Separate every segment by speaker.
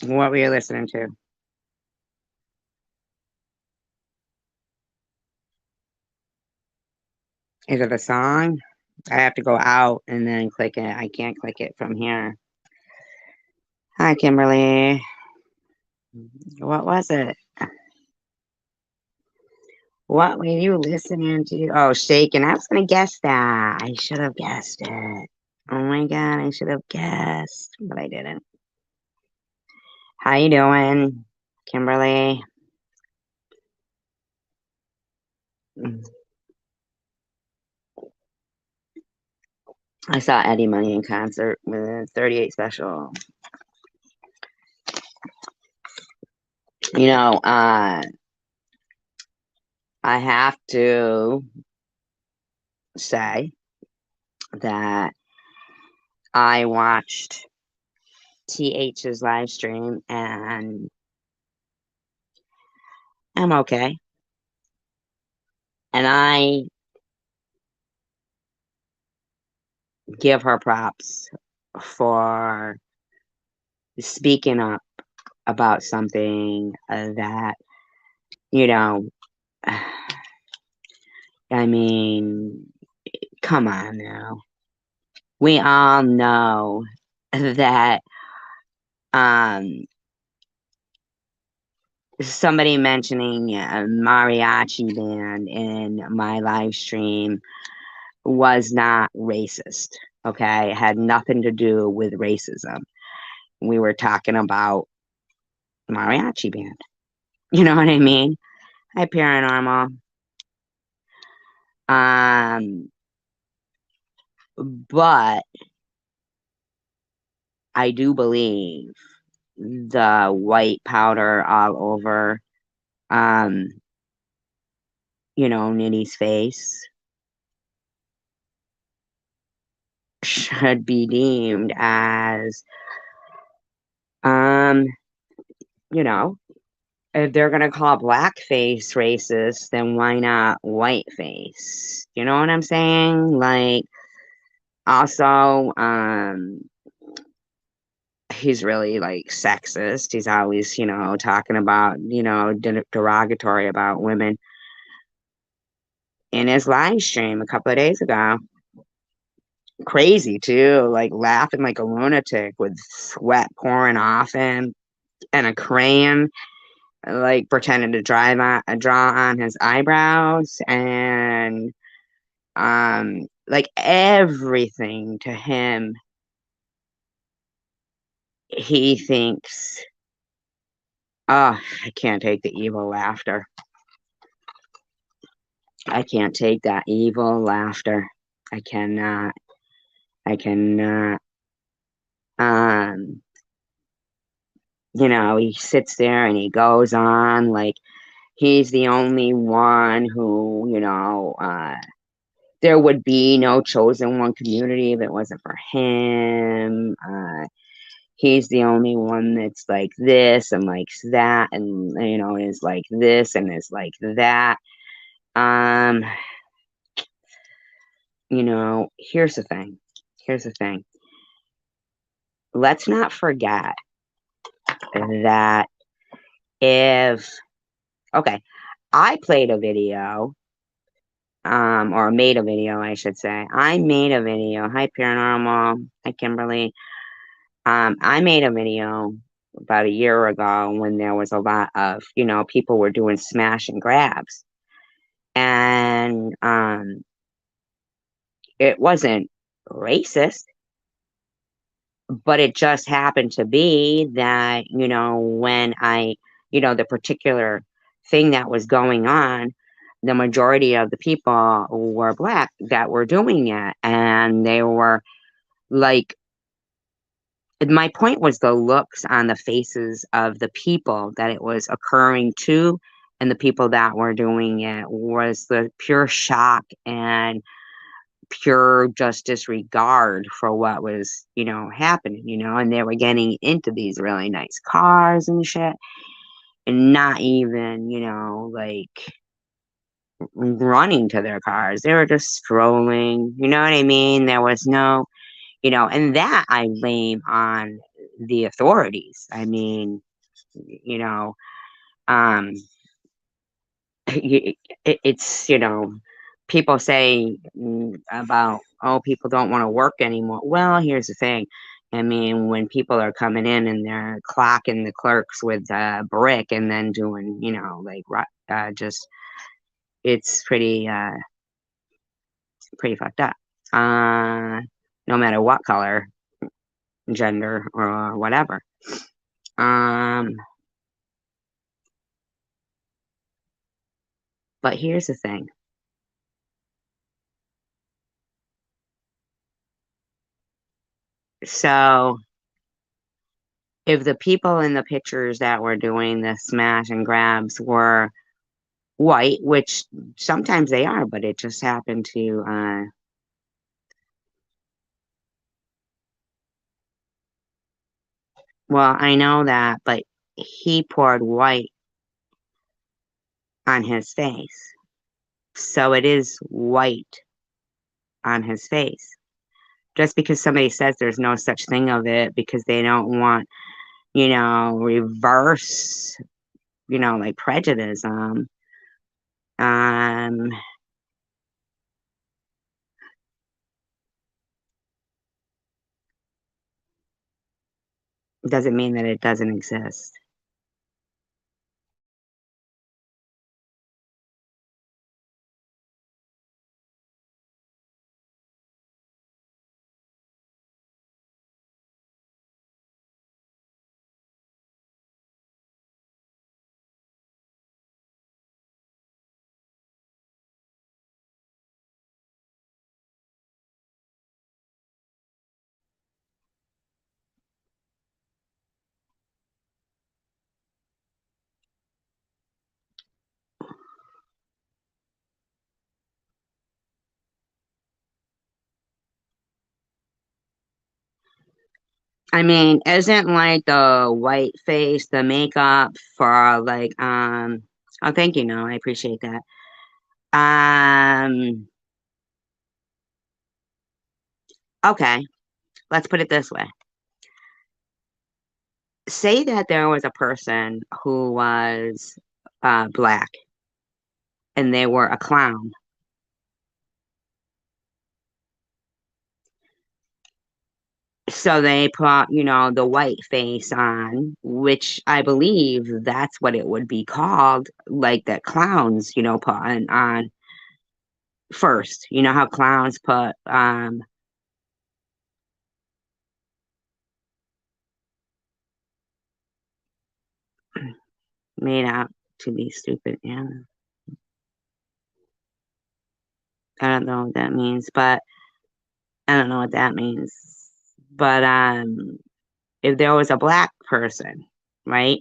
Speaker 1: What were you listening to? Is it a song? I have to go out and then click it. I can't click it from here. Hi, Kimberly. What was it? What were you listening to? Oh, Shaken. I was gonna guess that. I should have guessed it. Oh my god, I should have guessed, but I didn't. How you doing, Kimberly? Mm. I saw Eddie Money in concert with 38 Special. You know, I have to say that I watched TH's live stream and I'm okay. And I give her props for speaking up about something that, you know, I mean, come on now. We all know that um, somebody mentioning a mariachi band in my live stream was not racist. Okay. It had nothing to do with racism. We were talking about mariachi band. You know what I mean? Hi, paranormal. Um, but I do believe the white powder all over, um, Nitty's face should be deemed as, um, you know, if they're gonna call blackface racist, then why not whiteface? You know what I'm saying? Like, also, he's really like sexist. He's always, talking about, derogatory about women. In his live stream a couple of days ago, crazy too, like laughing like a lunatic with sweat pouring off him and a crayon, like pretending to draw on his eyebrows and like everything to him he thinks, oh, I can't take the evil laughter. I can't take that evil laughter. I cannot. I cannot. Um, he sits there and he goes on like he's the only one who, there would be no chosen one community if it wasn't for him. He's the only one that's like this and likes that and, is like this and is like that. Um, here's the thing. Here's the thing. Let's not forget that if, okay, I played a video, or made a video, I should say. I made a video. Hi, Paranormal. Hi, Kimberly. I made a video about a year ago when there was a lot of, people were doing smash and grabs. And it wasn't racist, but it just happened to be that, when the particular thing that was going on, the majority of the people were black that were doing it. And they were like, my point was the looks on the faces of the people that it was occurring to and the people that were doing it was the pure shock and pure just disregard for what was, happening, and they were getting into these really nice cars and shit and not even, like running to their cars. They were just strolling, you know what I mean? There was no, and that I blame on the authorities. I mean, you know, um, it's, people say about, oh, people don't want to work anymore. Well, here's the thing. I mean, when people are coming in and they're clocking the clerks with a brick and then doing, like, just, it's pretty fucked up. Uh, no matter what color, gender, or whatever. Um, but here's the thing. So, if the people in the pictures that were doing the smash and grabs were white, which sometimes they are, but it just happened to, well, I know that, but he poured white on his face. So it is white on his face. Just because somebody says there's no such thing of it because they don't want, reverse, like prejudice, um, doesn't mean that it doesn't exist. I mean, isn't like the white face, the makeup for like, oh, thank you, no, I appreciate that. Um, okay, let's put it this way. Say that there was a person who was black and they were a clown. So they put, the white face on, which I believe that's what it would be called, like that clowns, put on first. You know how clowns put made out to be stupid. Yeah, I don't know what that means, but I don't know what that means. But if there was a black person, right,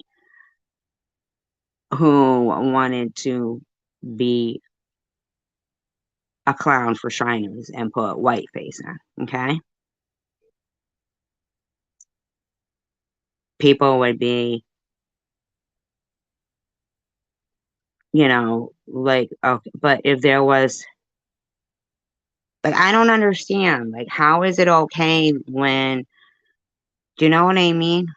Speaker 1: who wanted to be a clown for Shriners and put white face on, okay, people would be, like, okay, but if there was, like, I don't understand, like, how is it okay when, do you know what I mean?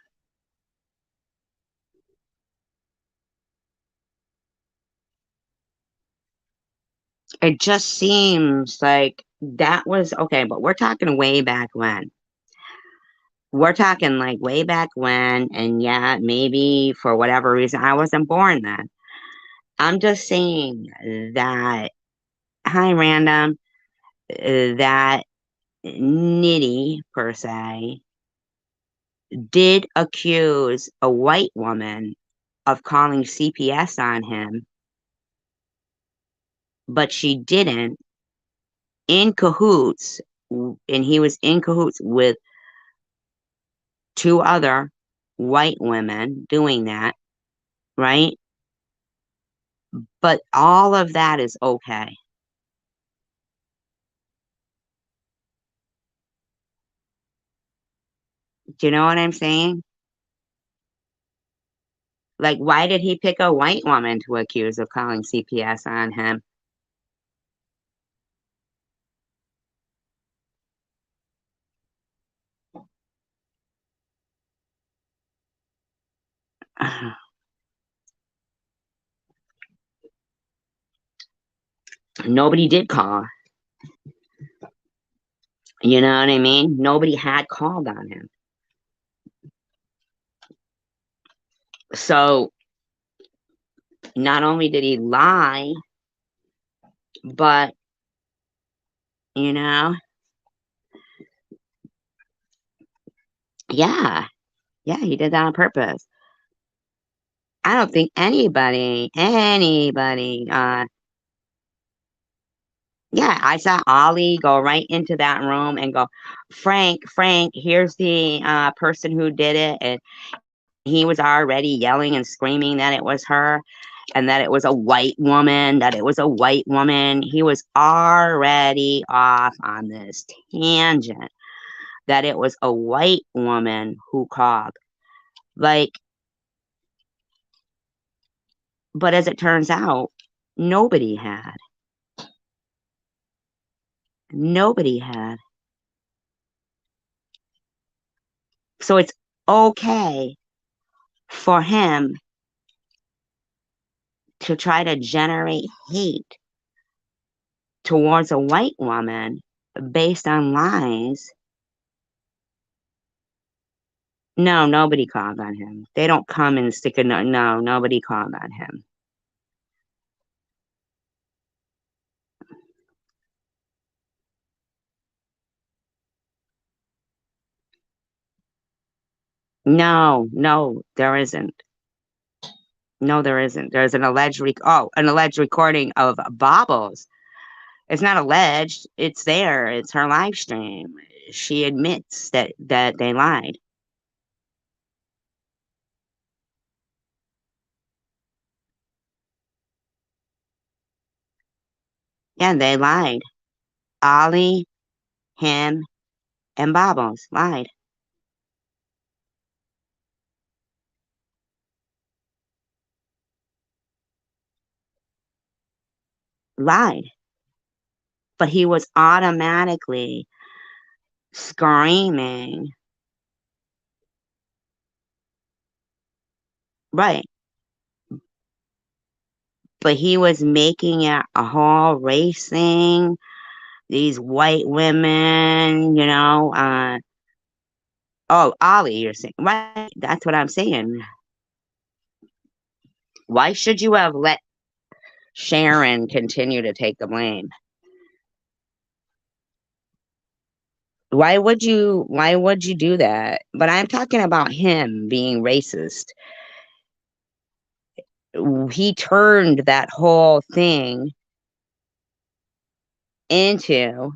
Speaker 1: It just seems like that was okay, but we're talking way back when. We're talking like way back when, and yeah, maybe for whatever reason, I wasn't born then. I'm just saying that, hi, random, that Nitty, per se, did accuse a white woman of calling CPS on him, but she didn't, in cahoots, and he was in cahoots with two other white women doing that, right? But all of that is okay. Do you know what I'm saying? Like, why did he pick a white woman to accuse of calling CPS on him? Nobody did call. You know what I mean? Nobody had called on him. So not only did he lie, but, you know, yeah, yeah, he did that on purpose. I don't think anybody, yeah, I saw Ollie go right into that room and go, Frank, here's the person who did it. And he was already yelling and screaming that it was her and that it was a white woman, that it was a white woman. He was already off on this tangent that it was a white woman who called. Like, but as it turns out, nobody had. Nobody had. So it's okay for him to try to generate hate towards a white woman based on lies. No, nobody called on him. They don't come and stick a no, nobody called on him. No, there isn't. No, there isn't. There's an alleged recording of Bobbles. It's not alleged. It's there. It's her live stream. She admits that they lied. Yeah, they lied. Ollie, him, and Bobbles lied. Lied. But he was automatically screaming. Right. But he was making it a whole race thing. These white women, oh, Ollie, you're saying, right? That's what I'm saying. Why should you have let Sharon continue to take the blame? Why would you do that? But I'm talking about him being racist. He turned that whole thing into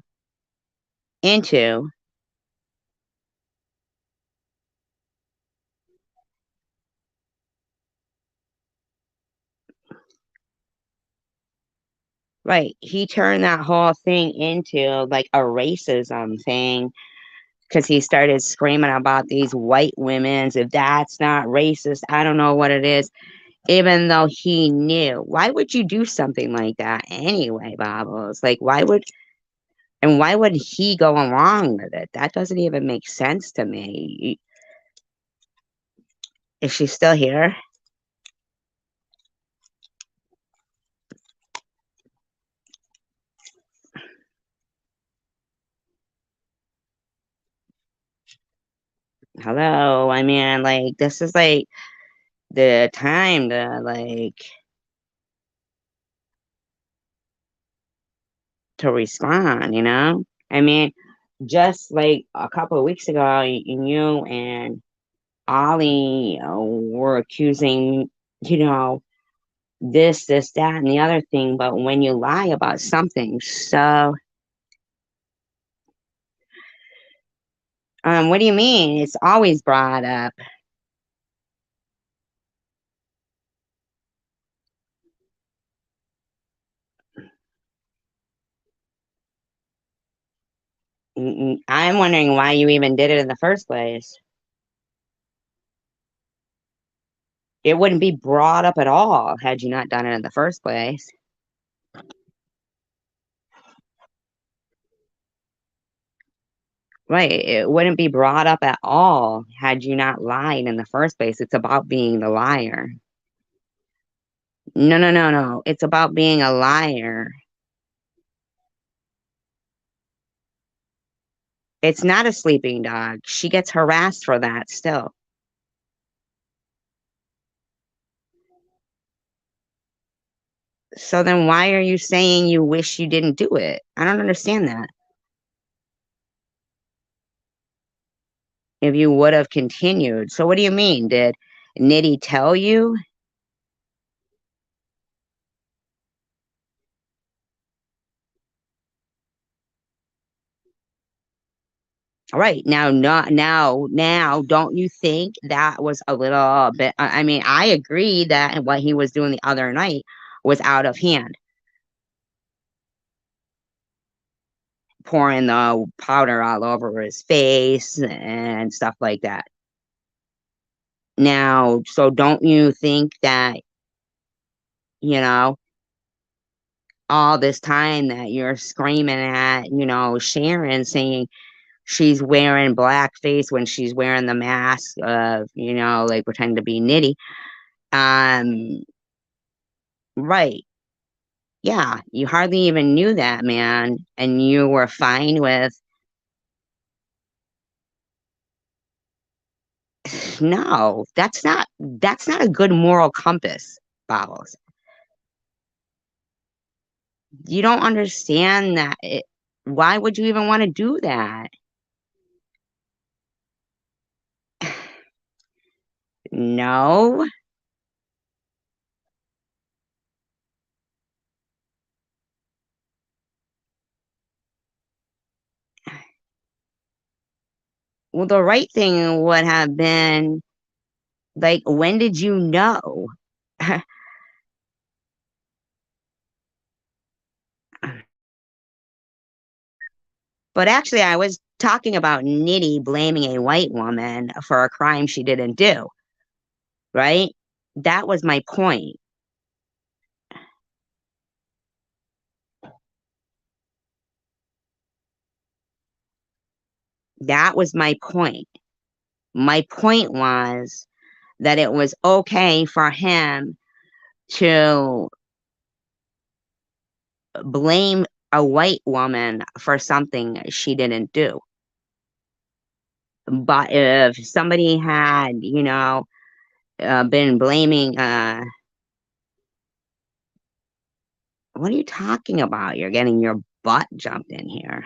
Speaker 1: right. He turned that whole thing into like a racism thing because he started screaming about these white women's. If that's not racist, I don't know what it is. Even though he knew, why would you do something like that anyway, Bobbles? Like, why would he go along with it? That doesn't even make sense to me. Is she still here? Hello. I mean, like, this is like the time to respond, you know? I mean, just like a couple of weeks ago, you and Ollie were accusing, you know, this, that, and the other thing. But when you lie about something, what do you mean? It's always brought up. I'm wondering why you even did it in the first place. It wouldn't be brought up at all had you not done it in the first place. Right. It wouldn't be brought up at all had you not lied in the first place. It's about being the liar. No, no, no, no. It's about being a liar. It's not a sleeping dog. She gets harassed for that still. So then why are you saying you wish you didn't do it? I don't understand that. If you would have continued. So what do you mean? Did Nitty tell you? All right. Now, don't you think that was a little bit? I mean, I agree that what he was doing the other night was out of hand, pouring the powder all over his face and stuff like that. Now, so don't you think that, you know, all this time that you're screaming at, Sharon saying she's wearing blackface when she's wearing the mask of, like pretending to be Nitty. Um, right. Yeah, you hardly even knew that man, and you were fine with no, that's not a good moral compass, Bobbles. You don't understand that why would you even want to do that? No. Well, the right thing would have been like, when did you know? But actually, I was talking about Nitty blaming a white woman for a crime she didn't do, right? That was my point. That was my point. My point was that it was okay for him to blame a white woman for something she didn't do. But if somebody had, been blaming, what are you talking about? You're getting your butt jumped in here.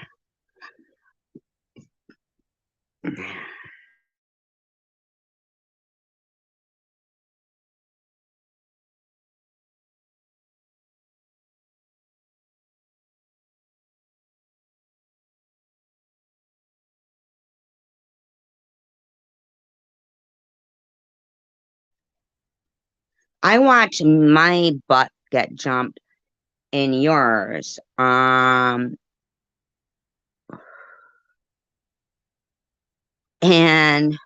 Speaker 1: I watch my butt get jumped in yours. And in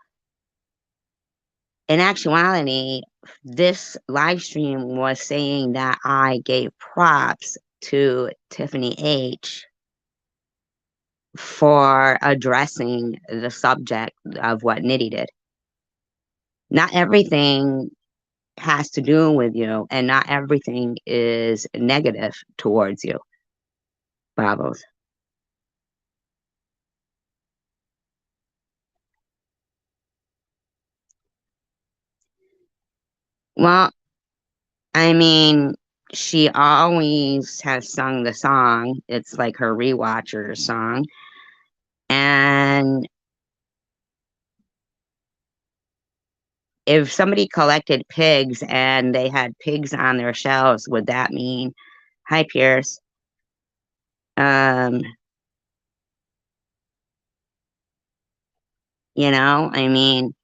Speaker 1: actuality, this live stream was saying that I gave props to Tiffany H for addressing the subject of what Nitty did. Not everything has to do with you, and not everything is negative towards you, Bubbles. Well, I mean, she always has sung the song. It's like her rewatcher song. And if somebody collected pigs and they had pigs on their shelves, would that mean, hi, Pierce? Um, I mean,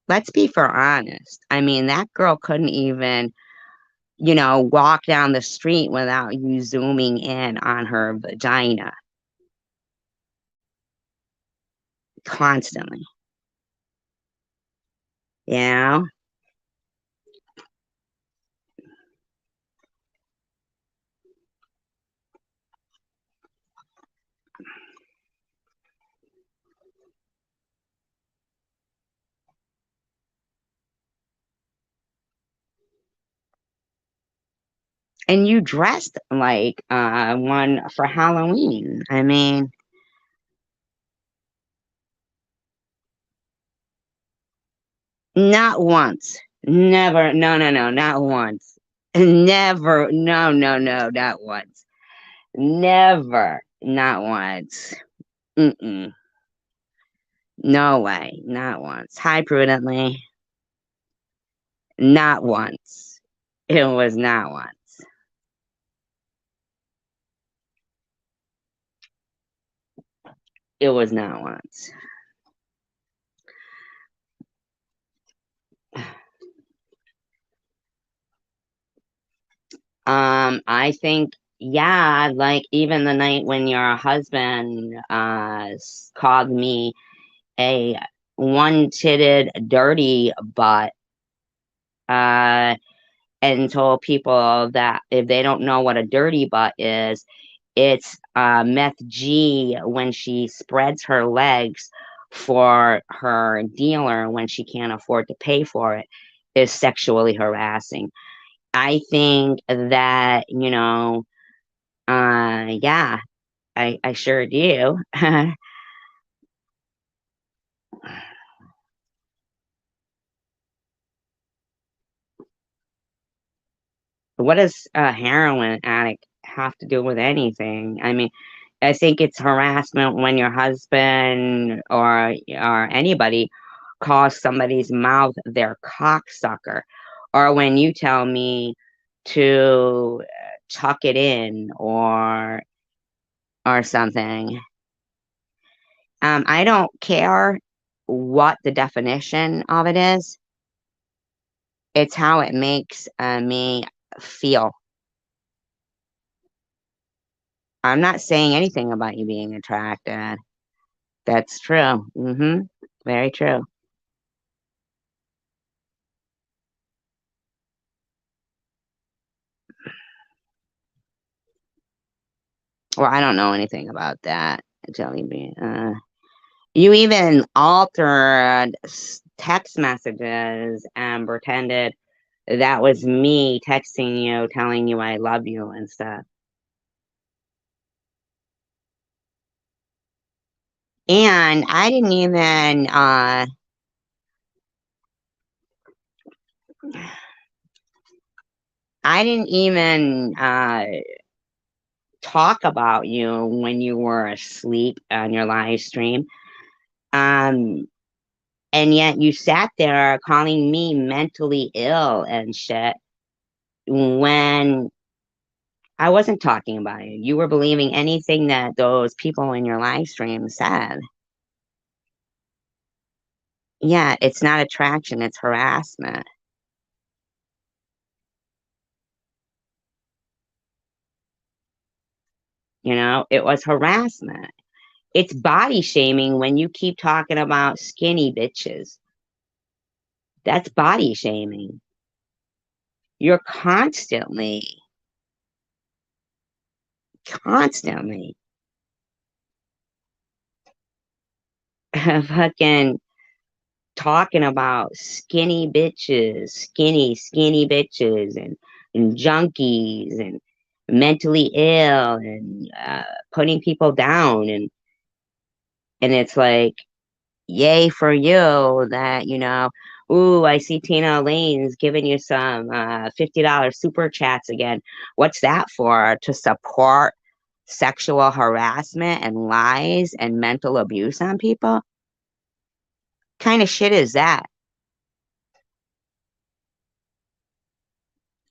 Speaker 1: let's be for honest. I mean, that girl couldn't even, walk down the street without you zooming in on her vagina constantly. You know? And you dressed like one for Halloween. I mean, not once. Never. No, no, no, not once. Never. No, no, no, not once. Never. Not once. Mm-mm. No way. Not once. Hi, prudently. Not once. It was not once. It was not once. I think, yeah, like even the night when your husband called me a one-titted dirty butt, uh, and told people that if they don't know what a dirty butt is, it's Meth G when she spreads her legs for her dealer when she can't afford to pay for it, is sexually harassing. I think that, yeah, I sure do. What does a heroin addict have to do with anything? I mean, I think it's harassment when your husband or anybody calls somebody's mouth their cocksucker, or when you tell me to tuck it in or something. I don't care what the definition of it is. It's how it makes me feel. I'm not saying anything about you being attracted. That's true. Very true. Well, I don't know anything about that, Jelly Bean. You even altered text messages and pretended that was me texting you, telling you I love you and stuff. And I didn't even talk about you when you were asleep on your live stream. Um, and yet you sat there calling me mentally ill and shit when I wasn't talking about you. You were believing anything that those people in your live stream said. Yeah, it's not attraction, it's harassment. It was harassment. It's body shaming when you keep talking about skinny bitches. That's body shaming. You're constantly fucking talking about skinny bitches and junkies and mentally ill and putting people down. And it's like, yay for you that, ooh, I see Tina Elaine's giving you some $50 super chats again. What's that for? To support sexual harassment and lies and mental abuse on people? Kind of shit is that?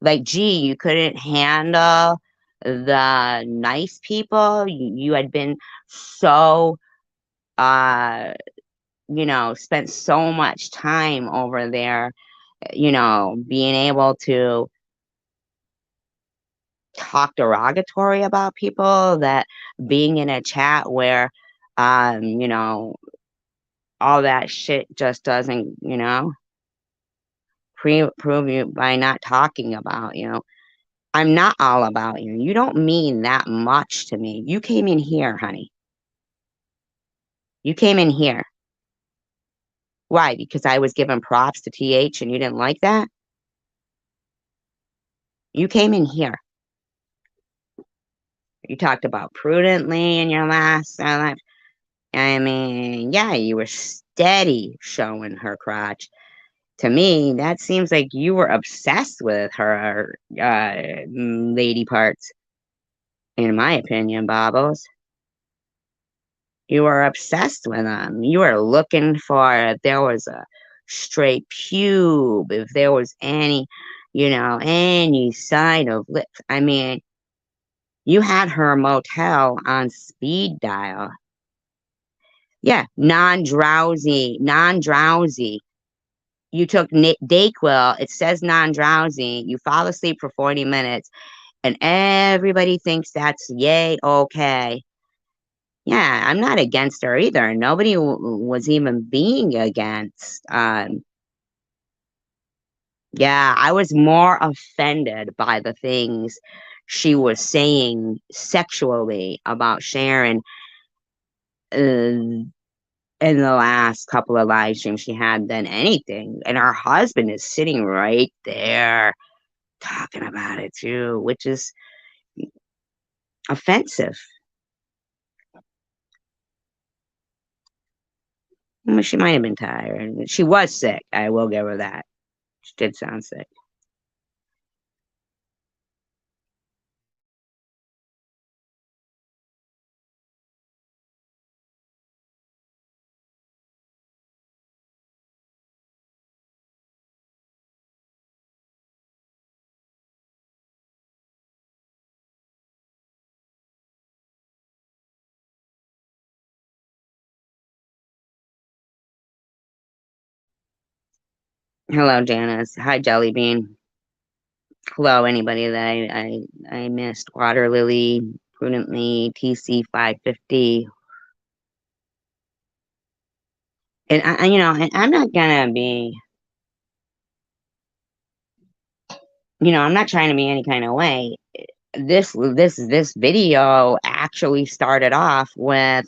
Speaker 1: Like, gee, you couldn't handle the nice people. You had been so, uh, spent so much time over there, being able to talk derogatory about people that being in a chat where, you know, all that shit just doesn't, prove you by not talking about you. I'm not all about you. You don't mean that much to me. You came in here, honey. You came in here. Why? Because I was giving props to TH and you didn't like that? You came in here. You talked about prudently in your last life. I mean, yeah, you were steady showing her crotch. To me, that seems like you were obsessed with her lady parts, in my opinion, Bobbles. You were obsessed with them. You were looking for if there was a straight pube, if there was any, any sign of lips. I mean, you had her motel on speed dial. Yeah, non-drowsy, non-drowsy. You took Dayquil. It says non-drowsy. You fall asleep for 40 minutes, and everybody thinks that's yay, okay. Yeah, I'm not against her either. Nobody was even being against. Yeah, I was more offended by the things she was saying sexually about Sharon in the last couple of live streams she had than anything. And her husband is sitting right there talking about it too, which is offensive. Well, she might have been tired. She was sick. I will give her that. She did sound sick. Hello, Janice. Hi, Jelly Bean. Hello, anybody that I missed. Water Lily, Prudently, TC 550. And and I'm not gonna be, I'm not trying to be any kind of way. This video actually started off with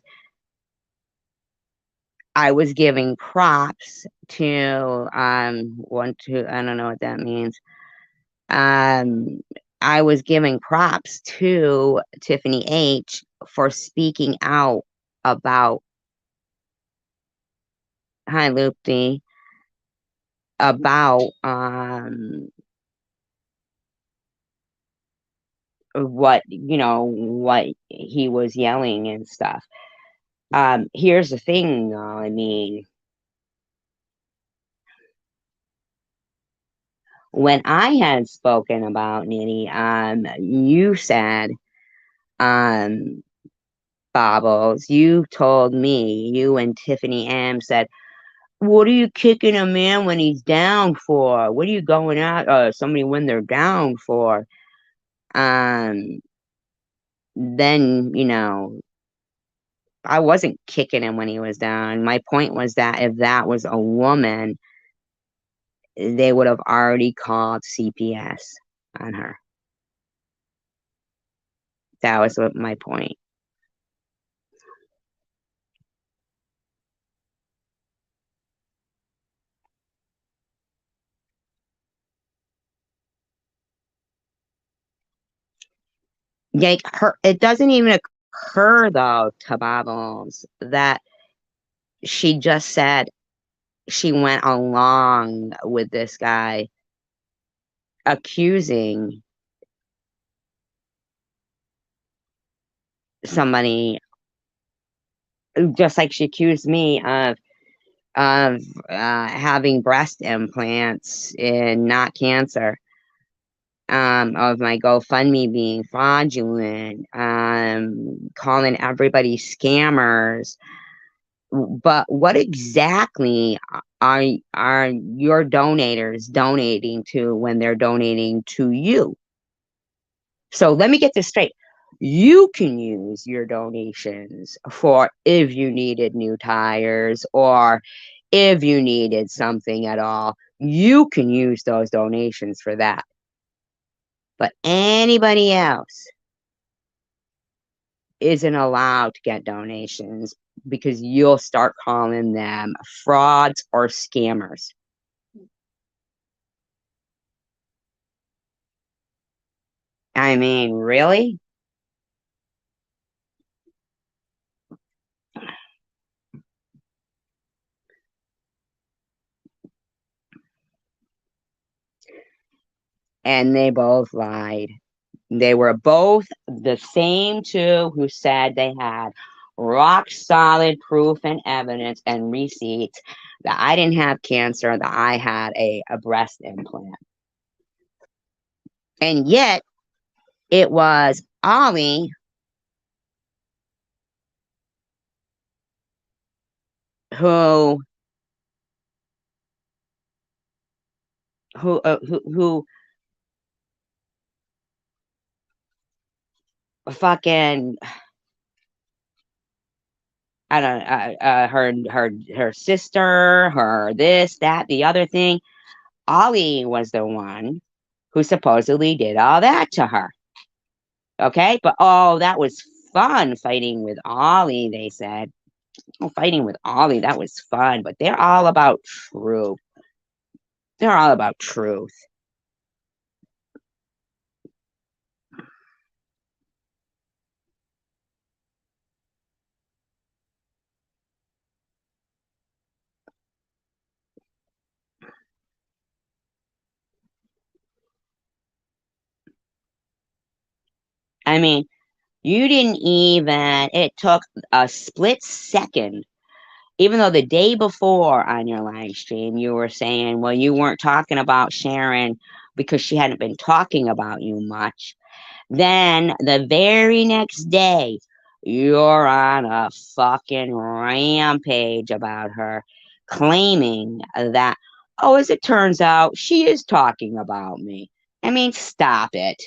Speaker 1: I was giving props to one, two, I don't know what that means. Um I was giving props to Tiffany H for speaking out about Hi Loopty about what he was yelling and stuff. Here's the thing though, I mean, when I had spoken about Nitty, you said, um, Bobbles, you told me, you and Tiffany M said, what are you kicking a man when he's down for? What are you going at somebody when they're down for? Um, then, I wasn't kicking him when he was down. My point was that if that was a woman, they would have already called CPS on her. That was what my point. Like it doesn't even occur though to Bobbles that she just said she went along with this guy accusing somebody, just like she accused me of having breast implants and not cancer, of my GoFundMe being fraudulent, calling everybody scammers. But what exactly are your donators donating to when they're donating to you? So let me get this straight. You can use your donations for if you needed new tires or if you needed something at all. You can use those donations for that. But anybody else isn't allowed to get donations because you'll start calling them frauds or scammers. I mean, really? and they both lied. They were both the same two who said they had rock solid proof and evidence and receipts that I didn't have cancer, that I had a breast implant. And yet it was Ollie who who fucking I don't her sister, her this, that, the other thing. Ollie was the one who supposedly did all that to her. Okay, but oh, that was fun fighting with Ollie, they said. Oh, fighting with Ollie, that was fun, but they're all about truth. They're all about truth. I mean, you didn't even, it took a split second, even though the day before on your live stream, you were saying, well, you weren't talking about Sharon because she hadn't been talking about you much. Then the very next day, you're on a fucking rampage about her, claiming that, oh, as it turns out, she is talking about me. I mean, stop it.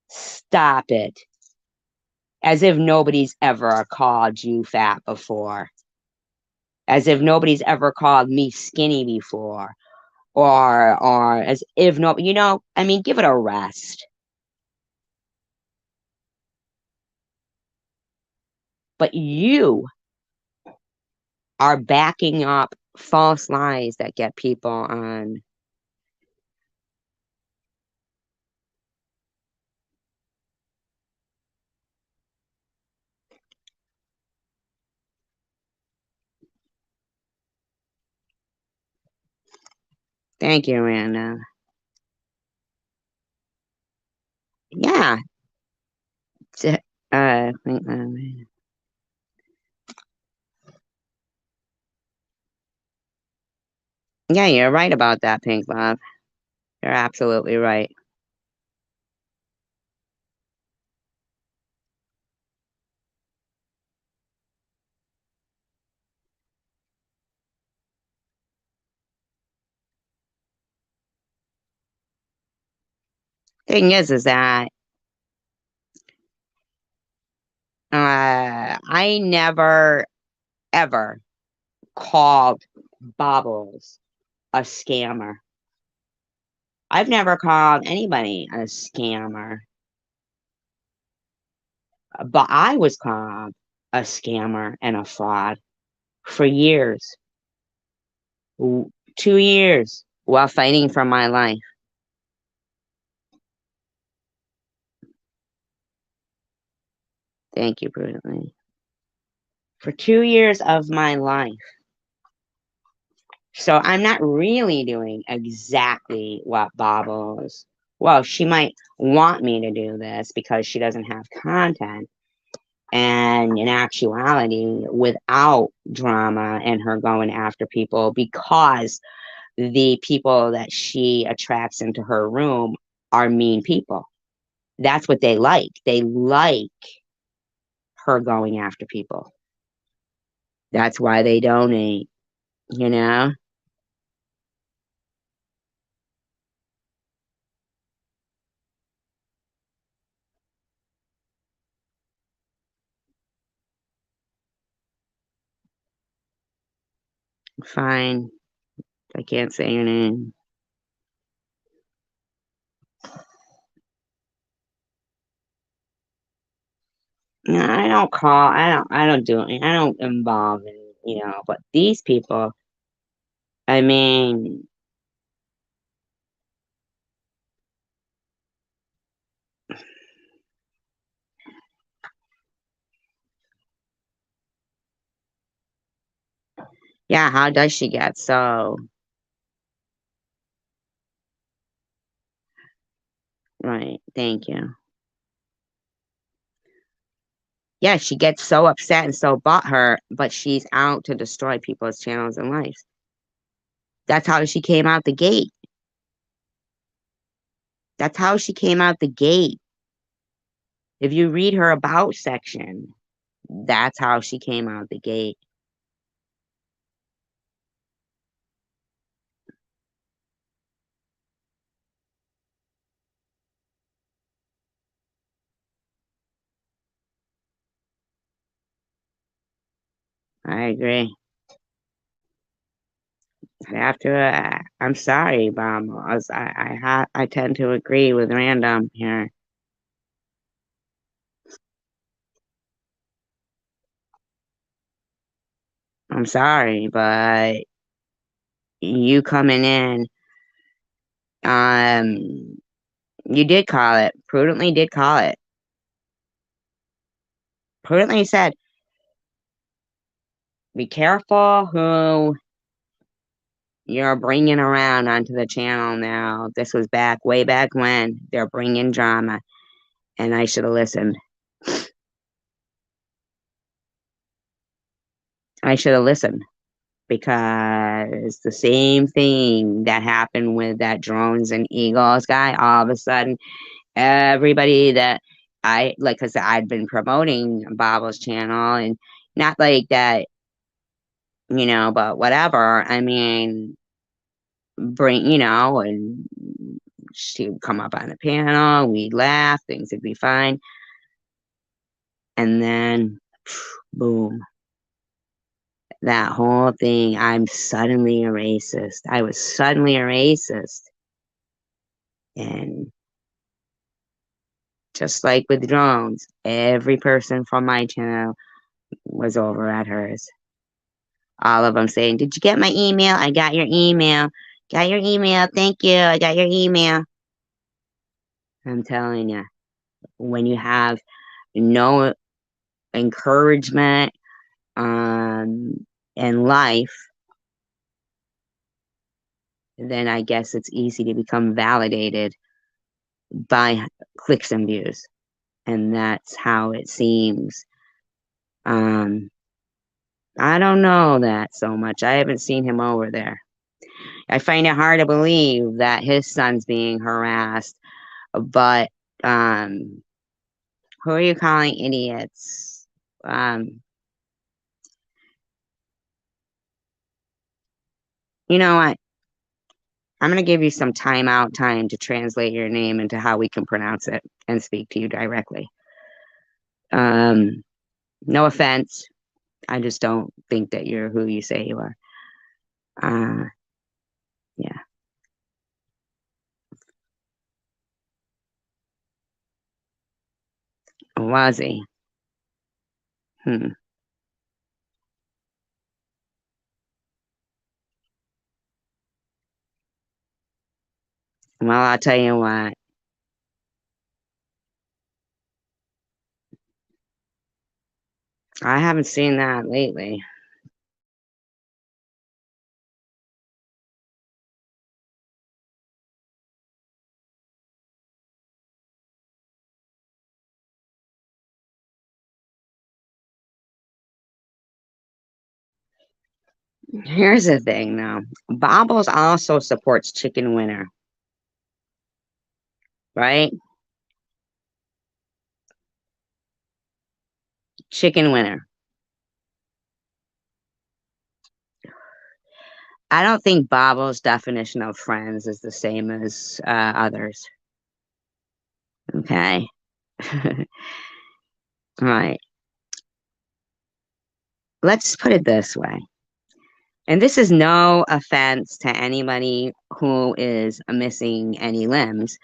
Speaker 1: Stop it. As if nobody's ever called you fat before. As if nobody's ever called me skinny before. Or as if no, I mean, give it a rest. But you are backing up false lies that get people on. Thank you, Amanda. Yeah. t- Uh, yeah, you're right about that, Pink Love. You're absolutely right. Thing is that I never ever called Bobbles a scammer. I've never called anybody a scammer, but I was called a scammer and a fraud for years, 2 years while fighting for my life. Thank you, brilliantly. For 2 years of my life. So I'm not really doing exactly what Bobbles. Well, she might want me to do this because she doesn't have content. And in actuality, without drama and her going after people, because the people that she attracts into her room are mean people. That's what they like. They like her going after people. That's why they donate, you know? Fine. I can't say your name. No, I don't do it. I don't involve in, but these people, I mean, yeah, how does she get so? Right. Thank you. Yeah, she gets so upset and so butthurt, but she's out to destroy people's channels and lives. That's how she came out the gate. That's how she came out the gate. If you read her about section, that's how she came out the gate. I agree. I'm sorry, Bob. I tend to agree with Random here. I'm sorry, but you coming in, um, you did call it. Prudently did call it. Prudently said, be careful who you're bringing around onto the channel now. This was way back when they're bringing drama, and I should have listened. I should have listened because the same thing that happened with that drones and eagles guy, all of a sudden, everybody that I like, because I'd been promoting Bob's channel and not like that, but whatever. I mean, and she would come up on the panel, we'd laugh, things would be fine. And then, boom, that whole thing, I'm suddenly a racist. I was suddenly a racist. And just like with drones, every person from my channel was over at hers. All of them saying, did you get my email? I got your email. Got your email. Thank you. I got your email. I'm telling you, when you have no encouragement in life, then I guess it's easy to become validated by clicks and views. And that's how it seems. Um, I don't know that so much. I haven't seen him over there. I find it hard to believe that his son's being harassed, but who are you calling idiots? You know what? I'm going to give you some timeout time to translate your name into how we can pronounce it and speak to you directly. No offense. I just don't think that you're who you say you are. Yeah. Was he? Hmm. Well, I'll tell you what. I haven't seen that lately. Here's the thing, though. Bobbles also supports Chicken Winner, right? Chicken Winner. I don't think Bobbles' definition of friends is the same as others. Okay. All right. Let's put it this way. And this is no offense to anybody who is missing any limbs,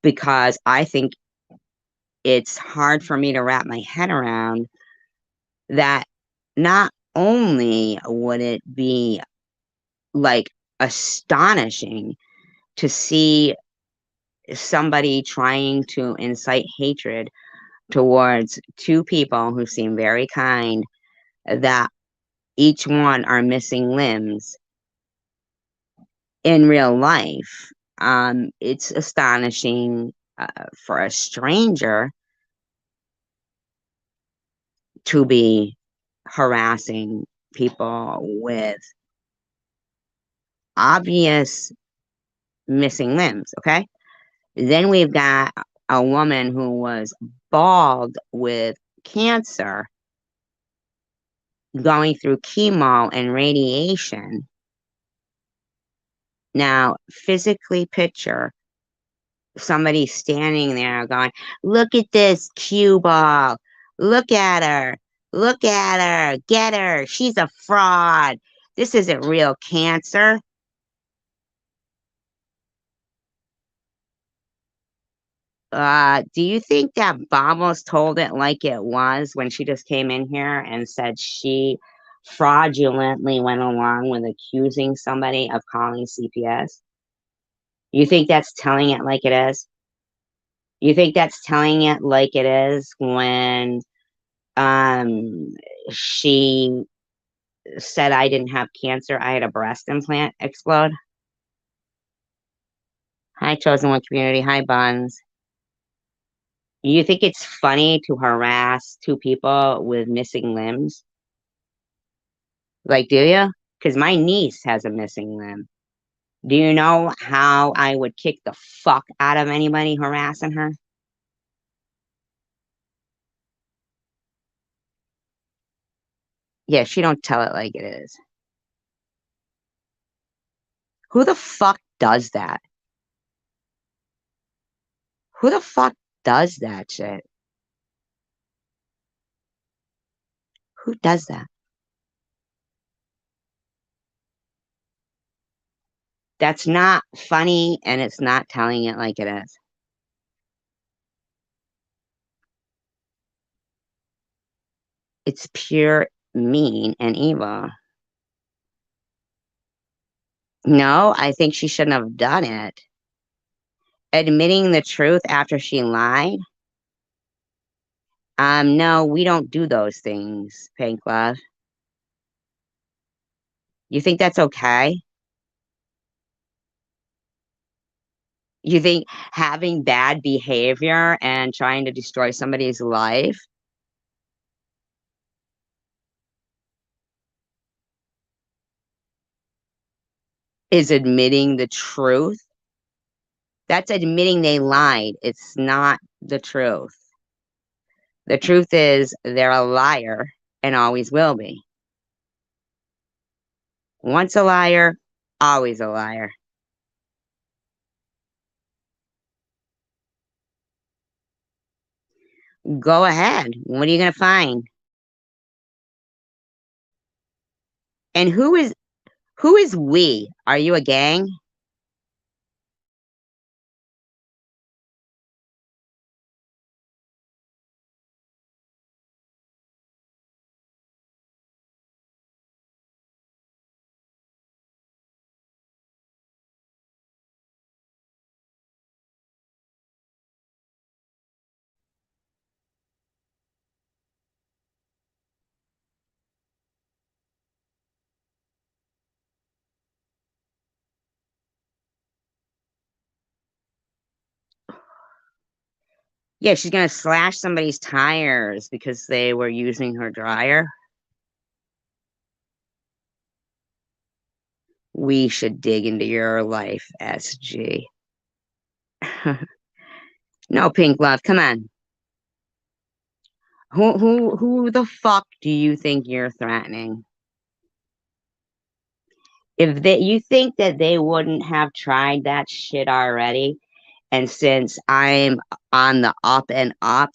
Speaker 1: because I think it's hard for me to wrap my head around that not only would it be like astonishing to see somebody trying to incite hatred towards two people who seem very kind, that each one are missing limbs in real life. It's astonishing for a stranger to be harassing people with obvious missing limbs. Okay. Then we've got a woman who was bald with cancer going through chemo and radiation. Now, physically picture somebody standing there going, "Look at this cue ball. Look at her. Look at her. Get her. She's a fraud. This isn't real cancer." Do you think that Bamos told it like it was when she just came in here and said she fraudulently went along with accusing somebody of calling CPS? You think that's telling it like it is? You think that's telling it like it is when um she said I didn't have cancer, I had a breast implant explode? Hi, Chosen One Community. Hi, Buns. You think it's funny to harass two people with missing limbs? Like, do you? Because my niece has a missing limb. Do you know how I would kick the fuck out of anybody harassing her? Yeah, she don't tell it like it is. Who the fuck does that? Who the fuck does that shit? Who does that? That's not funny and it's not telling it like it is. It's pure mean and evil. No, I think she shouldn't have done it. Admitting the truth after she lied? No, we don't do those things, Pink Love. You think that's okay? You think having bad behavior and trying to destroy somebody's life is admitting the truth? That's admitting they lied. It's not the truth. The truth is they're a liar and always will be. Once a liar, always a liar. Go ahead. What are you going to find? And who is we? Are you a gang? Yeah, she's going to slash somebody's tires because they were using her dryer. We should dig into your life, SG. No, Pink Love, come on. Who the fuck do you think you're threatening? If you think that they wouldn't have tried that shit already, and since I'm on the up and up,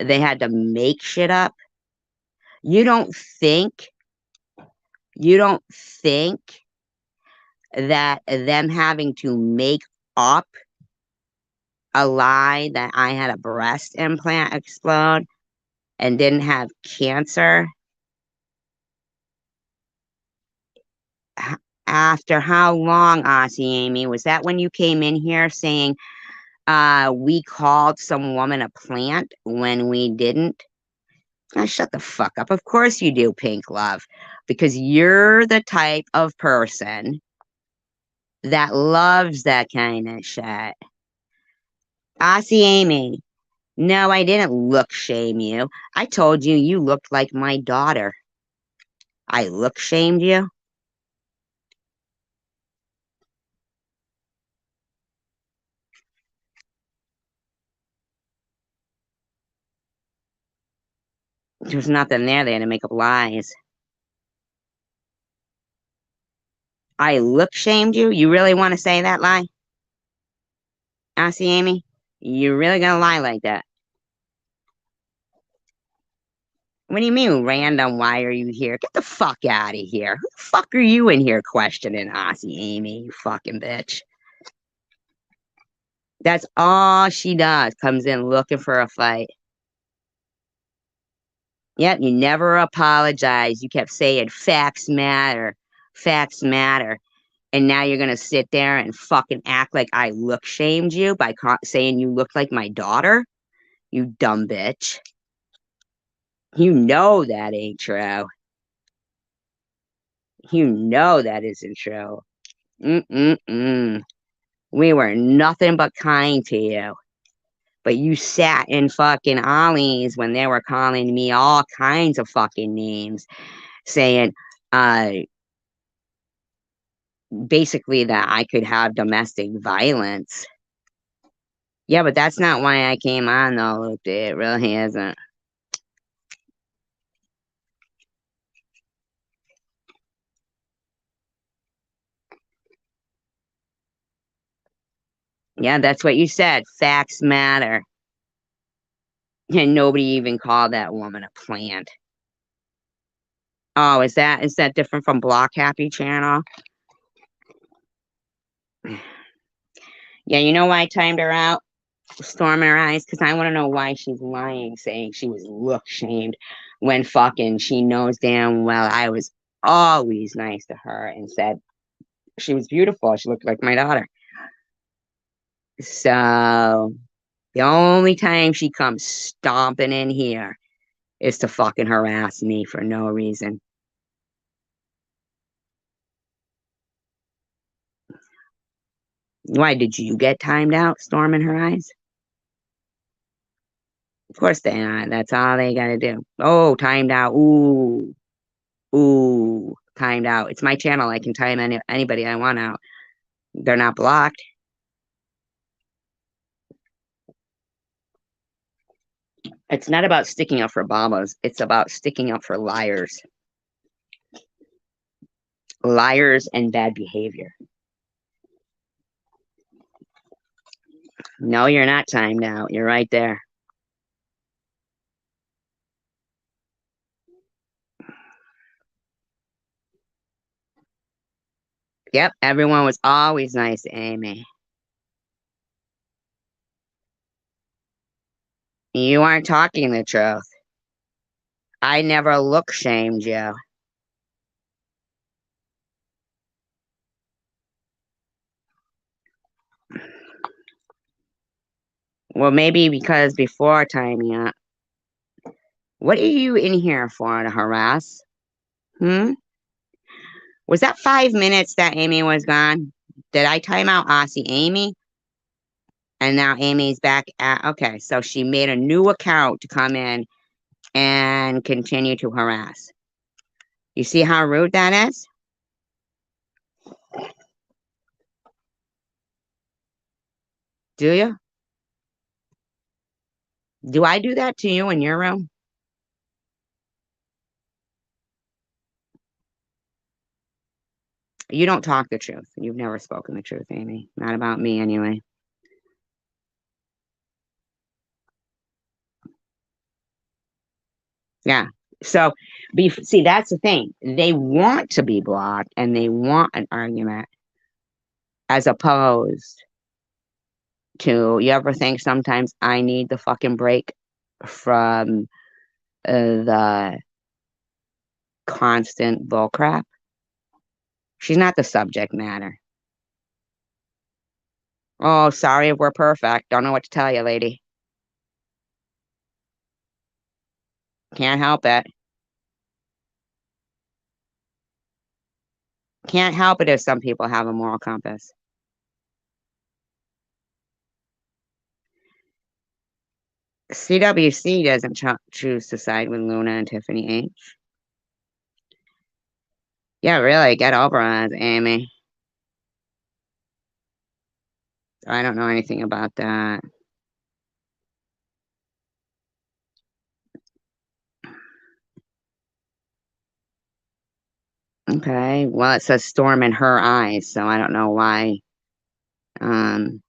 Speaker 1: they had to make shit up. You don't think you don't think that them having to make up a lie that I had a breast implant explode and didn't have cancer after how long, Aussie Amy? Was that when you came in here saying we called some woman a plant when we didn't? Shut the fuck up. Of course you do, Pink Love, because you're the type of person that loves that kind of shit. Aussie Amy, no, I didn't look shame you. I told you you looked like my daughter. I look shamed you? There's nothing there to make up lies. I look shamed you? You really want to say that lie? Aussie Amy? You really gonna lie like that? What do you mean, random? Why are you here? Get the fuck out of here. Who the fuck are you in here questioning Aussie Amy, you fucking bitch? That's all she does. Comes in looking for a fight. Yep, you never apologize. You kept saying facts matter. Facts matter. And now you're gonna sit there and fucking act like I look shamed you by saying you look like my daughter? You dumb bitch. You know that ain't true. You know that isn't true. Mm-mm-mm. We were nothing but kind to you. But you sat in fucking Ollie's when they were calling me all kinds of fucking names, saying, uh, basically that I could have domestic violence. Yeah, but that's not why I came on, though, Luke. It really isn't. Yeah, that's what you said. Facts matter. And nobody even called that woman a plant. Oh, is that different from Block Happy Channel? Yeah, you know why I timed her out? Storm her eyes, because I want to know why she's lying, saying she was look shamed when fucking she knows damn well I was always nice to her and said she was beautiful. She looked like my daughter. So the only time she comes stomping in here is to fucking harass me for no reason. Why did you get timed out, Storm in her eyes? Of course they are. That's all they gotta do. Oh, timed out. Ooh, ooh, timed out. It's my channel. I can time anybody I want out. They're not blocked. It's not about sticking up for Obama's. It's about sticking up for liars. Liars and bad behavior. No, you're not timed out. You're right there. Yep, everyone was always nice to Amy. You aren't talking the truth. I never look shamed you. Well, maybe because before timing up. What are you in here for, to harass? Hmm? Was that 5 minutes that Amy was gone? Did I time out Aussie Amy? And now Amy's back at, okay, so she made a new account to come in and continue to harass. You see how rude that is? Do you? Do I do that to you in your room? You don't talk the truth. You've never spoken the truth, Amy. Not about me, anyway. Yeah. So, see, that's the thing. They want to be blocked and they want an argument as opposed to, you ever think sometimes I need the fucking break from the constant bullcrap? She's not the subject matter. Oh, sorry if we're perfect. Don't know what to tell you, lady. Can't help it. Can't help it if some people have a moral compass. CWC doesn't choose to side with Luna and Tiffany H. Yeah, really, get over it, Amy. I don't know anything about that. Okay, well, it says storm in her eyes, so I don't know why. Um,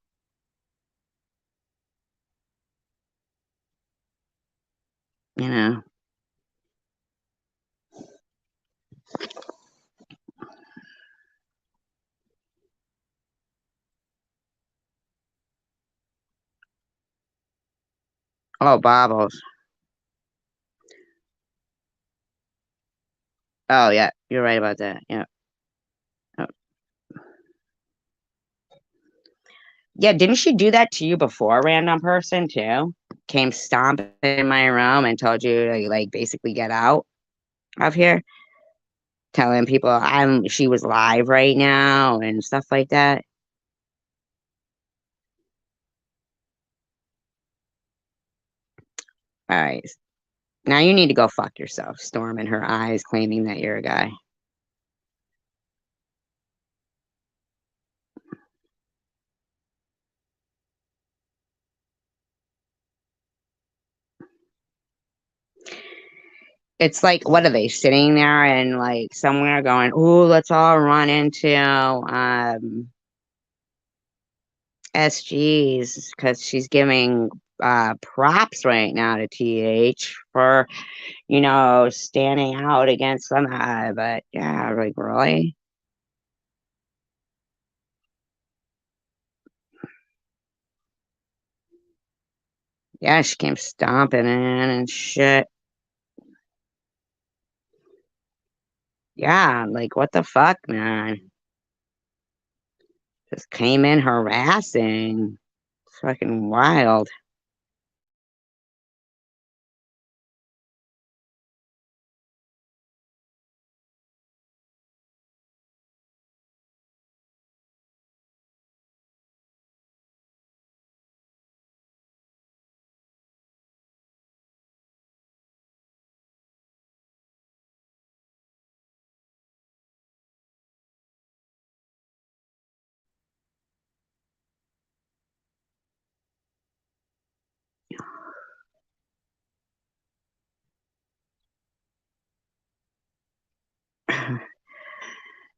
Speaker 1: you know. Oh, baubles. Oh, yeah, you're right about that. Yeah. Oh. Yeah, didn't she do that to you before, random person, too? Came stomping in my room and told you to, like, basically get out of here, telling people she was live right now and stuff like that. All right. Now you need to go fuck yourself, storm in her eyes, claiming that you're a guy. It's like, what are they sitting there and like somewhere going, "Ooh, let's all run into SGs," because she's giving props right now to TH for, standing out against them. But yeah, like really? Yeah, she came stomping in and shit. Yeah, like what the fuck, man? Just came in harassing. It's fucking wild.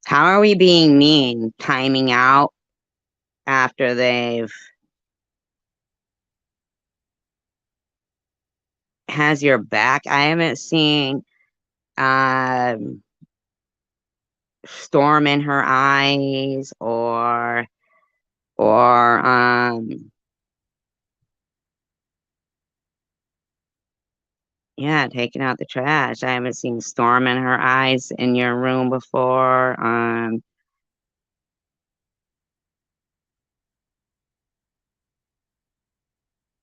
Speaker 1: How are we being mean? Timing out after they've has your back. I haven't seen um storm in her eyes or yeah, taking out the trash. I haven't seen storm in her eyes in your room before.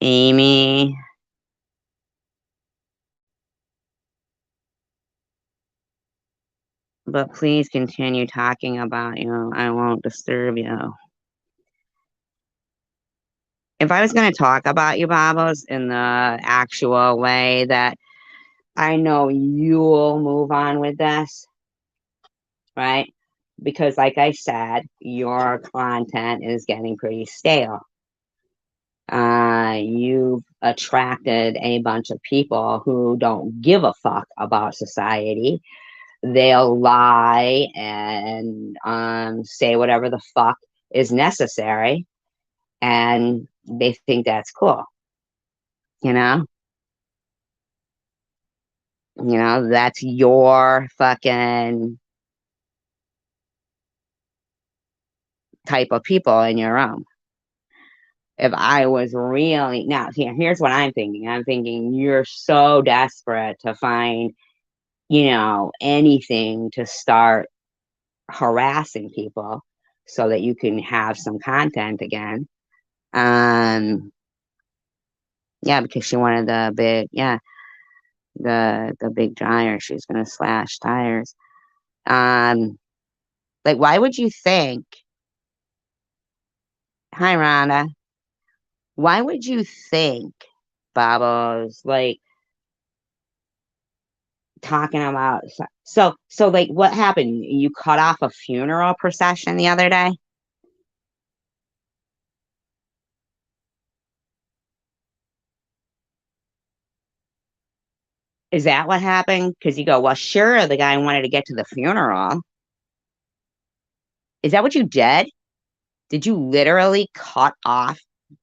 Speaker 1: Amy, but please continue talking about you. I won't disturb you. If I was going to talk about you, Babos, in the actual way that I know you'll move on with this, right? Because, like I said, your content is getting pretty stale. You've attracted a bunch of people who don't give a fuck about society. They'll lie and say whatever the fuck is necessary, and they think that's cool. You know, that's your fucking type of people in your own. If I was really now, here's what I'm thinking. I'm thinking you're so desperate to find, anything to start harassing people so that you can have some content again. Um, yeah, because she wanted the big dryer. She's gonna slash tires. Um, Like, why would you think, hi, Rhonda, why would you think Bubbles, like, talking about, so, like, what happened? You cut off a funeral procession the other day? Is that what happened? Because you go, well, sure, the guy wanted to get to the funeral. Is that what you did? Did you literally cut off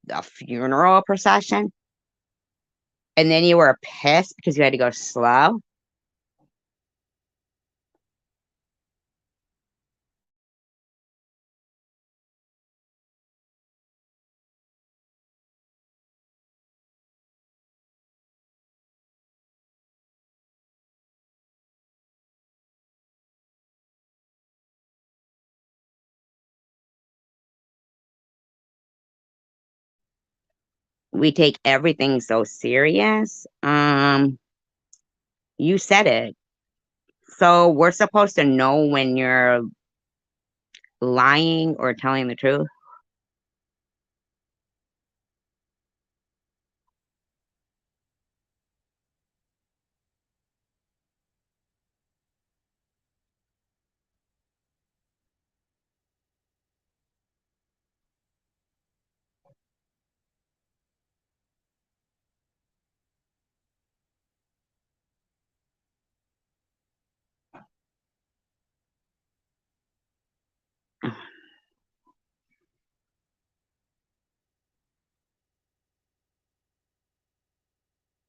Speaker 1: a funeral procession? And then you were pissed because you had to go slow? We take everything so serious. You said it. So we're supposed to know when you're lying or telling the truth.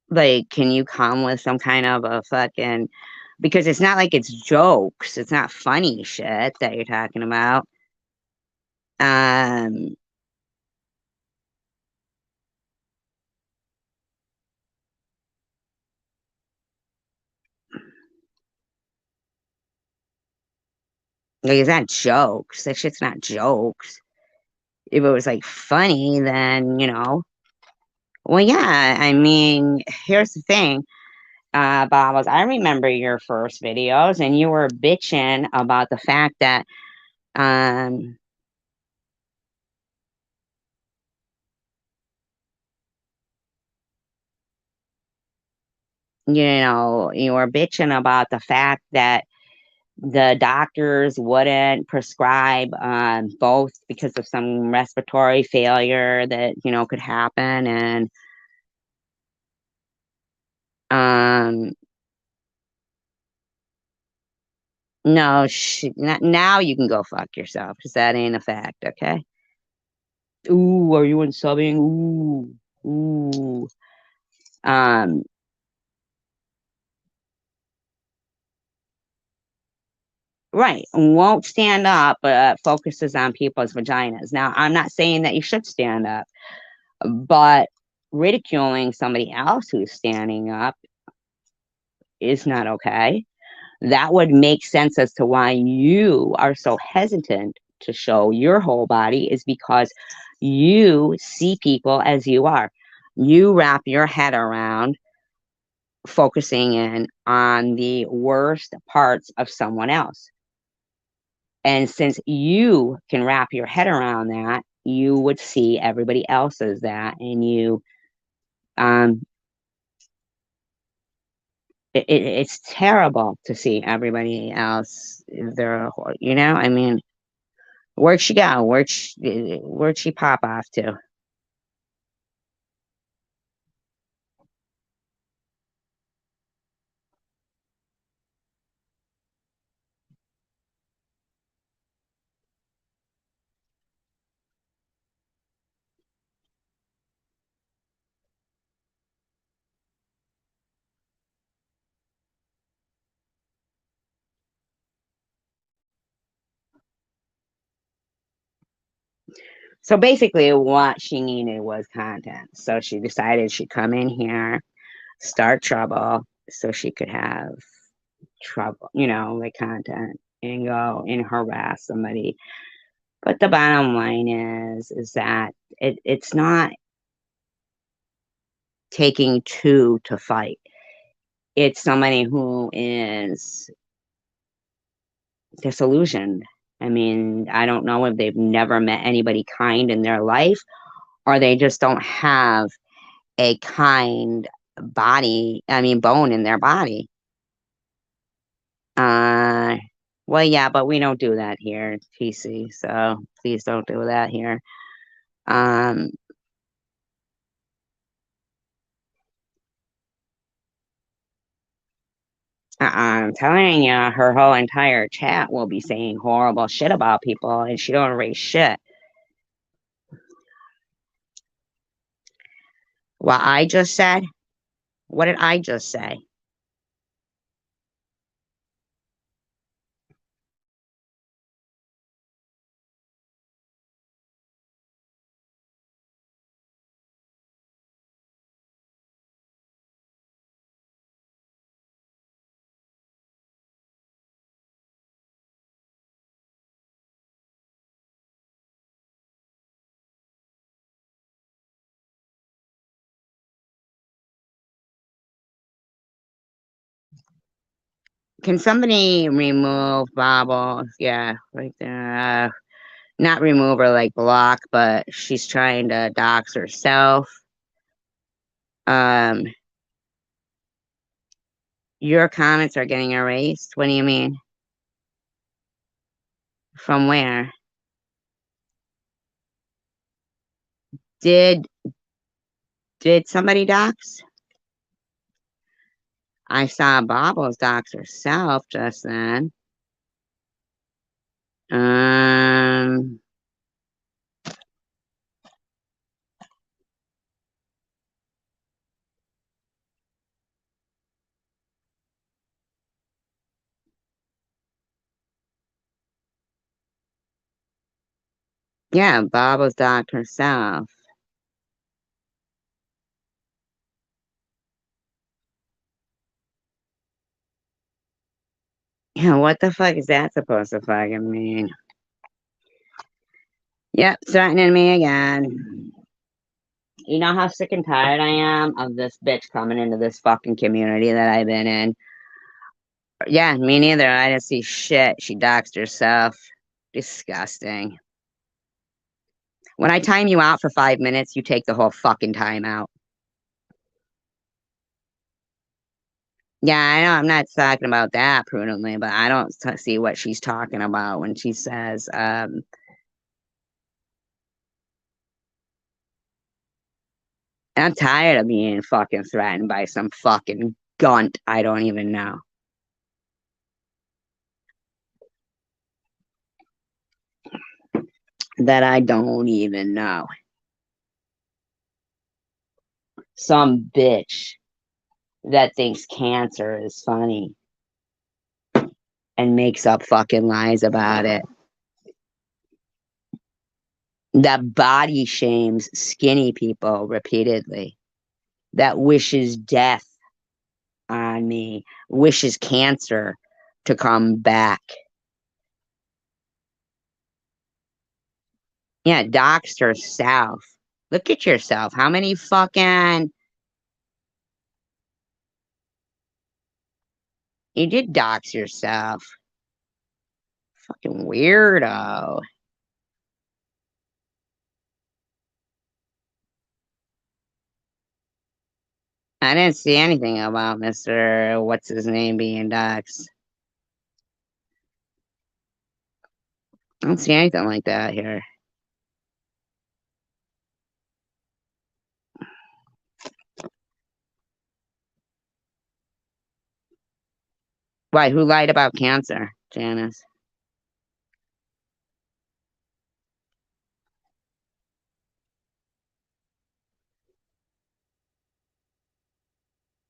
Speaker 1: Like, can you come with some kind of a fucking, because it's not like it's jokes. It's not funny shit that you're talking about. Um, like it's not jokes. That shit's not jokes. If it was like funny, then well, yeah. I mean, here's the thing, Bob, was I remember your first videos, and you were bitching about the fact that, um, you were bitching about the fact that the doctors wouldn't prescribe both because of some respiratory failure that could happen, and um no, now you can go fuck yourself because that ain't a fact, okay? Ooh, are you unsubbing? Ooh. um right, won't stand up, but focuses on people's vaginas. Now, I'm not saying that you should stand up, but ridiculing somebody else who's standing up is not okay. That would make sense as to why you are so hesitant to show your whole body, is because you see people as you are. You wrap your head around focusing in on the worst parts of someone else. And since you can wrap your head around that, you would see everybody else as that, and um, it's terrible to see everybody else. I mean, where'd she go? Where'd she pop off to? So basically, what she needed was content. So she decided she'd come in here, start trouble, so she could have trouble, like content, and go and harass somebody. But the bottom line is that it's not taking two to fight. It's somebody who is disillusioned. I mean, I don't know if they've never met anybody kind in their life or they just don't have a kind body, I mean, bone in their body. Uh, well, yeah, but we don't do that here, TC. So please don't do that here. Um, I'm telling you, her whole entire chat will be saying horrible shit about people, and she don't erase shit. What I just said? What did I just say? Can somebody remove Bobbles? Yeah, right there. Not remove her like block, but she's trying to dox herself. Um, your comments are getting erased. What do you mean? From where? Did did somebody dox? I saw Bobbles dox herself just then. Um, yeah, Bobbles doxed herself. Yeah, what the fuck is that supposed to fucking mean? Yep, threatening me again. You know how sick and tired I am of this bitch coming into this fucking community that I've been in? Yeah, me neither. I didn't see shit. She doxed herself. Disgusting. When I time you out for 5 minutes, you take the whole fucking time out. Yeah, I know. I'm not talking about that prudently, but I don't see what she's talking about when she says, I'm tired of being fucking threatened by some fucking gunt I don't even know. That I don't even know. Some bitch that thinks cancer is funny and makes up fucking lies about it. That body shames skinny people repeatedly. That wishes death on me, wishes cancer to come back. Yeah, doxed herself. Look at yourself. How many fucking. You did dox yourself. Fucking weirdo. I didn't see anything about Mr. What's his name being doxxed. I don't see anything like that here. Why? Who lied about cancer, Janice?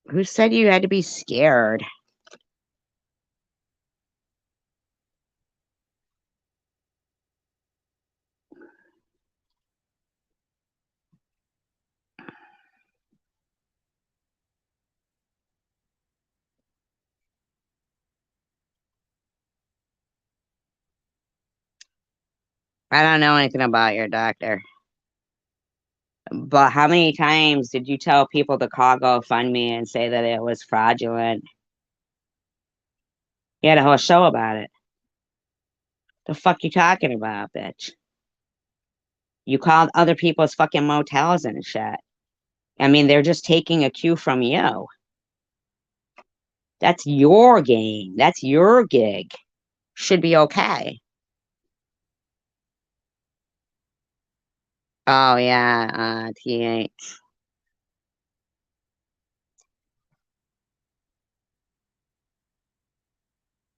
Speaker 1: Who said you had to be scared? I don't know anything about your doctor. But how many times did you tell people to call GoFundMe and say that it was fraudulent? You had a whole show about it. The fuck you talking about, bitch? You called other people's fucking motels and shit. I mean, they're just taking a cue from you. That's your game. That's your gig. Should be okay. Oh yeah, TH.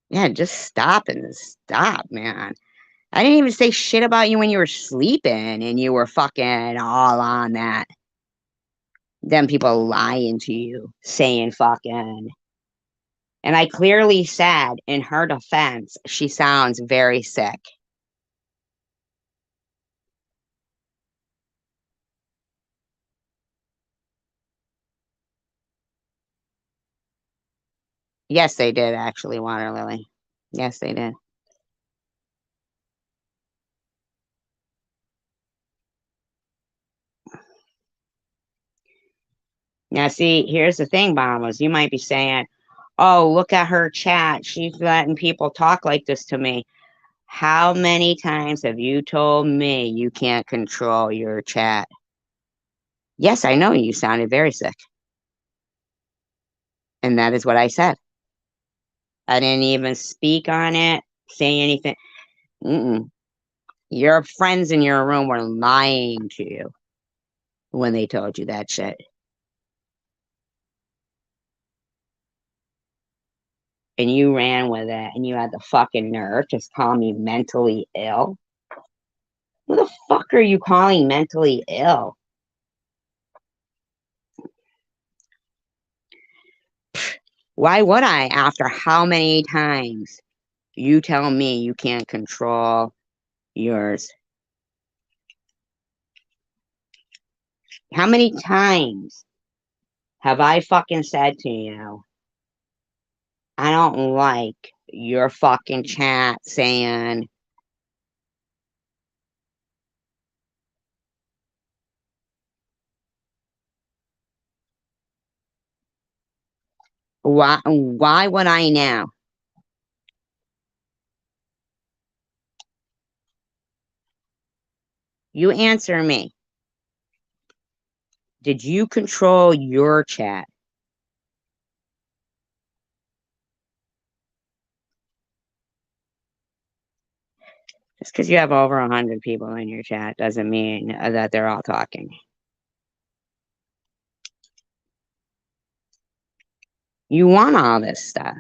Speaker 1: Yeah, just stop, man. I didn't even say shit about you when you were sleeping and you were fucking all on that. Them people lying to you, saying fucking. And I clearly said in her defense, she sounds very sick. Yes, they did actually, Water Lily. Yes, they did. Now, see, here's the thing, Bombas. You might be saying, oh, look at her chat. She's letting people talk like this to me. How many times have you told me you can't control your chat? Yes, I know you sounded very sick. And that is what I said. I didn't even speak on it, say anything. Mm-mm. Your friends in your room were lying to you when they told you that shit. And you ran with it and you had the fucking nerve to call me mentally ill. Who the fuck are you calling mentally ill? Why would I, after how many times you tell me you can't control yours? How many times have I fucking said to you, I don't like your fucking chat saying, why would I now? You answer me. Did you control your chat? Just because you have over 100 people in your chat doesn't mean that they're all talking. You want all this stuff.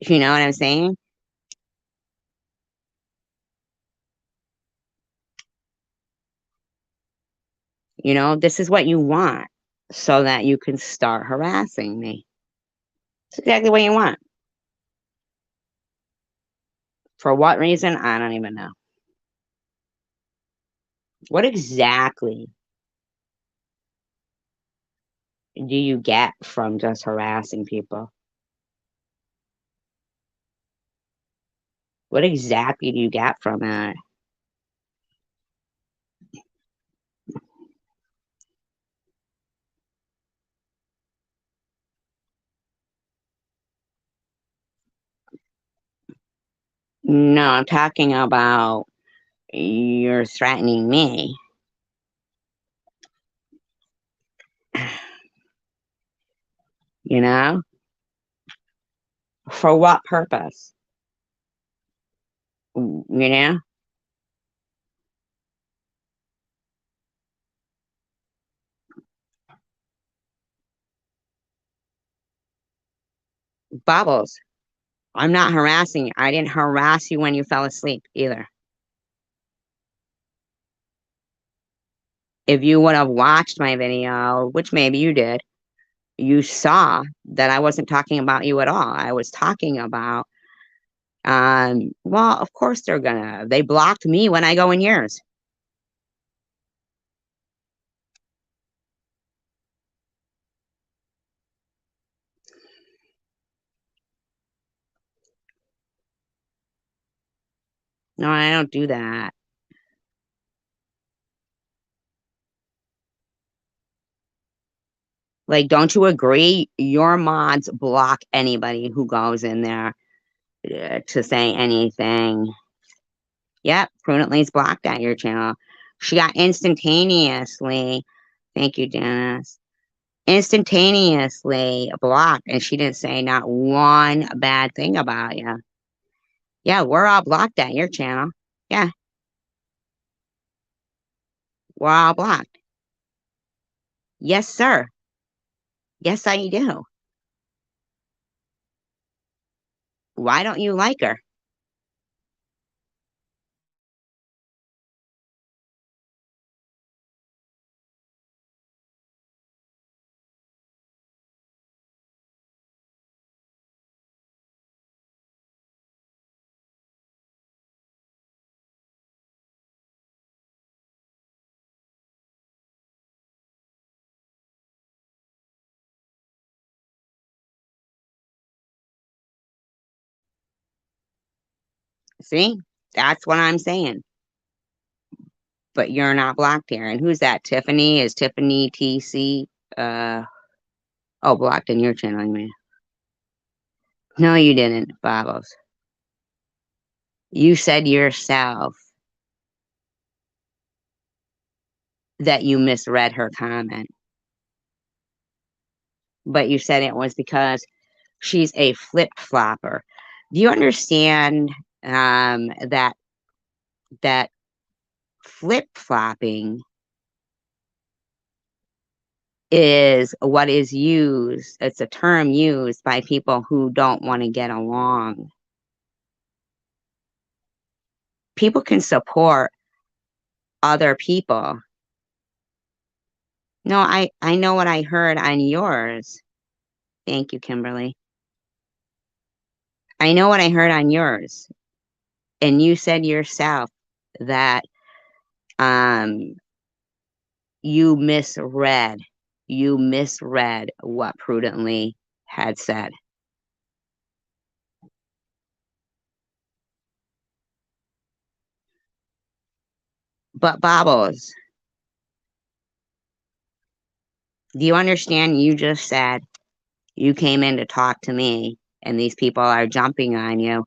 Speaker 1: You know what I'm saying? You know, this is what you want so that you can start harassing me. It's exactly what you want. For what reason? I don't even know. What exactly do you get from just harassing people? What exactly do you get from that? No, I'm talking about you're threatening me. You know? For what purpose? You know? Bubbles. I'm not harassing you. I didn't harass you when you fell asleep either. If you would have watched my video, which maybe you did, you saw that I wasn't talking about you at all. I was talking about, well, of course they blocked me when I go in yours. No, I don't do that. Like, don't you agree? Your mods block anybody who goes in there to say anything. Yep, prudently's blocked at your channel. She got instantaneously, thank you, Janice, instantaneously blocked, and she didn't say not one bad thing about you. Yeah, we're all blocked at your channel. Yeah, we're all blocked. Yes, sir. Yes, I do. Why don't you like her? See, that's what I'm saying. But you're not blocked here. And who's that? Tiffany? Is Tiffany TC? Uh, oh, blocked in your channel, you mean? No, you didn't, Bobos. You said yourself that you misread her comment, but you said it was because she's a flip flopper. Do you understand that flip flopping is what is used? It's a term used by people who don't want to get along. People can support other people. No, I know what I heard on yours. Thank you, Kimberly. I know what I heard on yours. And you said yourself that um you misread what Prudently had said. But Bobbles, do you understand? You just said you came in to talk to me and these people are jumping on you.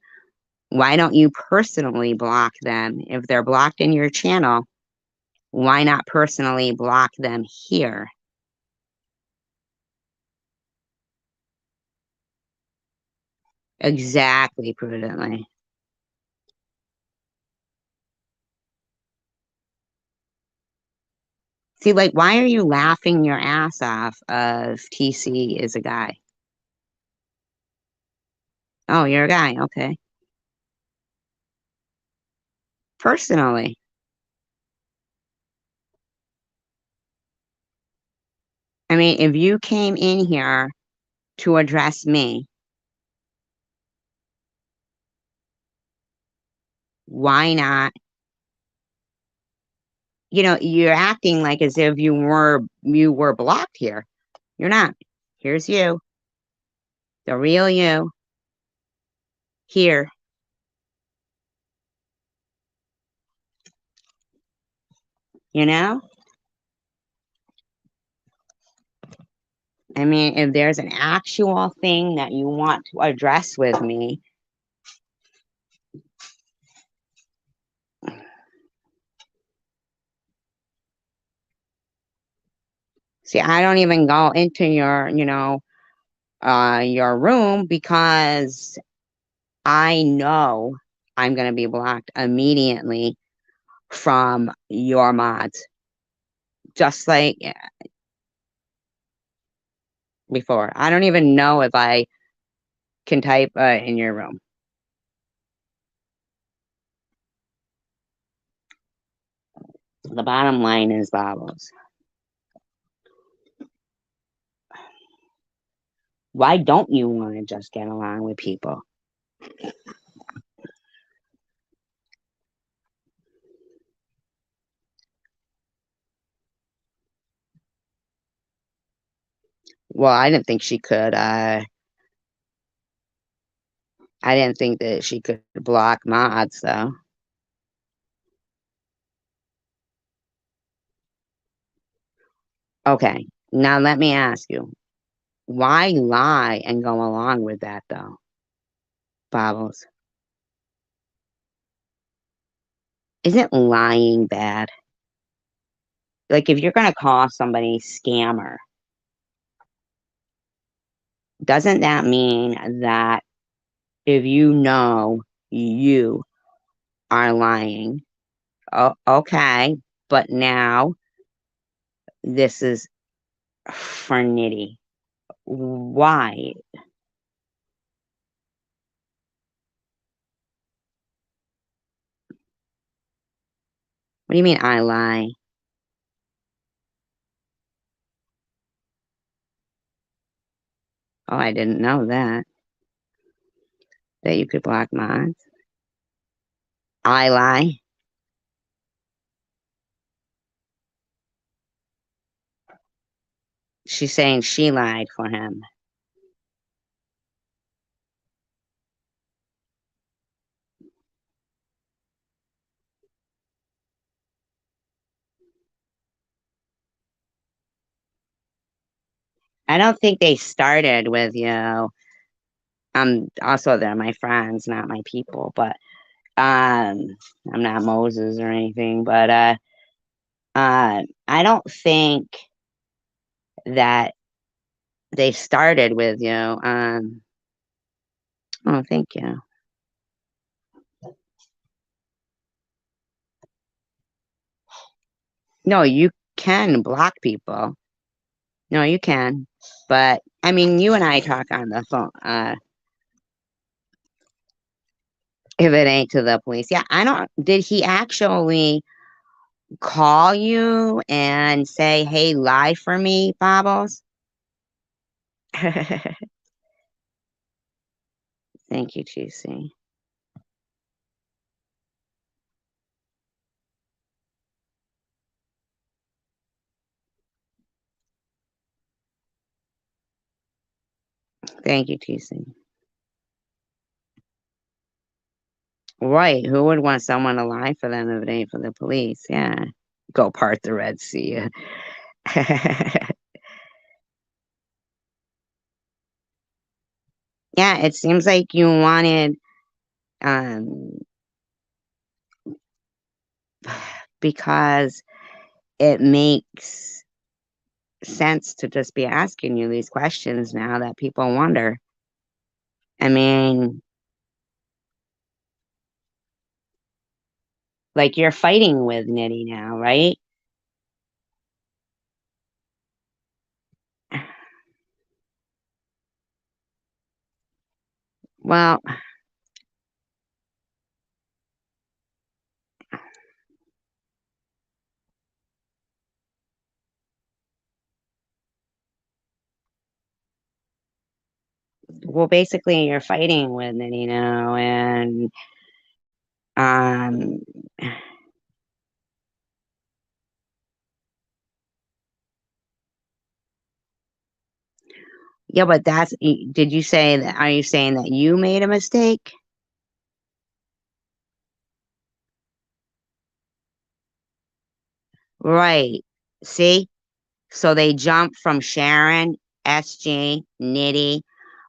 Speaker 1: Why don't you personally block them? If they're blocked in your channel, why not personally block them here? Exactly, Prudently. See, like, why are you laughing your ass off of TC is a guy? Oh, you're a guy. Okay. Personally. I mean, if you came in here to address me, why not? You know, you're acting like as if you were blocked here. You're not. Here's you, the real you, here. You know? I mean, if there's an actual thing that you want to address with me, see, I don't even go into your room because I know I'm going to be blocked immediately from your mods, just like before. I don't even know if I can type in your room. The bottom line is, Bobbles, why don't you want to just get along with people? Well, I didn't think she could. I didn't think that she could block mods, though. Okay. Now let me ask you, why lie and go along with that though, Bobbles? Isn't lying bad? Like if you're gonna call somebody scammer, doesn't that mean that if you know you are lying, oh, okay, but now this is for Nitty. Why? What do you mean I lie? Oh, I didn't know that you could block mods. I lie. She's saying she lied for him. I don't think they started with you. Also they're my friends, not my people, but I'm not Moses or anything, but I don't think that they started with you. Oh, thank you. No, you can block people. No, you can. But I mean, you and I talk on the phone. If it ain't to the police, yeah, I don't. Did he actually call you and say, "Hey, lie for me, Bobbles"? Thank you, Juicy. Thank you, Juicy. Right. Who would want someone to lie for them if it ain't for the police? Yeah. Go part the Red Sea. Yeah, it seems like you wanted um because it makes sense to just be asking you these questions now that people wonder. I mean, like you're fighting with Nitty now, right? Well, basically you're fighting with Nitty now, and um, yeah, but did you say that? Are you saying that you made a mistake? Right. See? So they jump from Sharon, SG, Nitty.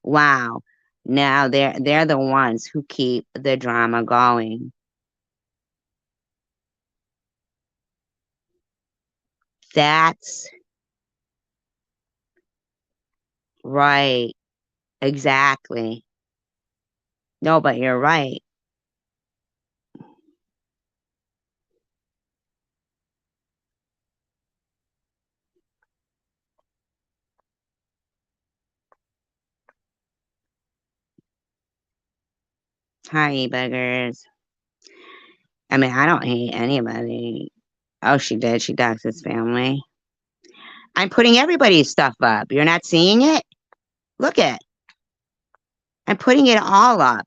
Speaker 1: Wow. Now they're the ones who keep the drama going. That's right. Exactly. No, but you're right. Hi, buggers. I mean, I don't hate anybody. Oh, she did. She doxed his family. I'm putting everybody's stuff up. You're not seeing it? Look it. I'm putting it all up.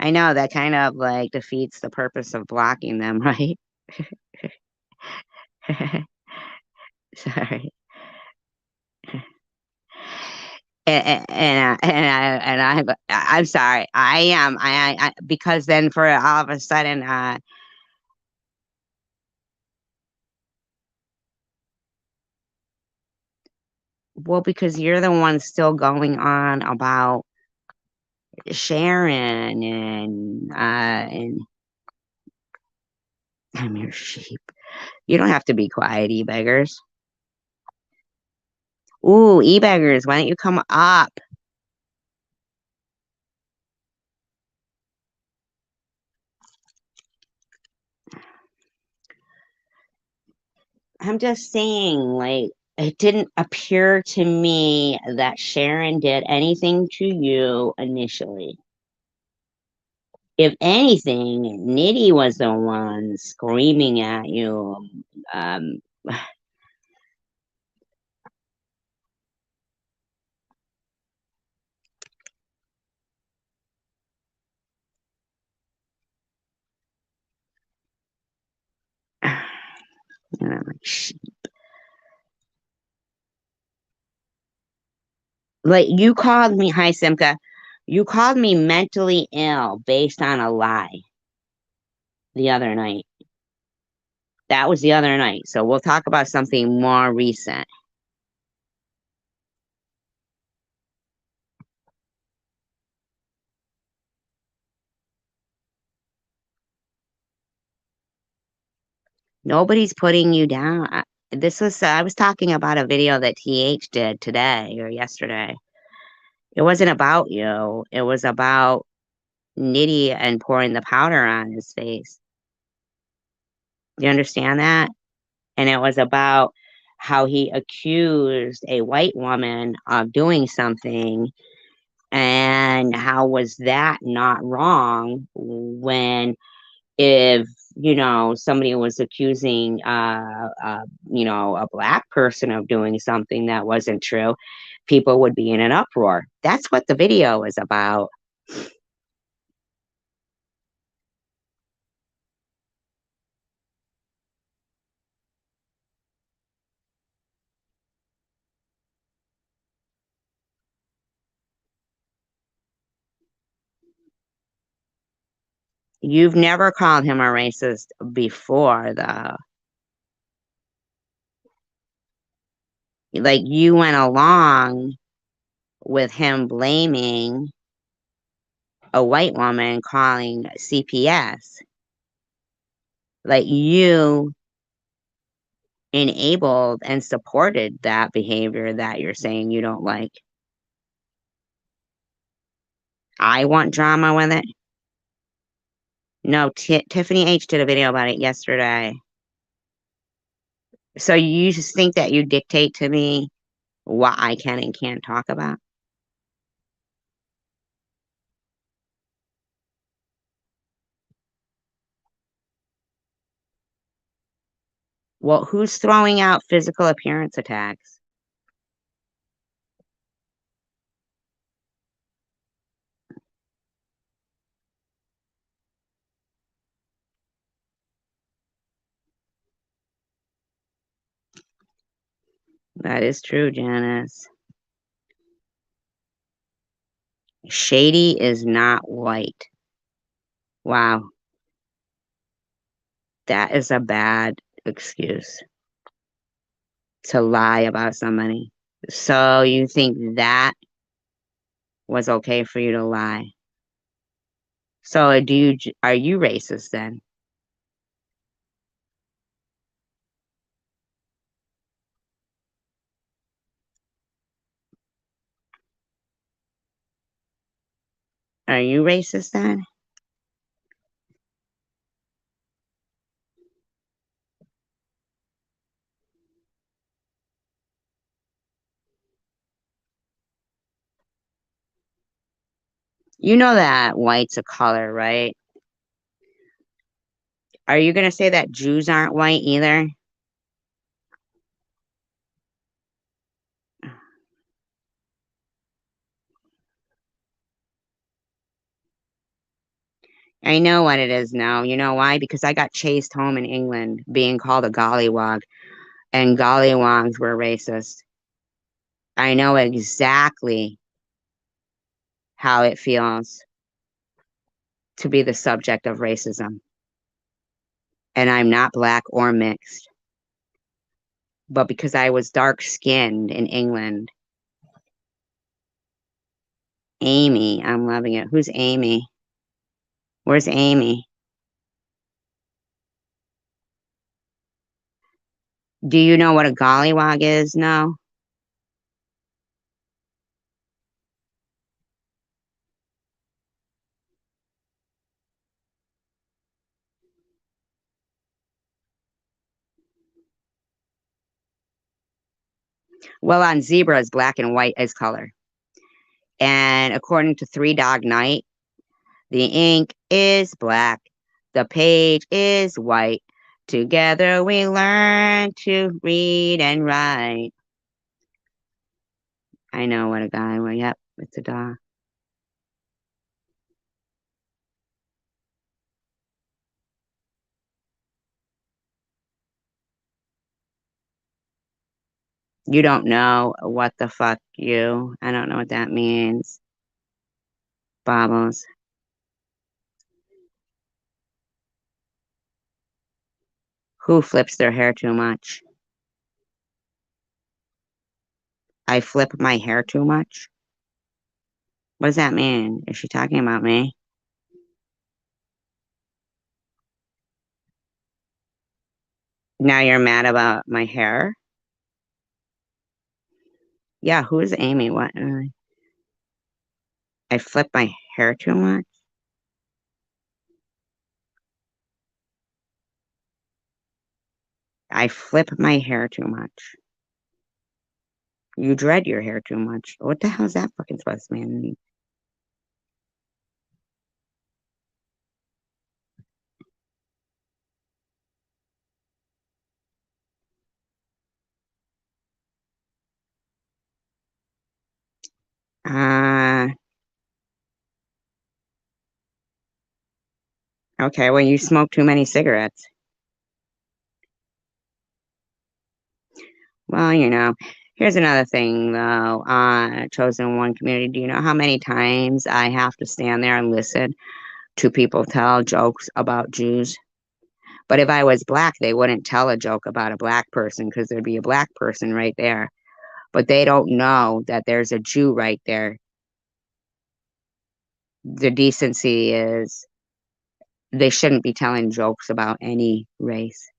Speaker 1: I know that kind of like defeats the purpose of blocking them, right? Sorry. I'm sorry. I am. Because then for all of a sudden, Well, because you're the one still going on about Sharon and I'm your sheep. You don't have to be quiet, e-beggars. Ooh, e-beggars, why don't you come up? I'm just saying, like, it didn't appear to me that Sharon did anything to you initially. If anything, Nitty was the one screaming at you. Um, and I'm like, like you called me, hi Simka, you called me mentally ill based on a lie the other night. That was the other night. So we'll talk about something more recent. Nobody's putting you down. I was talking about a video that TH did today or yesterday. It wasn't about you. It was about Nitty and pouring the powder on his face. Do you understand that? And it was about how he accused a white woman of doing something and how was that not wrong when if somebody was accusing a black person of doing something that wasn't true, people would be in an uproar. That's what the video is about. You've never called him a racist before, though. Like you went along with him blaming a white woman calling CPS. Like you enabled and supported that behavior that you're saying you don't like. I want drama with it. No, Tiffany H did a video about it yesterday. So you just think that you dictate to me what I can and can't talk about? Well, who's throwing out physical appearance attacks? That is true, Janice. Shady is not white. Wow, that is a bad excuse to lie about somebody. So you think that was okay for you to lie? So are you racist then? Are you racist then? You know that white's a color, right? Are you going to say that Jews aren't white either? I know what it is now. You know why? Because I got chased home in England being called a gollywog, and gollywogs were racist. I know exactly how it feels to be the subject of racism. And I'm not black or mixed. but because I was dark-skinned in England. Amy, I'm loving it. Who's Amy? Where's Amy? Do you know what a gollywog is? No. Well, on zebras, black and white is color. And according to Three Dog Night, the ink is black, the page is white. Together we learn to read and write. I know what a guy. Well, yep, it's a dog. You don't know what the fuck you. I don't know what that means. Bobbles. Who flips their hair too much? I flip my hair too much? What does that mean? Is she talking about me? Now you're mad about my hair? Yeah, who is Amy? What? I flip my hair too much? I flip my hair too much. You dread your hair too much. What the hell is that fucking supposed to mean? Uh, okay, well, you smoke too many cigarettes. Well, here's another thing though. Chosen One community. Do you know how many times I have to stand there and listen to people tell jokes about Jews? But if I was black, they wouldn't tell a joke about a black person because there'd be a black person right there. But they don't know that there's a Jew right there. The decency is they shouldn't be telling jokes about any race.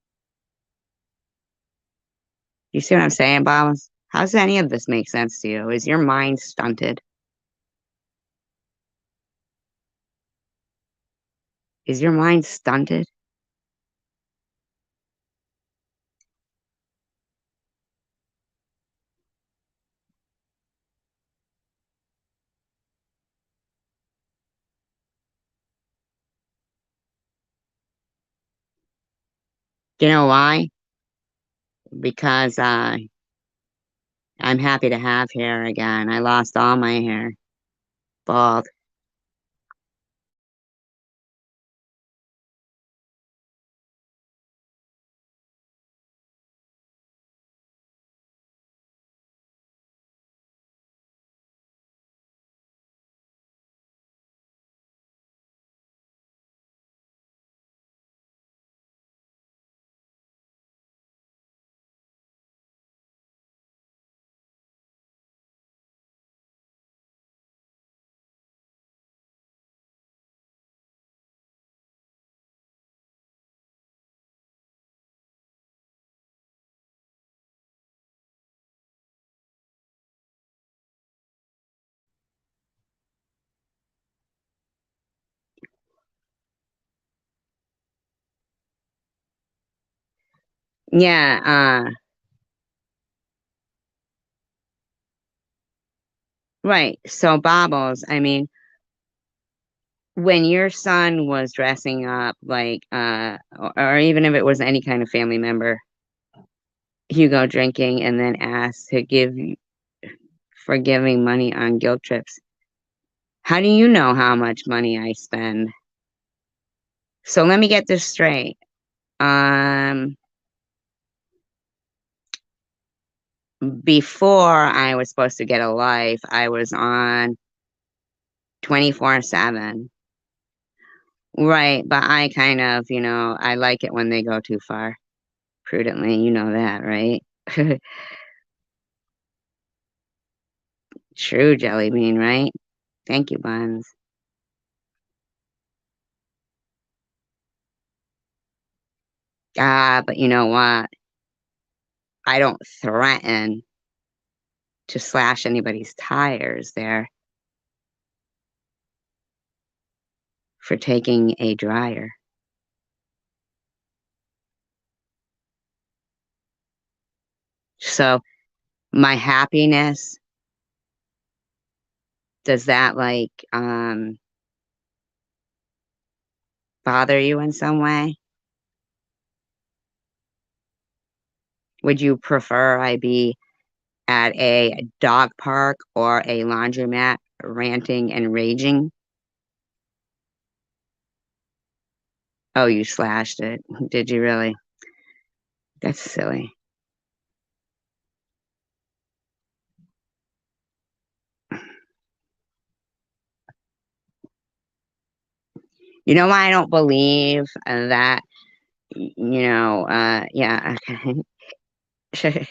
Speaker 1: You see what I'm saying, Bob? How does any of this make sense to you? Is your mind stunted? Is your mind stunted? Do you know why? Because I'm happy to have hair again. I lost all my hair. Bald. Yeah, right. So Bobbles, I mean, when your son was dressing up like or even if it was any kind of family member, Hugo drinking and then asked to give for giving money on guilt trips. How do you know how much money I spend? So let me get this straight. Um, Before I was supposed to get a life, I was on 24/7. Right, but I kind of, I like it when they go too far. Prudently, you know that, right? True jelly bean, right? Thank you, buns. Ah, but you know what? I don't threaten to slash anybody's tires there for taking a dryer. So my happiness, does that like bother you in some way? Would you prefer I be at a dog park or a laundromat ranting and raging? Oh, you slashed it. Did you really? That's silly. You know why I don't believe that, yeah, okay.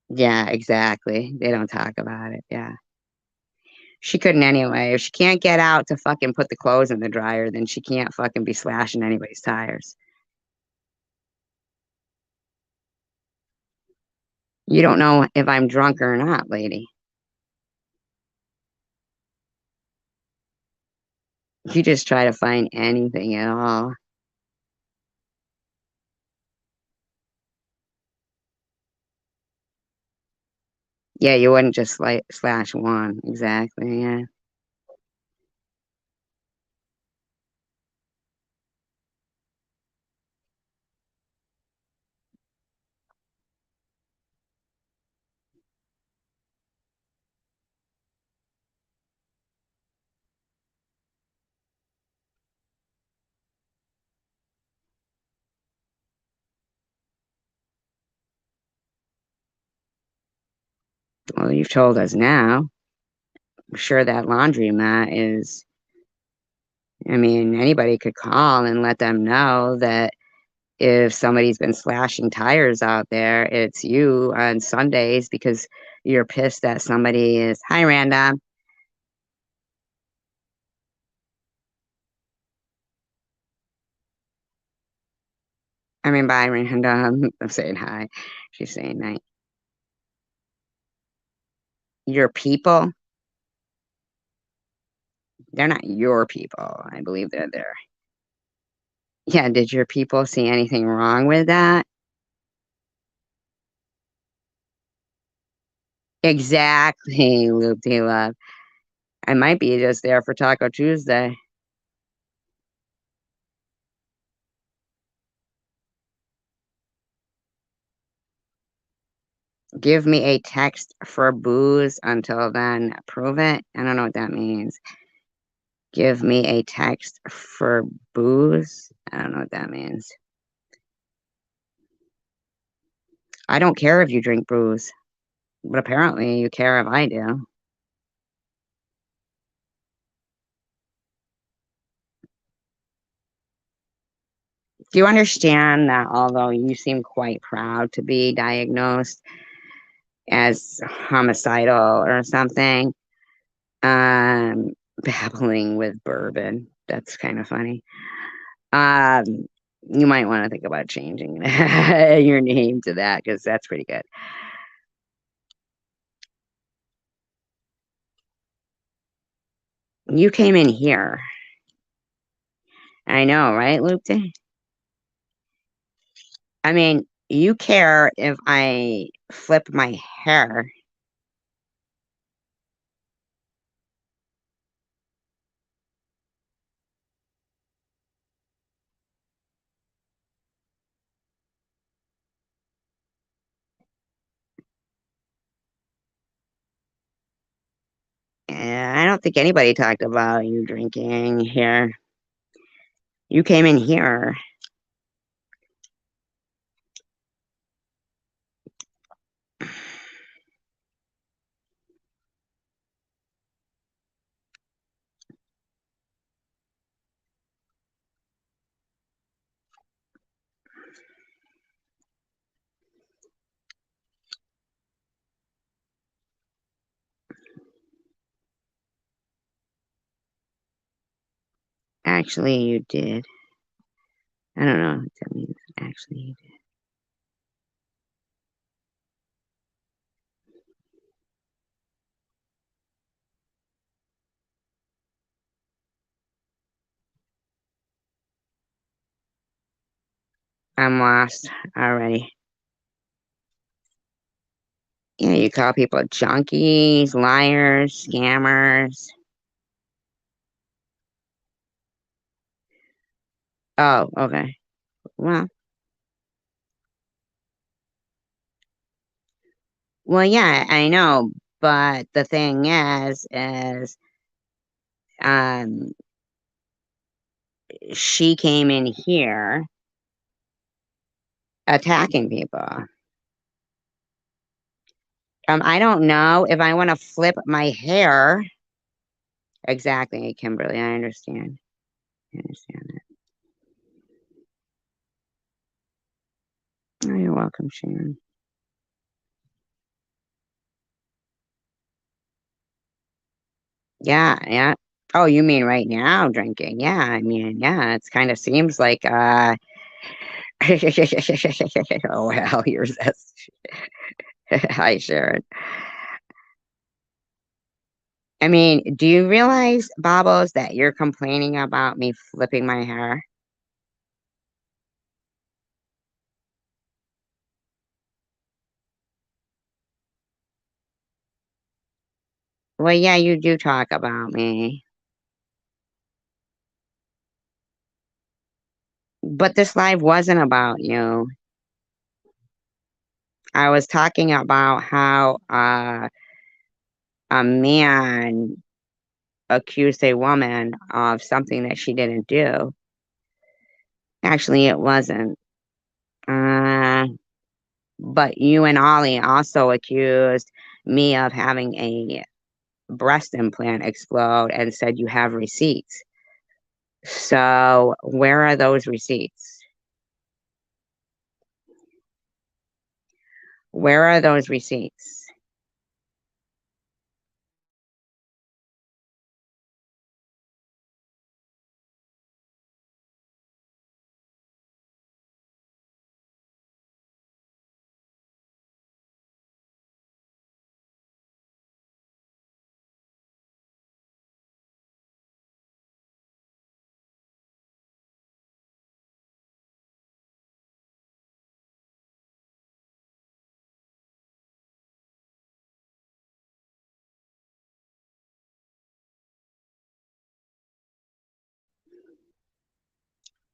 Speaker 1: Yeah, exactly. They don't talk about it. Yeah. She couldn't anyway. If she can't get out to fucking put the clothes in the dryer, then she can't fucking be slashing anybody's tires. You don't know if I'm drunk or not, lady. You just try to find anything at all. Yeah, you wouldn't just like slash one. Exactly. Yeah. Well, you've told us now. I'm sure that laundromat is, I mean, anybody could call and let them know that if somebody's been slashing tires out there, it's you on Sundays because you're pissed that somebody is. Hi, Random. I mean, bye, Random. I'm saying hi. She's saying night. Your people, they're not your people. I believe they're there. Yeah, did your people see anything wrong with that? Exactly, Loop De Love. I might be just there for Taco Tuesday. Give me a text for booze until then. Prove it. I don't know what that means. Give me a text for booze. I don't know what that means. I don't care if you drink booze, but apparently you care if I do. Do you understand that although you seem quite proud to be diagnosed as homicidal or something, um, babbling with bourbon, that's kind of funny. Um, you might want to think about changing your name to that because that's pretty good. You came in here. I know, right, Luke? I mean, you care if I flip my hair. I don't think anybody talked about you drinking here. You came in here. Actually, you did. I don't know what that means. Actually, you did. I'm lost already. Yeah, you call people junkies, liars, scammers. Oh, okay. Well, well, yeah, I know, but the thing is, um, she came in here attacking people. I don't know if I want to flip my hair. Exactly, Kimberly. I understand. I understand that. Oh, you're welcome, Sharon. Yeah, yeah. Oh, you mean right now drinking? Yeah, I mean, yeah, it's kind of seems like oh well, you're this. Hi, Sharon. I mean, do you realize, Bobbles, that you're complaining about me flipping my hair? Well, yeah, you do talk about me. But this live wasn't about you. I was talking about how a man accused a woman of something that she didn't do. Actually, it wasn't. Uh, but you and Ollie also accused me of having a breast implant explode and said you have receipts. So, where are those receipts? Where are those receipts?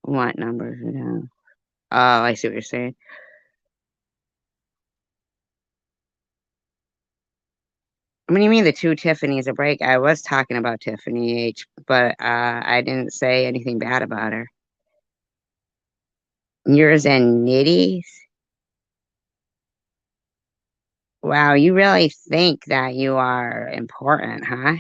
Speaker 1: What numbers? Yeah. Oh, I see what you're saying. What do you mean the two Tiffany's a break? I was talking about Tiffany H, but I didn't say anything bad about her. Yours and Nitty's? Wow, you really think that you are important, huh?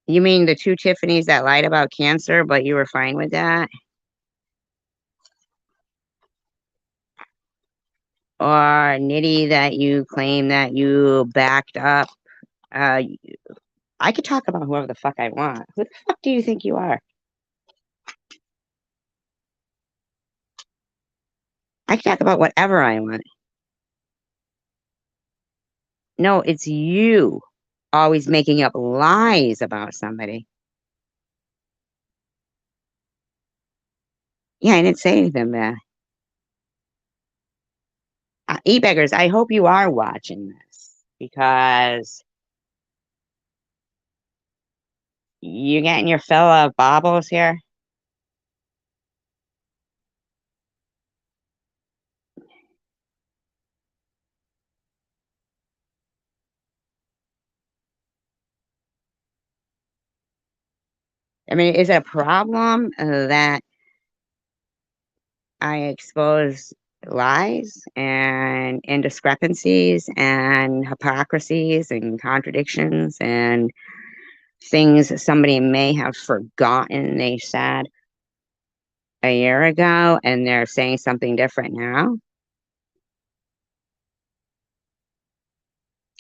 Speaker 1: You mean the two Tiffany's that lied about cancer, but you were fine with that? Or Nitty that you claim that you backed up? Uh, I could talk about whoever the fuck I want. Who the fuck do you think you are? I can talk about whatever I want. No, it's you always making up lies about somebody. Yeah, I didn't say anything bad. E-beggars, I hope you are watching this because you're getting your fill of baubles here. I mean, is it a problem that I expose lies and indiscrepancies and hypocrisies and contradictions and things that somebody may have forgotten they said? a year ago and they're saying something different now?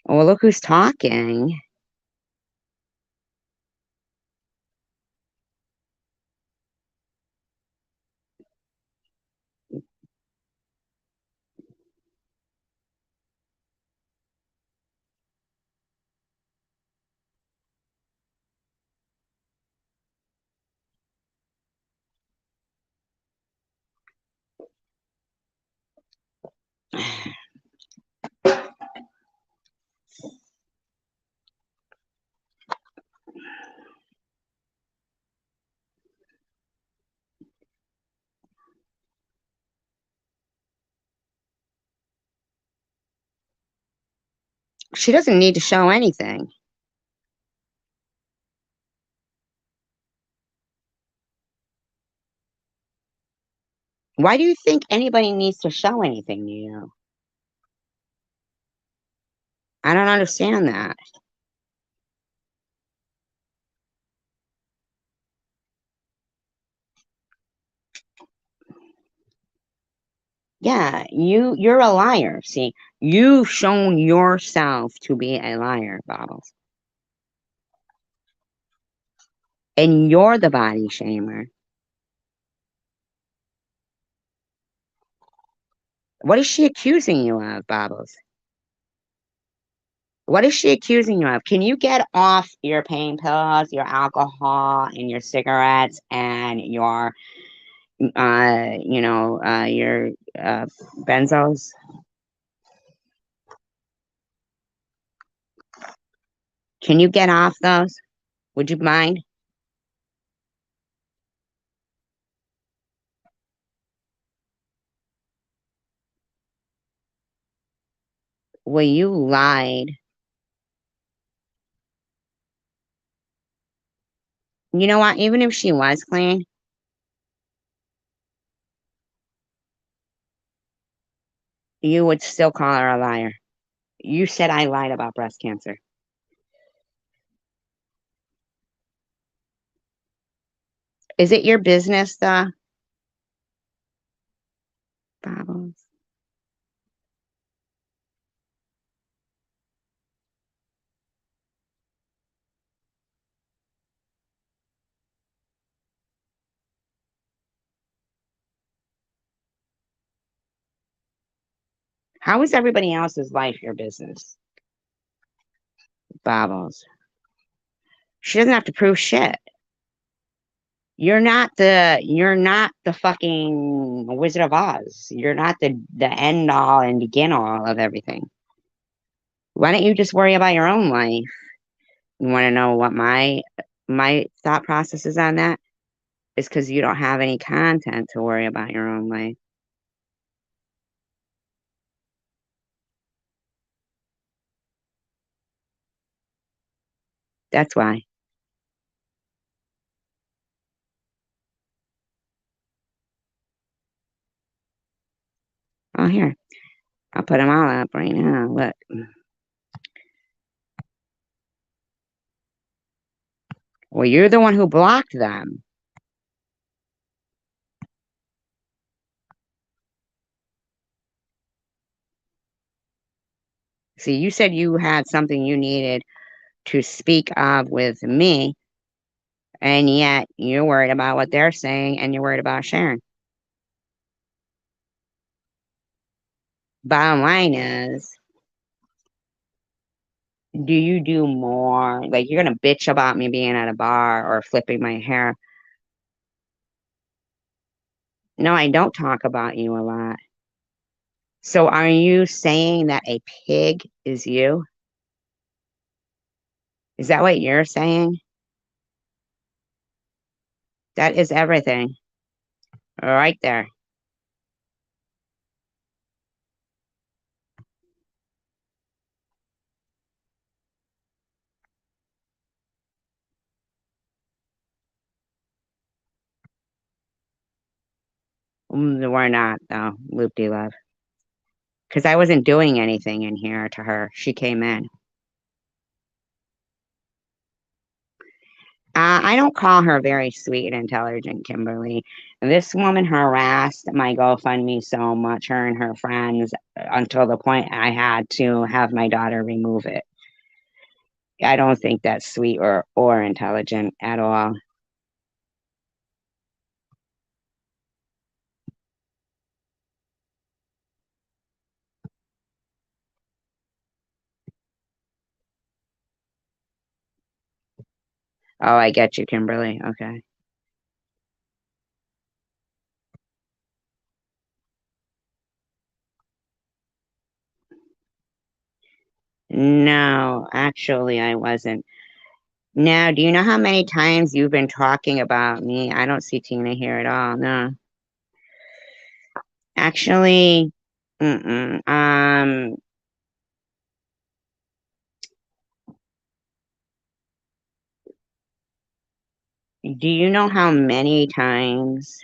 Speaker 1: Well, look who's talking. She doesn't need to show anything. Why do you think anybody needs to show anything to you? I don't understand that. Yeah, you're a liar. See, you've shown yourself to be a liar, Bobbles. And you're the body shamer. What is she accusing you of, Bobbles? What is she accusing you of? Can you get off your pain pills, your alcohol, and your cigarettes and your your uh, benzos? Can you get off those? Would you mind? Well, you lied. You know what? Even if she was clean, you would still call her a liar. You said I lied about breast cancer. Is it your business, though, Bobbles? How is everybody else's life your business, Bobbles? She doesn't have to prove shit. You're not the fucking Wizard of Oz. You're not the end all and begin all of everything. Why don't you just worry about your own life? You want to know what my thought process is on that? Is because you don't have any content to worry about your own life. That's why. Oh, here, I'll put them all up right now. Look. Well, you're the one who blocked them. See, you said you had something you needed to speak of with me, and yet you're worried about what they're saying and you're worried about sharing. Bottom line is, do you do more? Like, you're going to bitch about me being at a bar or flipping my hair. No, I don't talk about you a lot. So, are you saying that a pig is you? Is that what you're saying? That is everything right there. We're not, though, loop de love. Because I wasn't doing anything in here to her. She came in. I don't call her very sweet and intelligent, Kimberly. This woman harassed my GoFundMe so much, her and her friends, until the point I had to have my daughter remove it. I don't think that's sweet or intelligent at all. Oh, I get you, Kimberly. Okay. No, actually, I wasn't. Now, do you know how many times you've been talking about me? I don't see Tina here at all. No. Actually, mm-mm. Do you know how many times?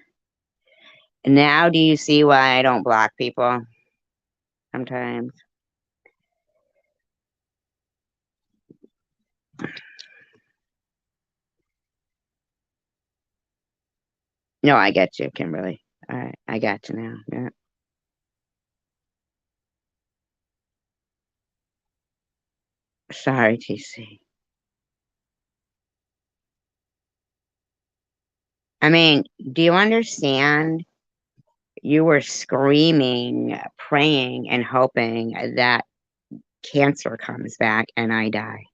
Speaker 1: Now do you see why I don't block people sometimes? No, I get you, Kimberly. All right, I got you now. Yeah. Sorry, TC. I mean, do you understand? You were screaming, praying, and hoping that cancer comes back and I die.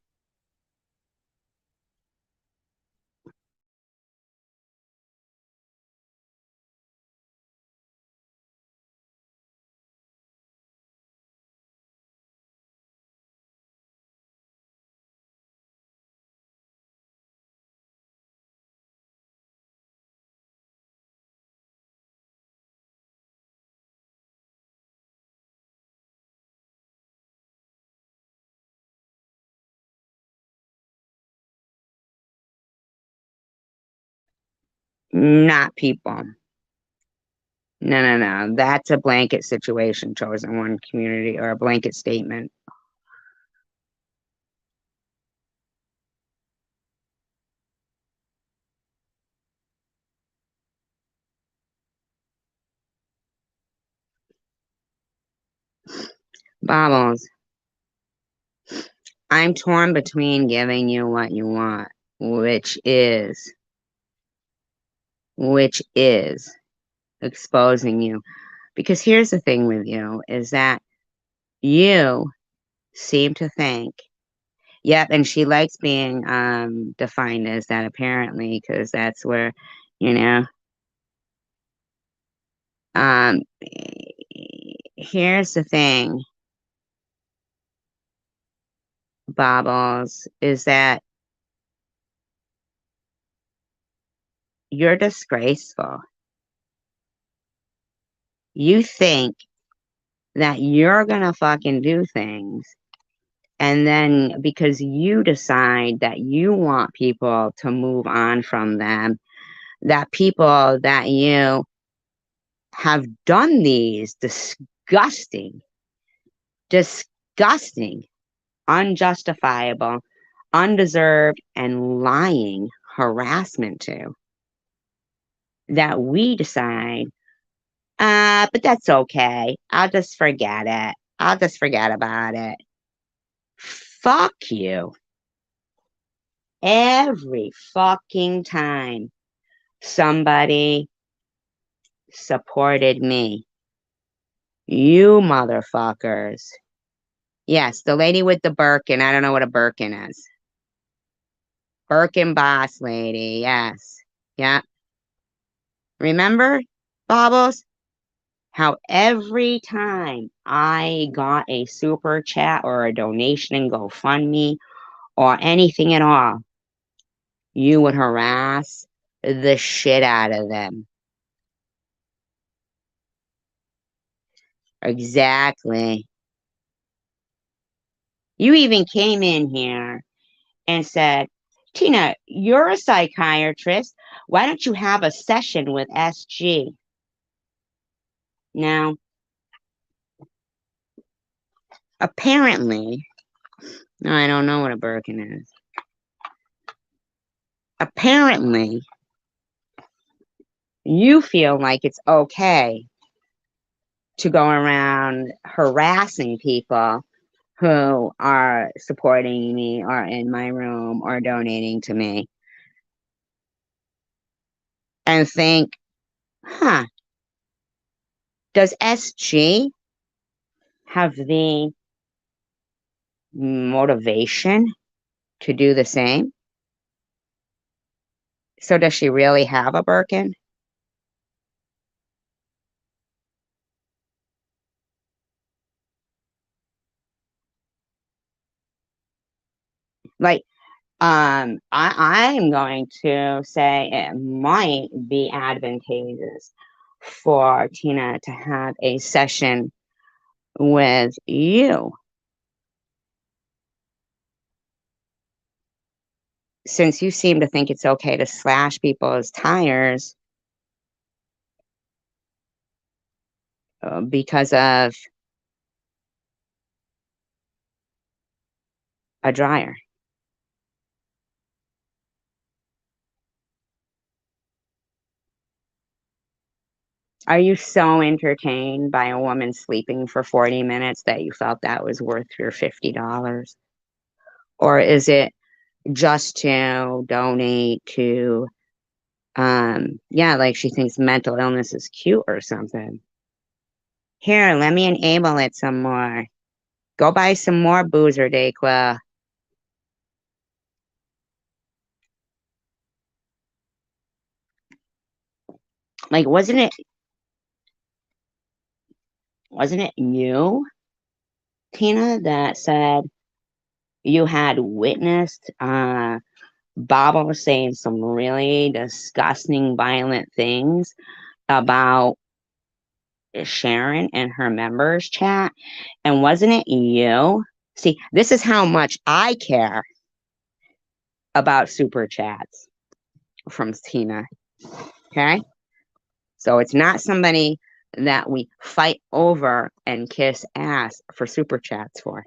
Speaker 1: Not people. No, no, no. That's a blanket situation, chosen one community, or a blanket statement. Bobbles, I'm torn between giving you what you want, which is, which is exposing you. Because here's the thing with you is that you seem to think, yep, and she likes being defined as that apparently, because that's where, you know, um, here's the thing, Bobbles, is that you're disgraceful. You think that you're gonna fucking do things, and then because you decide that you want people to move on from them, that people that you have done these disgusting, disgusting, unjustifiable, undeserved, and lying harassment to, that we decide, but that's okay. I'll just forget it. I'll just forget about it. Fuck you. Every fucking time somebody supported me. You motherfuckers. Yes, the lady with the Birkin. I don't know what a Birkin is. Birkin boss lady. Yes. Yeah. Remember, Bobbles? How every time I got a super chat or a donation in GoFundMe or anything at all, you would harass the shit out of them. Exactly. You even came in here and said, Tina, you're a psychiatrist. Why don't you have a session with SG? Now, apparently, I don't know what a Birkin is. Apparently, You feel like it's okay to go around harassing people who are supporting me or in my room or donating to me and think, huh, does SG have the motivation to do the same? So does she really have a Birkin? Like, I'm going to say it might be advantageous for Tina to have a session with you, since you seem to think it's okay to slash people's tires because of a dryer. Are you so entertained by a woman sleeping for 40 minutes that you felt that was worth your $50? Or is it just to donate to, yeah, like she thinks mental illness is cute or something? Here, let me enable it some more. Go buy some more boozer Dayquil. Like, wasn't it you, Tina, that said you had witnessed Baba was saying some really disgusting, violent things about Sharon and her members chat? And wasn't it you? See, this is how much I care about super chats from Tina. Okay. So it's not somebody that we fight over and kiss ass for super chats for.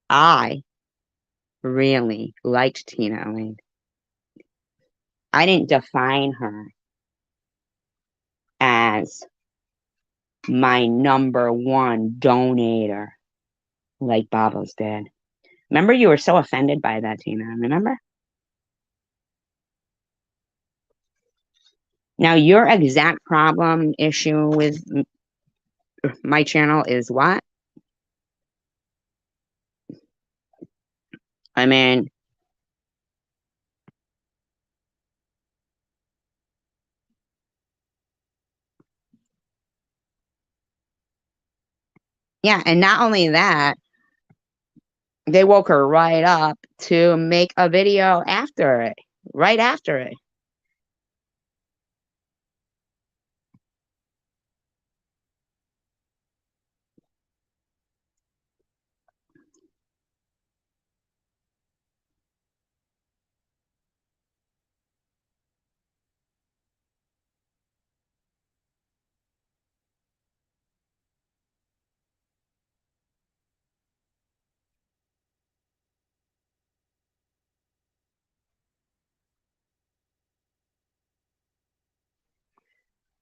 Speaker 1: I really liked Tina Elaine. I didn't define her as my number one donator like Babos did. Remember, you were so offended by that, Tina. Remember? Now, your exact problem issue with my channel is what? I mean, yeah, and not only that, they woke her right up to make a video after it, right after it.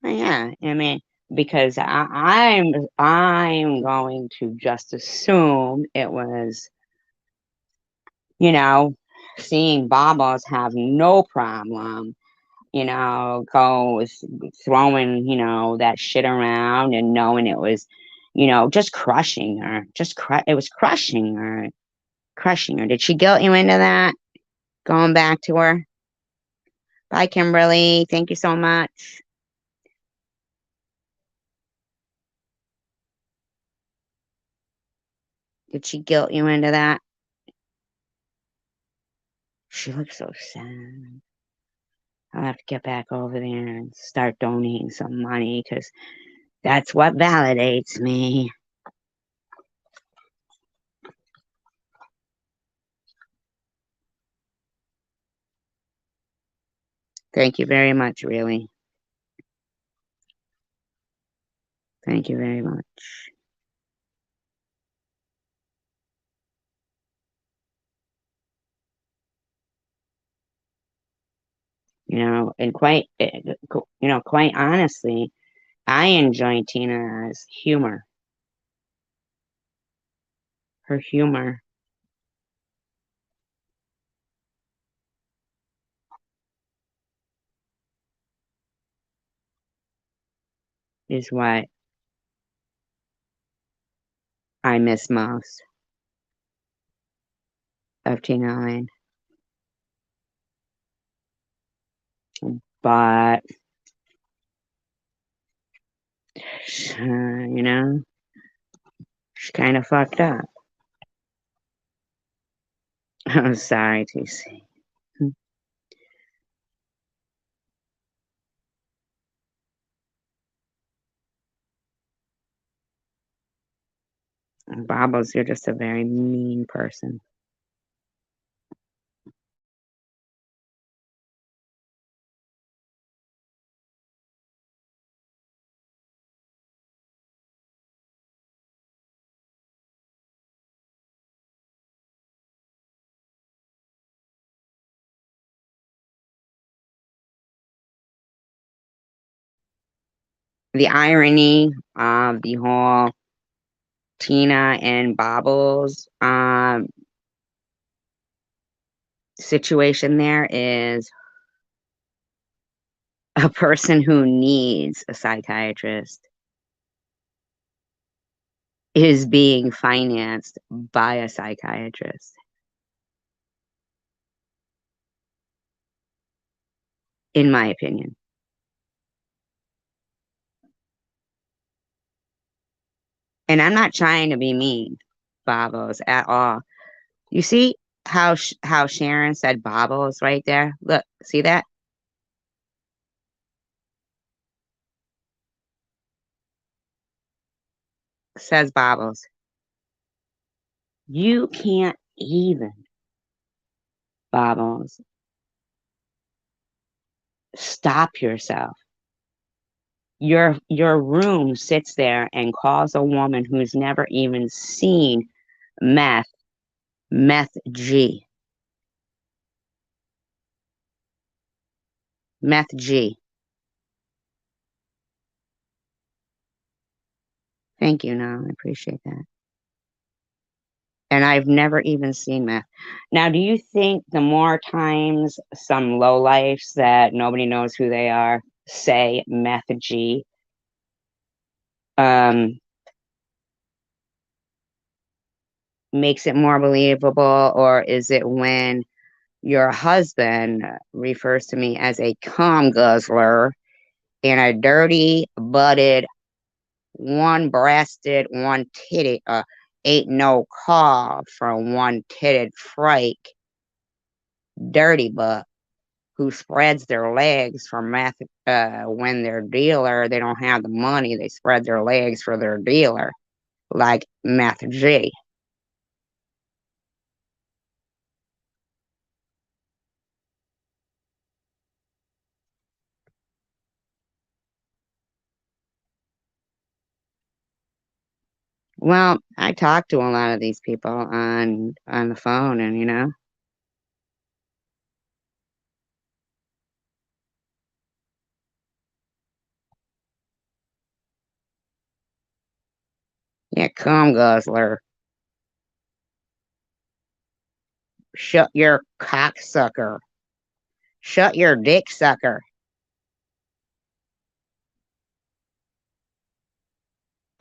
Speaker 1: Yeah, I mean, because I'm going to just assume it was, you know, seeing Babos have no problem, throwing, that shit around and knowing it was, just crushing her. It was crushing her, crushing her. Did she guilt you into that? Going back to her? Bye, Kimberly. Thank you so much. Did she guilt you into that? She looks so sad. I'll have to get back over there and start donating some money because that's what validates me. Thank you very much, really. Thank you very much. and quite honestly, I enjoy Tina's humor. Her humor is what I miss most of Tina Lane. But, you know, she kind of fucked up. I'm sorry, TC. Bobbles, you're just a very mean person. The irony of the whole Tina and Bobbles situation there is a person who needs a psychiatrist is being financed by a psychiatrist, in my opinion. And I'm not trying to be mean, Bobbles, at all. You see how Sharon said Bobbles right there? Look, see that? Says Bobbles. You can't even, Bobbles, stop yourself. Your room sits there and calls a woman who's never even seen meth, meth G, meth G. Thank you, no, I appreciate that. And I've never even seen meth. Now, do you think the more times some lowlifes that nobody knows who they are say meth G, um, makes it more believable, or is it when your husband refers to me as a cum guzzler and a dirty butted, one breasted, one titted, ain't no call for one titted frake, dirty butt who spreads their legs for meth when their dealer, they don't have the money, they spread their legs for their dealer, like meth G. Well, I talk to a lot of these people on the phone, and yeah, cum guzzler, shut your cocksucker, shut your dick sucker.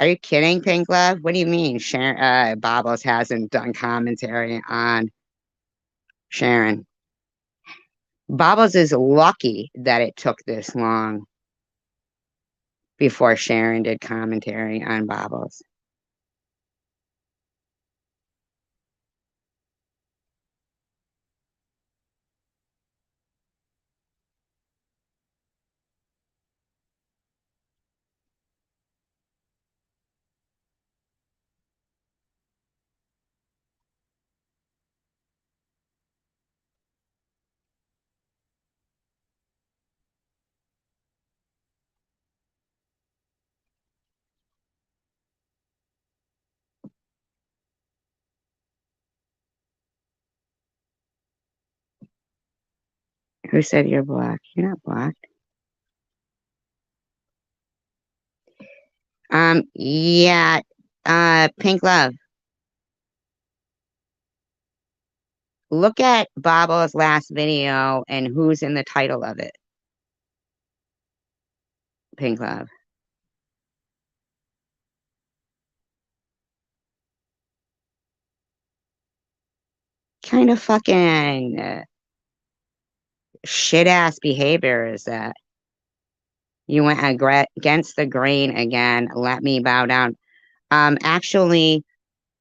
Speaker 1: Are you kidding, Pink Love? What do you mean, Sharon? Babos hasn't done commentary on Sharon. Babos is lucky that it took this long before Sharon did commentary on Babos. Who said you're blocked? You're not blocked. Yeah. Pink Love. Look at Babo's last video and who's in the title of it. Pink Love. Kind of fucking shit ass behavior is that? You went against the grain again. Let me bow down. Actually,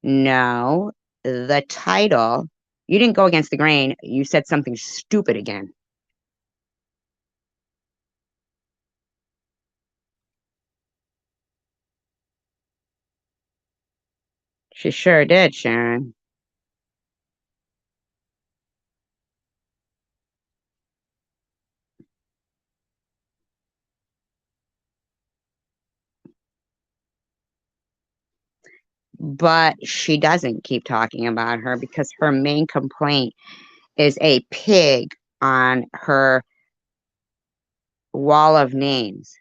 Speaker 1: no. The title, you didn't go against the grain. You said something stupid again. She sure did, Sharon. But she doesn't keep talking about her because her main complaint is a pig on her wall of names.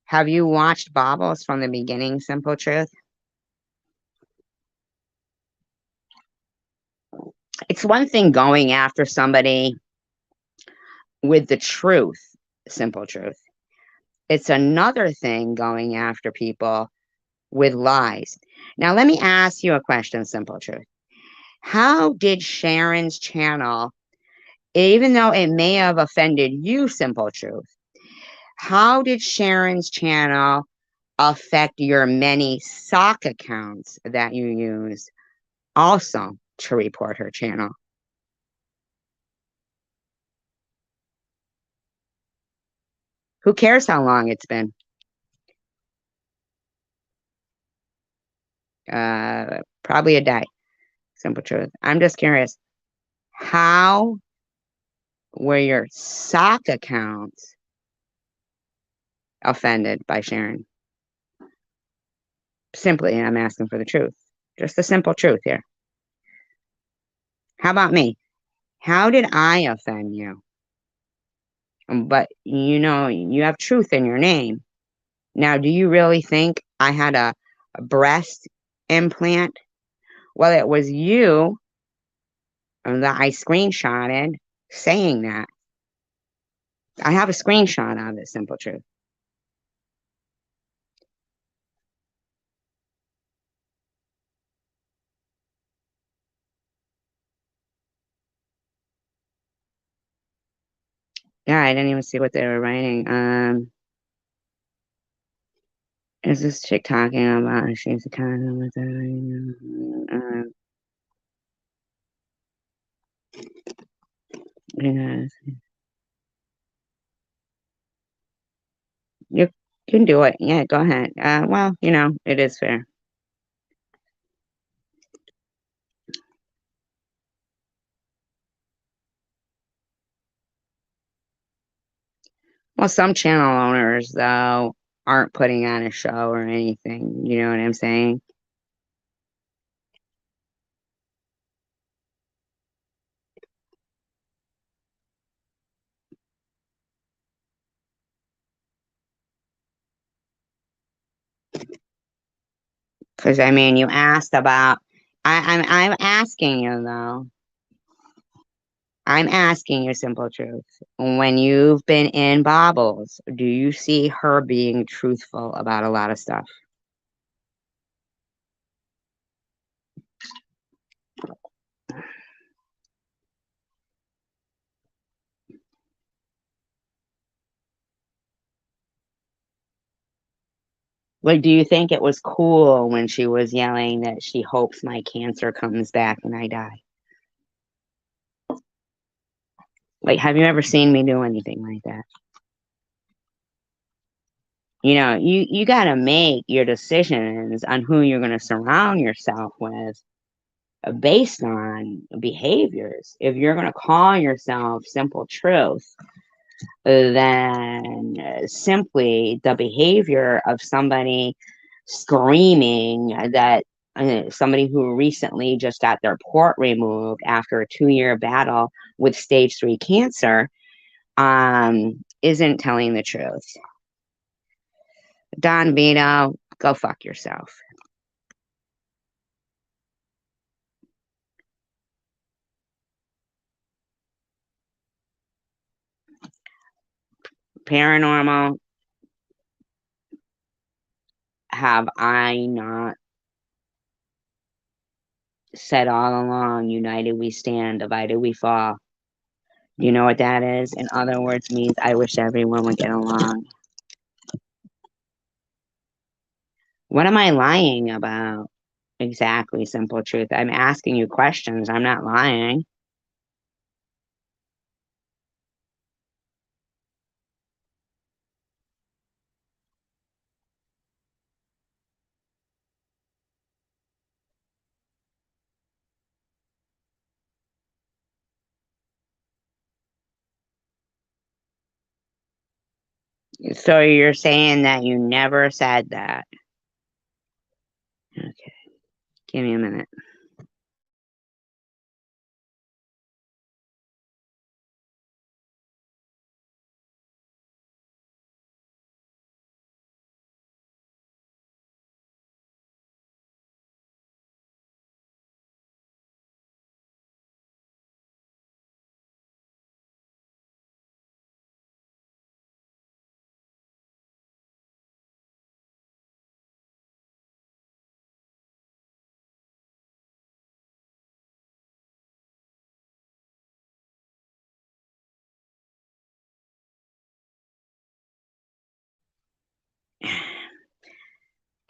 Speaker 1: Have you watched Bobbles from the beginning, Simple Truth? It's one thing going after somebody with the truth, Simple Truth. It's another thing going after people with lies. Now, let me ask you a question, Simple Truth. How did Sharon's channel, even though it may have offended you, Simple Truth, how did Sharon's channel affect your many sock accounts that you use also to report her channel? Who cares how long it's been? Probably a day. Simple Truth. I'm just curious. How were your sock accounts offended by Sharon? Simply, I'm asking for the truth. Just the simple truth here. How about me? How did I offend you? But you have truth in your name. Now, do you really think I had a breast implant? Well, it was you that I screenshotted saying that. I have a screenshot of it, Simple Truth. Yeah, I didn't even see what they were writing. Is this chick talking about she's a condom with her? Yes. You can do it. Yeah, go ahead. Well, it is fair. Well, some channel owners, though, aren't putting on a show or anything. You know what I'm saying? Because I mean, you asked about. I'm asking you though. I'm asking you, Simple Truth. When you've been in Bobbles, do you see her being truthful about a lot of stuff? Like, do you think it was cool when she was yelling that she hopes my cancer comes back and I die? Like, have you ever seen me do anything like that? You got to make your decisions on who you're going to surround yourself with based on behaviors. If you're going to call yourself Simple Truth, then simply the behavior of somebody screaming that somebody who recently just got their port removed after a 2-year battle with stage 3 cancer isn't telling the truth. Don Vito, go fuck yourself. Paranormal, have I not said all along, united we stand, divided we fall? You know what that is? In other words, means I wish everyone would get along. What am I lying about? Exactly, simple truth. I'm asking you questions. I'm not lying. So you're saying that you never said that? Okay, give me a minute.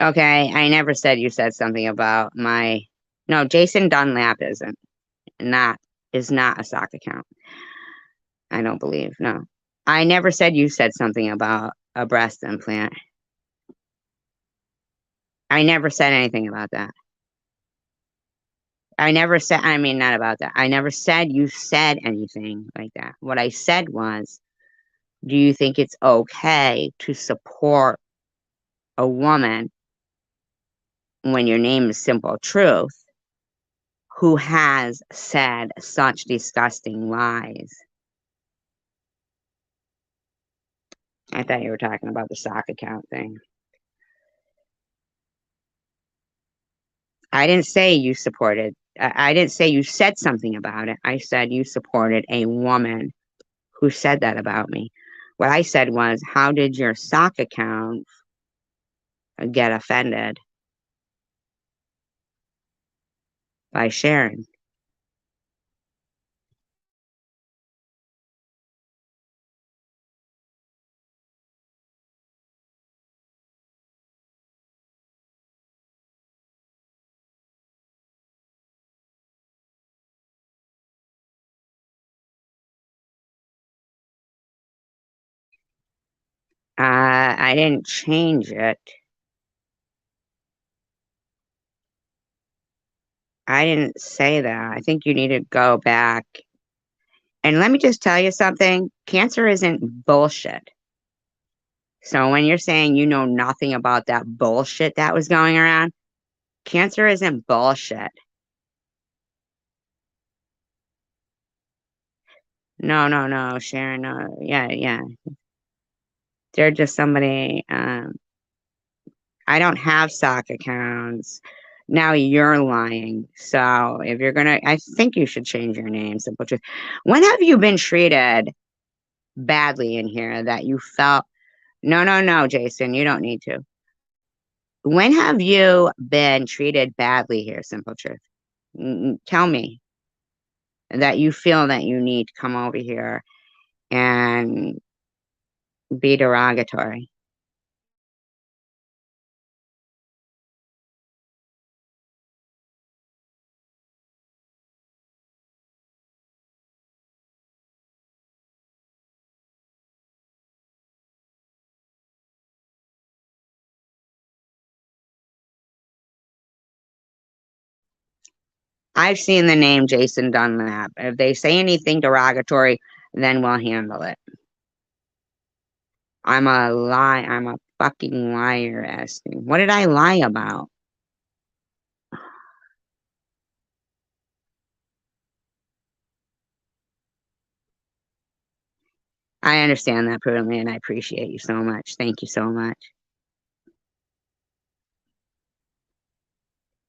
Speaker 1: Okay, I never said you said something about my. No, Jason Dunlap not is not a sock account. I don't believe. No, I never said you said something about a breast implant. I never said anything about that. I never said. I mean, not about that. I never said you said anything like that. What I said was, do you think it's okay to support a woman when your name is Simple Truth who has said such disgusting lies? I thought you were talking about the sock account thing. I didn't say you supported, I didn't say you said something about it. I said you supported a woman who said that about me. What I said was, how did your sock account get offended by sharing? I didn't change it. I didn't say that. I think you need to go back. And let me just tell you something, cancer isn't bullshit. So when you're saying you know nothing about that bullshit that was going around, cancer isn't bullshit. No, no, no, Sharon, no. Yeah, yeah. They're just somebody, I don't have sock accounts. Now you're lying. So if you're gonna, I think you should change your name, Simple Truth. When have you been treated badly in here that you felt, no, no, no, Jason, you don't need to. When have you been treated badly here, Simple Truth? Tell me that you feel that you need to come over here and be derogatory. I've seen the name Jason Dunlap. If they say anything derogatory, then we'll handle it. I'm a fucking liar asking? What did I lie about? I understand that perfectly, and I appreciate you so much. Thank you so much.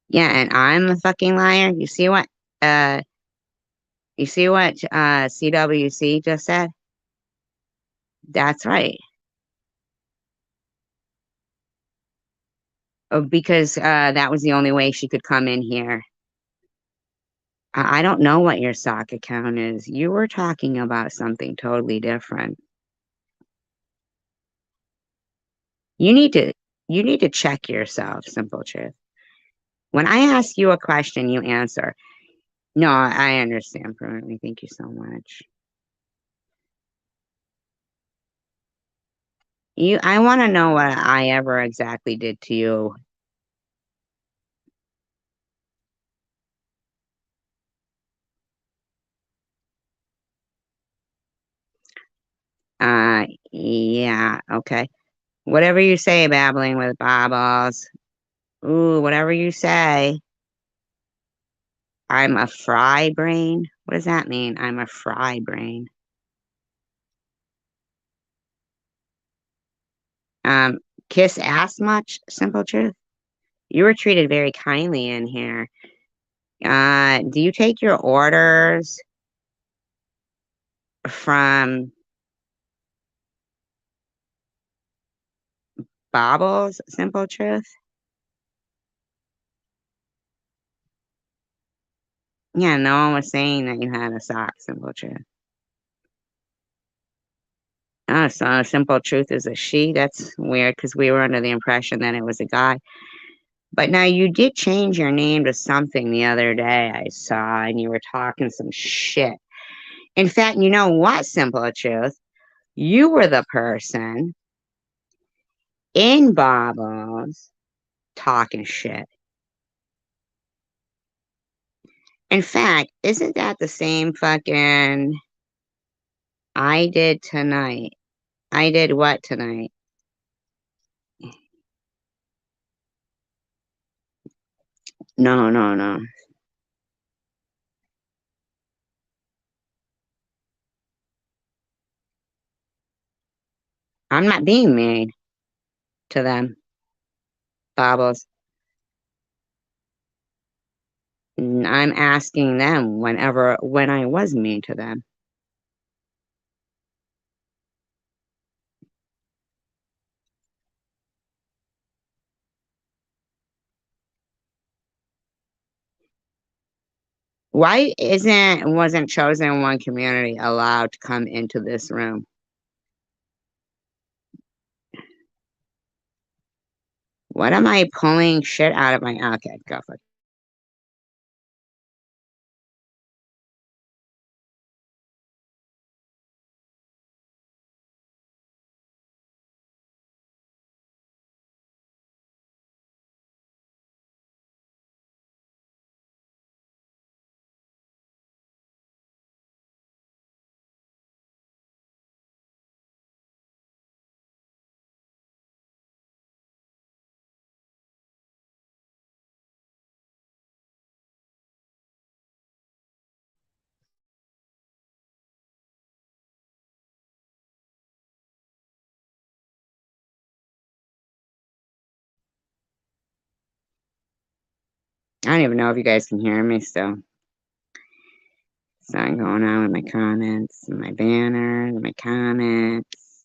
Speaker 1: Yeah, and I'm a fucking liar. Uh you see what CWC just said? That's right. Because that was the only way she could come in here. I don't know what your sock account is. You were talking about something totally different. You need to you need to check yourself, simple truth. When I ask you a question, you answer. No, I understand perfectly. Thank you so much. I want to know what I ever exactly did to you. Yeah, okay. Whatever you say, babbling with bobbles. Ooh, whatever you say. I'm a fry brain. What does that mean? I'm a fry brain. Um, kiss ass much? Simple truth. You were treated very kindly in here. Do you take your orders from Bobbles? Simple truth. Yeah, no one was saying that you had a sock. Simple truth. Oh, so simple truth is a she. That's weird because we were under the impression that it was a guy. But now you did change your name to something the other day I saw, and you were talking some shit. In fact, you know what, simple truth? You were the person in Bobbles talking shit. In fact, isn't that the same fucking I did tonight? I did what tonight? No, no, no. I'm not being married to them, Bobbles. I'm asking them when I was mean to them. Why wasn't chosen one community allowed to come into this room? What am I pulling shit out of my okay, go for it. I don't even know if you guys can hear me still. Something going on with my comments, and my banners, and my comments.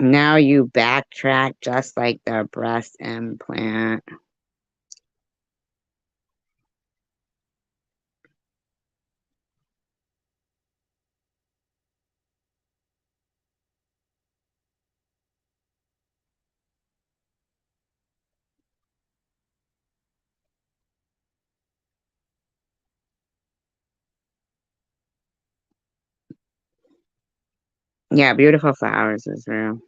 Speaker 1: Now you backtrack just like the breast implant. Yeah, beautiful flowers is real.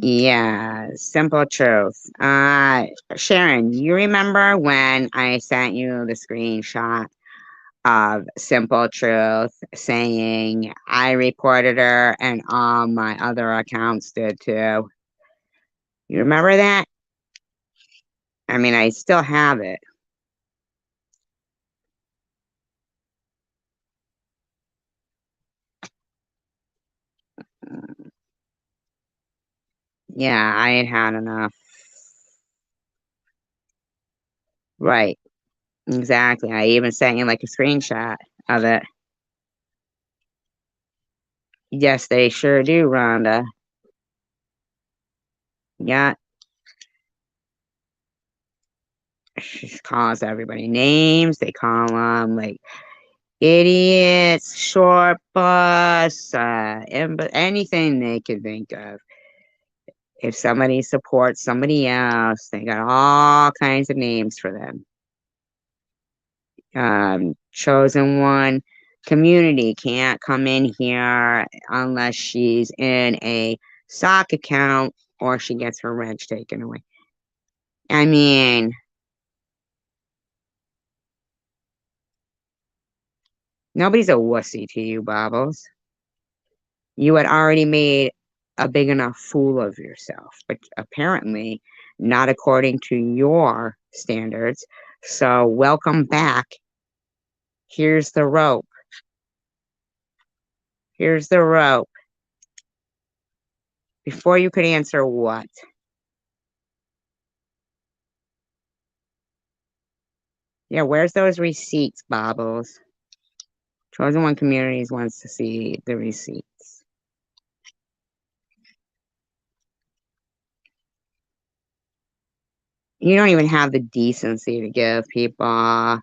Speaker 1: Yeah, simple truth. Sharon, you remember when I sent you the screenshot of Simple Truth saying I reported her and all my other accounts did too? You remember that? I mean, I still have it. Yeah, I had had enough. Right, exactly. I even sent you like a screenshot of it. Yes, they sure do, Rhonda. Yeah, she calls everybody names. They call them like idiots, short bus, anything they can think of. If somebody supports somebody else, they got all kinds of names for them. Chosen one community can't come in here unless she's in a sock account or she gets her wrench taken away. I mean, nobody's a wussy to you, Bobbles. You had already made a big enough fool of yourself, but apparently not according to your standards. So, welcome back. Here's the rope. Here's the rope. Before you could answer what? Yeah, where's those receipts, Bobbles? Chosen One Communities wants to see the receipts. You don't even have the decency to give people.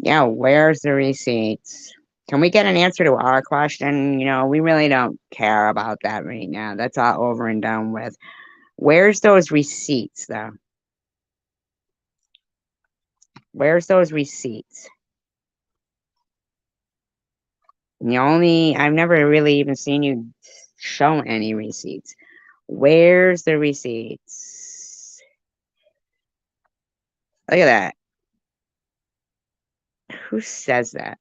Speaker 1: Yeah, where's the receipts? Can we get an answer to our question? We really don't care about that right now. That's all over and done with. Where's those receipts, though? Where's those receipts? I've never really even seen you show any receipts. Where's the receipts? Look at that. Who says that?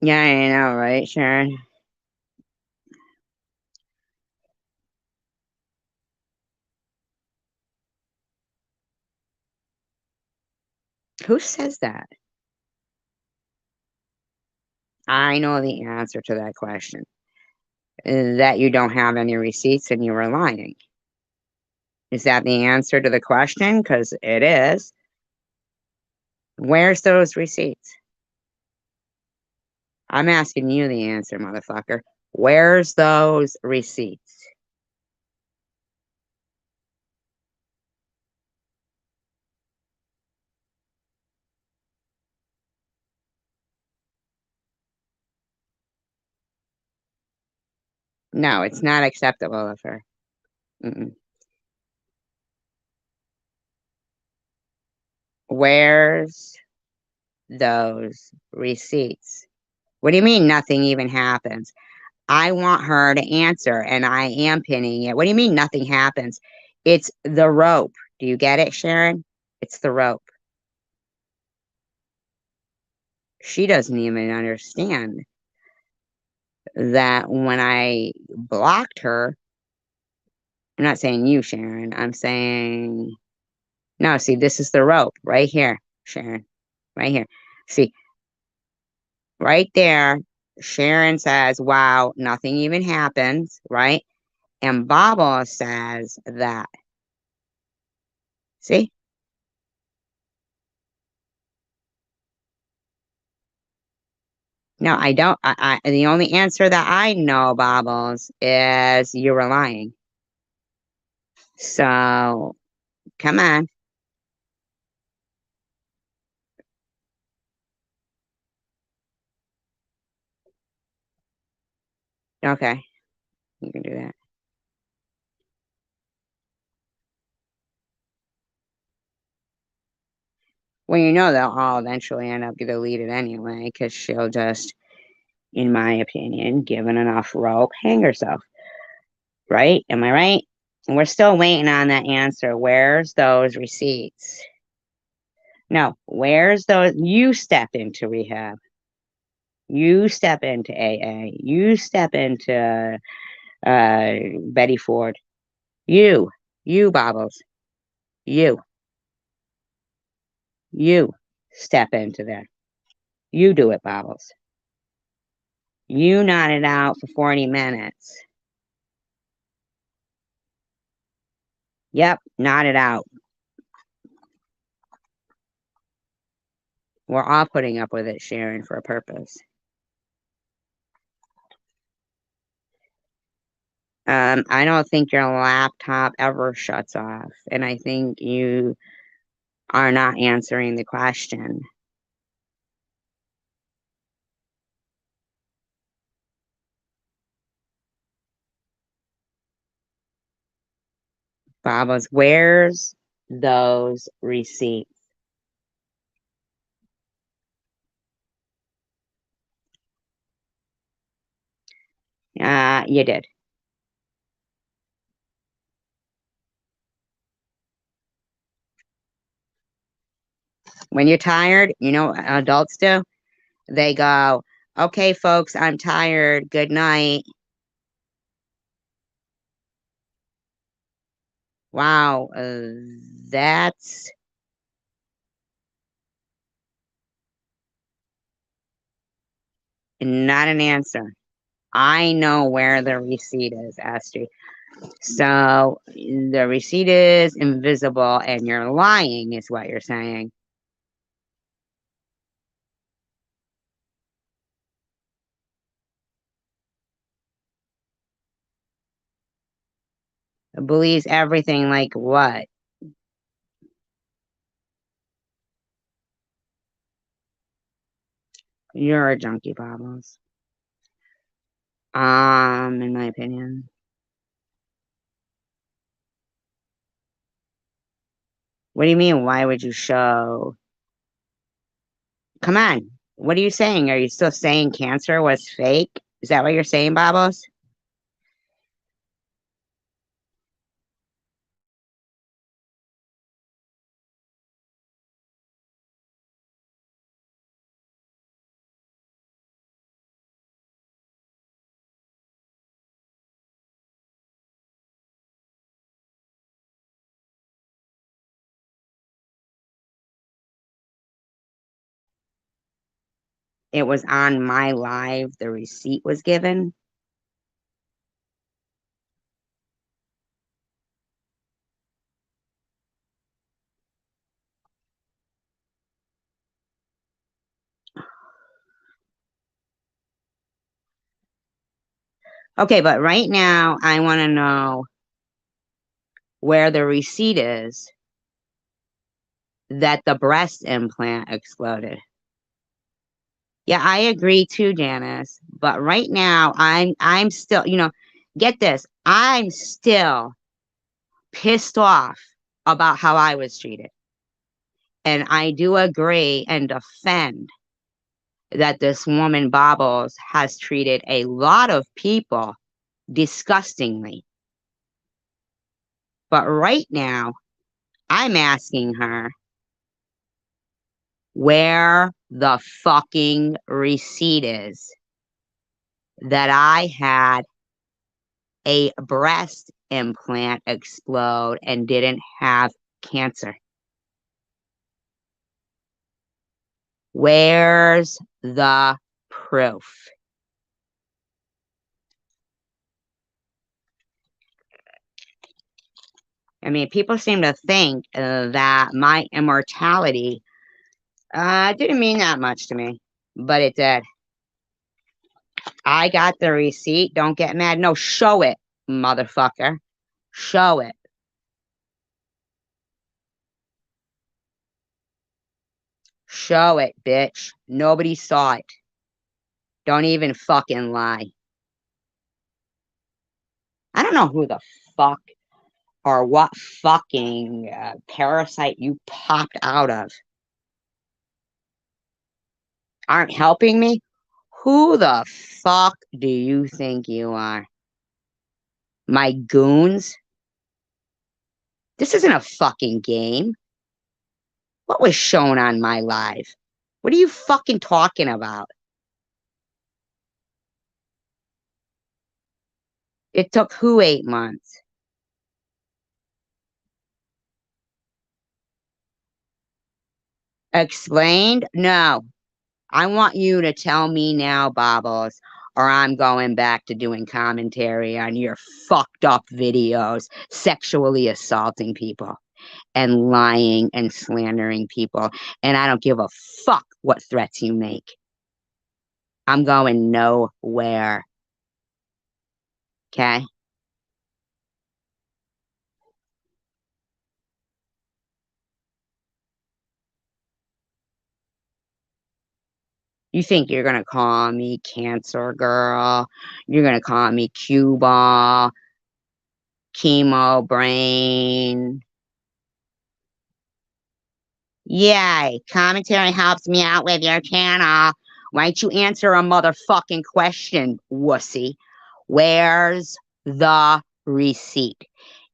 Speaker 1: Yeah, I know, right, Sharon? Who says that? I know the answer to that question. That you don't have any receipts and you were lying. Is that the answer to the question? Because it is. Where's those receipts? I'm asking you the answer, motherfucker. Where's those receipts? No, it's not acceptable of her. Mm-mm. Where's those receipts? What do you mean nothing even happens? I want her to answer, and I am pinning it. What do you mean nothing happens? It's the rope. Do you get it, Sharon? It's the rope. She doesn't even understand that when I blocked her, I'm not saying you, Sharon. I'm saying, no, see, this is the rope right here, Sharon. Right here. See, right there, Sharon says, wow, nothing even happens, right? And Baba says that. See? No, I don't. The only answer that I know, Bobbles, is you were lying. So, come on. Okay, you can do that. Well, you know they'll all eventually end up deleted anyway, because she'll just, in my opinion, given enough rope, hang herself. Right? Am I right? And we're still waiting on that answer. Where's those receipts? No, where's those? You step into rehab. You step into AA. You step into Betty Ford. You, Bobbles. You, you step into there. You do it, Bobbles. You knot it out for 40 minutes. Yep, knot it out. We're all putting up with it, Sharon, for a purpose. I don't think your laptop ever shuts off, and I think you are not answering the question. Baba's, where's those receipts? You did. When you're tired, you know what adults do? They go, okay, folks, I'm tired. Good night. Wow, that's not an answer. I know where the receipt is, Astrid. So the receipt is invisible and you're lying, is what you're saying. Believes everything like what? You're a junkie, Bobbles. In my opinion. What do you mean? Why would you show? Come on. What are you saying? Are you still saying cancer was fake? Is that what you're saying, Bobbles? It was on my live. The receipt was given. Okay, but right now I want to know where the receipt is that the breast implant exploded. Yeah, I agree too, Janice. But right now I'm still, get this. I'm still pissed off about how I was treated. And I do agree and defend that this woman Bobbles has treated a lot of people disgustingly. But right now, I'm asking her where the fucking receipt is that I had a breast implant explode and didn't have cancer. Where's the proof? I mean, people seem to think that my immortality didn't mean that much to me, but it did. I got the receipt. Don't get mad. No, show it, motherfucker. Show it. Show it, bitch. Nobody saw it. Don't even fucking lie. I don't know who the fuck or what fucking parasite you popped out of. Aren't helping me? Who the fuck do you think you are? My goons? This isn't a fucking game. What was shown on my live? What are you fucking talking about? It took who 8 months? Explained? No. I want you to tell me now, Bobbles, or I'm going back to doing commentary on your fucked up videos, sexually assaulting people and lying and slandering people. And I don't give a fuck what threats you make. I'm going nowhere. Okay? You think you're going to call me Cancer Girl? You're going to call me Cue Ball, Chemo Brain? Yay, commentary helps me out with your channel. Why don't you answer a motherfucking question, wussy? Where's the receipt?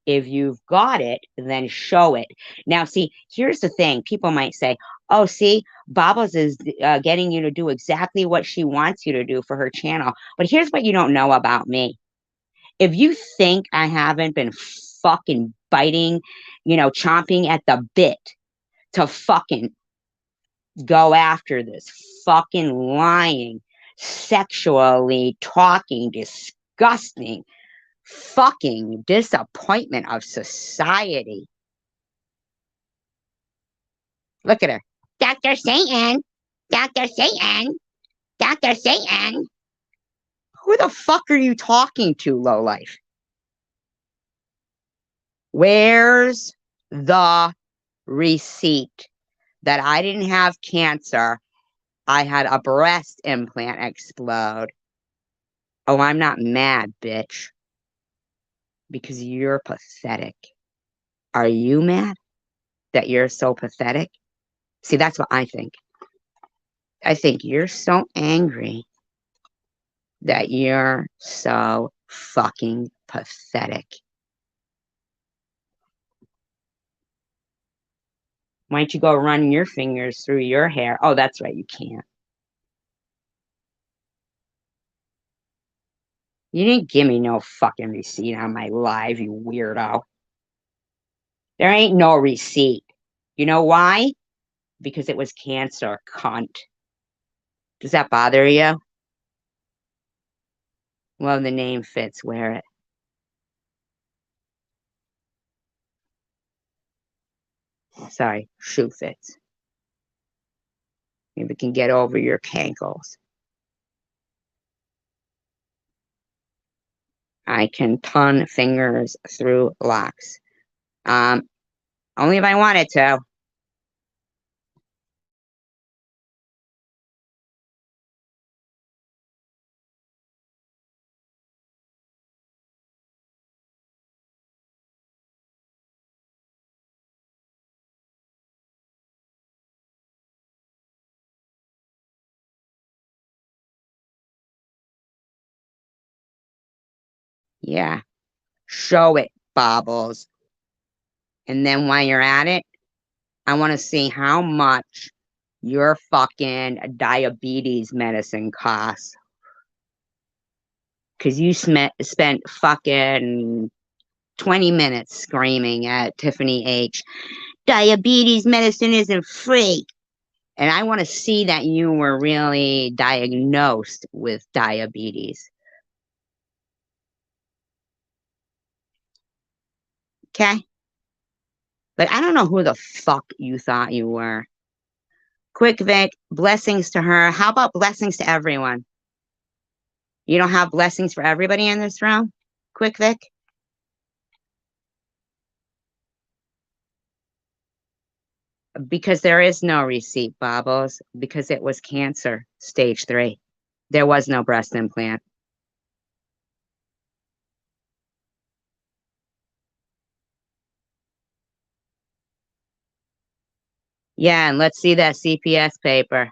Speaker 1: If you've got it, then show it. Now, see, here's the thing. People might say, oh, see, Bobbles is getting you to do exactly what she wants you to do for her channel. But here's what you don't know about me. If you think I haven't been fucking biting, chomping at the bit to fucking go after this fucking lying, sexually talking, disgusting fucking disappointment of society. Look at her. Dr. Satan, Dr. Satan, Dr. Satan. Who the fuck are you talking to, lowlife? Where's the receipt that I didn't have cancer? I had a breast implant explode. Oh, I'm not mad, bitch. Because you're pathetic. Are you mad that you're so pathetic? See, that's what I think. I think you're so angry that you're so fucking pathetic. Why don't you go run your fingers through your hair? Oh, that's right, you can't. You didn't give me no fucking receipt on my live, you weirdo. There ain't no receipt. You know why? Because it was cancer, cunt. Does that bother you? Well, the name fits. Wear it. Sorry, shoe fits. Maybe can get over your cankles. I can ton fingers through locks. Only if I wanted to. Yeah. Show it, Bobbles. And then while you're at it, I want to see how much your fucking diabetes medicine costs. Because you spent fucking 20 minutes screaming at Tiffany H. Diabetes medicine isn't free. And I want to see that you were really diagnosed with diabetes. Okay? But I don't know who the fuck you thought you were. Quick Vic, blessings to her. How about blessings to everyone? You don't have blessings for everybody in this room? Quick Vic? Because there is no receipt, Bobbles, because it was cancer, stage 3. There was no breast implant. Yeah, and let's see that CPS paper.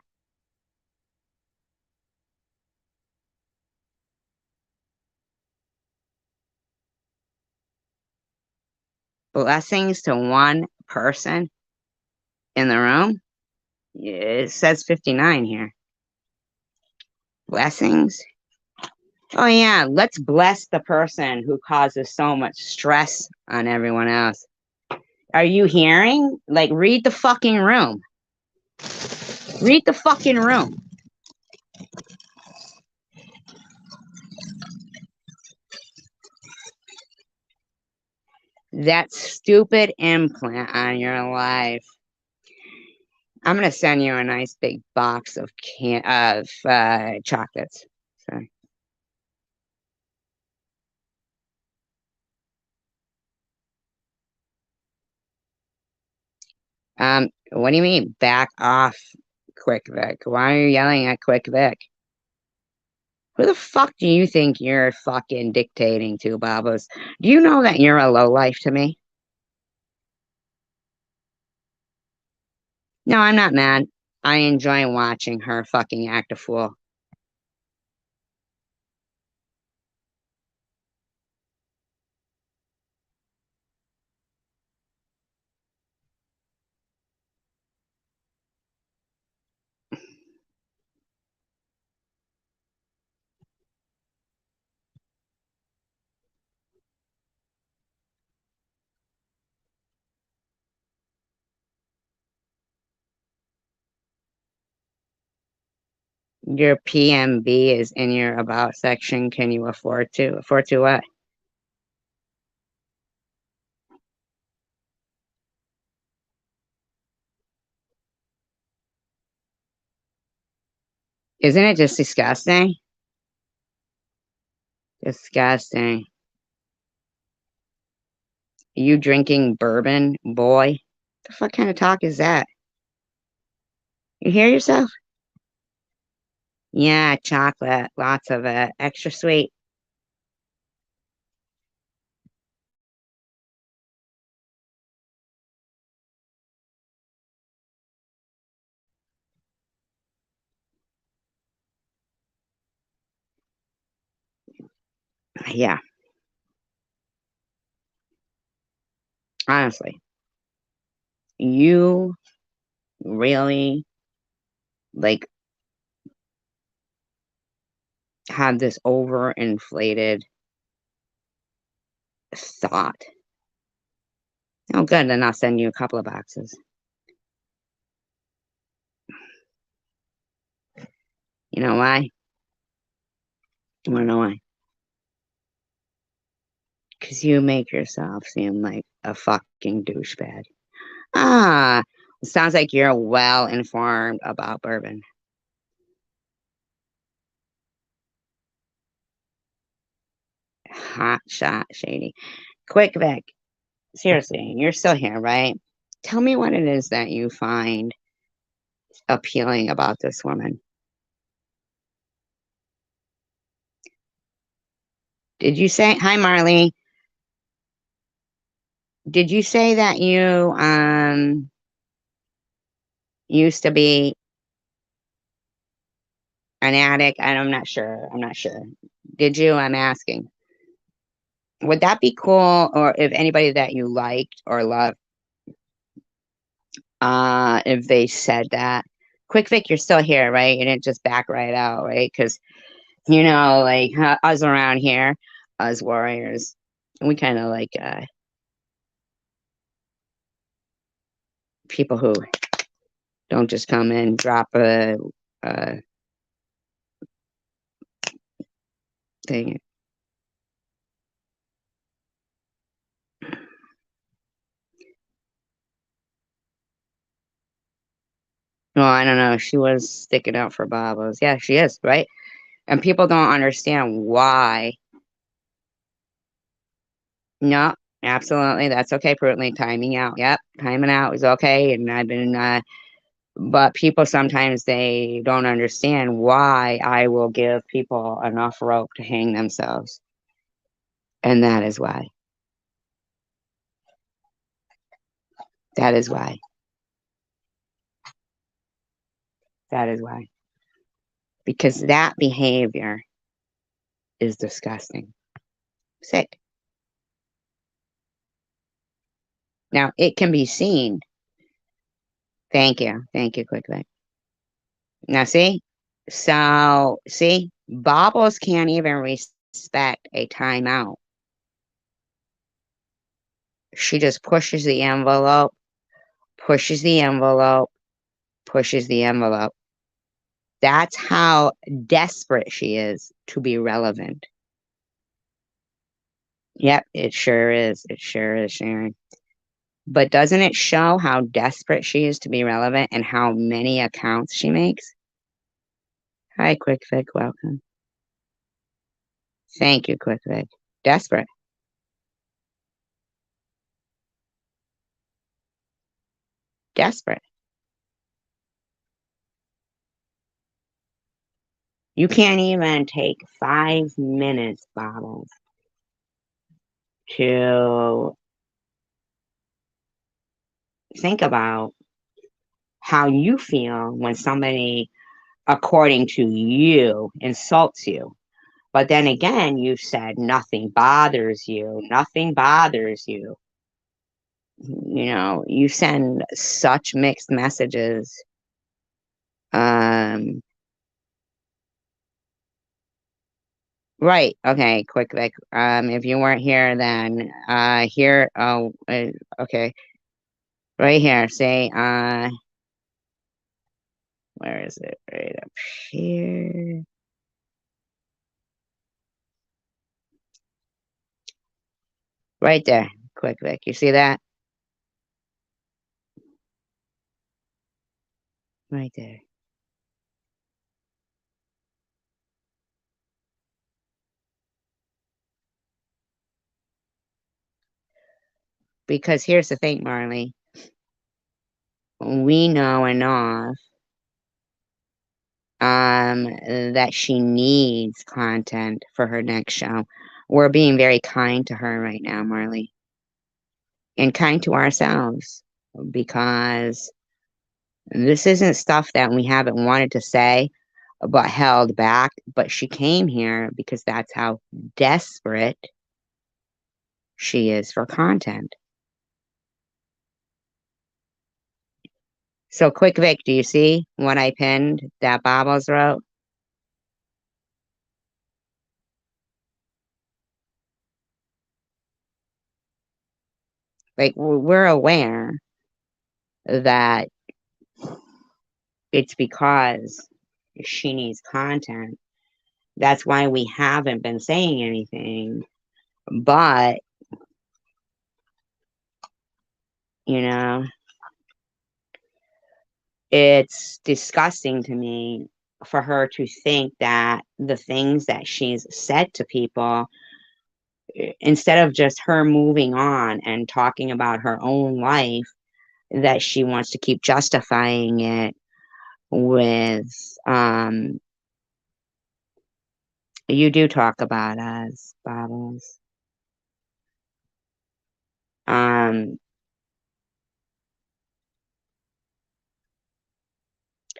Speaker 1: Blessings to one person in the room. It says 59 here. Blessings. Oh, yeah, let's bless the person who causes so much stress on everyone else. Are you hearing? Like, read the fucking room. Read the fucking room. That stupid implant on your life. I'm gonna send you a nice big box of chocolates. So, what do you mean back off, Quick Vic? Why are you yelling at Quick Vic? Who the fuck do you think you're fucking dictating to, Babos? Do you know that you're a lowlife to me? No, I'm not mad. I enjoy watching her fucking act a fool. Your PMB is in your about section. Can you afford to? Afford to what? Isn't it just disgusting? Disgusting. You drinking bourbon, boy? The fuck kind of talk is that? You hear yourself? Yeah, chocolate, lots of it, extra sweet. Yeah, honestly, you really like have this overinflated thought. Oh, good, then I'll send you a couple of boxes. You know why? You wanna know why? Because you make yourself seem like a fucking douchebag. Ah, it sounds like you're well informed about bourbon. Hot shot, shady. Quick, Vic. Seriously, you're still here, right? Tell me what it is that you find appealing about this woman. Did you say, hi, Marley? Did you say that you used to be an addict? I'm not sure. I'm not sure. Did you? I'm asking. Would that be cool? Or if anybody that you liked or loved, if they said that? Quick Vic, you're still here, right? You didn't just back right out, right? Because like us around here, us warriors, we kind of like people who don't just come in, drop a thing. No, I don't know. She was sticking out for Babos. Yeah, she is, right? And people don't understand why. No, Absolutely. That's okay, Prudently. Timing out. Yep. Timing out is okay. And I've been, but people sometimes they don't understand why I will give people enough rope to hang themselves. And that is why. That is why. That is why. Because that behavior is disgusting. Sick. Now, it can be seen. Thank you. Thank you, quickly. Now, see? So, see? Bobbles can't even respect a timeout. She just pushes the envelope, pushes the envelope, pushes the envelope. That's how desperate she is to be relevant. Yep, it sure is. It sure is, Sharon. But doesn't it show how desperate she is to be relevant and how many accounts she makes? Hi, Quick Vic. Welcome. Thank you, Quick Vic. Desperate. Desperate. You can't even take 5 minutes, Bobbles, to think about how you feel when somebody, according to you, insults you. But then again, you said nothing bothers you. Nothing bothers you. You know, you send such mixed messages. Um, right. Okay. Quick, like, if you weren't here, then, here, oh, okay. Right here, say, where is it? Right up here. Right there. Quick, Vic. You see that? Right there. Because here's the thing, Marley. We know enough that she needs content for her next show. We're being very kind to her right now, Marley, and kind to ourselves because this isn't stuff that we haven't wanted to say but held back. But she came here because that's how desperate she is for content. So, quick, Vic, do you see what I pinned that Bobbles wrote? Like, we're aware that it's because she needs content. That's why we haven't been saying anything. But, you know, it's disgusting to me for her to think that the things that she's said to people, instead of just her moving on and talking about her own life, that she wants to keep justifying it with, you do talk about us, Bobbles. Um,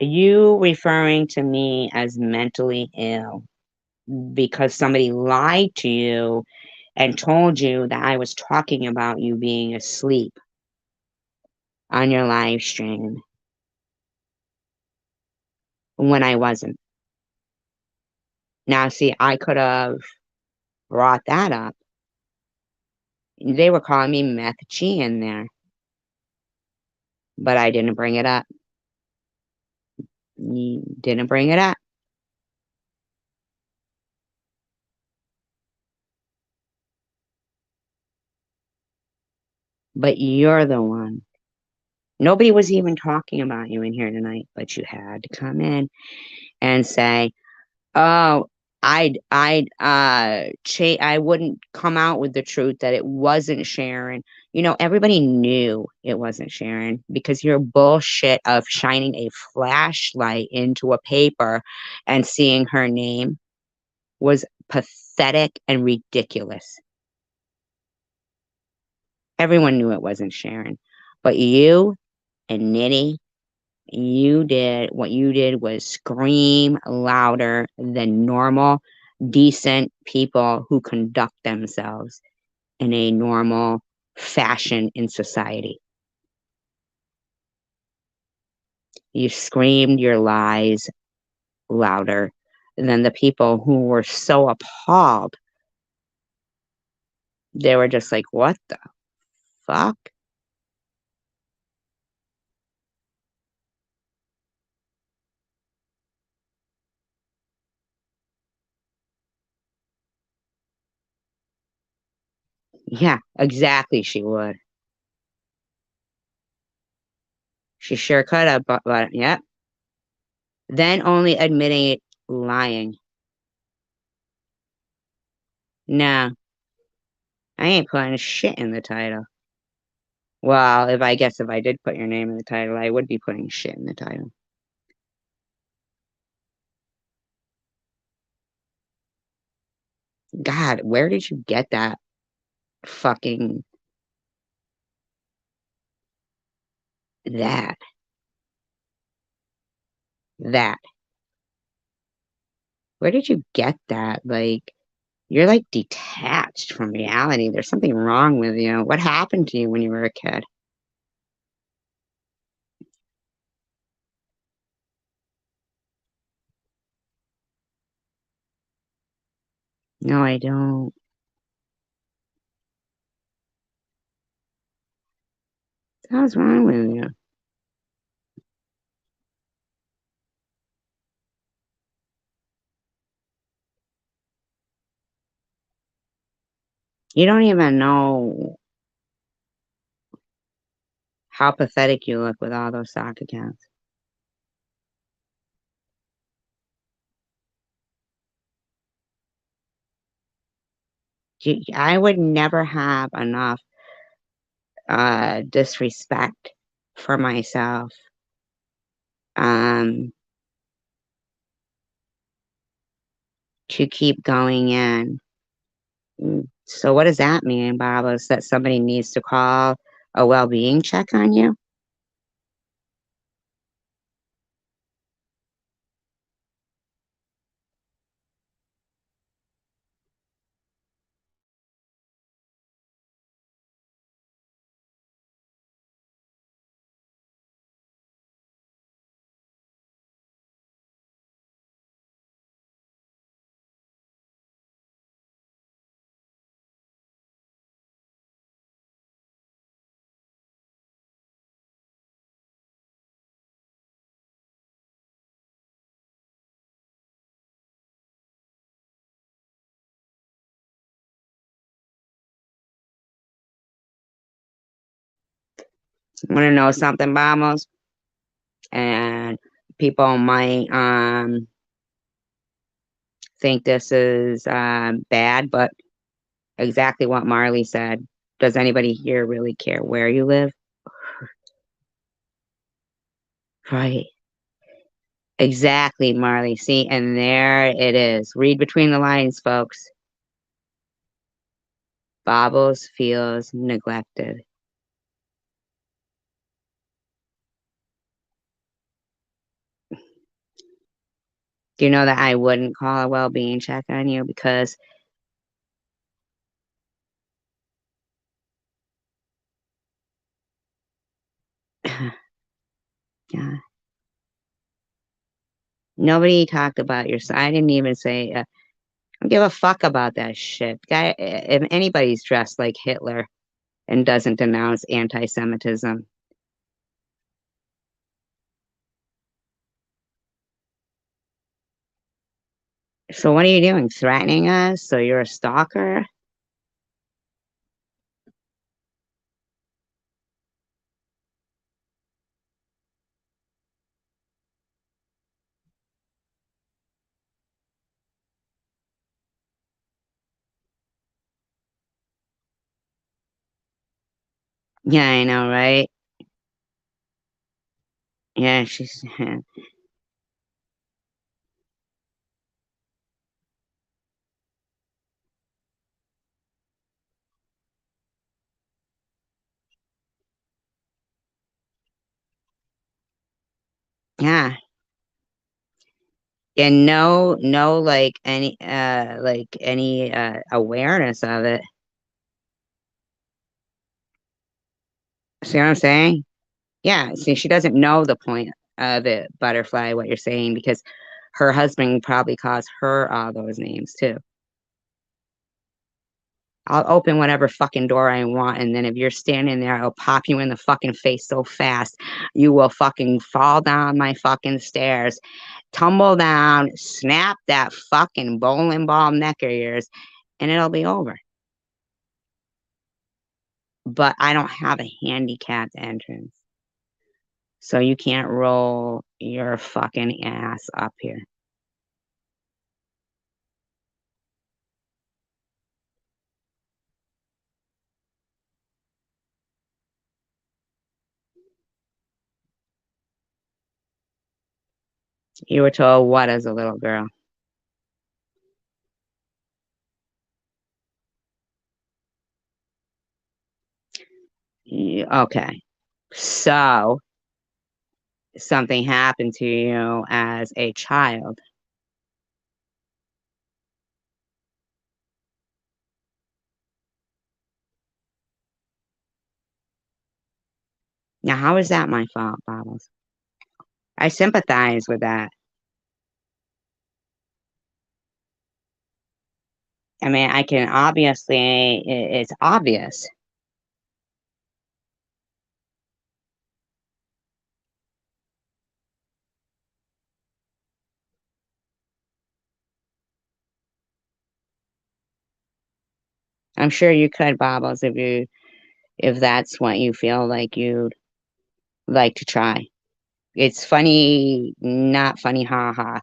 Speaker 1: you referring to me as mentally ill because somebody lied to you and told you that I was talking about you being asleep on your live stream when I wasn't. Now, see, I could have brought that up. They were calling me Meth G in there, but I didn't bring it up. Didn't bring it up. But you're the one. Nobody was even talking about you in here tonight, but you had to come in and say, oh, I wouldn't come out with the truth that it wasn't Sharon. Everybody knew it wasn't Sharon because your bullshit of shining a flashlight into a paper and seeing her name was pathetic and ridiculous. Everyone knew it wasn't Sharon. But you and Nitty, what you did was scream louder than normal, decent people who conduct themselves in a normal fashion in society. You screamed your lies louder than the people who were so appalled. They were just like, what the fuck? Yeah, exactly. She would. She sure could have, but yeah. Then only admitting it lying. No, I ain't putting shit in the title. Well, if I did put your name in the title, I would be putting shit in the title. God, where did you get that fucking that that? Where did you get that? Like, you're like detached from reality. There's something wrong with you. What happened to you when you were a kid? No, I don't. What's wrong with you? You don't even know how pathetic you look with all those sock accounts. I would never have enough disrespect for myself um, to keep going in. So what does that mean, Bob? Is that somebody needs to call a well-being check on you? Want to know something, Bob? And people might think this is bad, but exactly what Marley said. Does anybody here really care where you live? Right. Exactly, Marley. See, and there it is. Read between the lines, folks. Bobbles feels neglected. Do you know that I wouldn't call a well-being check on you because yeah, nobody talked about your side. I didn't even say, I don't give a fuck about that shit. Guy, if anybody's dressed like Hitler and doesn't denounce anti-Semitism. So what are you doing? Threatening us? So you're a stalker? Yeah, I know, right? Yeah, she's yeah. And no, like any awareness of it. See what I'm saying? Yeah, see, she doesn't know the point of it, butterfly, what you're saying, because her husband probably calls her all those names too. I'll open whatever fucking door I want, and then if you're standing there, I'll pop you in the fucking face so fast you will fucking fall down my fucking stairs, tumble down, snap that fucking bowling ball neck of yours, and it'll be over. But I don't have a handicapped entrance, so you can't roll your fucking ass up here. You were told what as a little girl? Okay. So something happened to you as a child. Now, how is that my fault, Bobbles? I sympathize with that. I mean, I can obviously, it's obvious. I'm sure you could, Bobbles, if that's what you feel like you'd like to try. It's funny, not funny, haha,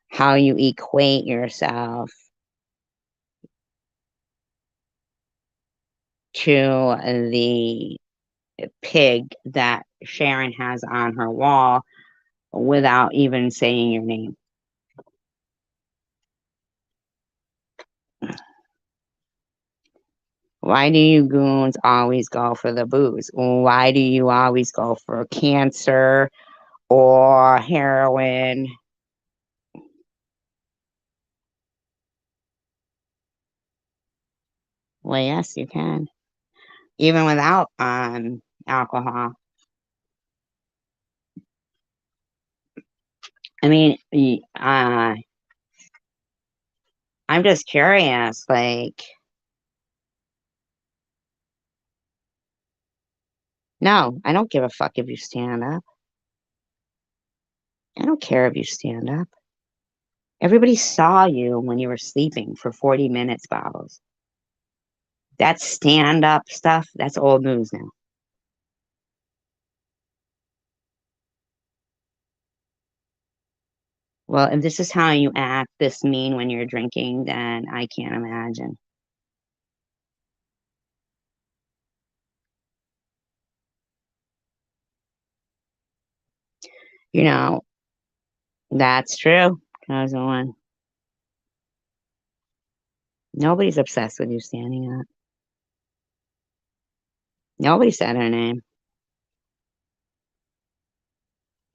Speaker 1: how you equate yourself to the pig that Sharon has on her wall without even saying your name. Why do you goons always go for the booze? Why do you always go for cancer or heroin? Well, yes, you can. Even without alcohol. I mean, I'm just curious, like, no, I don't give a fuck if you stand up. I don't care if you stand up. Everybody saw you when you were sleeping for 40 minutes, Bobbles. That stand up stuff, that's old news now. Well, if this is how you act this mean when you're drinking, then I can't imagine. You know, that's true. Cousin one. Nobody's obsessed with you standing up. Nobody said her name.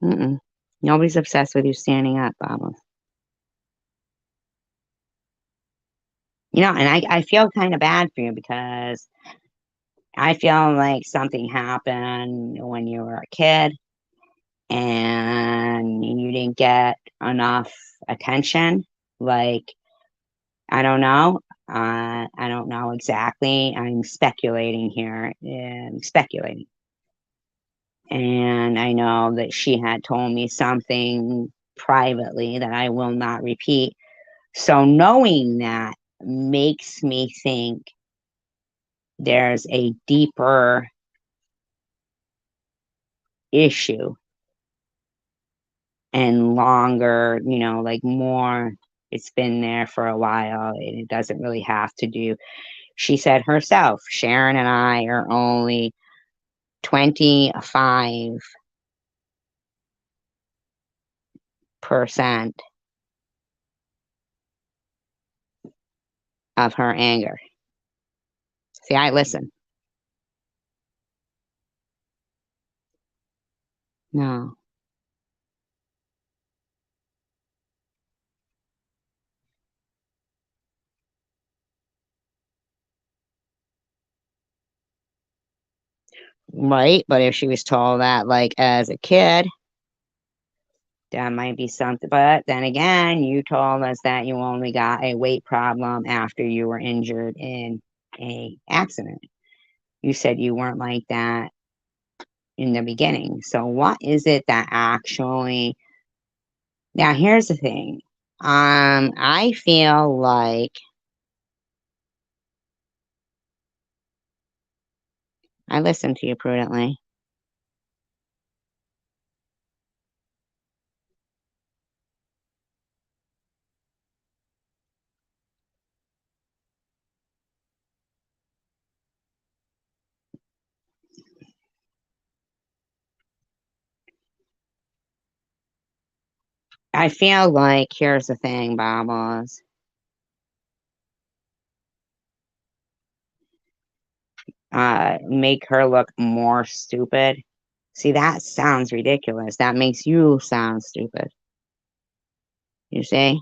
Speaker 1: Mm-mm. Nobody's obsessed with you standing up, Baba. And I feel kind of bad for you because I feel like something happened when you were a kid and you didn't get enough attention. Like, I don't know. I don't know exactly. I'm speculating here. I'm speculating. And I know that she had told me something privately that I will not repeat. So knowing that makes me think there's a deeper issue and longer, like more, it's been there for a while and it doesn't really have to do. She said herself, Sharon and I are only 25% of her anger. See, I listen. No. Right? But if she was told that, like, as a kid, that might be something. But then again, you told us that you only got a weight problem after you were injured in a accident. You said you weren't like that in the beginning. So what is it that actually, now here's the thing. I feel like I listen to you prudently. I feel like here's the thing, Bobbles. Make her look more stupid. See, that sounds ridiculous. That makes you sound stupid. You see?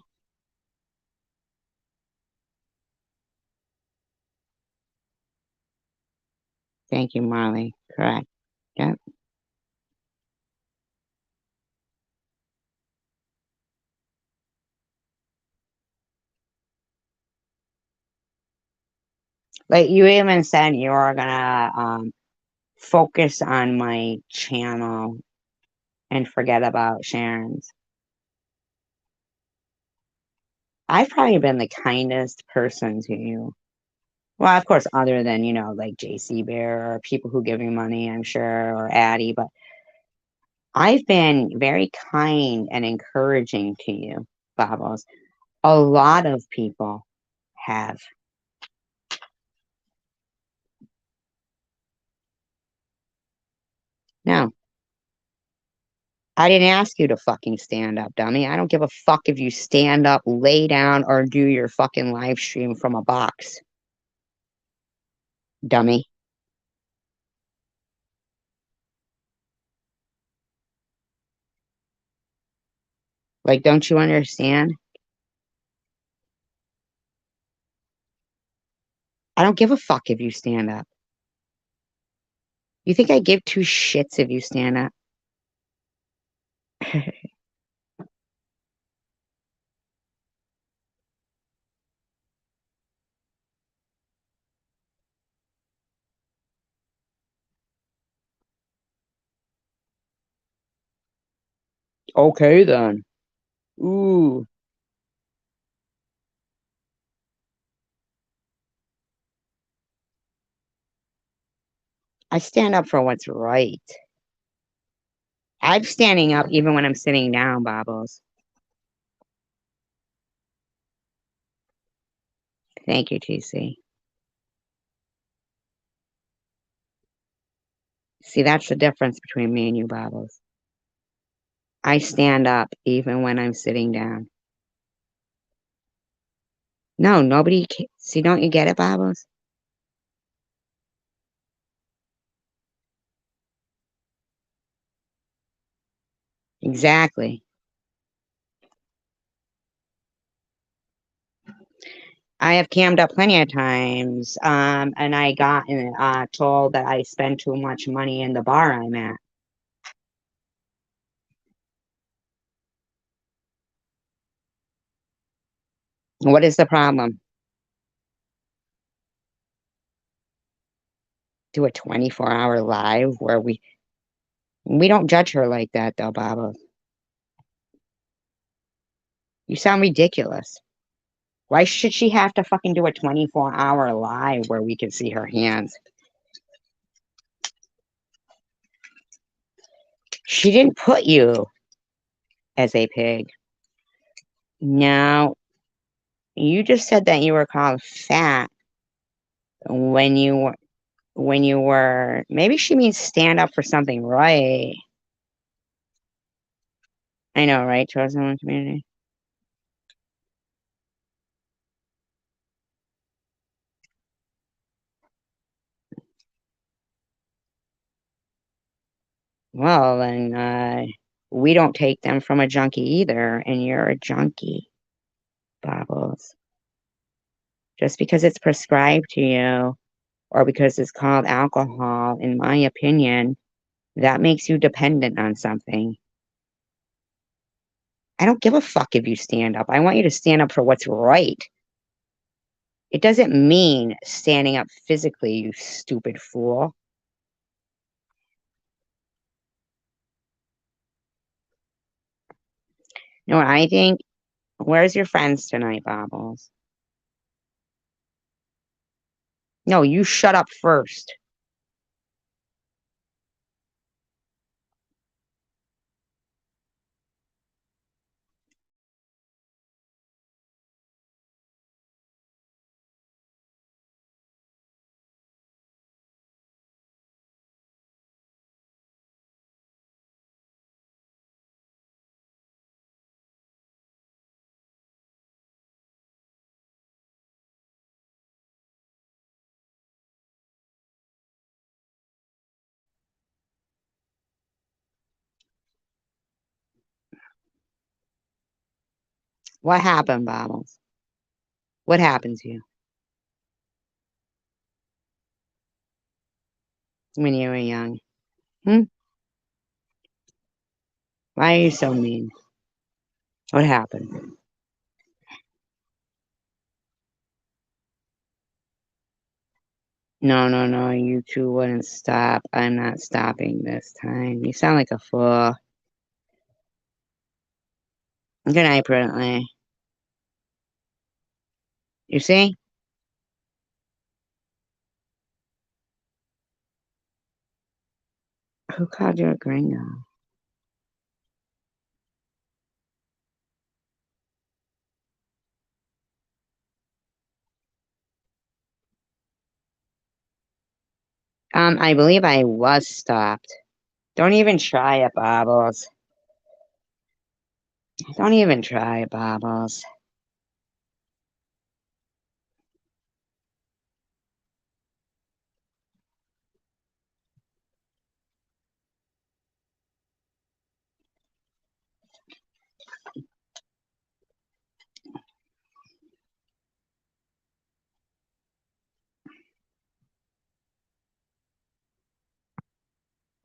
Speaker 1: Thank you, Marley. Correct. Yep. Like you even said you were gonna focus on my channel and forget about Sharon's. I've probably been the kindest person to you. Well, of course, other than, like JC Bear or people who give me money, I'm sure, or Addie, but I've been very kind and encouraging to you, Babos. A lot of people have. No, I didn't ask you to fucking stand up, dummy. I don't give a fuck if you stand up, lay down, or do your fucking live stream from a box, dummy. Like, don't you understand? I don't give a fuck if you stand up. You think I give two shits if you stand up? Okay, then. Ooh. I stand up for what's right. I'm standing up even when I'm sitting down, Bobbles. Thank you, TC. See, that's the difference between me and you, Bobbles. I stand up even when I'm sitting down. No, nobody. See, don't you get it, Bobbles? Exactly. I have cammed up plenty of times, and I got told that I spend too much money in the bar I'm at. What is the problem? Do a 24-hour live where we don't judge her like that, though, Baba. You sound ridiculous. Why should she have to fucking do a 24-hour live where we can see her hands? She didn't put you as a pig. Now, you just said that you were called fat when you were. when you were, maybe she means stand up for something right. I know, right? Chosen one community. Well, then we don't take them from a junkie either, and you're a junkie, Bobbles. Just because it's prescribed to you or because it's called alcohol, in my opinion, that makes you dependent on something. I don't give a fuck if you stand up. I want you to stand up for what's right. It doesn't mean standing up physically, you stupid fool. You know what I think? Where's your friends tonight, Bobbles? No, you shut up first. What happened, Bobbles? What happened to you when you were young? Hmm? Why are you so mean? What happened? No, no, no, you two wouldn't stop. I'm not stopping this time. You sound like a fool. Good night, Brentley. You see? Who called you a gringo? I believe I was stopped. Don't even try it, Bobbles. Don't even try it, Bobbles.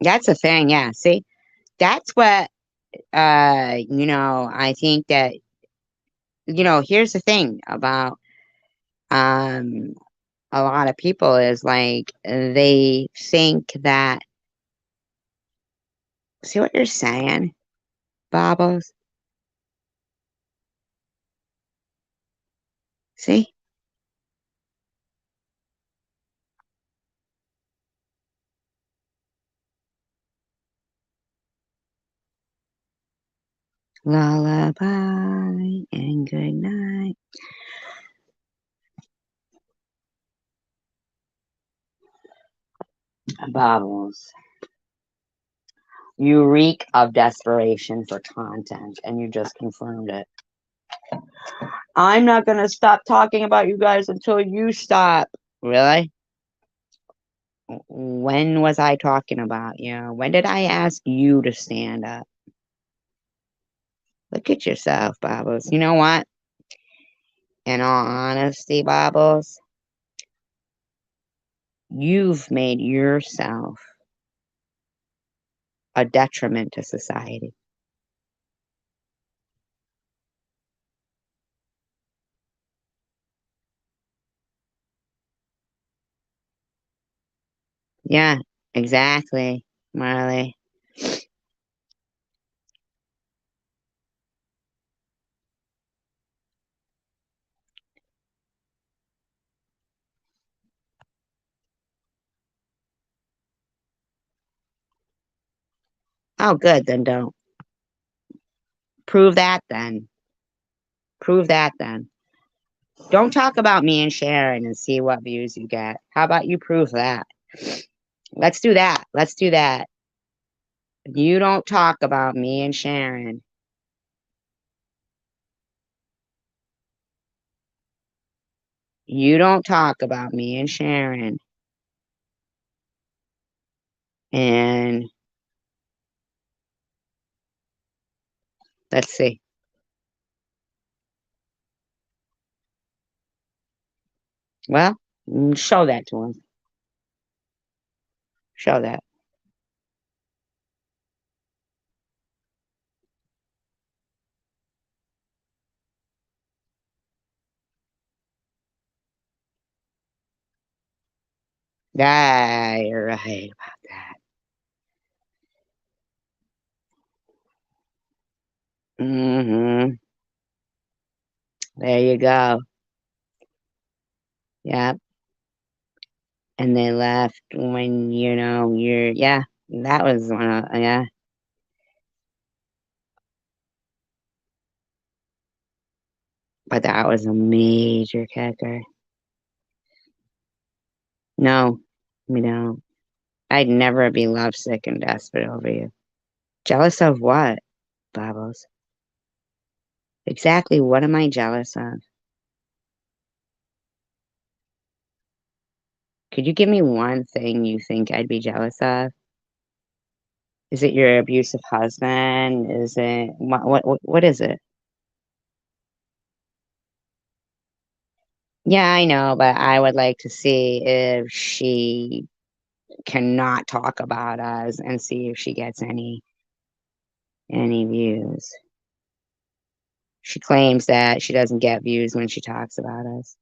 Speaker 1: That's a thing, yeah. See, that's what I think that here's the thing about um a lot of people is like they think that see what you're saying, Bobbles? See? Lullaby and good night. Bobbles. You reek of desperation for content, and you just confirmed it. I'm not gonna stop talking about you guys until you stop. Really? When was I talking about you? When did I ask you to stand up? Look at yourself, Bobbles. You know what? In all honesty, Bobbles, you've made yourself a detriment to society. Yeah, exactly, Marley. Oh, good, then don't. Prove that then. Prove that then. Don't talk about me and Sharon and see what views you get. How about you prove that? Let's do that. Let's do that. You don't talk about me and Sharon. You don't talk about me and Sharon. And let's see. Well, show that to him. Show that. Ah, you're right about that. Mm-hmm. There you go. Yep. And they left when, yeah, that was one of, yeah. But that was a major kicker. No, we don't. I'd never be lovesick and desperate over you. Jealous of what, Bubbles? Exactly what am I jealous of? Could you give me one thing you think I'd be jealous of? Is it your abusive husband? Is it what is it? Yeah, I know, but I would like to see if she cannot talk about us and see if she gets any views. She claims that she doesn't get views when she talks about us.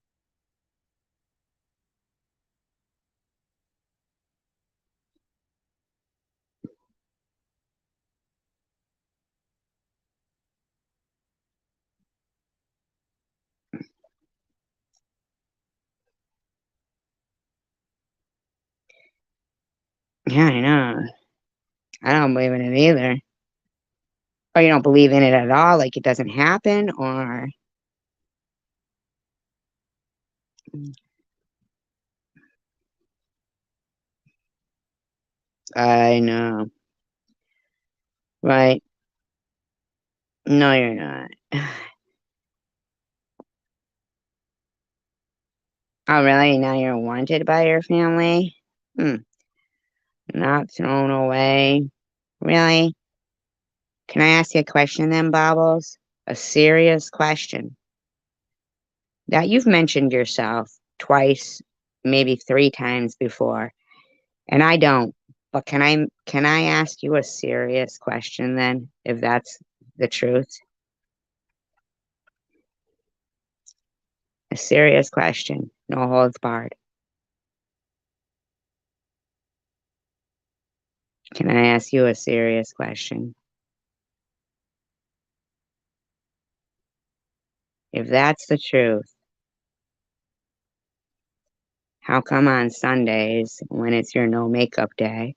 Speaker 1: Yeah, I know. I don't believe in it either. Or you don't believe in it at all, like it doesn't happen, or I know. Right. No, you're not. Oh, really? Now you're wanted by your family? Hmm. Not thrown away. Really? Can I ask you a question then, Bobbles? A serious question. That you've mentioned yourself twice, maybe three times before, and I don't. But can I ask you a serious question then, if that's the truth? A serious question, no holds barred. Can I ask you a serious question? If that's the truth, how come on Sundays, when it's your no makeup day,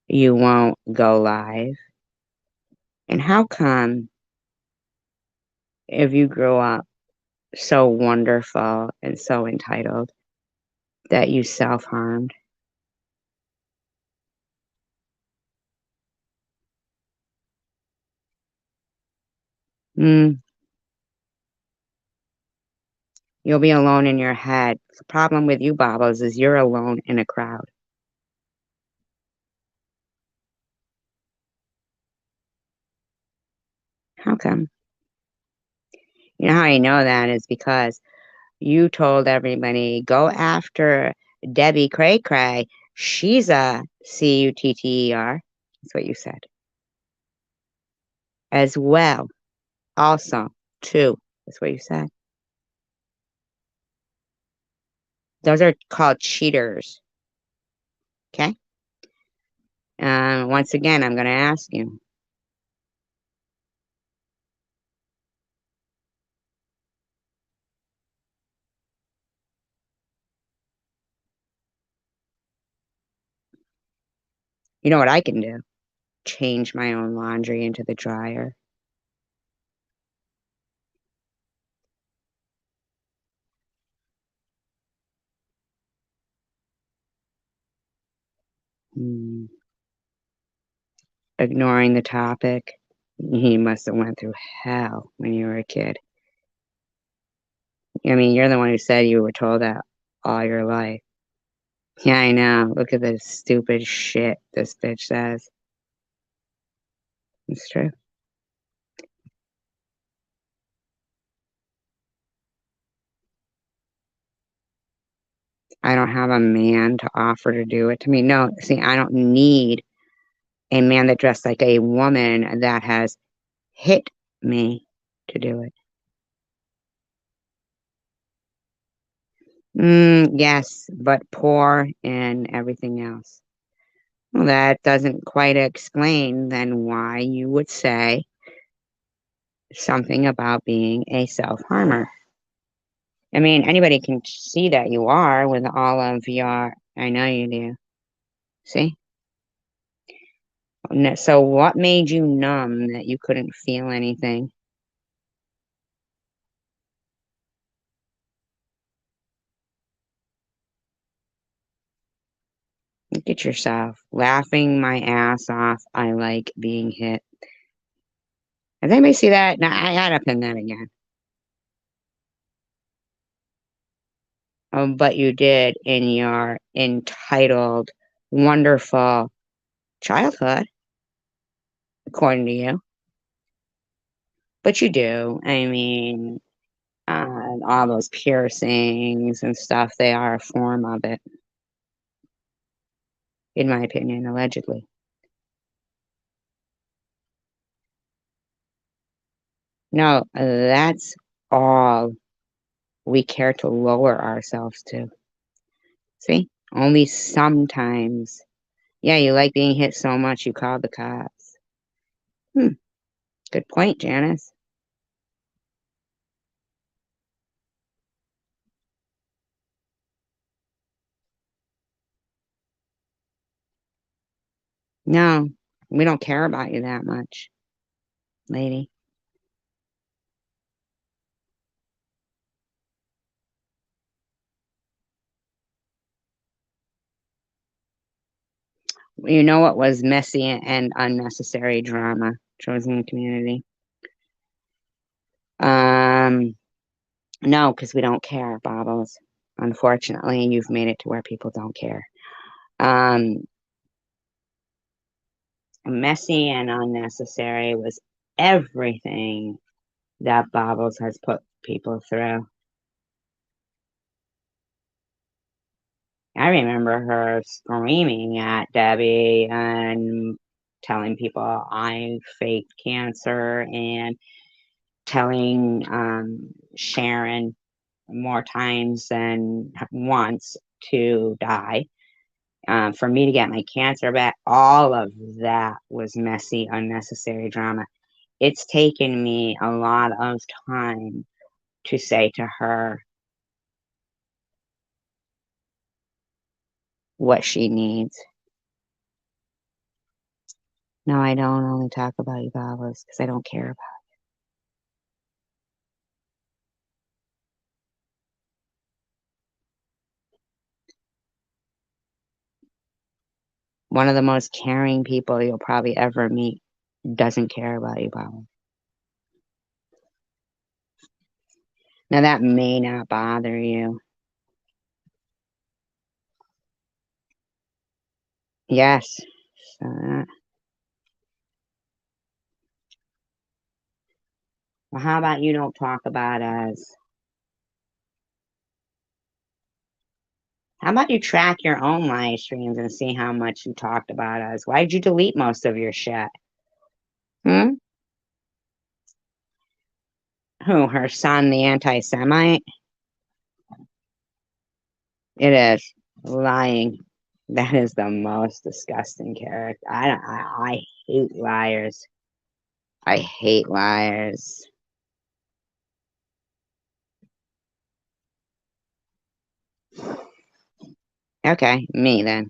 Speaker 1: you won't go live? And how come, if you grew up so wonderful and so entitled, that you self harmed? Mm, you'll be alone in your head. The problem with you, Bobbles, is you're alone in a crowd. How come? You know how I know that is because you told everybody, go after Debbie Cray Cray. She's a cutter. That's what you said. As well, also, too. That's what you said. Those are called cheaters. Okay. Once again, I'm going to ask you. You know what I can do? Change my own laundry into the dryer. ignoring the topic. You must have went through hell when you were a kid. I mean, you're the one who said you were told that all your life. Yeah, I know. Look at this stupid shit this bitch says. It's true. I don't have a man to offer to do it to me. No, see, I don't need a man that dressed like a woman that has hit me to do it. Yes, but poor and everything else. Well, that doesn't quite explain then why you would say something about being a self-harmer. I mean, anybody can see that you are with all of your, I know you do. See? So what made you numb that you couldn't feel anything? Look at yourself, laughing my ass off. I like being hit. Does anybody see that? Now I gotta pin that again. But you did in your entitled, wonderful childhood, according to you. But you do. I mean, all those piercings and stuff, they are a form of it, in my opinion, allegedly. No, that's all we care to lower ourselves to. See? Only sometimes. Yeah, you like being hit so much you called the cops. Hmm, good point, Janice. No, we don't care about you that much, lady. You know what was messy and unnecessary drama, chosen community? Um, no, because we don't care, Bobbles. Unfortunately, you've made it to where people don't care. Um, Messy and unnecessary was everything that Bobbles has put people through. I remember her screaming at Debbie and telling people I faked cancer and telling Sharon more times than once to die. For me to get my cancer back, all of that was messy, unnecessary drama. It's taken me a lot of time to say to her what she needs. No, I don't only talk about you, Babas, because I don't care about one of the most caring people you'll probably ever meet doesn't care about you, Babas. Now that may not bother you. Yes. So, well, how about you don't talk about us? How about you track your own live streams and see how much you talked about us? Why'd you delete most of your shit? Hmm? Who, her son, the anti-Semite? It is. Lying. That is the most disgusting character. I hate liars. I hate liars. Okay, me then.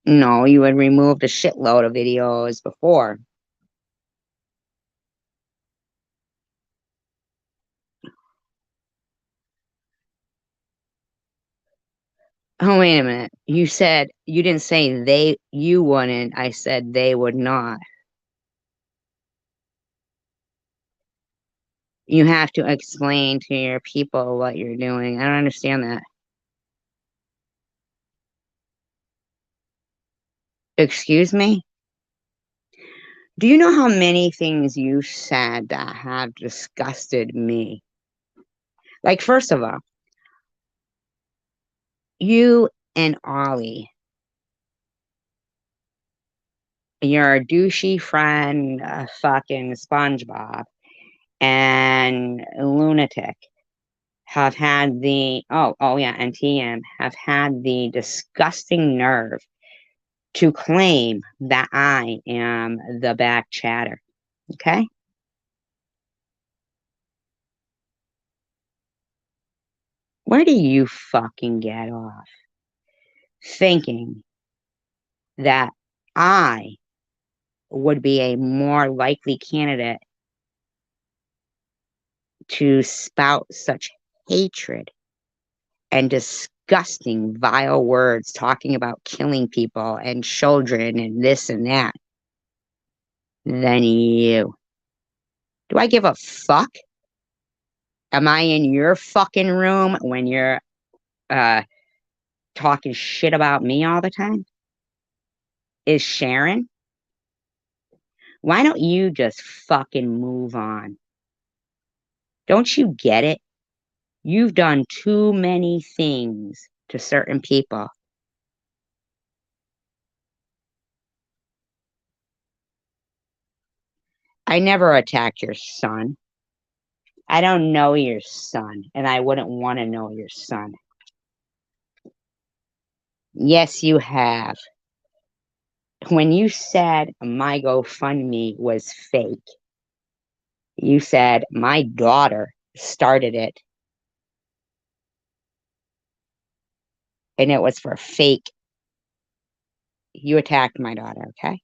Speaker 1: No, you had removed a shitload of videos before. Oh, wait a minute. You said you didn't say you wouldn't. I said they would not. You have to explain to your people what you're doing. I don't understand that. Excuse me? Do you know how many things you said that have disgusted me? Like, first of all, you and Ollie, your douchey friend, fucking SpongeBob, and Lunatic have had yeah, and TM have had the disgusting nerve to claim that I am the back chatter. Okay? Where do you fucking get off thinking that I would be a more likely candidate to spout such hatred and disgusting, vile words talking about killing people and children and this and that than you? Do I give a fuck? Am I in your fucking room when you're uh talking shit about me all the time? Is Sharon? Why don't you just fucking move on? Don't you get it? You've done too many things to certain people. I never attacked your son. I don't know your son, and I wouldn't want to know your son. Yes, you have. When you said my GoFundMe was fake, you said my daughter started it and it was for fake. You attacked my daughter, okay?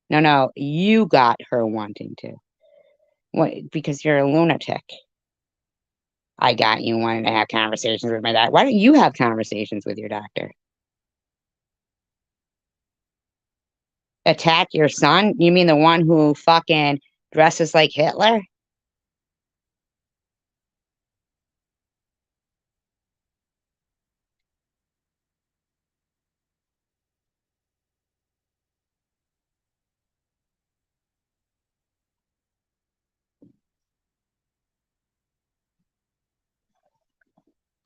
Speaker 1: No, no, you got her wanting to. What? Because you're a lunatic. I got you wanting to have conversations with my doctor. Why don't you have conversations with your doctor? Attack your son? You mean the one who fucking dresses like Hitler?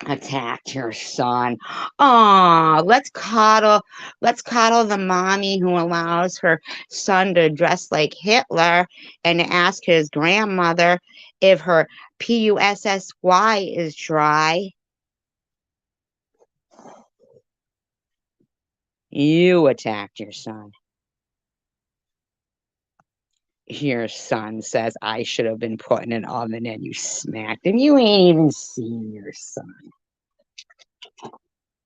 Speaker 1: Attacked your son. Oh, let's coddle the mommy who allows her son to dress like Hitler and ask his grandmother if her PUSSY is dry. You attacked your son. Your son says I should have been put in an oven and you smacked him. You ain't even seen your son.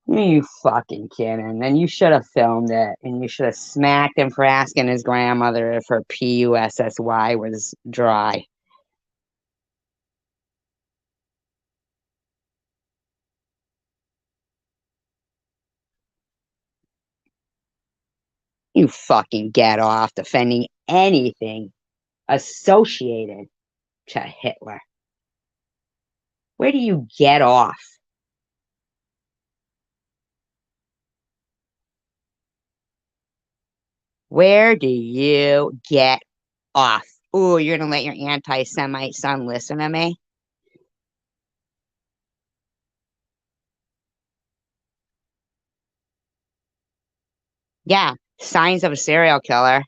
Speaker 1: You fucking kidding. Then you should have filmed it and you should have smacked him for asking his grandmother if her PUSSY was dry. You fucking get off defending anything associated to Hitler. Where do you get off? Where do you get off? Ooh, you're gonna let your anti-Semite son listen to me? Yeah, signs of a serial killer.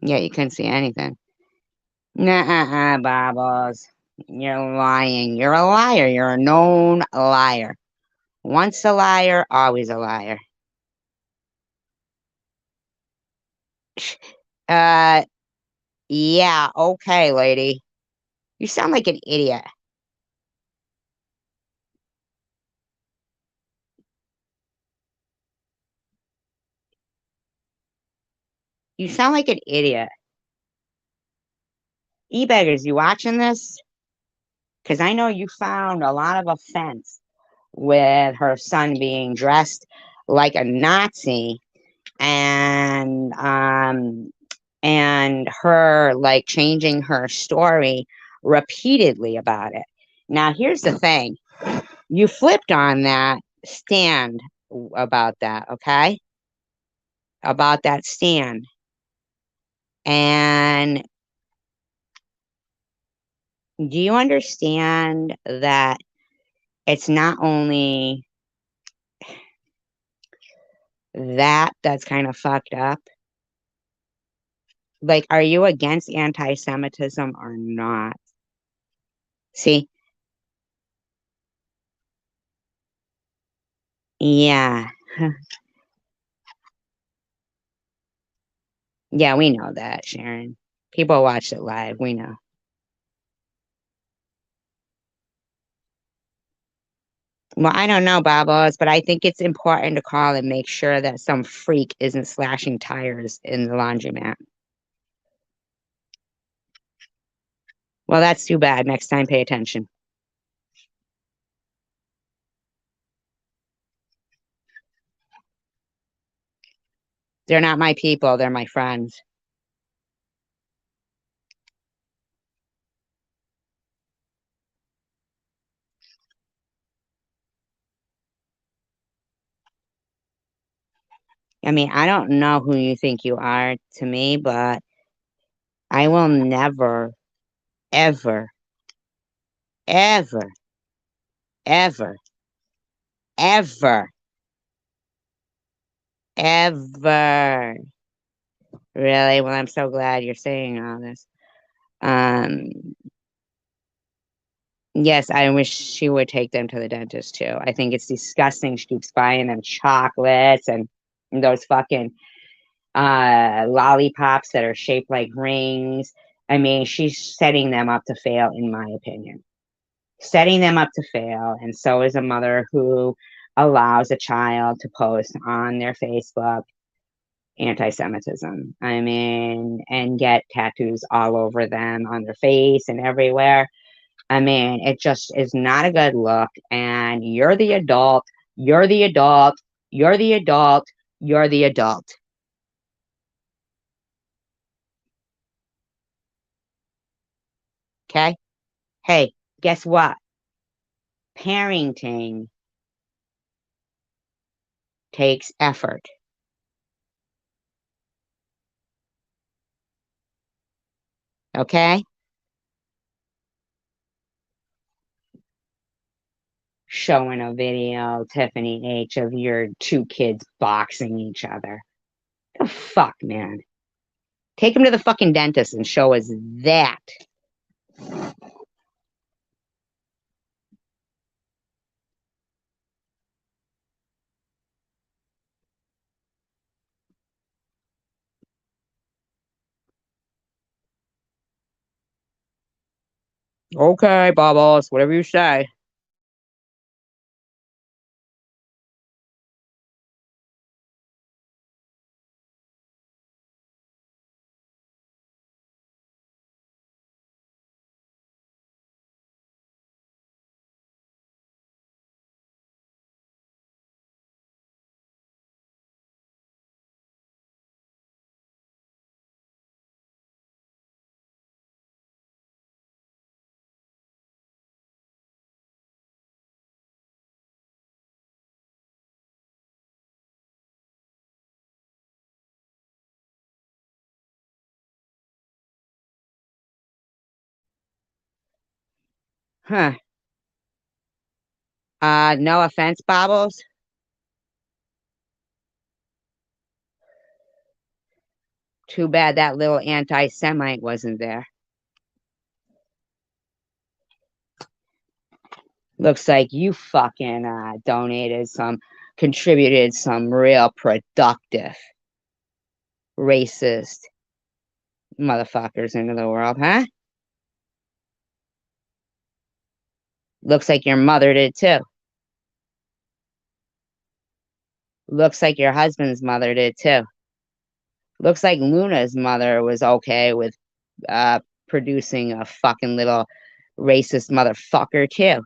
Speaker 1: Yeah, you couldn't see anything. Nuh-uh, Bobbles. You're lying. You're a liar. You're a known liar. Once a liar, always a liar. Uh, yeah, okay, lady. You sound like an idiot. You sound like an idiot. E-beggars, you watching this? Because I know you found a lot of offense with her son being dressed like a Nazi and and her like changing her story repeatedly about it. Now here's the thing. You flipped on that stand about that, okay? About that stand. And do you understand that it's not only that's kind of fucked up? Like, are you against anti-Semitism or not? See? Yeah. Yeah, we know that, Sharon. People watch it live. We know. Well, I don't know, Babos, but I think it's important to call and make sure that some freak isn't slashing tires in the laundromat. Well, that's too bad. Next time, pay attention. They're not my people, they're my friends. I mean, I don't know who you think you are to me, but I will never, ever, ever, ever, ever, ever. Really? Well, I'm so glad you're saying all this. Um, yes, I wish she would take them to the dentist too. I think it's disgusting. She keeps buying them chocolates and those fucking lollipops that are shaped like rings. I mean, she's setting them up to fail, in my opinion. Setting them up to fail. And so is a mother who allows a child to post on their Facebook anti-Semitism. I mean, and get tattoos all over them on their face and everywhere. I mean, it just is not a good look. And you're the adult, you're the adult, you're the adult, you're the adult. Okay? Hey, guess what? Parenting takes effort. Okay? Showing a video, Tiffany H, of your two kids boxing each other. The fuck, man. Take them to the fucking dentist and show us that. Okay, Bubbles, whatever you say. Huh. No offense, Bobbles. Too bad that little anti-Semite wasn't there. Looks like you fucking contributed some real productive racist motherfuckers into the world, huh? Looks like your mother did too. Looks like your husband's mother did too. Looks like Luna's mother was okay with producing a fucking little racist motherfucker too.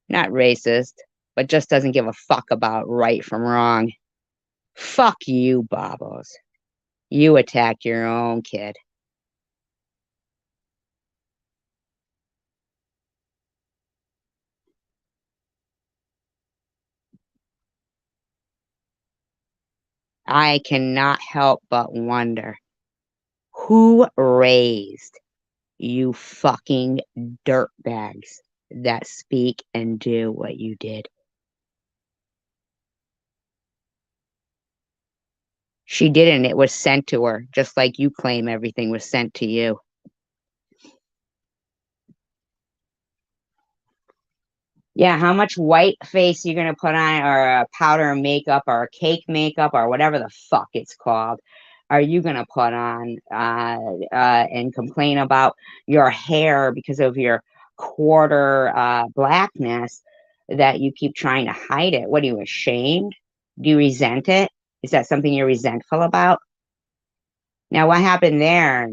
Speaker 1: Not racist, but just doesn't give a fuck about right from wrong. Fuck you, Bobos. You attacked your own kid. I cannot help but wonder who raised you fucking dirtbags that speak and do what you did. She didn't. It was sent to her, just like you claim everything was sent to you. Yeah, how much white face you gonna put on, or powder makeup, or cake makeup, or whatever the fuck it's called, are you gonna put on and complain about your hair because of your quarter blackness that you keep trying to hide it? What are you, ashamed? Do you resent it? Is that something you're resentful about? Now, what happened there?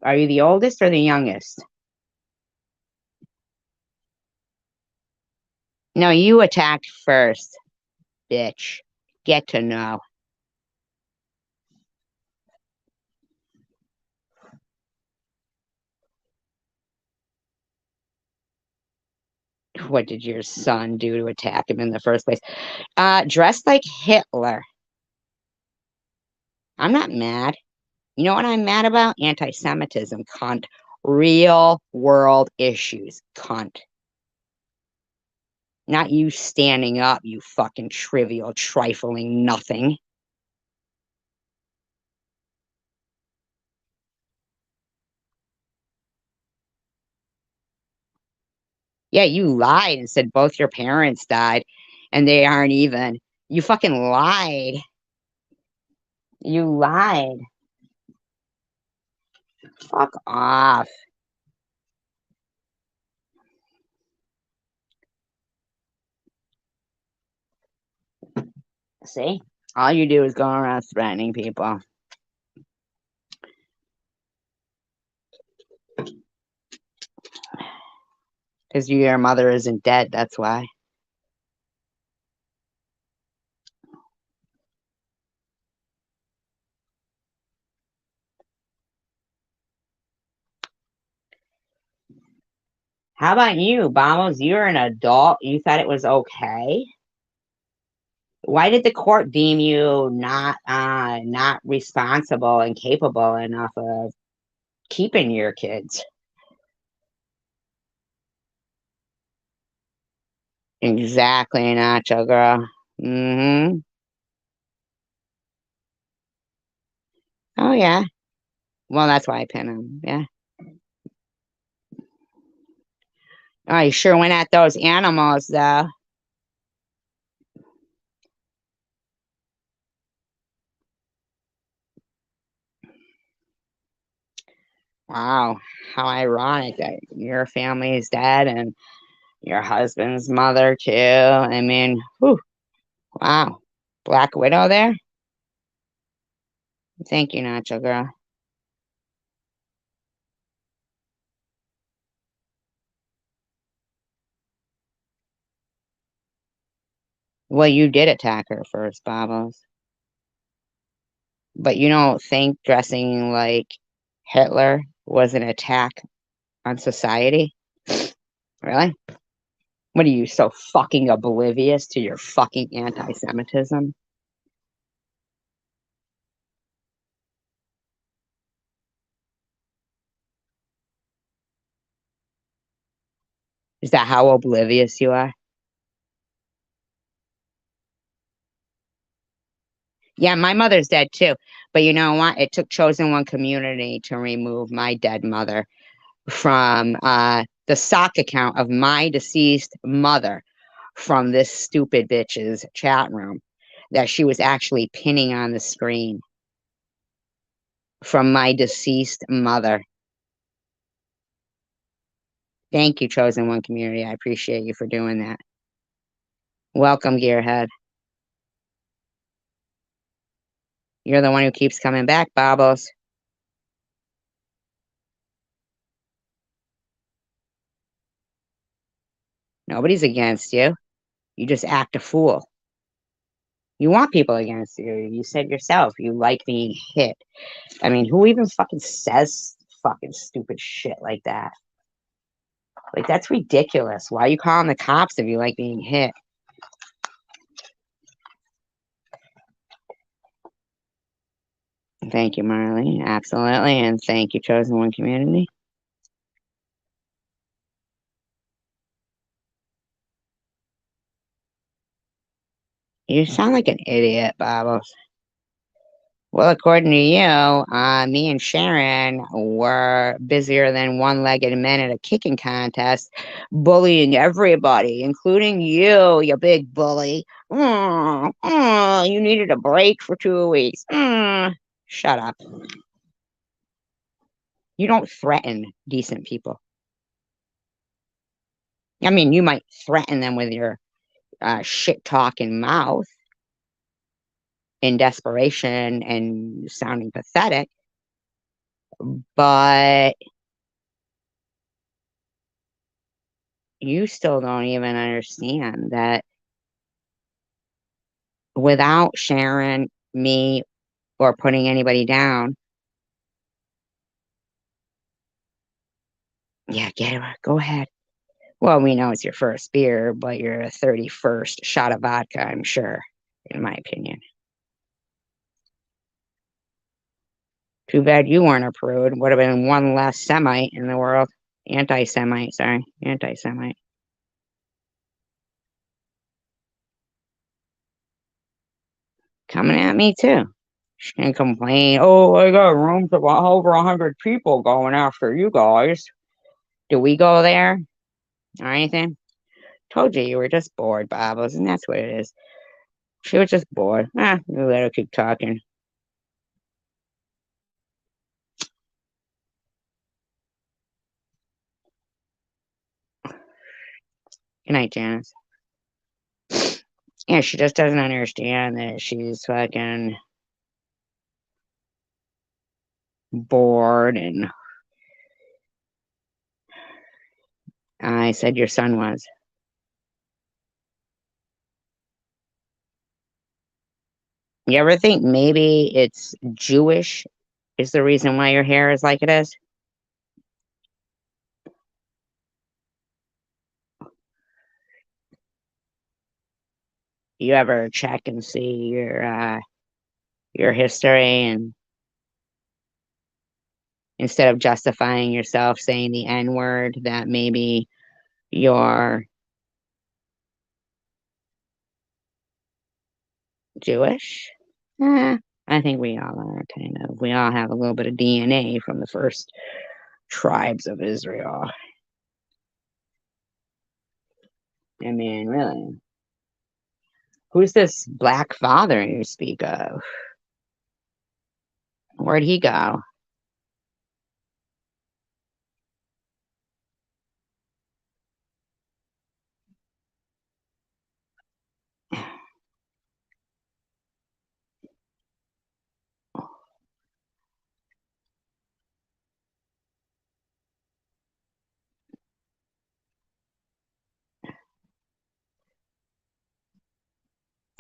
Speaker 1: Are you the oldest or the youngest? No, you attacked first, bitch. Get to know. What did your son do to attack him in the first place? Dressed like Hitler. I'm not mad. You know what I'm mad about? Anti-Semitism, cunt. Real world issues, cunt. Not you standing up, you fucking trivial, trifling nothing. Yeah, you lied and said both your parents died and they aren't even. You fucking lied. You lied. Fuck off. See? All you do is go around threatening people. Because your mother isn't dead, that's why. How about you, Bamos? You're an adult. You thought it was okay. Why did the court deem you not responsible and capable enough of keeping your kids? Exactly, Nacho girl. Mm-hmm. Oh yeah. Well, that's why I pin him. Yeah. Oh, you sure went at those animals though. Wow. How ironic that your family is dead and your husband's mother too. I mean, whew, wow. Black Widow there? Thank you, Nacho girl. Well, you did attack her first, Babos. But you don't think dressing like Hitler was an attack on society? Really? What are you, so fucking oblivious to your fucking anti-Semitism? Is that how oblivious you are? Yeah, my mother's dead too. But you know what? It took Chosen One Community to remove my dead mother from the sock account of my deceased mother from this stupid bitch's chat room that she was actually pinning on the screen from my deceased mother. Thank you, Chosen One Community. I appreciate you for doing that. Welcome, Gearhead. You're the one who keeps coming back, Bobbles. Nobody's against you. You just act a fool. You want people against you. You said yourself you like being hit. I mean, who even fucking says fucking stupid shit like that? Like, that's ridiculous. Why are you calling the cops if you like being hit? Thank you, Marley. Absolutely. And thank you, Chosen One Community. You sound like an idiot, Bobbles. Well, according to you, me and Sharon were busier than one-legged men at a kicking contest, bullying everybody, including you, you big bully. You needed a break for 2 weeks. Shut up. You don't threaten decent people. I mean, you might threaten them with your shit-talking mouth in desperation and sounding pathetic, but you still don't even understand that without Sharon, me, or putting anybody down. Yeah, get it. Go ahead. Well, we know it's your first beer, but your 31st shot of vodka, I'm sure, in my opinion. Too bad you weren't a prude. Would have been one less Semite in the world. Anti-Semite, sorry. Anti-Semite. Coming at me, too. She can complain. Oh, I got rooms of over 100 people going after you guys. Do we go there or anything? Told you were just bored, Bobbles, and that's what it is. She was just bored. You let her keep talking. Good night, Janice. Yeah, she just doesn't understand that she's fucking bored. And I said your son was. You ever think maybe it's Jewish is the reason why your hair is like it is? You ever check and see your history, and instead of justifying yourself saying the N word, that maybe you're Jewish? I think we all are kind of. We all have a little bit of DNA from the first tribes of Israel. I mean, really. Who's this black father you speak of? Where'd he go?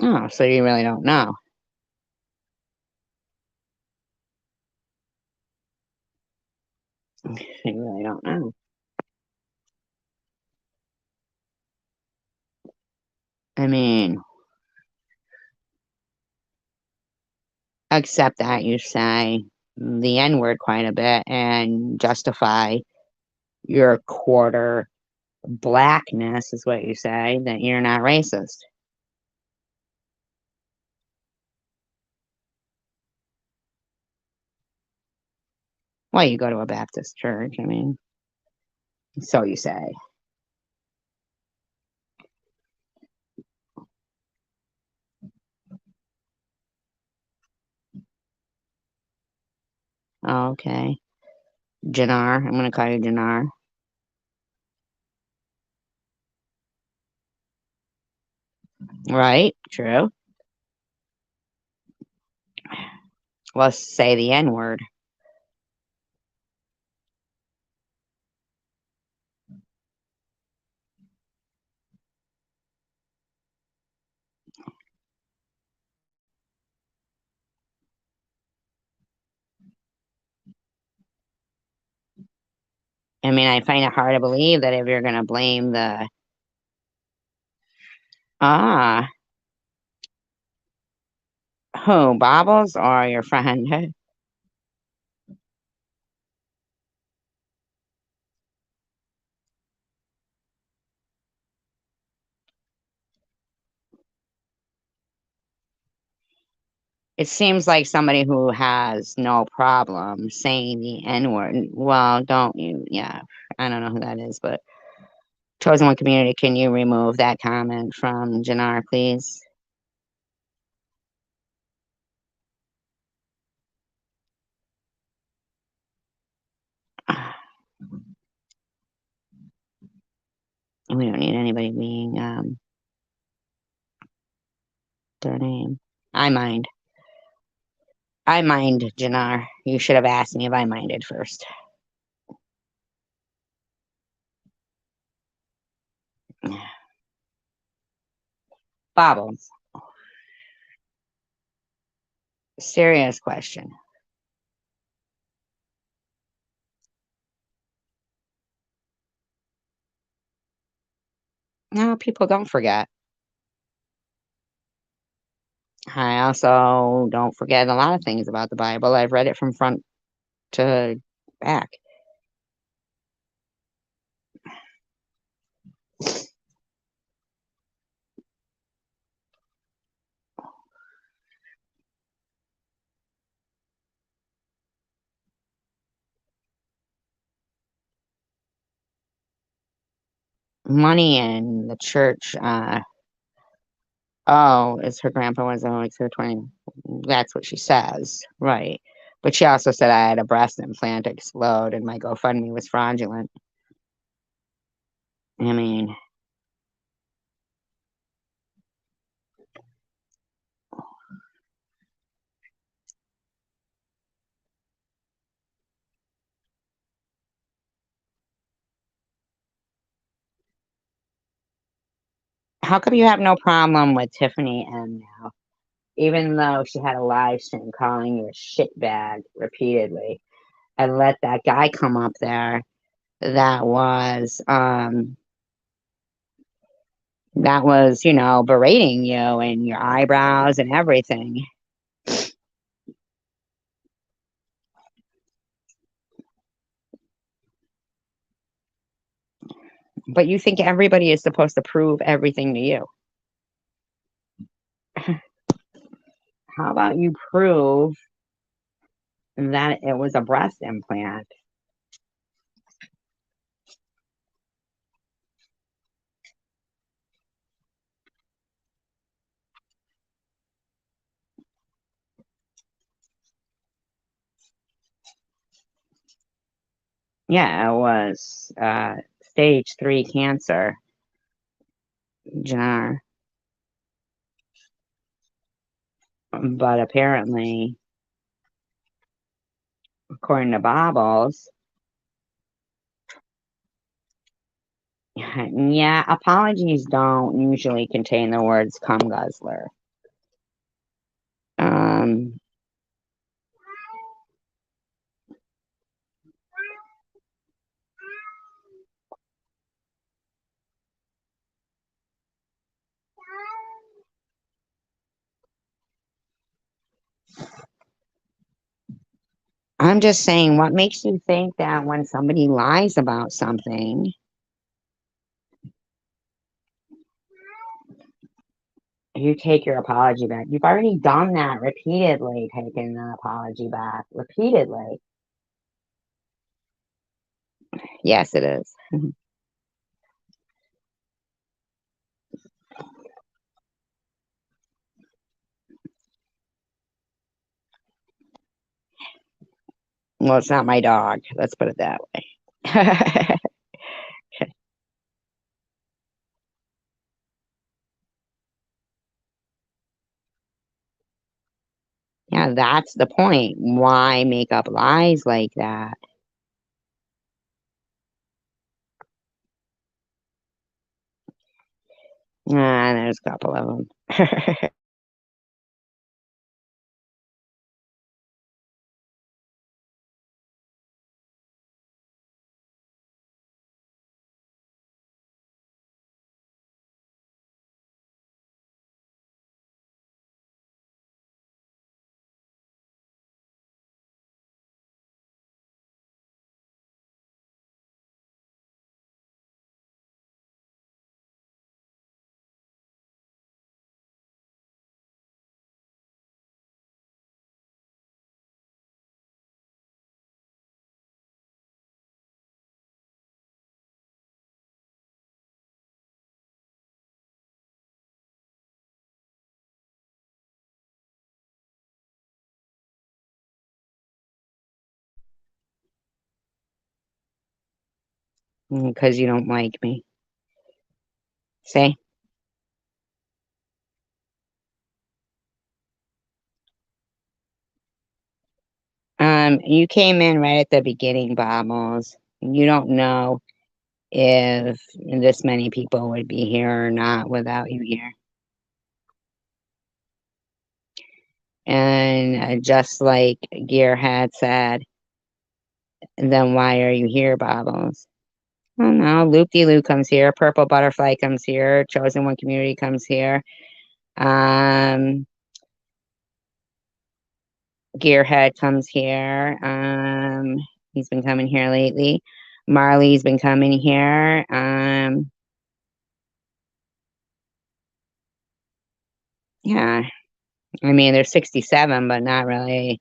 Speaker 1: Oh, so you really don't know. You really don't know. I mean, except that you say the N word quite a bit and justify your quarter blackness, is what you say, that you're not racist. Well, you go to a Baptist church. I mean, so you say. Okay. Jannar. I'm going to call you Jannar. Right? True. Let's say the N word. I mean, I find it hard to believe that if you're going to blame the. Ah, who? Bobbles or your friend? It seems like somebody who has no problem saying the N word. Well, don't you? Yeah, I don't know who that is, but Chosen One Community, can you remove that comment from Jannar, please? We don't need anybody being their name. I mind. I mind, Jannar. You should have asked me if I minded first. Bobbles. Serious question. No, people don't forget. I also don't forget a lot of things about the Bible. I've read it from front to back. Money in the church. Oh, is her grandpa was only 20. That's what she says, right? But she also said I had a breast implant explode and my GoFundMe was fraudulent. I mean, how come you have no problem with Tiffany M now? Even though she had a live stream calling you a shitbag repeatedly, and let that guy come up there that was berating you and your eyebrows and everything. But you think everybody is supposed to prove everything to you. How about you prove that it was a breast implant? Yeah, it was stage 3 cancer, Jannar. But apparently, according to Bobbles, yeah, apologies don't usually contain the words cum guzzler. Um, I'm just saying, what makes you think that when somebody lies about something, you take your apology back? You've already done that repeatedly, taken an apology back repeatedly. Yes, it is. Mhm. Well, it's not my dog. Let's put it that way. Yeah, that's the point. Why make up lies like that? Ah, there's a couple of them. Because you don't like me. See? You came in right at the beginning, Bobbles. You don't know if this many people would be here or not without you here. And just like Gear had said, then why are you here, Bobbles? Oh no, Loop De Loo comes here, Purple Butterfly comes here, Chosen One Community comes here. Um, Gearhead comes here. He's been coming here lately. Marley's been coming here. Yeah, I mean, there's 67, but not really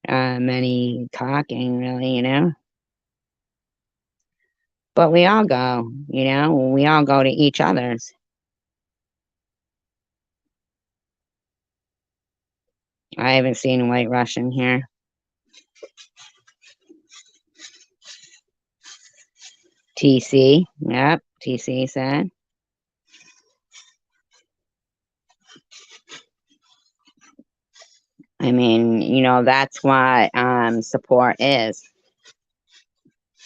Speaker 1: many talking, really, But we all go, we all go to each other's. I haven't seen White Russian here. TC, yep, TC said. I mean, that's what support is.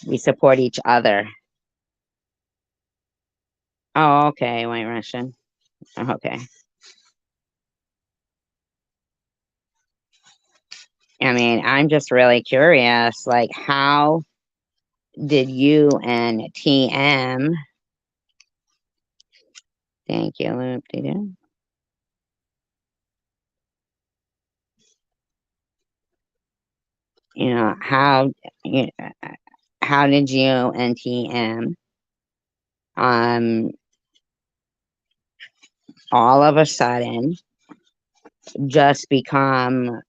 Speaker 1: We support each other. Oh, okay, White Russian. Okay. I mean, I'm just really curious, like, how did you and TM, thank you, Loop, you know, how, you how did you and TM, um, all of a sudden just become,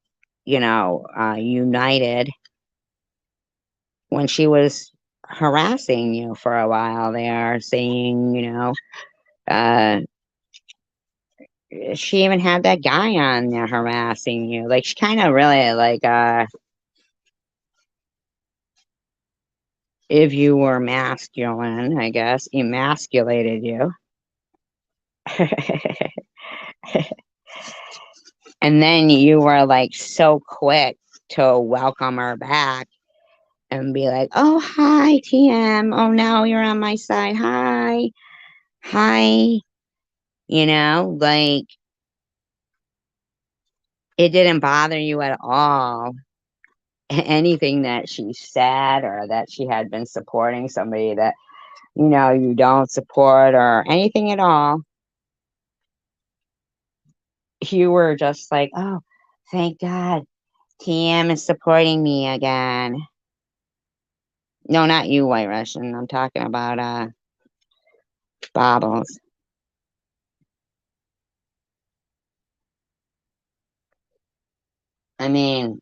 Speaker 1: united when she was harassing you for a while there, saying, uh, she even had that guy on there harassing you. Like, she kind of really, like, if you were masculine, I guess, emasculated you. And then you were like so quick to welcome her back and be like, oh, hi, TM. Oh, now you're on my side. Hi. Hi. Like, it didn't bother you at all. Anything that she said or that she had been supporting somebody that, you don't support or anything at all. You were just like, oh, thank God. TM is supporting me again. No, not you, White Russian. I'm talking about Bobbles. I mean,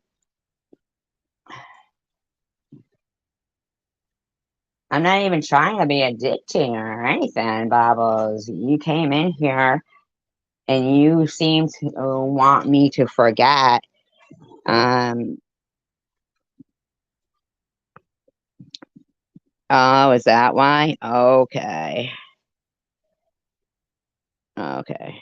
Speaker 1: I'm not even trying to be addicting or anything, Bubbles. You came in here and you seem to want me to forget. Um, oh, is that why? Okay. Okay.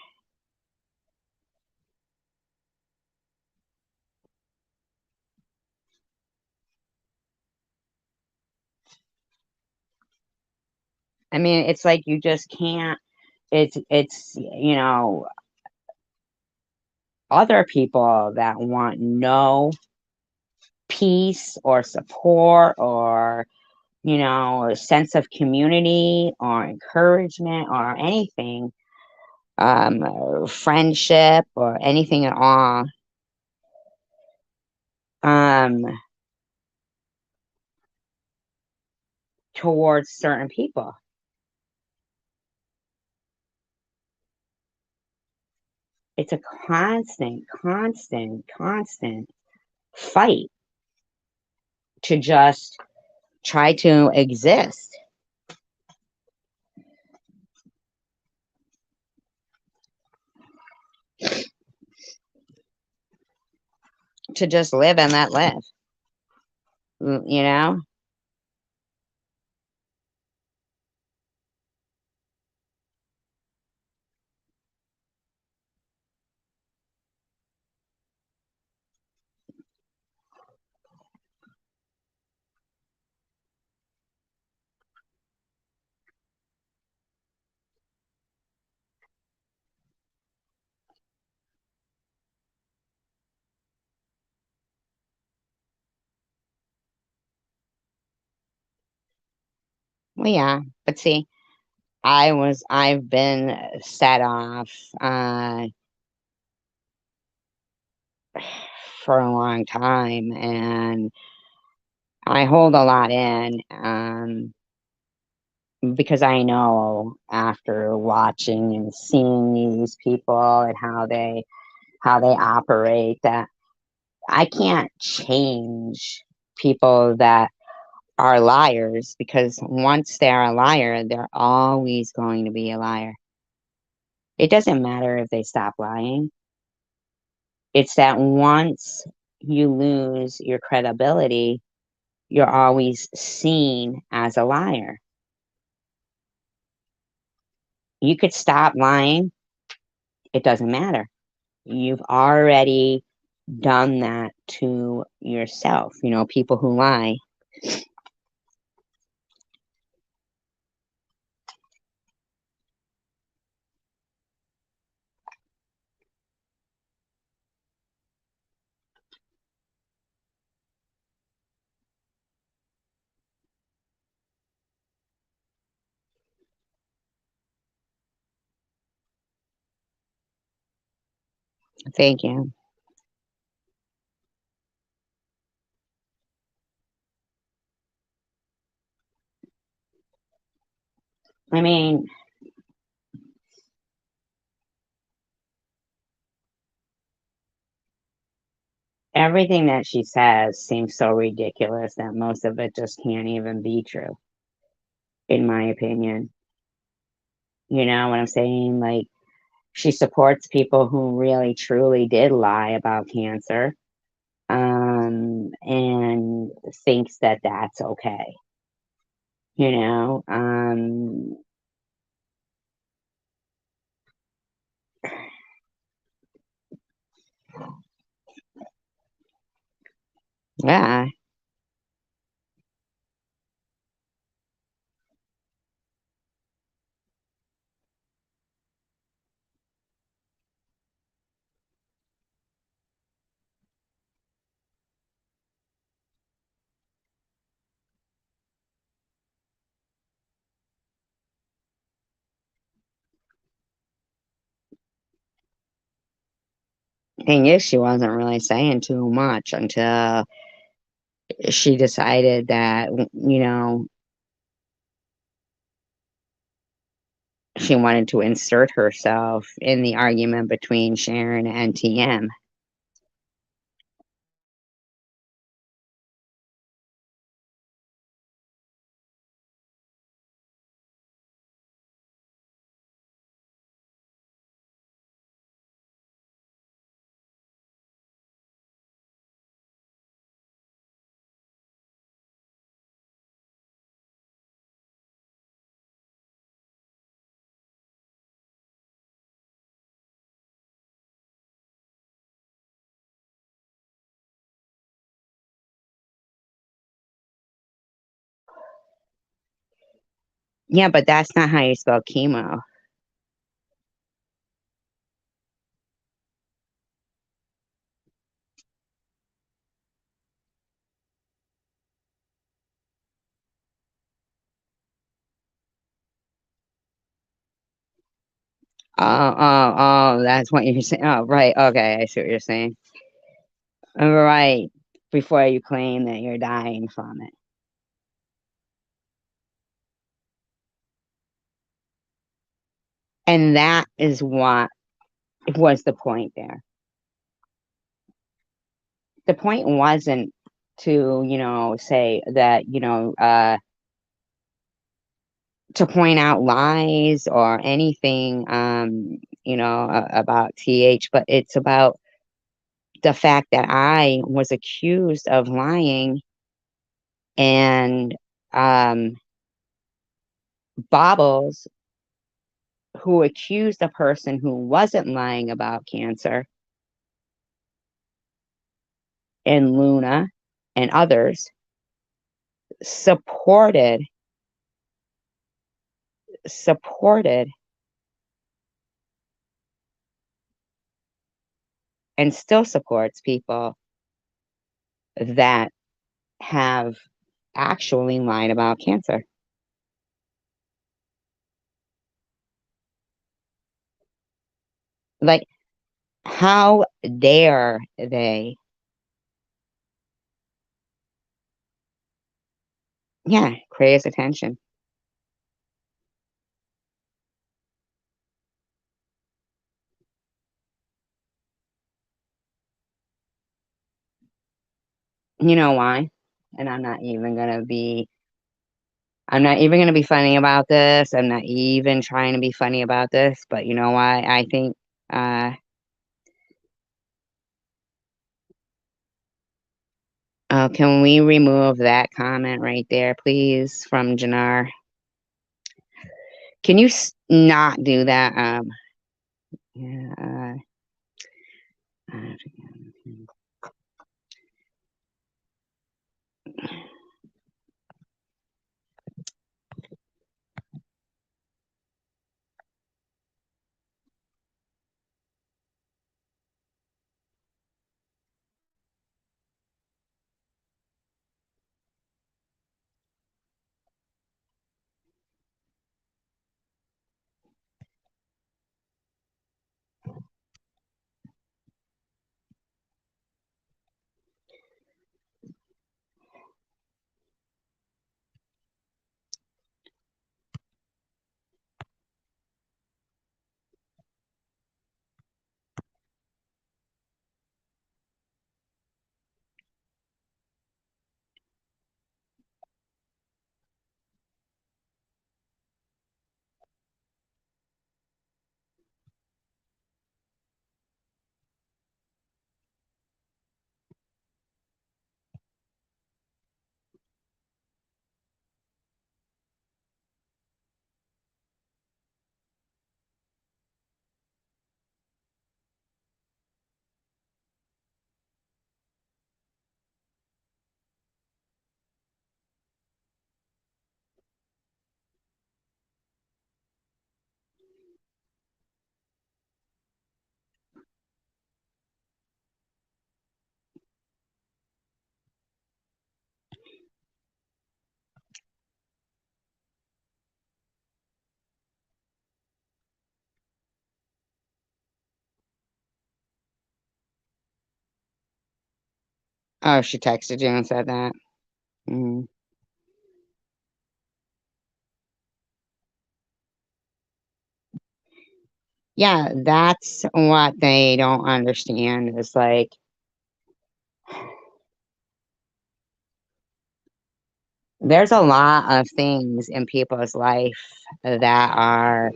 Speaker 1: I mean, it's like you just can't. It's other people that want no peace or support or a sense of community or encouragement or anything, friendship or anything at all, um, towards certain people. It's a constant fight to just try to exist, to just live and let live, you know? Well, yeah, but see, I've been set off uh, for a long time, and I hold a lot in, because I know after watching and seeing these people and how they operate that I can't change people that are liars, because once they're a liar, they're always going to be a liar. It doesn't matter if they stop lying. It's that once you lose your credibility, you're always seen as a liar. You could stop lying, it doesn't matter. You've already done that to yourself. People who lie. Thank you. I mean, everything that she says seems so ridiculous that most of it just can't even be true, in my opinion. You know what I'm saying? Like, she supports people who really truly did lie about cancer, and thinks that that's okay. You know, yeah, thing is, she wasn't really saying too much until she decided that, she wanted to insert herself in the argument between Sharon and TM. Yeah, but that's not how you spell chemo. That's what you're saying. Oh, right. Okay, I see what you're saying. Right. Before you claim that you're dying from it. And that is what was the point there. The point wasn't to, say that, to point out lies or anything, about TH, but it's about the fact that I was accused of lying and um, Bobbles, who accused a person who wasn't lying about cancer, and Luna and others supported supported and still supports people that have actually lied about cancer. Like, how dare they? Yeah, craves attention. You know why? And I'm not even gonna be funny about this. I'm not even trying to be funny about this, but you know why? I think uh can we remove that comment right there, please, from Jannar? Can you not do that? Yeah, uh, oh, she texted you and said that. Mm. Yeah, that's what they don't understand is like there's a lot of things in people's life that are,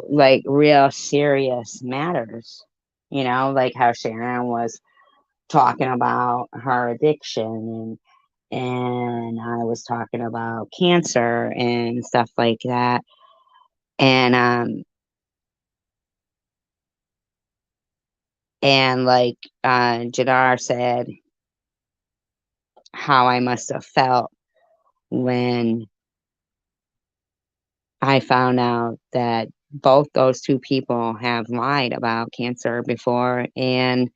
Speaker 1: like real serious matters. Like how Sharon was talking about her addiction and I was talking about cancer and stuff like that. And like Jadar said, how I must have felt when I found out that both those two people have lied about cancer before, and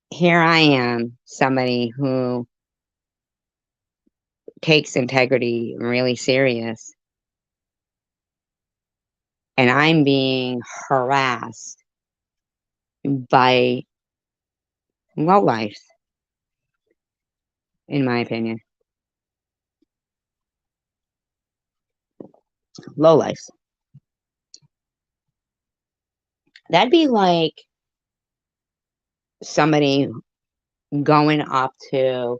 Speaker 1: here I am, somebody who takes integrity really serious, and I'm being harassed by lowlifes, in my opinion. Lowlifes. That'd be like somebody going up to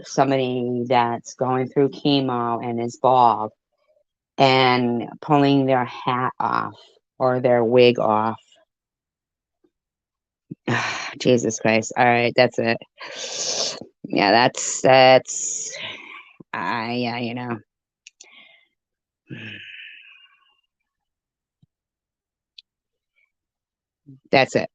Speaker 1: somebody that's going through chemo and is bald and pulling their hat off or their wig off. Jesus Christ. All right, that's it. Yeah, yeah, that's it.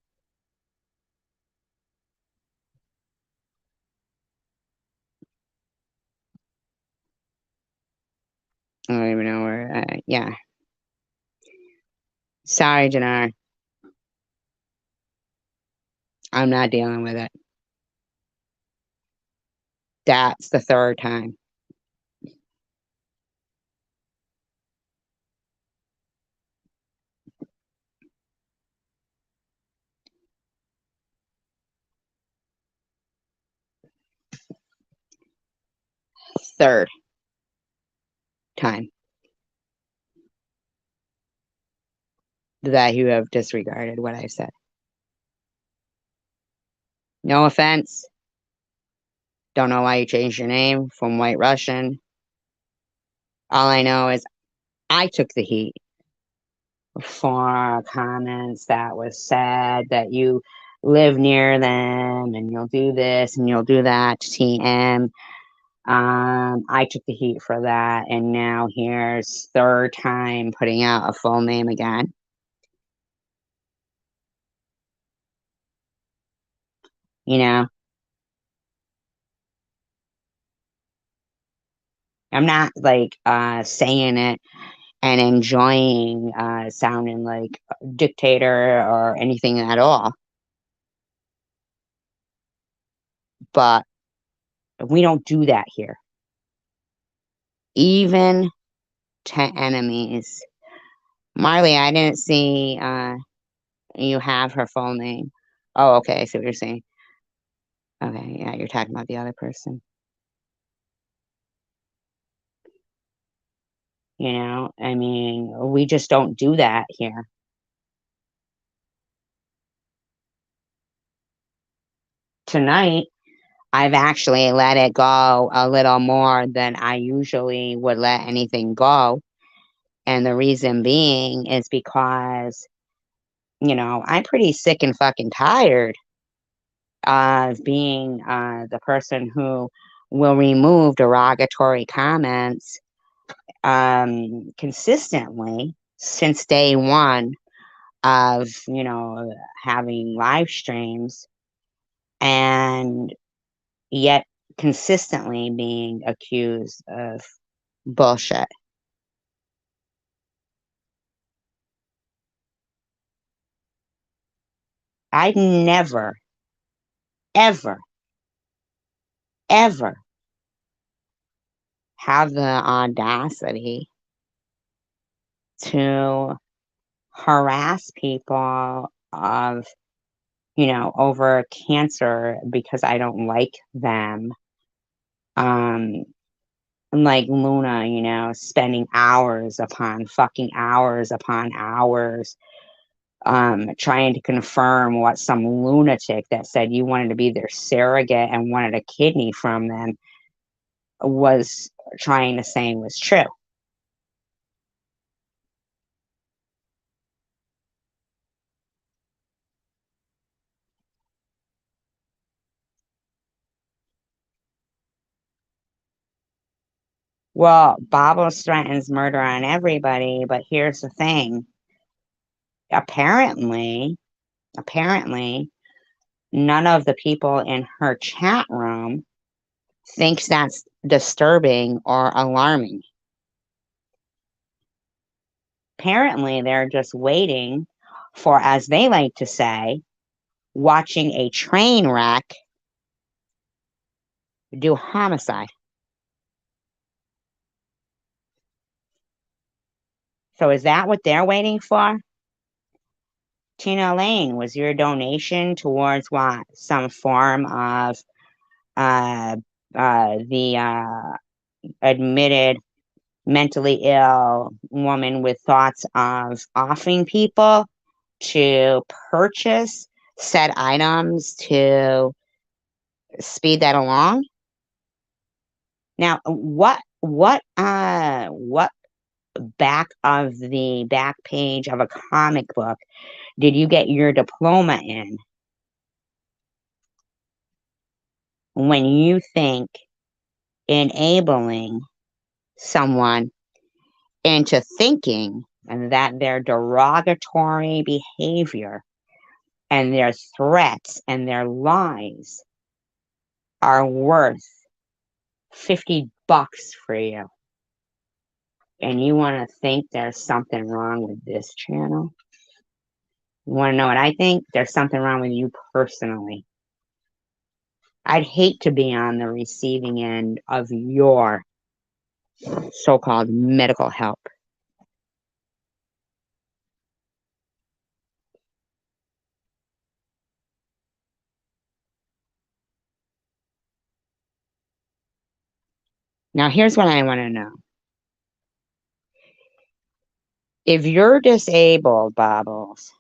Speaker 1: I don't even know where, yeah. Sorry, Jannar. I'm not dealing with it. That's the third time. Third time that you have disregarded what I said. No offense. Don't know why you changed your name from White Russian. All I know is I took the heat for comments that was said that you live near them and you'll do this and you'll do that to TM. I took the heat for that, and now here's third time putting out a full name again. You know, I'm not like saying it and enjoying sounding like a dictator or anything at all, but we don't do that here. Even to enemies. Marley, I didn't see you have her full name. Oh, okay, I see what you're saying. Okay, yeah, you're talking about the other person. I mean, we just don't do that here. Tonight, I've actually let it go a little more than I usually would let anything go. And the reason being is because, I'm pretty sick and fucking tired of being the person who will remove derogatory comments consistently since day one of, having live streams, and yet consistently being accused of bullshit. I never, ever, ever have the audacity to harass people of, over cancer because I don't like them. Um, like Luna, spending hours upon fucking hours upon hours trying to confirm what some lunatic that said you wanted to be their surrogate and wanted a kidney from them was trying to say was true. Well, Bible threatens murder on everybody, but here's the thing. Apparently, none of the people in her chat room thinks that's disturbing or alarming. Apparently, they're just waiting for, as they like to say, watching a train wreck do homicide. So is that what they're waiting for? Tina Lane, was your donation towards what? Some form of uh, the admitted mentally ill woman with thoughts of offing people to purchase said items to speed that along? Now, what back of the back page of a comic book did you get your diploma in when you think enabling someone into thinking that their derogatory behavior and their threats and their lies are worth $50 for you? And you want to think there's something wrong with this channel? You want to know what I think? There's something wrong with you personally. I'd hate to be on the receiving end of your so-called medical help. Now, here's what I want to know. If you're disabled, Bobbles,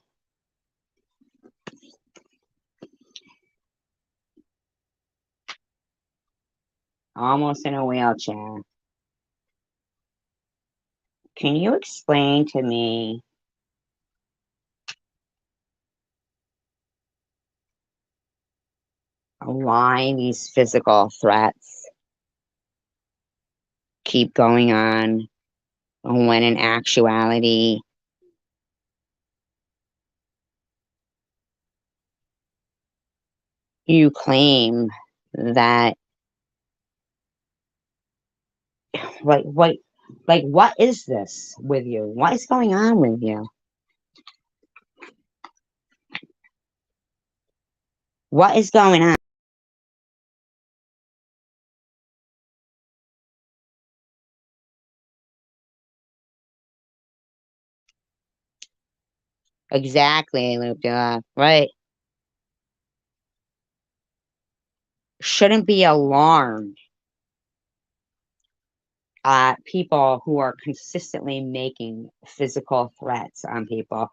Speaker 1: almost in a wheelchair, can you explain to me why these physical threats keep going on when in actuality you claim that what what is this with you? What is going on with you? What is going on? Exactly, Luca. Right. Shouldn't be alarmed at people who are consistently making physical threats on people.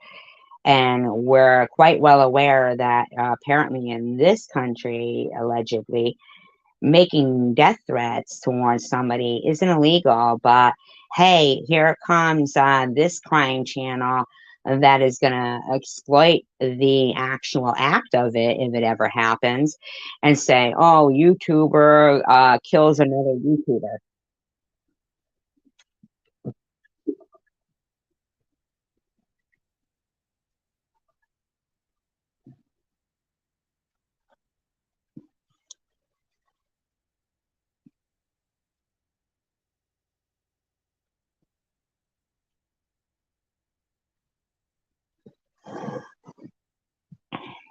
Speaker 1: And we're quite well aware that apparently in this country, allegedly, making death threats towards somebody isn't illegal. But hey, here comes this crime channel that is going to exploit the actual act of it if it ever happens and say, oh, YouTuber kills another YouTuber.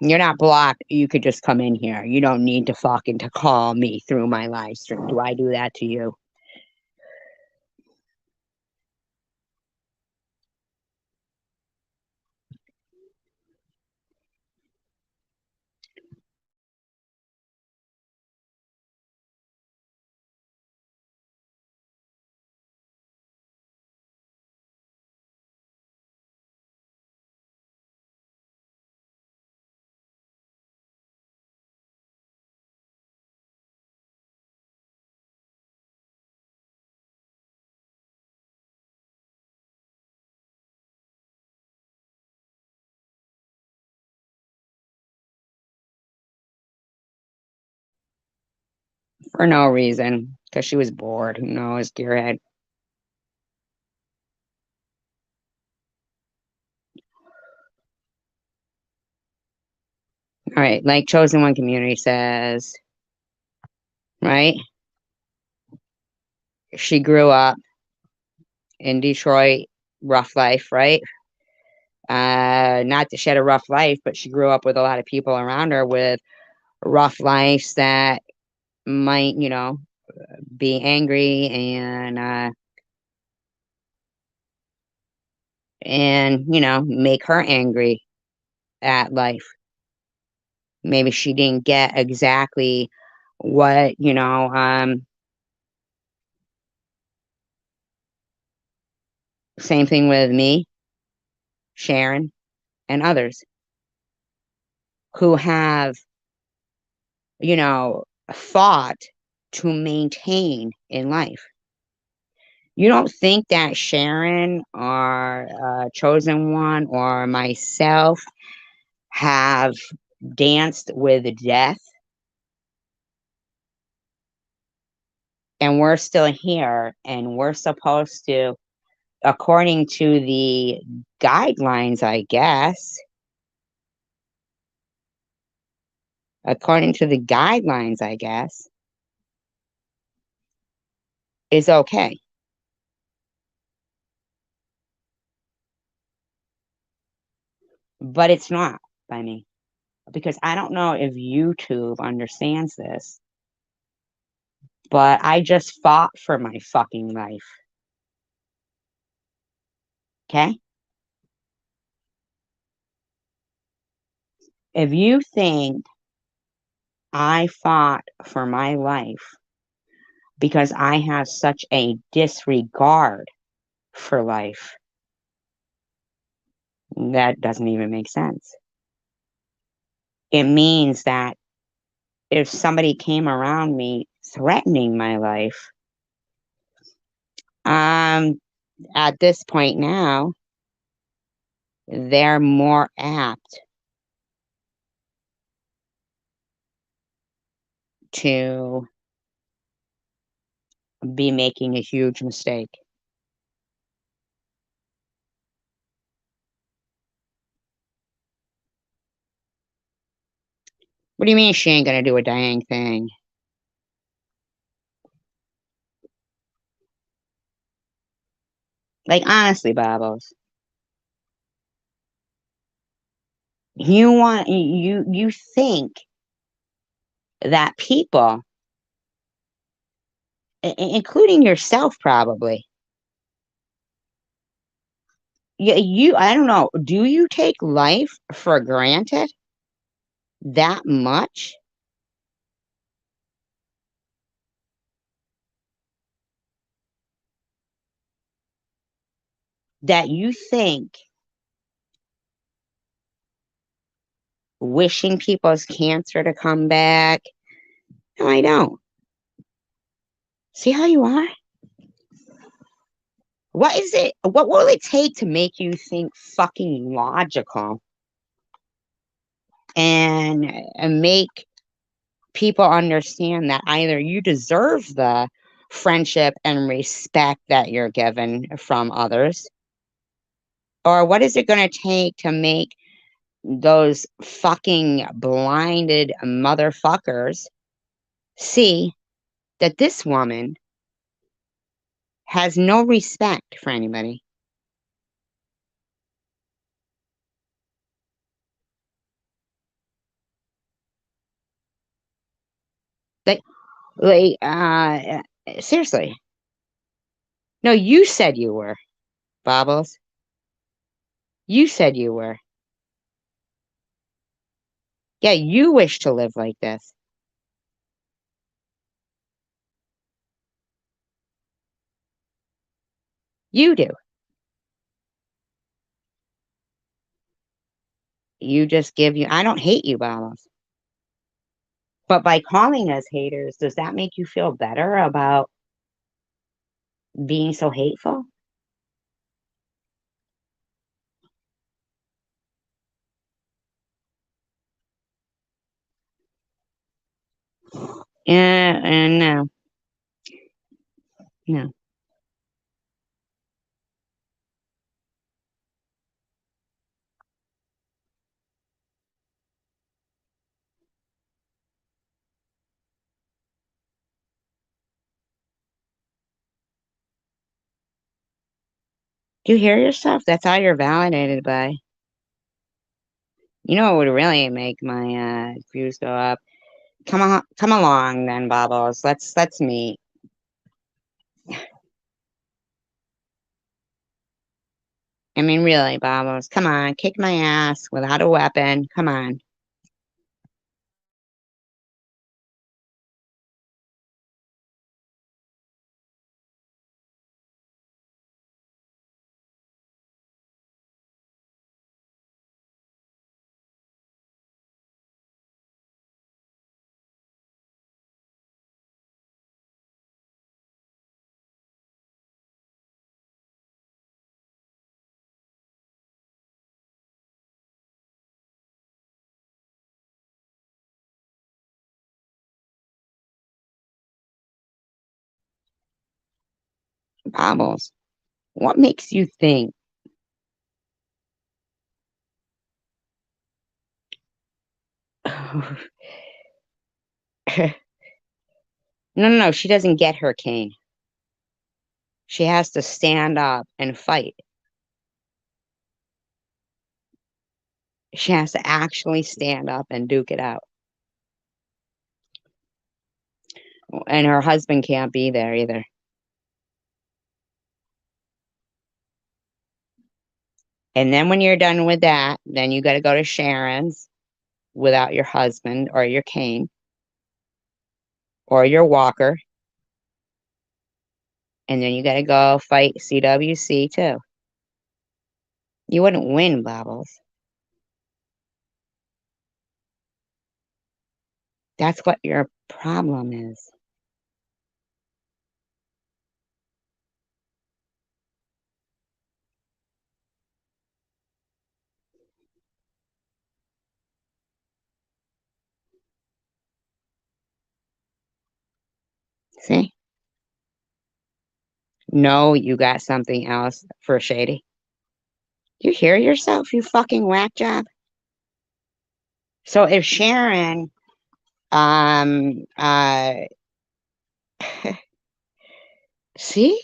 Speaker 1: You're not blocked. You could just come in here. You don't need to fucking to call me through my live stream. Do I do that to you? For no reason. Because she was bored. Who knows, gearhead. All right, like Chosen One Community says, right? She grew up in Detroit, rough life, right? Not that she had a rough life, but she grew up with a lot of people around her with rough lives that might, be angry and make her angry at life. Maybe she didn't get exactly what, same thing with me, Sharon, and others who have, fought to maintain in life. You don't think that Sharon or Chosen One or myself have danced with death and we're still here and we're supposed to, according to the guidelines, I guess, according to the guidelines, I guess, is okay. But it's not by me because I don't know if YouTube understands this, but I just fought for my fucking life. Okay? If you think I fought for my life because I have such a disregard for life, that doesn't even make sense. It means that if somebody came around me threatening my life, um, at this point now, they're more apt to be making a huge mistake. What do you mean she ain't gonna do a dang thing? Like honestly, Bobbles, you think that people, including yourself, probably, I don't know, do you take life for granted that much that you think wishing people's cancer to come back? No, I don't. See how you are? What is it? What will it take to make you think fucking logical and make people understand that either you deserve the friendship and respect that you're given from others, or what is it going to take to make those fucking blinded motherfuckers see that this woman has no respect for anybody? Like, seriously. No, you said you were, Bobbles. You said you were. Yeah, you wish to live like this. You do. You just give you. I don't hate you, Bobbles. But by calling us haters, does that make you feel better about being so hateful? Yeah, and no, no. Do you hear yourself? That's all you're validated by. You know what would really make my views go up? Come on, come along then, Bubbles. Let's meet. I mean, really, Bubbles. Come on, kick my ass without a weapon. Come on. Bubbles, what makes you think? No, she doesn't get her cane. She has to stand up and fight. She has to actually stand up and duke it out. And her husband can't be there either. And then when you're done with that, then you got to go to Sharon's without your husband or your cane or your walker. And then you got to go fight CWC too. You wouldn't win, Bubbles. That's what your problem is. See? No, you got something else for Shady. You hear yourself, you fucking whack job? So if Sharon, um, uh, see?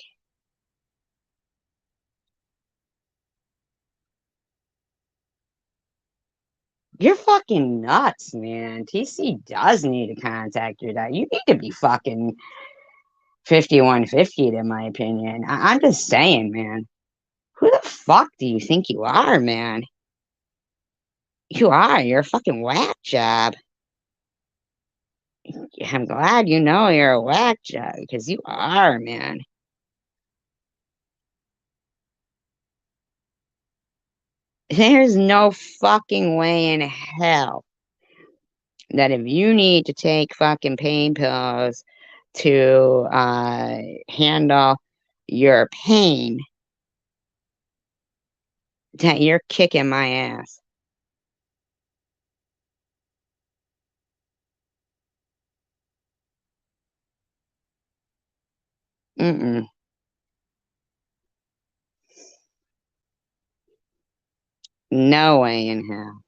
Speaker 1: You're fucking nuts, man. TC does need to contact your dad. You need to be fucking 5150, in my opinion. I'm just saying, man. Who the fuck do you think you are, man? You are. You're a fucking whack job. I'm glad you know you're a whack job because you are, man. There's no fucking way in hell that if you need to take fucking pain pills to handle your pain, that you're kicking my ass. Mm-mm. No way in hell.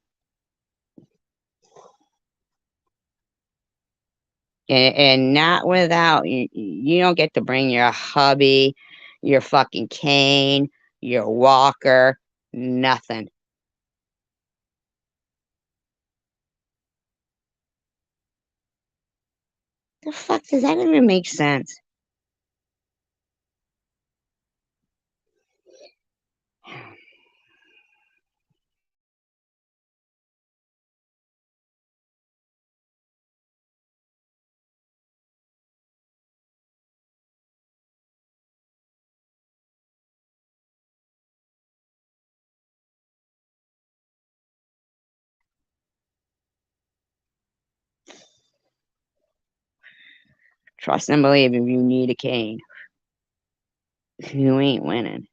Speaker 1: And not without you don't get to bring your hubby, your fucking cane, your walker, nothing. The fuck does that even make sense? Trust and believe if you need a cane, you ain't winning.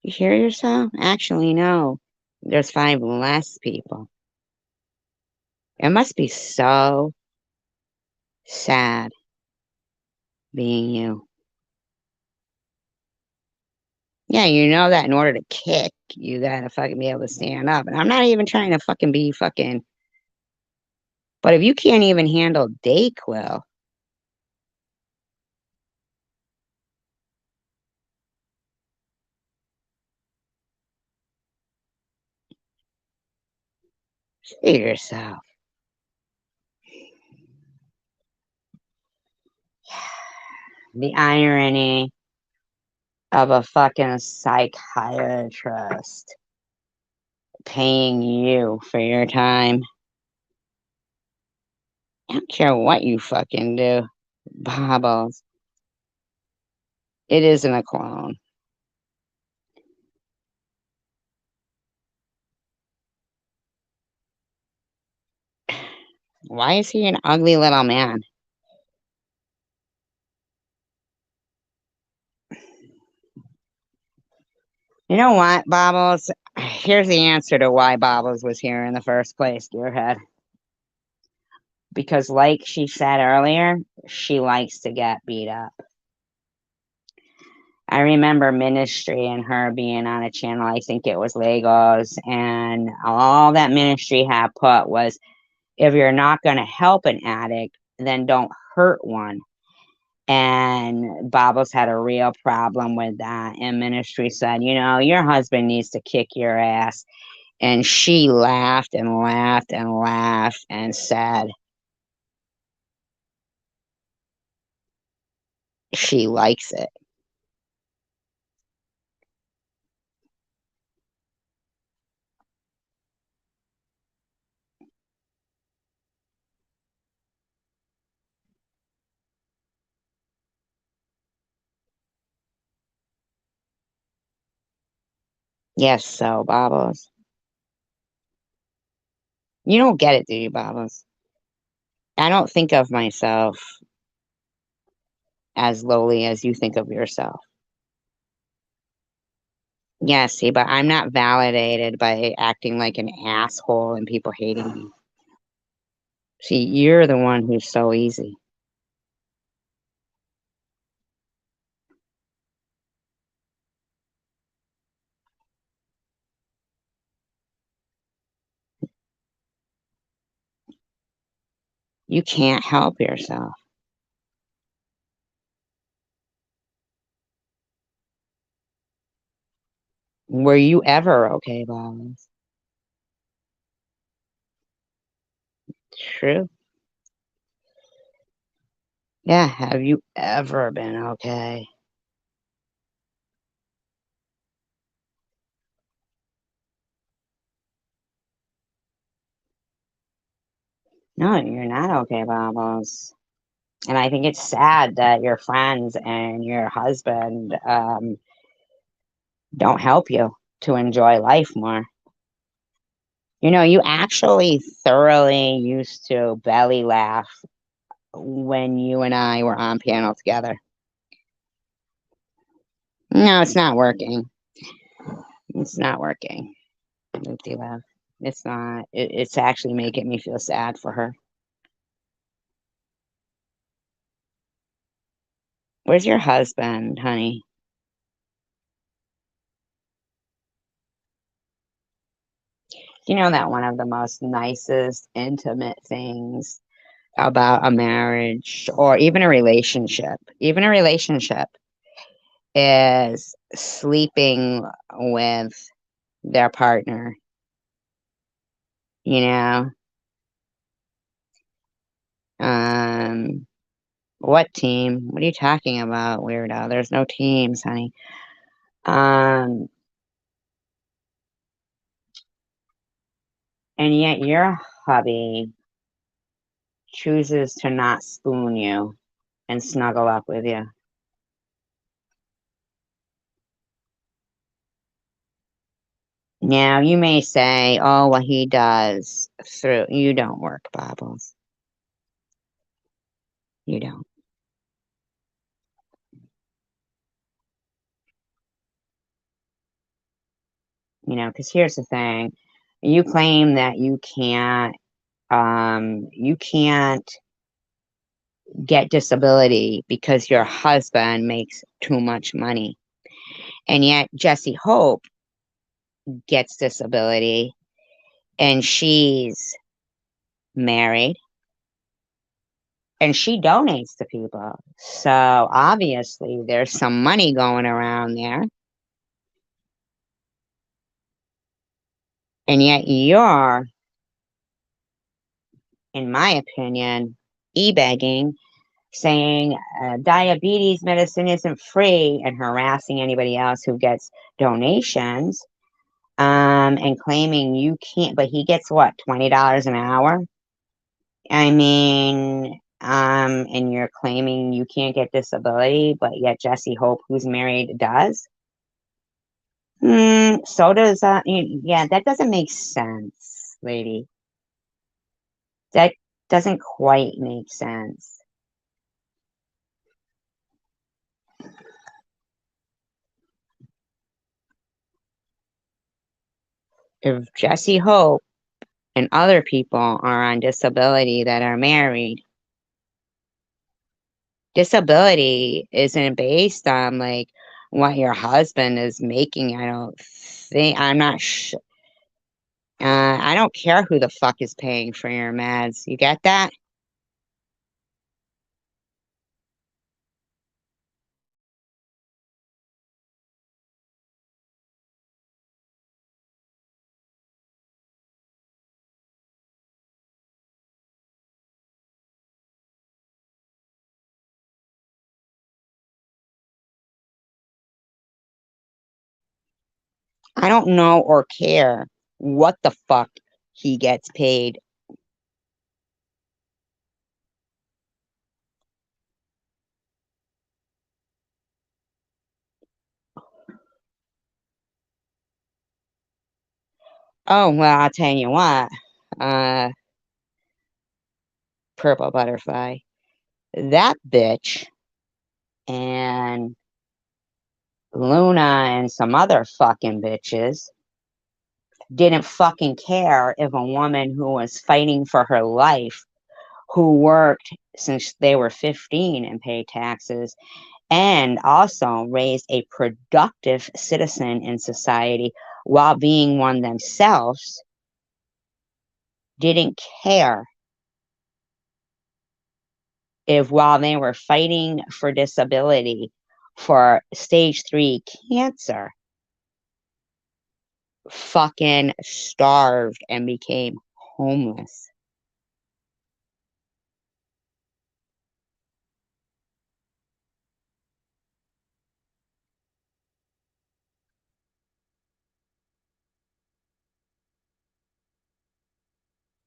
Speaker 1: You hear yourself? Actually, no. There's five less people. It must be so sad being you. Yeah, you know that in order to kick, you gotta fucking be able to stand up. And I'm not even trying to fucking be fucking But if you can't even handle Dayquil, see yourself. The irony of a fucking psychiatrist paying you for your time. I don't care what you fucking do, Bobbles. It isn't a clone. Why is he an ugly little man? You know what, Bobbles? Here's the answer to why Bobbles was here in the first place, Gearhead. Because, like she said earlier, she likes to get beat up. I remember Ministry and her being on a channel, I think it was Legos, and all that Ministry had put was, if you're not going to help an addict, then don't hurt one. And Bobbles had a real problem with that. And Ministry said, you know, your husband needs to kick your ass. And she laughed and laughed and laughed and said she likes it. Yes, so Bobbles. You don't get it, do you, Bobbles? I don't think of myself as lowly as you think of yourself. Yes, see, but I'm not validated by acting like an asshole and people hating me. See, you're the one who's so easy. You can't help yourself. Were you ever okay, Bobbles? True. Yeah, have you ever been okay? No, you're not okay, Bobbles. And I think it's sad that your friends and your husband don't help you to enjoy life more. You know, you actually thoroughly used to belly laugh when you and I were on panel together. No, it's not working. It's not working. Oopsie love. It's not. It's actually making me feel sad for her. Where's your husband, honey? You know that one of the most nicest, intimate things about a marriage or even a relationship, is sleeping with their partner, you know? Um, what team? What are you talking about, weirdo? There's no teams, honey. Um, and yet your hubby chooses to not spoon you and snuggle up with you. Now, you may say, oh, well, he does through, you don't work, Bobbles. You don't. You know, because here's the thing. You claim that you can't get disability because your husband makes too much money. And yet Jessie Hope gets disability and she's married and she donates to people. So obviously there's some money going around there. And yet you're, in my opinion, e-begging, saying diabetes medicine isn't free and harassing anybody else who gets donations, and claiming you can't, but he gets what, $20 an hour? I mean, and you're claiming you can't get disability, but yet Jesse Hope, who's married, does? So does, yeah, that doesn't make sense, lady. That doesn't quite make sense. If Jesse Hope and other people are on disability that are married, disability isn't based on like what your husband is making. I don't think, I'm not sure. I don't care who the fuck is paying for your meds. You get that? I don't know or care what the fuck he gets paid. Oh, well, I'll tell you what. Uh, Purple Butterfly. That bitch and Luna and some other fucking bitches didn't fucking care if a woman who was fighting for her life, who worked since they were 15 and paid taxes, and also raised a productive citizen in society while being one themselves, didn't care if while they were fighting for disability for stage 3 cancer, fucking starved and became homeless.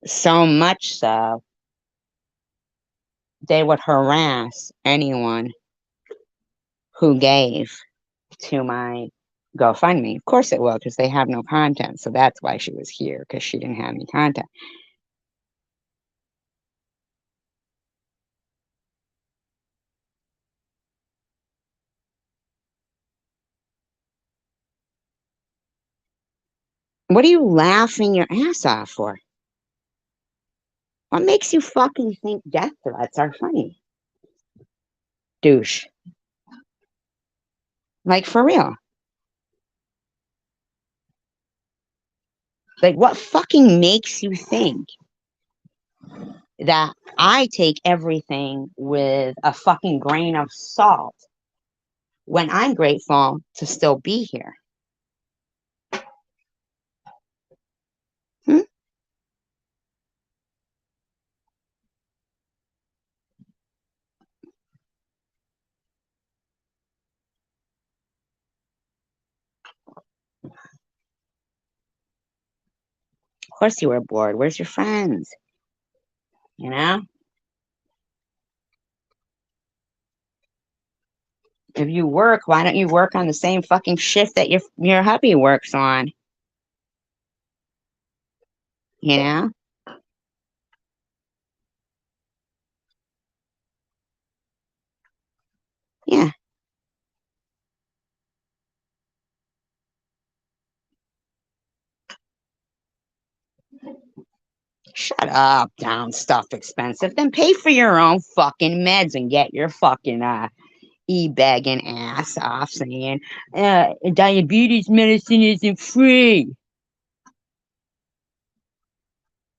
Speaker 1: So much so, they would harass anyone who gave to my GoFundMe. Of course it will, because they have no content. So that's why she was here, because she didn't have any content. What are you laughing your ass off for? What makes you fucking think death threats are funny? Douche. Like, for real. Like, what fucking makes you think that I take everything with a fucking grain of salt when I'm grateful to still be here? Hmm? Of course you were bored. Where's your friends? You know? If you work, why don't you work on the same fucking shift that your hubby works on? You know? Yeah. Shut up, down stuff expensive. Then pay for your own fucking meds and get your fucking e-bagging ass off saying diabetes medicine isn't free.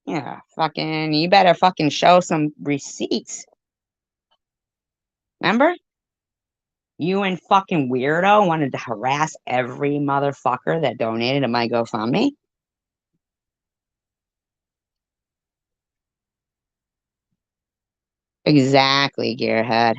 Speaker 1: Yeah, fucking, you better fucking show some receipts. Remember? You and fucking weirdo wanted to harass every motherfucker that donated to my GoFundMe. Exactly, gearhead.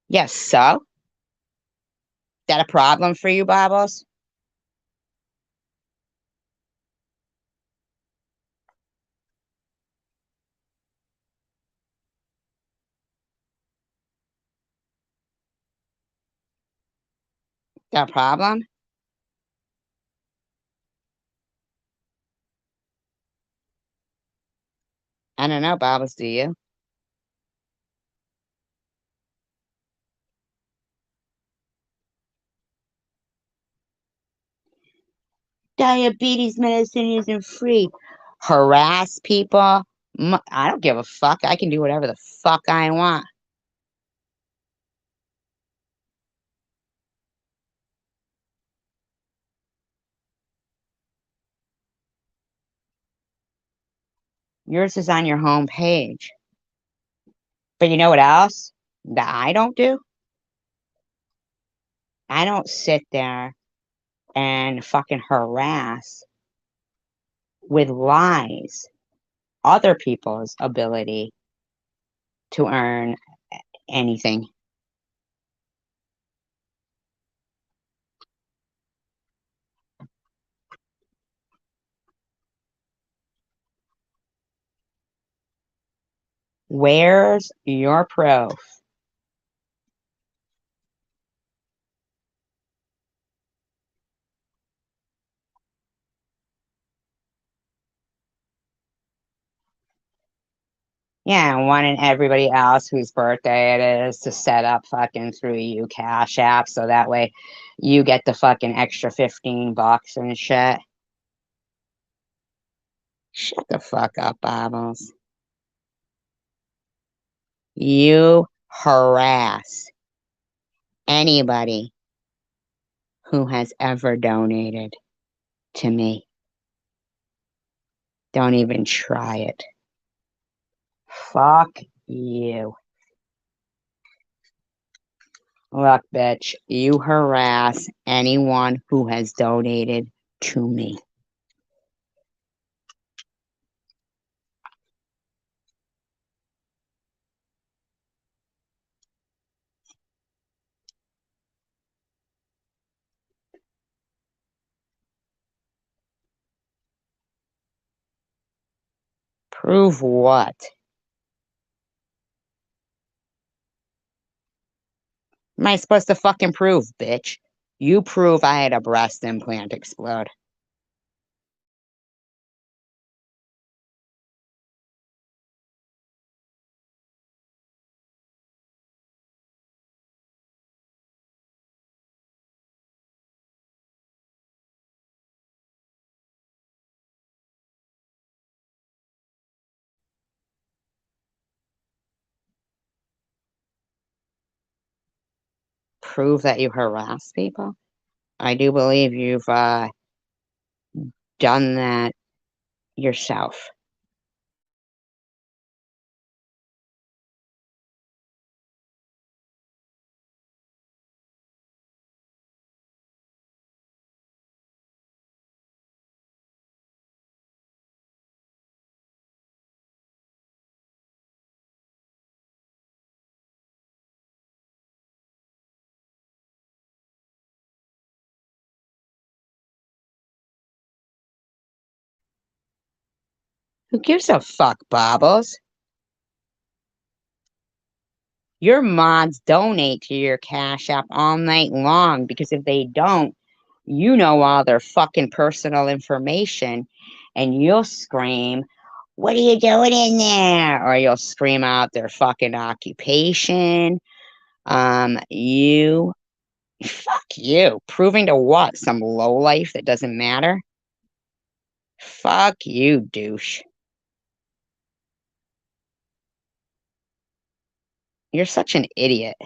Speaker 1: Yes, so? That a problem for you, Bobbles? That a problem? I don't know, Bobbles, do you? Diabetes medicine isn't free. Harass people? I don't give a fuck. I can do whatever the fuck I want. Yours is on your home page. But you know what else that I don't do? I don't sit there and fucking harass with lies other people's ability to earn anything. Where's your proof? Yeah, wanting everybody else whose birthday it is to set up fucking through you Cash App so that way you get the fucking extra $15 and shit. Shut the fuck up, Bobbles. You harass anybody who has ever donated to me. Don't even try it. Fuck you. Look, bitch, you harass anyone who has donated to me. Prove what? Am I supposed to fucking prove, bitch? You prove I had a breast implant explode. Prove that you harass people? I do believe you've done that yourself. Who gives a fuck, Bobbles? Your mods donate to your Cash App all night long because if they don't, you know all their fucking personal information and you'll scream, "What are you doing in there?" Or you'll scream out their fucking occupation. You fuck you. Proving to what? Some lowlife that doesn't matter? Fuck you, douche. You're such an idiot.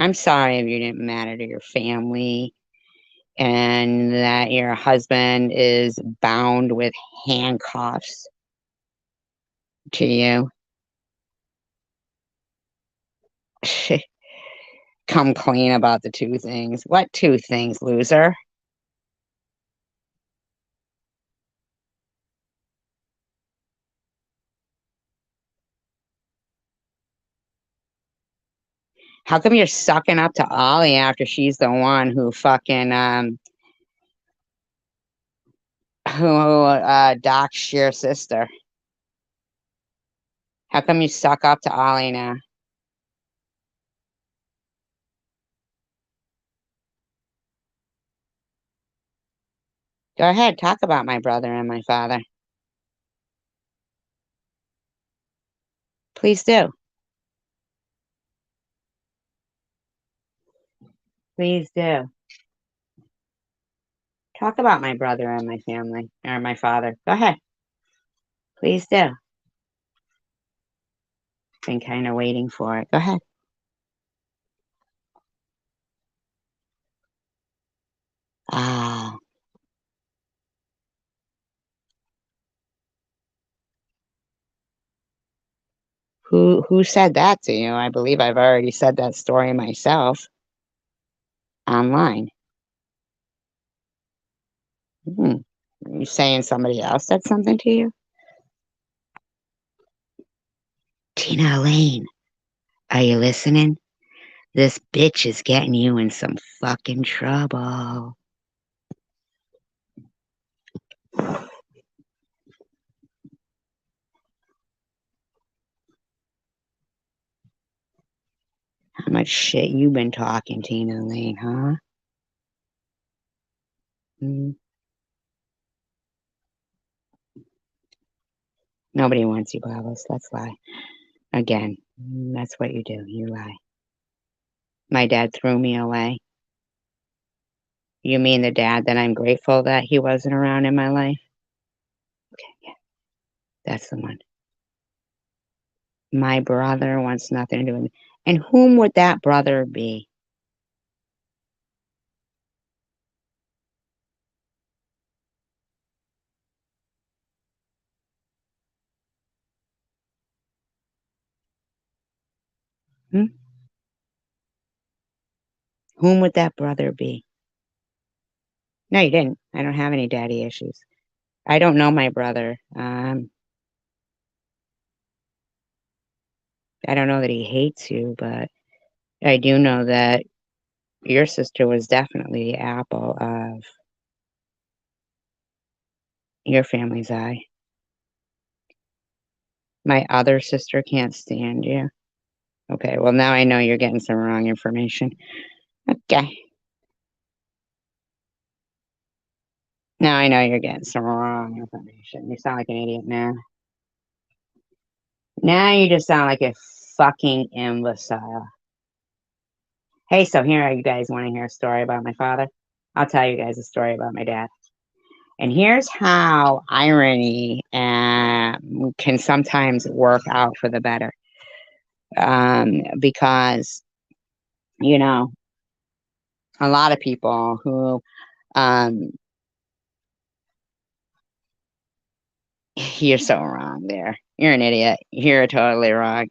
Speaker 1: I'm sorry if you didn't matter to your family and that your husband is bound with handcuffs to you. Come clean about the two things. What two things, loser? How come you're sucking up to Ollie after she's the one who fucking who doxed your sister? How come you suck up to Ollie now? Go ahead, talk about my brother and my father. Please do. Please do. Talk about my brother and my family, or my father. Go ahead. Please do. Been kind of waiting for it. Go ahead. Ah, who said that to you? I believe I've already said that story myself online. Hmm. Are you saying somebody else said something to you? Tina Lane, are you listening? This bitch is getting you in some fucking trouble. How much shit you been talking, Tina Lane, huh? Hmm. Nobody wants you, Babos. Let's lie. Again, that's what you do. You lie. My dad threw me away. You mean the dad that I'm grateful that he wasn't around in my life? Okay, yeah, that's the one. My brother wants nothing to do with me. And whom would that brother be? Hmm? Whom would that brother be? No, you didn't. I don't have any daddy issues. I don't know my brother. I don't know that he hates you, but I do know that your sister was definitely the apple of your family's eye. My other sister can't stand you. Okay, well, now I know you're getting some wrong information. Okay. Now I know you're getting some wrong information. You sound like an idiot now. Now you just sound like a fucking imbecile. Hey, so here you guys want to hear a story about my father? I'll tell you guys a story about my dad. And here's how irony can sometimes work out for the better. Because, you know, a lot of people who, um, you're so wrong there. You're an idiot. You're totally wrong.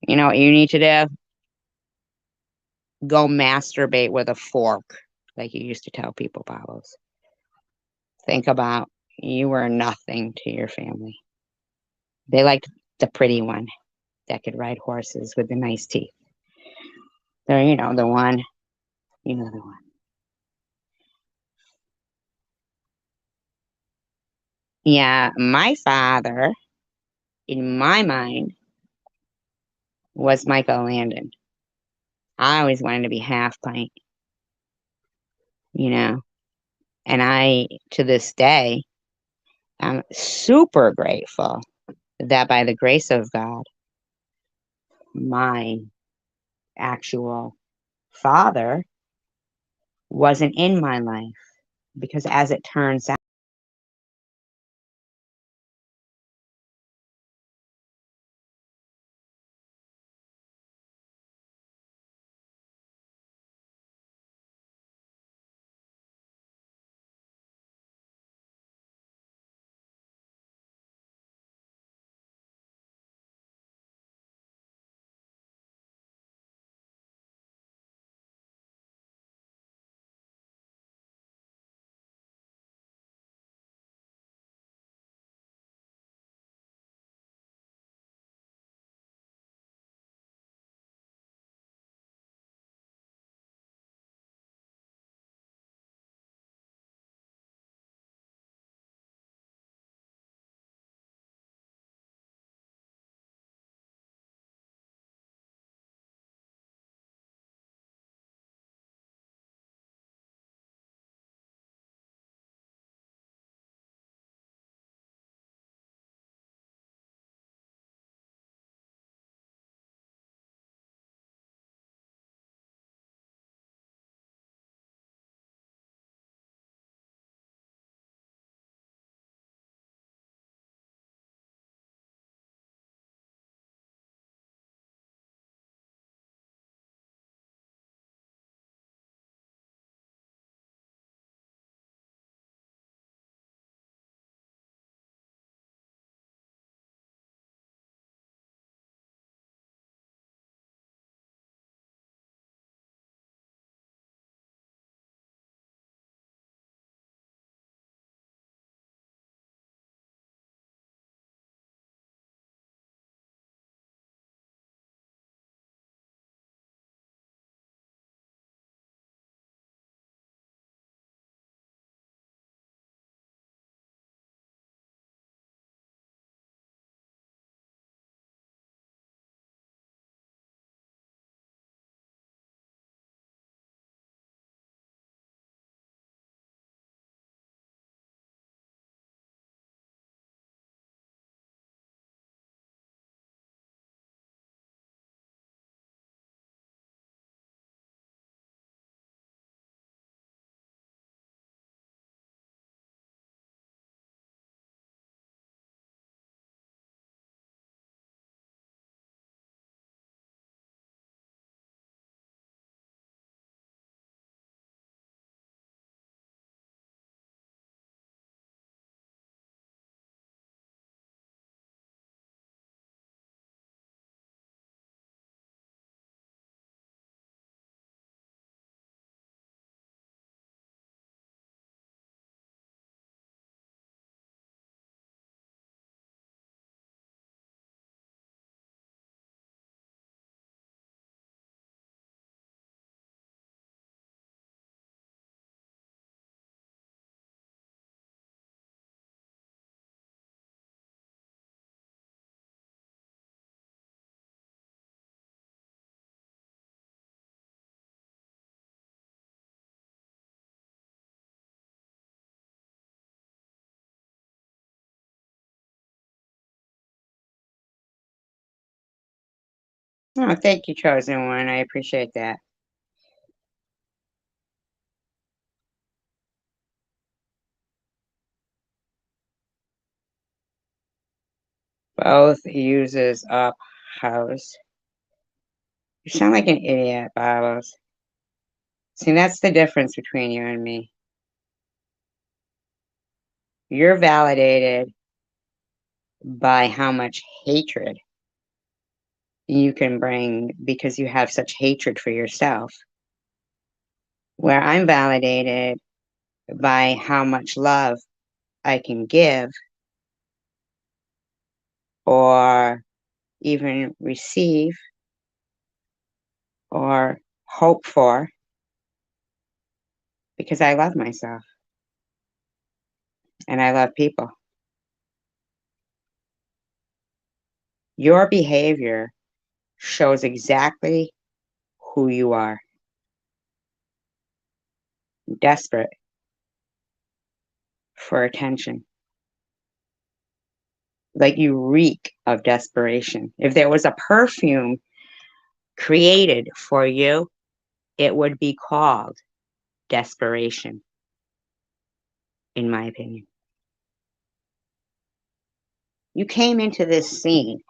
Speaker 1: You know what you need to do? Go masturbate with a fork, like you used to tell people, Pablos. Think about you were nothing to your family. They liked the pretty one that could ride horses with the nice teeth. They're, the one, the one. Yeah, my father, in my mind, was Michael Landon. I always wanted to be half pint, you know, and to this day, I'm super grateful that by the grace of God, my actual father wasn't in my life because as it turns out, Oh, thank you, chosen one. I appreciate that. Both uses up house. You sound like an idiot, Bobbles. See, that's the difference between you and me. You're validated by how much hatred you can bring because you have such hatred for yourself. Where I'm validated by how much love I can give or even receive or hope for because I love myself and I love people. Your behavior shows exactly who you are. Desperate for attention. Like you reek of desperation. If there was a perfume created for you, it would be called desperation, in my opinion. You came into this scene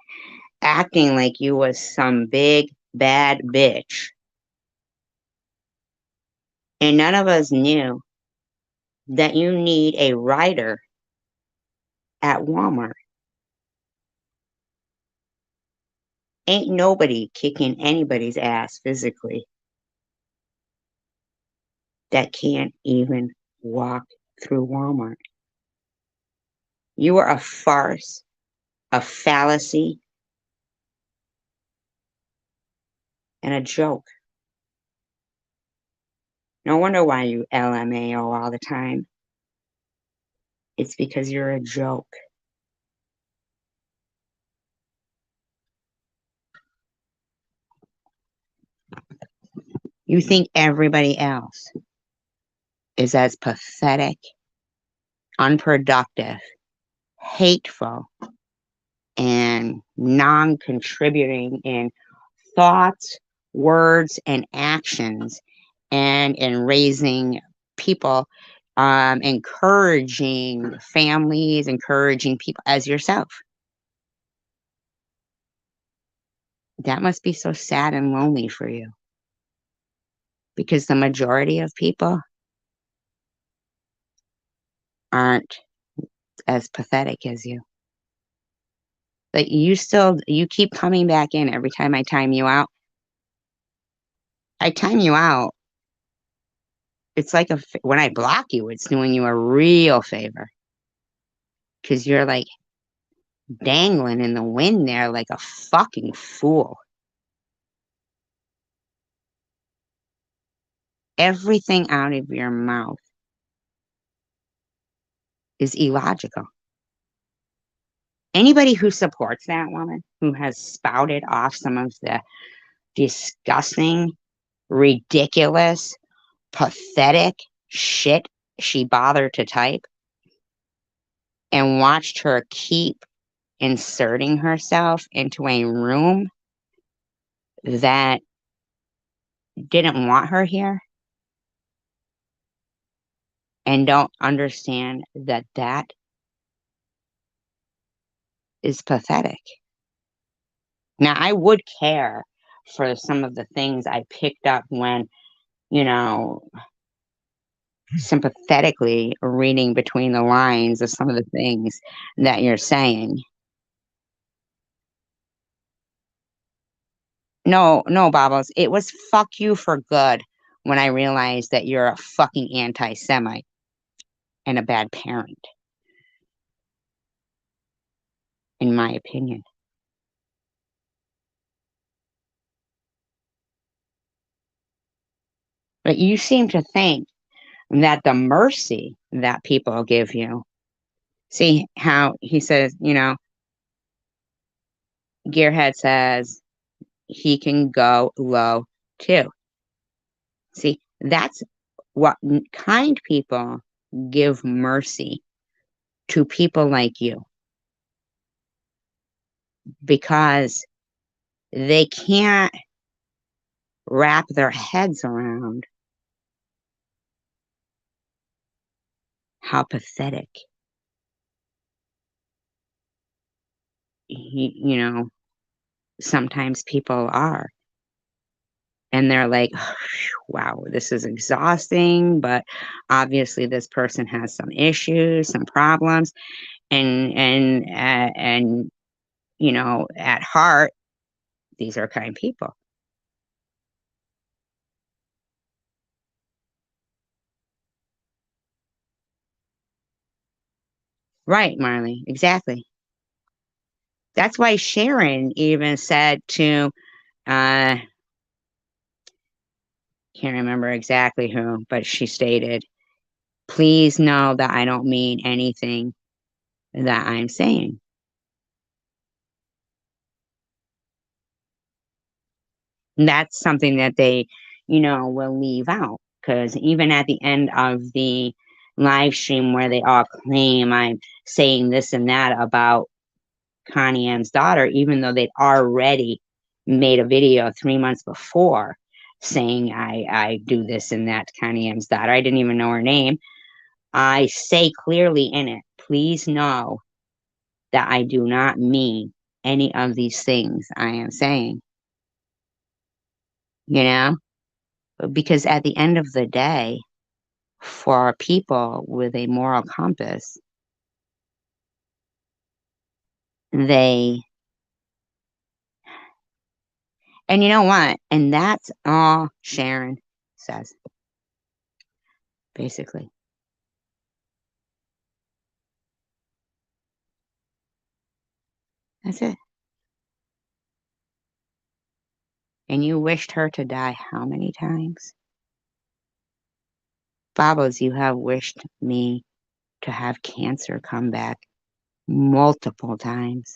Speaker 1: acting like you was some big bad bitch. And none of us knew that you need a writer at Walmart. Ain't nobody kicking anybody's ass physically that can't even walk through Walmart. You are a farce, a fallacy, and a joke. No wonder why you LMAO all the time. It's because you're a joke. You think everybody else is as pathetic, unproductive, hateful, and non contributing in thoughts, words, and actions, and in raising people, encouraging families, encouraging people as yourself. That must be so sad and lonely for you because the majority of people aren't as pathetic as you. Like you keep coming back in every time I time you out. I time you out. It's like when I block you, it's doing you a real favor because you're like dangling in the wind there like a fucking fool. Everything out of your mouth is illogical. Anybody who supports that woman, who has spouted off some of the disgusting, ridiculous, pathetic shit she bothered to type and watched her keep inserting herself into a room that didn't want her here and don't understand that that is pathetic. Now, I would care for some of the things I picked up when, you know, sympathetically reading between the lines of some of the things that you're saying. No, no, Bobbles. It was fuck you for good when I realized that you're a fucking anti Semite and a bad parent, in my opinion. But you seem to think that the mercy that people give you, see how he says, Gearhead says he can go low too. See, that's what kind people give mercy to people like you because they can't wrap their heads around how pathetic you know, sometimes people are. And they're like, wow, this is exhausting, but obviously this person has some issues, some problems, and you know, at heart, these are kind people. Right, Marley, exactly. That's why Sharon even said to, can't remember exactly who, but she stated, please know that I don't mean anything that I'm saying. And that's something that they, you know, will leave out because even at the end of the live stream where they all claim I'm saying this and that about Connie M's daughter, even though they'd already made a video 3 months before saying I do this and that to Connie M's daughter. I didn't even know her name. I say clearly in it, please know that I do not mean any of these things I am saying, you know? Because at the end of the day, for people with a moral compass, they, and you know what? And that's all Sharon says, basically. That's it. And you wished her to die how many times? Babos, you have wished me to have cancer come back multiple times.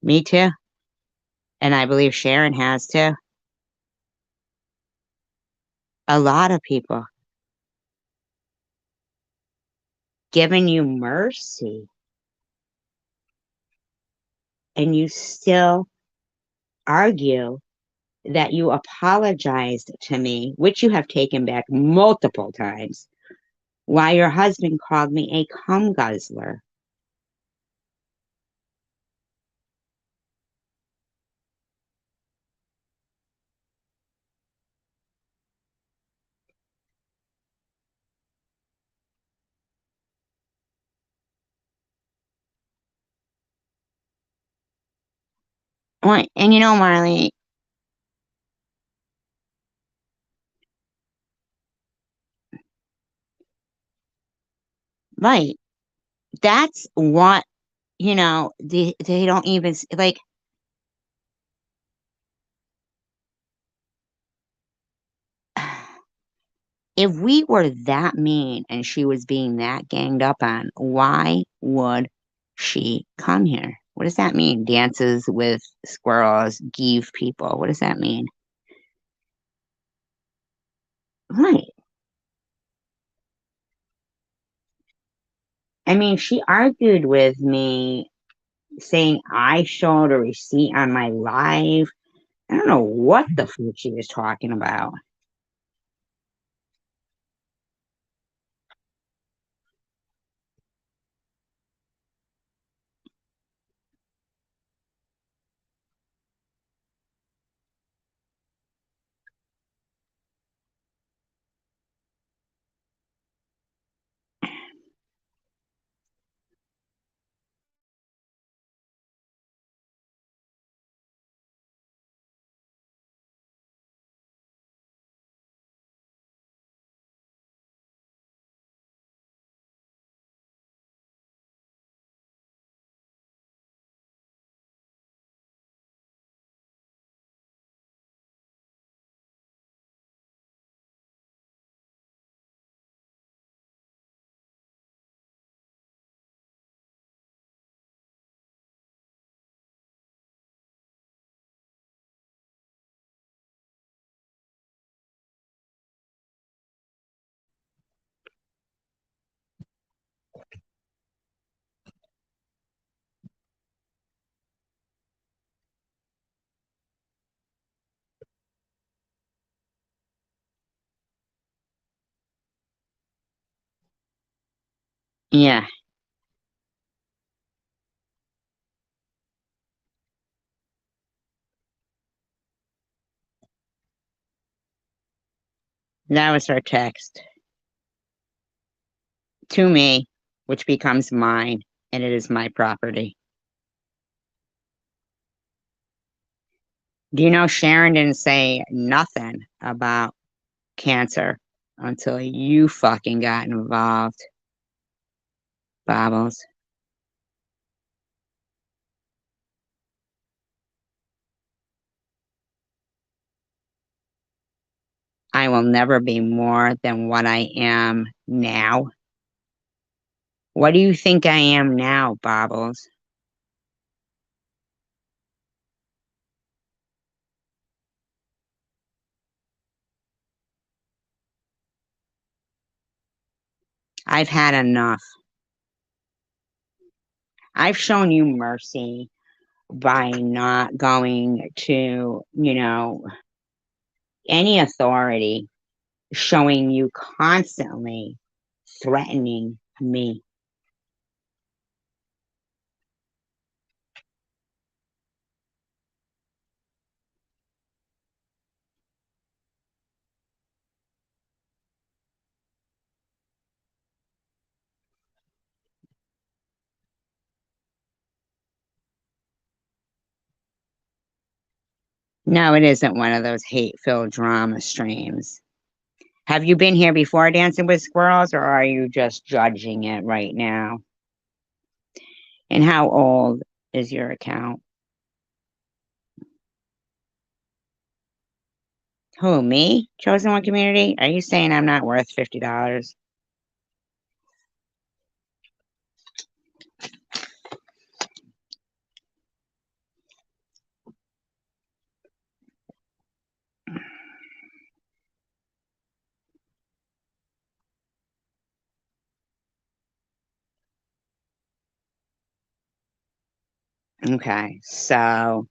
Speaker 1: Me too. And I believe Sharon has too. A lot of people giving you mercy, and you still argue that you apologized to me, which you have taken back multiple times, while your husband called me a cum guzzler. And you know, Marley, right? That's what, you know, they don't even like. If we were that mean and she was being that ganged up on, why would she come here? What does that mean? Dances with squirrels, give people. What does that mean? Right. I mean, she argued with me saying I showed a receipt on my live. I don't know what the fuck she was talking about. Yeah, that was her text to me, which becomes mine, and it is my property. Do you know Sharon didn't say nothing about cancer until you fucking got involved, Bobbles? I will never be more than what I am now. What do you think I am now, Bobbles? I've had enough. I've shown you mercy by not going to, any authority, showing you constantly threatening me. No, it isn't one of those hate-filled drama streams. Have you been here before Dancing with Squirrels, or are you just judging it right now? And how old is your account? Who, me? Chosen One Community? Are you saying I'm not worth $50? Okay, so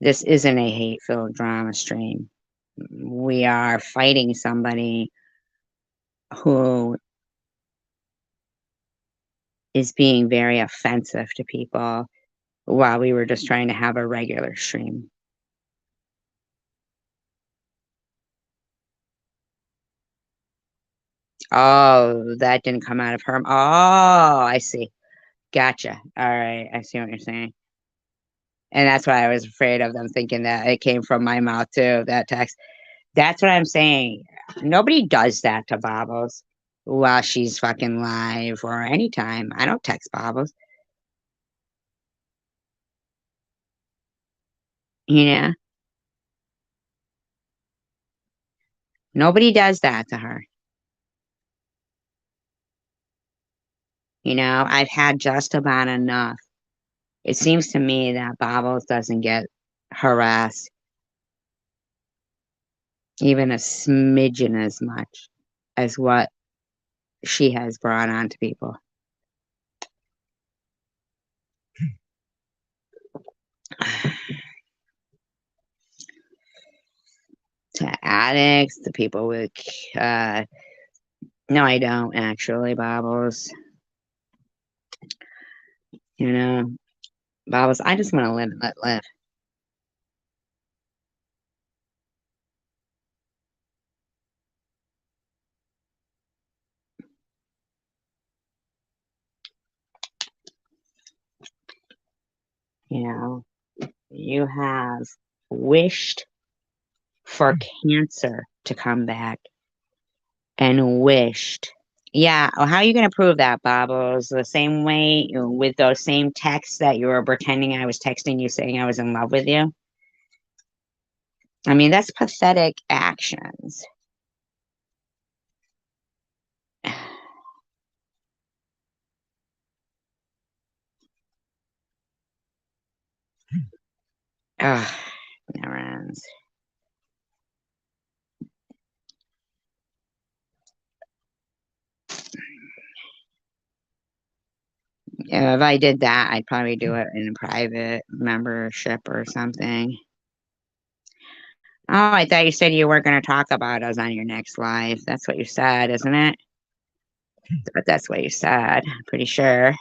Speaker 1: this isn't a hate-filled drama stream. We are fighting somebody who is being very offensive to people while we were just trying to have a regular stream. Oh, that didn't come out of her. Oh, I see. Gotcha. All right. I see what you're saying. And that's why I was afraid of them thinking that it came from my mouth too, that text. That's what I'm saying. Nobody does that to Bobbles while she's fucking live or anytime. I don't text Bobbles. You know, nobody does that to her. I've had just about enough. It seems to me that Bobbles doesn't get harassed even a smidgen as much as what she has brought on to people. To addicts, to people with, no, I don't actually, Bobbles. You know, Bobbles, I just want to live and let live. You know, you have wished for cancer to come back and wished. Yeah, well, how are you going to prove that, Bobbles? The same way with those same texts that you were pretending I was texting you saying I was in love with you? I mean, that's pathetic actions. Ugh, never ends. If I did that, I'd probably do it in a private membership or something. Oh, I thought you said you were going to talk about us on your next live. That's what you said, isn't it? But that's what you said, I'm pretty sure.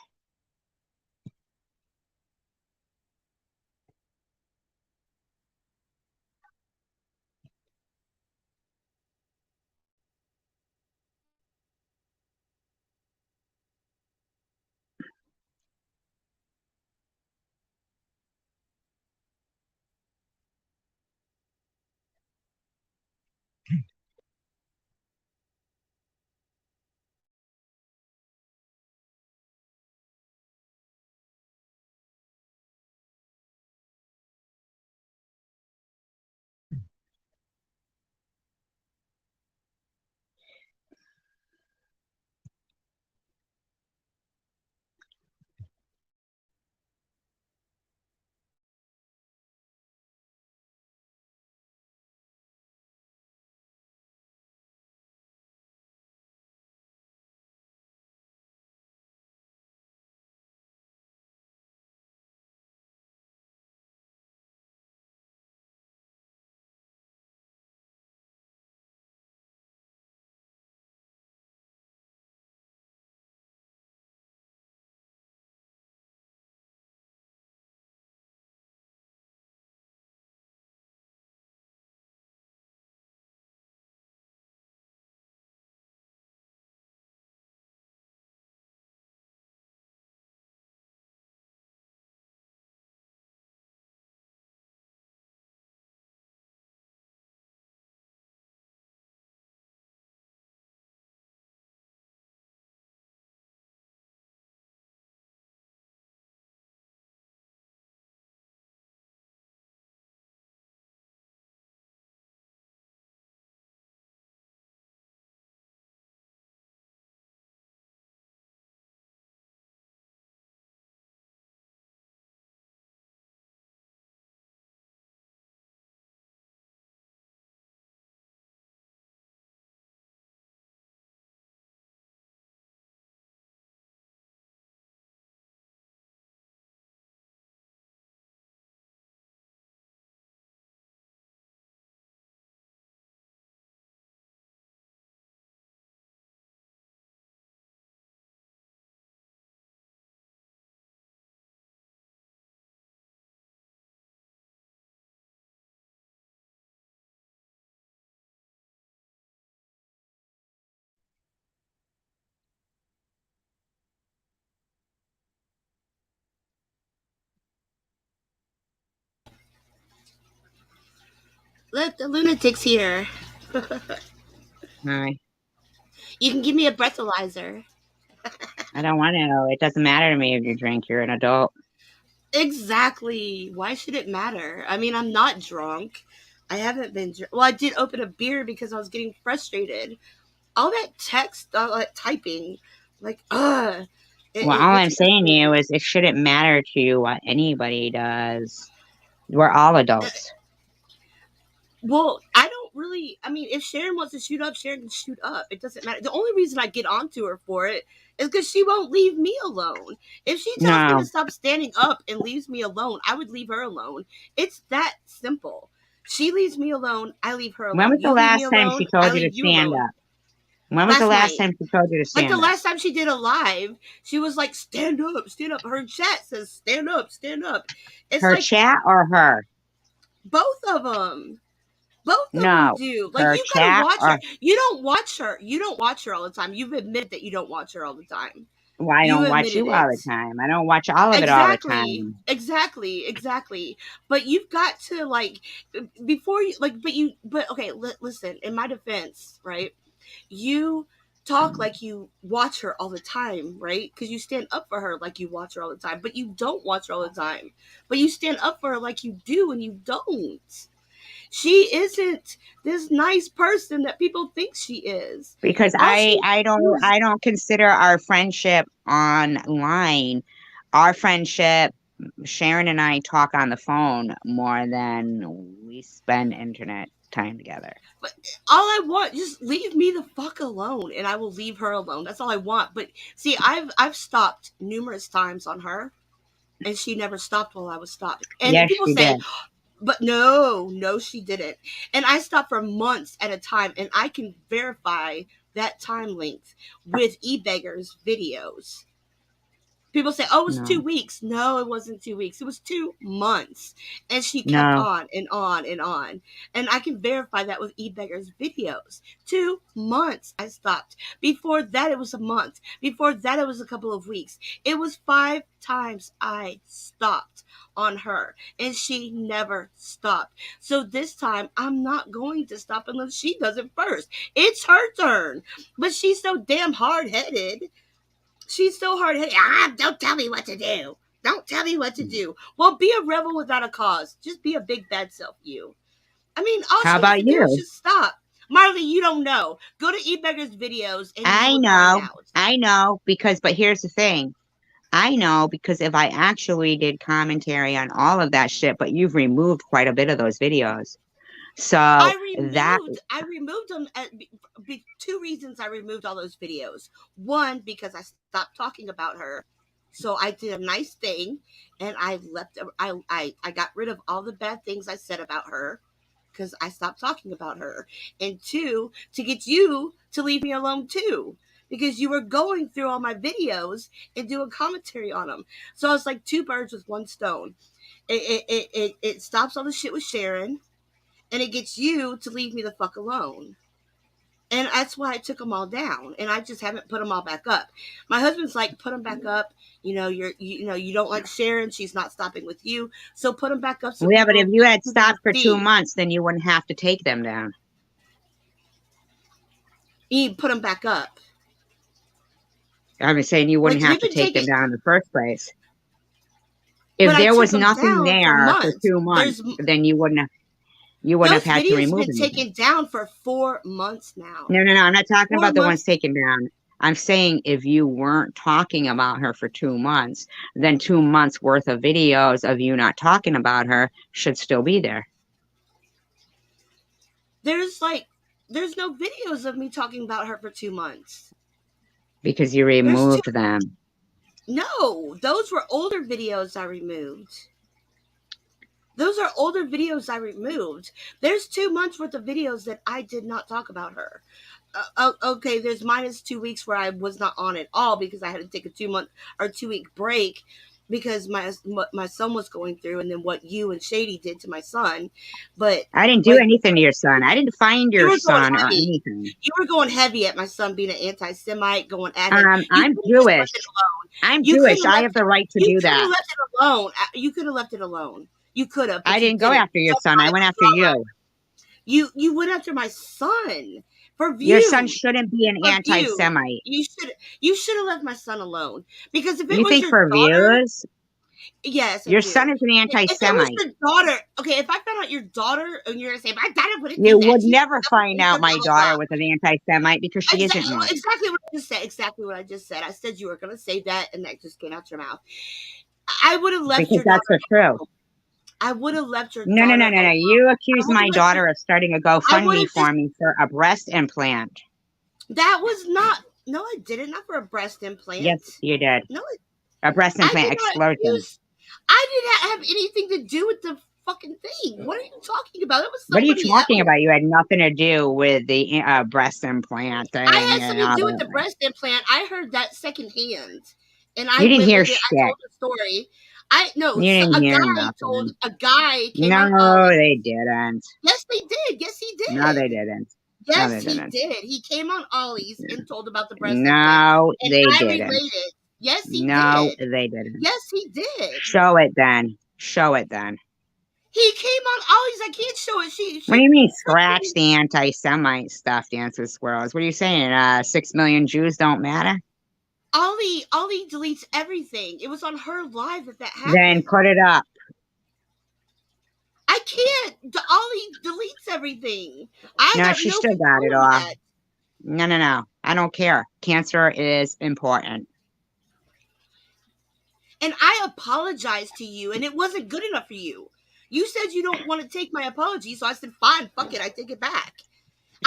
Speaker 2: Let the lunatics here.
Speaker 1: I
Speaker 2: You can give me a breathalyzer.
Speaker 1: I don't wanna, it doesn't matter to me if you drink, you're an adult.
Speaker 2: Exactly. Why should it matter? I mean, I'm not drunk. I haven't been. Well, I did open a beer because I was getting frustrated. All that text, all that typing, like,
Speaker 1: Well,
Speaker 2: it
Speaker 1: all I'm
Speaker 2: gets
Speaker 1: saying to you
Speaker 2: frustrating.
Speaker 1: is it shouldn't matter to you what anybody does. We're all
Speaker 2: Uh,
Speaker 1: adults.
Speaker 2: Well, I don't really. I mean, if Sharon wants to shoot up, Sharon can shoot up. It doesn't matter. The only reason I get onto her for it is because she won't leave me alone. If she tells me to
Speaker 1: No.
Speaker 2: stop standing up and leaves me alone, I would leave her alone. It's that simple. She leaves me alone, I leave her
Speaker 1: When
Speaker 2: alone.
Speaker 1: was the
Speaker 2: You leave me
Speaker 1: last time she
Speaker 2: alone, I
Speaker 1: told you to
Speaker 2: leave you
Speaker 1: stand
Speaker 2: alone.
Speaker 1: up? When was the
Speaker 2: Last
Speaker 1: last
Speaker 2: night,
Speaker 1: time she told you to
Speaker 2: like the
Speaker 1: stand up?
Speaker 2: last time she did a live, she was like, "Stand up, stand up." Her chat says, "Stand up, stand up." It's
Speaker 1: Her
Speaker 2: like
Speaker 1: chat or her?
Speaker 2: both of them. Both of them
Speaker 1: No.
Speaker 2: do. Like
Speaker 1: Her
Speaker 2: you gotta
Speaker 1: chat
Speaker 2: watch
Speaker 1: or
Speaker 2: her. You don't watch her. You don't watch her all the time. You've admitted that you don't watch her all the time.
Speaker 1: well, I
Speaker 2: You
Speaker 1: don't watch
Speaker 2: admitted
Speaker 1: you all the
Speaker 2: it.
Speaker 1: time. I don't watch all of it all the
Speaker 2: Exactly.
Speaker 1: time.
Speaker 2: Exactly. Exactly. But you've got to like before you like. But okay. Listen. In my defense, right? You talk like you watch her all the time, right? Because you stand up for her like you watch her all the time, but you don't watch her all the time. But you stand up for her like you do, and you don't. She isn't this nice person that people think she is.
Speaker 1: Because
Speaker 2: All she is,
Speaker 1: I don't consider our friendship online. Our friendship, Sharon and I talk on the phone more than we spend internet time together.
Speaker 2: but all I want, just leave me the fuck alone, and I will leave her alone. That's all I want. But see, I've stopped numerous times on her, and she never stopped while I was stopped. And
Speaker 1: Yes,
Speaker 2: people
Speaker 1: she
Speaker 2: say,
Speaker 1: did.
Speaker 2: but no, no, she didn't. And I stopped for months at a time, and I can verify that time length with eBeggars videos. People say, oh, it was
Speaker 1: No,
Speaker 2: 2 weeks. No, it wasn't 2 weeks. It was 2 months. And she kept
Speaker 1: no.
Speaker 2: on and on and on. And I can verify that with eBeggars videos. 2 months I stopped. Before that, it was a month. Before that, it was a couple of weeks. It was 5 times I stopped on her. And she never stopped. So this time, I'm not going to stop unless she does it first. It's her turn. But she's so damn hard-headed. She's so hard headed. Don't tell me what to do. Don't tell me what to do. Well, be a rebel without a cause. Just be a big bad self, you. I mean, all
Speaker 1: How
Speaker 2: she has
Speaker 1: about
Speaker 2: to do is
Speaker 1: you?
Speaker 2: just stop. Marley, you don't know. Go to eBeggars videos and you
Speaker 1: I
Speaker 2: will find
Speaker 1: know,
Speaker 2: out.
Speaker 1: I know, but here's the thing. I know because if I actually did commentary on all of that shit, but you've removed quite a bit of those videos. So that,
Speaker 2: I removed them at two reasons. I removed all those videos. One, because I stopped talking about her. So I did a nice thing and I left. I got rid of all the bad things I said about her because I stopped talking about her. And two, to get you to leave me alone too, because you were going through all my videos and doing commentary on them. So I was like two birds with one stone. It stops all the shit with Sharon, and it gets you to leave me the fuck alone. And that's why I took them all down, and I just haven't put them all back up. My husband's like, put them back up. You know, you don't like Sharon. She's not stopping with you, so put them back up so
Speaker 1: yeah, but if
Speaker 2: people
Speaker 1: you had
Speaker 2: can
Speaker 1: stopped for 2
Speaker 2: see.
Speaker 1: months, then you wouldn't have to take them down.
Speaker 2: You put them back up.
Speaker 1: I'm saying you wouldn't
Speaker 2: Like
Speaker 1: have
Speaker 2: we've
Speaker 1: to
Speaker 2: been
Speaker 1: take them
Speaker 2: taking,
Speaker 1: down in the first place. If
Speaker 2: but I
Speaker 1: there
Speaker 2: took
Speaker 1: was
Speaker 2: them
Speaker 1: nothing
Speaker 2: down for
Speaker 1: there for
Speaker 2: months.
Speaker 1: 2 months, then you wouldn't have
Speaker 2: Those
Speaker 1: had to
Speaker 2: videos have
Speaker 1: remove
Speaker 2: been
Speaker 1: them.
Speaker 2: taken down for 4 months now.
Speaker 1: No, I'm not talking
Speaker 2: 4
Speaker 1: about the ones
Speaker 2: months.
Speaker 1: taken down. I'm saying if you weren't talking about her for 2 months, then 2 months worth of videos of you not talking about her should still be there.
Speaker 2: There's no videos of me talking about her for 2 months.
Speaker 1: Because you removed them.
Speaker 2: No, those were older videos I removed. Those are older videos I removed. There's 2 months worth of videos that I did not talk about her. Okay, there's minus 2 weeks where I was not on at all because I had to take a 2-month or 2-week break because my son was going through, and then what you and Shady did to my son. But
Speaker 1: I didn't do anything to your son. I didn't find your son or
Speaker 2: heavy.
Speaker 1: anything.
Speaker 2: You were going heavy at my son being an anti-Semite, going at him.
Speaker 1: I'm Jewish. I'm Jewish. I have the right to do that.
Speaker 2: You could have left it alone. You could have left it alone. You could have.
Speaker 1: I didn't go after your son. I went after you.
Speaker 2: You went after my son for views.
Speaker 1: Your son shouldn't be an anti-Semite.
Speaker 2: You should have left my son alone, because if it
Speaker 1: you
Speaker 2: was
Speaker 1: think
Speaker 2: your
Speaker 1: for
Speaker 2: daughter,
Speaker 1: views,
Speaker 2: yes,
Speaker 1: your son is an anti-Semite.
Speaker 2: If it was your daughter, okay, if I found out your daughter and you're gonna say my daughter would,
Speaker 1: you would never find out my daughter was an anti-Semite because she isn't one.
Speaker 2: Exactly what I just said. Exactly what I just said. I said you were gonna say that, and that just came out your mouth. I would have left
Speaker 1: because
Speaker 2: your
Speaker 1: that's
Speaker 2: daughter
Speaker 1: the truth.
Speaker 2: I would have left your
Speaker 1: No. You accused my daughter of starting a GoFundMe for me for a breast implant.
Speaker 2: That was not. No, I didn't. Not for a breast implant.
Speaker 1: Yes, you did.
Speaker 2: No,
Speaker 1: a breast implant explosion.
Speaker 2: I did not have anything to do with the fucking thing. What are you talking about? It was
Speaker 1: what are you talking about? You had nothing to do with the breast implant thing.
Speaker 2: I had something to do with the breast implant. I heard that secondhand, and
Speaker 1: you didn't hear shit.
Speaker 2: I told the story.
Speaker 1: You didn't hear nothing.
Speaker 2: A guy came
Speaker 1: No, they didn't.
Speaker 2: Yes, they did. Yes, he did.
Speaker 1: No, they didn't.
Speaker 2: Yes, he did. He came on Ollie's and told about the breast
Speaker 1: implant.
Speaker 2: No,
Speaker 1: they didn't.
Speaker 2: Related. Yes, he did.
Speaker 1: No, they didn't.
Speaker 2: Yes, he did.
Speaker 1: Show it then. Show it then.
Speaker 2: He came on Ollie's. I can't show it. She
Speaker 1: what do you mean scratch the anti-Semite stuff, Dance with Squirrels? What are you saying? 6 million Jews don't matter?
Speaker 2: Ollie deletes everything. It was on her live that happened.
Speaker 1: Then put it up.
Speaker 2: I can't. Ollie deletes everything.
Speaker 1: No, she still got it off. No. I don't care. Cancer is important.
Speaker 2: And I apologized to you, and it wasn't good enough for you. You said you don't want to take my apology, so I said, fine, fuck it, I take it back.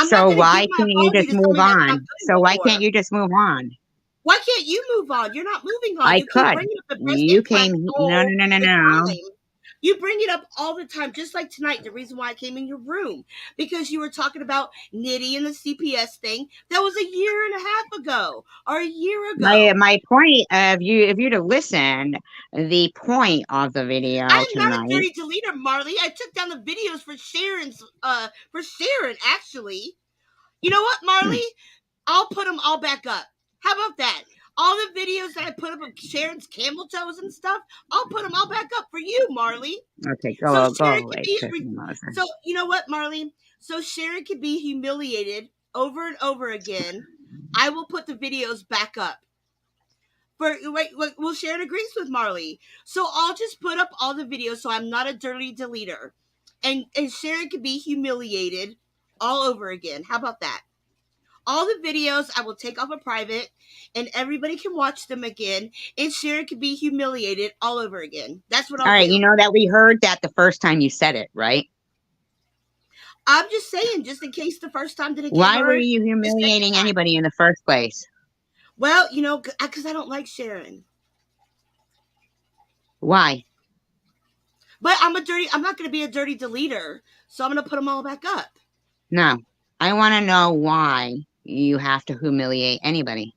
Speaker 1: So why can't you just move on? So why can't you just move on?
Speaker 2: Why can't you move on? You're not moving on.
Speaker 1: I could. You came. No.
Speaker 2: You bring it up all the time, just like tonight. The reason why I came in your room, because you were talking about Nitty and the CPS thing. That was a year and a half ago, or a year
Speaker 1: My
Speaker 2: ago.
Speaker 1: my point of you, if you to listen, the point of the video
Speaker 2: I'm not a
Speaker 1: tonight.
Speaker 2: dirty deleter, Marley. I took down the videos for Sharon, actually. You know what, Marley? I'll put them all back up. How about that? All the videos that I put up of Sharon's camel toes and stuff, I'll put them all back up for you, Marley.
Speaker 1: Okay,
Speaker 2: So
Speaker 1: go
Speaker 2: Sharon can
Speaker 1: away,
Speaker 2: be.
Speaker 1: Tiffany Moser.
Speaker 2: So you know what, Marley? So Sharon can be humiliated over and over again. I will put the videos back up. Well, Sharon agrees with Marley. So I'll just put up all the videos so I'm not a dirty deleter. And Sharon can be humiliated all over again. How about that? All the videos I will take off of private and everybody can watch them again and Sharon can be humiliated all over again. That's what
Speaker 1: All
Speaker 2: I'll
Speaker 1: right,
Speaker 2: do.
Speaker 1: you know that we heard that the first time you said it, right?
Speaker 2: I'm just saying, just in case the first time didn't get
Speaker 1: Why were
Speaker 2: heard.
Speaker 1: you
Speaker 2: The second
Speaker 1: humiliating
Speaker 2: time.
Speaker 1: anybody in the first place?
Speaker 2: Well, you know, because I don't like Sharon.
Speaker 1: Why?
Speaker 2: But I'm not going to be a dirty deleter, so I'm going to put them all back up.
Speaker 1: No, I want to know why you have to humiliate anybody.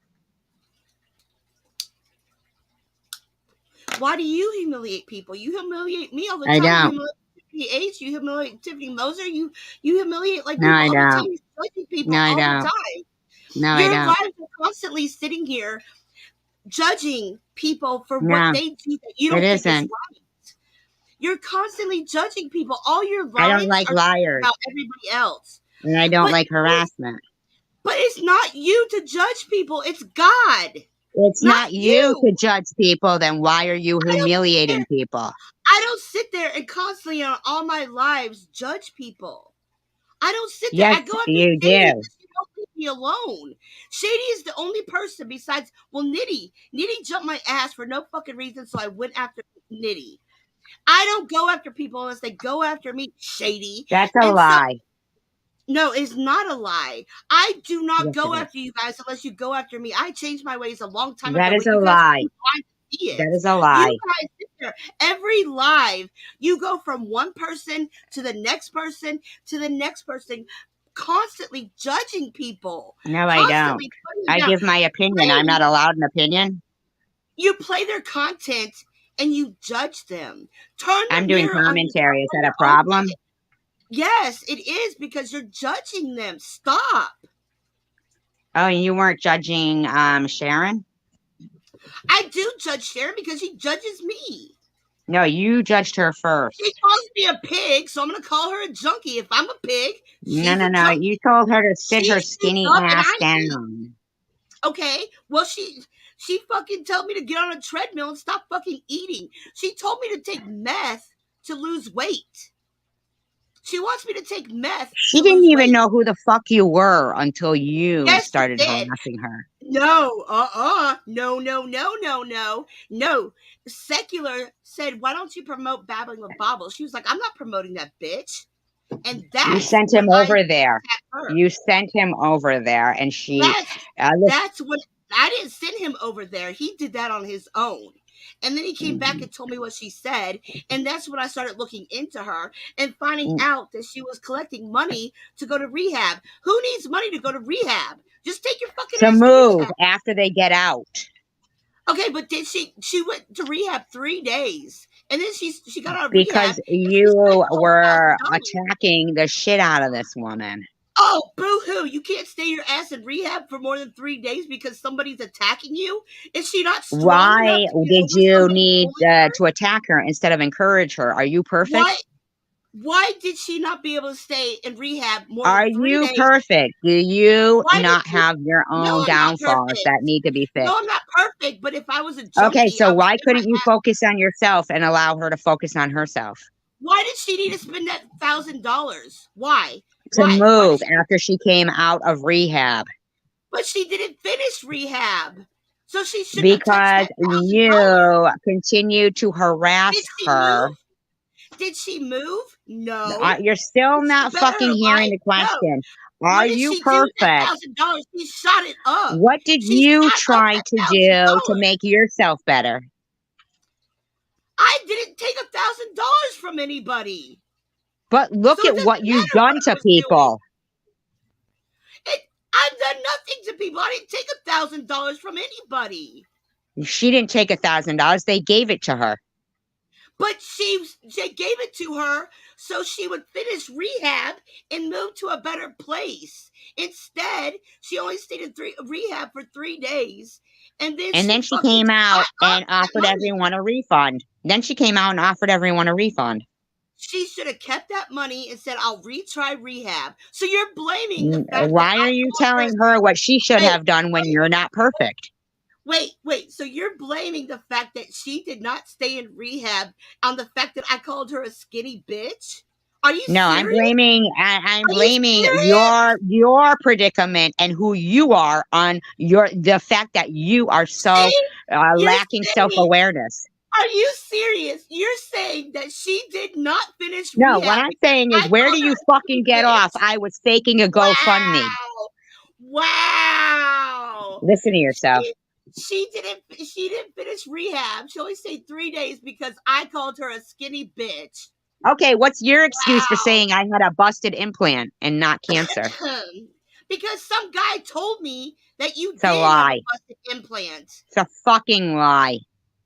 Speaker 2: Why do you humiliate people? You humiliate me all the
Speaker 1: I
Speaker 2: time. You
Speaker 1: don't.
Speaker 2: humiliate Tiffany H. You humiliate Tiffany Moser. You humiliate like
Speaker 1: No,
Speaker 2: people
Speaker 1: I
Speaker 2: all the time.
Speaker 1: don't.
Speaker 2: You're judging people
Speaker 1: No, I
Speaker 2: all the
Speaker 1: don't.
Speaker 2: time.
Speaker 1: No, I
Speaker 2: Your
Speaker 1: don't.
Speaker 2: lives are constantly sitting here judging people for what
Speaker 1: No,
Speaker 2: they do that you
Speaker 1: it
Speaker 2: don't think is
Speaker 1: isn't.
Speaker 2: right. You're constantly judging people. All your
Speaker 1: I don't
Speaker 2: lives
Speaker 1: like
Speaker 2: are
Speaker 1: liars,
Speaker 2: about everybody else.
Speaker 1: and I don't
Speaker 2: But
Speaker 1: like harassment.
Speaker 2: but it's not you to judge people. It's God,
Speaker 1: It's
Speaker 2: not
Speaker 1: not you to
Speaker 2: you.
Speaker 1: judge people, then why are you
Speaker 2: I don't sit there.
Speaker 1: humiliating people?
Speaker 2: I don't sit there and constantly on all my lives judge people. I don't sit there.
Speaker 1: Yes,
Speaker 2: I go after
Speaker 1: you
Speaker 2: Shady
Speaker 1: do.
Speaker 2: because she won't leave me alone. Shady is the only person besides, well, Nitty. Nitty jumped my ass for no fucking reason, so I went after Nitty. I don't go after people unless they go after me, Shady.
Speaker 1: That's a
Speaker 2: And so,
Speaker 1: lie.
Speaker 2: no, it's not a lie. I do not
Speaker 1: Yes, it
Speaker 2: go
Speaker 1: is.
Speaker 2: after you guys unless you go after me. I changed my ways a long time
Speaker 1: That
Speaker 2: ago,
Speaker 1: is
Speaker 2: but
Speaker 1: a
Speaker 2: you guys are
Speaker 1: lie.
Speaker 2: too blind to see
Speaker 1: That
Speaker 2: it.
Speaker 1: is a
Speaker 2: You
Speaker 1: lie.
Speaker 2: guys sit there every live. You go from one person to the next person to the next person, constantly judging people,
Speaker 1: No, I don't.
Speaker 2: constantly putting them
Speaker 1: I
Speaker 2: down.
Speaker 1: give my opinion. I'm
Speaker 2: Playing,
Speaker 1: not allowed an opinion.
Speaker 2: you play their content and you judge them. Turn the
Speaker 1: I'm doing
Speaker 2: mirror on yourself
Speaker 1: commentary. Is
Speaker 2: when
Speaker 1: that a
Speaker 2: you're open.
Speaker 1: problem?
Speaker 2: Yes, it is because you're judging them. Stop.
Speaker 1: Oh, and you weren't judging Sharon?
Speaker 2: I do judge Sharon because she judges me.
Speaker 1: No, you judged her
Speaker 2: She
Speaker 1: first.
Speaker 2: calls me a pig, so I'm going to call her a junkie. If I'm a pig,
Speaker 1: No,
Speaker 2: she's
Speaker 1: no,
Speaker 2: a
Speaker 1: no.
Speaker 2: junkie.
Speaker 1: You told her to sit
Speaker 2: She
Speaker 1: her
Speaker 2: sits
Speaker 1: skinny
Speaker 2: up and
Speaker 1: ass
Speaker 2: I eat.
Speaker 1: down.
Speaker 2: Okay, well, she fucking told me to get on a treadmill and stop fucking eating. She told me to take meth to lose weight. She wants me to take meth
Speaker 1: She
Speaker 2: to
Speaker 1: didn't
Speaker 2: lose
Speaker 1: even
Speaker 2: weight.
Speaker 1: know who the fuck you were until you
Speaker 2: Yes, she
Speaker 1: started
Speaker 2: did.
Speaker 1: harassing her.
Speaker 2: No, no, no, no, no, no, no. Secular said, "Why don't you promote Babbling with Bobble?" She was like, "I'm not promoting that bitch," and
Speaker 1: You
Speaker 2: that's
Speaker 1: sent
Speaker 2: when
Speaker 1: him
Speaker 2: I
Speaker 1: over there.
Speaker 2: attacked her.
Speaker 1: You sent him over there, and she,
Speaker 2: That's
Speaker 1: listen,
Speaker 2: that's what I didn't send him over there. He did that on his own. And then he came back and told me what she said. And that's when I started looking into her and finding out that she was collecting money to go to rehab. Who needs money to go to rehab? Just take your fucking
Speaker 1: to
Speaker 2: ass to
Speaker 1: move
Speaker 2: rehab.
Speaker 1: after they get out.
Speaker 2: Okay, but did she went to rehab 3 days. And then she got out of rehab
Speaker 1: Because
Speaker 2: and she
Speaker 1: you
Speaker 2: spent
Speaker 1: were
Speaker 2: $12,000.
Speaker 1: attacking the shit out of this woman.
Speaker 2: Oh, boo-hoo. You can't stay your ass in rehab for more than 3 days because somebody's attacking you? Is she not strong enough
Speaker 1: Why
Speaker 2: to get
Speaker 1: did
Speaker 2: over
Speaker 1: you
Speaker 2: somebody
Speaker 1: need
Speaker 2: bullying her?
Speaker 1: to attack her instead of encourage her? Are you perfect?
Speaker 2: Why did she not be able to stay in rehab more
Speaker 1: Are
Speaker 2: than 3
Speaker 1: you
Speaker 2: days?
Speaker 1: perfect? Do you
Speaker 2: Why did
Speaker 1: not
Speaker 2: she?
Speaker 1: have your
Speaker 2: No,
Speaker 1: own
Speaker 2: I'm not
Speaker 1: downfalls that
Speaker 2: perfect.
Speaker 1: need to be
Speaker 2: No,
Speaker 1: fixed?
Speaker 2: I'm not perfect. But if I was a
Speaker 1: Okay,
Speaker 2: junkie,
Speaker 1: so
Speaker 2: I would
Speaker 1: why
Speaker 2: stay my
Speaker 1: couldn't you
Speaker 2: ass.
Speaker 1: focus on yourself and allow her to focus on herself?
Speaker 2: Why did she need to spend that $1,000? Why?
Speaker 1: To
Speaker 2: Why? Why
Speaker 1: move
Speaker 2: did she?
Speaker 1: after she came out of rehab.
Speaker 2: But she didn't finish rehab, so she shouldn't have touched
Speaker 1: Because
Speaker 2: that $1,000.
Speaker 1: you continue to harass
Speaker 2: Did she
Speaker 1: her.
Speaker 2: move? Did she move? No.
Speaker 1: You're still
Speaker 2: Did she
Speaker 1: not
Speaker 2: better
Speaker 1: fucking
Speaker 2: her
Speaker 1: hearing
Speaker 2: life?
Speaker 1: the
Speaker 2: No.
Speaker 1: question.
Speaker 2: What
Speaker 1: Are
Speaker 2: did
Speaker 1: you
Speaker 2: she do with that
Speaker 1: perfect?
Speaker 2: $1,000? She shot it up.
Speaker 1: What did
Speaker 2: She
Speaker 1: you
Speaker 2: shot up
Speaker 1: try
Speaker 2: that
Speaker 1: to
Speaker 2: thousand
Speaker 1: do to
Speaker 2: dollars.
Speaker 1: make yourself better?
Speaker 2: I didn't take $1,000 from anybody.
Speaker 1: But look
Speaker 2: So it
Speaker 1: at
Speaker 2: doesn't
Speaker 1: what you've
Speaker 2: matter what
Speaker 1: done
Speaker 2: I
Speaker 1: to
Speaker 2: was doing.
Speaker 1: people.
Speaker 2: I've done nothing to people. I didn't take $1,000 from anybody.
Speaker 1: She didn't take $1,000. They gave it to her.
Speaker 2: But they gave it to her so she would finish rehab and move to a better place. Instead, she only stayed in rehab for 3 days, and then
Speaker 1: And
Speaker 2: she
Speaker 1: then she
Speaker 2: fucking
Speaker 1: came out
Speaker 2: got up
Speaker 1: and
Speaker 2: that
Speaker 1: offered
Speaker 2: money.
Speaker 1: everyone a refund. Then she came out and offered everyone a refund.
Speaker 2: She should have kept that money and said, "I'll retry rehab." So you're blaming the fact that
Speaker 1: Why
Speaker 2: I
Speaker 1: are you
Speaker 2: called her.
Speaker 1: telling her what she should
Speaker 2: Wait,
Speaker 1: have done when you're not perfect?
Speaker 2: wait. So you're blaming the fact that she did not stay in rehab on the fact that I called her a skinny bitch? Are you
Speaker 1: No, I'm
Speaker 2: serious?
Speaker 1: blaming I'm
Speaker 2: Are you
Speaker 1: blaming
Speaker 2: serious?
Speaker 1: your predicament and who you are on the fact that you are so
Speaker 2: See? You're
Speaker 1: lacking
Speaker 2: saying,
Speaker 1: self-awareness.
Speaker 2: are you serious? You're saying that she did not finish
Speaker 1: No, what
Speaker 2: rehab
Speaker 1: I'm
Speaker 2: because
Speaker 1: saying is,
Speaker 2: I
Speaker 1: where
Speaker 2: called
Speaker 1: do
Speaker 2: her
Speaker 1: you
Speaker 2: a
Speaker 1: fucking
Speaker 2: skinny
Speaker 1: get off?
Speaker 2: bitch?
Speaker 1: I was faking a GoFundMe.
Speaker 2: Wow. Wow.
Speaker 1: Listen to yourself.
Speaker 2: She didn't finish rehab. She only stayed 3 days because I called her a skinny bitch.
Speaker 1: Okay, what's your excuse for
Speaker 2: Wow.
Speaker 1: saying I had a busted implant and not cancer?
Speaker 2: Because some guy told me that you
Speaker 1: It's a
Speaker 2: did have a
Speaker 1: lie.
Speaker 2: busted implant.
Speaker 1: It's a fucking lie.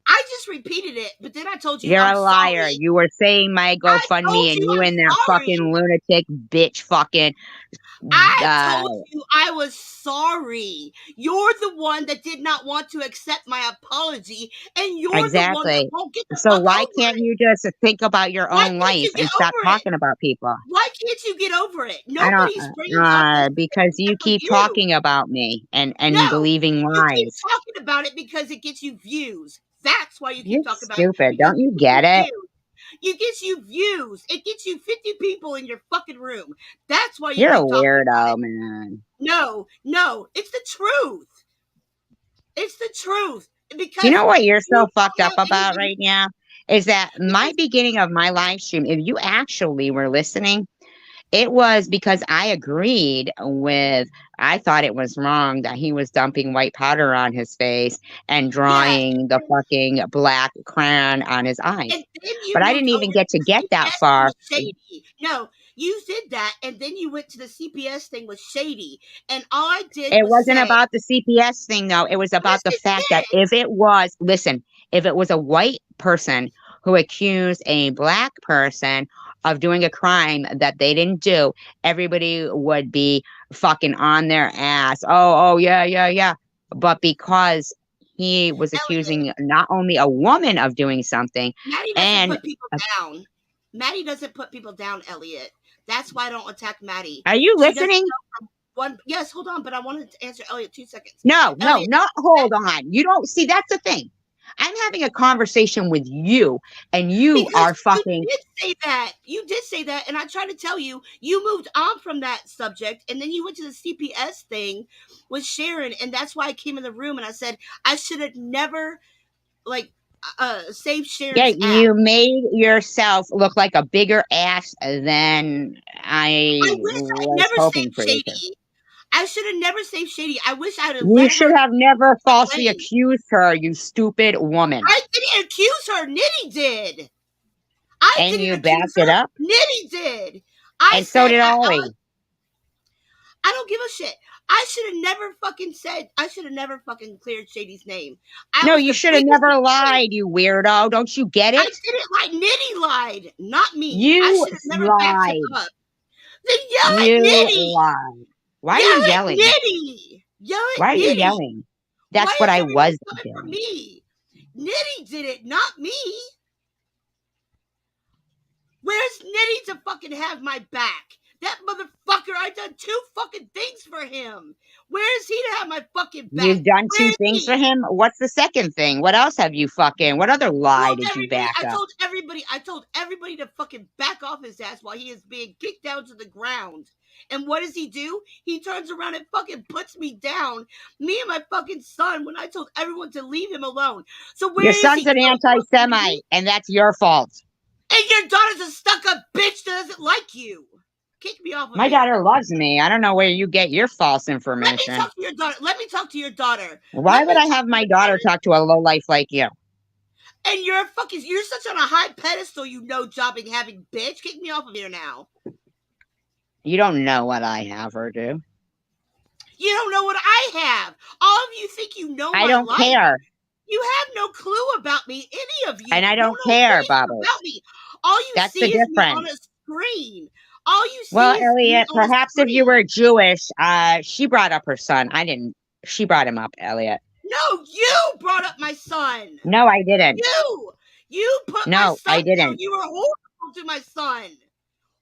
Speaker 2: I just repeated it, but then I told you
Speaker 1: You're
Speaker 2: I'm
Speaker 1: a liar.
Speaker 2: sorry.
Speaker 1: You were saying my
Speaker 2: I told
Speaker 1: GoFundMe and
Speaker 2: you
Speaker 1: you
Speaker 2: I'm
Speaker 1: and that
Speaker 2: sorry.
Speaker 1: fucking lunatic bitch fucking
Speaker 2: I
Speaker 1: uh
Speaker 2: told you I was sorry. You're the one that did not want to accept my apology, and you're the one that
Speaker 1: exactly.
Speaker 2: won't get the
Speaker 1: So
Speaker 2: fuck
Speaker 1: why
Speaker 2: over
Speaker 1: can't
Speaker 2: it.
Speaker 1: you just think about your
Speaker 2: Why
Speaker 1: own
Speaker 2: can't
Speaker 1: life
Speaker 2: you get
Speaker 1: and stop
Speaker 2: over it?
Speaker 1: talking about people?
Speaker 2: Why can't you get over it?
Speaker 1: I
Speaker 2: Nobody's
Speaker 1: don't
Speaker 2: bringing up those things
Speaker 1: because you
Speaker 2: except for
Speaker 1: keep
Speaker 2: you.
Speaker 1: talking about me and
Speaker 2: No,
Speaker 1: believing
Speaker 2: you keep
Speaker 1: lies.
Speaker 2: talking about it because it gets you views. That's why you
Speaker 1: You're
Speaker 2: keep talking about it
Speaker 1: stupid.
Speaker 2: because
Speaker 1: Don't
Speaker 2: it
Speaker 1: you
Speaker 2: gets you
Speaker 1: get it?
Speaker 2: views. It gets you views. It gets you 50 people in your fucking room. That's why you
Speaker 1: You're a
Speaker 2: keep talking about
Speaker 1: weirdo,
Speaker 2: it.
Speaker 1: man.
Speaker 2: No, it's the truth. It's the truth
Speaker 1: Do you know
Speaker 2: because
Speaker 1: what you're
Speaker 2: you
Speaker 1: so fucked
Speaker 2: don't
Speaker 1: up
Speaker 2: have
Speaker 1: about
Speaker 2: anybody
Speaker 1: right now? Is that my
Speaker 2: because
Speaker 1: beginning of my live stream, if you actually were listening, it was because I agreed with, I thought it was wrong that he was dumping white powder on his face and
Speaker 2: yes,
Speaker 1: drawing the fucking black crayon on his eyes.
Speaker 2: and then you
Speaker 1: But I
Speaker 2: moved
Speaker 1: didn't even
Speaker 2: over
Speaker 1: get
Speaker 2: to
Speaker 1: to
Speaker 2: the
Speaker 1: get that
Speaker 2: CPS thing
Speaker 1: far.
Speaker 2: with Shady. No, you did that, and then you went to the CPS thing with Shady, and all I did
Speaker 1: It
Speaker 2: was
Speaker 1: wasn't
Speaker 2: say,
Speaker 1: about the CPS thing, though. It was
Speaker 2: yes,
Speaker 1: about the
Speaker 2: it
Speaker 1: fact that
Speaker 2: did.
Speaker 1: listen, if it was a white person who accused a black person of doing a crime that they didn't do, everybody would be fucking on their ass. Oh, yeah, yeah, yeah. But because he was
Speaker 2: Elliot,
Speaker 1: accusing not only a woman of doing something,
Speaker 2: Maddie doesn't
Speaker 1: and
Speaker 2: put people down. Maddie doesn't put people down, Elliot. That's why I don't attack Maddie.
Speaker 1: are you
Speaker 2: She doesn't
Speaker 1: listening?
Speaker 2: know from one. Yes, hold on, but I wanted to answer Elliot 2 seconds.
Speaker 1: No, no,
Speaker 2: Elliot,
Speaker 1: not hold on. You don't see that's the thing. I'm having a conversation with you, and you
Speaker 2: because
Speaker 1: are fucking.
Speaker 2: you did say that, and I tried to tell you, you moved on from that subject, and then you went to the CPS thing with Sharon, and that's why I came in the room and I said I should have never like saved
Speaker 1: Yeah,
Speaker 2: Sharon's ass.
Speaker 1: you made yourself look like a bigger ass than
Speaker 2: I
Speaker 1: I
Speaker 2: wish I'd
Speaker 1: was
Speaker 2: never
Speaker 1: hoping
Speaker 2: saved
Speaker 1: for you to.
Speaker 2: Shady. I should have never saved Shady. I wish I'd have
Speaker 1: You
Speaker 2: let
Speaker 1: should
Speaker 2: her
Speaker 1: have never falsely
Speaker 2: lane.
Speaker 1: accused her, you stupid woman.
Speaker 2: I didn't accuse her. Nitty did. I
Speaker 1: And
Speaker 2: didn't
Speaker 1: you
Speaker 2: accuse
Speaker 1: backed it
Speaker 2: her.
Speaker 1: up,
Speaker 2: Nitty did. I
Speaker 1: and so
Speaker 2: said
Speaker 1: did Ollie.
Speaker 2: I don't give a shit. I should have never fucking said. I should have never fucking cleared Shady's name. I
Speaker 1: No,
Speaker 2: was
Speaker 1: you
Speaker 2: the
Speaker 1: should have
Speaker 2: biggest
Speaker 1: never
Speaker 2: supporter.
Speaker 1: lied, you weirdo. Don't you get
Speaker 2: I
Speaker 1: it?
Speaker 2: didn't lie. Nitty lied, not me. I
Speaker 1: You
Speaker 2: should have never backed him
Speaker 1: lied.
Speaker 2: up. Then yell at
Speaker 1: You
Speaker 2: Nitty.
Speaker 1: lied. Why are you
Speaker 2: Yell at
Speaker 1: yelling?
Speaker 2: Nitty. Yell
Speaker 1: Why
Speaker 2: at
Speaker 1: are you
Speaker 2: Nitty.
Speaker 1: yelling? That's
Speaker 2: Why
Speaker 1: what
Speaker 2: is
Speaker 1: I
Speaker 2: everybody
Speaker 1: was
Speaker 2: coming for
Speaker 1: doing.
Speaker 2: me? Nitty did it, not me. Where's Nitty to fucking have my back? That motherfucker, I done 2 fucking things for him. Where is he to have my fucking back?
Speaker 1: You've done
Speaker 2: Where
Speaker 1: 2
Speaker 2: is
Speaker 1: things for
Speaker 2: he?
Speaker 1: him. What's the second thing? What else have you fucking? What other lie did you back up?
Speaker 2: I told everybody to fucking back off his ass while he is being kicked down to the ground. And what does he do? He turns around and fucking puts me down. Me and my fucking son, when I told everyone to leave him alone. So
Speaker 1: Your
Speaker 2: where is
Speaker 1: son's
Speaker 2: he?
Speaker 1: an anti-Semite, and that's your fault.
Speaker 2: And your daughter's a stuck-up bitch that doesn't like you. Kick me off of
Speaker 1: My
Speaker 2: here.
Speaker 1: daughter loves me. I don't know where you get your false
Speaker 2: Let me
Speaker 1: information.
Speaker 2: talk to your daughter. Let me talk to your daughter.
Speaker 1: Why would I have my daughter talk to a lowlife like you?
Speaker 2: And you're such on a high pedestal, you no jobbing having bitch. Kick me off of here now.
Speaker 1: You don't know what I have or do.
Speaker 2: You don't know what I have. All of you think you know
Speaker 1: I
Speaker 2: my
Speaker 1: don't
Speaker 2: life.
Speaker 1: care.
Speaker 2: You have no clue about me, any of you.
Speaker 1: And I
Speaker 2: You
Speaker 1: don't
Speaker 2: know
Speaker 1: care,
Speaker 2: anything
Speaker 1: Bubbles.
Speaker 2: about me. All you
Speaker 1: That's
Speaker 2: see
Speaker 1: the
Speaker 2: is me on
Speaker 1: difference.
Speaker 2: a screen. All you see
Speaker 1: Well,
Speaker 2: is me
Speaker 1: Elliot,
Speaker 2: on a
Speaker 1: perhaps if
Speaker 2: screen.
Speaker 1: you were Jewish, she brought up her son. I didn't. She brought him up, Elliot.
Speaker 2: No, you brought up my son.
Speaker 1: No, I didn't.
Speaker 2: You put my
Speaker 1: No, I
Speaker 2: son down.
Speaker 1: didn't.
Speaker 2: You were horrible to my son.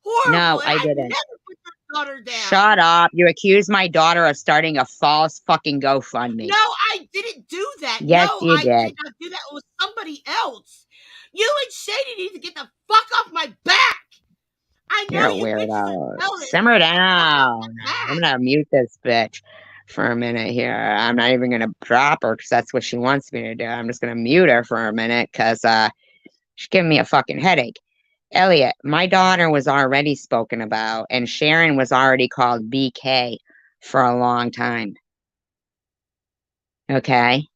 Speaker 2: Horrible.
Speaker 1: No,
Speaker 2: And
Speaker 1: I
Speaker 2: I
Speaker 1: didn't.
Speaker 2: never put your daughter down.
Speaker 1: Shut up. You accused my daughter of starting a false fucking GoFundMe.
Speaker 2: No, I didn't do that.
Speaker 1: Yes,
Speaker 2: No,
Speaker 1: you
Speaker 2: I
Speaker 1: did.
Speaker 2: did not do that. It was somebody else. You and Shady need to get the fuck off my back. I know
Speaker 1: You're a
Speaker 2: you bitches
Speaker 1: weirdo.
Speaker 2: are jealous.
Speaker 1: Simmer down.
Speaker 2: Back.
Speaker 1: I'm gonna mute this bitch for a minute here. I'm not even gonna drop her because that's what she wants me to do. I'm just gonna mute her for a minute because she's giving me a fucking headache. Elliot, my daughter was already spoken about, and Sharon was already called BK for a long time. Okay.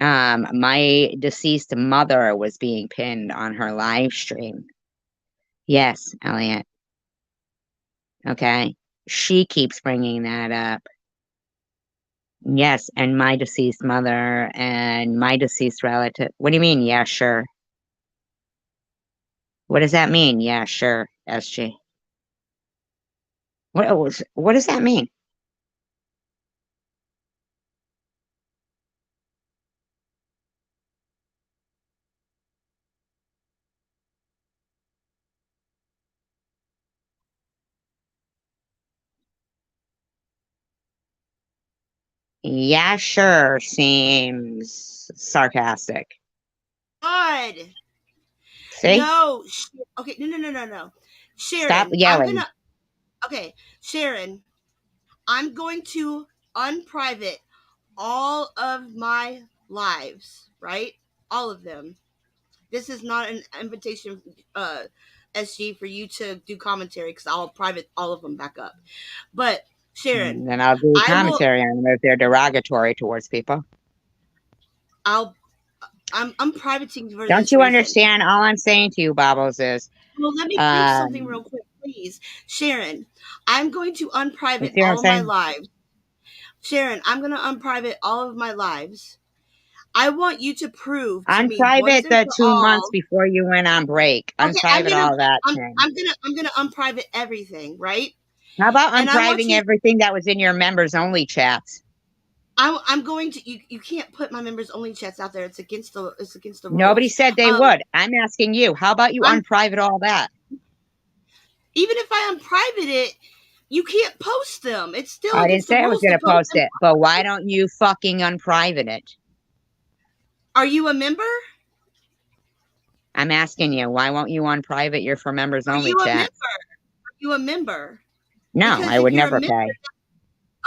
Speaker 1: My deceased mother was being pinned on her live stream. Yes, Elliot. Okay. She keeps bringing that up. Yes, and my deceased mother and my deceased relative. What do you mean? Yeah, sure. What does that mean? Yeah, sure, SG. What does that mean? Yeah, sure seems sarcastic.
Speaker 2: God.
Speaker 1: See?
Speaker 2: No. Okay, no.
Speaker 1: Stop
Speaker 2: Sharon,
Speaker 1: yelling.
Speaker 2: Okay, Sharon, I'm going to unprivate all of my lives, right? All of them. This is not an invitation, SG, for you to do commentary because I'll private all of them back up. But Sharon,
Speaker 1: Then I'll do
Speaker 2: I will.
Speaker 1: commentary on them if they're derogatory towards people.
Speaker 2: I'll. I'm privating for
Speaker 1: Don't
Speaker 2: this
Speaker 1: you
Speaker 2: reason.
Speaker 1: understand? All I'm saying to you, Bobbles, is
Speaker 2: Well, let me prove something real quick, please. Sharon, I'm going to
Speaker 1: you
Speaker 2: unprivate
Speaker 1: see what I'm
Speaker 2: all of my
Speaker 1: saying?
Speaker 2: lives. Sharon, I'm going to unprivate all of my lives. I want you to prove to me once
Speaker 1: Unprivate
Speaker 2: and
Speaker 1: the
Speaker 2: for
Speaker 1: 2 months
Speaker 2: all.
Speaker 1: before you went on break.
Speaker 2: Okay, I'm
Speaker 1: Unprivate
Speaker 2: gonna
Speaker 1: all that
Speaker 2: I'm
Speaker 1: thing.
Speaker 2: I'm gonna I'm gonna unprivate everything, right?
Speaker 1: How about
Speaker 2: And I want
Speaker 1: unpriving
Speaker 2: you.
Speaker 1: everything that was in your members only chats?
Speaker 2: I'm going to. You can't put my members only chats out there. It's against the
Speaker 1: Nobody
Speaker 2: rules.
Speaker 1: said they would. I'm asking you. How about you
Speaker 2: I'm
Speaker 1: unprivate all that?
Speaker 2: even if I unprivate it, you can't post them. It's still
Speaker 1: I didn't
Speaker 2: against the
Speaker 1: say I was
Speaker 2: rules
Speaker 1: going
Speaker 2: to
Speaker 1: to
Speaker 2: post
Speaker 1: post
Speaker 2: them.
Speaker 1: it, but why don't you fucking unprivate it?
Speaker 2: Are you a member?
Speaker 1: I'm asking you. Why won't you unprivate your for members
Speaker 2: Are
Speaker 1: only
Speaker 2: you a member?
Speaker 1: chats?
Speaker 2: Are you a member?
Speaker 1: No,
Speaker 2: Because
Speaker 1: I
Speaker 2: if
Speaker 1: would
Speaker 2: you're a
Speaker 1: never
Speaker 2: member,
Speaker 1: pay.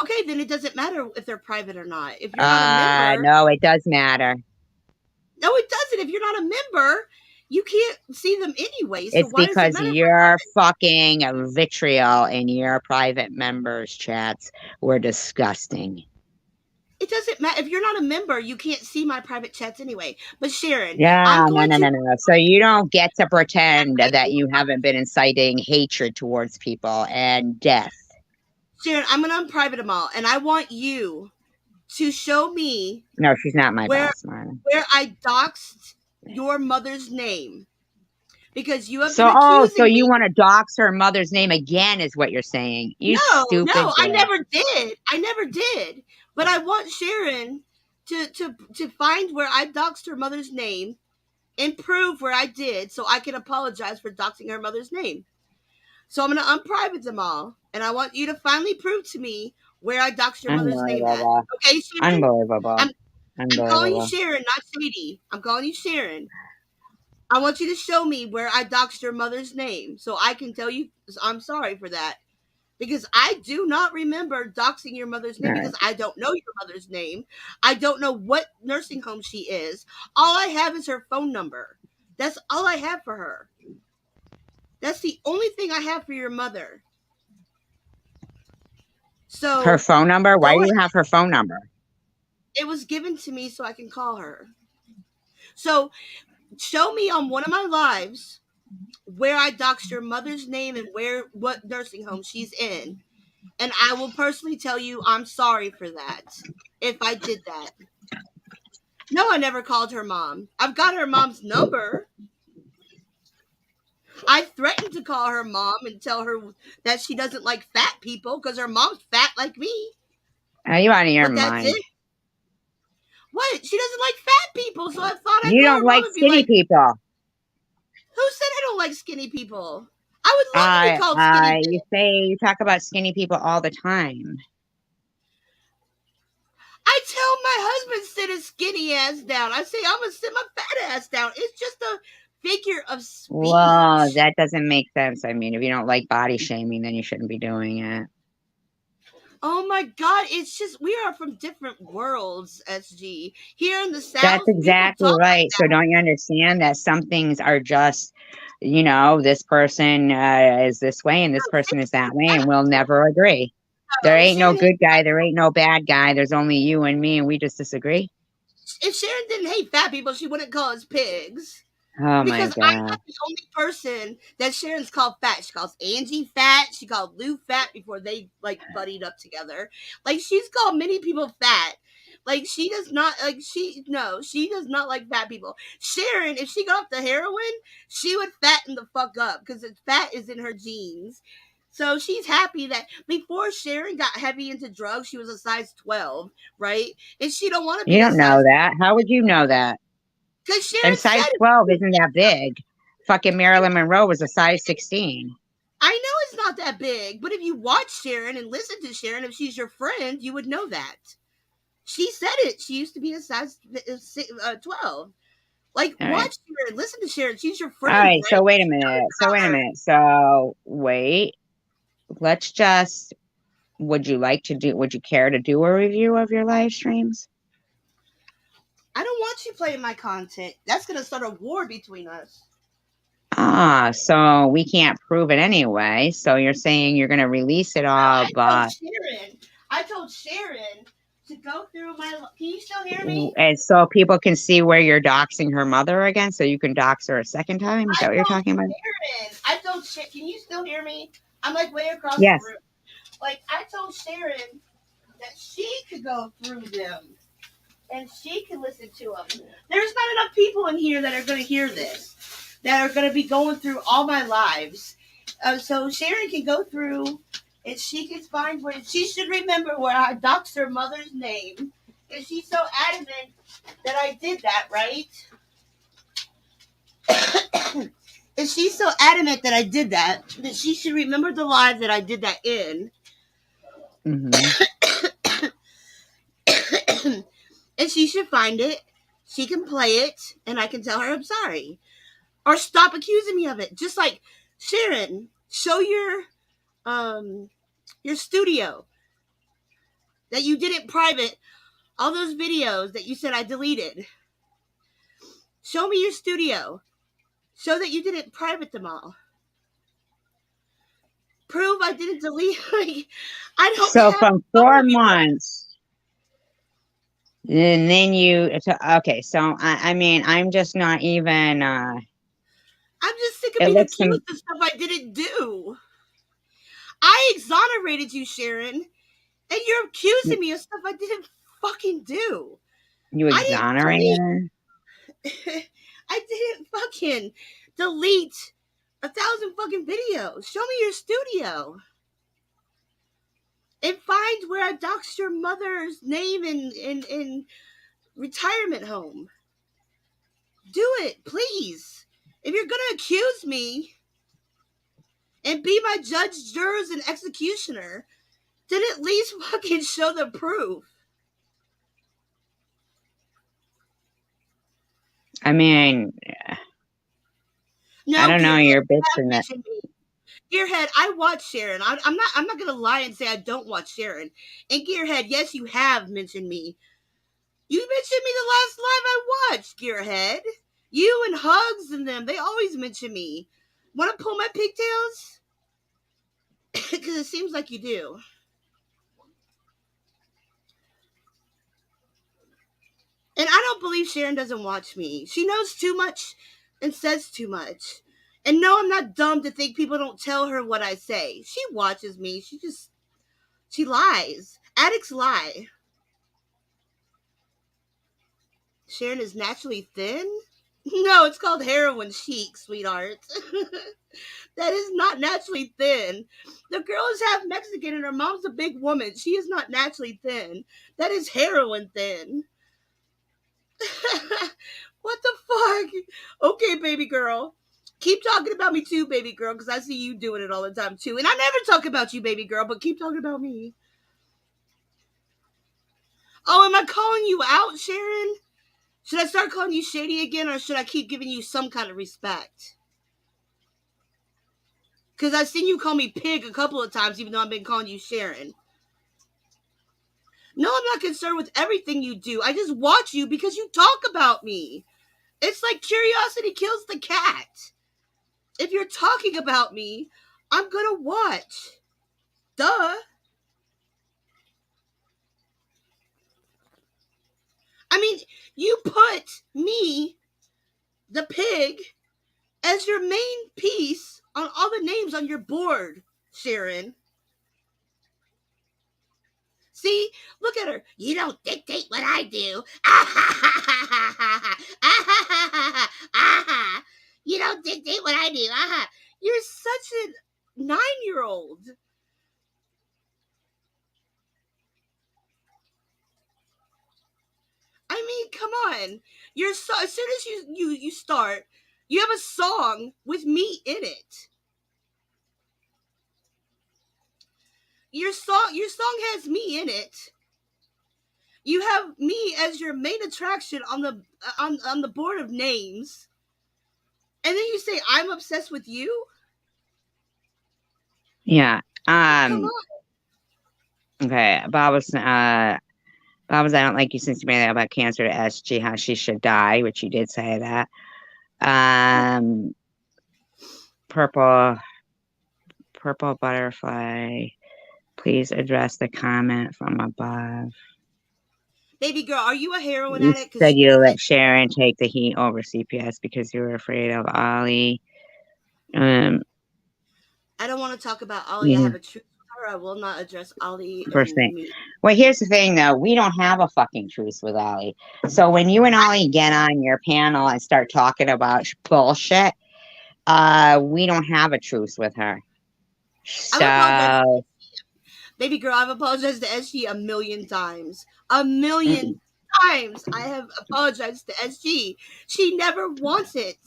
Speaker 2: okay, then it doesn't matter if they're private or not. If you're not a member,
Speaker 1: No, it does matter.
Speaker 2: no, it doesn't. If you're not a member, you can't see them anyway. So
Speaker 1: It's
Speaker 2: why does it
Speaker 1: because
Speaker 2: matter?
Speaker 1: your fucking vitriol in your private members chats were disgusting.
Speaker 2: It doesn't matter. If you're not a member, you can't see my private chats anyway. But Sharon,
Speaker 1: Yeah,
Speaker 2: I'm
Speaker 1: no,
Speaker 2: going
Speaker 1: no,
Speaker 2: to.
Speaker 1: no, no. So you don't get to pretend that you haven't been inciting hatred towards people and death.
Speaker 2: Sharon, I'm going to unprivate them all, and I want you to show me
Speaker 1: No, she's not my
Speaker 2: where
Speaker 1: boss, Marla.
Speaker 2: I doxed your mother's name because you have been
Speaker 1: So
Speaker 2: accusing
Speaker 1: you
Speaker 2: me.
Speaker 1: want to dox her mother's name again, is what you're saying? You
Speaker 2: No,
Speaker 1: stupid
Speaker 2: I
Speaker 1: bitch.
Speaker 2: never did. I never did. But I want Sharon to find where I doxed her mother's name and prove where I did, so I can apologize for doxing her mother's name. So I'm going to unprivate them all, and I want you to finally prove to me where I doxed your mother's name at.
Speaker 1: Unbelievable.
Speaker 2: Okay, Sharon?
Speaker 1: Unbelievable.
Speaker 2: I'm calling you
Speaker 1: Unbelievable.
Speaker 2: Sharon, not Sadie. I'm calling you Sharon. I want you to show me where I doxed your mother's name so I can tell you I'm sorry for that. Because I do not remember doxing your mother's
Speaker 1: All
Speaker 2: name
Speaker 1: right.
Speaker 2: because I don't know your mother's name. I don't know what nursing home she is. All I have is her phone number. That's all I have for her. That's the only thing I have for your mother.
Speaker 1: Her
Speaker 2: So
Speaker 1: phone number? Why
Speaker 2: go
Speaker 1: do
Speaker 2: ahead.
Speaker 1: you have her phone number?
Speaker 2: It was given to me so I can call her. So show me on one of my lives where I doxed your mother's name and what nursing home she's in, and I will personally tell you I'm sorry for that if I did that. No, I never called her mom. I've got her mom's number. I threatened to call her mom and tell her that she doesn't like fat people because her mom's fat like me.
Speaker 1: Are you out of your
Speaker 2: But that's
Speaker 1: mind?
Speaker 2: it. What? She doesn't like fat people, so I thought I'd
Speaker 1: You
Speaker 2: call
Speaker 1: don't
Speaker 2: her mom
Speaker 1: like
Speaker 2: and be
Speaker 1: skinny
Speaker 2: like,
Speaker 1: people.
Speaker 2: "Who said I don't like skinny people? I would love to be called skinny
Speaker 1: You
Speaker 2: bitch."
Speaker 1: say you talk about skinny people all the time.
Speaker 2: I tell my husband sit his skinny ass down. I say I'm gonna sit my fat ass down. It's just a figure of
Speaker 1: Well,
Speaker 2: speech.
Speaker 1: that doesn't make sense. I mean, if you don't like body shaming, then you shouldn't be doing it.
Speaker 2: Oh my god, it's just we are from different worlds, SG. Here in the
Speaker 1: That's
Speaker 2: South, people
Speaker 1: exactly
Speaker 2: talk like
Speaker 1: right. So
Speaker 2: that.
Speaker 1: don't you understand that some things are just, this person is this way and this person is that way, and we'll never agree. There ain't no
Speaker 2: Sharon,
Speaker 1: good guy. There ain't no bad guy. There's only you and me, and we just disagree.
Speaker 2: if Sharon didn't hate fat people, she wouldn't call us pigs.
Speaker 1: Oh my
Speaker 2: Because I'm
Speaker 1: God.
Speaker 2: not the only person that Sharon's called fat. She calls Angie fat. She called Lou fat before they like buddied up together. Like she's called many people fat. Like she does not like she does not like fat people. Sharon, if she got off the heroin, she would fatten the fuck up because fat is in her genes. So she's happy that before Sharon got heavy into drugs, she was a size 12, right? And she don't want to
Speaker 1: You
Speaker 2: be a
Speaker 1: don't know
Speaker 2: size
Speaker 1: that. How would you know that?
Speaker 2: because
Speaker 1: And
Speaker 2: Sharon
Speaker 1: size
Speaker 2: said
Speaker 1: 12
Speaker 2: it.
Speaker 1: isn't that big. Fucking Marilyn Monroe was a size 16.
Speaker 2: I know it's not that big, but if you watch Sharon and listen to Sharon, if she's your friend, you would know that. She said it. She used to be a size 12. Like,
Speaker 1: All right.
Speaker 2: watch Sharon, listen to Sharon. She's your
Speaker 1: All
Speaker 2: friend,
Speaker 1: right.
Speaker 2: right?
Speaker 1: So wait a
Speaker 2: Talk
Speaker 1: minute. So
Speaker 2: about
Speaker 1: wait a
Speaker 2: her.
Speaker 1: minute. So wait. Let's just would you care to do a review of your live streams?
Speaker 2: I don't want you playing my content. That's going to start a war between us.
Speaker 1: So we can't prove it anyway. So you're saying you're going to release it all, but
Speaker 2: I told Sharon to go through my. Can you still hear me?
Speaker 1: and so people can see where you're doxing her mother again, so you can dox her a second time. Is
Speaker 2: I
Speaker 1: that what you're
Speaker 2: told
Speaker 1: talking about?
Speaker 2: Sharon. I told Sharon. Can you still hear me? I'm like way across the
Speaker 1: Yes.
Speaker 2: room. Like, I told Sharon that she could go through them and she could listen to them. There's not enough people in here that are going to hear this, that are going to be going through all my lives. So Sharon can go through and she can find where she should remember where I doxed her mother's name. And she's so adamant that I did that, right? And she's so adamant that I did that she should remember the live that I did that in.
Speaker 1: Mm-hmm.
Speaker 2: And she should find it. She can play it, and I can tell her I'm sorry, or stop accusing me of it. Just like Sharon, show your studio that you did it private. All those videos that you said I deleted. Show me your studio. Show that you didn't private them all. Prove I didn't delete. Like, I don't
Speaker 1: So
Speaker 2: have
Speaker 1: from
Speaker 2: photo
Speaker 1: 4
Speaker 2: of your.
Speaker 1: months, and then okay. So I mean, I'm just not even.
Speaker 2: I'm just sick of
Speaker 1: It
Speaker 2: being
Speaker 1: looks
Speaker 2: accused of stuff I didn't do. I exonerated you, Sharon, and you're accusing me of stuff I didn't fucking do.
Speaker 1: you
Speaker 2: I didn't
Speaker 1: exonerated her.
Speaker 2: delete. I didn't fucking delete 1,000 fucking videos. Show me your studio and find where I doxed your mother's name in retirement home. Do it, please. If you're gonna accuse me and be my judge, jurors, and executioner, then at least fucking show the proof.
Speaker 1: I mean, I
Speaker 2: No,
Speaker 1: don't know.
Speaker 2: Gearhead,
Speaker 1: You're
Speaker 2: you have
Speaker 1: bitching that.
Speaker 2: mentioned me. Gearhead, I watch Sharon. I'm not gonna lie and say I don't watch Sharon. And Gearhead, yes, you have mentioned me. You mentioned me the last live I watched, Gearhead. You and Hugs and them, they always mention me. Want to pull my pigtails? Because it seems like you do. believe Sharon doesn't watch me. She knows too much and says too much. And no, I'm not dumb to think people don't tell her what I say. She watches me. She lies. Addicts lie. Sharon is naturally thin? No, it's called heroin chic, sweetheart. That is not naturally thin. The girl is half Mexican and her mom's a big woman. She is not naturally thin. That is heroin thin. What the fuck? Okay, baby girl. Keep talking about me too, baby girl, because I see you doing it all the time too. And I never talk about you, baby girl, but keep talking about me. Oh, am I calling you out, Sharon? Should I start calling you shady again, or should I keep giving you some kind of respect? Because I've seen you call me pig a couple of times, even though I've been calling you Sharon. No, I'm not concerned with everything you do. I just watch you because you talk about me. It's like curiosity kills the cat. If you're talking about me, I'm gonna watch. Duh. I mean, you put me, the pig, as your main piece on all the names on your board, Sharon. See, look at her. You don't dictate what I do. You don't dictate what I do. You're such a 9-year-old. I mean, come on. You're so, as soon as you start, you have a song with me in it. Your song has me in it. You have me as your main attraction on the board of names. And then you say I'm obsessed with you?
Speaker 1: Yeah.
Speaker 2: Come on.
Speaker 1: Okay. Bob was, I don't like you since you made that about cancer to SG, how she should die, which you did say that. Purple butterfly. Please address the comment from above.
Speaker 2: Baby girl, are you a heroin
Speaker 1: You
Speaker 2: addict?
Speaker 1: said you let Sharon take the heat over CPS because you were afraid of Ollie.
Speaker 2: I don't want to talk about Ollie.
Speaker 1: Yeah.
Speaker 2: I have a truth with her. I will not address Ollie
Speaker 1: First
Speaker 2: and
Speaker 1: thing.
Speaker 2: me.
Speaker 1: Well, here's the thing, though. We don't have a fucking truce with Ollie. So when you and Ollie get on your panel and start talking about bullshit, we don't have a truce with her. So,
Speaker 2: baby girl, I've apologized to SG a million times. A million times I have apologized to SG. She never wants it.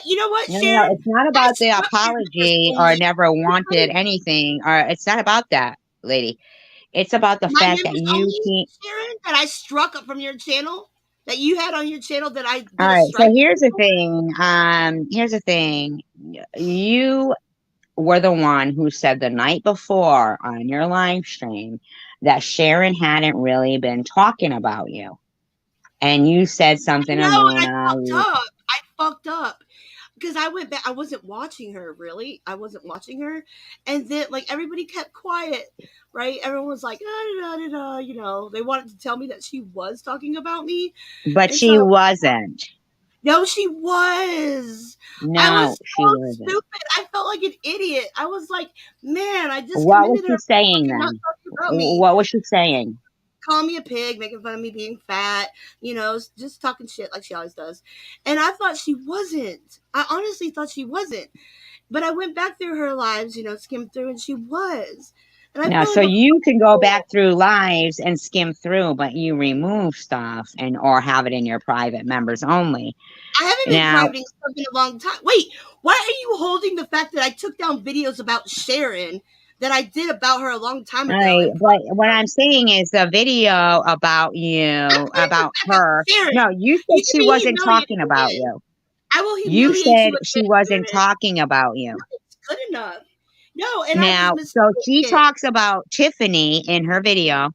Speaker 2: You know what, Sharon?
Speaker 1: it's not about the apology or never wanted anything, or it's not about that, lady. It's about the fact that you can't.
Speaker 2: Sharon, that I struck up from your channel, that you had on your channel, that I did
Speaker 1: All
Speaker 2: a
Speaker 1: right.
Speaker 2: strike.
Speaker 1: So here's the thing. You were the one who said the night before on your live stream that Sharon hadn't really been talking about you. And you said something to Mona.
Speaker 2: I fucked up. Because I went back, I wasn't watching her, really. I wasn't watching her. And then, like, everybody kept quiet, right? Everyone was like, you know, they wanted to tell me that she was talking about me.
Speaker 1: But she wasn't.
Speaker 2: No, she was.
Speaker 1: No,
Speaker 2: I was
Speaker 1: she wasn't.
Speaker 2: stupid. I felt like an idiot. I was like, man, I just
Speaker 1: What was she saying then? What was she saying?
Speaker 2: Call me a pig, making fun of me being fat, you know, just talking shit like she always does. And I thought she wasn't. I honestly thought she wasn't. But I went back through her lives, you know, skimmed through, and she was. And
Speaker 1: now, so you can go back through lives and skim through, but you remove stuff or have it in your private members only.
Speaker 2: I haven't been privating stuff in a long time. Wait, why are you holding the fact that I took down videos about Sharon that I did about her a long time ago?
Speaker 1: Right, but what I'm saying is the video about you, about her.
Speaker 2: Sharon,
Speaker 1: no, you said she wasn't talking about you.
Speaker 2: I will
Speaker 1: You said she wasn't talking about you.
Speaker 2: It's good enough. No, and
Speaker 1: now, so she talks about Tiffany in her video.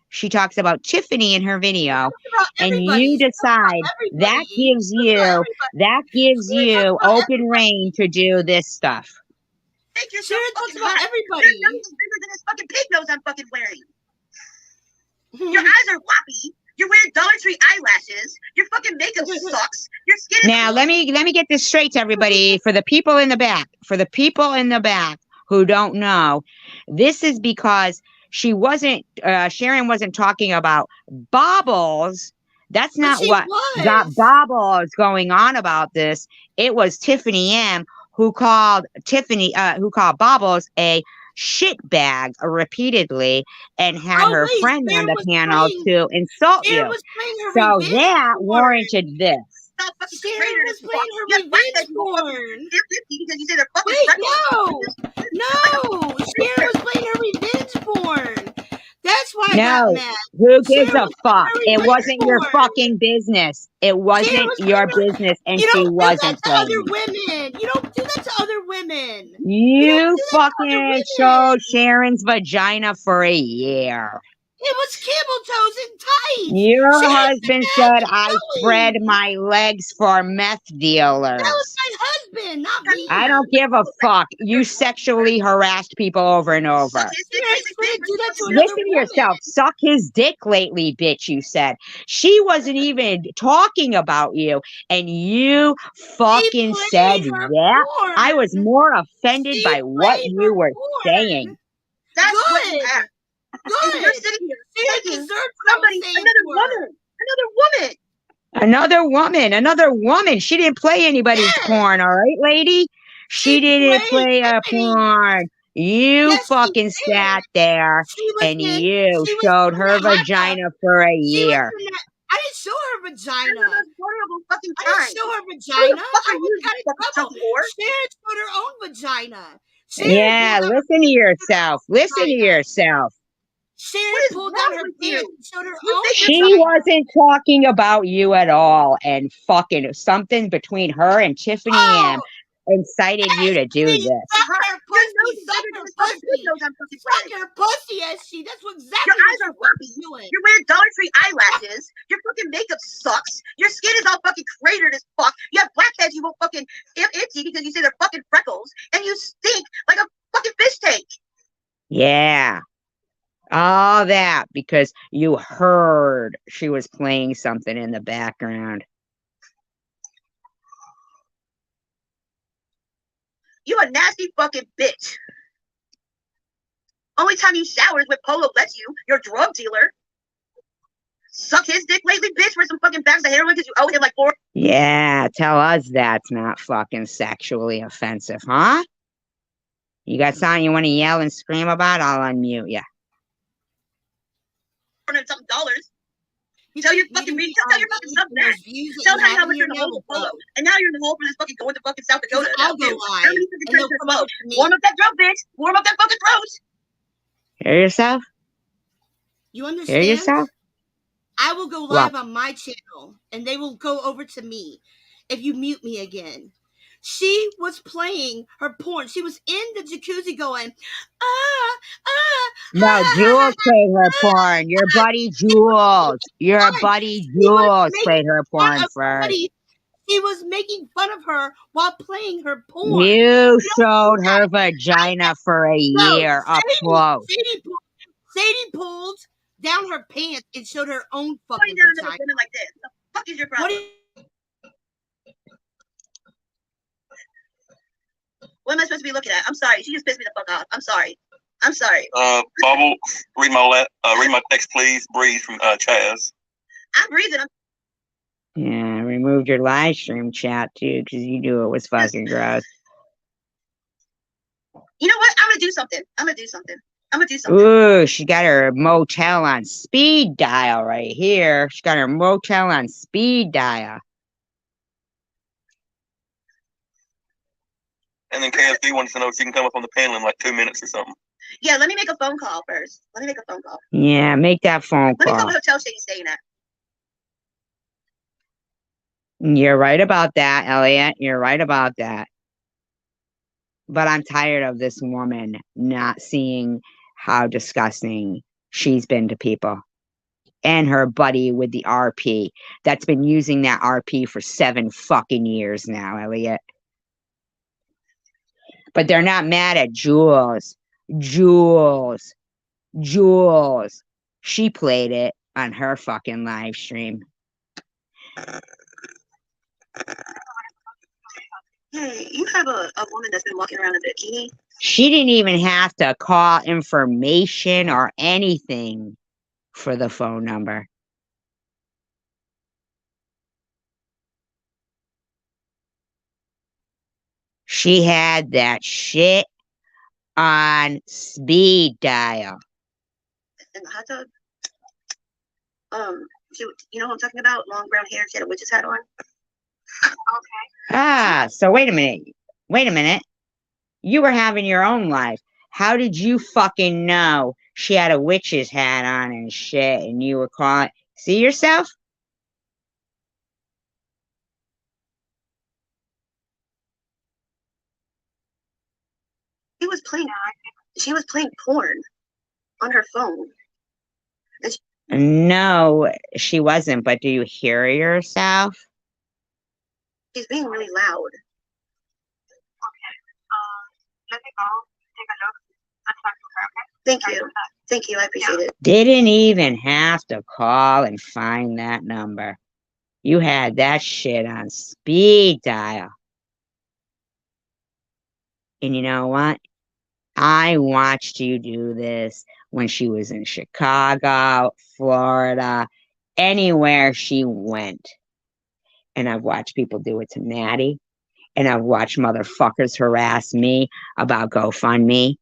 Speaker 1: She talks about Tiffany in her video, and you decide that gives you open reign to do this stuff.
Speaker 2: Make yourself fucking about everybody.
Speaker 3: Your nose is bigger than this fucking pig nose I'm fucking wearing. Your eyes are floppy. You're wearing Dollar Tree eyelashes. Your fucking makeup sucks. Your skin is
Speaker 1: Now let me get this straight to everybody. For the people in the back, who don't know, this is because Sharon wasn't talking about Bobbles. That's not what got Bobbles going on about this. It was Tiffany M who called Bobbles a shitbag repeatedly and had her friend on the panel to insult you. So that warranted this.
Speaker 2: Sharon was playing her revenge porn.
Speaker 3: Because you said they're fucking freckles.
Speaker 2: No, Sharon was playing her revenge porn. That's why I got mad.
Speaker 1: Who gives a fuck? It wasn't your fucking business. It wasn't your business, and she wasn't playing.
Speaker 2: Other women. You don't do that to other women.
Speaker 1: You fucking showed Sharon's vagina for a year.
Speaker 2: It was camel toes and tights.
Speaker 1: Your husband said I spread my legs for meth dealers.
Speaker 2: That was my husband, not me.
Speaker 1: I don't give a fuck. You sexually harassed people over and over. Listen to yourself. Suck his dick lately, bitch, you said. She wasn't even talking about you, and you fucking said that. I was more offended by what you were saying.
Speaker 3: That's what you have. Good. You're sitting here thinking
Speaker 1: another woman. She didn't play anybody's porn, all right, lady? She didn't play a porn. You fucking sat there and you showed her vagina for a year.
Speaker 2: I didn't show her vagina. I didn't show her vagina. I was kind of trouble. Sharon showed her own vagina.
Speaker 1: Yeah, listen to yourself. Listen to yourself.
Speaker 2: Sharon pulled down her pants, showed her own
Speaker 1: She
Speaker 2: vagina.
Speaker 1: wasn't talking about you at all, and fucking something between her and Tiffany M incited you to do this.
Speaker 2: Suck her pussy, as she. That's what exactly
Speaker 3: your eyes are floppy. You're wearing Dollar Tree eyelashes. Your fucking makeup sucks. Your skin is all fucking cratered as fuck. You have blackheads you won't fucking itchy because you say they're fucking freckles, and you stink like a fucking fish tank.
Speaker 1: Yeah. All that because you heard she was playing something in the background.
Speaker 3: You a nasty fucking bitch. Only time you shower is when Polo lets you. You're a drug dealer. Suck his dick lately, bitch, for some fucking bags of heroin because you owe him like $4.
Speaker 1: Yeah, tell us that's not fucking sexually offensive, huh? You got something you want to yell and scream about? I'll unmute you.
Speaker 3: Something dollars. Tell your fucking stuff back. Tell how much you're in the hole, Polo. And now you're in the hole for this fucking going to fucking South Dakota.
Speaker 2: I'll go live.
Speaker 3: Warm up that throat, bitch. Warm up that fucking throat.
Speaker 1: Hear yourself?
Speaker 2: You understand?
Speaker 1: Hear yourself?
Speaker 2: I will go live on my channel, and they will go over to me if you mute me again. She was playing her porn. She was in the jacuzzi going,
Speaker 1: No, Jules played her porn. Your buddy Jules. Your buddy Jules played her porn first.
Speaker 2: He was making fun of her while playing her porn.
Speaker 1: You showed her vagina for a year up close.
Speaker 2: Sadie pulled down her pants and showed her own fucking vagina.
Speaker 3: Like this. The fuck is your problem? What am I supposed to be looking at? I'm sorry. She just pissed me the fuck off. I'm sorry.
Speaker 4: Bubble, read my text, please. Breeze from Chaz.
Speaker 3: I'm breathing.
Speaker 1: Yeah, removed your live stream chat too because you knew it was fucking gross.
Speaker 3: You know what? I'm gonna do something.
Speaker 1: Ooh, she got her motel on speed dial right here. She got her motel on speed dial.
Speaker 4: And then KSD wants to know if she can come up on the panel in like 2 minutes or something.
Speaker 3: Yeah, let me make a phone call first.
Speaker 1: Yeah, make that phone call.
Speaker 3: Let me call the hotel she's staying at.
Speaker 1: You're right about that, Elliot. You're right about that. But I'm tired of this woman not seeing how disgusting she's been to people. And her buddy with the RP that's been using that RP for 7 fucking years now, Elliot. But they're not mad at Jules. Jules. She played it. on her fucking live stream.
Speaker 3: Hey, you have a woman that's been walking around in a bikini?
Speaker 1: She didn't even have to call information or anything for the phone number. She had that shit on speed dial.
Speaker 3: In the hot tub? You know what I'm talking about? Long brown hair. She had a witch's hat on.
Speaker 1: Ah, so wait a minute. Wait a minute. You were having your own life. How did you fucking know she had a witch's hat on and shit and you were calling? See yourself?
Speaker 3: She was playing porn on her phone.
Speaker 1: No, she wasn't, but do you hear yourself?
Speaker 3: She's being really loud. Let me go take a look and talk to her, okay? Thank you. Thank you. I appreciate it.
Speaker 1: Didn't even have to call and find that number. You had that shit on speed dial. And you know what? I watched you do this when she was in Chicago, Florida, anywhere she went. And I've watched people do it to Maddie. And I've watched motherfuckers harass me about GoFundMe.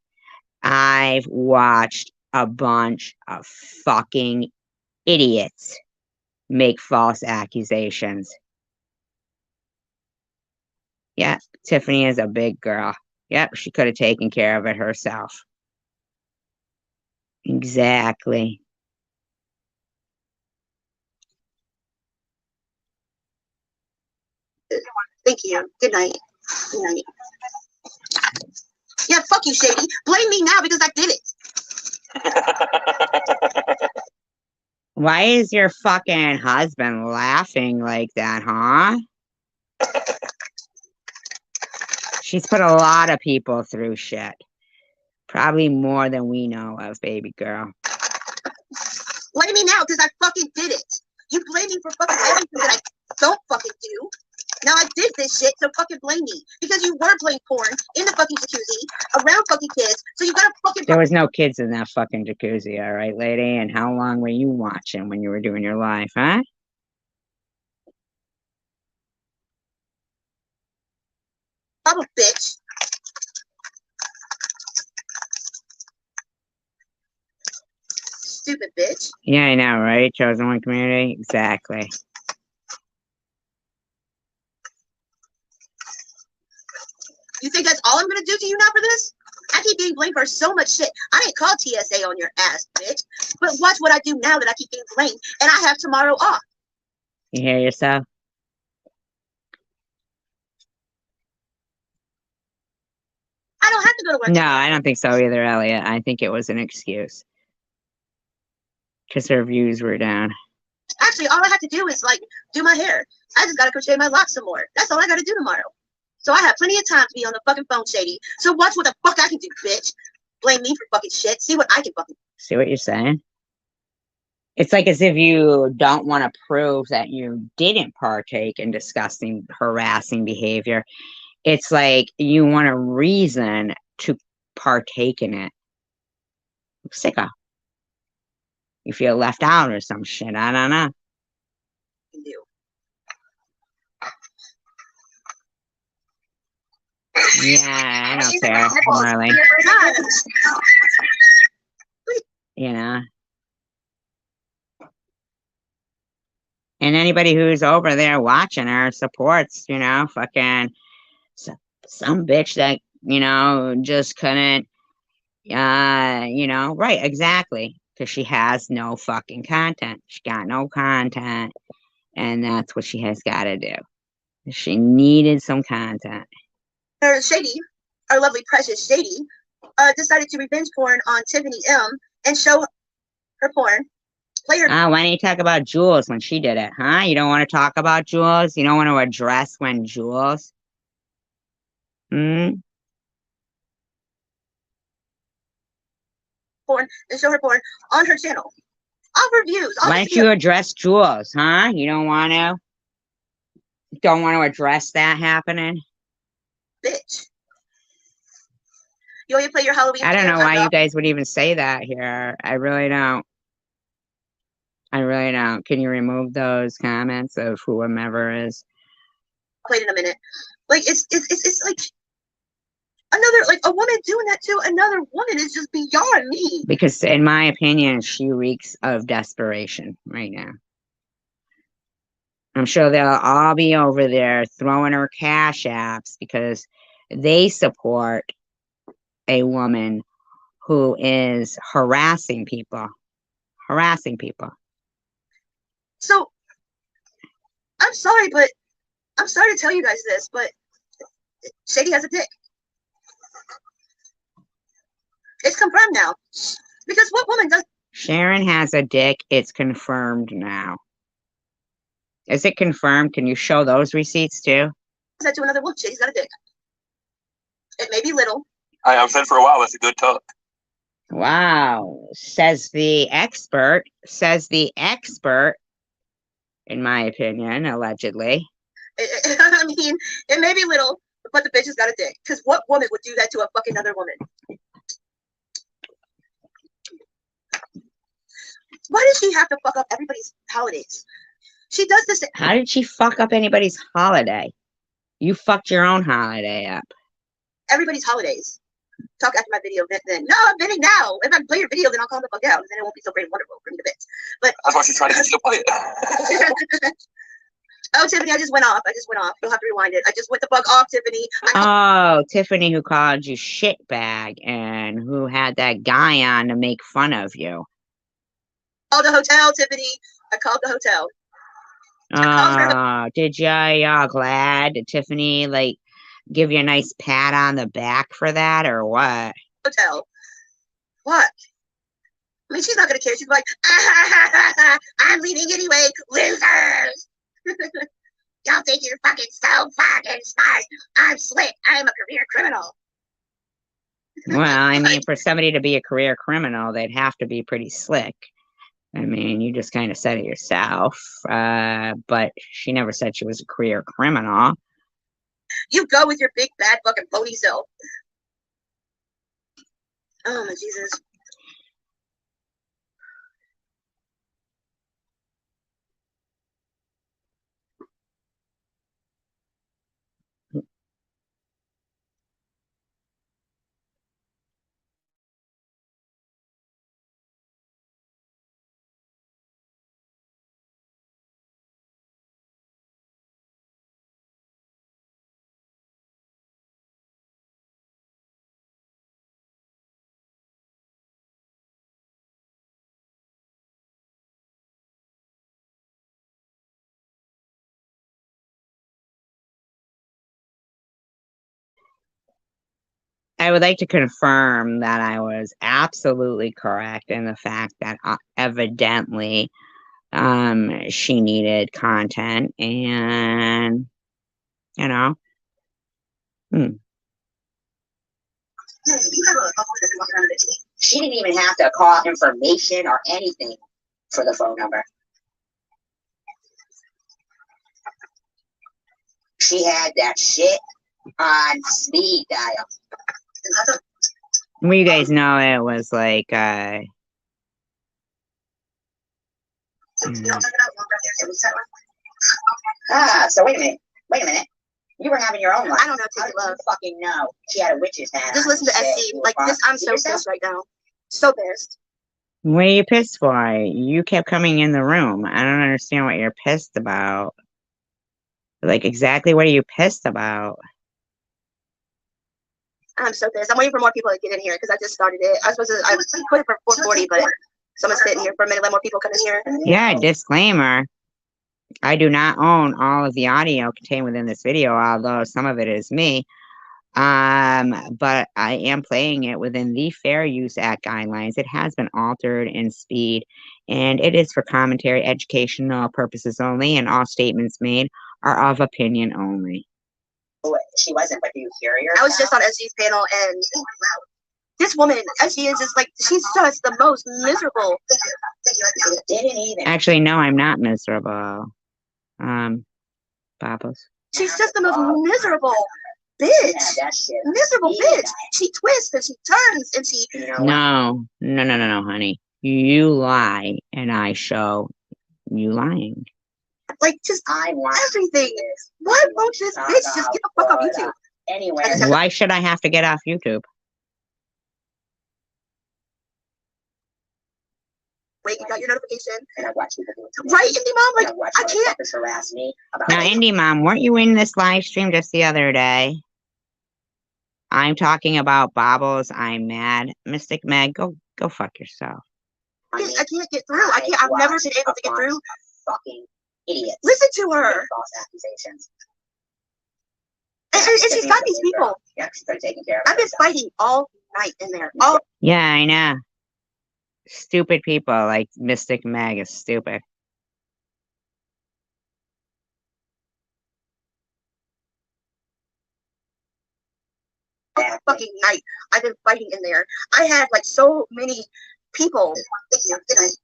Speaker 1: I've watched a bunch of fucking idiots make false accusations. Yeah, Tiffany is a big girl. Yep, she could have taken care of it herself. Exactly.
Speaker 3: Thank you. Good night. Good night. Yeah, fuck you, Shady. Blame me now because I did it.
Speaker 1: Why is your fucking husband laughing like that, huh? She's put a lot of people through shit. Probably more than we know of, baby girl.
Speaker 3: Blame me now because I fucking did it. You blame me for fucking everything that I don't fucking do. Now I did this shit, so fucking blame me. Because you were playing porn in the fucking jacuzzi around fucking kids, so you gotta fucking...
Speaker 1: There was no kids in that fucking jacuzzi, all right, lady? And how long were you watching when you were doing your life, huh?
Speaker 3: I'm a bitch. Stupid bitch.
Speaker 1: Yeah, I know, right? Chosen one community? Exactly.
Speaker 3: You think that's all I'm gonna do to you now for this? I keep getting blamed for so much shit. I didn't call TSA on your ass, bitch. But watch what I do now that I keep getting blamed, and I have tomorrow off.
Speaker 1: You hear yourself?
Speaker 3: I don't have to go to work.
Speaker 1: No, I don't think so either, Elliot. I think it was an excuse. Because her views were down.
Speaker 3: Actually, all I have to do is, like, do my hair. I just gotta crochet my locks some more. That's all I gotta do tomorrow. So I have plenty of time to be on the fucking phone, Shady. So watch what the fuck I can do, bitch. Blame me for fucking shit. See what I can fucking...
Speaker 1: See what you're saying? It's like as if you don't want to prove that you didn't partake in disgusting, harassing behavior. It's like you want a reason to partake in it. Sicko. You feel left out or some shit. I don't know.
Speaker 3: do.
Speaker 1: Yeah, I don't care, Marley. You know. And anybody who's over there watching her supports, you know, fucking some bitch that, you know, just couldn't, you know, right, exactly. Because she has no fucking content. She got no content. And that's what she has got to do. She needed some content.
Speaker 3: Shady, our lovely precious Shady, decided to revenge porn on Tiffany M and show her porn.
Speaker 1: Why don't you talk about Jules when she did it, huh? You don't want to talk about Jules? You don't want to address when Jules?
Speaker 3: Porn and show her porn on her channel. Offer views.
Speaker 1: Why don't you address Jules, huh? You don't want to address that happening?
Speaker 3: Bitch. You only play your Halloween.
Speaker 1: I don't know why you guys would even say that here. I really don't. Can you remove those comments of whomever is?
Speaker 3: I'll play it in a minute. Like it's like another, like, a woman doing that to another woman is just beyond me.
Speaker 1: Because in my opinion, she reeks of desperation right now. I'm sure they'll all be over there throwing her cash apps because they support a woman who is harassing people.
Speaker 3: So I'm sorry to tell you guys this, but Shady has a dick. It's confirmed now. Because what woman does?
Speaker 1: Sharon has a dick. It's confirmed now. Is it confirmed? Can you show those receipts too?
Speaker 3: That to another woman. Shady's got a dick. It may be little.
Speaker 4: I've said for a while that's a good tuck.
Speaker 1: Wow. Says the expert. In my opinion, allegedly.
Speaker 3: I mean, it may be little, but the bitch has got a dick. Because what woman would do that to a fucking other woman? Why does she have to fuck up everybody's holidays? She does this.
Speaker 1: How did she fuck up anybody's holiday? You fucked your own holiday up.
Speaker 3: Everybody's holidays. Talk after my video. Then no, I'm venting now. If I play your video, then I'll calm the fuck out, and then it won't be so great and wonderful for me to bitch. But
Speaker 4: that's why she's trying to get you to play it.
Speaker 3: Oh, Tiffany, I just went off. You'll have to rewind it. I just went the fuck off, Tiffany.
Speaker 1: Oh, Tiffany, who called you shitbag and who had that guy on to make fun of you.
Speaker 3: Called the hotel, Tiffany. I called the hotel.
Speaker 1: Did y'all glad? Did Tiffany like give you a nice pat on the back for that or what?
Speaker 3: Hotel. What? I mean, she's not gonna care. She's like, I'm leaving anyway, losers. Y'all think you're fucking so fucking smart. I'm slick. I'm a career criminal.
Speaker 1: Well, I mean, for somebody to be a career criminal, they'd have to be pretty slick. I mean, you just kind of said it yourself, but she never said she was a career criminal.
Speaker 3: You go with your big bad fucking phony self. Oh my Jesus.
Speaker 1: I would like to confirm that I was absolutely correct in the fact that evidently she needed content and, you know. She didn't even have to call information or anything for the phone number. She had that shit on speed dial. Well, you guys know it was like so wait a minute. You were having your own life.
Speaker 3: I don't know, Tizzy Love.
Speaker 1: Fucking know. She had a witch's hat.
Speaker 3: Just listen to SC. Like this, I'm so pissed right now. So pissed.
Speaker 1: What are you pissed for? You kept coming in the room. I don't understand what you're pissed about. Like, exactly what are you pissed about?
Speaker 3: I'm so pissed. I'm waiting for more people to get in here because I just started it. I put it for 4:40, but someone's sitting here for a minute. Let more people come in here.
Speaker 1: Yeah, disclaimer. I do not own all of the audio contained within this video, although some of it is me. But I am playing it within the Fair Use Act guidelines. It has been altered in speed, and it is for commentary, educational purposes only, and all statements made are of opinion only. She wasn't, but do you hear yourself?
Speaker 3: I was just on SG's panel, and this woman, as she is like, she's just the most miserable.
Speaker 1: Actually, no, I'm not miserable. Babos.
Speaker 3: She's just the most miserable bitch. Miserable bitch. She twists and she turns and she.
Speaker 1: No, honey. You lie, and I show you lying.
Speaker 3: Like, just everything. Why won't this bitch just get the fuck off YouTube?
Speaker 5: Anyway,
Speaker 1: Why should I have to get off YouTube?
Speaker 3: Wait, you got your notification?
Speaker 5: and I watch people do it.
Speaker 3: Right, Indie Mom? Like, I can't.
Speaker 5: Harass me about
Speaker 1: Now, Indie Mom, weren't you in this live stream just the other day? I'm talking about Bobbles. I'm mad. Mystic Meg, go fuck yourself.
Speaker 3: I can't get through. I've never been able to get through.
Speaker 5: fucking idiots.
Speaker 3: Listen to her.
Speaker 5: With false accusations.
Speaker 3: And she's got these people.
Speaker 5: Yeah, they're taking care of
Speaker 3: I've been fighting all night in there. All
Speaker 1: Yeah, I know. Stupid people like Mystic Meg is stupid.
Speaker 3: fucking night. I've been fighting in there. I had like so many people.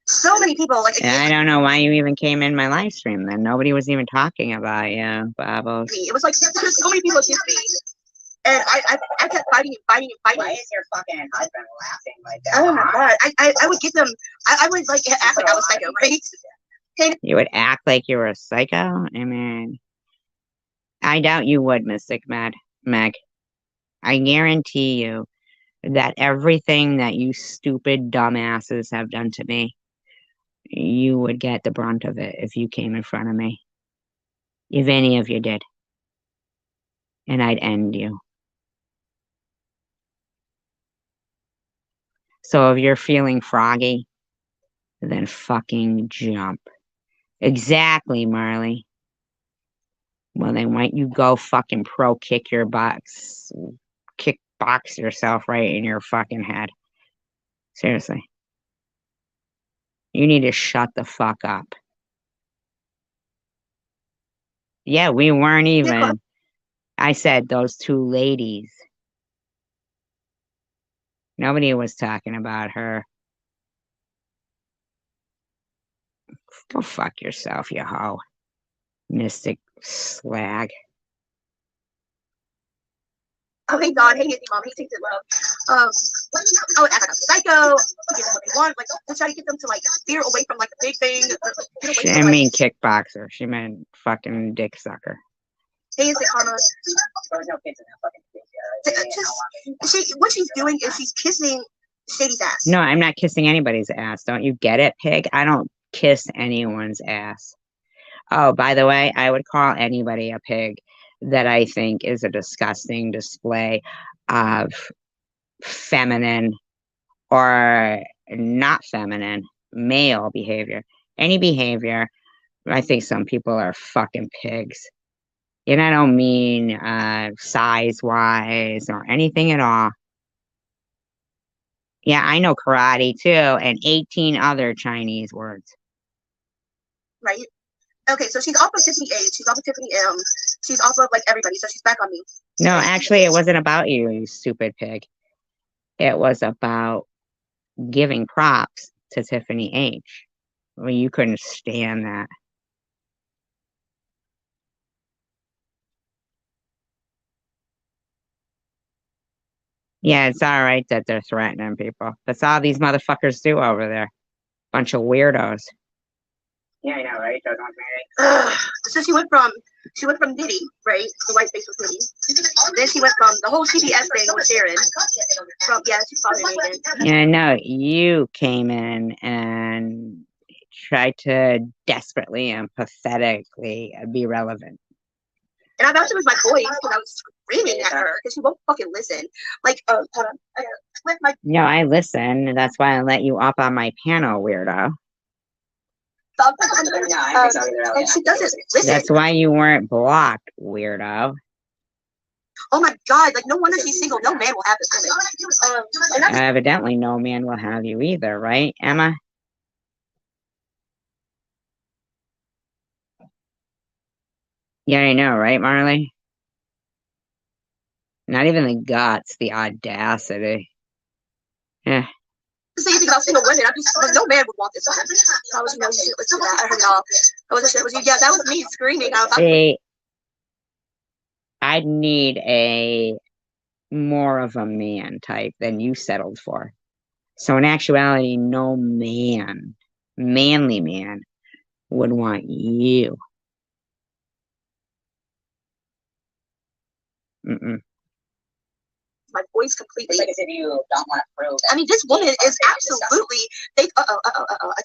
Speaker 3: So many people. Like,
Speaker 1: And I don't know why you even came in my live stream then. Nobody was even talking about you, Bobbles.
Speaker 3: it was like there's so many people against me. And I kept fighting and fighting and
Speaker 5: Why
Speaker 3: fighting.
Speaker 5: is your fucking husband laughing like that?
Speaker 3: Oh my god. I would get them. I would like act like I was psycho, right?
Speaker 1: You would act like you were a psycho? I mean, I doubt you would, Mystic Meg. I guarantee you that everything that you stupid dumbasses have done to me, you would get the brunt of it if you came in front of me. If any of you did. And I'd end you. So if you're feeling froggy, then fucking jump. Exactly, Marley. Well, then why don't you go fucking pro kick your box, kickbox yourself right in your fucking head. Seriously. You need to shut the fuck up. Yeah, we weren't even. I said those two ladies. Nobody was talking about her. Go fuck yourself, you hoe. Mystic slag.
Speaker 3: Oh, hey God, hey Andy Mom, he thinks it love. I would act like a psycho to get them what they want, like to try to get them to like veer away from like the big thing. Get away
Speaker 1: She
Speaker 3: from,
Speaker 1: didn't
Speaker 3: like,
Speaker 1: mean kickboxer. She meant fucking dick sucker.
Speaker 3: hey, Instant Karma.
Speaker 5: There's no kids in that fucking
Speaker 3: Just what she's doing is she's kissing Shady's ass.
Speaker 1: No, I'm not kissing anybody's ass. Don't you get it, pig? I don't kiss anyone's ass. Oh, by the way, I would call anybody a pig that I think is a disgusting display of feminine or not feminine male behavior. Any behavior, I think some people are fucking pigs. And I don't mean size-wise or anything at all. Yeah, I know karate too, and 18 other Chinese words.
Speaker 3: Right? Okay, so she's off of Tiffany H, she's off of Tiffany M, she's off of like everybody, so she's back on me.
Speaker 1: No, actually, it wasn't about you, you stupid pig. It was about giving props to Tiffany H. Well, you couldn't stand that. Yeah, it's all right that they're threatening people. That's all these motherfuckers do over there. Bunch of weirdos.
Speaker 5: Yeah, I know, right? Those ones married.
Speaker 3: So she went from Diddy, right? The white face was Diddy. Then she went from the whole CBS thing with Sharon. From she's probably Megan.
Speaker 1: Yeah, no, you came in and tried to desperately and pathetically be relevant.
Speaker 3: And I thought it was my voice because I was screaming at her because she won't fucking listen. Like, hold on, I gotta flip my.
Speaker 1: No, I listen. That's why I let you up on my panel, weirdo.
Speaker 3: And she doesn't listen.
Speaker 1: That's why you weren't blocked, weirdo.
Speaker 3: Oh my God! Like, no wonder she's single. No man will have this woman. And that's
Speaker 1: Evidently, no man will have you either, right, Emma? Yeah, I know, right, Marley? Not even the guts, the audacity. Yeah.
Speaker 3: The same thing about single women. But no man would want this one. How would you know you should listen to that? I heard it all. That was me screaming.
Speaker 1: See, I'd need a more of a man type than you settled for. So in actuality, no man, manly man, would want you. Mm-mm.
Speaker 3: My voice completely.
Speaker 5: It's like as if you don't want to prove.
Speaker 3: I mean, this woman is absolutely. I turned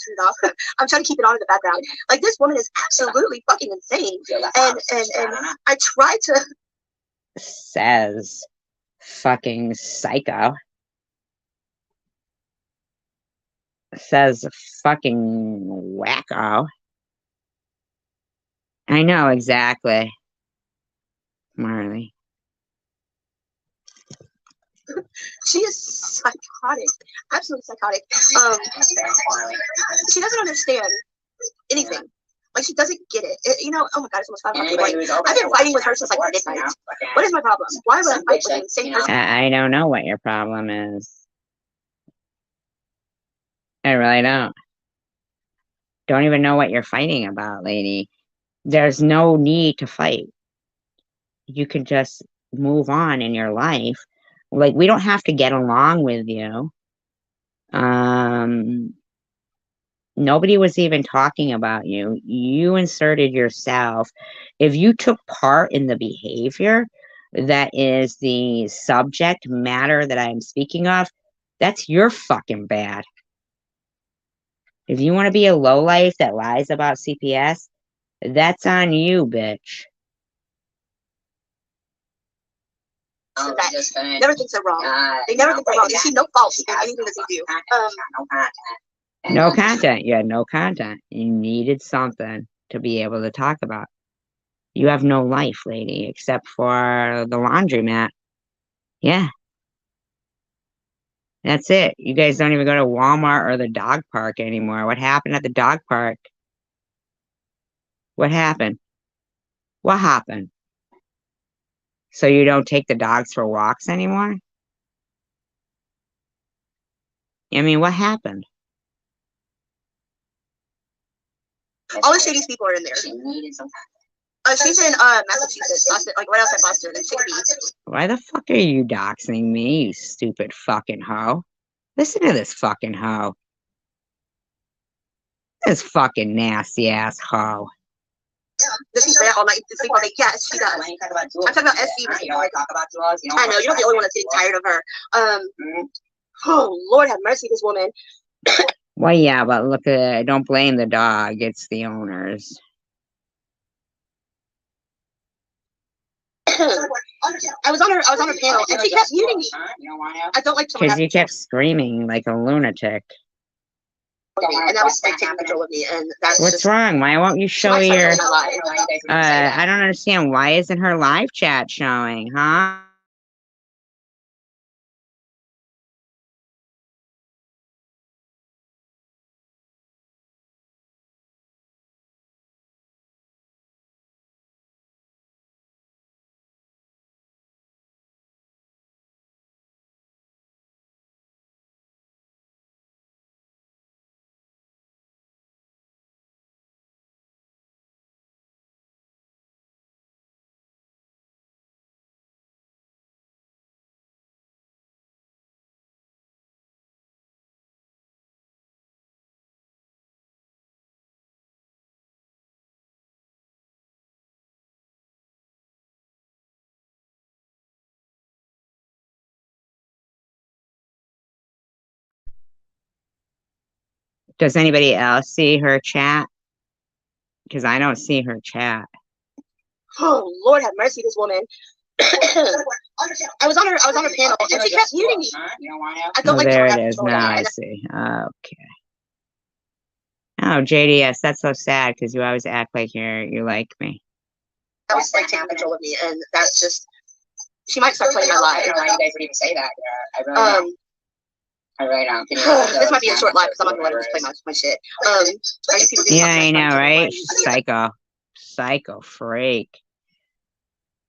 Speaker 3: it off. I'm trying to keep it on in the background. Like, this woman is absolutely fucking insane. And I try to.
Speaker 1: Says fucking psycho. Says fucking wacko. I know exactly, Marley.
Speaker 3: She is psychotic, absolutely psychotic. She doesn't understand anything. Like, she doesn't get it. You know, oh my god, it's almost 5 o'clock. Like, I've been fighting with her since like midnight. What is my problem? Why would I fight with an insane person?
Speaker 1: I don't know what your problem is. I really don't. Don't even know what you're fighting about, lady. There's no need to fight. You can just move on in your life. Like, we don't have to get along with you. Nobody was even talking about you. You inserted yourself. If you took part in the behavior that is the subject matter that I'm speaking of, that's your fucking bad. If you want to be a lowlife that lies about CPS, that's on you, bitch.
Speaker 3: That never think they're wrong. They never think they're wrong. They see no fault in anything that they do.
Speaker 1: No content. You had no content. You needed something to be able to talk about. You have no life, lady, except for the laundromat. Yeah. That's it. You guys don't even go to Walmart or the dog park anymore. What happened at the dog park? What happened? What happened? So you don't take the dogs for walks anymore? I mean, what happened?
Speaker 3: All the shady people are in there. She's in Massachusetts, Boston, like right outside Boston, in Chicopee.
Speaker 1: Why the fuck are you doxing me, you stupid fucking hoe? Listen to this fucking hoe. This fucking nasty ass hoe.
Speaker 3: Does she say that all night? Sleep all night? Yes, she does. I'm talking about SC. I know, you're not the only one that's getting tired of her. Oh, Lord have mercy, this woman.
Speaker 1: Well, yeah, but look, don't blame the dog. It's the owners.
Speaker 3: I was on her panel, and she kept muting me. I don't like
Speaker 1: because you kept screaming like a lunatic.
Speaker 3: And that was like taking control of me, and that's
Speaker 1: what's wrong? Why won't you show your? I don't understand. Why isn't her live chat showing, huh? Does anybody else see her chat? Because I don't see her chat.
Speaker 3: Oh, Lord have mercy, this woman. I was on her panel, and she kept muting me. I don't like
Speaker 1: there it is. Now I see. Okay. Oh, JDS, that's so sad because you always act like you like me.
Speaker 3: That was like taking control of me, and that's just. She might start playing my live.
Speaker 5: I don't know why you guys would even say that. I really don't.
Speaker 3: This might be a short live because I'm not gonna let her just play my shit.
Speaker 1: Yeah, I know, right? Psycho. Psycho freak.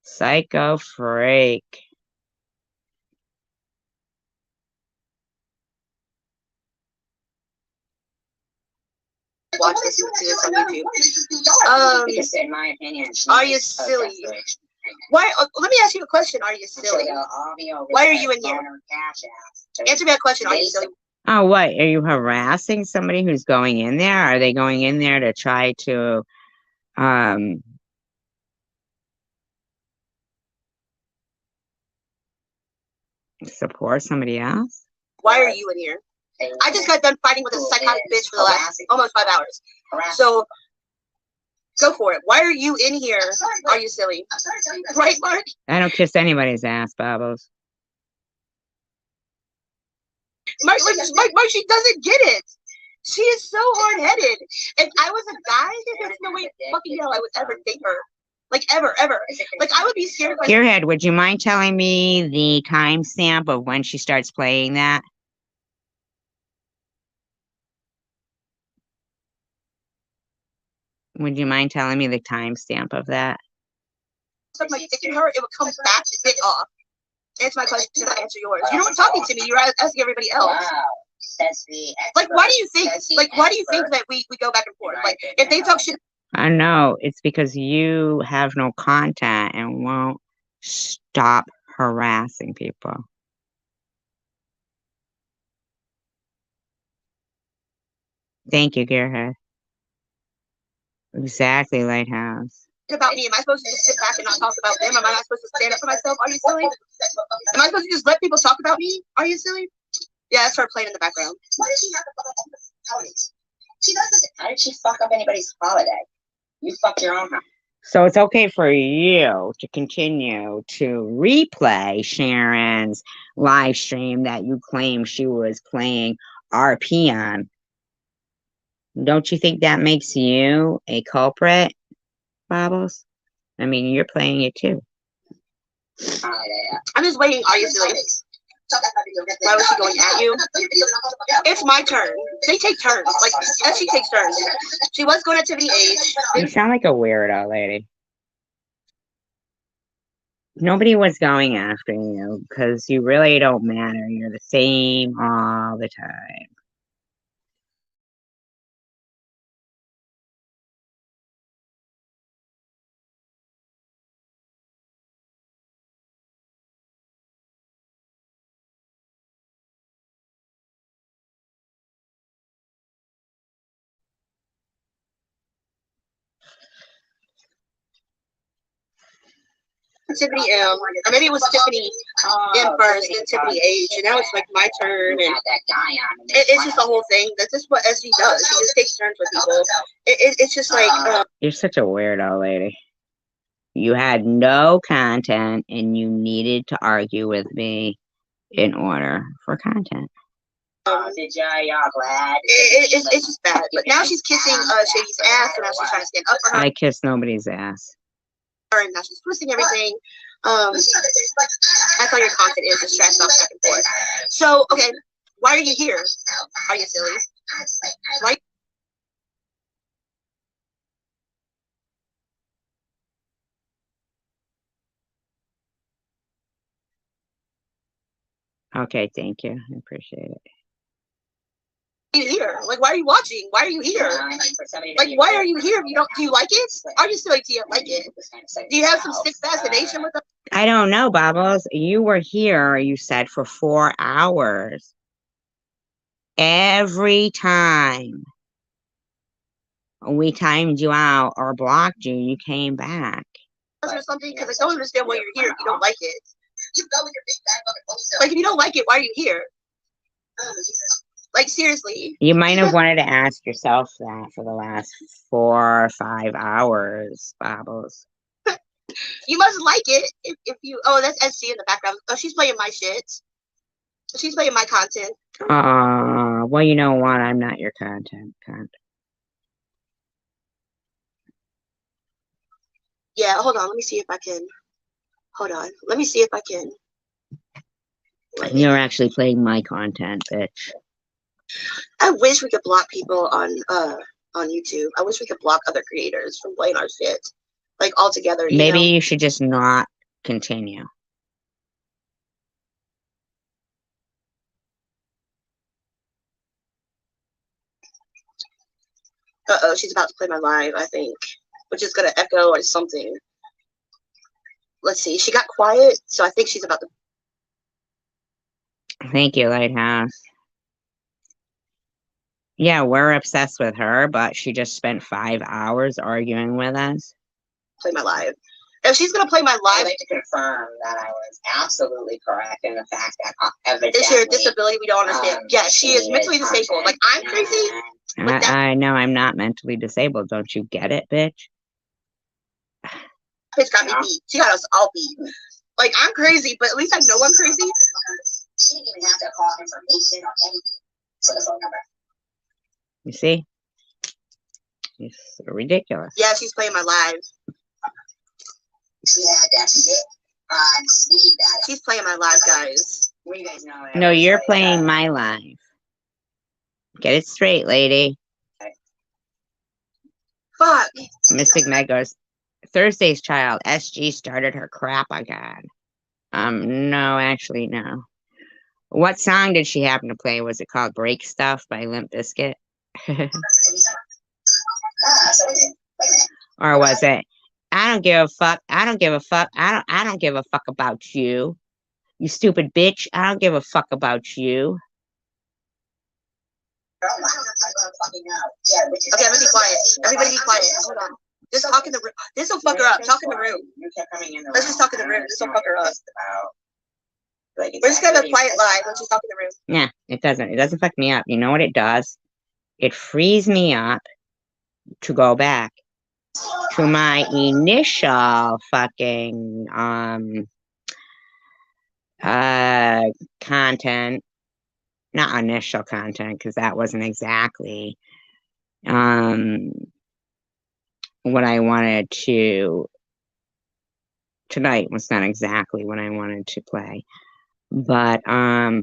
Speaker 1: Psycho freak.
Speaker 2: watch this on YouTube.
Speaker 5: Because in my opinion,
Speaker 2: Are you silly? Why? Let me ask you a question. Are you silly? Why are you in here? Answer me that question. Are you silly?
Speaker 1: Oh, what? Are you harassing somebody who's going in there? Are they going in there to try to support somebody else?
Speaker 2: Why are you in here? I just got done fighting with a psychotic bitch for the last almost 5 hours. So go for it. Why are you in here? Are you silly? Right, Mark?
Speaker 1: I don't kiss anybody's ass, Bubbles.
Speaker 2: Mark, she doesn't get it. She is so hard-headed. If I was a guy, there's no way fucking hell I would ever date her. Like, ever. Like, I would be scared if I...
Speaker 1: Gearhead, would you mind telling me the timestamp of when she starts playing that? Would you mind telling me the timestamp of that?
Speaker 2: Stuck my dick in her, it would come back bit off. Answer my question, I answer yours. You weren't talking to me, you're asking everybody else.
Speaker 5: Wow.
Speaker 2: Like, why do you think that we go back and forth? Like, if they talk shit...
Speaker 1: I know, it's because you have no content and won't stop harassing people. Thank you, Gearhead. Exactly, Lighthouse.
Speaker 2: About me, am I supposed to just sit back and not talk about them? Am I not supposed to stand up for myself? Are you silly? Am I supposed to just let people talk about me? Are you silly? Yeah, that's her playing in the background.
Speaker 5: Why did she have to fuck up anybody's holidays? She does this. How did she fuck up anybody's holiday? You fucked your own holiday.
Speaker 1: So it's okay for you to continue to replay Sharon's live stream that you claim she was playing RP on. Don't you think that makes you a culprit, Bobbles? I mean, you're playing it too.
Speaker 2: I'm just waiting. Are you silly? Why was she going at you? It's my turn. They take turns. Like, as she takes turns. She was going at Tiffany Age.
Speaker 1: You sound like a weirdo, lady. Nobody was going after you because you really don't matter. You're the same all the time.
Speaker 2: Tiffany M, or maybe it was Tiffany M first, then Tiffany H, and now it's like my turn, and it's just the whole thing. That's just what SG does. She just takes turns with people. It's just like
Speaker 1: You're such a weirdo, lady. You had no content and you needed to argue with me in order for content.
Speaker 2: It's just bad. But now she's kissing Shady's ass, and now she's trying to stand up for her.
Speaker 1: I kiss nobody's ass.
Speaker 2: And now she's twisting everything. That's all your content is, just trash talk back and forth. So, okay, why are you here? Are you silly? Why?
Speaker 1: Okay, thank you. I appreciate it.
Speaker 2: Are you here? Like, why are you watching? Why are you here? Like, why are you here? Do you like it? Are you silly? Do you like it? Do you have some sick fascination with them?
Speaker 1: I don't know, Bobbles. You were here, you said, for 4 hours. Every time we timed you out or blocked you, you came back.
Speaker 2: Or something, because I don't understand why you're here if you don't like it. Like, if you don't like it, why are you here? Like, seriously.
Speaker 1: You might have wanted to ask yourself that for the last 4 or 5 hours, Bobbles.
Speaker 2: You must like it if you... Oh, that's SC in the background. Oh, she's playing my shit. She's playing my content.
Speaker 1: Well, you know what? I'm not your content.
Speaker 2: Yeah, hold on. Let me see if I can... Hold on. Let me see if I can...
Speaker 1: You're actually playing my content, bitch.
Speaker 2: I wish we could block people on YouTube. I wish we could block other creators from playing our shit. Like, altogether,
Speaker 1: Maybe
Speaker 2: know?
Speaker 1: you should just not continue.
Speaker 2: Uh-oh, she's about to play my live, I think. Which is gonna echo or something. Let's see. She got quiet, so I think she's about to.
Speaker 1: Thank you, Lighthouse. Yeah, we're obsessed with her, but she just spent 5 hours arguing with us.
Speaker 2: Play my live. If she's gonna play my
Speaker 5: I'd
Speaker 2: live,
Speaker 5: like to confirm that I was absolutely correct in the fact that evidently
Speaker 2: is your disability we don't understand. Yes, she is mentally disabled. Like, I'm crazy.
Speaker 1: I know I'm not mentally disabled. Don't you get it, bitch?
Speaker 2: Bitch got me beat. She got us all beat. Like, I'm crazy, but at least I know I'm crazy.
Speaker 5: She didn't even have to call information or anything for the phone number.
Speaker 1: You see? It's ridiculous.
Speaker 2: Yeah, she's playing my live.
Speaker 5: Yeah, that's it.
Speaker 2: She's playing my live, guys.
Speaker 5: What do you guys know?
Speaker 1: No, you're playing my live. Get it straight, lady.
Speaker 2: Fuck.
Speaker 1: Mystic Meg goes, Thursday's child, SG started her crap again. No, actually, no. What song did she happen to play? Was it called Break Stuff by Limp Bizkit? Or was it, I don't give a fuck, I don't give a fuck, I don't give a fuck about you. You stupid bitch, I don't give a fuck about you.
Speaker 2: Okay, everybody be quiet. Everybody be quiet. Hold on. Just talk in the room. This will fuck her up. Talk in the room. Let's just talk in the room. This will fuck her up. We're just gonna have a quiet line. Let's just talk in the room.
Speaker 1: Yeah, it doesn't. It doesn't fuck me up. You know what it does? It frees me up to go back to my initial fucking content. Not initial content, because that wasn't exactly what I wanted to. Tonight was not exactly what I wanted to play. But I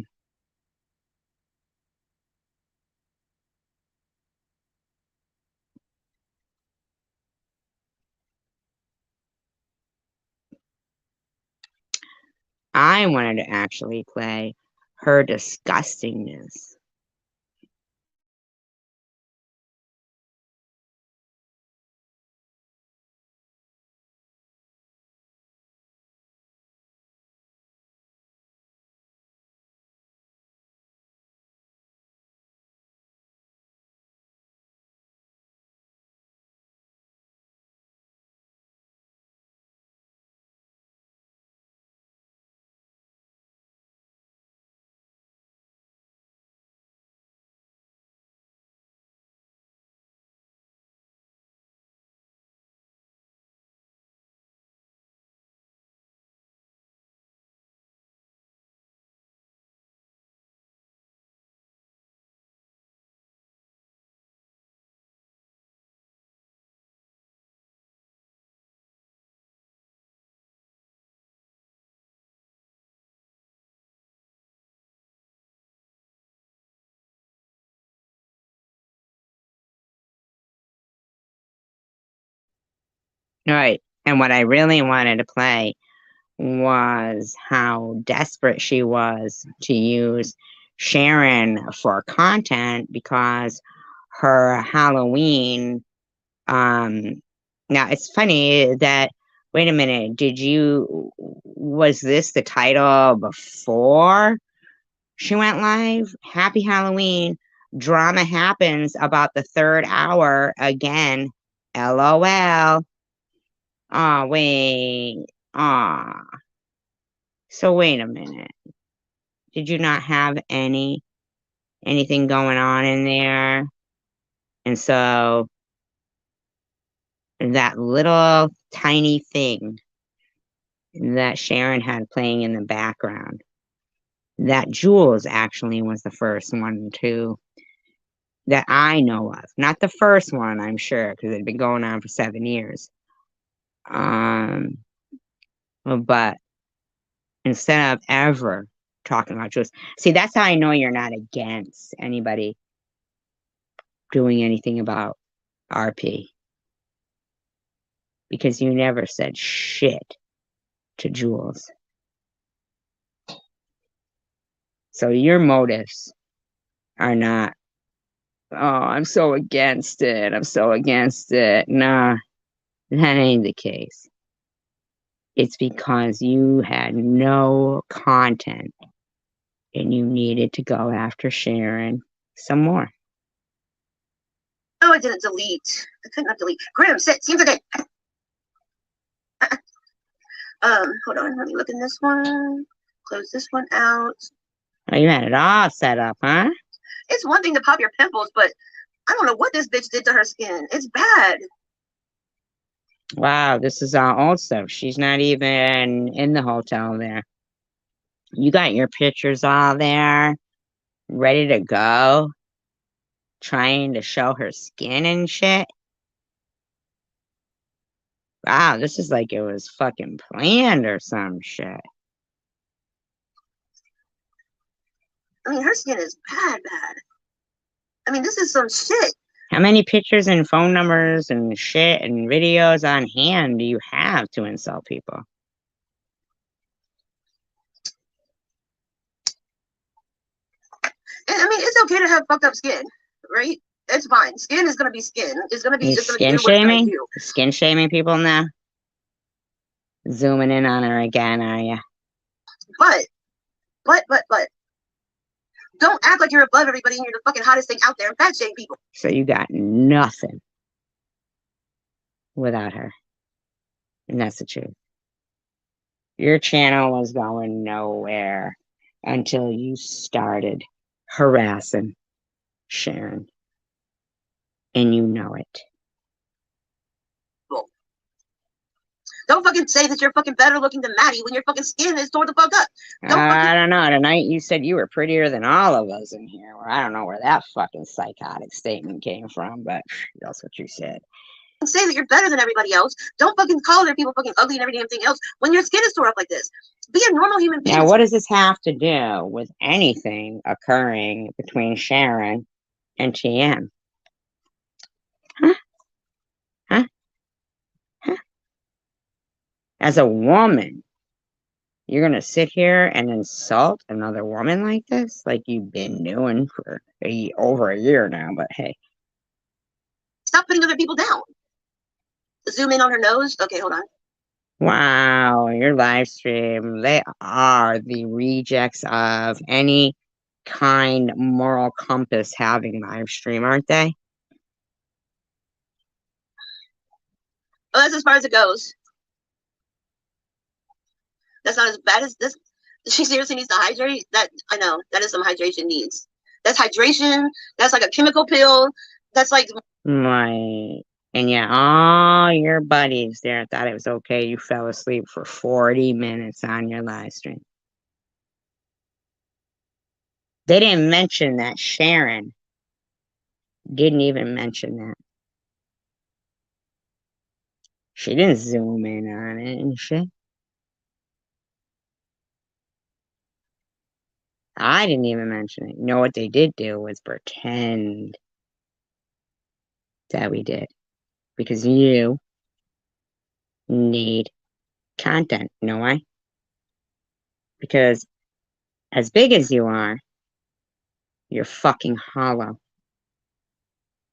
Speaker 1: wanted to actually play her disgustingness. Right. And what I really wanted to play was how desperate she was to use Sharon for content because her Halloween now it's funny that wait a minute, was this the title before she went live? Happy Halloween. Drama happens about the 3rd hour again. LOL. Oh, wait. Ah. So wait a minute. Did you not have anything going on in there? And so that little tiny thing that Sharon had playing in the background, that Jules actually was the first one that I know of. Not the first one, I'm sure, because it had been going on for 7 years. But instead of ever talking about Jules, see, that's how I know you're not against anybody doing anything about RP. Because you never said shit to Jules. So your motives are not I'm so against it. I'm so against it. Nah, that ain't the case. It's because you had no content and you needed to go after Sharon some more.
Speaker 3: Oh, I didn't delete. I could not delete. Graham, sit. Seems okay. Hold on. Let me look in this one. Close this one out.
Speaker 1: Oh, you had it all set up, huh?
Speaker 3: It's one thing to pop your pimples, but I don't know what this bitch did to her skin. It's bad.
Speaker 1: Wow, this is all old stuff. She's not even in the hotel there. You got your pictures all there, ready to go, trying to show her skin and shit. Wow, this is like it was fucking planned or some shit.
Speaker 3: I mean, her skin is bad. I mean, this is some shit.
Speaker 1: How many pictures and phone numbers and shit and videos on hand do you have to insult people?
Speaker 3: And I mean, it's okay to have fucked up skin, right? It's fine. Skin is gonna be skin. It's gonna
Speaker 1: You
Speaker 3: do
Speaker 1: skin
Speaker 3: what it's gonna
Speaker 1: shaming?
Speaker 3: do.
Speaker 1: Skin shaming people now? Zooming in on her again, are ya?
Speaker 3: But, don't act like you're above everybody and you're the fucking hottest thing out there and fat shame people.
Speaker 1: So you got nothing without her. And that's the truth. Your channel was going nowhere until you started harassing Sharon. And you know it.
Speaker 3: Don't fucking say that you're fucking better looking than Maddie when your fucking skin is torn the fuck up.
Speaker 1: I don't know. Tonight you said you were prettier than all of us in here. Well, I don't know where that fucking psychotic statement came from, but that's what you said.
Speaker 3: Say that you're better than everybody else. Don't fucking call other people fucking ugly and everything else when your skin is torn up like this. Be a normal human being.
Speaker 1: Now, what does this have to do with anything occurring between Sharon and TM? Huh? Huh? Huh? As a woman, you're gonna sit here and insult another woman like this, like you've been doing for over a year now, but hey.
Speaker 3: Stop putting other people down. Zoom in on her nose. Okay, hold on.
Speaker 1: Wow, your live stream, they are the rejects of any kind moral compass having live stream, aren't they?
Speaker 3: Well, that's as far as it goes. That's not as bad as this. She seriously needs to hydrate. That I know. That is some hydration needs. That's hydration. That's like a chemical pill. That's like
Speaker 1: Right. And yeah, all your buddies there thought it was okay. You fell asleep for 40 minutes on your live stream. They didn't mention that. Sharon didn't even mention that. She didn't zoom in on it and shit. I didn't even mention it. You know what they did do was pretend that we did. Because you need content. You know why? Because as big as you are, you're fucking hollow.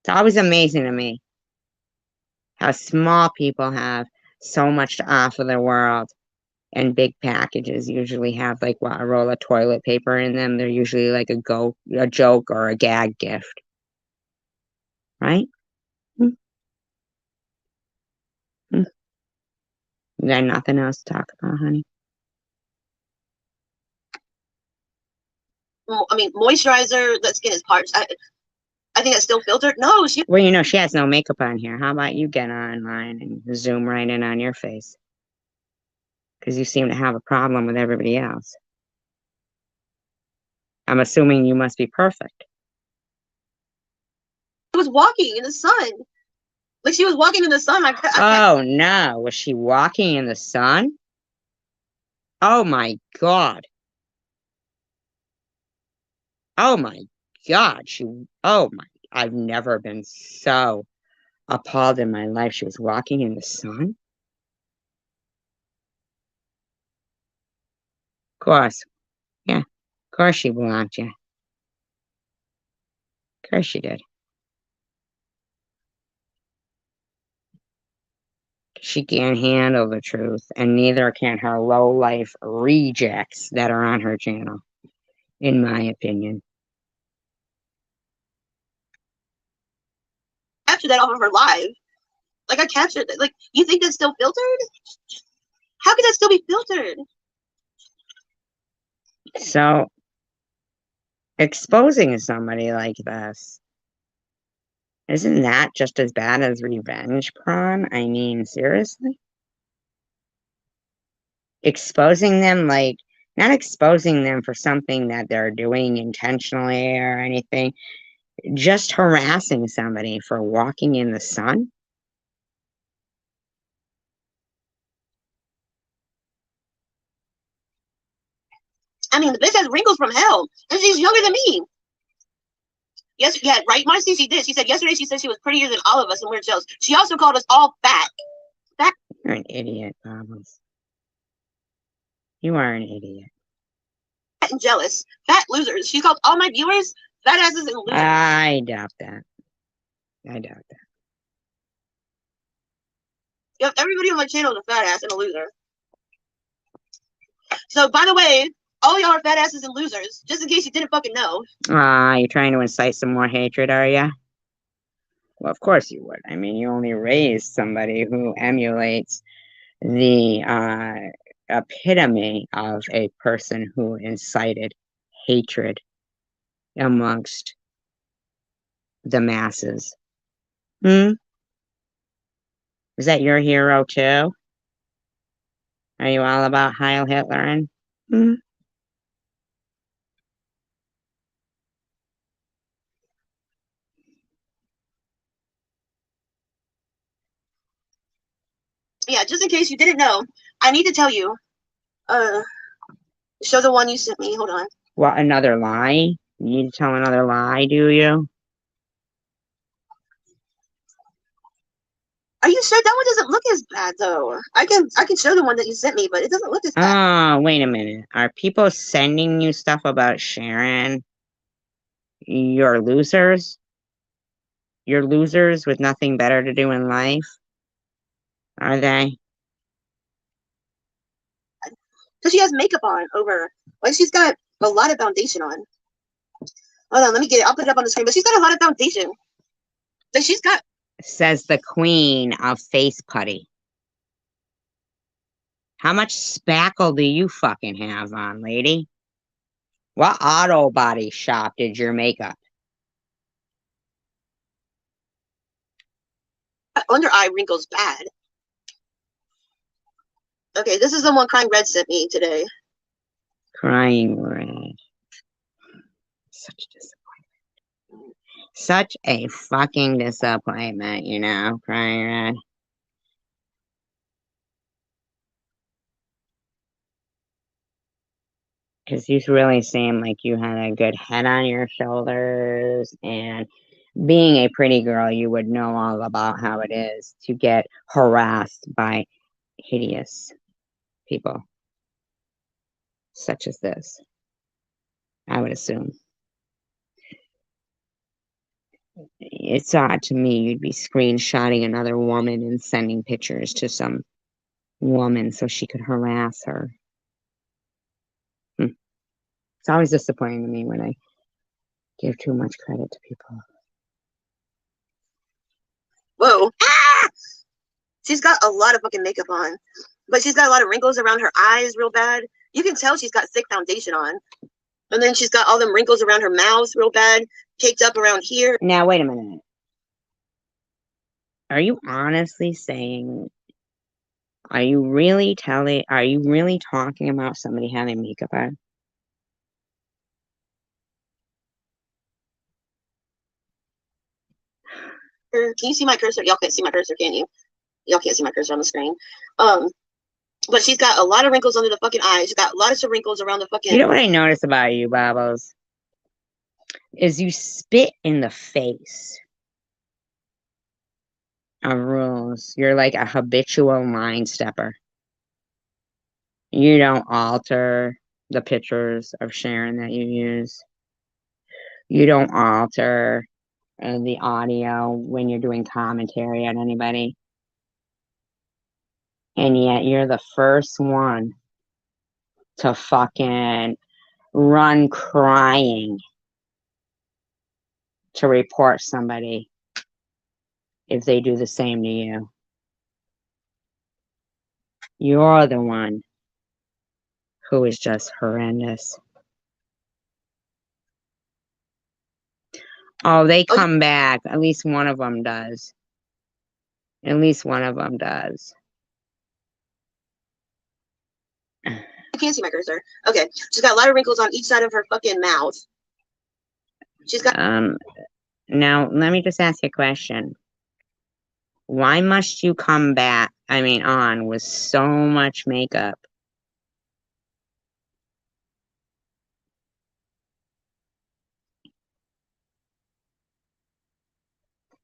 Speaker 1: It's always amazing to me how small people have so much to offer the world. And big packages usually have like what, a roll of toilet paper in them. They're usually like a joke or a gag gift. Right? You got nothing else to talk about, honey?
Speaker 3: I mean, moisturizer. That skin is parched. I think it's still filtered. No, she.
Speaker 1: Well, you know, she has no makeup on here. How about you get online and zoom right in on your face? Because you seem to have a problem with everybody else. I'm assuming you must be perfect.
Speaker 3: She was walking in the sun. Like she was walking in the sun.
Speaker 1: Oh no, was she walking in the sun? Oh my God. Oh my God. I've never been so appalled in my life. She was walking in the sun? Of course. Yeah, of course she blocked you. Of course she did. She can't handle the truth, and neither can her low-life rejects that are on her channel, in my opinion.
Speaker 3: Capture that off of her live. Like, I captured it. Like, you think that's still filtered? How could that still be filtered?
Speaker 1: So, exposing somebody like this, isn't that just as bad as revenge porn? I mean, seriously? Exposing them, like, not exposing them for something that they're doing intentionally or anything, just harassing somebody for walking in the sun?
Speaker 3: I mean, the bitch has wrinkles from hell, and she's younger than me. Yes, yeah, right. Marcy, she did. She said yesterday. She said she was prettier than all of us, and we're jealous. She also called us all fat. Fat.
Speaker 1: You're an idiot, Bobbles. You are an idiot.
Speaker 3: Fat and jealous. Fat losers. She called all my viewers fat asses and losers.
Speaker 1: I doubt that. I doubt that.
Speaker 3: Yep, everybody on my channel is a fat ass and a loser. So, by the way, all y'all are fat asses and losers. Just in case you didn't fucking know.
Speaker 1: You're trying to incite some more hatred, are ya? Well, of course you would. I mean, you only raised somebody who emulates the epitome of a person who incited hatred amongst the masses. Is that your hero too? Are you all about Heil Hitler?
Speaker 3: Yeah, just in case you didn't know, I need to tell you. Show the one you sent me. Hold on.
Speaker 1: What, another lie? You need to tell another lie, do you?
Speaker 3: Are you sure that one doesn't look as bad though? I can show the one that you sent me, but it doesn't look as bad.
Speaker 1: Oh, wait a minute. Are people sending you stuff about Sharon? You're losers? You're losers with nothing better to do in life? Are they?
Speaker 3: Because she has makeup on over. Like, she's got a lot of foundation on. Hold on, let me get it. I'll put it up on the screen. But she's got a lot of foundation. Like, she's got.
Speaker 1: Says the queen of face putty. How much spackle do you fucking have on, lady? What auto body shop did your makeup?
Speaker 3: Under eye wrinkles bad. Okay, this is the one Crying Red sent me today.
Speaker 1: Crying Red. Such disappointment. Such a fucking disappointment, you know, Crying Red. Because you really seem like you had a good head on your shoulders, and being a pretty girl, you would know all about how it is to get harassed by hideous people such as this, I would assume. It's odd to me you'd be screenshotting another woman and sending pictures to some woman so she could harass her. It's always disappointing to me when I give too much credit to people.
Speaker 3: Whoa. Ah! She's got a lot of fucking makeup on. But she's got a lot of wrinkles around her eyes real bad. You can tell she's got thick foundation on. And then she's got all them wrinkles around her mouth real bad, caked up around here.
Speaker 1: Now, wait a minute. Are you honestly saying, are you really talking about somebody having makeup on?
Speaker 3: Can you see my cursor? Y'all can't see my cursor, can you? Y'all can't see my cursor on the screen. But she's got a lot of wrinkles under the fucking eyes. She's got lots of wrinkles around the fucking.
Speaker 1: You know what I notice about you, Babos? Is you spit in the face of rules. You're like a habitual line stepper. You don't alter the pictures of Sharon that you use. You don't alter the audio when you're doing commentary on anybody. And yet you're the first one to fucking run crying to report somebody if they do the same to you. You're the one who is just horrendous. Oh, they come back. At least one of them does. At least one of them does.
Speaker 3: You can't see my cursor. Okay. She's got a lot of wrinkles on each side of her fucking mouth. She's got
Speaker 1: Now let me just ask you a question. Why must you come back, on with so much makeup?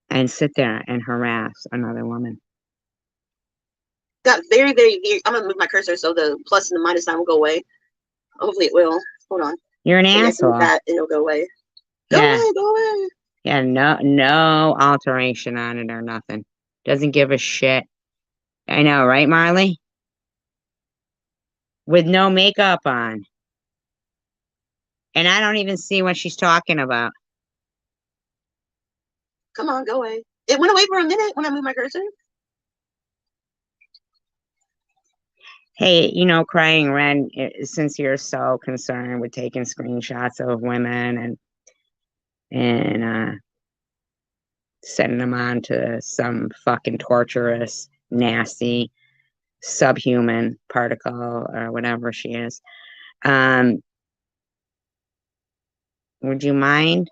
Speaker 1: And sit there and harass another woman.
Speaker 3: got very, very, very, I'm gonna move my cursor so the plus and the minus sign will go away. Hopefully it will. Hold on.
Speaker 1: You're an asshole.
Speaker 3: That and it'll go away. Go away.
Speaker 1: Yeah, no alteration on it or nothing. Doesn't give a shit. I know, right, Marley? With no makeup on. And I don't even see what she's talking about.
Speaker 3: Come on, go away. It went away for a minute when I moved my cursor.
Speaker 1: Hey, Crying Red, since you're so concerned with taking screenshots of women and sending them on to some fucking torturous, nasty, subhuman particle or whatever she is, would you mind?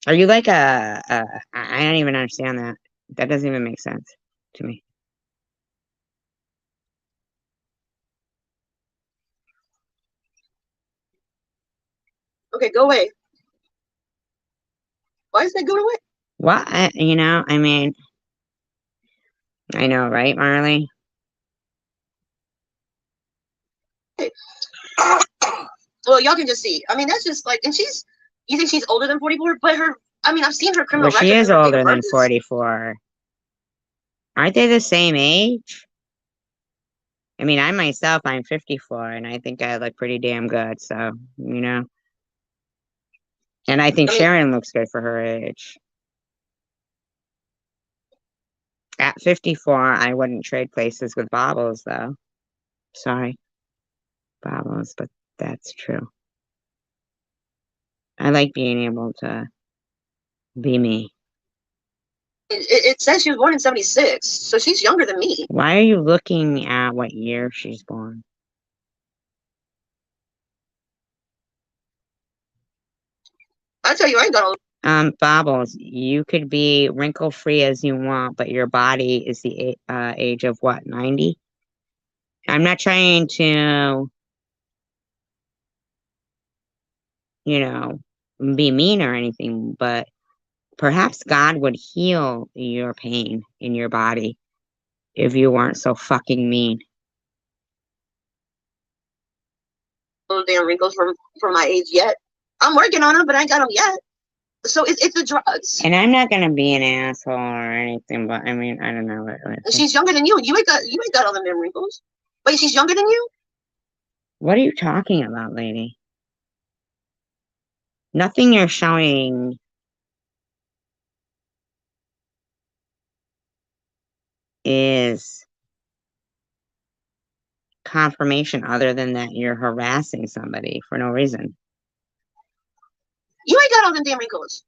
Speaker 1: Are you like I don't even understand that. That doesn't even make sense to me.
Speaker 3: Okay, go away. Why is that going away?
Speaker 1: What? I know, right, Marley?
Speaker 3: Well, y'all can just see. That's just like, and you think she's older than 44? But I've seen her criminal record.
Speaker 1: She is older than 44. Aren't they the same age? I myself, I'm 54, and I think I look pretty damn good, so, And I think Sharon looks good for her age. At 54, I wouldn't trade places with Bobbles, though. Sorry, Bobbles, but that's true. I like being able to be me.
Speaker 3: It says she was born in 76, so she's younger than me.
Speaker 1: Why are you looking at what year she's born?
Speaker 3: I tell you, I ain't gonna.
Speaker 1: Bobbles, you could be wrinkle-free as you want, but your body is the age of what, 90? I'm not trying to, be mean or anything, but perhaps God would heal your pain in your body if you weren't so fucking mean.
Speaker 3: Those damn wrinkles for my age yet. I'm working on them, but I ain't got them yet. So it's the drugs.
Speaker 1: And I'm not gonna be an asshole or anything, but I don't know what
Speaker 3: she's younger than you. You ain't got all them damn wrinkles. Wait, she's younger than you?
Speaker 1: What are you talking about, lady? Nothing you're showing is confirmation other than that you're harassing somebody for no reason.
Speaker 3: You ain't got all them damn wrinkles.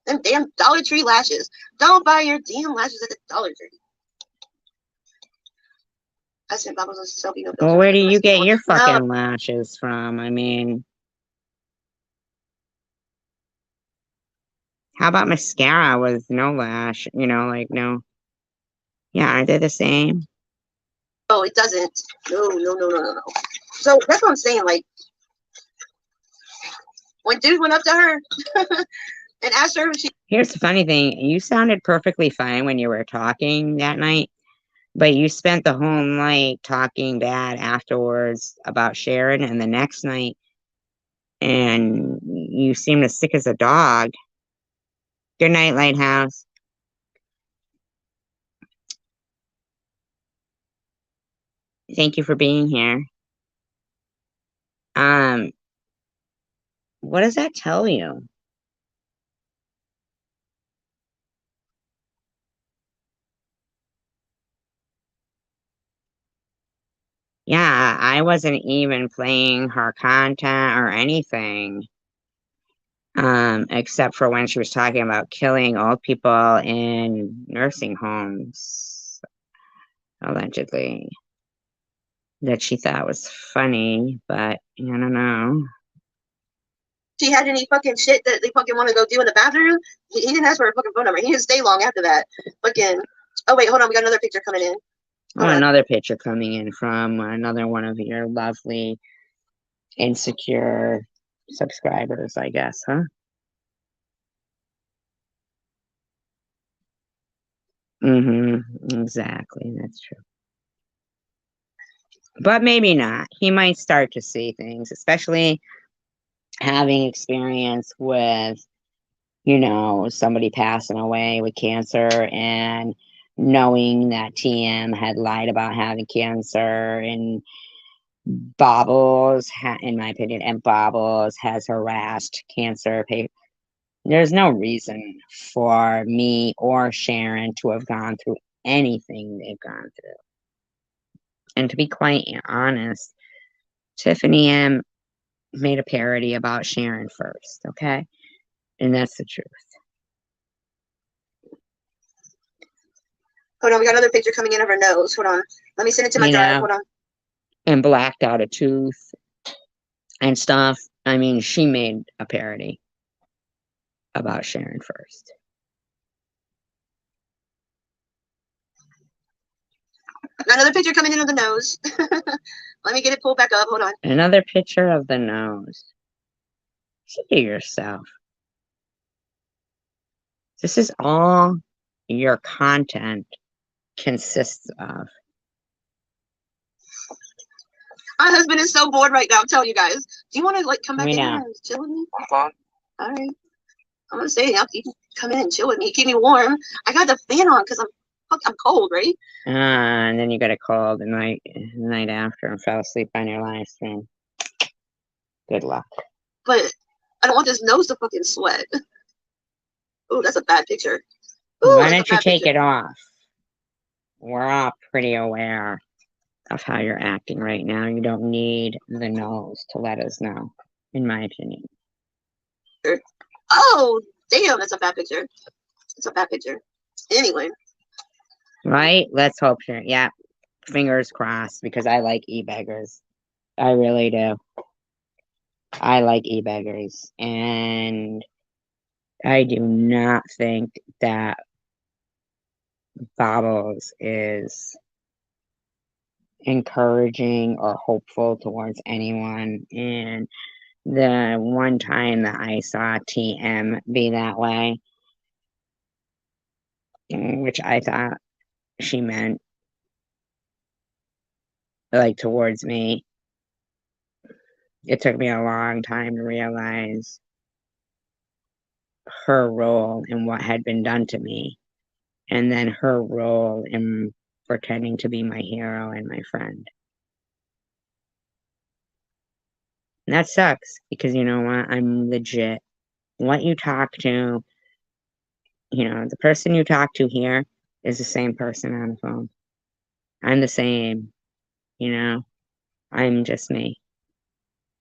Speaker 3: Them damn Dollar Tree lashes. Don't buy your damn lashes at the Dollar Tree. I sent Bobbles a selfie.
Speaker 1: Well, where do you get your fucking lashes from? How about mascara with no lash? No. Yeah, aren't they the same?
Speaker 3: Oh, it doesn't. No. So that's what I'm saying. Like, when dude went up to her and asked her if she.
Speaker 1: Here's the funny thing. You sounded perfectly fine when you were talking that night, but you spent the whole night talking bad afterwards about Sharon, and the next night, and you seemed as sick as a dog Good night, Lighthouse. Thank you for being here. What does that tell you? Yeah, I wasn't even playing her content or anything. Except for when she was talking about killing old people in nursing homes, allegedly. That she thought was funny, but I don't know.
Speaker 3: She had any fucking shit that they fucking want to go do in the bathroom. He didn't ask for her fucking phone number. He didn't stay long after that. Fucking. Oh wait, hold on. We got another picture coming in.
Speaker 1: Oh, another picture coming in from another one of your lovely insecure subscribers, I guess, huh? Exactly, that's true. But maybe not. He might start to see things, especially having experience with, somebody passing away with cancer and knowing that TM had lied about having cancer, and Bobbles, in my opinion, and Bobbles has harassed cancer patients. There's no reason for me or Sharon to have gone through anything they've gone through. And to be quite honest, Tiffany M made a parody about Sharon first, okay? And that's the truth.
Speaker 3: Hold on, we got another picture coming in of her nose. Hold on. Let me send it to my drive. Hold on.
Speaker 1: And blacked out a tooth and stuff. I mean, she made a parody about Sharon first.
Speaker 3: Got another picture coming in of the nose. Let me get it pulled back up. Hold on.
Speaker 1: Another picture of the nose. See yourself. This is all your content consists of.
Speaker 3: My husband is so bored right now. I'm telling you guys. Do you want to come back in here and chill with me?
Speaker 4: Fine.
Speaker 3: All right. I'm gonna say you can come in and chill with me, keep me warm. I got the fan on because I'm cold, right?
Speaker 1: And then you got a cold the night after and fell asleep on your live stream. Good luck.
Speaker 3: But I don't want this nose to fucking sweat. Oh, that's a bad picture. Ooh,
Speaker 1: why don't you take it off? We're all pretty aware of how you're acting right now. You don't need the nose to let us know, in my opinion.
Speaker 3: Oh, damn, that's a bad picture. It's a bad picture. Anyway.
Speaker 1: Right? Let's hope so. Yeah. Fingers crossed, because I like e-beggars. I really do. I like e-beggars. And I do not think that Bobbles is encouraging or hopeful towards anyone. And the one time that I saw TM be that way, which I thought she meant like towards me, it took me a long time to realize her role in what had been done to me, and then her role in pretending to be my hero and my friend. And that sucks, because you know what? I'm legit. What you talk to, the person you talk to here is the same person on the phone. I'm the same, I'm just me.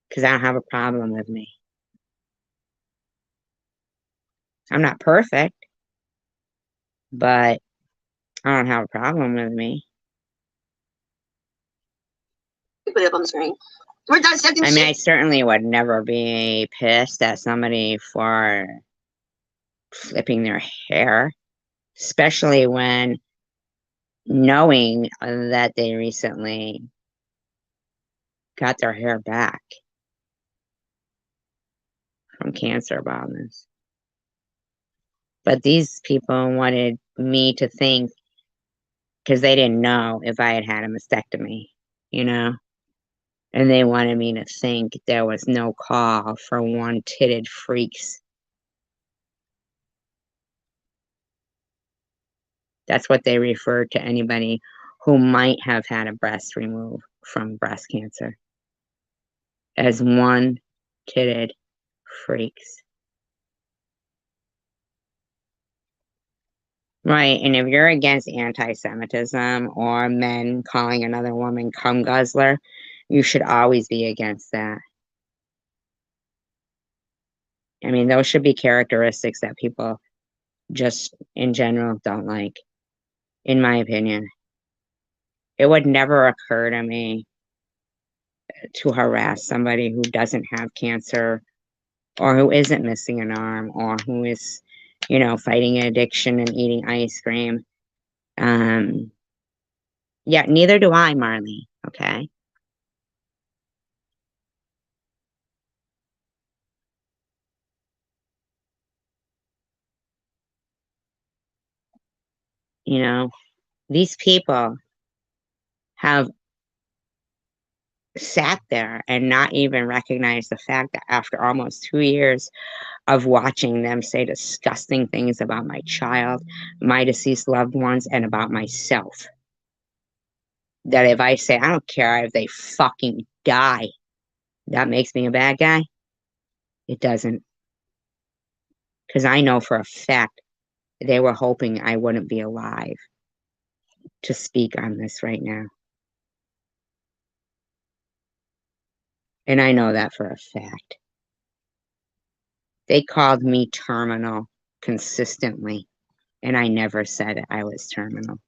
Speaker 1: Because I don't have a problem with me. I'm not perfect, but I don't have a problem with me.
Speaker 3: Put it up on the screen. We're dissecting shit.
Speaker 1: I certainly would never be pissed at somebody for flipping their hair, especially when knowing that they recently got their hair back from cancer baldness. But these people wanted me to think, because they didn't know if I had had a mastectomy, and they wanted me to think there was no call for one-titted freaks That's what they refer to anybody who might have had a breast removed from breast cancer, as one-titted freaks. Right, and if you're against anti-Semitism or men calling another woman cum guzzler, you should always be against that. I mean, those should be characteristics that people just in general don't like, in my opinion. It would never occur to me to harass somebody who doesn't have cancer or who isn't missing an arm or who is, you know, fighting addiction and eating ice cream. Yeah, neither do I, Marley, okay? You know, these people have sat there and not even recognized the fact that after almost 2 years of watching them say disgusting things about my child, my deceased loved ones, and about myself, that if I say, I don't care if they fucking die, that makes me a bad guy? It doesn't. Because I know for a fact they were hoping I wouldn't be alive to speak on this right now. And I know that for a fact. They called me terminal consistently, and I never said I was terminal.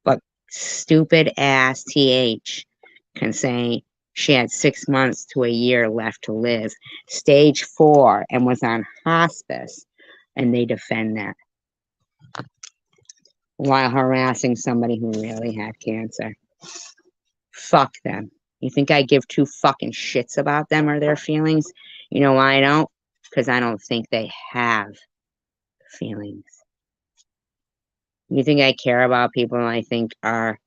Speaker 1: But stupid ass TH can say she had 6 months to a year left to live, stage 4, and was on hospice, and they defend that while harassing somebody who really had cancer. Fuck them. You think I give two fucking shits about them or their feelings? You know why I don't? Because I don't think they have feelings. You think I care about people I think are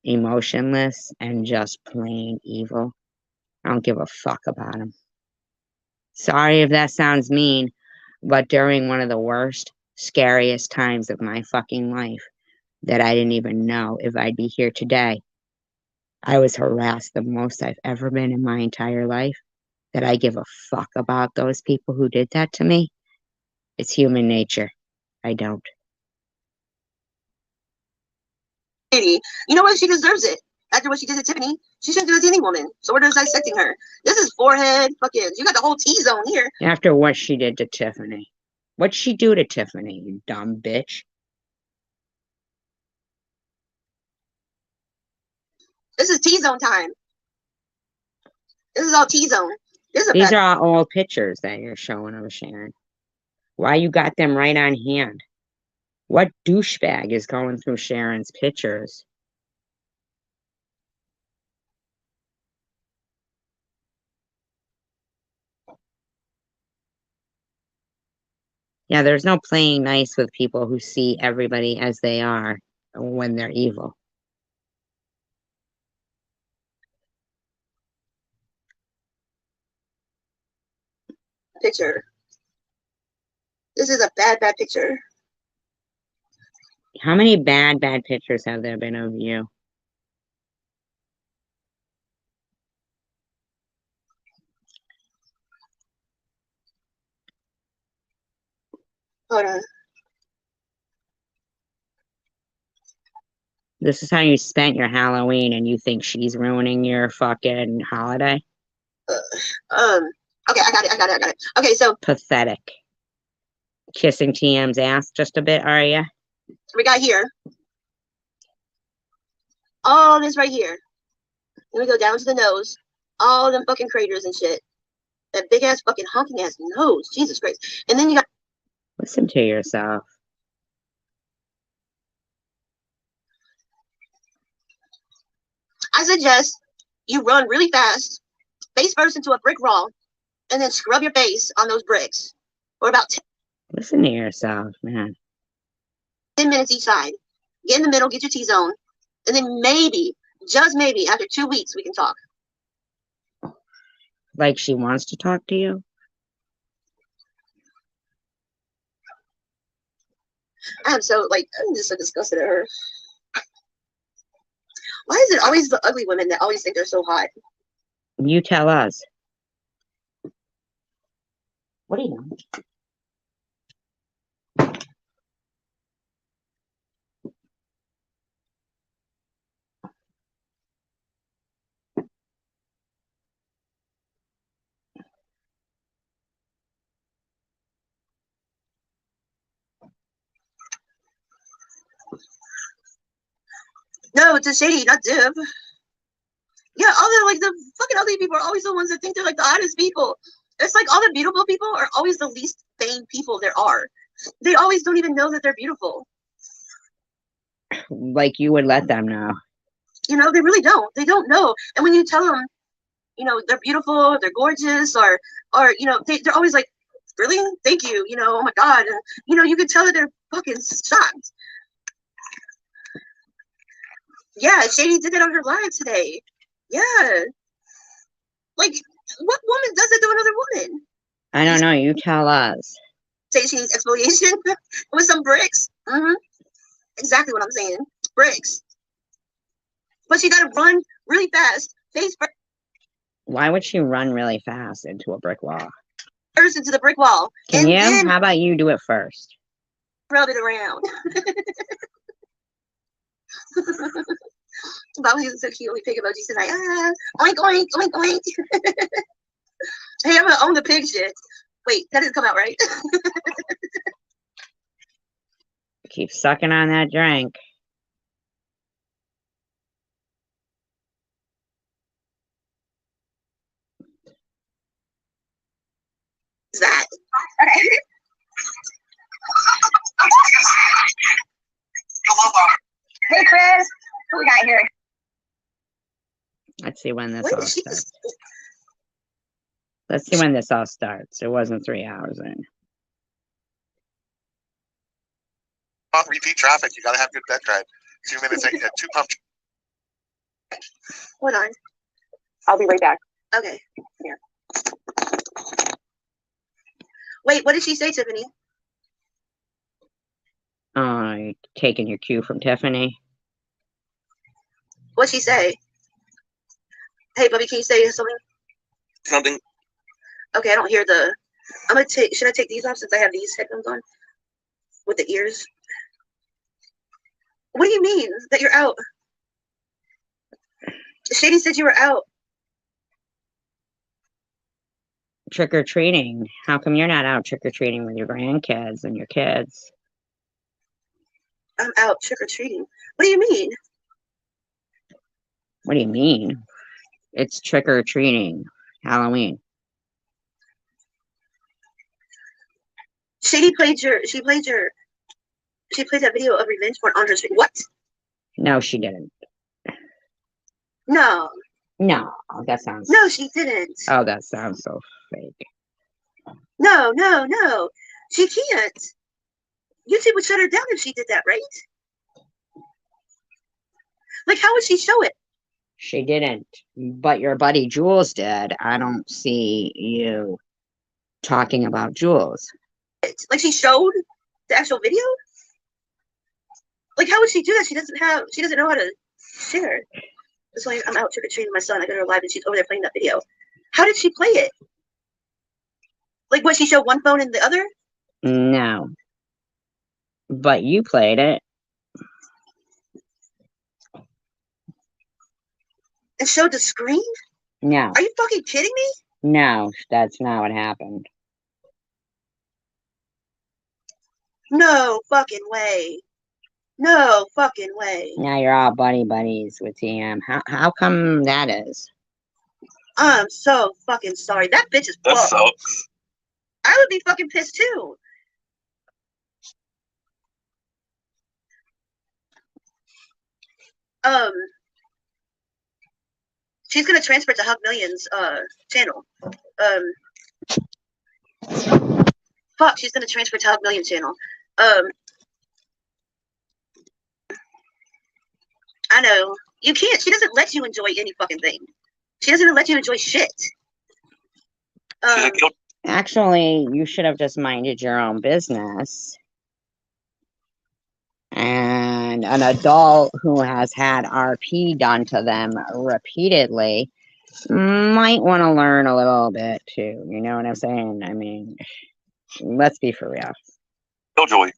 Speaker 1: emotionless and just plain evil? I don't give a fuck about them. Sorry if that sounds mean, but during one of the worst, scariest times of my fucking life that I didn't even know if I'd be here today, I was harassed the most I've ever been in my entire life. That I give a fuck about those people who did that to me? It's human nature. I don't.
Speaker 3: You know what? She deserves it. After what she did to Tiffany, she shouldn't do it to any woman. So we're just dissecting her. This is forehead, fucking. You got the whole T-zone here.
Speaker 1: After what she did to Tiffany. What'd she do to Tiffany, you dumb bitch?
Speaker 3: This is T-zone time. This is all T-zone.
Speaker 1: These are all old pictures that you're showing of Sharon. Why you got them right on hand? What douchebag is going through Sharon's pictures? Yeah, there's no playing nice with people who see everybody as they are when they're evil.
Speaker 3: Picture. This is a bad picture.
Speaker 1: How many bad pictures have there been of you?
Speaker 3: Hold on.
Speaker 1: This is how you spent your Halloween and you think she's ruining your fucking holiday?
Speaker 3: Okay, I got it. Okay, so.
Speaker 1: Pathetic. Kissing TM's ass just a bit, are ya?
Speaker 3: We got here. All this right here. Then we go down to the nose. All them fucking craters and shit. That big ass fucking honking ass nose. Jesus Christ. And then you got.
Speaker 1: Listen to yourself.
Speaker 3: I suggest you run really fast, face first into a brick wall, and then scrub your face on those bricks for about 10.
Speaker 1: Listen to yourself, man.
Speaker 3: 10 minutes each side. Get in the middle, get your T-zone, and then maybe, just maybe, after 2 weeks, we can talk.
Speaker 1: Like she wants to talk to you?
Speaker 3: I'm just so disgusted at her. Why is it always the ugly women that always think they're so hot?
Speaker 1: You tell us. What do you know?
Speaker 3: No, it's a Shady, not Div. Yeah, all the fucking ugly people are always the ones that think they're like the hottest people. It's like all the beautiful people are always the least vain people there are. They always don't even know that they're beautiful.
Speaker 1: Like you would let them know.
Speaker 3: You know, they really don't. They don't know. And when you tell them, you know, they're beautiful, they're gorgeous, or you know, they're always like, really? Thank you. You know, oh my God. And, you know, you can tell that they're fucking shocked. Yeah, Shady did that on her live today. Yeah. Like, what woman does that to another woman?
Speaker 1: I don't know. You tell us.
Speaker 3: Say she needs exfoliation with some bricks. Exactly what I'm saying. Bricks. But she got to run really fast. Face
Speaker 1: Why would she run really fast into a brick wall?
Speaker 3: first into the brick wall.
Speaker 1: Can
Speaker 3: and
Speaker 1: you?
Speaker 3: Then
Speaker 1: How about you do it first?
Speaker 3: rub it around. Bob was so cute. We pick emojis tonight. Oink, oink, oink, oink. Hey, I'm going to own the pig shit. Wait, that didn't come out right.
Speaker 1: Keep sucking on that drink.
Speaker 3: That. Okay. Hey, Chris. What we got here?
Speaker 1: Let's see when this
Speaker 3: What
Speaker 1: all
Speaker 3: is she
Speaker 1: starts. Let's see when this all starts. It wasn't 3 hours in.
Speaker 6: Off repeat traffic. You gotta have good bed drive. 2 minutes at 2 pump.
Speaker 3: Hold on.
Speaker 1: I'll be right back.
Speaker 3: Okay. Here. Wait, what did she say, Tiffany?
Speaker 1: Taking your cue from Tiffany.
Speaker 3: What'd she say? Hey, Bubby, can you say something?
Speaker 4: Something.
Speaker 3: Okay, I don't hear the. I'm gonna take. Should I take these off since I have these headphones on with the ears? What do you mean that you're out? Shady said you were out.
Speaker 1: Trick or treating. How come you're not out trick or treating with your grandkids and your kids?
Speaker 3: I'm out trick or treating. What do you mean?
Speaker 1: What do you mean? It's trick or treating. Halloween.
Speaker 3: Shady played your. She played that video of revenge porn on her stream. What?
Speaker 1: No, she didn't.
Speaker 3: No.
Speaker 1: No, that sounds.
Speaker 3: No, she didn't.
Speaker 1: Oh, that sounds so fake.
Speaker 3: No. She can't. YouTube would shut her down if she did that, right? Like, how would she show it?
Speaker 1: She didn't. But your buddy Jules did. I don't see you talking about Jules.
Speaker 3: Like, she showed the actual video? Like, how would she do that? She doesn't know how to share. That's why I'm out trick or treating with my son. I go to her live and she's over there playing that video. How did she play it? Like, what, she showed one phone and the other?
Speaker 1: No. But you played it.
Speaker 3: And showed the screen?
Speaker 1: No.
Speaker 3: Are you fucking kidding me?
Speaker 1: No, that's not what happened.
Speaker 3: No fucking way. No fucking way.
Speaker 1: Now you're all buddies with TM. How come that is?
Speaker 3: I'm so fucking sorry. That bitch is
Speaker 4: That
Speaker 3: fucked.
Speaker 4: sucks.
Speaker 3: I would be fucking pissed too. She's gonna transfer to Hug Millions channel. Fuck, she's gonna transfer to Hug Millions channel. I know. You can't. She doesn't let you enjoy any fucking thing. She doesn't even let you enjoy shit.
Speaker 1: Actually, you should have just minded your own business. And an adult who has had RP done to them repeatedly might want to learn a little bit too. You know what I'm saying? I mean, let's be for real.
Speaker 4: Killjoy.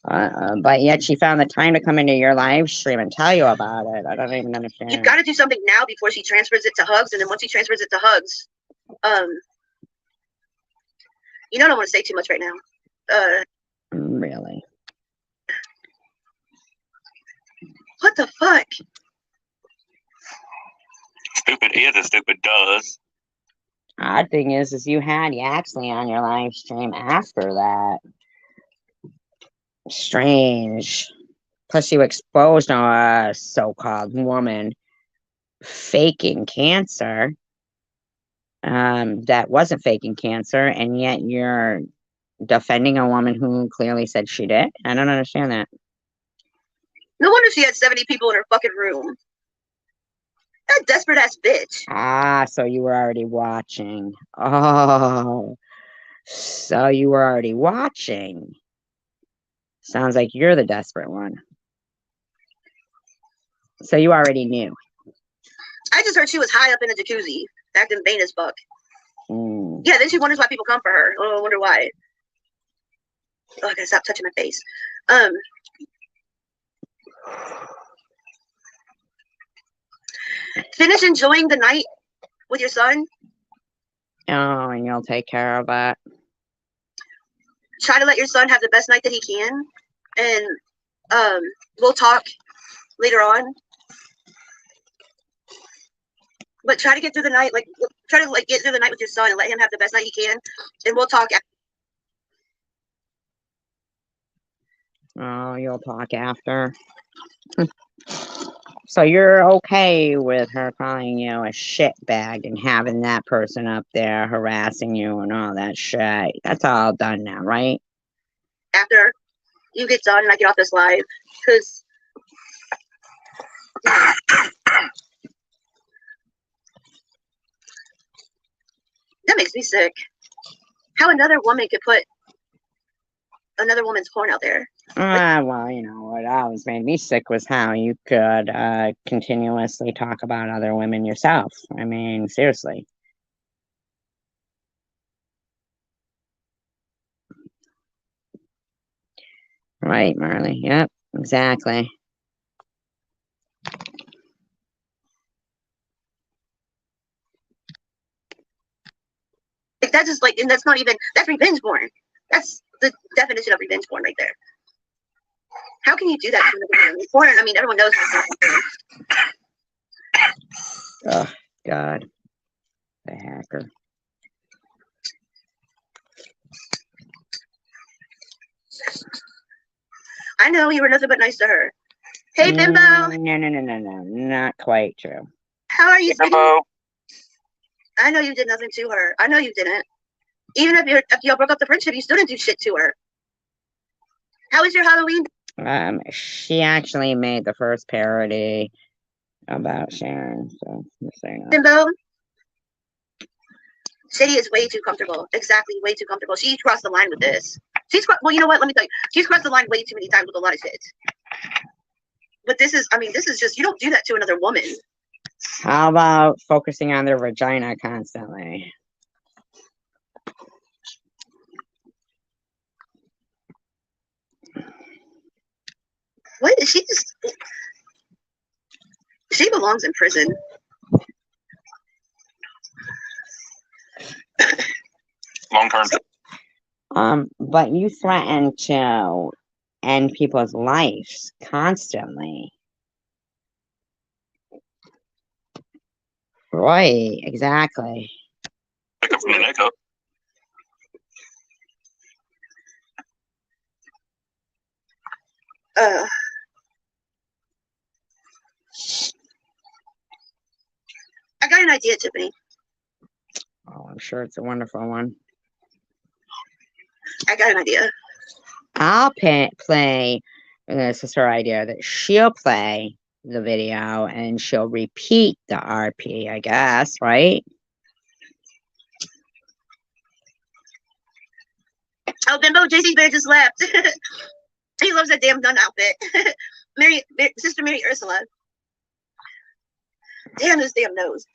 Speaker 1: But yet she found the time to come into your live stream and tell you about it. I don't even understand.
Speaker 3: You've got to do something now before she transfers it to Hugs, and then once she transfers it to Hugs, you know, I don't want to say too much right now.
Speaker 1: Really?
Speaker 3: What the fuck?
Speaker 4: Stupid is and stupid does.
Speaker 1: Odd thing is you had Yaxley on your live stream after that. Strange. Plus, you exposed a so-called woman faking cancer. That wasn't faking cancer, and yet you're defending a woman who clearly said she did. I don't understand that.
Speaker 3: No wonder she had 70 people in her fucking room. That desperate ass bitch.
Speaker 1: Ah, so you were already watching. Oh, so you were already watching. Sounds like you're the desperate one. So you already knew.
Speaker 3: I just heard she was high up in a jacuzzi, acting vain as fuck.
Speaker 1: Mm.
Speaker 3: Yeah, then she wonders why people come for her. Oh, I wonder why. Oh, I gotta stop touching my face. Finish enjoying the night with your son.
Speaker 1: Oh, and you'll take care of that.
Speaker 3: Try to let your son have the best night that he can, and we'll talk later on. But try to get through the night, try to get through the night with your son and let him have the best night he can, and we'll talk.
Speaker 1: Oh, you'll talk after. So you're okay with her calling you a shitbag and having that person up there harassing you and all that shit. That's all done now, right?
Speaker 3: After you get done and I get off this live, because that makes me sick. How another woman could put another woman's porn out there.
Speaker 1: Well, you know, what always made me sick was how you could continuously talk about other women yourself. I mean, seriously. Right, Marley. Yep, exactly.
Speaker 3: That's just and that's not even, that's revenge porn. That's the definition of revenge porn right there. How can you do that to another woman? Porn, I mean, everyone knows this.
Speaker 1: Oh, God. The hacker.
Speaker 3: I know you were nothing but nice to her. Hey, Bimbo.
Speaker 1: No. Not quite true.
Speaker 3: How are you, sweetie?
Speaker 4: Bimbo.
Speaker 3: I know you did nothing to her. I know you didn't. Even if y'all broke up the friendship, you still didn't do shit to her. How was your Halloween?
Speaker 1: She actually made the first parody about Sharon. So just so you know.
Speaker 3: Bimbo. Sadie is way too comfortable. Exactly, way too comfortable. She crossed the line with this. Well, you know what? Let me tell you. She's crossed the line way too many times with a lot of shit. But this is just, you don't do that to another woman.
Speaker 1: How about focusing on their vagina constantly?
Speaker 3: What is she just? She belongs in prison.
Speaker 4: Long term.
Speaker 1: But you threaten to end people's lives constantly. Right, exactly.
Speaker 4: Pick up from the neck up.
Speaker 3: I got an idea, Tiffany.
Speaker 1: Oh, I'm sure it's a wonderful one.
Speaker 3: I got an idea.
Speaker 1: I'll play. This is her idea that she'll play the video and she'll repeat the RP, I guess, right?
Speaker 3: Oh, Bimbo, JC Bear just left. He loves that damn nun outfit. Sister Mary Ursula. Damn this damn nose.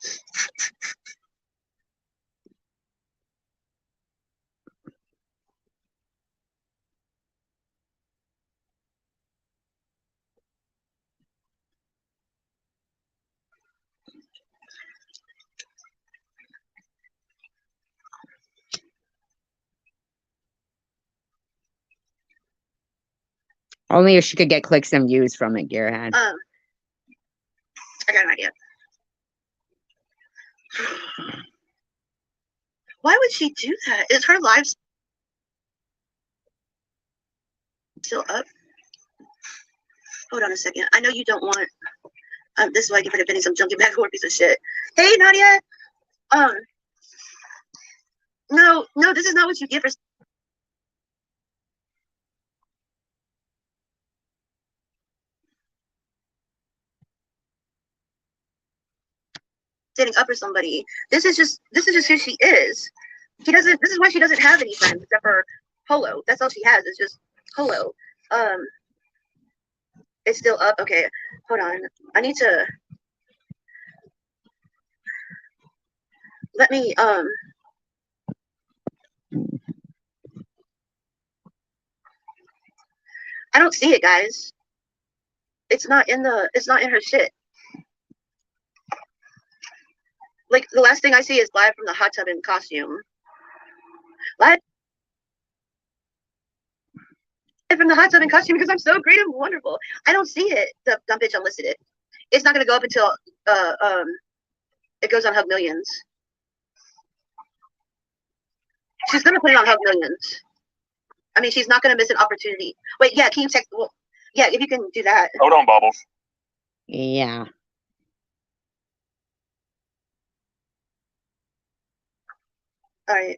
Speaker 1: Only if she could get clicks and views from it, Gearhead.
Speaker 3: I got an idea. Why would she do that? Is her live still up? Hold on a second. I know you don't want. This is why I give her defending some junkie backward piece of shit. Hey Nadia. No, this is not what you give her. Standing up for somebody. This is just who she is. She doesn't. This is why she doesn't have any friends except for Holo. That's all she has. It's just Holo. It's still up. Okay, hold on. I need to. Let me. I don't see it, guys. It's not in her shit. Like the last thing I see is live from the hot tub in costume. Live from the hot tub in costume because I'm so great and wonderful. I don't see it. The dumb bitch unlisted it. It's not gonna go up until it goes on Hug Millions. She's gonna put it on Hug Millions. I mean, she's not gonna miss an opportunity. Wait, yeah, can you check? Well, yeah, if you can do that.
Speaker 4: Hold on, Bubbles.
Speaker 1: Yeah.
Speaker 3: All right.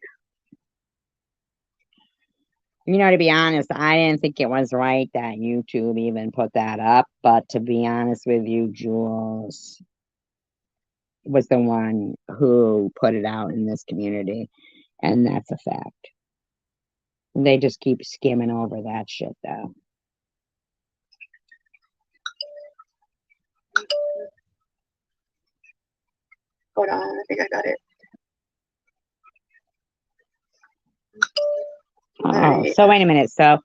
Speaker 1: You know, to be honest, I didn't think it was right that YouTube even put that up. But to be honest with you, Jules was the one who put it out in this community. And that's a fact. They just keep skimming over that shit, though.
Speaker 3: Hold on, I think I got it.
Speaker 1: Oh, so wait a minute. So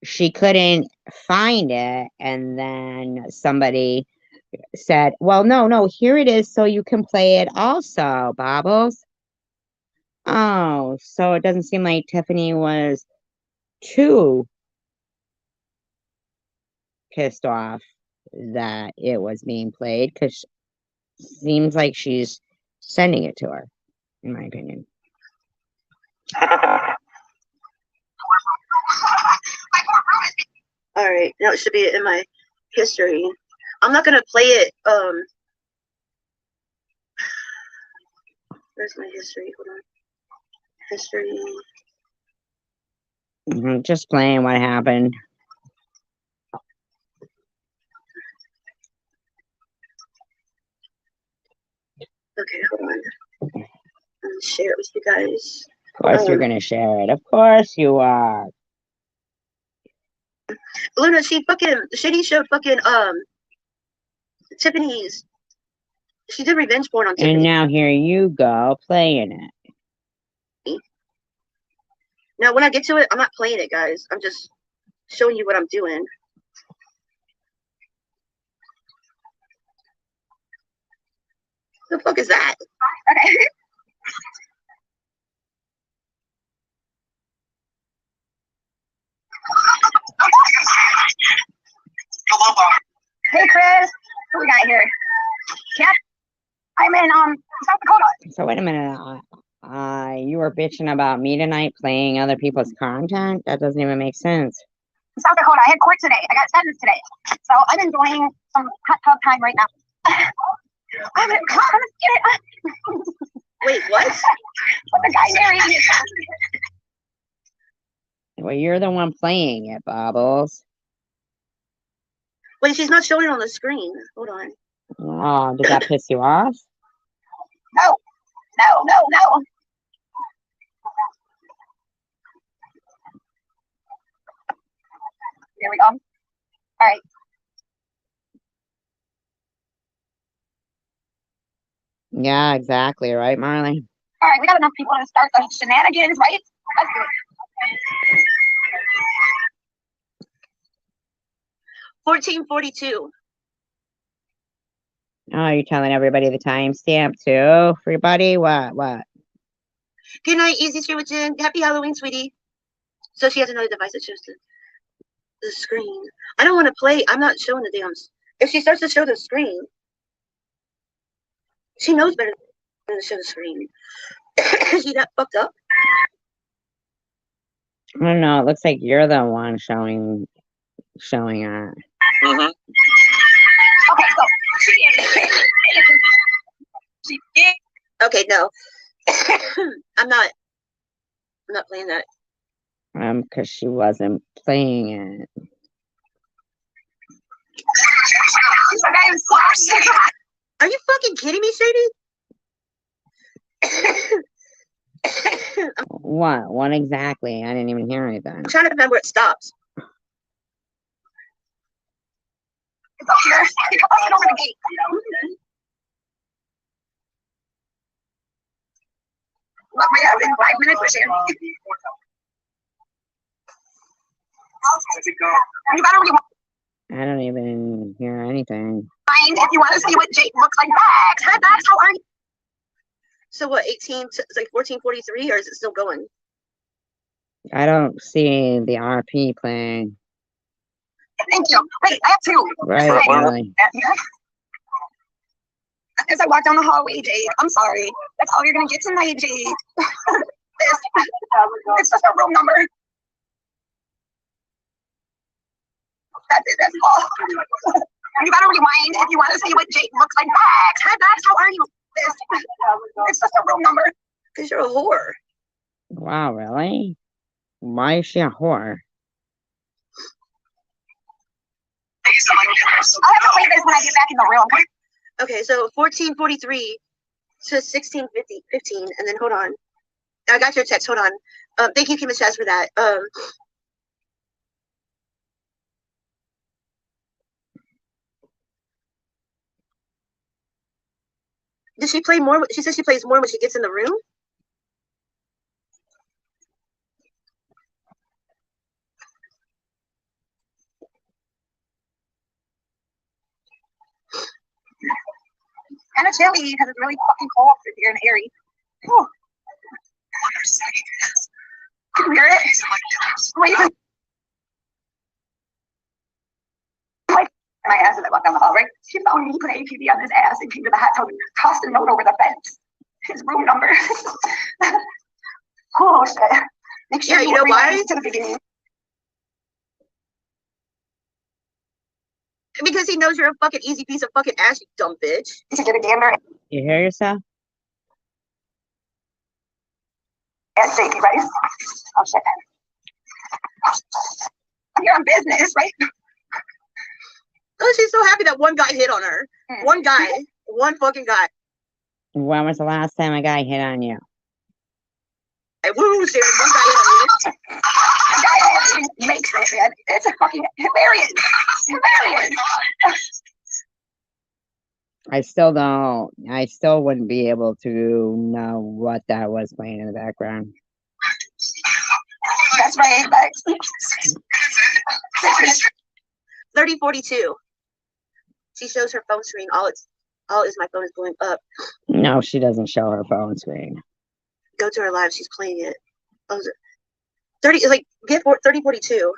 Speaker 1: she couldn't find it, and then somebody said, well, no, here it is, so you can play it also, Bobbles. Oh, so it doesn't seem like Tiffany was too pissed off that it was being played, because seems like she's sending it to her, in my opinion.
Speaker 3: All right, now it should be in my history. I'm not gonna play it. Where's my history? Hold on. History.
Speaker 1: Just playing what happened.
Speaker 3: Okay, hold on. I'm gonna share it with you guys.
Speaker 1: Of course you're gonna share it. Of course you are.
Speaker 3: Luna, she showed fucking Tiffany's. She did revenge porn on Tiffany.
Speaker 1: And now here you go playing it.
Speaker 3: Now when I get to it, I'm not playing it, guys. I'm just showing you what I'm doing. The fuck is that? Okay.
Speaker 5: Hey Chris, what we got here? Yep, I'm in South Dakota.
Speaker 1: So wait a minute. You were bitching about me tonight playing other people's content? That doesn't even make sense.
Speaker 5: South Dakota, I had court today. I got sentenced today. So I'm enjoying some hot tub time right now. I'm gonna get it.
Speaker 3: Wait, what?
Speaker 5: But the guy married me.
Speaker 1: Well, you're the one playing it, Bobbles.
Speaker 3: Wait, she's not showing it on the screen. Hold on.
Speaker 1: Oh, did that piss you off?
Speaker 5: No. There we go. All right.
Speaker 1: Yeah, exactly. Right, Marley?
Speaker 5: All right, we got enough people to start the shenanigans, right? Let's do it.
Speaker 3: 1442.
Speaker 1: Oh, you're telling everybody the timestamp too, for your buddy? What?
Speaker 3: Good night, Easy Street with Jen. Happy Halloween, sweetie. So she has another device that shows the screen. I don't want to play. I'm not showing the damn. If she starts to show the screen, she knows better than to show the screen. Is she that fucked up?
Speaker 1: I don't know. It looks like you're the one showing it.
Speaker 4: Mm-hmm.
Speaker 5: Okay, so she did.
Speaker 3: Okay, no. I'm not playing that.
Speaker 1: Because she wasn't playing it.
Speaker 3: Are you fucking kidding me, Sadie?
Speaker 1: What? What exactly? I didn't even hear anything.
Speaker 3: I'm trying to remember where it stops.
Speaker 5: It's up here. It's over the gate. Look, we have in 5 minutes. We're sharing. You gotta rewind
Speaker 1: I don't even hear anything.
Speaker 5: if you want to see what Jake looks like. Max, hi Max, how are you?
Speaker 3: So what? 18? It's like 1443, or is it still going?
Speaker 1: I don't see the RP playing.
Speaker 5: Thank you. Wait, I have two.
Speaker 1: Right, Marley.
Speaker 5: As I walk down the hallway, Jade, I'm sorry. That's all you're gonna get tonight, Jade. It's just a room number. That's it, that's all. You gotta rewind if you want to see what Jake looks like. Max, hi Max, how are you? It's just a room number.
Speaker 3: Because you're a whore.
Speaker 1: Wow, really? Why is she a whore?
Speaker 5: I'll have to play this when I get back in the room.
Speaker 3: Okay, so 1443 to 1615, and then hold on. I got your text. Hold on. Thank you, Kim and Chaz, for that. Does she play more? She says she plays more when she gets in the room.
Speaker 5: Kind of chilly because it's really fucking cold here in Erie. Oh. Can you hear it? Wait. My ass as I walked down the hall, right? She found me, put APB on his ass, and came to the hot tub and tossed a note over the fence. His room number. Oh shit. Make sure
Speaker 3: you know why?
Speaker 5: To the beginning.
Speaker 3: Because he knows you're a fucking easy piece of fucking ass, you dumb bitch.
Speaker 5: To get a gander.
Speaker 1: You hear yourself?
Speaker 5: At Jakey, right? Oh shit. I'm here on business, right?
Speaker 3: Oh, she's so happy that one guy hit on her. One guy. One fucking guy.
Speaker 1: When was the last time a guy hit on you?
Speaker 3: Woo, Sharon, one guy hit on you.
Speaker 5: The guy actually makes it, man. It's a fucking hilarious. Hilarious.
Speaker 1: I still wouldn't be able to know what that was playing in the background.
Speaker 5: That's right, Max.
Speaker 3: 3042. She shows her phone screen. All is my phone is going up.
Speaker 1: No, she doesn't show her phone screen.
Speaker 3: Go to her live. She's playing it. 30 is like get 3042.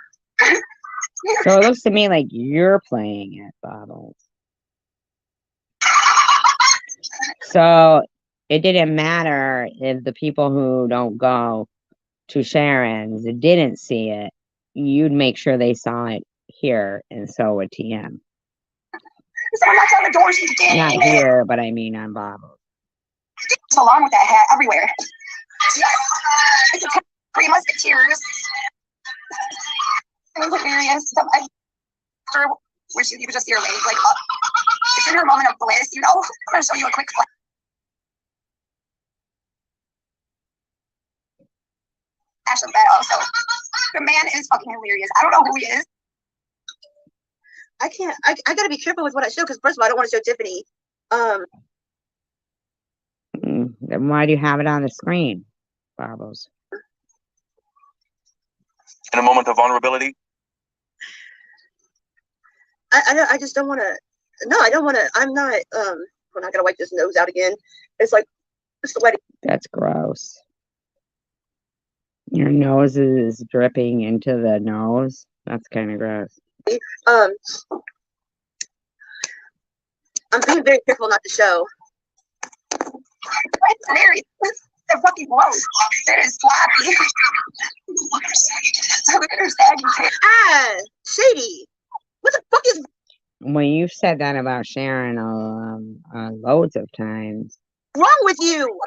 Speaker 1: So it looks to me like you're playing it, Bottles. So it didn't matter if the people who don't go to Sharon's didn't see it. You'd make sure they saw it here, and so would TM.
Speaker 5: Someone knocks on the door, she's dead.
Speaker 1: Not here, but I mean on Bottles.
Speaker 5: It's alarm with that hat everywhere. It's a Three Musketeers. It was hilarious. Where you could just see her legs like up. It's in her moment of bliss, you know. I'm gonna show you a quick flash. Of that also. The man is fucking hilarious. I don't know who he is.
Speaker 3: I can't. I gotta be careful with what I show because first of all, I don't want to show Tiffany.
Speaker 1: Then why do you have it on the screen, Bobbles?
Speaker 4: In a moment of vulnerability.
Speaker 3: I just don't want to. No, I don't want to. I'm not. We're not gonna wipe this nose out again. It's like sweaty.
Speaker 1: That's gross. Your nose is dripping into the nose. That's kind of gross.
Speaker 3: I'm being very careful not to show.
Speaker 5: It's hilarious. They're fucking gross. They're sloppy. Look at her saggy tits.
Speaker 3: Ah, Shady. What the fuck is
Speaker 1: Well, you've said that about Sharon loads of times.
Speaker 3: wrong with you?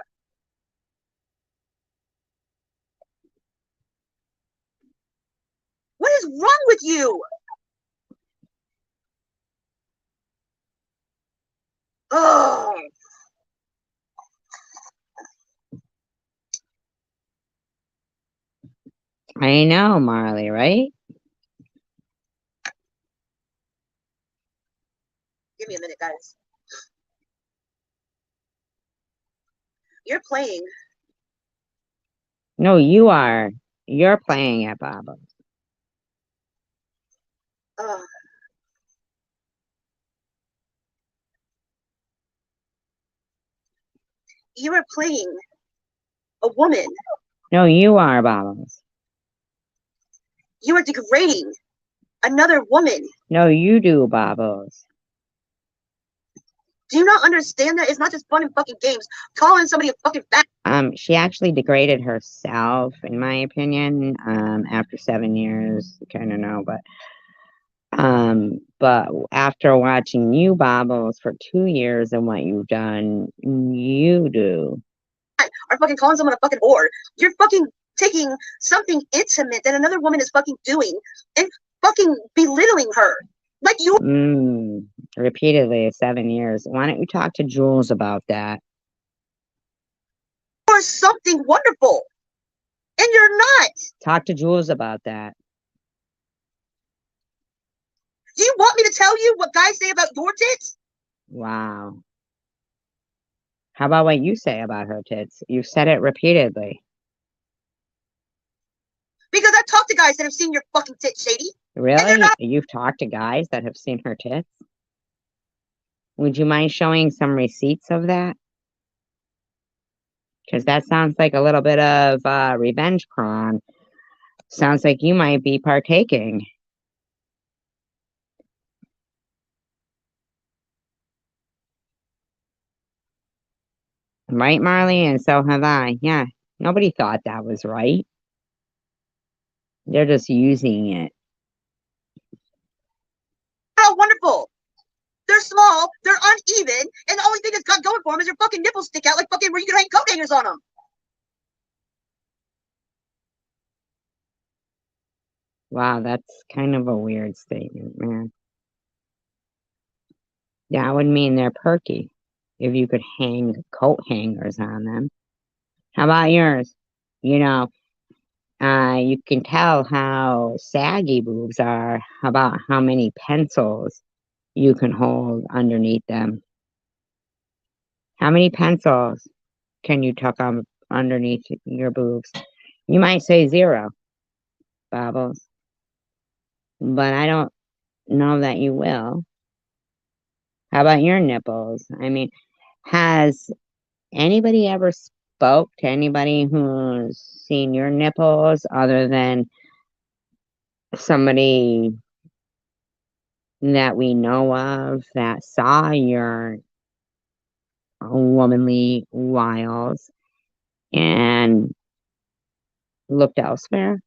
Speaker 3: What is wrong with you? Oh.
Speaker 1: I know, Marley, right?
Speaker 3: Give me a minute, guys. You're playing.
Speaker 1: No, you are. You're playing it, Baba.
Speaker 3: You are playing a woman.
Speaker 1: No, you are, Bobbles.
Speaker 3: You are degrading another woman.
Speaker 1: No, you do, Bobbles.
Speaker 3: Do you not understand that? It's not just fun and fucking games. Calling somebody a fucking fat.
Speaker 1: She actually degraded herself, in my opinion, after 7 years. Kind of know, but after watching you, Bobbles, for 2 years and what you've done, you do.
Speaker 3: Or fucking calling someone a fucking whore. You're fucking taking something intimate that another woman is fucking doing and fucking belittling her. Like you.
Speaker 1: Repeatedly 7 years. Why don't you talk to Jules about that?
Speaker 3: Or something wonderful. And you're not.
Speaker 1: Talk to Jules about that.
Speaker 3: Do you want me to tell you what guys say about your tits?
Speaker 1: Wow. How about what you say about her tits? You've said it repeatedly.
Speaker 3: Because I've talked to guys that have seen your fucking tits, Shady.
Speaker 1: Really? You've talked to guys that have seen her tits? Would you mind showing some receipts of that? Because that sounds like a little bit of revenge porn. Sounds like you might be partaking. Right, Marley? And so have I. Yeah, nobody thought that was right. They're just using it.
Speaker 3: Oh, wonderful. They're small, they're uneven, and the only thing that's got going for them is your fucking nipples stick out like fucking where you can hang coat hangers on them.
Speaker 1: Wow, that's kind of a weird statement, man. That would mean they're perky if you could hang coat hangers on them. How about yours? You know, you can tell how saggy boobs are about how many pencils you can hold underneath them. How many pencils can you tuck on underneath your boobs? You might say 0, Bobbles, but I don't know that you will. How about your nipples? I mean, has anybody ever spoke to anybody who's seen your nipples other than somebody that we know of that saw your womanly wiles and looked elsewhere?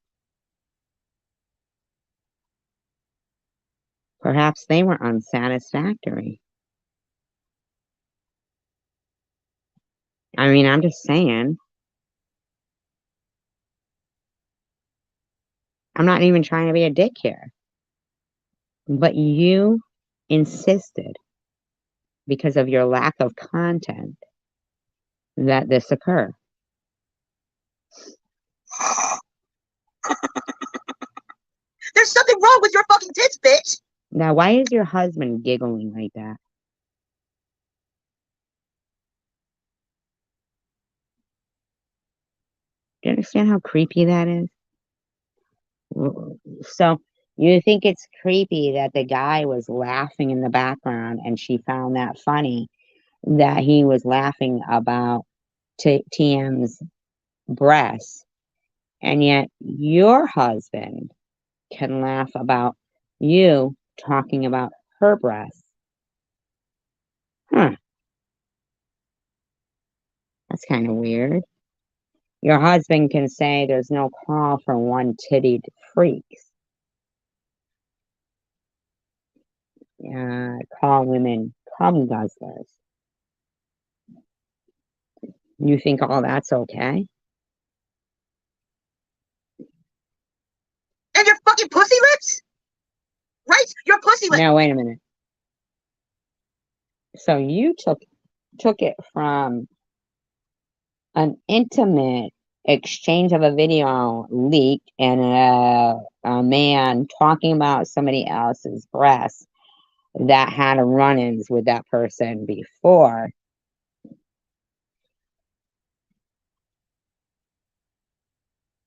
Speaker 1: Perhaps they were unsatisfactory. I mean, I'm just saying. I'm not even trying to be a dick here. But you insisted, because of your lack of content, that this occur.
Speaker 3: There's something wrong with your fucking tits, bitch.
Speaker 1: Now, why is your husband giggling like that? Do you understand how creepy that is? So, you think it's creepy that the guy was laughing in the background and she found that funny that he was laughing about TM's breasts, and yet your husband can laugh about you talking about her breasts. Huh, that's kind of weird. Your husband can say there's no call for one-tittied freaks. Call women cum guzzlers. You think all that's okay?
Speaker 3: And your fucking pussy lips? Right? Your pussy lips.
Speaker 1: Now, wait a minute. So you took it from an intimate exchange of a video leaked and a man talking about somebody else's breasts that had run-ins with that person before,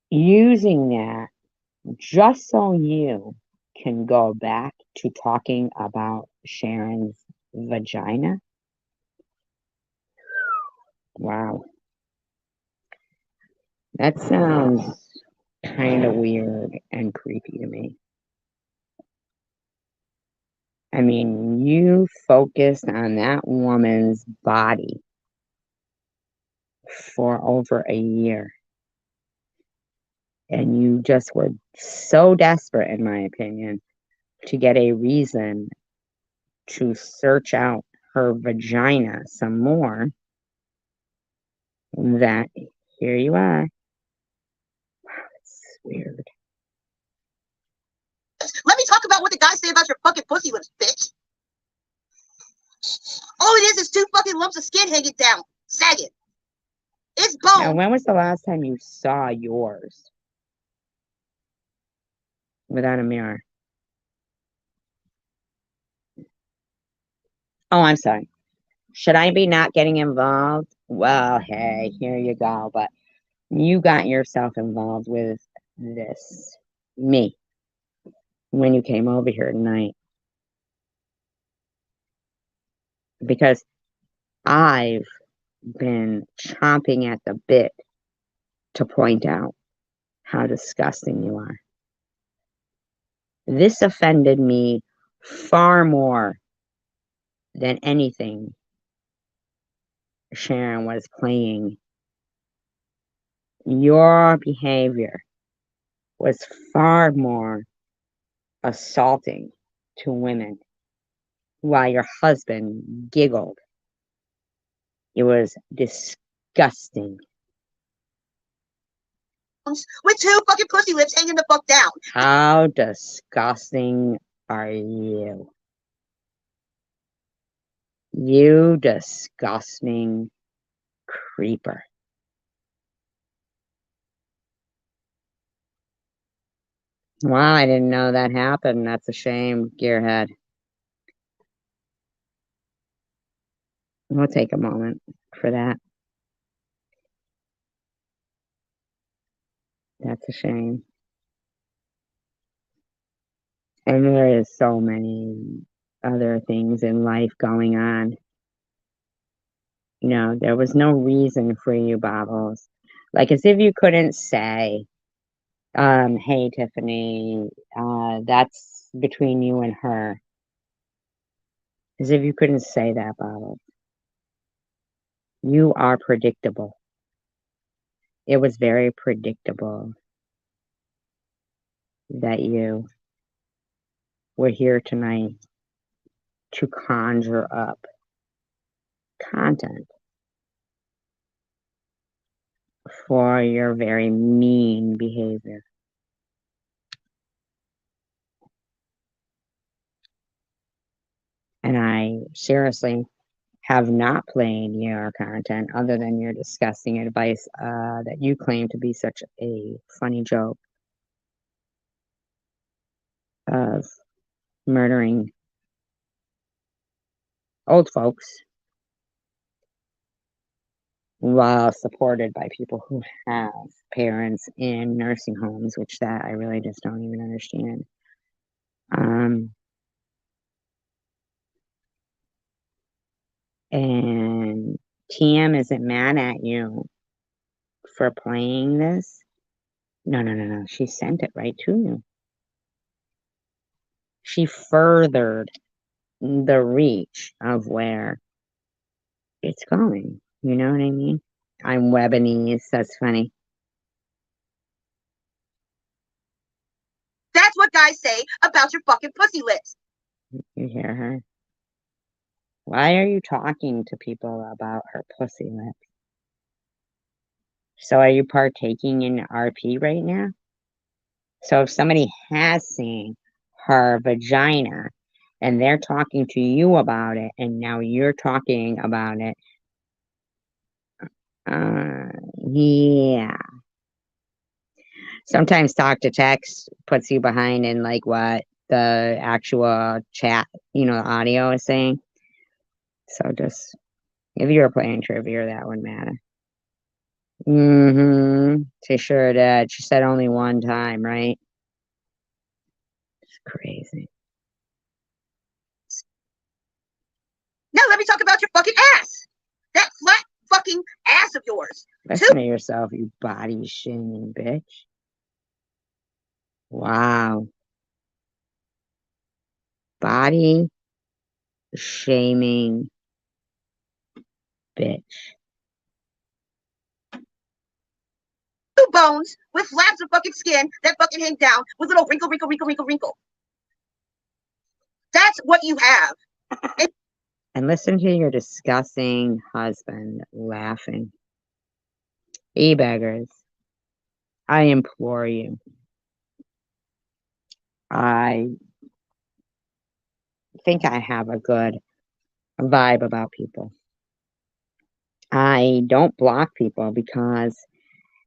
Speaker 1: using that just so you can go back to talking about Sharon's vagina. Wow. That sounds kind of weird and creepy to me. I mean, you focused on that woman's body for over a year. And you just were so desperate, in my opinion, to get a reason to search out her vagina some more, that here you are. Wow, it's weird.
Speaker 3: Let me talk about what the guys say about your fucking pussy lips, bitch. All it is two fucking lumps of skin hanging down, sagging. It's bone.
Speaker 1: Now, when was the last time you saw yours without a mirror? Oh, I'm sorry. Should I be not getting involved? Well, hey, here you go. But you got yourself involved with this, me, when you came over here tonight. Because I've been chomping at the bit to point out how disgusting you are. This offended me far more than anything Sharon was playing. Your behavior was far more assaulting to women while your husband giggled. It was disgusting.
Speaker 3: With two fucking pussy lips hanging the fuck down.
Speaker 1: How disgusting are you? You disgusting creeper. Wow, I didn't know that happened. That's a shame, Gearhead. We'll take a moment for that. That's a shame. And there is so many other things in life going on. You know, there was no reason for you, Bobbles. Like, as if you couldn't say, hey, Tiffany, that's between you and her. As if you couldn't say that, Bobbles. You are predictable. It was very predictable that you were here tonight to conjure up content for your very mean behavior. And I seriously have not played your content other than your disgusting advice that you claim to be such a funny joke of murdering old folks while supported by people who have parents in nursing homes, which that I really just don't even understand. And TM isn't mad at you for playing this. No. She sent it right to you. She furthered the reach of where it's going. You know what I mean? I'm Webanese. That's funny.
Speaker 3: That's what guys say about your fucking pussy lips.
Speaker 1: You hear her? Why are you talking to people about her pussy lips? So are you partaking in RP right now? So if somebody has seen her vagina and they're talking to you about it and now you're talking about it, yeah. Sometimes talk to text puts you behind in like what the actual chat, audio is saying. So just, if you were playing trivia, that wouldn't matter. She sure did. She said only one time, right? It's crazy.
Speaker 3: Now let me talk about your fucking ass. That flat fucking ass of yours.
Speaker 1: Listen to yourself, you body shaming bitch. Wow. Body shaming bitch.
Speaker 3: Two bones with flaps of fucking skin that fucking hang down with little wrinkle. That's what you have.
Speaker 1: And listen to your disgusting husband laughing. E-beggars, I implore you. I think I have a good vibe about people. I don't block people because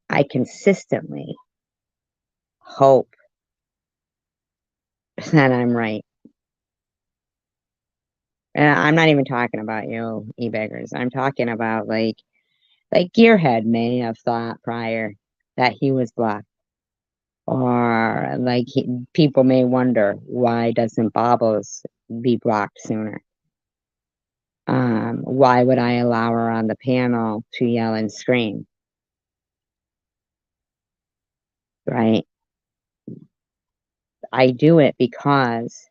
Speaker 1: I consistently hope that I'm right. And I'm not even talking about you, e-beggars. I'm talking about like Gearhead may have thought prior that he was blocked. Or like people may wonder, why doesn't Bobbles be blocked sooner? Why would I allow her on the panel to yell and scream? Right? I do it because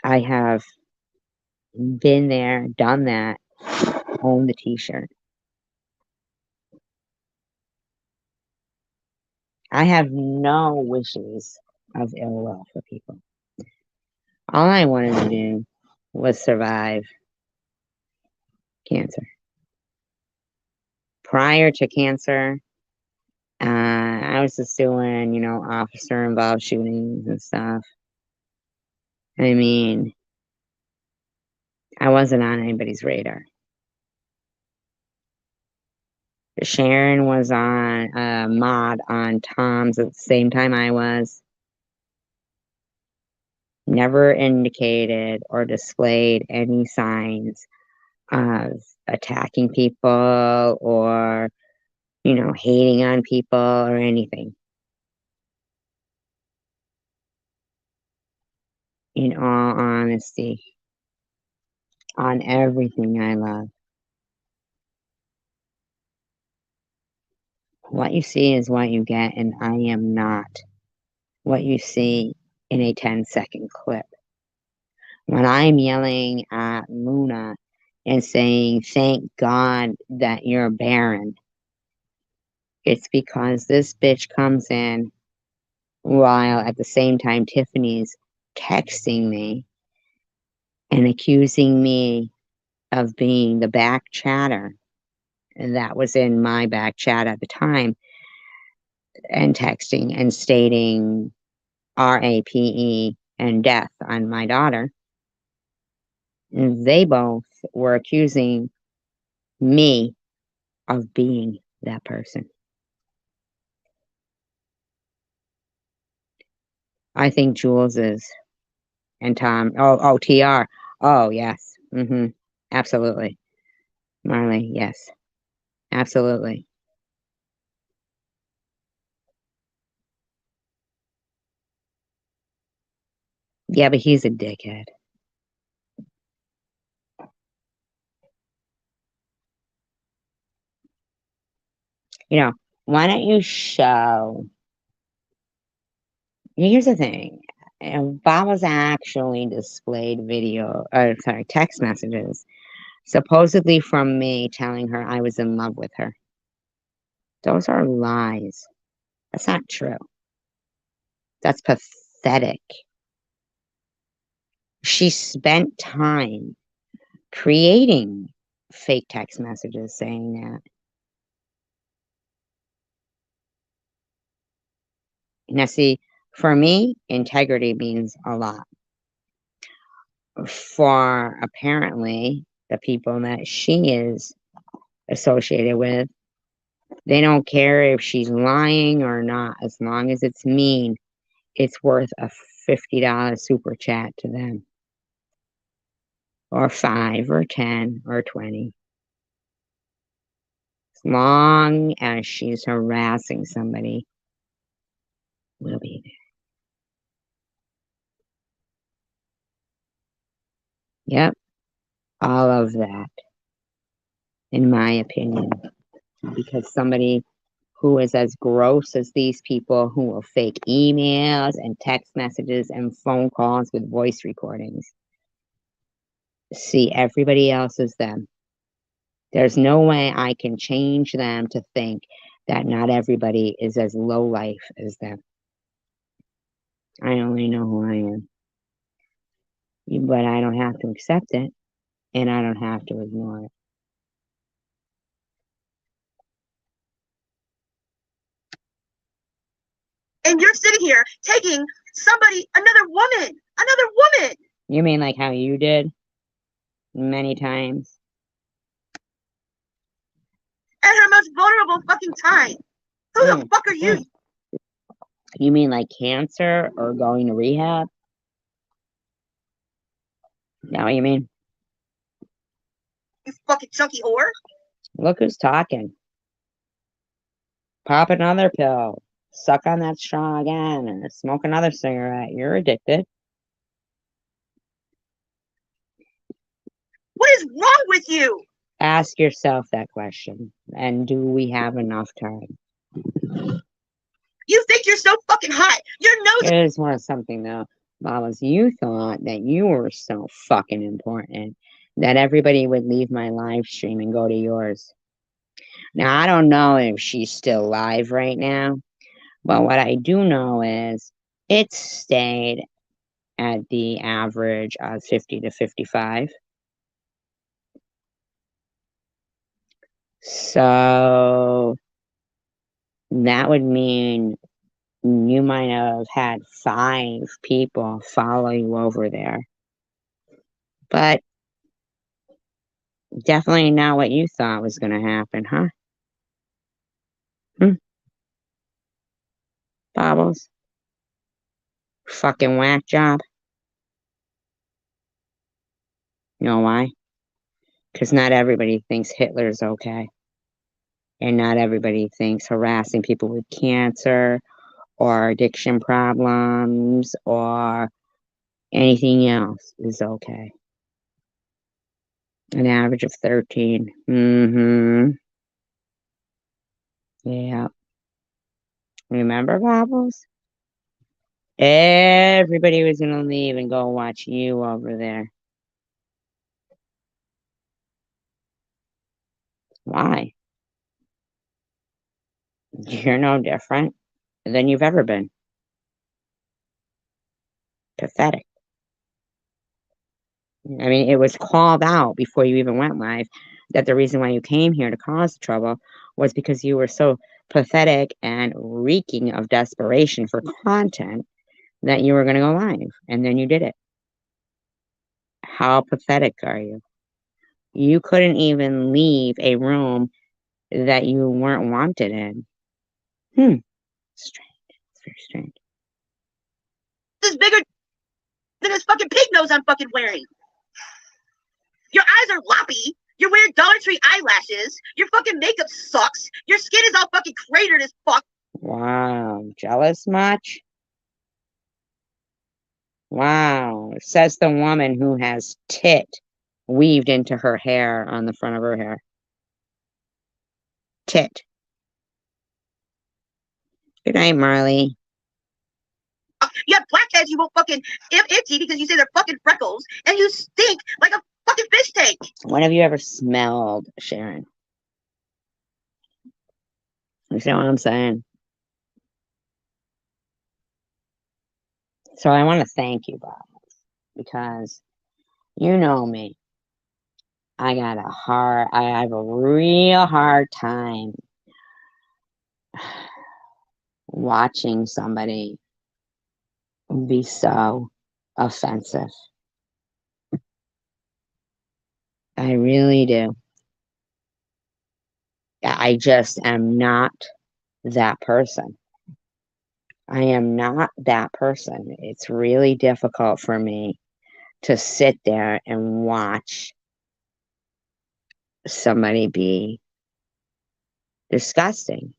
Speaker 1: I have been there, done that, own the t-shirt. I have no wishes of ill will for people. All I wanted to do was survive cancer. Prior to cancer, I was just doing, officer involved shootings and stuff. I mean, I wasn't on anybody's radar. Sharon was on a mod on Tom's at the same time I was. Never indicated or displayed any signs of attacking people or, hating on people or anything. In all honesty, on everything I love. What you see is what you get, and I am not what you see in a 10-second clip. When I'm yelling at Luna and saying, thank God that you're barren, it's because this bitch comes in while at the same time Tiffany's texting me and accusing me of being the back chatter. And that was in my back chat at the time, and texting and stating RAPE and death on my daughter. And they both were accusing me of being that person. I think Jules is And Tom. Oh, TR. Oh, yes. Absolutely. Marley, yes. Absolutely. Yeah, but he's a dickhead. You know, why don't you show... Here's the thing. Bob was actually displayed text messages, supposedly from me telling her I was in love with her. Those are lies. That's not true. That's pathetic. She spent time creating fake text messages saying that. Now, see, for me, integrity means a lot. For apparently the people that she is associated with, they don't care if she's lying or not. As long as it's mean, it's worth a $50 super chat to them. Or 5 or 10 or 20. As long as she's harassing somebody, we'll be there. Yep. All of that, in my opinion. Because somebody who is as gross as these people who will fake emails and text messages and phone calls with voice recordings. See everybody else as them. There's no way I can change them to think that not everybody is as low life as them. I only know who I am. But I don't have to accept it, and I don't have to ignore it.
Speaker 3: And you're sitting here taking another woman.
Speaker 1: You mean like how you did? Many times.
Speaker 3: At her most vulnerable fucking time. Who the fuck are you?
Speaker 1: You mean like cancer or going to rehab? Is that what you mean?
Speaker 3: You fucking chunky whore.
Speaker 1: Look who's talking. Pop another pill. Suck on that straw again and smoke another cigarette. You're addicted.
Speaker 3: What is wrong with you?
Speaker 1: Ask yourself that question. And do we have enough time?
Speaker 3: You think you're so fucking hot. Your nose...
Speaker 1: Here's more something though. Mamas, you thought that you were so fucking important that everybody would leave my live stream and go to yours. Now, I don't know if she's still live right now, but what I do know is it stayed at the average of 50 to 55. So that would mean you might have had 5 people follow you over there. But definitely not what you thought was going to happen, huh? Bobbles? Fucking whack job. You know why? Because not everybody thinks Hitler's okay. And not everybody thinks harassing people with cancer or addiction problems or anything else is okay. An average of 13. Yeah. Remember, Bobbles? Everybody was going to leave and go watch you over there. Why? You're no different than you've ever been. Pathetic. I mean, it was called out before you even went live that the reason why you came here to cause trouble was because you were so pathetic and reeking of desperation for content that you were going to go live, and then you did it. How pathetic are you? You couldn't even leave a room that you weren't wanted in. Strange. It's very strange.
Speaker 3: This is bigger than his fucking fucking pig nose I'm fucking wearing. Your eyes are loppy. You're wearing Dollar Tree eyelashes. Your fucking makeup sucks. Your skin is all fucking cratered as fuck.
Speaker 1: Wow, jealous much? Wow, says the woman who has tit weaved into her hair on the front of her hair. Tit. Good night, Marley.
Speaker 3: You have blackheads you won't fucking empty because you say they're fucking freckles, and you stink like a fucking fish tank.
Speaker 1: When have you ever smelled, Sharon? You see what I'm saying? So I want to thank you, Bob, because you know me. I have a real hard time watching somebody be so offensive. I really do. I just am not that person. I am not that person. It's really difficult for me to sit there and watch somebody be disgusting.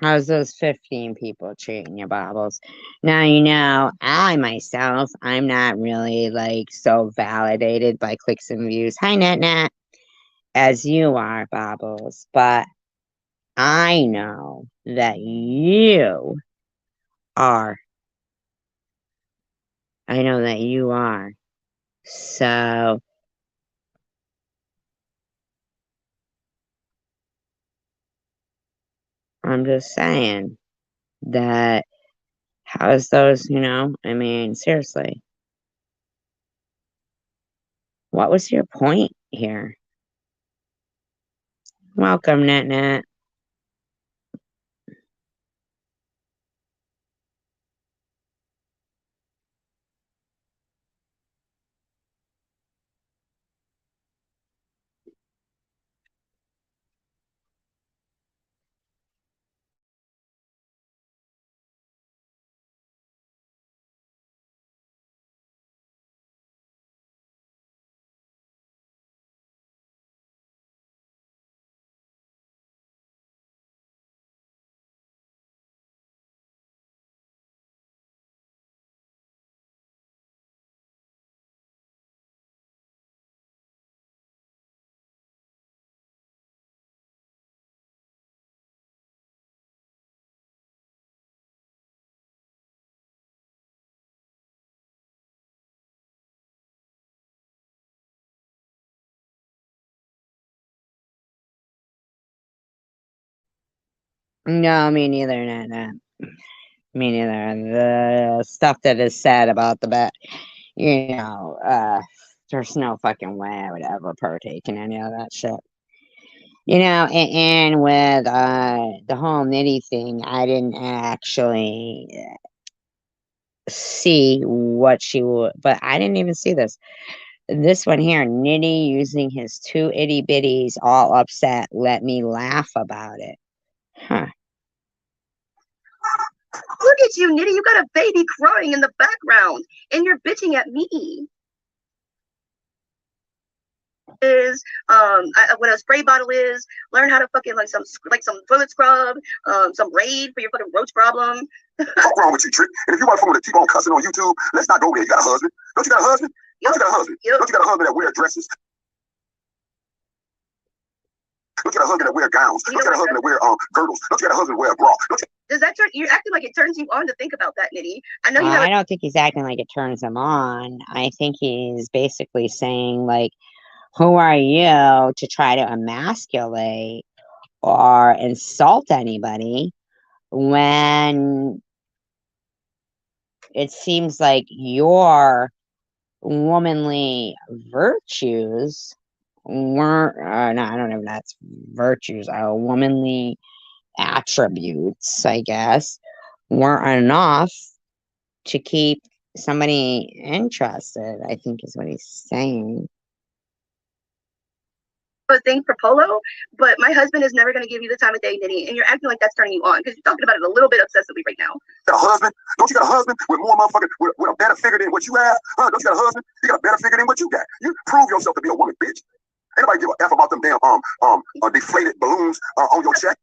Speaker 1: How's those 15 people treating you, Bobbles? Now, you know, I myself, I'm not really like so validated by clicks and views. Hi, Nat, as you are, Bobbles. But I know that you are. I know that you are. So I'm just saying that how's those, you know? I mean, seriously. What was your point here? Welcome, Nat. No, me neither, Nat. Me neither. The stuff that is said about the bet, you know, there's no fucking way I would ever partake in any of that shit. You know, and with the whole Nitty thing, I didn't actually see what she would, but I didn't even see this. This one here, Nitty using his two itty bitties all upset, let me laugh about it. Huh.
Speaker 3: Look at you, Nitty. You got a baby crying in the background, and you're bitching at me. Is what a spray bottle is. Learn how to fucking like some toilet scrub, some Raid for your fucking roach problem.
Speaker 6: What's wrong with you, Trick? And if you want someone to keep on cussing on YouTube, let's not go there. You got a husband? Don't you got a husband? Don't you got a husband? Don't you got a husband that wear dresses? Don't you got a husband that wear gowns? Don't you got a husband that wear girdles? Don't you got a husband that wear a bra?
Speaker 3: Does that turn? You're acting like it turns you on to think about that, Nitty. I know you.
Speaker 1: I don't think he's acting like it turns him on. I think he's basically saying like, Who are you to try to emasculate or insult anybody when it seems like your womanly virtues weren't, no, I don't know if that's virtues, womanly attributes, I guess, weren't enough to keep somebody interested, I think is what he's saying.
Speaker 3: A thing for Polo, but my husband is never going to give you the time of day, Nitty, and you're acting like that's turning you on because you're talking about it a little bit obsessively right now.
Speaker 6: Got a husband? Don't you got a husband with more motherfucking with a better figure than what you have? Huh? Don't you got a husband? You got a better figure than what you got. You prove yourself to be a woman, bitch. Ain't nobody give a F about them damn deflated balloons on your check.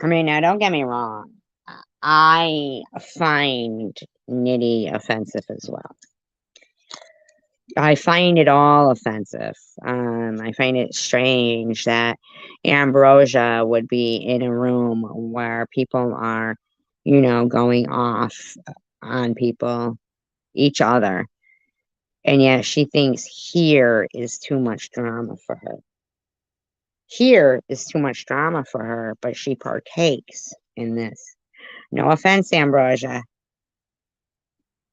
Speaker 1: I mean, now don't get me wrong. I find Nitty offensive as well. I find it all offensive. I find it strange that Ambrosia would be in a room where people are, going off on people, each other, and yet she thinks here is too much drama for her. Here is too much drama for her, but she partakes in this. No offense, Ambrosia.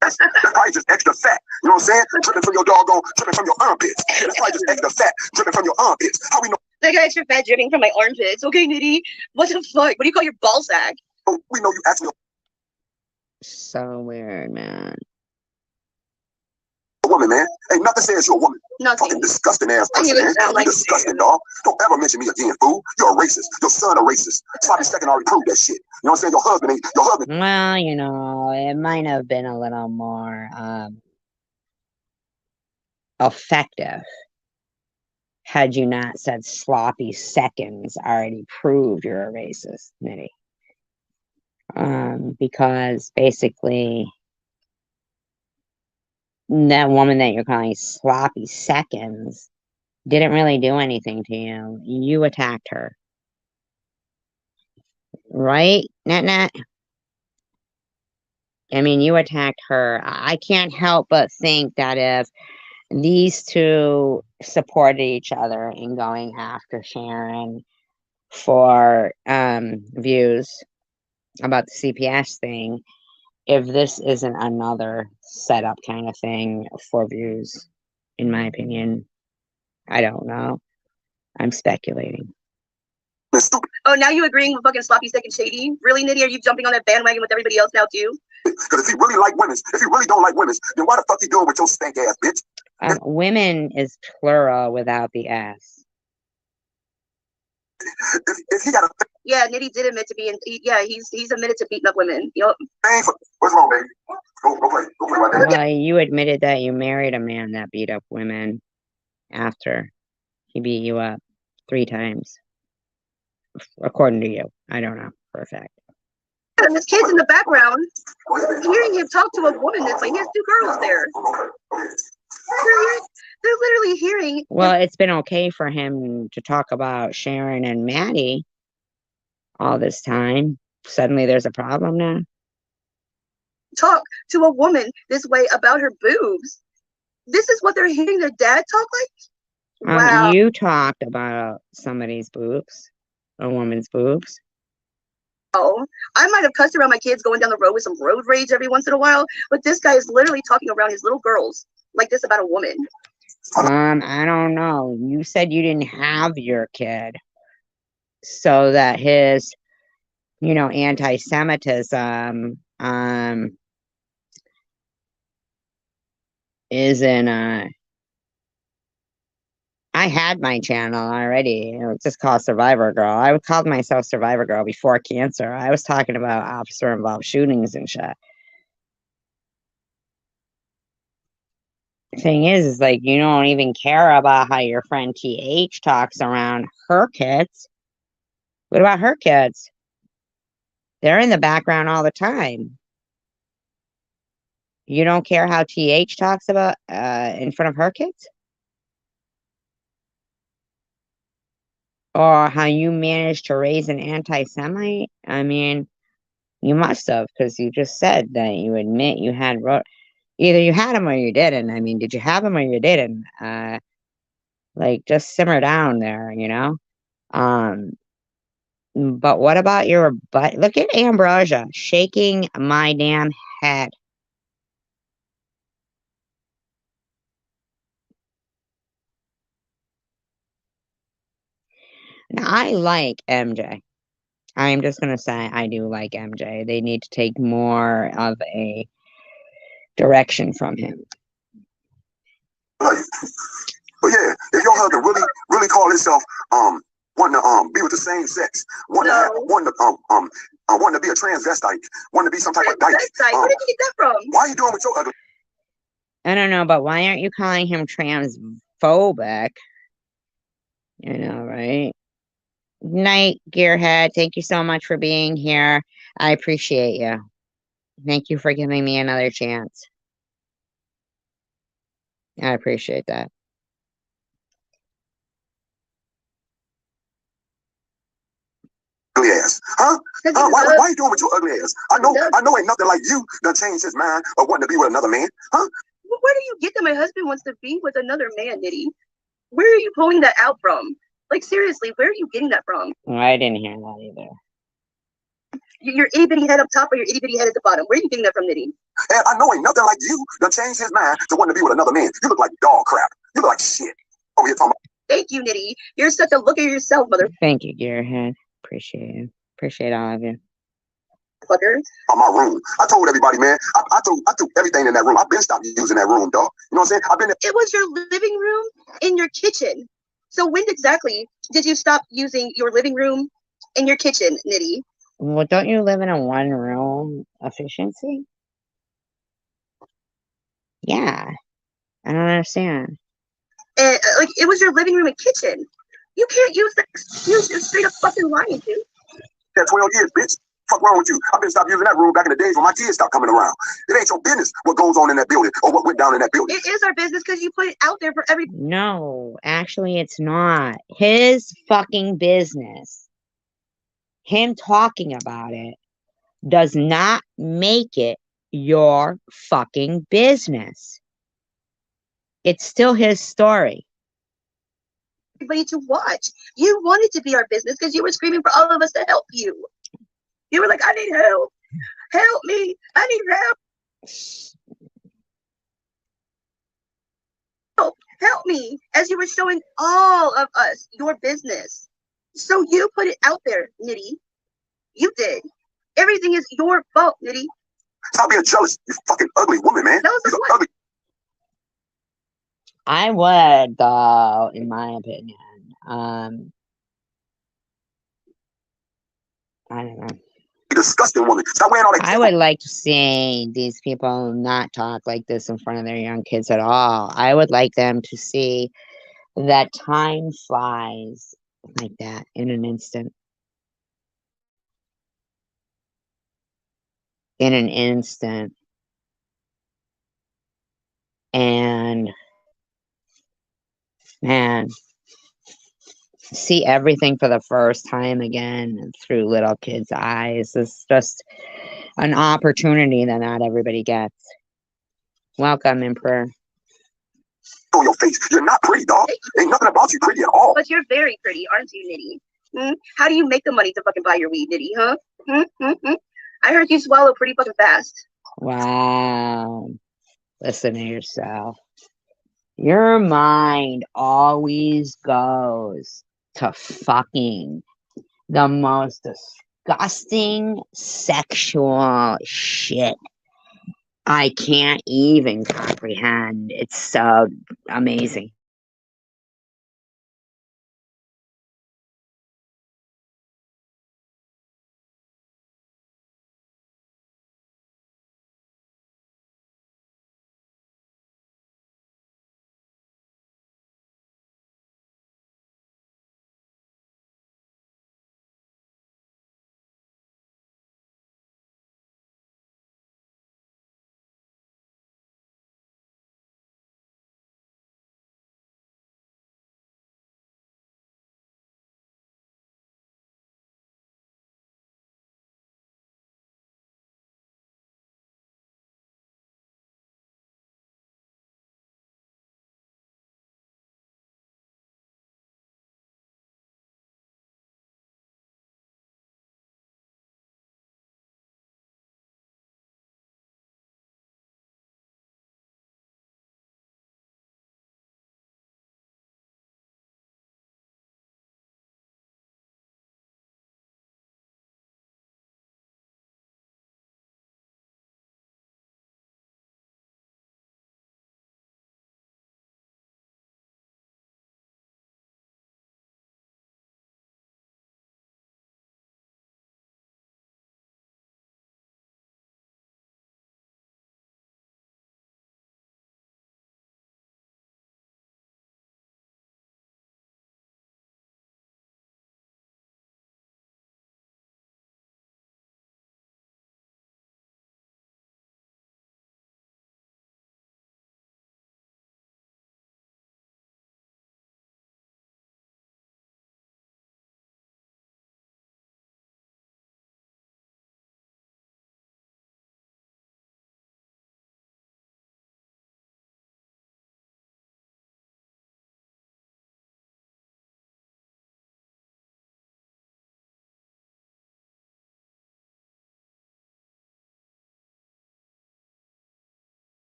Speaker 6: That's probably just extra fat. You know what I'm saying? Dripping from your doggone, dripping from your armpits. That's probably just extra fat, dripping from your armpits. How we know?
Speaker 3: I got extra fat dripping from my armpits. Okay, Nitty. What the fuck? What do you call your ball sack?
Speaker 6: Oh, we know you actually
Speaker 1: So weird, man.
Speaker 6: a woman, man. Ain't nothing says you're a woman.
Speaker 3: Nothing.
Speaker 6: Fucking disgusting ass
Speaker 3: I
Speaker 6: person,
Speaker 3: even
Speaker 6: man.
Speaker 3: sound
Speaker 6: You
Speaker 3: like
Speaker 6: disgusting, dog. Don't ever mention me again, fool. You're a racist. Your son a racist. Sloppy second already proved that shit. You know what I'm saying? Your husband ain't your husband.
Speaker 1: Well, it might have been a little more effective had you not said sloppy seconds already proved you're a racist, Nitty. Because basically that woman that you're calling sloppy seconds didn't really do anything to you. You attacked her. Right, Nat? I mean, you attacked her. I can't help but think that if these two supported each other in going after Sharon for views about the CPS thing, if this isn't another setup kind of thing for views, in my opinion, I don't know. I'm speculating.
Speaker 3: Oh, now you agreeing with fucking sloppy second shady? Really, Nitty? Are you jumping on that bandwagon with everybody else now too?
Speaker 6: Because if he really like women, if he really don't like women, then why the fuck you doing with your stank ass bitch?
Speaker 1: Women is plural without the S.
Speaker 6: If he got a
Speaker 3: Yeah, Nitty did admit to being. He's admitted to beating up women. Yup.
Speaker 6: what's wrong, baby? Go play right there.
Speaker 1: Well, you admitted that you married a man that beat up women after he beat you up 3 times. According to you. I don't know for a fact.
Speaker 3: And there's kids in the background hearing him talk to a woman that's like, he has 2 girls there. They're literally hearing.
Speaker 1: Well, it's been okay for him to talk about Sharon and Maddie all this time. Suddenly there's a problem now.
Speaker 3: Talk to a woman this way about her boobs. This is what they're hearing their dad talk like? Wow.
Speaker 1: You talked about somebody's boobs, a woman's boobs.
Speaker 3: Oh, I might have cussed around my kids going down the road with some road rage every once in a while, but this guy is literally talking around his little girls like this about a woman.
Speaker 1: I don't know. You said you didn't have your kid, so that his, anti-Semitism, isn't I had my channel already. It was just called Survivor Girl. I called myself Survivor Girl before cancer. I was talking about officer-involved shootings and shit. The thing is like, you don't even care about how your friend TH talks around her kids. What about her kids? They're in the background all the time. You don't care how TH talks about in front of her kids? Or how you managed to raise an anti-Semite? I mean, you must have, because you just said that you admit you had Either you had him or you didn't. I mean, did you have him or you didn't? Like just simmer down there, you know? Um, but what about your butt? Look at Ambrosia shaking my damn head. Now, I like MJ. I'm just gonna say I do like MJ. They need to take more of a direction from him.
Speaker 6: Like, but yeah, if your husband really call himself wanting to be with the same sex, wanting to be a transvestite, wanting to be some type of dyke.
Speaker 3: Where did you get that from?
Speaker 6: Why are you doing with your ugly?
Speaker 1: I don't know, but why aren't you calling him transphobic? You know, right? Night, Gearhead. Thank you so much for being here. I appreciate you. Thank you for giving me another chance. I appreciate that.
Speaker 6: Ugly ass, huh? Why are you doing with your ugly ass? I know ain't nothing like you that changed his mind or wanting to be with another man, huh?
Speaker 3: Where do you get that my husband wants to be with another man, Nitty? Where are you pulling that out from? Like, seriously, where are you getting that from?
Speaker 1: Well, I didn't hear that either.
Speaker 3: Your itty bitty head up top or your itty bitty head at the bottom? Where are you getting that from, Nitty?
Speaker 6: And I know ain't nothing like you that changed his mind to want to be with another man. You look like dog crap. You look like shit. Oh, you're talking about.
Speaker 3: Thank you, Nitty. You're such a look at yourself,
Speaker 1: Thank you, Gearhead. Appreciate you. Appreciate all of you.
Speaker 3: motherfucker.
Speaker 6: My room. I told everybody, man. I threw everything in that room. I've been stopped using that room, dog. You know what I'm saying? I've been.
Speaker 3: It was your living room in your kitchen. So when exactly did you stop using your living room in your kitchen, Nitty?
Speaker 1: Well, don't you live in a one-room efficiency? Yeah. I don't understand.
Speaker 3: And like it was your living room and kitchen. You can't use that excuse. You're straight up fucking lying, dude.
Speaker 6: Yeah, 12 years, bitch. Fuck wrong with you? I've been stopped using that room back in the days when my kids stopped coming around. It ain't your business what goes on in that building or what went down in that building.
Speaker 3: It is our business because you put it out there for every.
Speaker 1: No, actually, it's not. His fucking business. Him talking about it does not make it your fucking business. It's still his story.
Speaker 3: Everybody to watch. You wanted to be our business because you were screaming for all of us to help you. You were like, I need help. Help me. I need help. Help me. As you were showing all of us your business. So you put it out there, Nitty. You did. Everything is your fault, Nitty.
Speaker 6: Stop being jealous, you fucking ugly woman, man.
Speaker 3: That was
Speaker 6: You're
Speaker 3: what?
Speaker 6: ugly.
Speaker 1: I would, though, in my opinion. I don't know.
Speaker 6: Disgusting woman. Stop wearing all that.
Speaker 1: I would like to see these people not talk like this in front of their young kids at all. I would like them to see that time flies like that in an instant. In an instant. And man, see everything for the first time again through little kids' eyes. It's just an opportunity that not everybody gets. Welcome, Emperor.
Speaker 6: On your face. You're not pretty, dog. Ain't nothing about you pretty at all.
Speaker 3: But you're very pretty, aren't you, Nitty? How do you make the money to fucking buy your weed, Nitty, huh? I heard you swallow pretty fucking fast.
Speaker 1: Wow. Listen to yourself. Your mind always goes to fucking the most disgusting sexual shit I can't even comprehend. It's so amazing.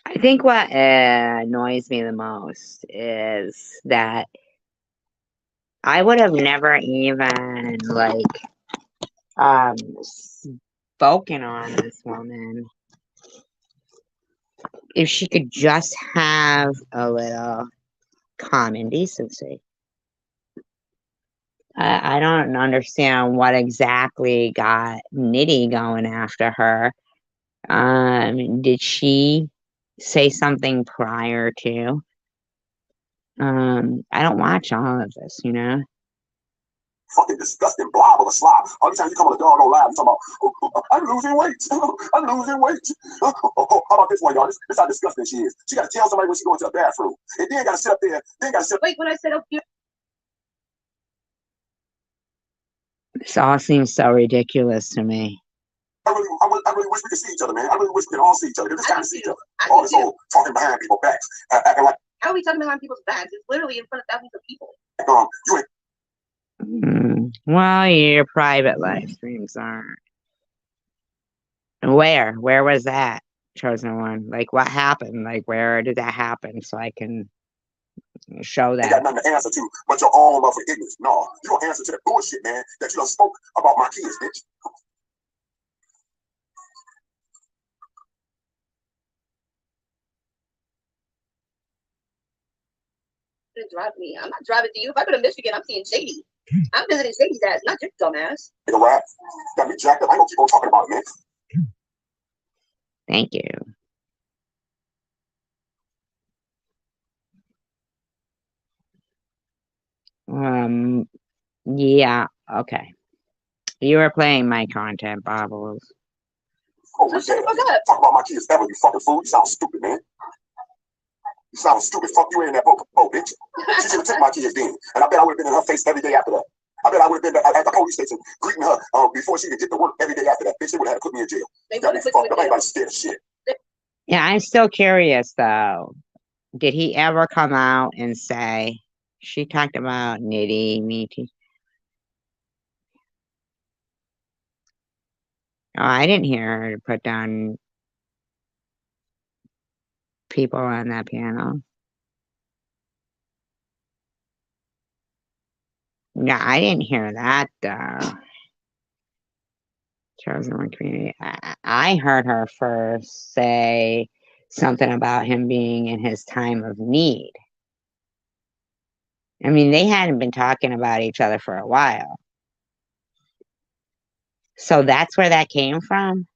Speaker 1: I think what annoys me the most is that I would have never even spoken on this woman if she could just have a little common decency. I don't understand what exactly got Nitty going after her. Did she say something prior to? I don't watch all of this, you know.
Speaker 6: Fucking disgusting blob of a slob. All the time you come on the dog on live and talk about, I'm losing weight. I'm losing weight. How about this one, y'all? This how disgusting she is. She got to tell somebody when she going to the bathroom. And then got to sit up there. Then got to sit.
Speaker 3: Wait, when I said up here.
Speaker 1: This all seems so ridiculous to me.
Speaker 6: I really wish we could see each other, man. I really wish we could all see each other. It's time to see each other. All this whole talking behind people's backs, acting like.
Speaker 3: How are we talking behind people's backs? It's literally in front of thousands of people.
Speaker 6: You ain't.
Speaker 1: Well, your private live streams aren't. Where was that, chosen one? Like, what happened? Like, where did that happen? So I can show that.
Speaker 6: You got nothing to answer to but your own love for ignorance. No, you don't answer to the bullshit, man, that you done spoke about my kids, bitch.
Speaker 3: Didn't drive me. I'm not driving to you. If I go to Michigan, I'm seeing Shady. I'm visiting Shady's ass, not your dumbass.
Speaker 6: Nigga, right? Got me jacked up. I ain't gonna keep on talking about it, man.
Speaker 1: Thank you. Yeah, okay. You were playing my content, Bobbles.
Speaker 6: Oh, so shut the fuck up. Talk about my kids ever, you fucking fool. You sound stupid, man. You sound stupid. Fuck you in that boat, bitch. She should have took my kids then. And I bet I would have been in her face every day after that. I bet I would have been at the police station greeting her before she could get to work every day after that. Bitch, they would have had to put me in jail. They got me fucked up. Everybody's scared of shit.
Speaker 1: Yeah, I'm still curious though. Did he ever come out and say she talked about Nitty, me too? Oh, I didn't hear her put down people on that piano. No, I didn't hear that though. Chosen one community. I heard her first say something about him being in his time of need. I mean, they hadn't been talking about each other for a while. So that's where that came from?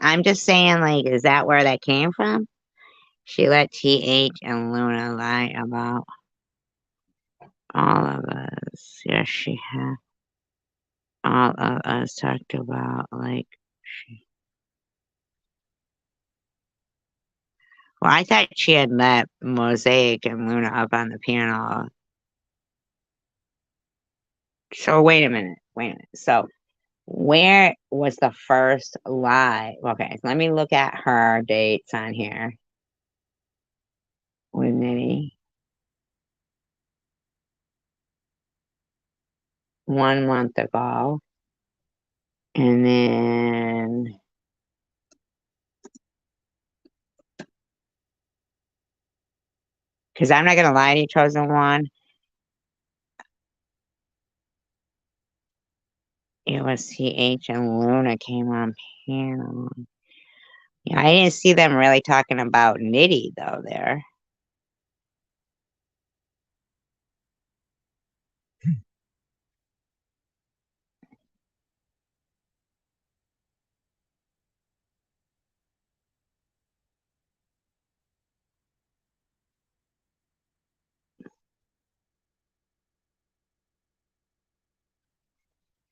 Speaker 1: I'm just saying, like, is that where that came from? She let TH and Luna lie about all of us. Yes, she had. All of us talked about, like, well, I thought she had met Mosaic and Luna up on the piano. So wait a minute. So where was the first lie? Okay, let me look at her dates on here. With Nitty. 1 month ago. And then because I'm not gonna lie to you, chosen one. It was CH and Luna came on panel. Yeah, I didn't see them really talking about Nitty though there.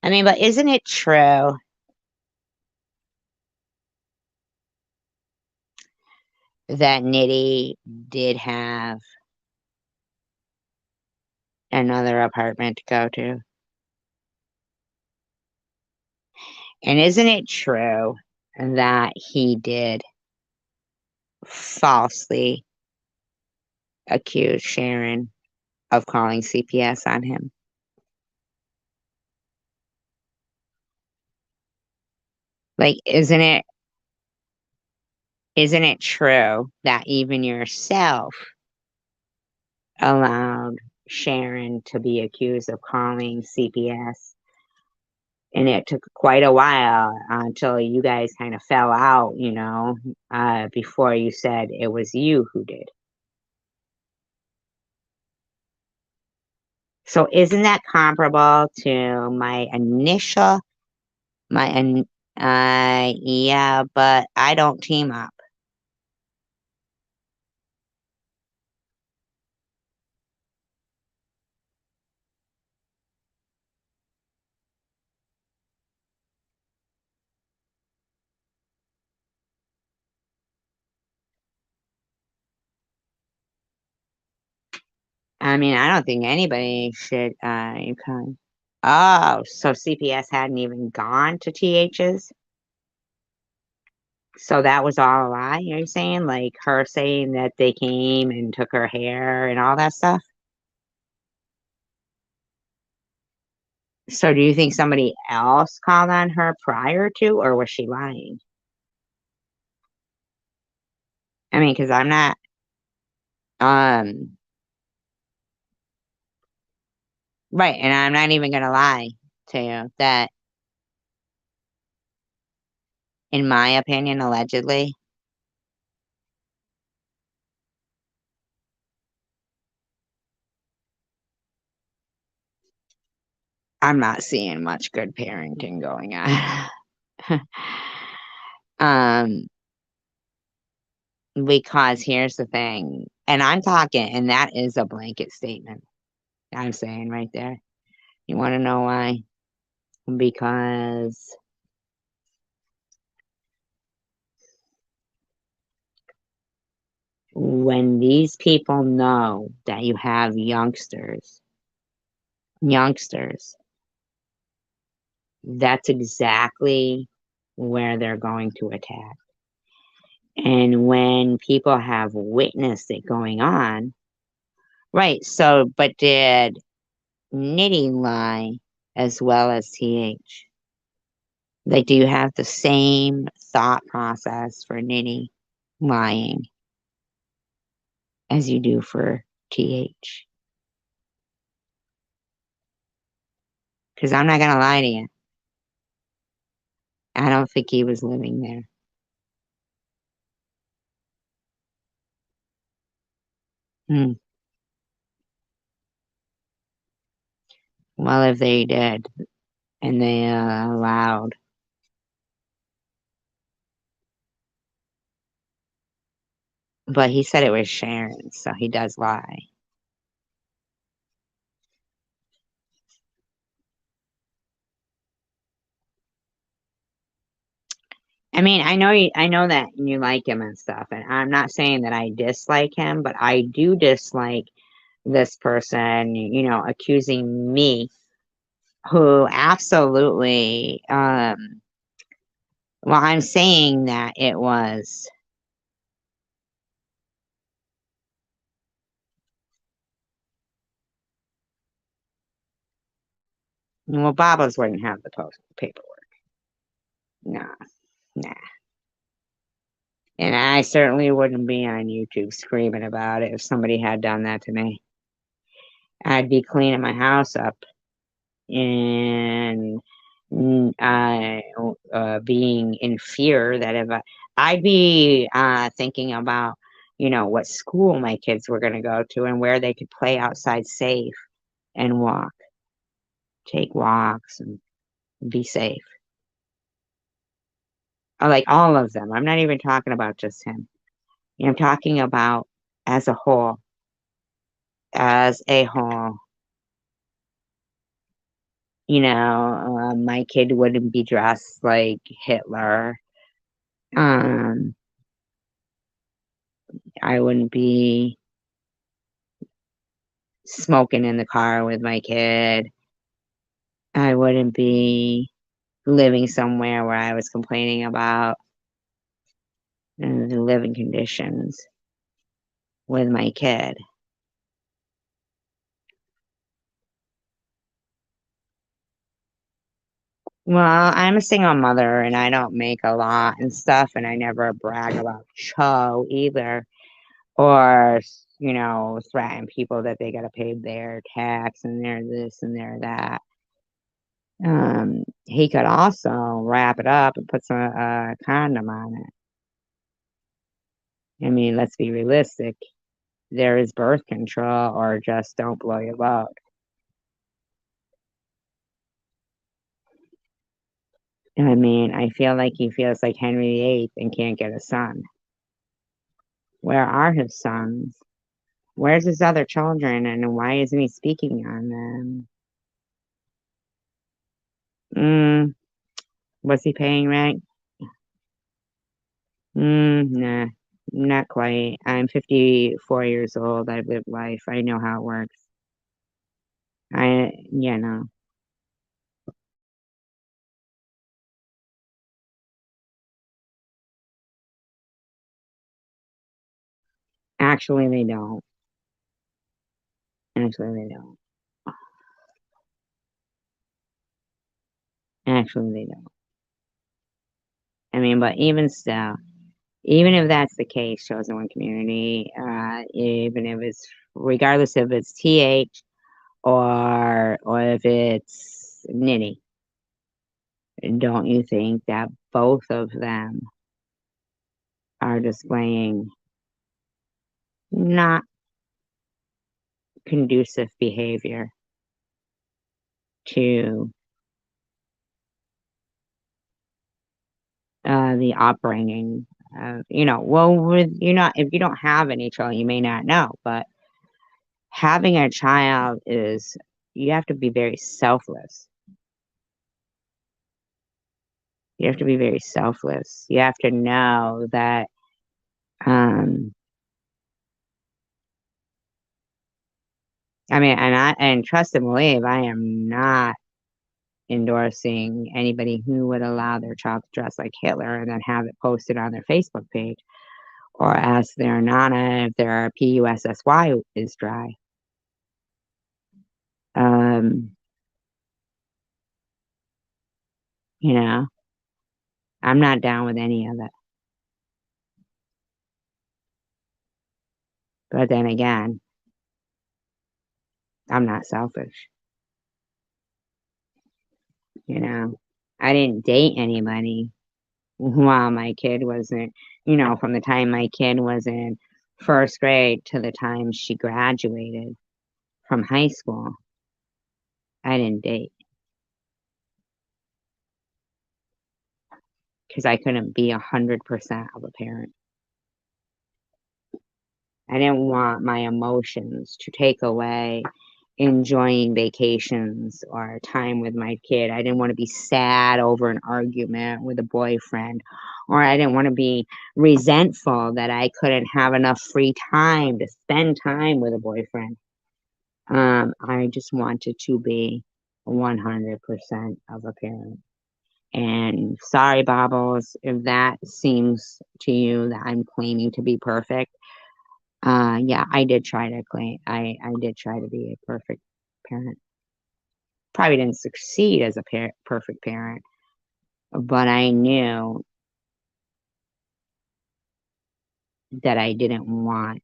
Speaker 1: I mean, but isn't it true that Nitty did have another apartment to go to? And isn't it true that he did falsely accuse Sharon of calling CPS on him? Like, isn't it true that even yourself allowed Sharon to be accused of calling CPS? And it took quite a while until you guys kind of fell out, before you said it was you who did. So isn't that comparable to yeah, but I don't team up. I mean, I don't think anybody should, you can. Oh, so CPS hadn't even gone to TH's? So that was all a lie, you're saying? Like her saying that they came and took her hair and all that stuff? So do you think somebody else called on her prior to, or was she lying? I mean, because I'm not, um, right, and I'm not even gonna lie to you that, in my opinion, allegedly, I'm not seeing much good parenting going on. um, because here's the thing, and I'm talking, and that is a blanket statement I'm saying right there. You want to know why? Because when these people know that you have youngsters, that's exactly where they're going to attack. And when people have witnessed it going on, right? So, but did Nitty lie as well as TH? Like, do you have the same thought process for Nitty lying as you do for TH? Because I'm not going to lie to you. I don't think he was living there. Hmm. Well, if they did, and they allowed. But he said it was Sharon, so he does lie. I mean, I know that you like him and stuff, and I'm not saying that I dislike him, but I do dislike this person, accusing me, who absolutely, well, I'm saying that it was, well, Baba's wouldn't have the paperwork. No, nah. And I certainly wouldn't be on YouTube screaming about it if somebody had done that to me. I'd be cleaning my house up and being in fear that I'd be thinking about, what school my kids were going to go to and where they could play outside safe and take walks and be safe. Like all of them. I'm not even talking about just him. I'm talking about as a whole. As a whole. My kid wouldn't be dressed like Hitler. I wouldn't be smoking in the car with my kid. I wouldn't be living somewhere where I was complaining about the living conditions with my kid. Well, I'm a single mother and I don't make a lot and stuff, and I never brag about Cho either, or, threaten people that they gotta pay their tax and their this and their that. He could also wrap it up and put some condom on it. I mean, let's be realistic. There is birth control, or just don't blow your load. I mean, I feel like he feels like Henry VIII and can't get a son. Where are his sons? Where's his other children, and why isn't he speaking on them? Was he paying rent? Nah, not quite. I'm 54 years old. I've lived life. I know how it works. No. Actually, they don't. Actually, they don't. Actually, they don't. I mean, but even still, even if that's the case, chosen one community, even if it's regardless if it's TH or if it's Nitty, don't you think that both of them are displaying not conducive behavior to the upbringing of, if you don't have any children, you may not know, but having a child you have to be very selfless. You have to be very selfless. You have to know that, I mean, and trust and believe, I am not endorsing anybody who would allow their child to dress like Hitler and then have it posted on their Facebook page, or ask their nana if their PUSSY is dry. I'm not down with any of it. But then again, I'm not selfish. I didn't date anybody while my kid wasn't, from the time my kid was in first grade to the time she graduated from high school. I didn't date because I couldn't be 100% of a parent. I didn't want my emotions to take away enjoying vacations or time with my kid. I didn't want to be sad over an argument with a boyfriend, or I didn't want to be resentful that I couldn't have enough free time to spend time with a boyfriend. I just wanted to be 100% of a parent. And sorry, Bobbles, if that seems to you that I'm claiming to be perfect. Yeah, I did try to claim, I did try to be a perfect parent. Probably didn't succeed as a perfect parent, but I knew that I didn't want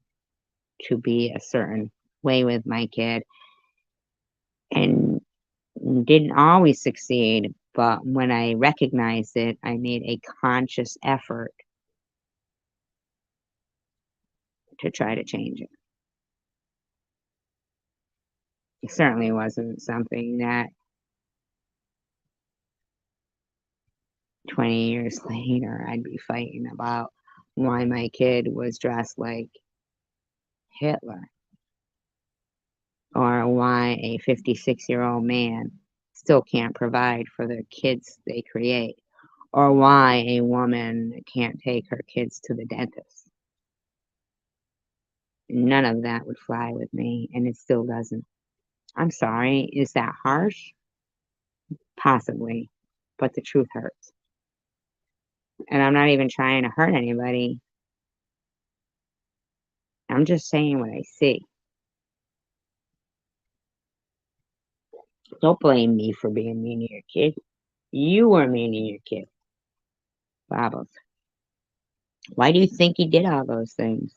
Speaker 1: to be a certain way with my kid, and didn't always succeed. But when I recognized it, I made a conscious effort to try to change it. It certainly wasn't something that 20 years later I'd be fighting about why my kid was dressed like Hitler, or why a 56-year-old man still can't provide for the kids they create, or why a woman can't take her kids to the dentist. None of that would fly with me, and it still doesn't. I'm sorry, is that harsh? Possibly. but the truth hurts. And I'm not even trying to hurt anybody. I'm just saying what I see. Don't blame me for being mean to your kid. You were mean to your kid. Bobbles. Why do you think he did all those things?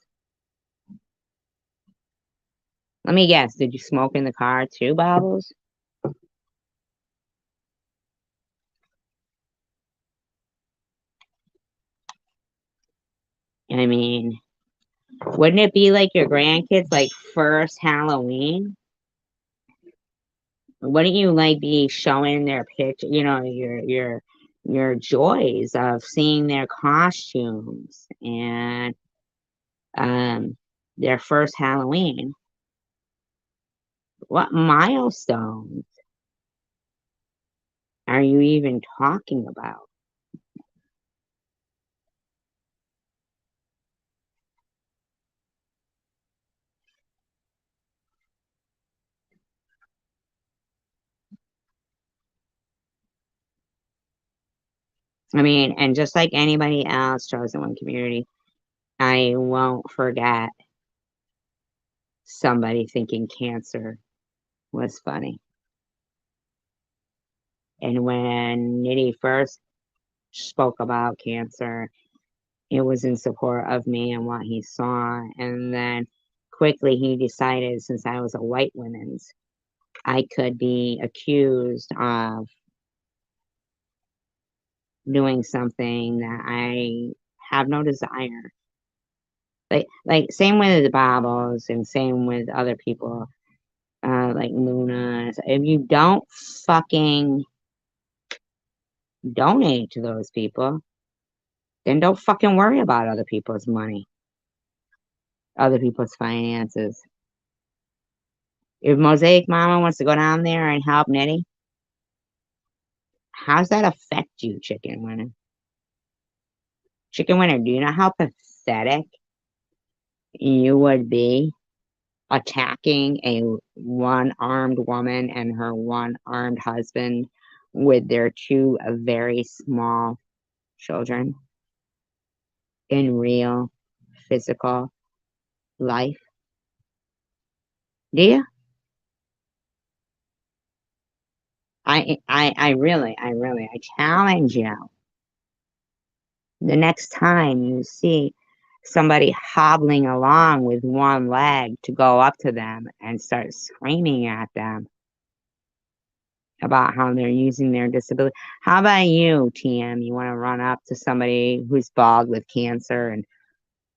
Speaker 1: Let me guess. Did you smoke in the car too, Bobbles? I mean, wouldn't it be like your grandkids' like first Halloween? Wouldn't you like be showing their picture, your joys of seeing their costumes and their first Halloween? What milestones are you even talking about? I mean, and just like anybody else, Chosen One community, I won't forget somebody thinking cancer was funny. And when Nitty first spoke about cancer, it was in support of me and what he saw. And then quickly he decided, since I was a white woman's, I could be accused of doing something that I have no desire. Like same with the Bobbles and same with other people, like Luna. If you don't fucking donate to those people, then don't fucking worry about other people's money, other people's finances. If Mosaic Mama wants to go down there and help Nettie, how's that affect you, Chicken Winner? Chicken Winner, do you know how pathetic you would be attacking a one-armed woman and her one-armed husband with their two very small children in real physical life? Do you? I really, I challenge you. The next time you see somebody hobbling along with one leg, to go up to them and start screaming at them about how they're using their disability. How about you, TM? You want to run up to somebody who's bald with cancer and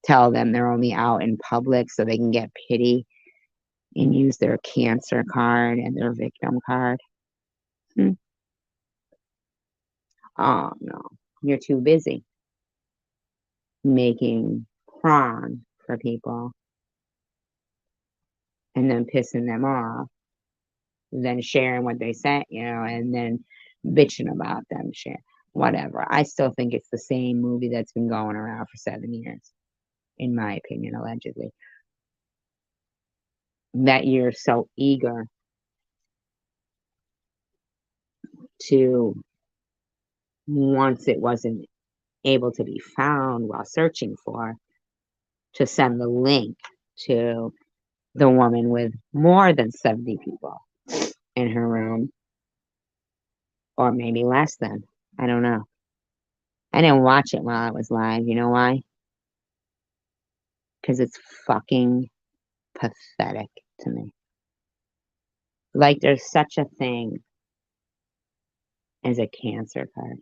Speaker 1: tell them they're only out in public so they can get pity and use their cancer card and their victim card? Oh, no. You're too busy making prawn for people and then pissing them off, then sharing what they sent you, and then bitching about them, share whatever. I still think it's the same movie that's been going around for 7 years, in my opinion, allegedly. That you're so eager to, once it wasn't able to be found while searching for, to send the link to the woman with more than 70 people in her room, or maybe less than. I don't know. I didn't watch it while it was live. You know why? Because it's fucking pathetic to me. Like there's such a thing as a cancer card.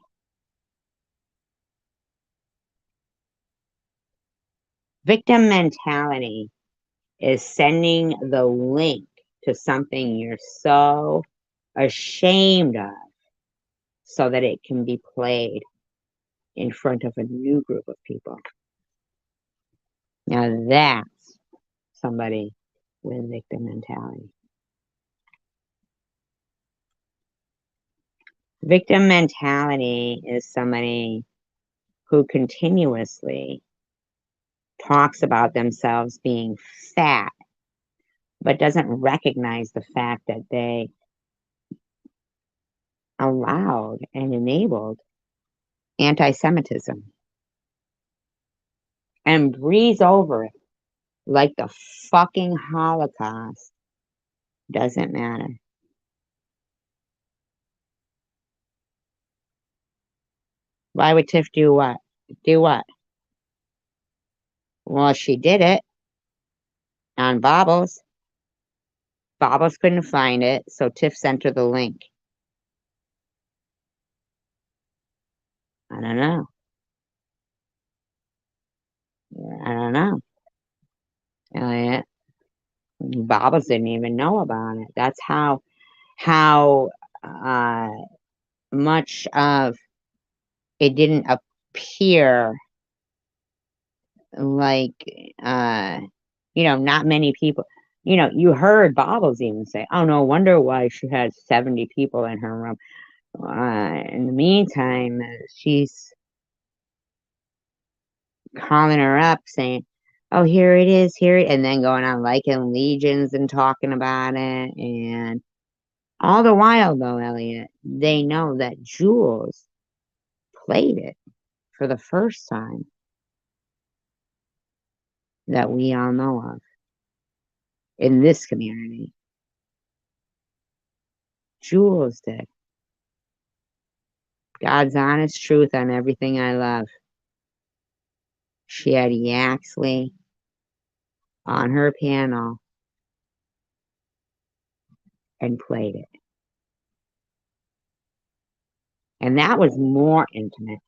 Speaker 1: Victim mentality is sending the link to something you're so ashamed of so that it can be played in front of a new group of people. Now that's somebody with victim mentality. Victim mentality is somebody who continuously talks about themselves being fat, but doesn't recognize the fact that they allowed and enabled anti-Semitism and breeze over it like the fucking Holocaust doesn't matter. Why would Tiff do what? Do what? Well, she did it on Bobbles. Bobbles couldn't find it, so Tiff sent her the link. I don't know. I don't know. Elliot. Bobbles didn't even know about it. That's how uh, much of it didn't appear like not many people. You heard Bobbles even say, "Oh, no wonder why she had 70 people in her room." In the meantime, she's calling her up saying, "Oh, here it is, and then going on liking legions and talking about it. And all the while, though, Elliot, they know that Jules played it for the first time that we all know of in this community. Jules did. God's honest truth on everything I love. She had Yaxley on her piano and played it. And that was more intimate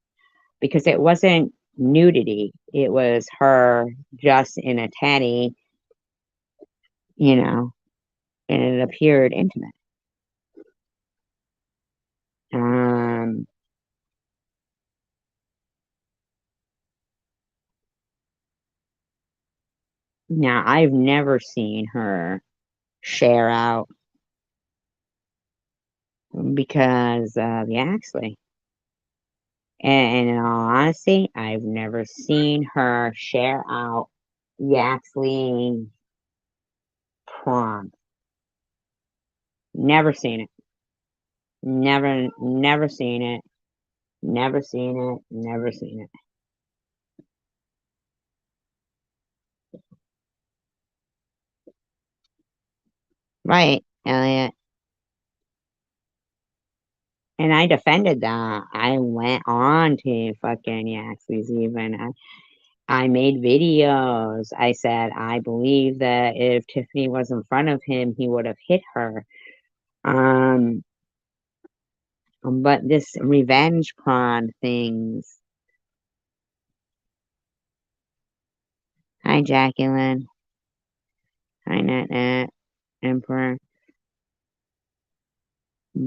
Speaker 1: because it wasn't nudity. It was her just in a teddy, and it appeared intimate. Now, I've never seen her share out because of Yaxley. And in all honesty, I've never seen her share out Yaxley prom. Never seen it. Never seen it. Never seen it. Never seen it. Right, Elliot. And I defended that. I went on to fucking Yaxley's even. I made videos. I said, I believe that if Tiffany was in front of him, he would have hit her. But this revenge porn things. Hi, Jacqueline. Hi, Nat Emperor.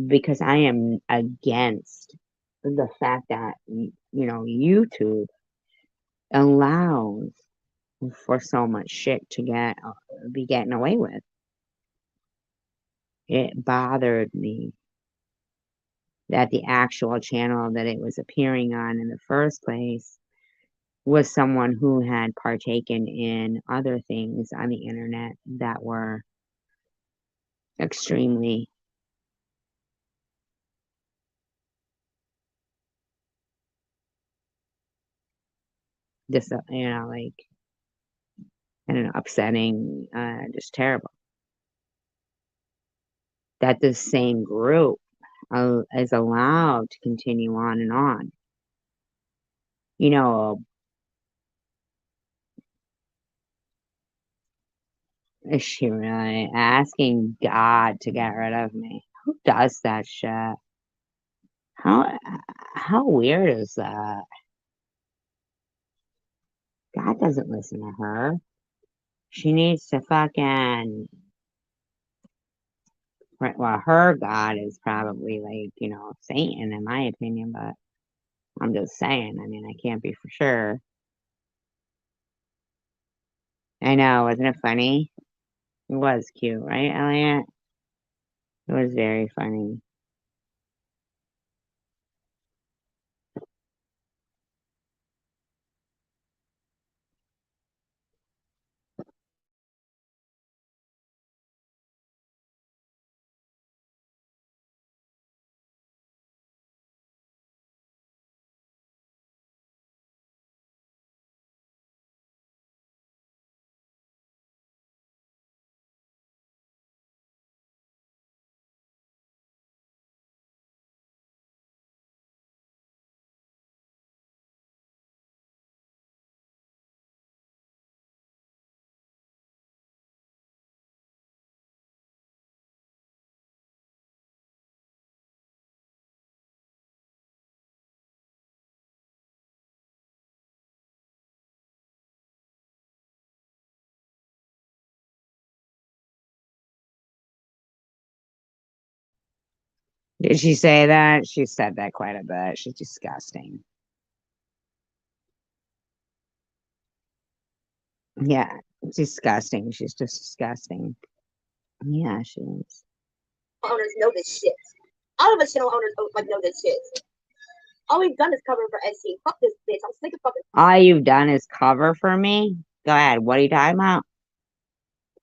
Speaker 1: Because I am against the fact that, YouTube allows for so much shit to be getting away with. It bothered me that the actual channel that it was appearing on in the first place was someone who had partaken in other things on the internet that were extremely upsetting, just terrible. That this same group is allowed to continue on and on. Is she really asking God to get rid of me? Who does that shit? How weird is that? God doesn't listen to her. She needs to fucking. Well, her God is probably Satan, in my opinion, but I'm just saying. I mean, I can't be for sure. I know, wasn't it funny? It was cute, right, Elliot? It was very funny. Did she say that? She said that quite a bit. She's disgusting. Yeah, disgusting. She's just disgusting. Yeah, she is.
Speaker 5: Owners know this shit. All of us channel owners know this shit. All we've done is cover for SC. Fuck this bitch. I'm sick of fucking.
Speaker 1: All you've done is cover for me? Go ahead. What are you talking about?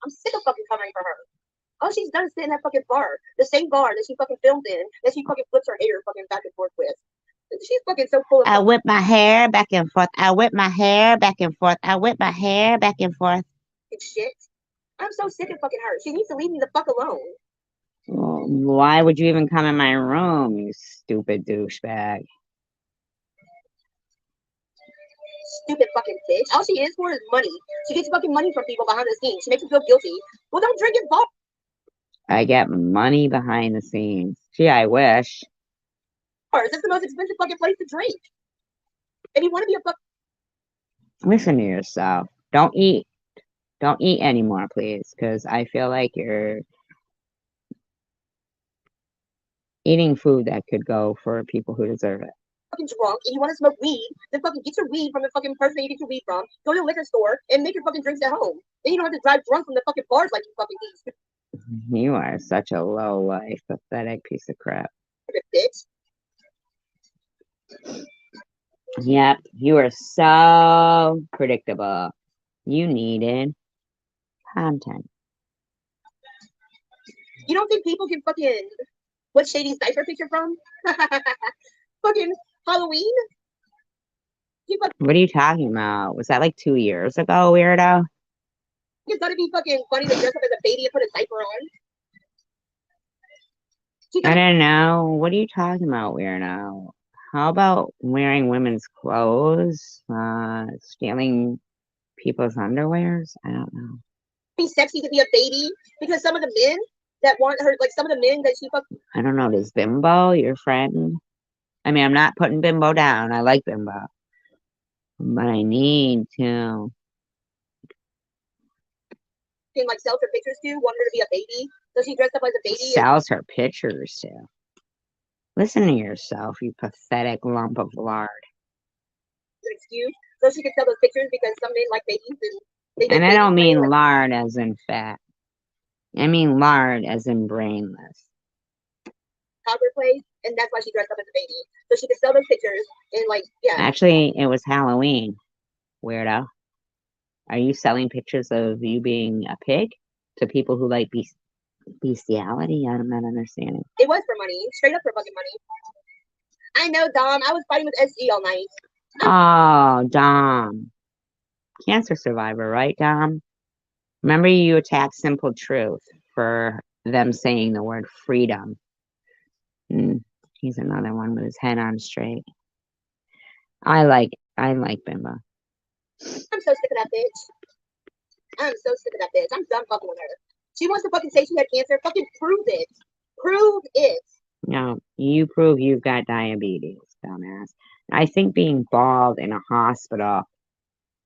Speaker 5: I'm sick of fucking covering for her. All she's done is sit in that fucking bar. The same bar that she fucking filmed in, that she fucking flips her hair fucking back and forth with. She's fucking so full of.
Speaker 1: I whip my hair back and forth. I whip my hair back and forth. I whip my hair back and forth.
Speaker 5: Shit. I'm so sick of fucking her. She needs to leave me the fuck alone.
Speaker 1: Well, why would you even come in my room, you stupid douchebag?
Speaker 5: Stupid fucking bitch. All she is for is money. She gets fucking money from people behind the scenes. She makes them feel guilty. Well, don't drink and fuck.
Speaker 1: I get money behind the scenes. Gee, I wish.
Speaker 5: It's the most expensive fucking place to drink. If you want to be a fuck.
Speaker 1: Listen to yourself. Don't eat anymore, please, because I feel like you're eating food that could go for people who deserve it.
Speaker 5: Fucking drunk and you want to smoke weed, then fucking get your weed from the fucking person that you get your weed from. Go to the liquor store and make your fucking drinks at home. Then you don't have to drive drunk from the fucking bars like you fucking do.
Speaker 1: You are such a low life, pathetic piece of crap.
Speaker 5: Bitch.
Speaker 1: Yep, you are so predictable. You needed content.
Speaker 5: You don't think people can fucking what's Shady's diaper picture from? Fucking Halloween?
Speaker 1: What are you talking about? Was that like 2 years ago, weirdo?
Speaker 5: It's gotta be fucking funny to dress up as a baby and put a diaper on.
Speaker 1: I don't know. What are you talking about, weirdo? How about wearing women's clothes? Stealing people's underwears? I don't know.
Speaker 5: Be sexy to be a baby because some of the men that want her, like some of the men that she fucking.
Speaker 1: I don't know. Does Bimbo, your friend? I mean, I'm not putting Bimbo down. I like Bimbo. But I need to.
Speaker 5: Can like sells her pictures to, want her to be a baby. So she dressed up as a baby.
Speaker 1: Sells her pictures to. Listen to yourself, you pathetic lump of lard.
Speaker 5: An excuse so she can sell those pictures because some men like babies
Speaker 1: and I don't mean lard as in fat. I mean lard as in brainless.
Speaker 5: Toddler plays, and that's why she dressed up as a baby. So she could sell those pictures and like, yeah.
Speaker 1: Actually, it was Halloween, weirdo. Are you selling pictures of you being a pig to people who like bestiality? I'm not understanding.
Speaker 5: It was for money, straight up for fucking money. I know, Dom. I was fighting with SG all night.
Speaker 1: Oh, Dom. Cancer survivor, right, Dom? Remember you attacked Simple Truth for them saying the word freedom. He's another one with his head on straight. I like Bimbo.
Speaker 5: I'm so sick of that bitch. I'm so sick of that bitch. I'm done fucking with her. She wants to fucking say she had cancer. Fucking prove it. Prove it.
Speaker 1: No, you prove you've got diabetes, dumbass. I think being bald in a hospital,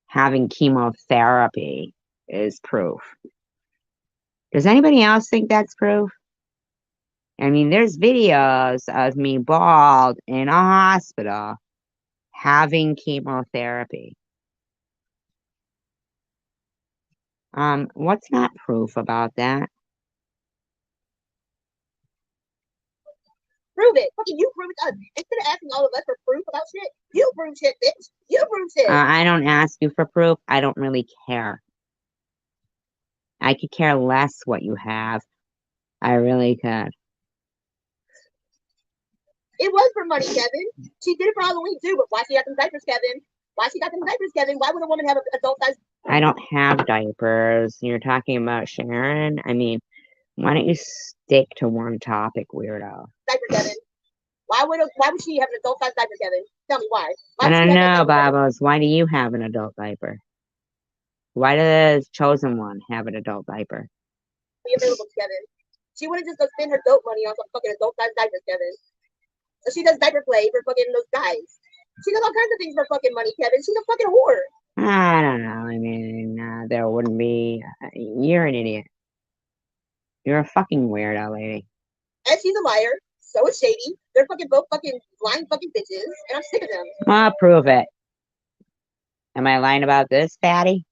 Speaker 1: having chemotherapy is proof. Does anybody else think that's proof? I mean, there's videos of me bald in a hospital having chemotherapy. What's not proof about that?
Speaker 5: Prove it. Fucking you prove it to us. Instead of asking all of us for proof about shit, you prove shit, bitch. You prove shit.
Speaker 1: I don't ask you for proof. I don't really care. I could care less what you have. I really could.
Speaker 5: It was for money, Kevin. She did it for Halloween too, but why she got them diapers, Kevin? Why she got them diapers, Kevin? Why would a woman have an adult size?
Speaker 1: I don't have diapers. You're talking about Sharon? I mean, why don't you stick to one topic, weirdo?
Speaker 5: Diaper, Kevin. Why would she have an adult size diaper, Kevin? Tell me why.
Speaker 1: I don't know, Babos. Why do you have an adult diaper? Why does Chosen One have an adult diaper?
Speaker 5: Be available, Kevin. She wouldn't just go spend her dope money on some fucking adult size diapers, Kevin. So she does diaper play for fucking those guys. She does all kinds of things for fucking money, Kevin. She's a fucking whore.
Speaker 1: I don't know. I mean, there wouldn't be. You're an idiot. You're a fucking weirdo, lady.
Speaker 5: And she's a liar. So is Shady. They're fucking both fucking lying fucking bitches, and I'm sick of them.
Speaker 1: I'll prove it. Am I lying about this, Fatty?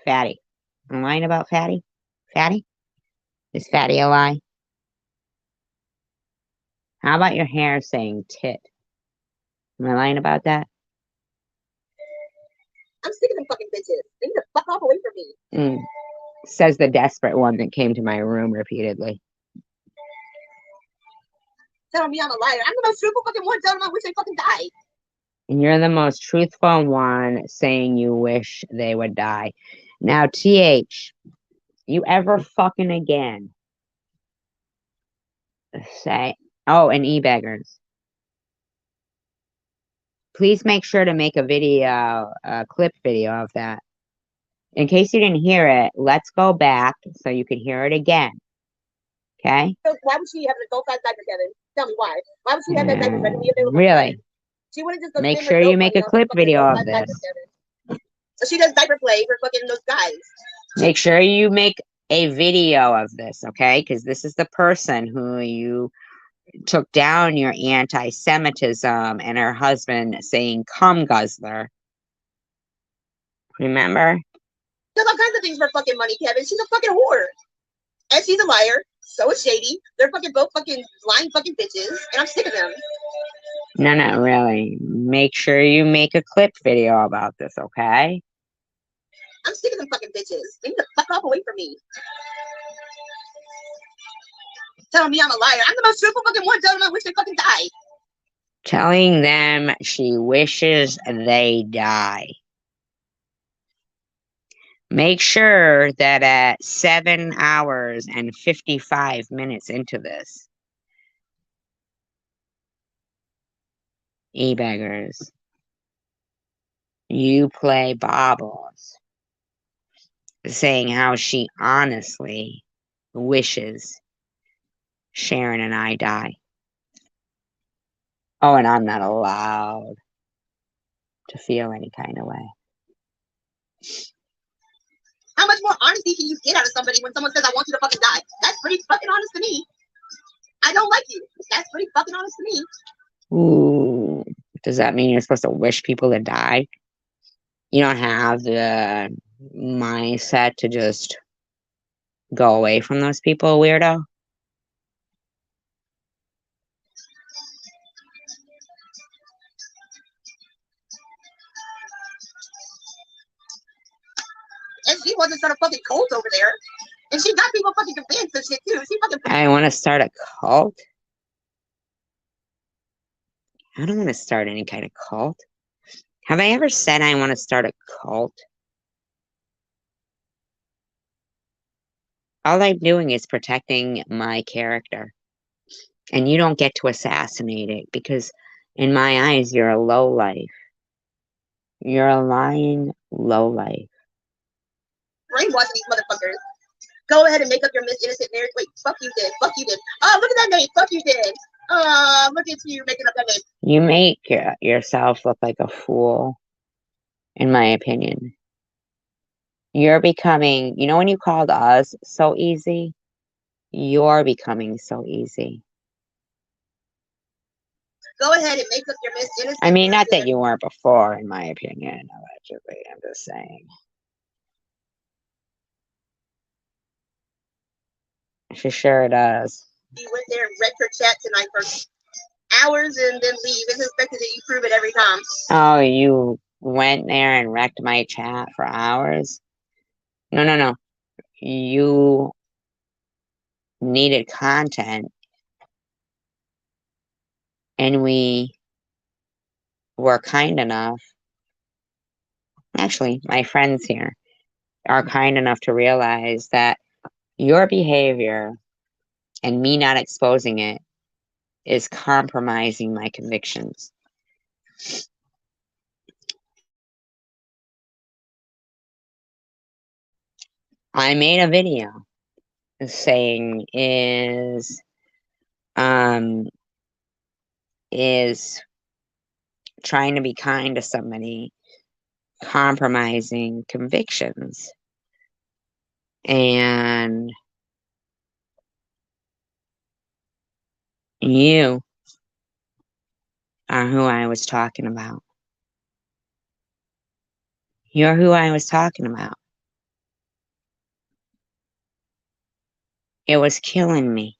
Speaker 1: Fatty. I'm lying about Fatty? Fatty? Is Fatty a lie? How about your hair saying tit? Am I lying about that?
Speaker 5: I'm sick of them fucking bitches. They need to fuck off away from me.
Speaker 1: Says the desperate one that came to my room repeatedly.
Speaker 5: Telling me I'm a liar. I'm the most truthful fucking one telling them I wish they fucking died.
Speaker 1: And you're the most truthful one saying you wish they would die. Now, TH, you ever fucking again say, oh, and e-beggars. Please make sure to make a video, a clip video of that. In case you didn't hear it, let's go back so you can hear it again. Okay?
Speaker 5: So why would she have an adult size diaper, Kevin? Tell me why. Why would she have that diaper readily available?
Speaker 1: Really?
Speaker 5: She wouldn't just go
Speaker 1: Make
Speaker 5: spend her
Speaker 1: sure you
Speaker 5: dope
Speaker 1: make
Speaker 5: money
Speaker 1: a
Speaker 5: on
Speaker 1: clip
Speaker 5: some fucking
Speaker 1: video
Speaker 5: adult
Speaker 1: of
Speaker 5: size diapers,
Speaker 1: this.
Speaker 5: Kevin. So she does diaper play for fucking those guys.
Speaker 1: Make sure you make a video of this, okay? Because this is the person who you took down your anti-Semitism and her husband saying cum guzzler. Remember?
Speaker 5: Does all kinds of things for fucking money, Kevin. She's a fucking whore. And she's a liar. So is Shady. They're fucking both fucking lying fucking bitches. And I'm sick of them.
Speaker 1: No, not really. Make sure you make a clip video about this, okay?
Speaker 5: I'm sick of them fucking bitches. They need to fuck off away from me. Telling me I'm a liar. I'm the most truthful fucking one telling them I wish they fucking died.
Speaker 1: Telling them she wishes they die. Make sure that at 7 hours and 55 minutes into this, e-beggars, you play baubles, saying how she honestly wishes Sharon and I die. Oh, and I'm not allowed to feel any kind of way.
Speaker 5: How much more honesty can you get out of somebody when someone says, I want you to fucking die? That's pretty fucking honest to me. I don't like you. That's pretty fucking honest to me.
Speaker 1: Ooh, does that mean you're supposed to wish people to die? You don't have the mindset to just go away from those people, weirdo?
Speaker 5: And she wasn't sort of fucking cult over there. And she got people fucking convinced and shit too. She fucking.
Speaker 1: I want to start a cult? I don't want to start any kind of cult. Have I ever said I want to start a cult? All I'm doing is protecting my character. And you don't get to assassinate it because in my eyes, you're a lowlife. You're a lying lowlife.
Speaker 5: Brainwashing these motherfuckers. Go ahead and make up your Miss Innocent marriage. Wait, fuck you did. Fuck you did. Oh, look at that name. Fuck you did. Look at you making up that name.
Speaker 1: You make yourself look like a fool, in my opinion. You're becoming, you know, when you called us so easy, you're becoming so easy.
Speaker 5: Go ahead and make up your Miss Innocent.
Speaker 1: I mean, not that you weren't before, in my opinion, allegedly. I'm just saying. She sure does.
Speaker 5: You went there and wrecked her chat tonight for hours and then leave. It's expected that you prove it every time.
Speaker 1: Oh, you went there and wrecked my chat for hours? No. You needed content. And we were kind enough. Actually, my friends here are kind enough to realize that your behavior and me not exposing it is compromising my convictions. I made a video saying is trying to be kind to somebody compromising convictions. And You are who I was talking about. You're who I was talking about. It was killing me.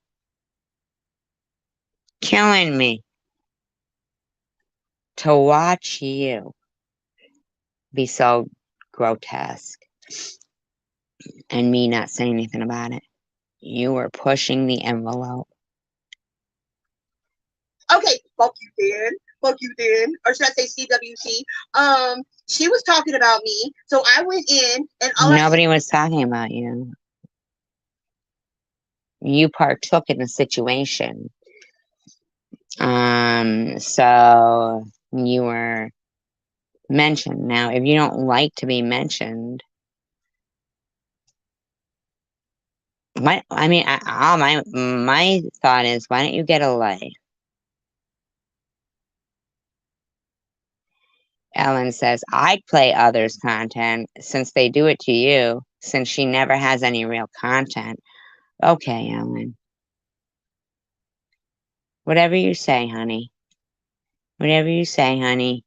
Speaker 1: Killing me to watch you be so grotesque and me not say anything about it. You were pushing the envelope.
Speaker 3: Okay, fuck you, Dan. Fuck you, Dan. Or should I say CWT? She was talking about me, so I went in and
Speaker 1: Nobody was talking about you. You partook in the situation. So you were mentioned. Now, if you don't like to be mentioned, my thought is, why don't you get a life? Ellen says, I'd play others' content since they do it to you, since she never has any real content. Okay, Ellen. Whatever you say, honey. Whatever you say, honey.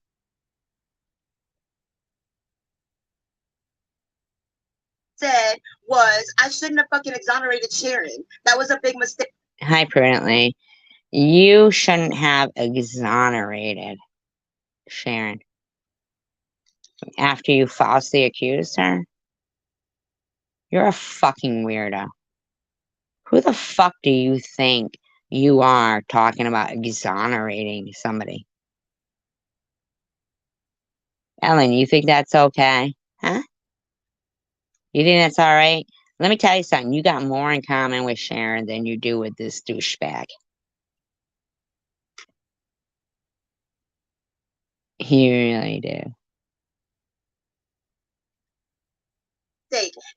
Speaker 3: said was I shouldn't have fucking exonerated Sharon. That was a big mistake.
Speaker 1: Hi, Prudently. You shouldn't have exonerated Sharon after you falsely accused her. You're a fucking weirdo. Who the fuck do you think you are talking about exonerating somebody? Ellen, you think that's okay? Huh? You think that's alright? Let me tell you something. You got more in common with Sharon than you do with this douchebag. You really do.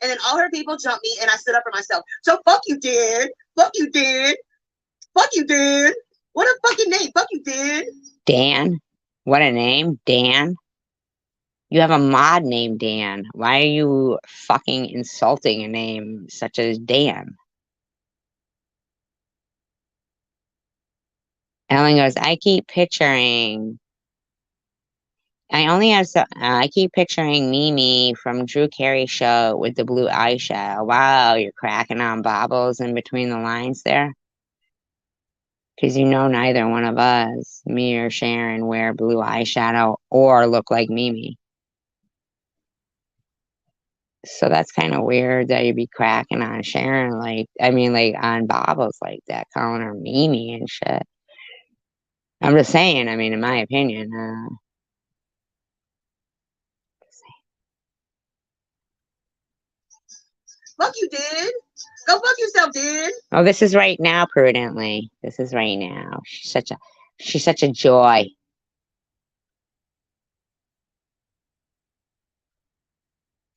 Speaker 3: And then all her people jumped me and I stood up for myself. So fuck you, Dan. Fuck you, Dan. Fuck you, Dan. What a fucking name. Fuck you, Dan.
Speaker 1: Dan? What a name? Dan? You have a mod named Dan. Why are you fucking insulting a name such as Dan? Ellen goes, I keep picturing Mimi from Drew Carey show with the blue eyeshadow. Wow, you're cracking on bobbles in between the lines there. Because you know neither one of us, me or Sharon, wear blue eyeshadow or look like Mimi. So that's kind of weird that you'd be cracking on Sharon, on bobbles like that, calling her Mimi and shit. I'm just saying, in my opinion,
Speaker 3: Fuck you, Dan. Go fuck yourself, Dan.
Speaker 1: Oh, this is right now, Prudently. This is right now. She's such a joy.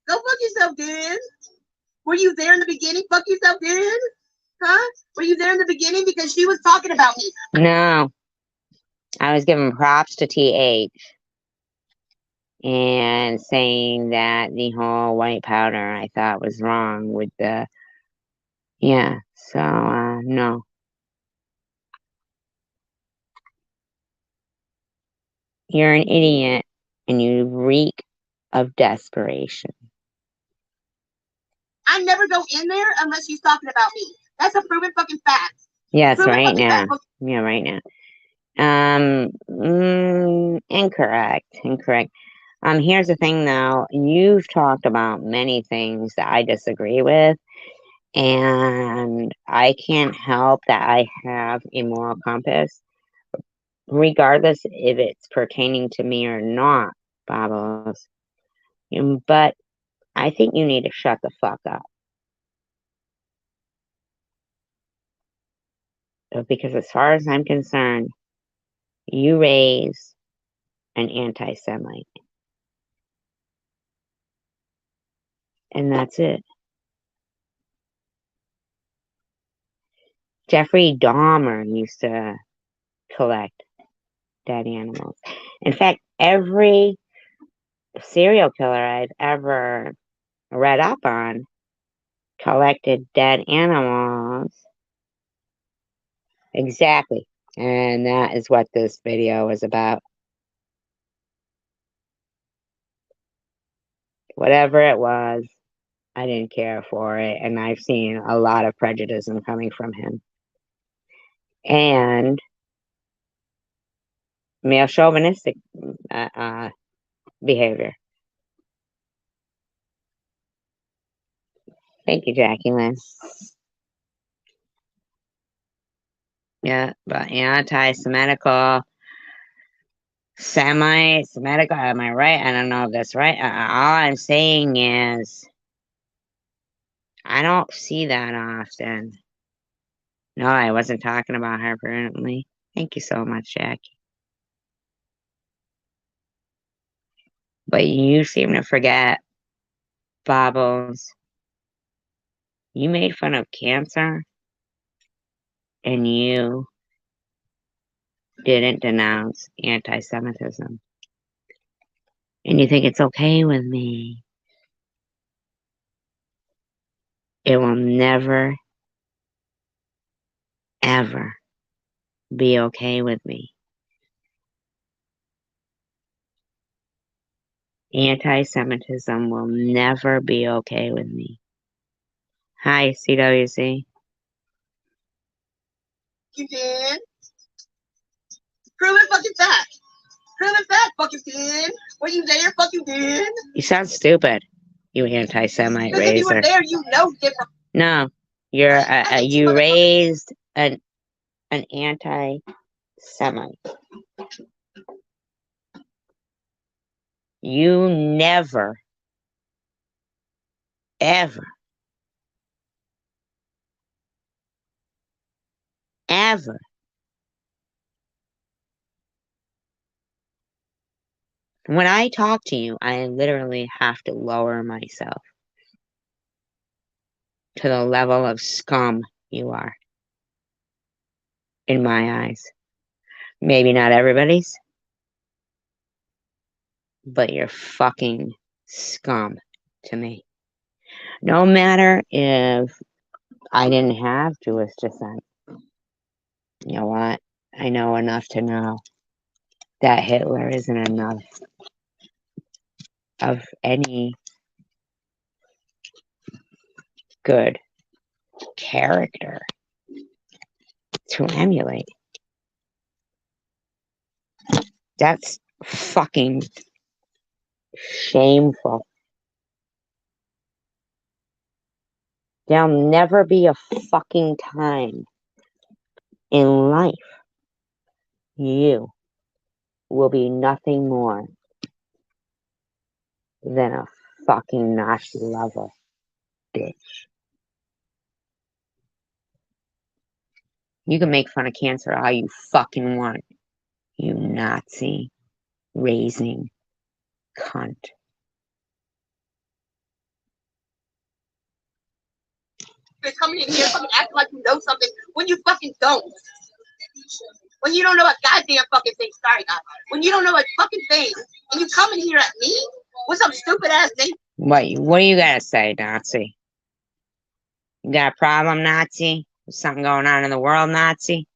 Speaker 3: Go fuck yourself, Dan. Were you there in the beginning? Fuck yourself, Dan. Huh? Were you there in the beginning? Because she was talking about me.
Speaker 1: No. I was giving props to TH and saying that the whole white powder I thought was wrong with the, yeah, so, no. You're an idiot and you reek of desperation.
Speaker 3: I never go in there unless she's talking about me. That's a proven fucking fact.
Speaker 1: Yes,
Speaker 3: proven
Speaker 1: right now.
Speaker 3: Fact.
Speaker 1: Yeah, right now. Incorrect. Here's the thing though. You've talked about many things that I disagree with, and I can't help that I have a moral compass, regardless if it's pertaining to me or not, Bobbles. But I think you need to shut the fuck up. Because as far as I'm concerned, you raise an anti-Semite. And that's it. Jeffrey Dahmer used to collect dead animals. In fact, every serial killer I've ever read up on collected dead animals Exactly. And that is what this video was about. Whatever it was, I didn't care for it. And I've seen a lot of prejudice coming from him. And male chauvinistic behavior. Thank you, Jackie Lynn. Yeah, but anti-Semitical, Semitic, am I right? I don't know if that's right. All I'm saying is, I don't see that often. No, I wasn't talking about her, apparently. Thank you so much, Jackie. But you seem to forget, Bobbles. You made fun of cancer, and you didn't denounce anti-Semitism. And you think it's okay with me. It will never, ever be okay with me. Anti-Semitism will never be okay with me. Hi, CWC.
Speaker 3: You did. Prove it fucking fact. Prove it fact, fucking did. Were you there? Fucking did.
Speaker 1: You sound stupid, you anti-Semite
Speaker 3: Because if you were
Speaker 1: raiser.
Speaker 3: there, you know different.
Speaker 1: No, you raised an anti-Semite. You never, ever, ever when I talk to you, I literally have to lower myself to the level of scum you are. In my eyes. Maybe not everybody's. But you're fucking scum to me. No matter if I didn't have Jewish descent. You know what? I know enough to know that Hitler isn't enough of any good character to emulate. That's fucking shameful. There'll never be a fucking time in life you will be nothing more than a fucking Nazi lover, bitch. You can make fun of cancer all you fucking want, you Nazi raising cunt.
Speaker 3: You're coming in here fucking acting like you know something when you fucking don't. When you don't know a goddamn fucking thing. Sorry, God. When you don't know a fucking thing, and you come in here at me with some stupid ass thing.
Speaker 1: What do you gotta say, Nazi? You got a problem, Nazi? There's something going on in the world, Nazi?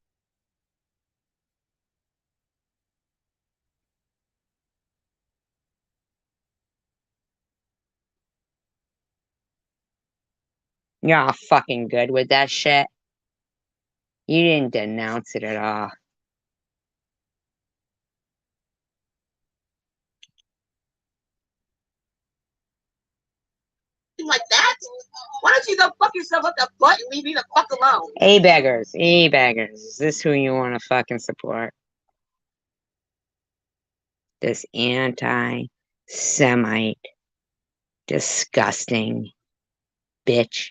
Speaker 1: You're all fucking good with that shit. You didn't denounce it at all.
Speaker 3: Like that? Why don't you go fuck yourself up the butt and leave me the fuck alone?
Speaker 1: A-baggers. Is this who you want to fucking support? This anti-Semite, disgusting bitch.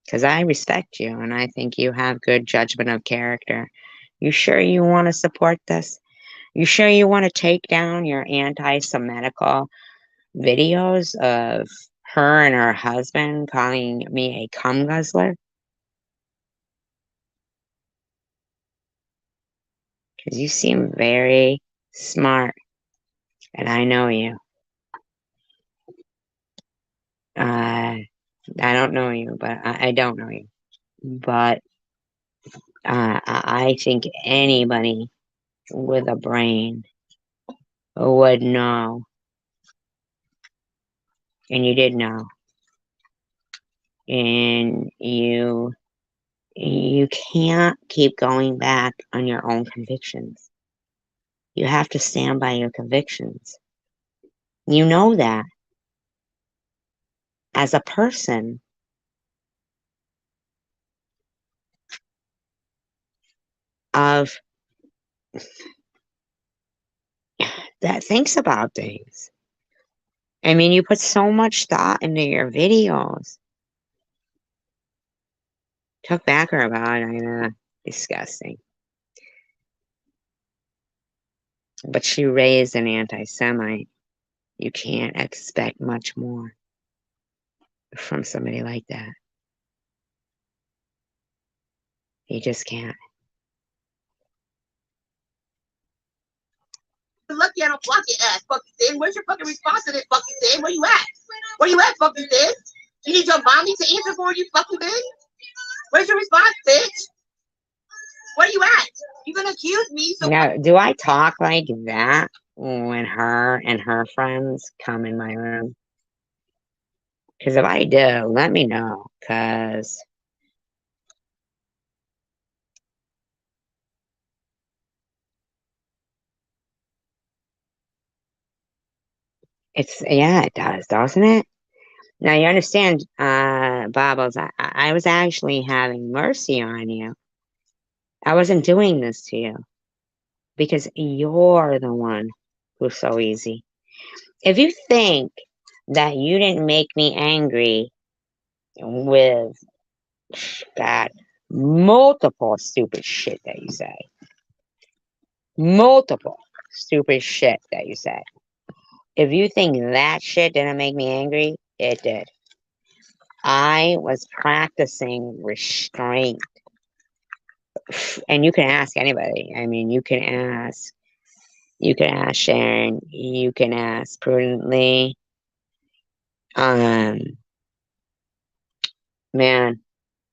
Speaker 1: Because I respect you and I think you have good judgment of character. You sure you want to support this? You sure you want to take down your anti-Semitical videos of her and her husband calling me a cum guzzler? Because you seem very smart. And I know you. I don't know you, but I don't know you. But I think anybody with a brain would know, and you did know, and you can't keep going back on your own convictions. You have to stand by your convictions. You know that. As a person, of that thinks about things. I mean, you put so much thought into your videos. Took back her about disgusting. But she raised an anti-Semite. You can't expect much more from somebody like that. You just can't.
Speaker 3: You're lucky I don't block your ass, fucking thin. Where's your fucking response to this, fucking thin? Where you at? Where you at, fucking thin? You need your mommy to answer for you, fucking thin? Where's your response, bitch? Where you at? You gonna accuse me? So
Speaker 1: Now, do I talk like that when her and her friends come in my room? Because if I do, let me know. Because yeah, it does, doesn't it? Now, you understand, Bobbles, I was actually having mercy on you. I wasn't doing this to you because you're the one who's so easy. If you think that you didn't make me angry with that multiple stupid shit that you say, multiple stupid shit that you say, if you think that shit didn't make me angry, it did. I was practicing restraint. And you can ask anybody. I mean, you can ask Sharon, you can ask Prudently. Man,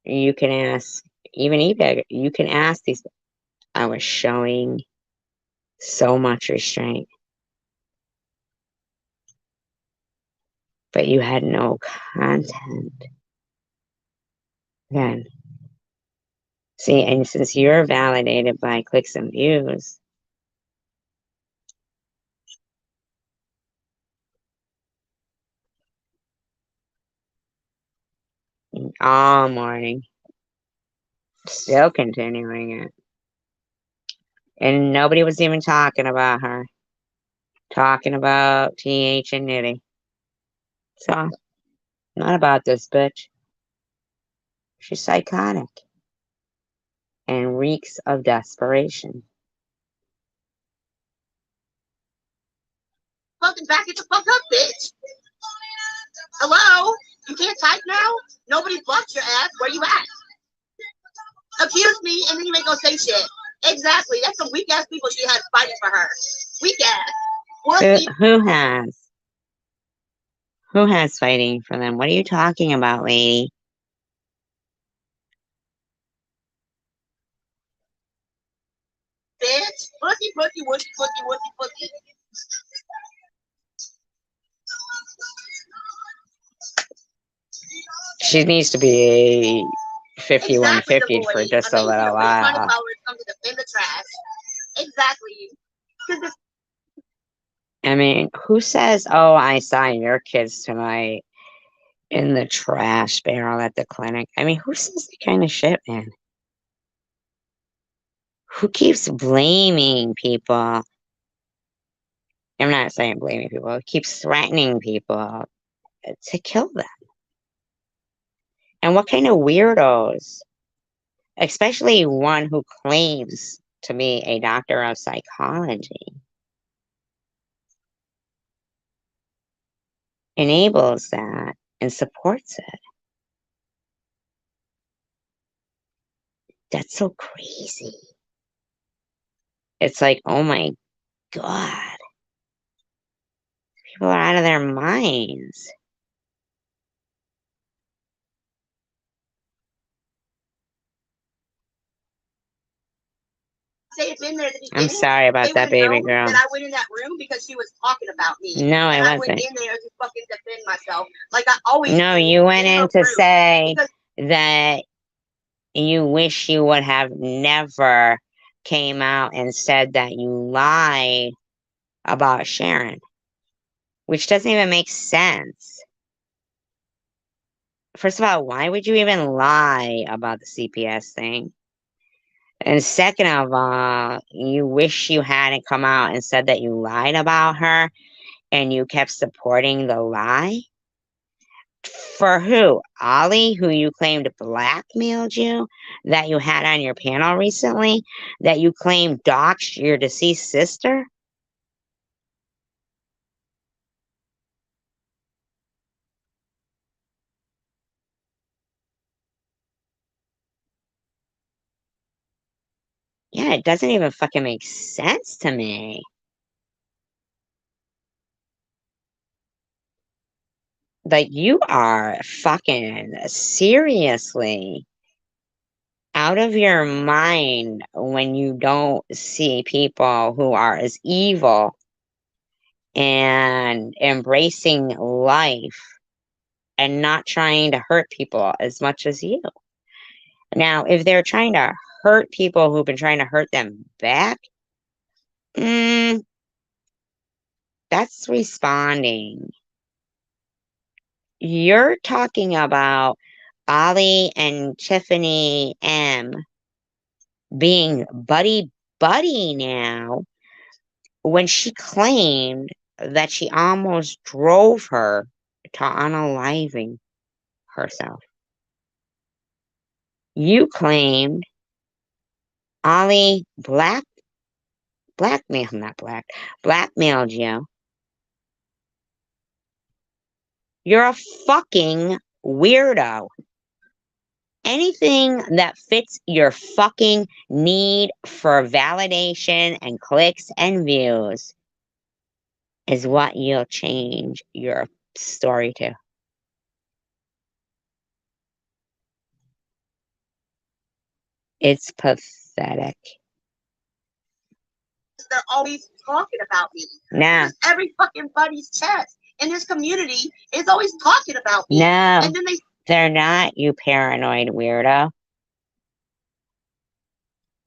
Speaker 1: you can ask even eBay. You can ask these. I was showing so much restraint, but you had no content then. See, and since you're validated by clicks and views, all morning, still continuing it. And nobody was even talking about her. Talking about TH and Nitty. So, not about this bitch. She's psychotic. And reeks of desperation.
Speaker 3: fucking back it the fuck up, bitch. Hello? You can't type now? Nobody blocked your ass. Where you at? Accuse me and then you ain't gonna say shit. Exactly. That's some weak ass people she has fighting for her. Weak ass.
Speaker 1: Who has? Who has fighting for them? What are you talking about, lady?
Speaker 3: Bitch. Pussy, pussy, wussy, pussy, wussy, pussy.
Speaker 1: She needs to be 5150 for just a little while.
Speaker 3: Come to defend the trash. Exactly.
Speaker 1: I mean, who says, oh, I saw your kids tonight in the trash barrel at the clinic? I mean, who says that kind of shit, man? Who keeps blaming people? I'm not saying blaming people. Who keeps threatening people to kill them? And what kind of weirdos? Especially one who claims to be a doctor of psychology. Enables that and supports it. That's so crazy. It's like, oh my God. People are out of their minds.
Speaker 3: say it's in there at the
Speaker 1: I'm
Speaker 3: beginning,
Speaker 1: sorry about
Speaker 3: they
Speaker 1: that,
Speaker 3: would have
Speaker 1: baby
Speaker 3: known
Speaker 1: girl.
Speaker 3: that I went in that room because she was talking about me.
Speaker 1: No, I
Speaker 3: And I went
Speaker 1: wasn't.
Speaker 3: in there to fucking defend myself, like I always
Speaker 1: No,
Speaker 3: do
Speaker 1: you went
Speaker 3: in her
Speaker 1: in to
Speaker 3: room.
Speaker 1: say
Speaker 3: Because
Speaker 1: that you wish you would have never came out and said that you lied about Sharon, which doesn't even make sense. First of all, why would you even lie about the CPS thing? And second of all, you wish you hadn't come out and said that you lied about her and you kept supporting the lie? For who? Ollie, who you claimed blackmailed you, that you had on your panel recently, that you claimed doxed your deceased sister? Yeah, it doesn't even fucking make sense to me. Like, you are fucking seriously out of your mind when you don't see people who are as evil and embracing life and not trying to hurt people as much as you. Now, if they're trying to hurt people who've been trying to hurt them back, that's responding. You're talking about Ollie and Tiffany M being buddy now when she claimed that she almost drove her to unaliving herself. You claimed Ollie blackmailed you. You're a fucking weirdo. Anything that fits your fucking need for validation and clicks and views is what you'll change your story to. It's pathetic.
Speaker 3: they're always talking about me.
Speaker 1: No,
Speaker 3: Every fucking buddy's chest in this community is always talking about me.
Speaker 1: no,
Speaker 3: And then
Speaker 1: they're not, you paranoid weirdo.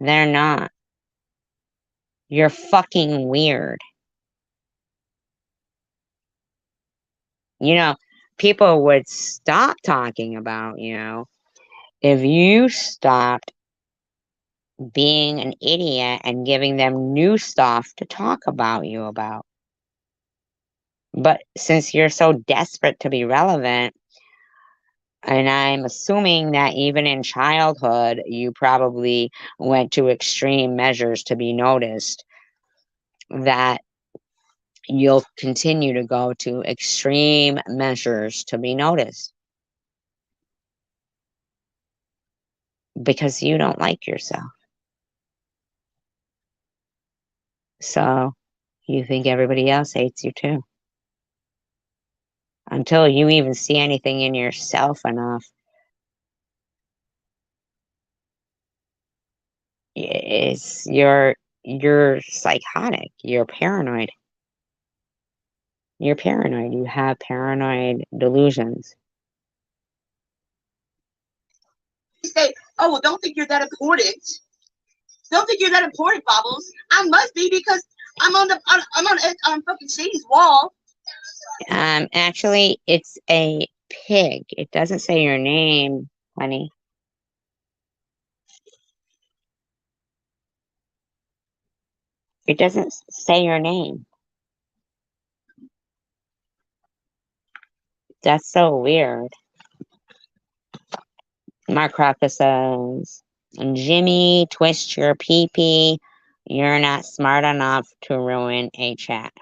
Speaker 1: They're not. You're fucking weird. You know, people would stop talking about you if you stopped being an idiot and giving them new stuff to talk about you about. But since you're so desperate to be relevant, and I'm assuming that even in childhood, you probably went to extreme measures to be noticed, that you'll continue to go to extreme measures to be noticed. Because you don't like yourself. So you think everybody else hates you too. Until you even see anything in yourself enough. You're psychotic. You're paranoid. You're paranoid. You have paranoid delusions.
Speaker 3: say, "Oh, well, don't think you're that important. Don't think you're that important, Bobbles." I must be because I'm on fucking Shady's wall.
Speaker 1: Actually, it's a pig. It doesn't say your name, honey. It doesn't say your name. That's so weird. Mark Crocker says, Jimmy, twist your pee-pee. You're not smart enough to ruin a chat.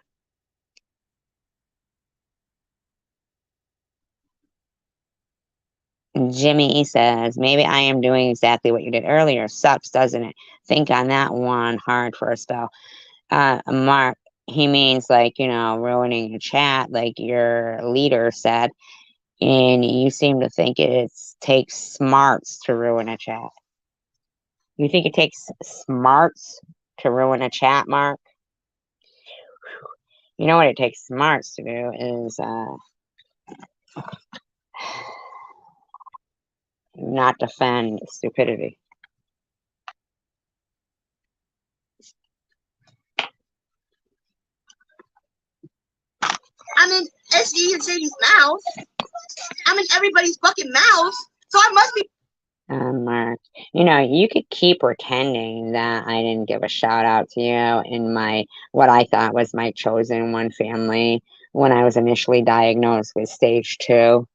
Speaker 1: Jimmy says, maybe I am doing exactly what you did earlier. Sucks, doesn't it? Think on that one hard for a spell. Mark, he means like, ruining a chat, like your leader said. And you seem to think it takes smarts to ruin a chat. You think it takes smarts to ruin a chat, Mark? You know what it takes smarts to do is not defend stupidity.
Speaker 3: I'm in SE and Shady's mouth. I'm in everybody's fucking mouth. So I must be.
Speaker 1: Mark, you know, you could keep pretending that I didn't give a shout out to you in my, what I thought was my chosen one family when I was initially diagnosed with stage 2,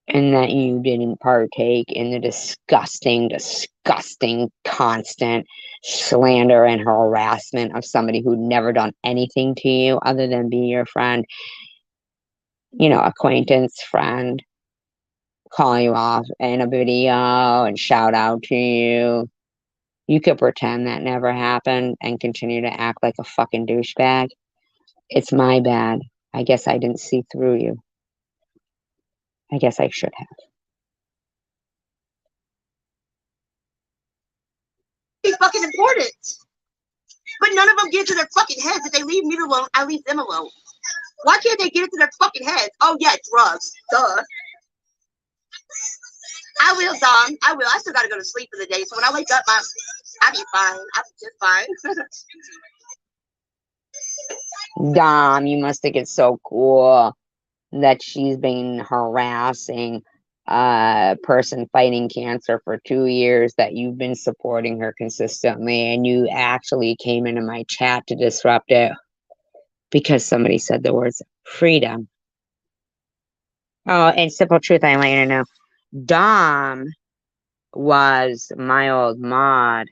Speaker 1: and that you didn't partake in the disgusting, constant slander and harassment of somebody who'd never done anything to you other than be your friend, you know, acquaintance, friend, call you off in a video and shout out to you. You could pretend that never happened and continue to act like a fucking douchebag. It's my bad. I guess I didn't see through you. I guess I should have.
Speaker 3: Fucking important. But none of them get to their fucking heads. If they leave me alone, I leave them alone. Why can't they get it to their fucking heads? Oh yeah, drugs. Duh. I will, Dom. I will. I still gotta go to sleep for the day. So when I wake up, I'll be fine. I'll be just fine.
Speaker 1: Dom, you must think it's so cool that she's been harassing a person fighting cancer for 2 years, that you've been supporting her consistently, and you actually came into my chat to disrupt it because somebody said the words freedom. Oh, and simple truth, I want you to know, Dom was my old mod,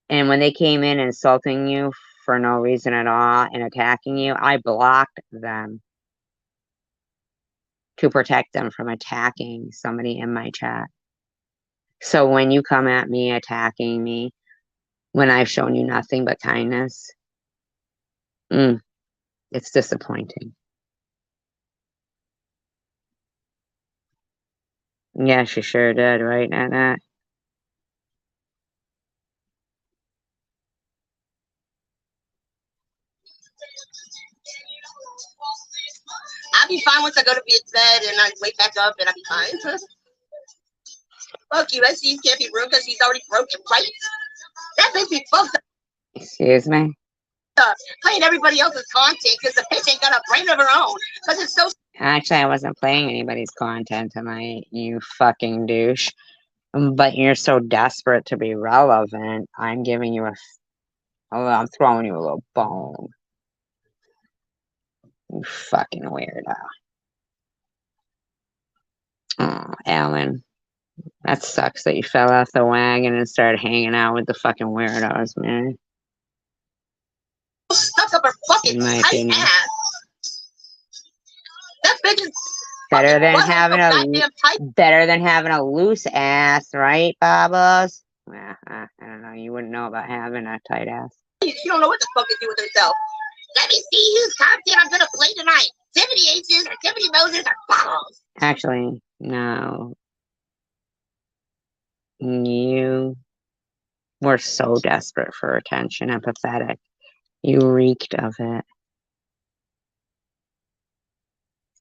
Speaker 1: and when they came in insulting you for no reason at all and attacking you, I blocked them to protect them from attacking somebody in my chat. So when you come at me attacking me, when I've shown you nothing but kindness, it's disappointing. Yeah, she sure did, right, Nana?
Speaker 3: I'll be fine once I go to bed and I wake back up and I'll be fine. Fuck you. SCs can't be ruined because he's already broken, right? That makes me fucked
Speaker 1: Excuse me?
Speaker 3: up. Playing everybody else's content because the bitch ain't got a brain of her own. Because it's so.
Speaker 1: Actually, I wasn't playing anybody's content tonight, you fucking douche. But you're so desperate to be relevant, I'm giving you I'm throwing you a little bone. You fucking weirdo. Oh, Alan. That sucks that you fell off the wagon and started hanging out with the fucking weirdos, man.
Speaker 3: Stuck up her fucking tight ass. That bitch is
Speaker 1: better than having a loose ass, right, Babas? I don't know. You wouldn't know about having a tight ass.
Speaker 3: She don't know what the fuck to do with herself. Let me see whose content I'm gonna play tonight. Tiffany H's or Tiffany Moses or Bottles.
Speaker 1: Actually, no. You were so desperate for attention and pathetic. You reeked of it.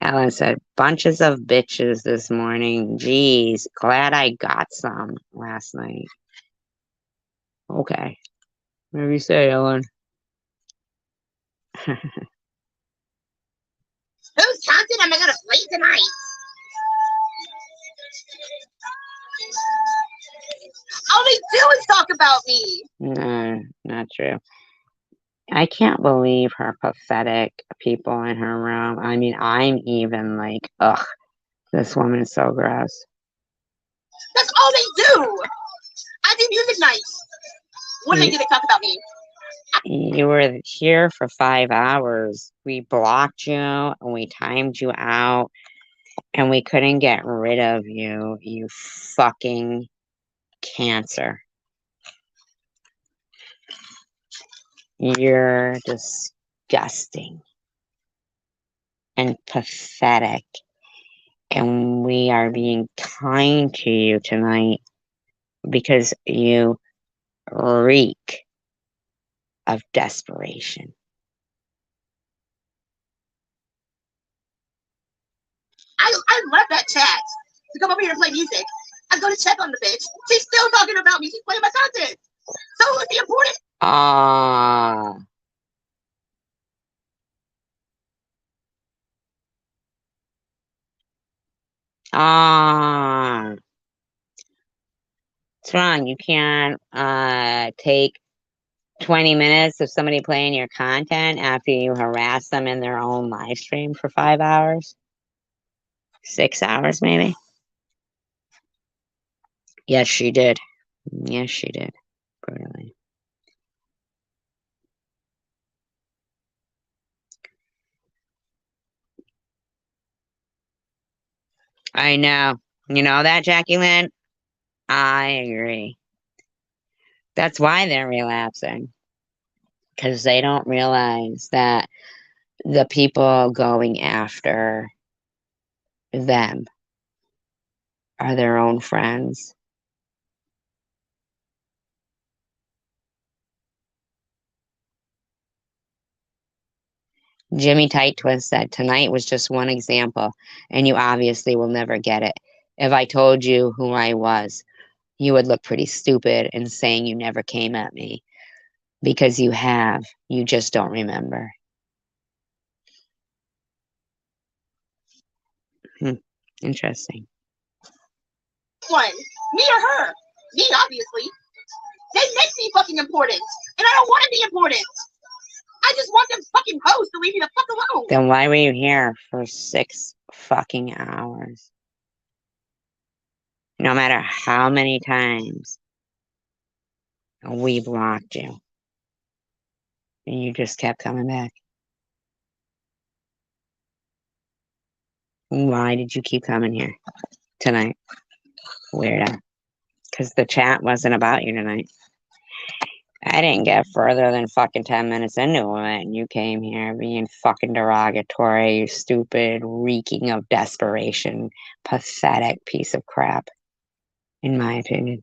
Speaker 1: Alan said, bunches of bitches this morning. Geez, glad I got some last night. Okay. Whatever you say, Ellen.
Speaker 3: Whose content am I gonna play tonight? All they do is talk about me.
Speaker 1: No, not true. I can't believe her pathetic people in her room. I mean, I'm even like, ugh, this woman is so gross.
Speaker 3: That's all they do. I do music nights. What are they gonna talk about me?
Speaker 1: You were here for 5 hours. We blocked you and we timed you out and we couldn't get rid of you, you fucking cancer. You're disgusting and pathetic. And we are being kind to you tonight because you reek of desperation.
Speaker 3: I left that chat to come over here and play music. I go to check on the bitch. She's still talking about me. She's playing my content. So is the important.
Speaker 1: Ah. Ah. What's wrong? You can't take 20 minutes of somebody playing your content after you harass them in their own live stream for 5 hours? 6 hours, maybe? Yes, she did. Yes, she did. Brutally. I know. You know that, Jackie Lynn? I agree. That's why they're relapsing. Because they don't realize that the people going after them are their own friends. Jimmy Tight Twist said, tonight was just one example, and you obviously will never get it. If I told you who I was, you would look pretty stupid in saying you never came at me. Because you have. You just don't remember. Interesting.
Speaker 3: One, me or her? Me, obviously. They make me fucking important, and I don't want to be important. I just want them fucking hoes to leave me the fuck alone.
Speaker 1: Then why were you here for 6 fucking hours? No matter how many times we blocked you, and you just kept coming back. Why did you keep coming here tonight? Weirdo. Because the chat wasn't about you tonight. I didn't get further than fucking 10 minutes into it, and you came here being fucking derogatory, you stupid, reeking of desperation, pathetic piece of crap, in my opinion.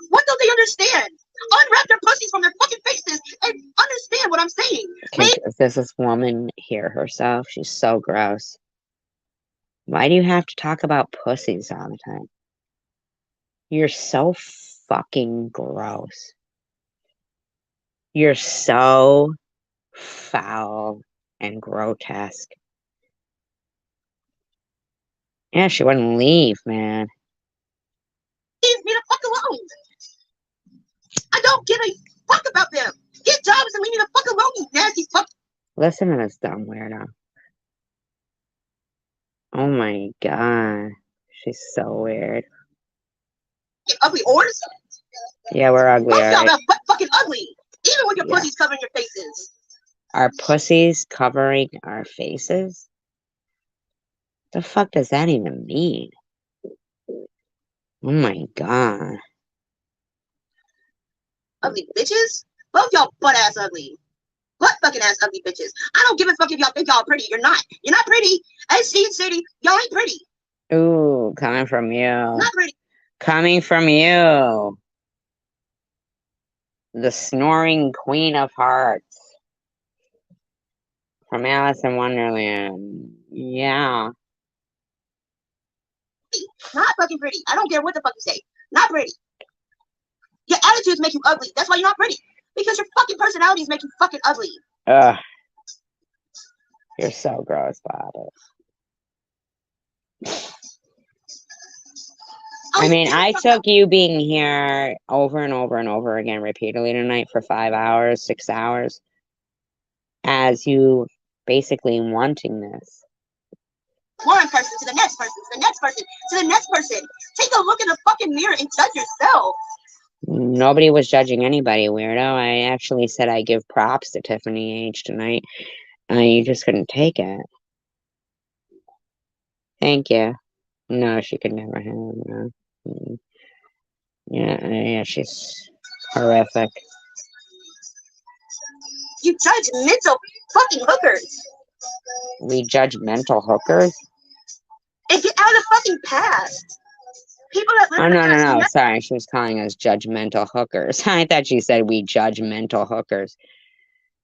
Speaker 3: What don't they understand? Unwrap their pussies from their fucking faces and understand what I'm saying.
Speaker 1: Does this woman hear herself? She's so gross. Why do you have to talk about pussies all the time? You're so fucking gross. You're so foul and grotesque. Yeah, she wouldn't leave, man.
Speaker 3: Leave me the fuck alone. I don't give a fuck about them. Get jobs and leave me the fuck alone, you nasty fuck.
Speaker 1: Listen to this dumb weirdo. Oh my god. She's so weird.
Speaker 3: You ugly whores.
Speaker 1: Yeah, we're ugly,
Speaker 3: Both y'all
Speaker 1: alright?
Speaker 3: are fucking ugly. Even with your
Speaker 1: Yeah.
Speaker 3: pussies covering your faces.
Speaker 1: Our pussies covering our faces? The fuck does that even mean? Oh my god.
Speaker 3: Ugly bitches? Both y'all butt ass ugly. Butt fucking ass ugly bitches. I don't give a fuck if y'all think y'all pretty. You're not. You're not pretty. As Seed City, y'all ain't pretty.
Speaker 1: Ooh, coming from you.
Speaker 3: Not pretty.
Speaker 1: Coming from you. The snoring queen of hearts. From Alice in Wonderland. Yeah.
Speaker 3: Not fucking pretty. I don't care what the fuck you say. Not pretty. Your attitudes make you ugly. That's why you're not pretty. Because your fucking personalities make you fucking ugly.
Speaker 1: Ugh. You're so gross, Bobby. I mean, I took you being here over and over and over again repeatedly tonight for 5 hours, 6 hours, as you basically wanting this.
Speaker 3: One person to the next person, to the next person, to the next person. Take a look in the fucking mirror and judge yourself.
Speaker 1: Nobody was judging anybody, weirdo. I actually said I give props to Tiffany H tonight. You just couldn't take it. Thank you. No, she could never have. No. Yeah, she's horrific.
Speaker 3: You judge mental fucking hookers.
Speaker 1: We judge mental hookers?
Speaker 3: And get out of the fucking past. People that live
Speaker 1: Oh,
Speaker 3: in the
Speaker 1: no, no,
Speaker 3: past
Speaker 1: no.
Speaker 3: never
Speaker 1: Sorry. She was calling us judgmental hookers. I thought she said we judgmental hookers.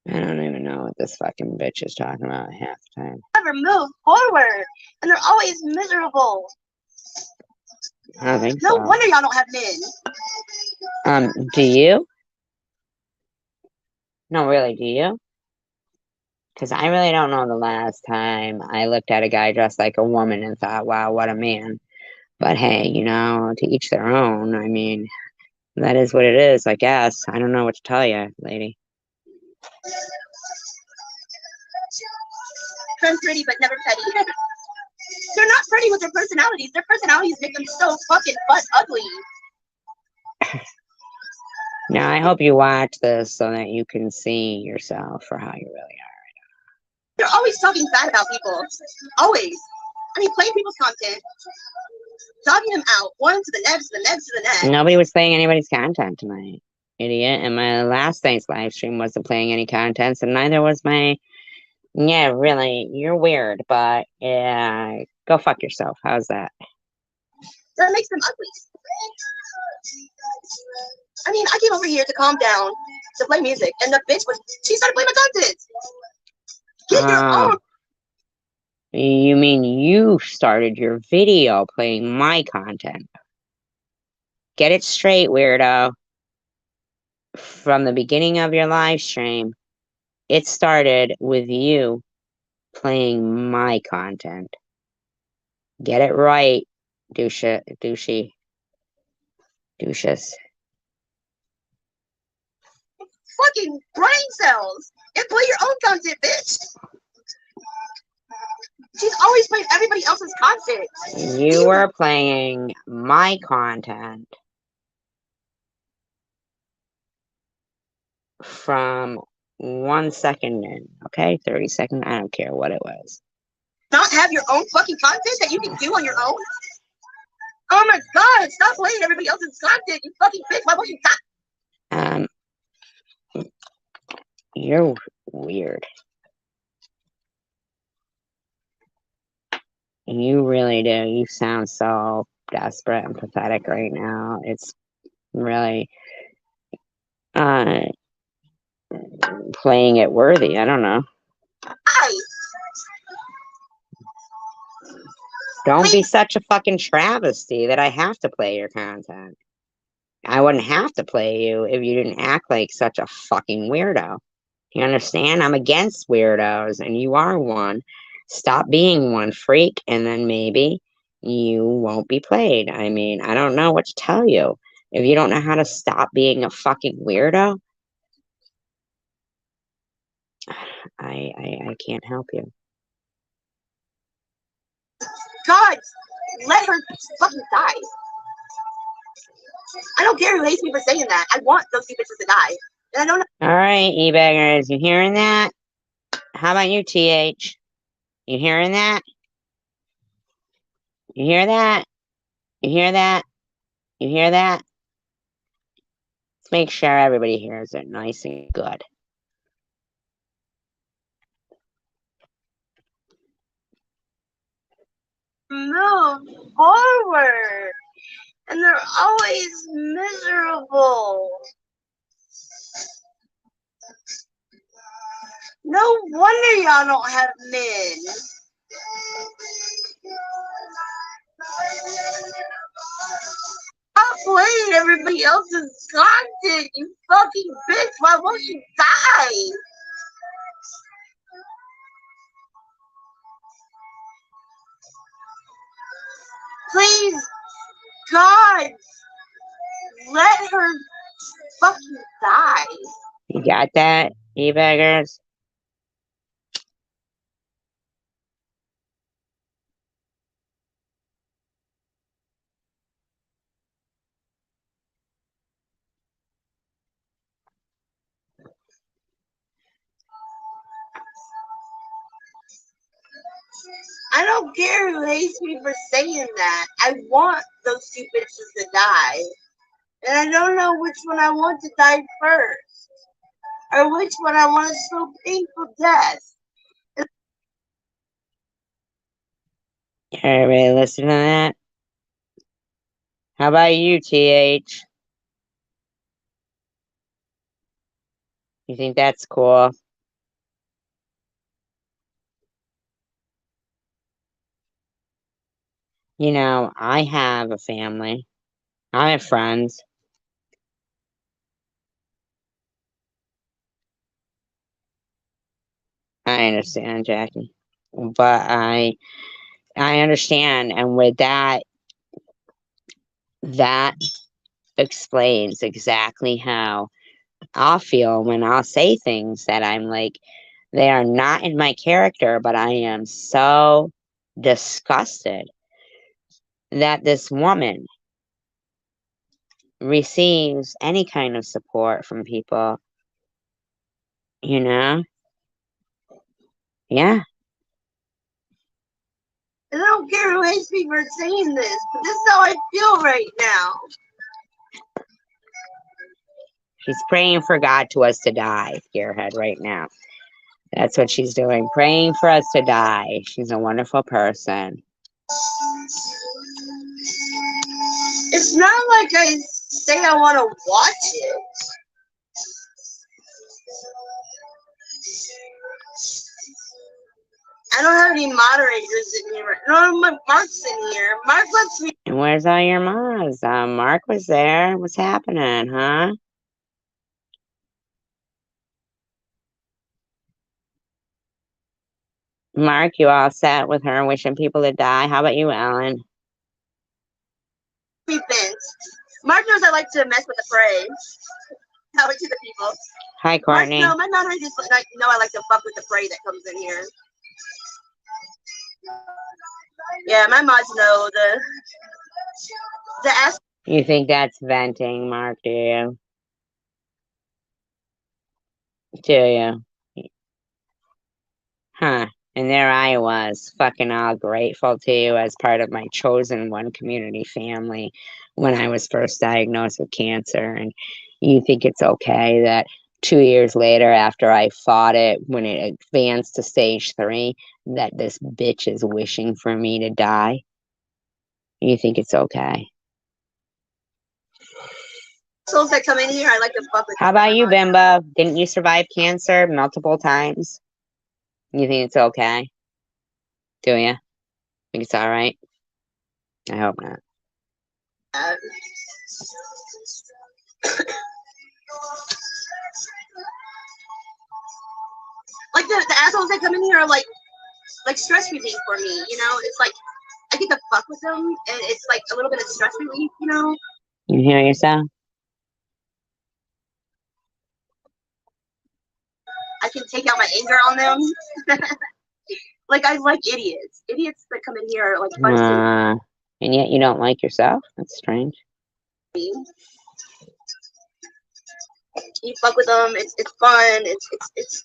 Speaker 1: I don't even know what this fucking bitch is talking about half the time.
Speaker 3: move forward, and they're always miserable.
Speaker 1: I don't think
Speaker 3: No
Speaker 1: so.
Speaker 3: wonder y'all don't have men.
Speaker 1: Do you? No, really, do you? Because I really don't know the last time I looked at a guy dressed like a woman and thought, wow, what a man. But hey, you know, to each their own. I mean, that is what it is, I guess. I don't know what to tell you, lady.
Speaker 3: I'm pretty, but never petty. They're not pretty with their personalities. Their personalities make them so fucking butt ugly.
Speaker 1: Now, I hope you watch this so that you can see yourself for how you really are.
Speaker 3: They're always talking bad about people. Always. I mean, playing people's content. Dogging them out. One to the next, to the next, to the next.
Speaker 1: Nobody was playing anybody's content tonight, idiot. And my last night's live stream wasn't playing any content, and neither was my... Yeah, really, you're weird, but yeah, go fuck yourself. How's that?
Speaker 3: That makes them ugly. I mean, I came over here to calm down, to play music, and the bitch she started playing my content. Get your own.
Speaker 1: You mean you started your video playing my content? Get it straight, weirdo. From the beginning of your live stream, it started with you playing my content. Get it right, douches.
Speaker 3: Fucking brain cells and play your own content, bitch. She's always playing everybody else's content.
Speaker 1: You were playing my content from 1 second in, okay? 30 seconds, I don't care what it was.
Speaker 3: Not have your own fucking content that you can do on your own? Oh my god, stop playing everybody else's content, you fucking bitch. Why won't you stop?
Speaker 1: You're weird. You really do. You sound so desperate and pathetic right now. It's really playing it worthy. I don't know. Don't be such a fucking travesty that I have to play your content. I wouldn't have to play you if you didn't act like such a fucking weirdo. You understand? I'm against weirdos, and you are one. Stop being one, freak, and then maybe you won't be played. I mean, I don't know what to tell you. If you don't know how to stop being a fucking weirdo, I can't help you.
Speaker 3: God, let her fucking die. I don't care who hates me for saying that. I want those two bitches to die. And I don't know.
Speaker 1: All right, e-baggers, you hearing that? How about you, TH? You hearing that? You hear that? You hear that? You hear that? Let's make sure everybody hears it nice and good.
Speaker 3: Move forward. And they're always miserable. No wonder y'all don't have men. Stop playing everybody else's content, you fucking bitch. Why won't you die? Please, God, let her fucking die.
Speaker 1: You got that, e-baggers?
Speaker 3: I don't care who hates me for saying that. I want those two bitches to die. And I don't know which one I want to die first. Or which one I want a slow, painful death.
Speaker 1: Everybody listen to that? How about you, TH? You think that's cool? You know, I have a family. I have friends. I understand, Jackie. But I understand, and with that explains exactly how I'll feel when I'll say things that I'm like, they are not in my character, but I am so disgusted that this woman receives any kind of support from people, you know? Yeah.
Speaker 3: I don't care who hates me for saying this, but this is how I feel right now.
Speaker 1: She's praying for God to us to die, Gearhead, right now. That's what she's doing, praying for us to die. She's a wonderful person.
Speaker 3: It's not like I say I want to watch it. I don't have any moderators in here. No, Mark's in here. Mark lets me.
Speaker 1: And where's all your moms? Mark was there. What's happening, huh? Mark, you all set with her wishing people to die? How about you, Ellen?
Speaker 3: Mark knows I like to mess with the prey. How to the people.
Speaker 1: Hi, Courtney.
Speaker 3: Mark, no, my moderators know I like to fuck with the prey that comes in here. Yeah, my mods know the ass.
Speaker 1: You think that's venting, Mark, do you? Do you? Huh. And there I was, fucking all grateful to you as part of my chosen one community family when I was first diagnosed with cancer. And you think it's okay that 2 years later, after I fought it, when it advanced to stage 3, that this bitch is wishing for me to die? You think it's okay?
Speaker 3: Souls that come in here, I like to fuck with.
Speaker 1: How about you, Bimbo? Didn't you survive cancer multiple times? You think it's okay? Do you? Think it's alright? I hope not.
Speaker 3: Like the assholes that come in here are like stress relief for me, you know? It's like I get to fuck with them and it's like a little bit of stress relief, you know?
Speaker 1: You hear yourself?
Speaker 3: I can take out my anger on them. Like I like idiots. Idiots that come in here are like fun to
Speaker 1: and yet you don't like yourself? That's strange.
Speaker 3: me. You fuck with them, it's fun, it's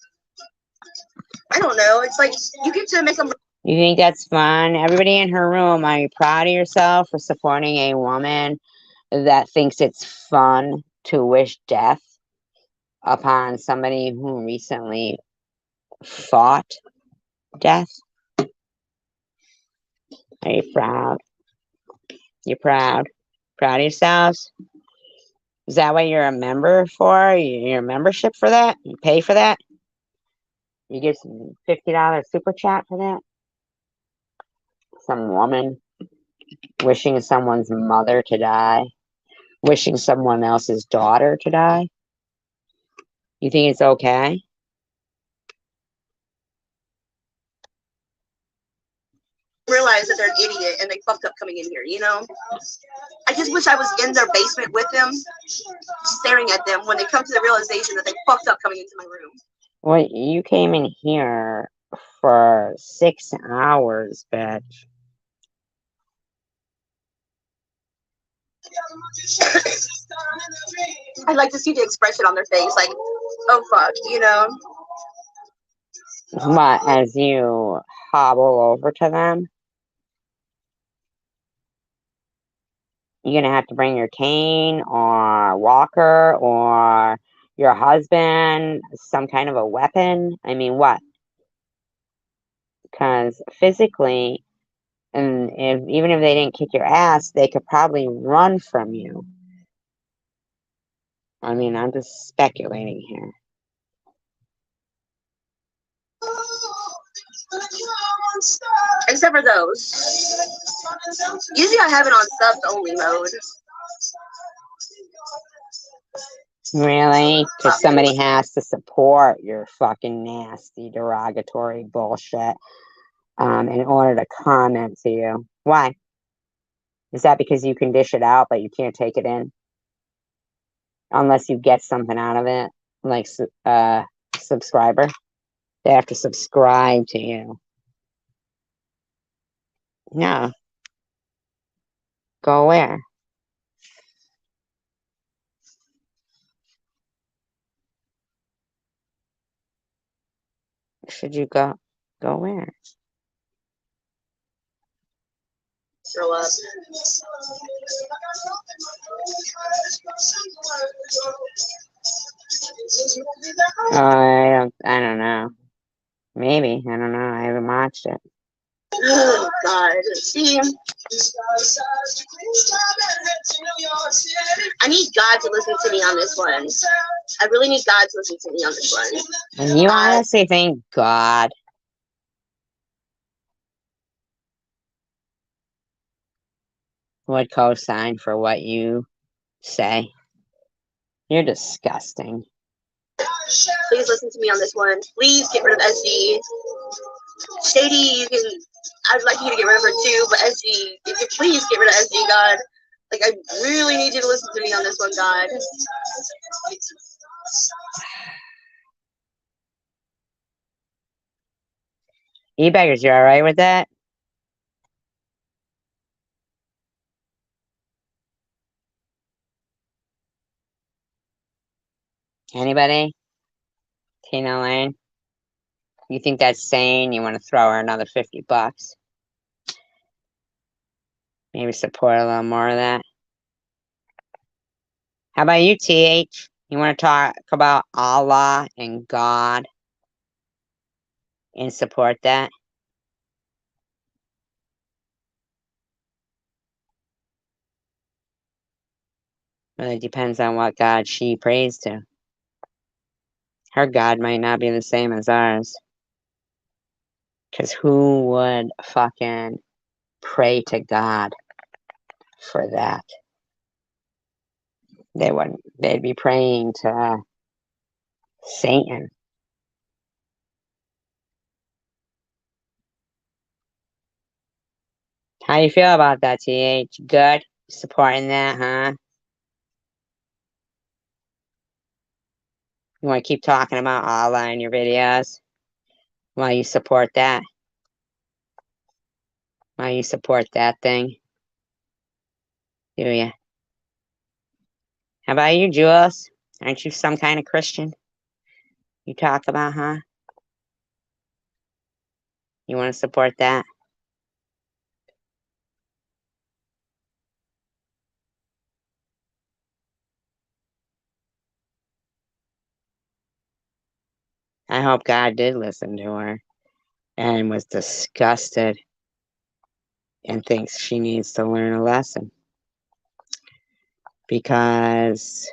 Speaker 3: I don't know, it's like you get to make them.
Speaker 1: You think that's fun? Everybody in her room, are you proud of yourself for supporting a woman that thinks it's fun to wish death upon somebody who recently fought death? Are you proud? You're proud? Proud of yourselves? Is that what you're a member for? Your membership for that? You pay for that? You get some $50 super chat for that? Some woman wishing someone's mother to die, wishing someone else's daughter to die. You think it's okay?
Speaker 3: Realize that they're an idiot and they fucked up coming in here, you know? I just wish I was in their basement with them, staring at them when they come to the realization that they fucked up coming into my room.
Speaker 1: Well, you came in here for 6 hours, bitch.
Speaker 3: I'd like to see the expression on their face, like, oh fuck, you know?
Speaker 1: What, as you hobble over to them? You're gonna have to bring your cane or walker or your husband, some kind of a weapon. I mean, what? Because physically, And even if they didn't kick your ass, they could probably run from you. I mean, I'm just speculating here.
Speaker 5: Except for those. Usually I have it on subs only mode.
Speaker 1: Really? Because somebody has to support your fucking nasty, derogatory bullshit in order to comment to you. Why? Is that because you can dish it out, but you can't take it in? Unless you get something out of it, like subscriber. They have to subscribe to you. No. Go where? Should you go? Go where?
Speaker 5: Throw up.
Speaker 1: I don't know. Maybe. I don't know. I haven't watched it.
Speaker 5: Oh, God. See? I need God to listen to me on this one. I really need God to listen to me on this one.
Speaker 1: And you honestly think God would co-sign for what you say? You're disgusting.
Speaker 5: Please listen to me on this one. Please get rid of SG. Shady, you can. I'd like you to get rid of her too, but SG, if you please get rid of SG, God. Like, I really need you to listen to me on this one, God.
Speaker 1: E-Beggars, you alright with that? Anybody? Tina Lane? You think that's sane? You want to throw her another $50? Maybe support a little more of that. How about you, TH? You want to talk about Allah and God and support that? Well, it depends on what God she prays to. Her God might not be the same as ours. Because who would fucking pray to God for that? They wouldn't. They'd be praying to Satan. How you feel about that, TH? Good? Supporting that, huh? You want to keep talking about Allah in your videos? While you support that? While you support that thing? Do you? How about you, Jules? Aren't you some kind of Christian? You talk about, huh? You want to support that? I hope God did listen to her and was disgusted and thinks she needs to learn a lesson. Because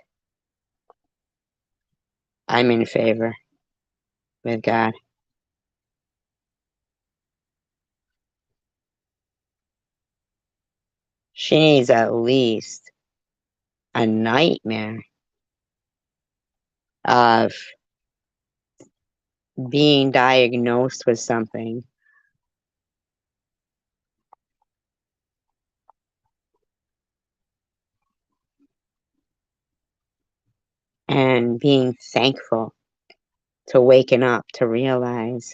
Speaker 1: I'm in favor with God. She needs at least a nightmare of being diagnosed with something and being thankful to waking up to realize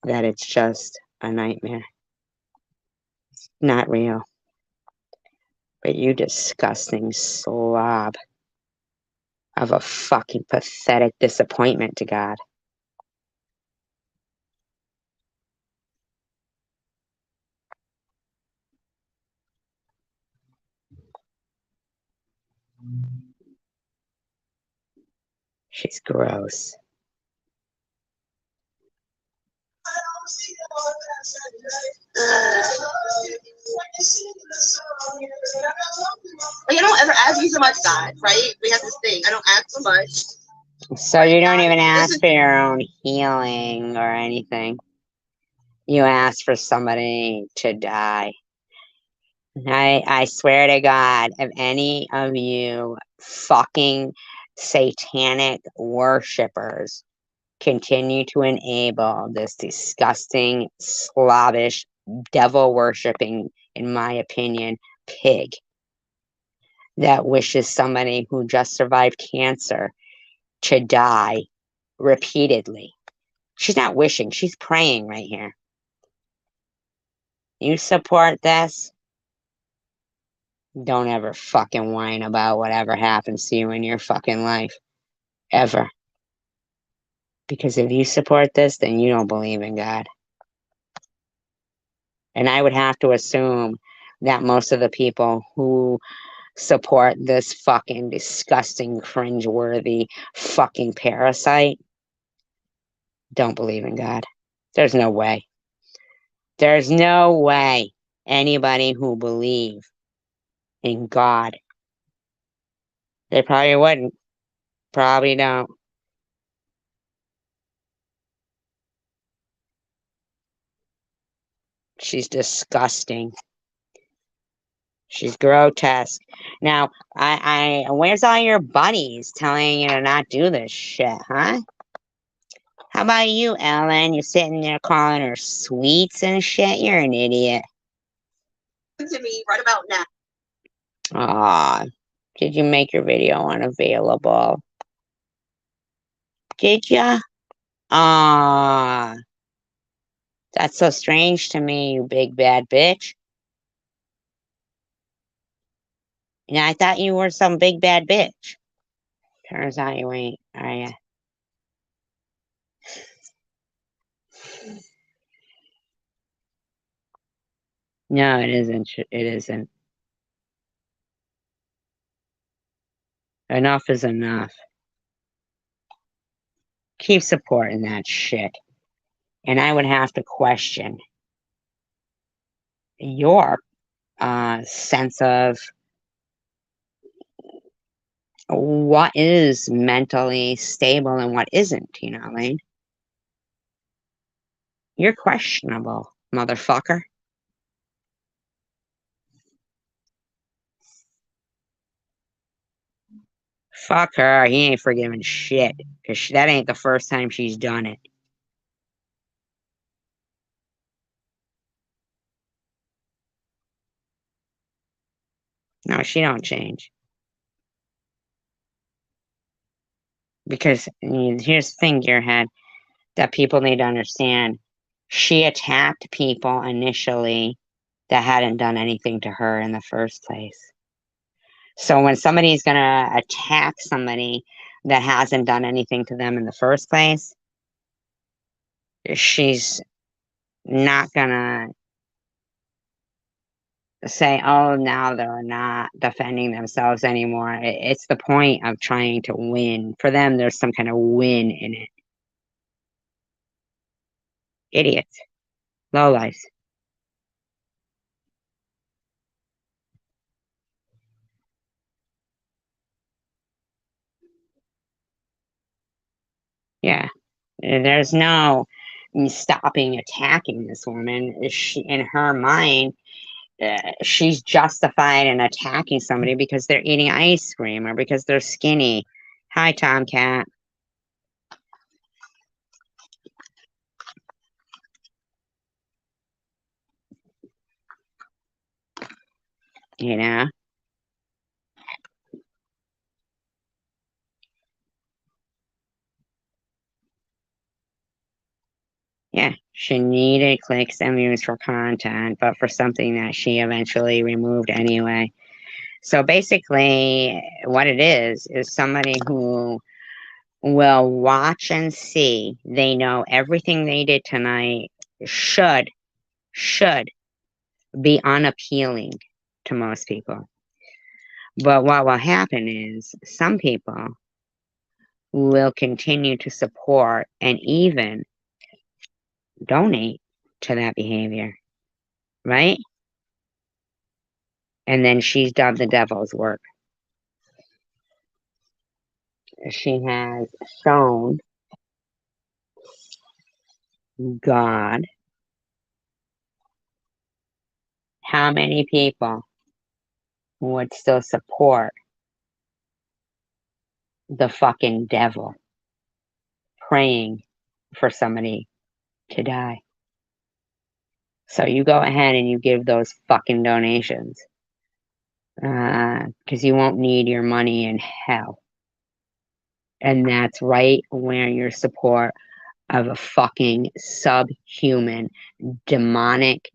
Speaker 1: that it's just a nightmare. Not real. But you disgusting slob of a fucking pathetic disappointment to God. She's gross.
Speaker 5: don't ever ask you so much, God, right? We have this thing. I don't ask so much.
Speaker 1: So you don't even ask for your own healing or anything. You ask for somebody to die. I swear to God, if any of you fucking satanic worshippers continue to enable this disgusting, slavish, devil worshipping, in my opinion, pig that wishes somebody who just survived cancer to die repeatedly. She's not wishing, she's praying right here. You support this? Don't ever fucking whine about whatever happens to you in your fucking life. Ever. Because if you support this, then you don't believe in God. And I would have to assume that most of the people who support this fucking disgusting, cringeworthy fucking parasite don't believe in God. There's no way. There's no way anybody who believes in God, they probably wouldn't. Probably don't. She's disgusting. She's grotesque. Now, where's all your buddies telling you to not do this shit, huh? How about you, Ellen? You're sitting there calling her sweets and shit. You're an idiot.
Speaker 5: To me right about now.
Speaker 1: Aw, did you make your video unavailable? Did ya? Aw, that's so strange to me, you big bad bitch. Yeah, I thought you were some big bad bitch. Turns out you ain't, are ya? No, it isn't. It isn't. Enough is enough. Keep supporting that shit. And I would have to question your sense of what is mentally stable and what isn't, you know what I mean? You're questionable, motherfucker. Fuck her. He ain't forgiving shit. Because that ain't the first time she's done it. No, she don't change. Because here's the thing, Gearhead, that people need to understand. She attacked people initially that hadn't done anything to her in the first place. So when somebody's going to attack somebody that hasn't done anything to them in the first place, she's not going to say, oh, now they're not defending themselves anymore. It's the point of trying to win. For them, there's some kind of win in it. Idiots. Lowlifes. Yeah. There's no stopping attacking this woman. In her mind, she's justified in attacking somebody because they're eating ice cream or because they're skinny. Hi, Tomcat. You know? Yeah, she needed clicks and views for content, but for something that she eventually removed anyway. So basically, what it is somebody who will watch and see. They know everything they did tonight should be unappealing to most people. But what will happen is some people will continue to support and even donate to that behavior, right? And then she's done the devil's work. she has shown God how many people would still support the fucking devil praying for somebody to die. So you go ahead and you give those fucking donations. Because you won't need your money in hell. And that's right where your support of a fucking subhuman, demonic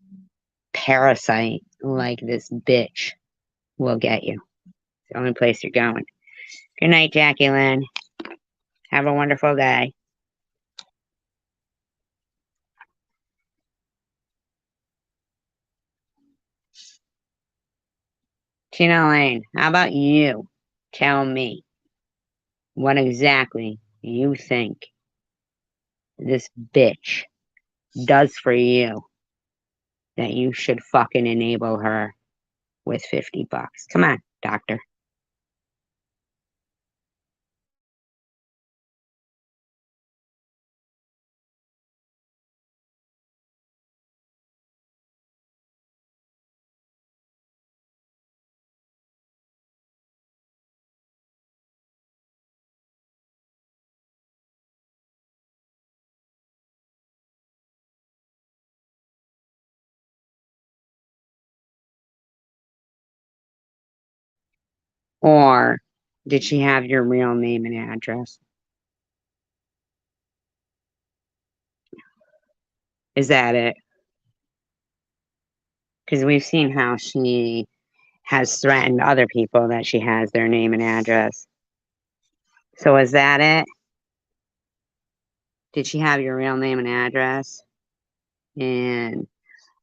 Speaker 1: parasite like this bitch will get you. It's the only place you're going. Good night, Jackie Lynn. Have a wonderful day. Tina Lane, how about you tell me what exactly you think this bitch does for you that you should fucking enable her with $50? Come on, doctor. Or did she have your real name and address? Is that it? Because we've seen how she has threatened other people that she has their name and address. So is that it? Did she have your real name and address? And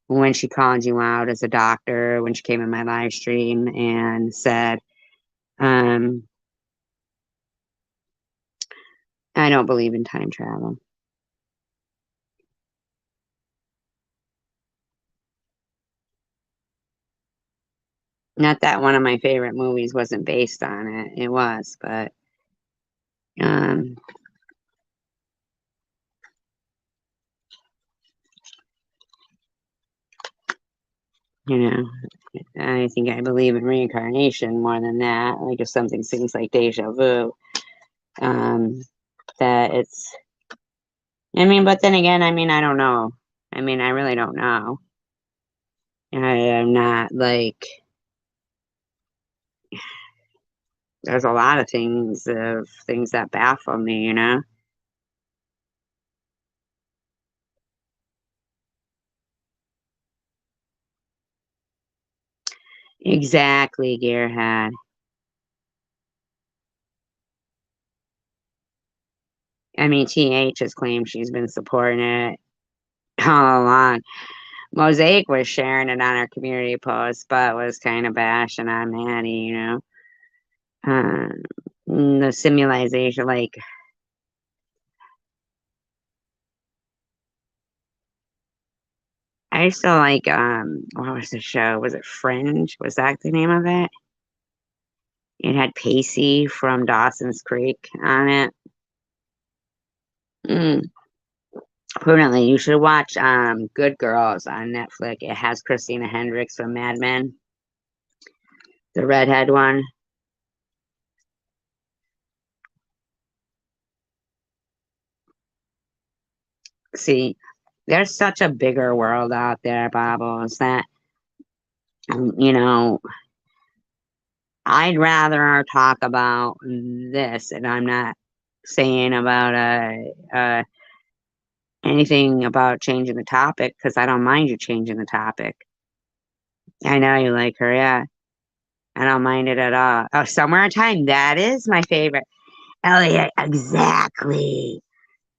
Speaker 1: when she called you out as a doctor, when she came in my live stream and said, I don't believe in time travel. Not that one of my favorite movies wasn't based on it. It was, but you know, I think I believe in reincarnation more than that. Like if something seems like deja vu, that it's. I mean, but then again, I mean, I don't know. I mean, I really don't know. I am not like. There's a lot of things that baffle me, you know. Exactly, Gearhead. I mean, TH has claimed she's been supporting it all along. Mosaic was sharing it on her community post, but was kind of bashing on Maddie, you know. The simulation, like, I used to like, what was the show? Was it Fringe? Was that the name of it? It had Pacey from Dawson's Creek on it. Permanently, you should watch Good Girls on Netflix. It has Christina Hendricks from Mad Men, the redhead one. See, there's such a bigger world out there, Bobbles, that you know, I'd rather talk about this, and I'm not saying about anything about changing the topic because I don't mind you changing the topic. I know you like her, yeah. I don't mind it at all. Oh, Somewhere in Time, that is my favorite. Elliot, exactly.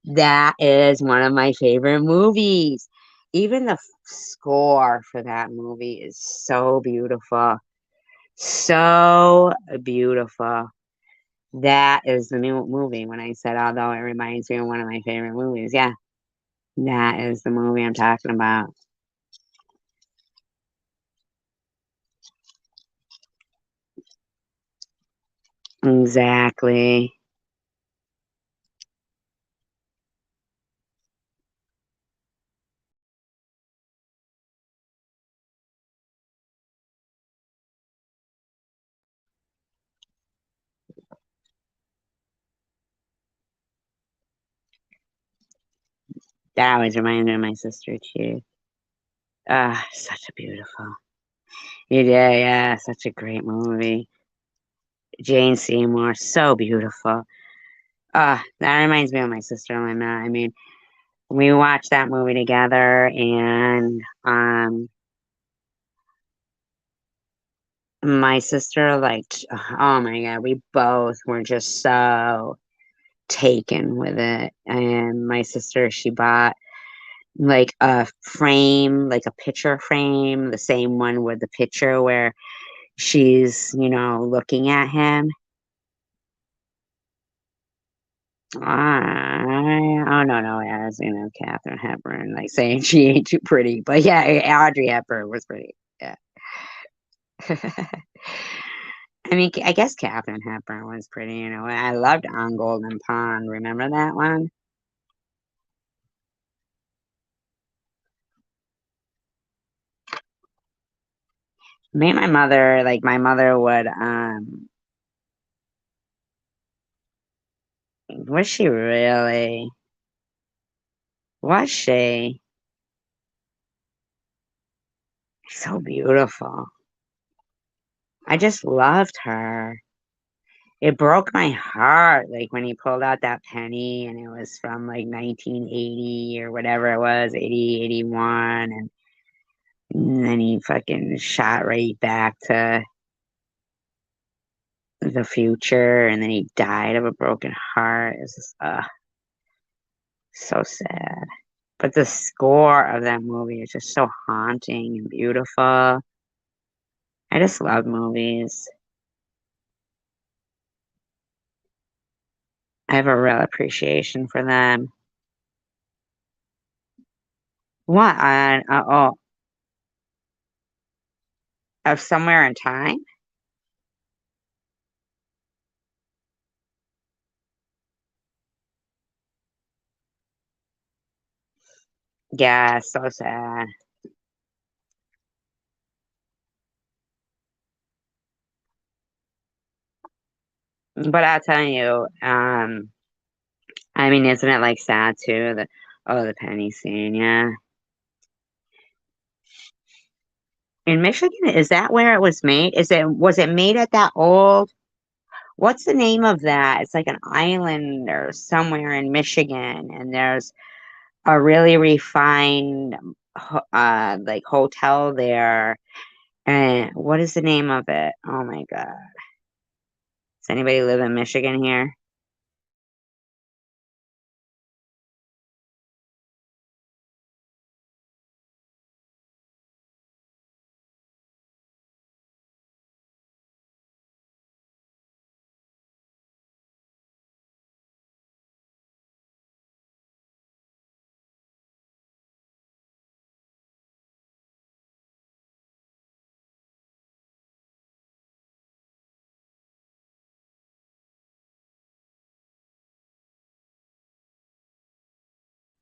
Speaker 1: That is one of my favorite movies. Even the score for that movie is so beautiful. So beautiful. That is the new movie. When I said, although it reminds me of one of my favorite movies, yeah, that is the movie I'm talking about. Exactly. That always reminds me of my sister too. Such a beautiful. Yeah, such a great movie. Jane Seymour, so beautiful. That reminds me of my sister-in-law. I mean, we watched that movie together, and my sister liked. Oh my god, we both were just so taken with it. And my sister, she bought like a frame, like a picture frame, the same one with the picture where she's, looking at him. Oh no, as Katharine Hepburn, like saying she ain't too pretty, but yeah, Audrey Hepburn was pretty. Yeah. I mean, I guess Katharine Hepburn was pretty. I loved On Golden Pond. Remember that one? Me and my mother, like my mother would, was she really? Was she? So beautiful. I just loved her. It broke my heart, like when he pulled out that penny and it was from like 1980 or whatever it was, 80, 81, and then he fucking shot right back to the future and then he died of a broken heart. It's just, so sad. But the score of that movie is just so haunting and beautiful. I just love movies. I have a real appreciation for them. What? Of Somewhere in Time? Yeah, so sad. But I'll tell you, I mean, isn't it like sad too? The penny scene, yeah. In Michigan, is that where it was made? Was it made at that old, what's the name of that? It's like an island or somewhere in Michigan, and there's a really refined like hotel there. And what is the name of it? Oh my God. Does anybody live in Michigan here?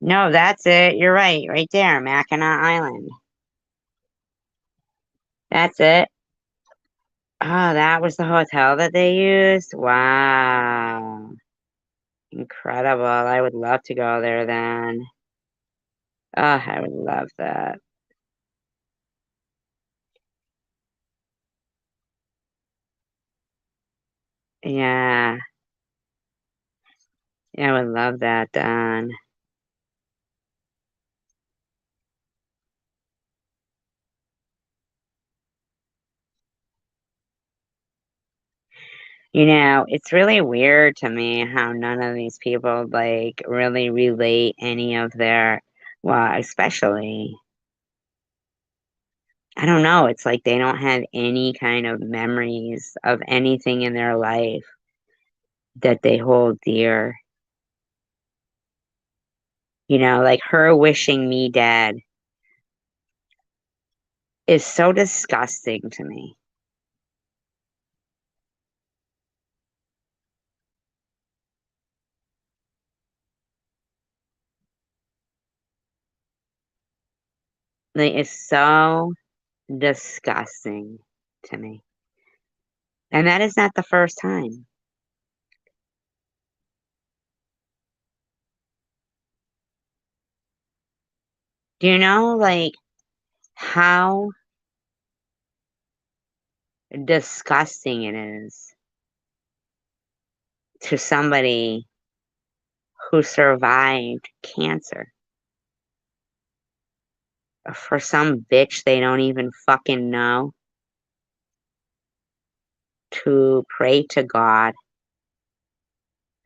Speaker 1: No, that's it. You're right there, Mackinac Island. That's it. Oh, that was the hotel that they used? Wow. Incredible. I would love to go there then. Oh, I would love that. Yeah. Yeah, I would love that done. It's really weird to me how none of these people like really relate any of their, well, especially, I don't know, it's like they don't have any kind of memories of anything in their life that they hold dear. Like her wishing me dead is so disgusting to me. Like, it's so disgusting to me. And that is not the first time. Do you know, like, how disgusting it is to somebody who survived cancer for some bitch they don't even fucking know to pray to God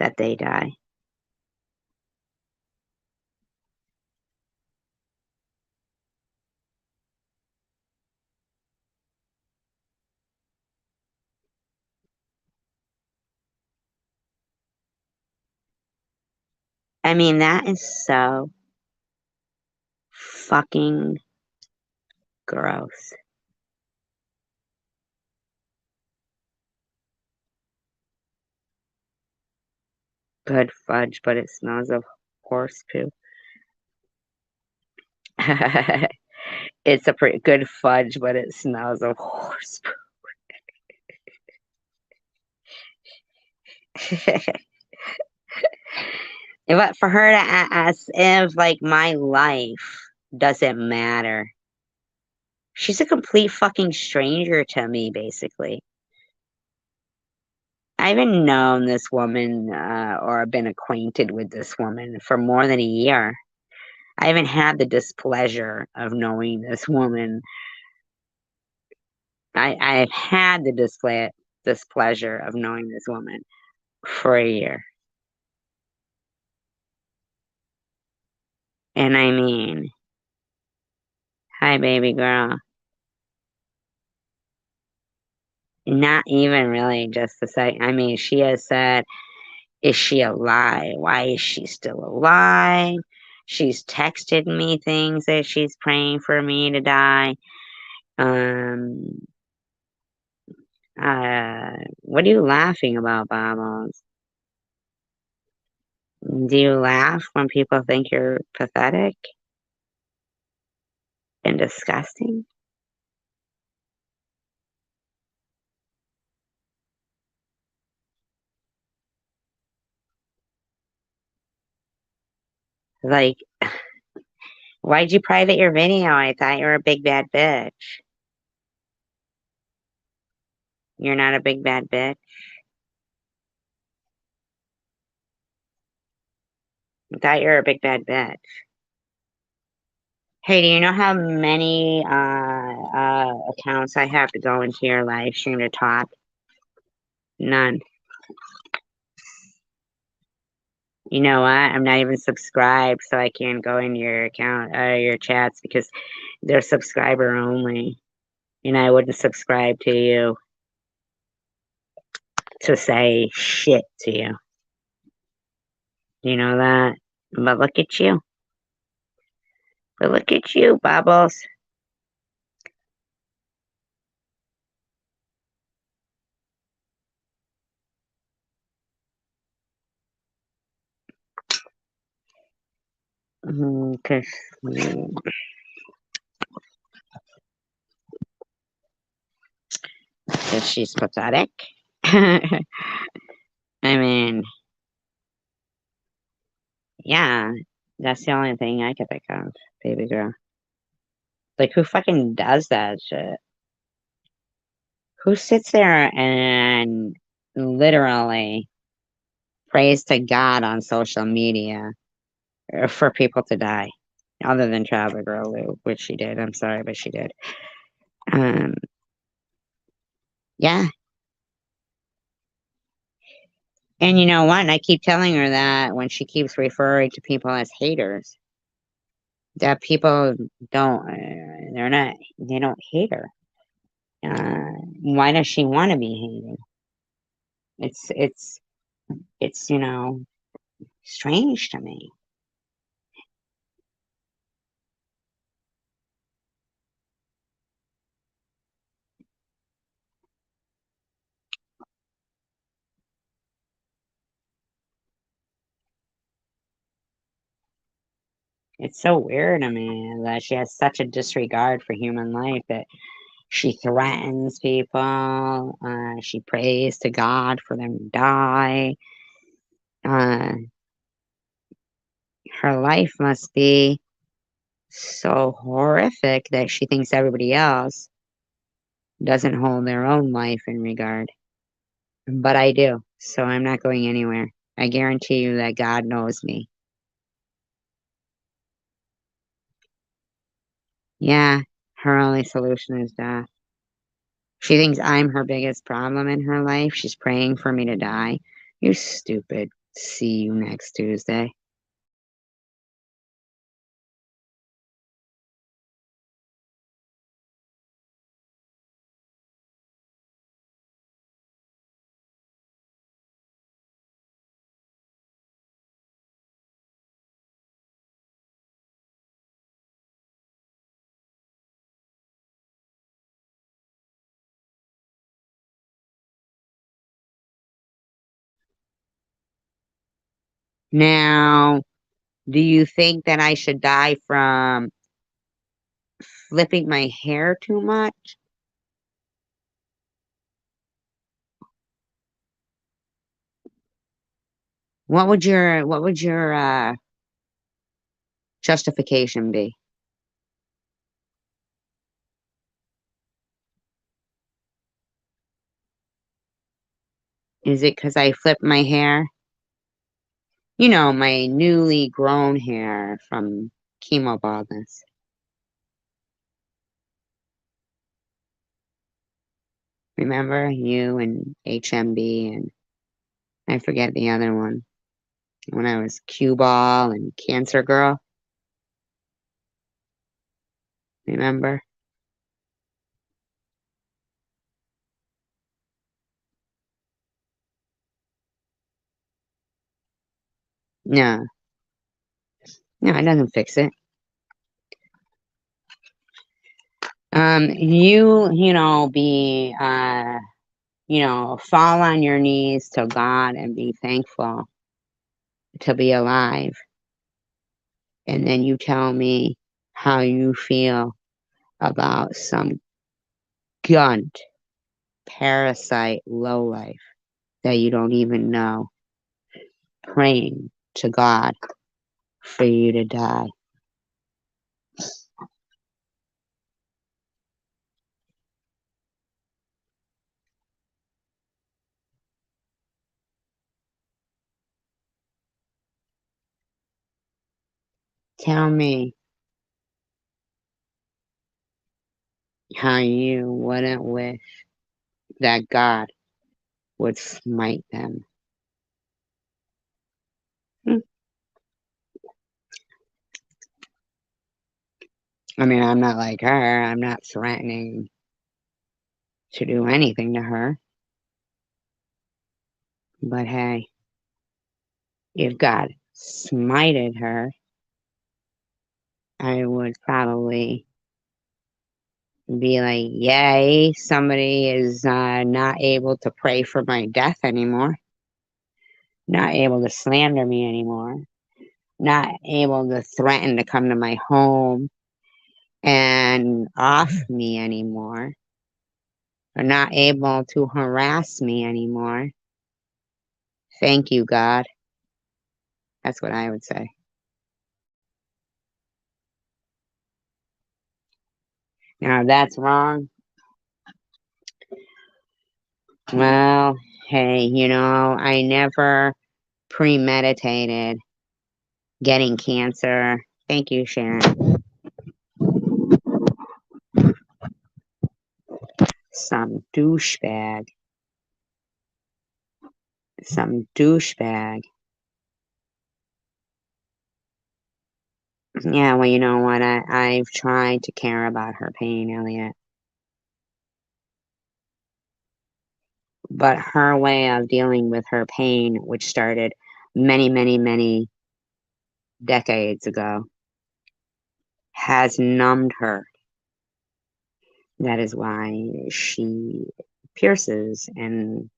Speaker 1: that they die? I mean, that is so fucking gross. Good fudge, but it smells of horse poo. It's a pretty good fudge, but it smells of horse poo. But for her to ask if, like, my life doesn't matter. She's a complete fucking stranger to me, basically. I haven't known this woman or been acquainted with this woman for more than a year. I haven't had the displeasure of knowing this woman. I've had the displeasure of knowing this woman for a year. And I mean, hi, baby girl. Not even really just to say, I mean, she has said, is she alive? Why is she still alive? She's texted me things that she's praying for me to die. Um, what are you laughing about, Bobbles? Do you laugh when people think you're pathetic and disgusting? Like, why'd you private your video? I thought you were a big bad bitch. You're not a big bad bitch. I thought you were a big bad bitch. Hey, do you know how many accounts I have to go into your live stream to talk? None. You know what? I'm not even subscribed, so I can't go in your account, your chats, because they're subscriber only. And I wouldn't subscribe to you to say shit to you. You know that? But look at you. But look at you, Bubbles. Because she's pathetic. I mean, yeah, that's the only thing I could think of, baby girl. Like, who fucking does that shit? Who sits there and literally prays to God on social media for people to die? Other than Travel Girl, which she did. I'm sorry, but she did. Yeah. And you know what? And I keep telling her that when she keeps referring to people as haters, that people don't, they don't hate her. Why does she want to be hated? It's, strange to me. It's so weird to me that she has such a disregard for human life that she threatens people. She prays to God for them to die. Her life must be so horrific that she thinks everybody else doesn't hold their own life in regard. But I do, so I'm not going anywhere. I guarantee you that God knows me. Yeah, her only solution is death. She thinks I'm her biggest problem in her life. She's praying for me to die. You stupid. See you next Tuesday. Now, do you think that I should die from flipping my hair too much? What would your justification be? Is it because I flipped my hair? You know, my newly grown hair from chemo baldness. Remember you and HMB and I forget the other one. When I was cue ball and cancer girl. Remember? No. No, it doesn't fix it. Fall on your knees to God and be thankful to be alive. And then you tell me how you feel about some gunt, parasite, lowlife that you don't even know, praying to God for you to die. Tell me how you wouldn't wish that God would smite them. I mean, I'm not like her. I'm not threatening to do anything to her. But hey, if God smited her, I would probably be like, yay, somebody is not able to pray for my death anymore, not able to slander me anymore, not able to threaten to come to my home and off me anymore, or not able to harass me anymore. Thank you, God. That's what I would say. Now, if that's wrong, well, hey, I never premeditated getting cancer. Thank you, Sharon. Some douchebag. Some douchebag. Yeah, well, you know what? I've tried to care about her pain, Elliot. But her way of dealing with her pain, which started many, many, many decades ago, has numbed her. That is why she pierces and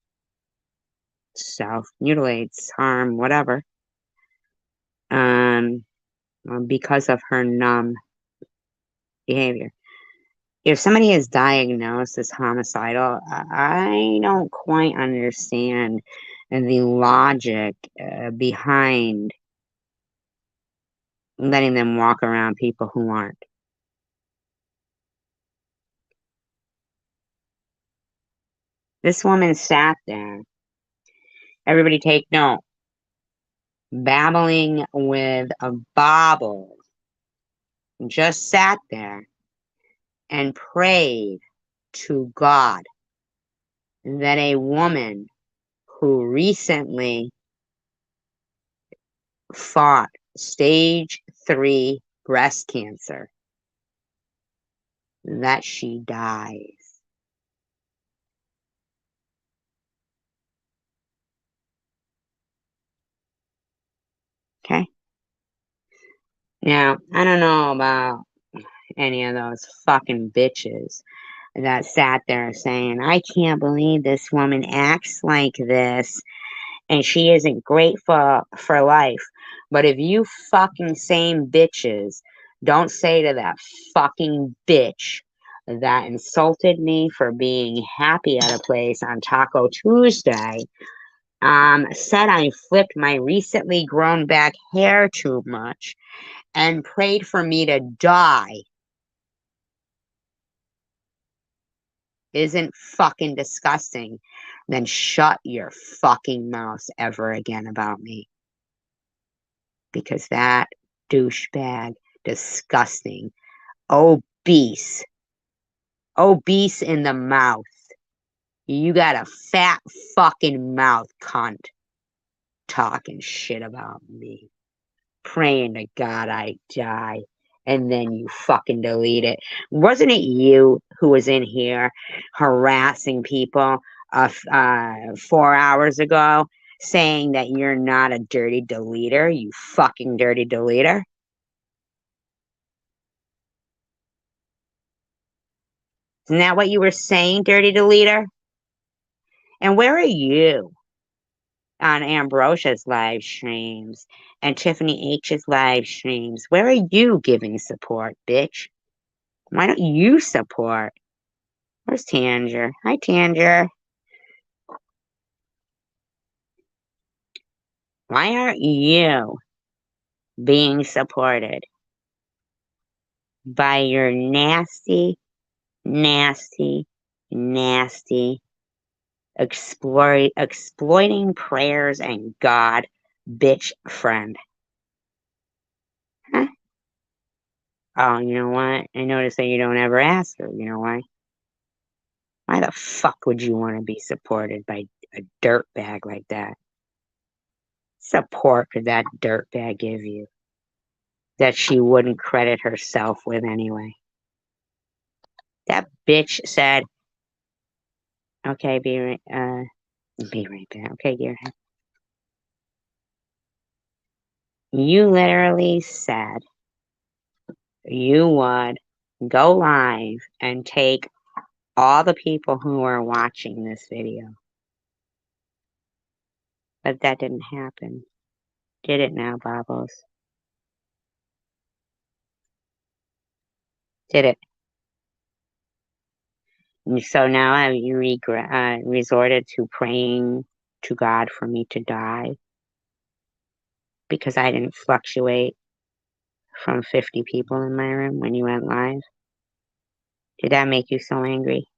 Speaker 1: self-mutilates, harm, whatever. Because of her numb behavior. If somebody is diagnosed as homicidal, I don't quite understand the logic behind letting them walk around people who aren't. This woman sat there. Everybody take note. Babbling with a bauble. Just sat there and prayed to God that a woman who recently fought stage 3 breast cancer, that she dies. Okay? Now, I don't know about any of those fucking bitches that sat there saying, I can't believe this woman acts like this and she isn't grateful for life. But if you fucking same bitches don't say to that fucking bitch that insulted me for being happy at a place on Taco Tuesday, said I flipped my recently grown back hair too much, and prayed for me to die, isn't fucking disgusting, then shut your fucking mouth ever again about me. Because that douchebag, disgusting, obese in the mouth. You got a fat fucking mouth, cunt, talking shit about me. Praying to God I die, and then you fucking delete it. Wasn't it you who was in here harassing people 4 hours ago, saying that you're not a dirty deleter, you fucking dirty deleter? Isn't that what you were saying, dirty deleter? And where are you on Ambrosia's live streams and Tiffany H's live streams? Where are you giving support, bitch? Why don't you support? Where's Tanger? Hi, Tanger. Why aren't you being supported by your nasty, nasty, nasty, exploiting prayers and God bitch friend? Huh? Oh, you know what? I noticed that you don't ever ask her. You know why? Why the fuck would you want to be supported by a dirtbag like that? Support could that dirtbag give you that she wouldn't credit herself with anyway? That bitch said, okay, be right back. Okay, dear. You literally said you would go live and take all the people who are watching this video. But that didn't happen. Did it now, Bobbles? Did it? So now have you resorted to praying to God for me to die? Because I didn't fluctuate from 50 people in my room when you went live? Did that make you so angry?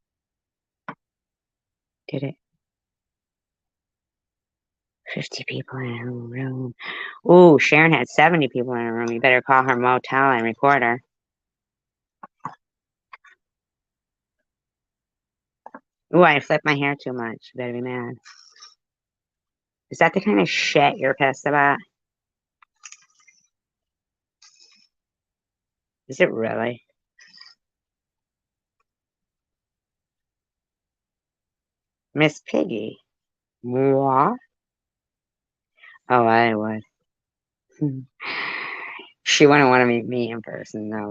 Speaker 1: Did it? 50 people in her room. Ooh, Sharon had 70 people in her room. You better call her motel and record her. Ooh, I flipped my hair too much. You better be mad. Is that the kind of shit you're pissed about? Is it really? Miss Piggy? What? Oh, I would. She wouldn't want to meet me in person, though.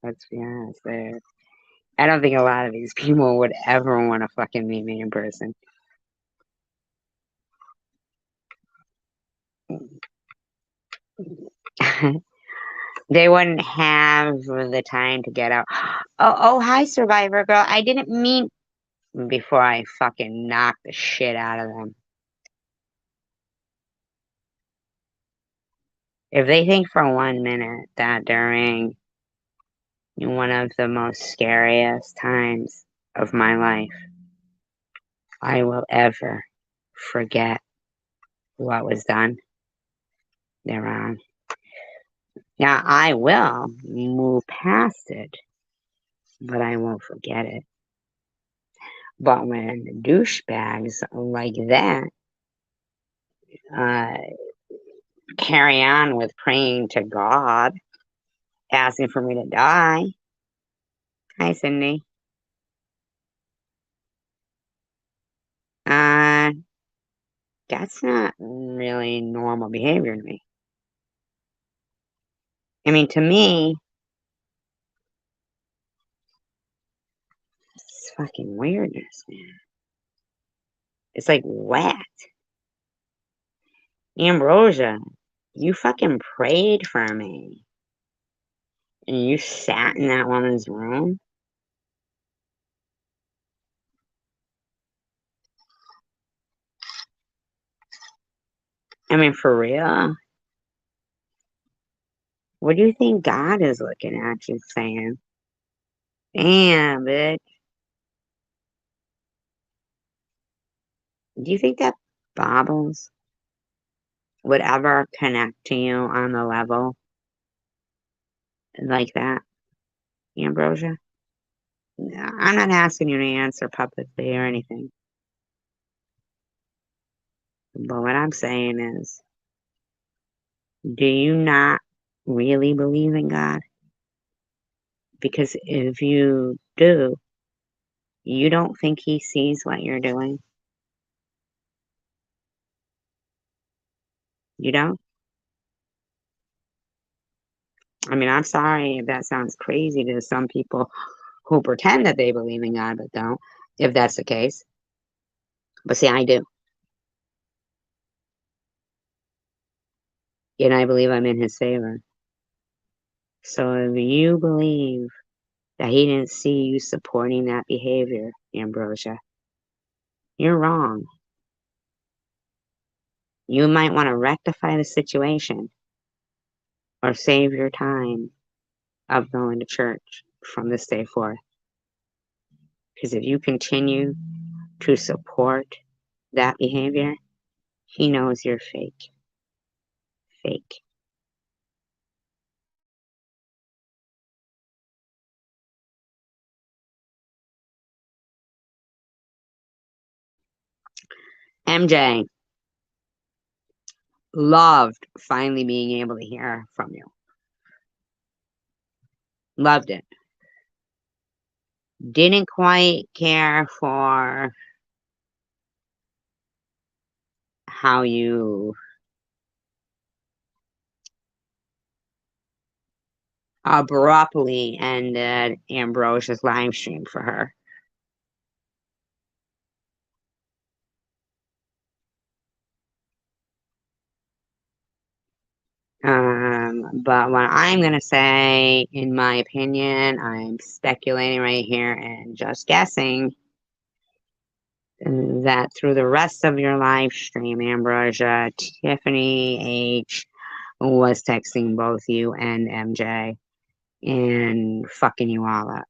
Speaker 1: Let's be honest there. I don't think a lot of these people would ever want to fucking meet me in person. They wouldn't have the time to get out. Oh, hi, Survivor Girl. I didn't mean before I fucking knock the shit out of them. If they think for 1 minute that during one of the most scariest times of my life, I will ever forget what was done, they're wrong. Now, I will move past it, but I won't forget it. But when douchebags like that carry on with praying to God, asking for me to die, hi, Cindy. That's not really normal behavior to me. I mean, to me, it's fucking weirdness, man. It's like whack. Ambrosia, you fucking prayed for me. And you sat in that woman's room? I mean, for real? What do you think God is looking at you saying? Damn, bitch. Do you think that Bobbles would ever connect to you on the level like that, Ambrosia? No, I'm not asking you to answer publicly or anything. But what I'm saying is, do you not really believe in God? Because if you do, you don't think he sees what you're doing? You don't? I mean, I'm sorry if that sounds crazy to some people who pretend that they believe in God but don't, if that's the case. But see, I do. And I believe I'm in his favor. So if you believe that he didn't see you supporting that behavior, Ambrosia, you're wrong. You might want to rectify the situation or save your time of going to church from this day forth. Because if you continue to support that behavior, he knows you're fake. Fake. MJ, loved finally being able to hear from you. Loved it. Didn't quite care for how you abruptly ended Ambrosia's live stream for her. But what I'm going to say, in my opinion, I'm speculating right here and just guessing that through the rest of your live stream, Ambrosia, Tiffany H was texting both you and MJ and fucking you all up.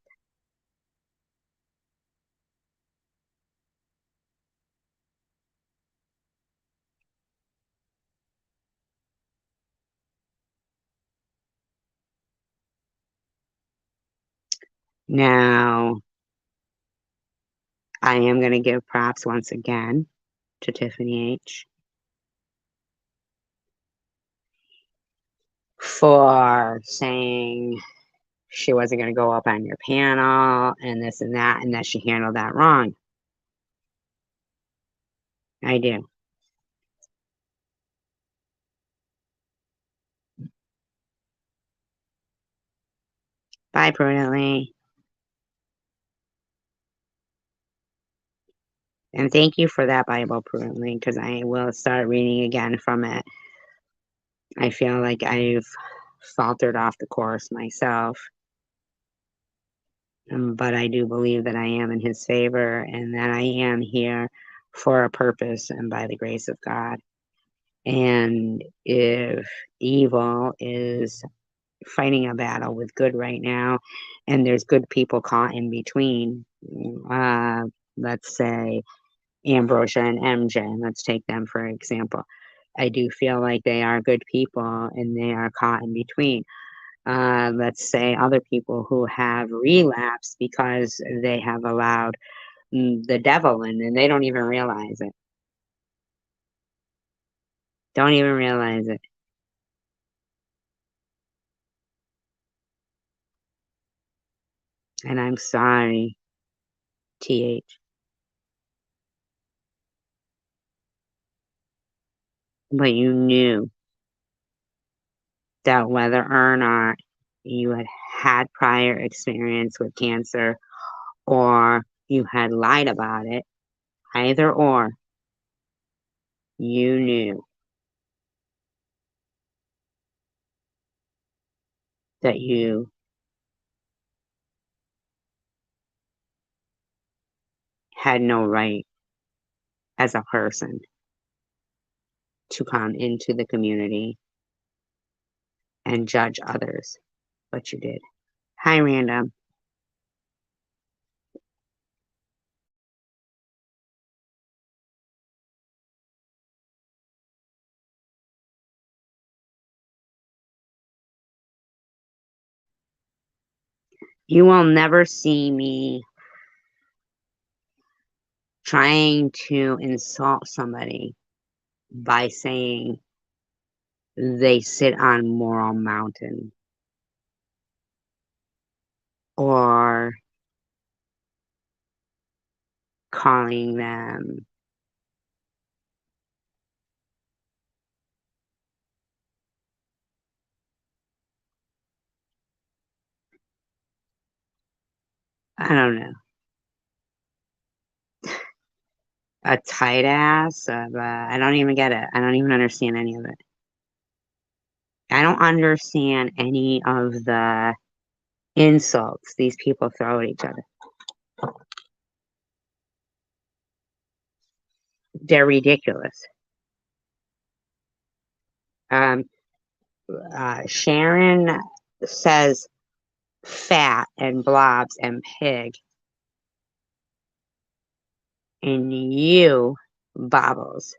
Speaker 1: Now, I am going to give props once again to Tiffany H for saying she wasn't going to go up on your panel and this and that she handled that wrong. I do. Bye, Prudently. And thank you for that Bible, Prudently, because I will start reading again from it. I feel like I've faltered off the course myself. But I do believe that I am in his favor and that I am here for a purpose and by the grace of God. And if evil is fighting a battle with good right now, and there's good people caught in between, let's say Ambrosia and MJ, let's take them for example. I do feel like they are good people and they are caught in between. Let's say other people who have relapsed because they have allowed the devil in and they don't even realize it. Don't even realize it. And I'm sorry, TH. But you knew that whether or not you had had prior experience with cancer or you had lied about it, either or, you knew that you had no right as a person to come into the community and judge others, but you did. Hi, Random. You will never see me trying to insult somebody by saying they sit on Moral Mountain or calling them I don't know, a tight ass. I don't even get it. I don't even understand any of it. I don't understand any of the insults these people throw at each other. They're ridiculous. Sharon says fat and blobs and pig. And you, Bobbles,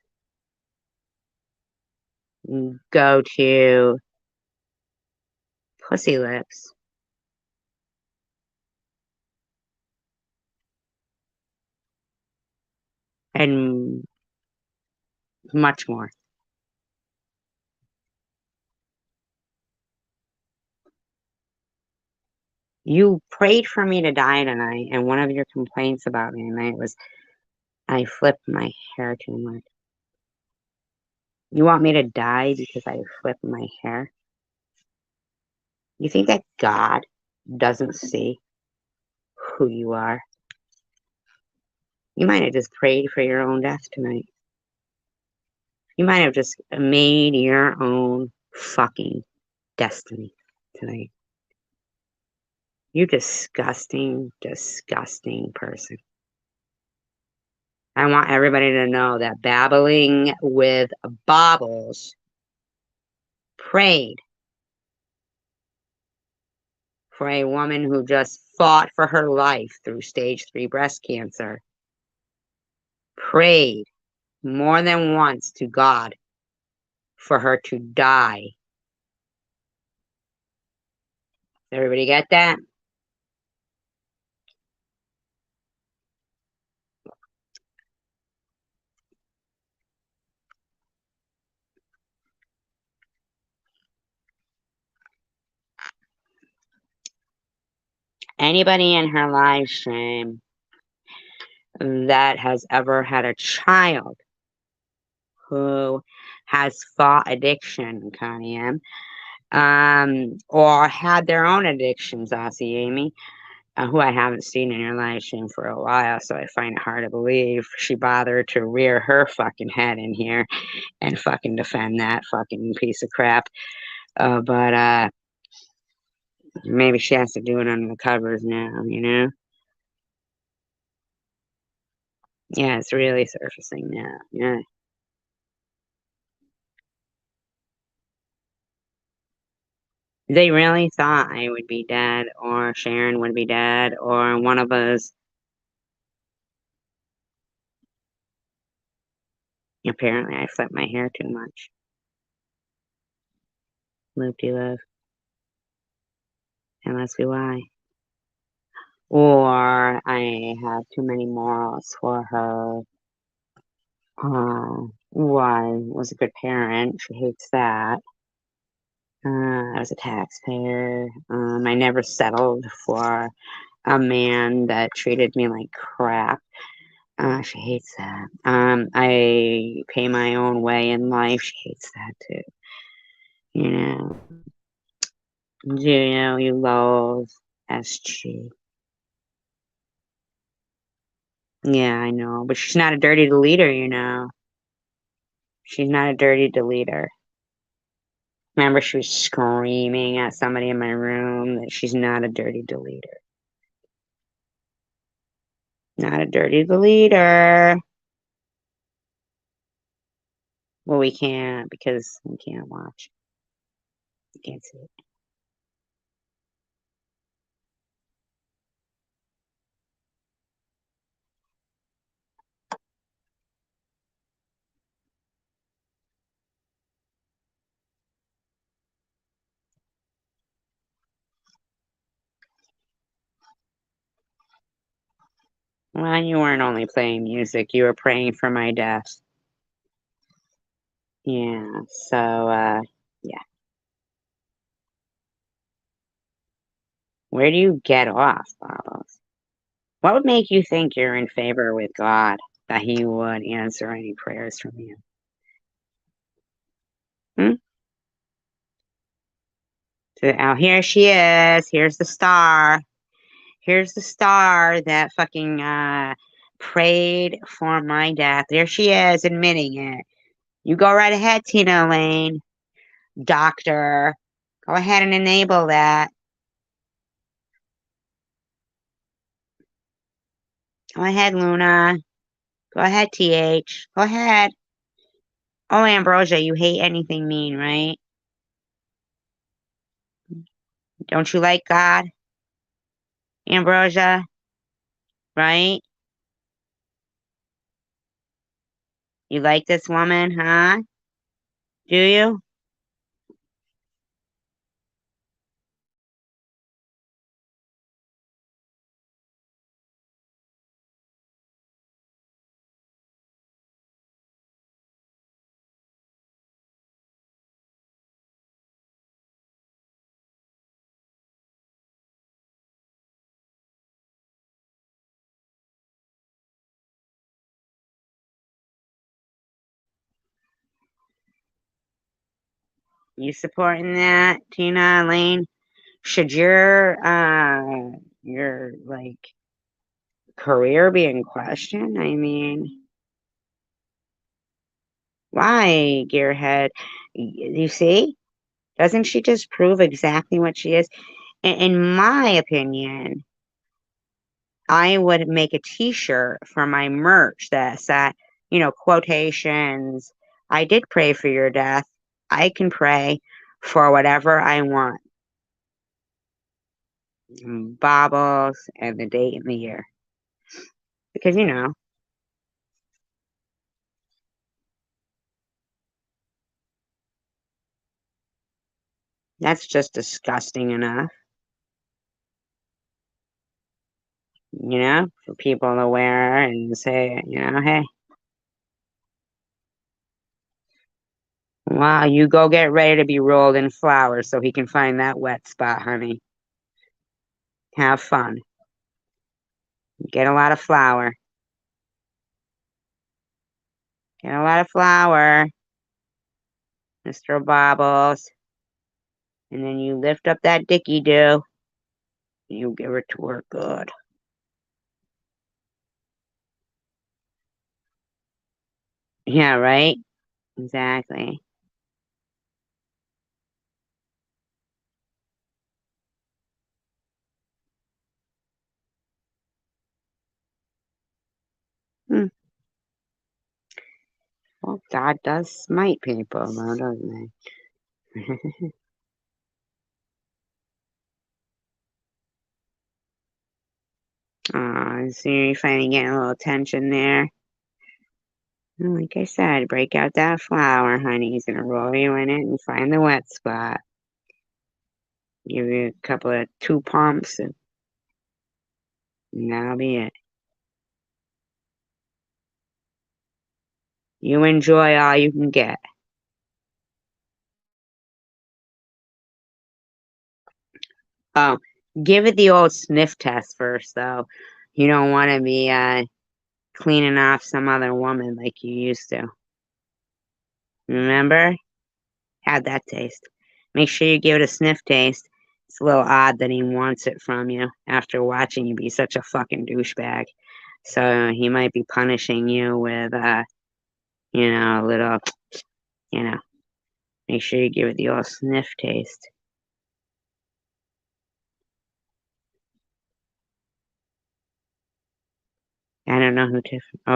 Speaker 1: go to Pussy Lips and much more. You prayed for me to die tonight, and one of your complaints about me tonight was I flipped my hair too much. You want me to die because I flipped my hair? You think that God doesn't see who you are? You might have just prayed for your own death tonight. You might have just made your own fucking destiny tonight. You disgusting, disgusting person. I want everybody to know that Babbling with Bobbles prayed for a woman who just fought for her life through stage 3 breast cancer. Prayed more than once to God for her to die. Everybody get that? Anybody in her live stream that has ever had a child who has fought addiction, Connie M, or had their own addictions, Aussie Amy, who I haven't seen in your live stream for a while, so I find it hard to believe she bothered to rear her fucking head in here and fucking defend that fucking piece of crap. But maybe she has to do it under the covers now, you know? Yeah, it's really surfacing now. Yeah. They really thought I would be dead, or Sharon would be dead, or one of us. Apparently, I flip my hair too much. Loop-de-loop. And must be why. Or I have too many morals for her. One was a good parent. She hates that. I was a taxpayer. I never settled for a man that treated me like crap. She hates that. I pay my own way in life. She hates that too. You know. Do you know you loathe SG? Yeah, I know. But she's not a dirty deleter, you know. She's not a dirty deleter. Remember, she was screaming at somebody in my room that she's not a dirty deleter. Not a dirty deleter. Well, we can't because we can't watch. We can't see it. Well, you weren't only playing music, you were praying for my death. Yeah, so, yeah. Where do you get off, Bobbles? What would make you think you're in favor with God, that He would answer any prayers from you? Hmm? So, oh, here she is. Here's the star. Here's the star that fucking prayed for my death. There she is, admitting it. You go right ahead, Tina Lane. Doctor. Go ahead and enable that. Go ahead, Luna. Go ahead, TH. Go ahead. Oh, Ambrosia, you hate anything mean, right? Don't you like God? Ambrosia? Right? You like this woman, huh? Do you? You supporting that, Tina Lane? Should your like career be in question? I mean, why, Gearhead? You see? Doesn't she just prove exactly what she is? In my opinion, I would make a t-shirt for my merch that said, quotations. I did pray for your death. I can pray for whatever I want. Baubles and the date and the year. Because, that's just disgusting enough, for people to wear and say, hey, wow, you go get ready to be rolled in flour so he can find that wet spot, honey. Have fun. Get a lot of flour. Get a lot of flour, Mr. Bobbles. And then you lift up that dicky do. You give it to her good. Yeah, right? Exactly. Hmm. Well, God does smite people, though, doesn't he? Oh, so you're finally getting a little tension there. Like I said, break out that flour, honey. He's gonna roll you in it and find the wet spot. Give you a couple of 2 pumps and that'll be it. You enjoy all you can get. Oh, give it the old sniff test first, though. You don't want to be cleaning off some other woman like you used to. Remember? Had that taste. Make sure you give it a sniff taste. It's a little odd that he wants it from you after watching you be such a fucking douchebag. So he might be punishing you with, a little, make sure you give it the old sniff taste. I don't know who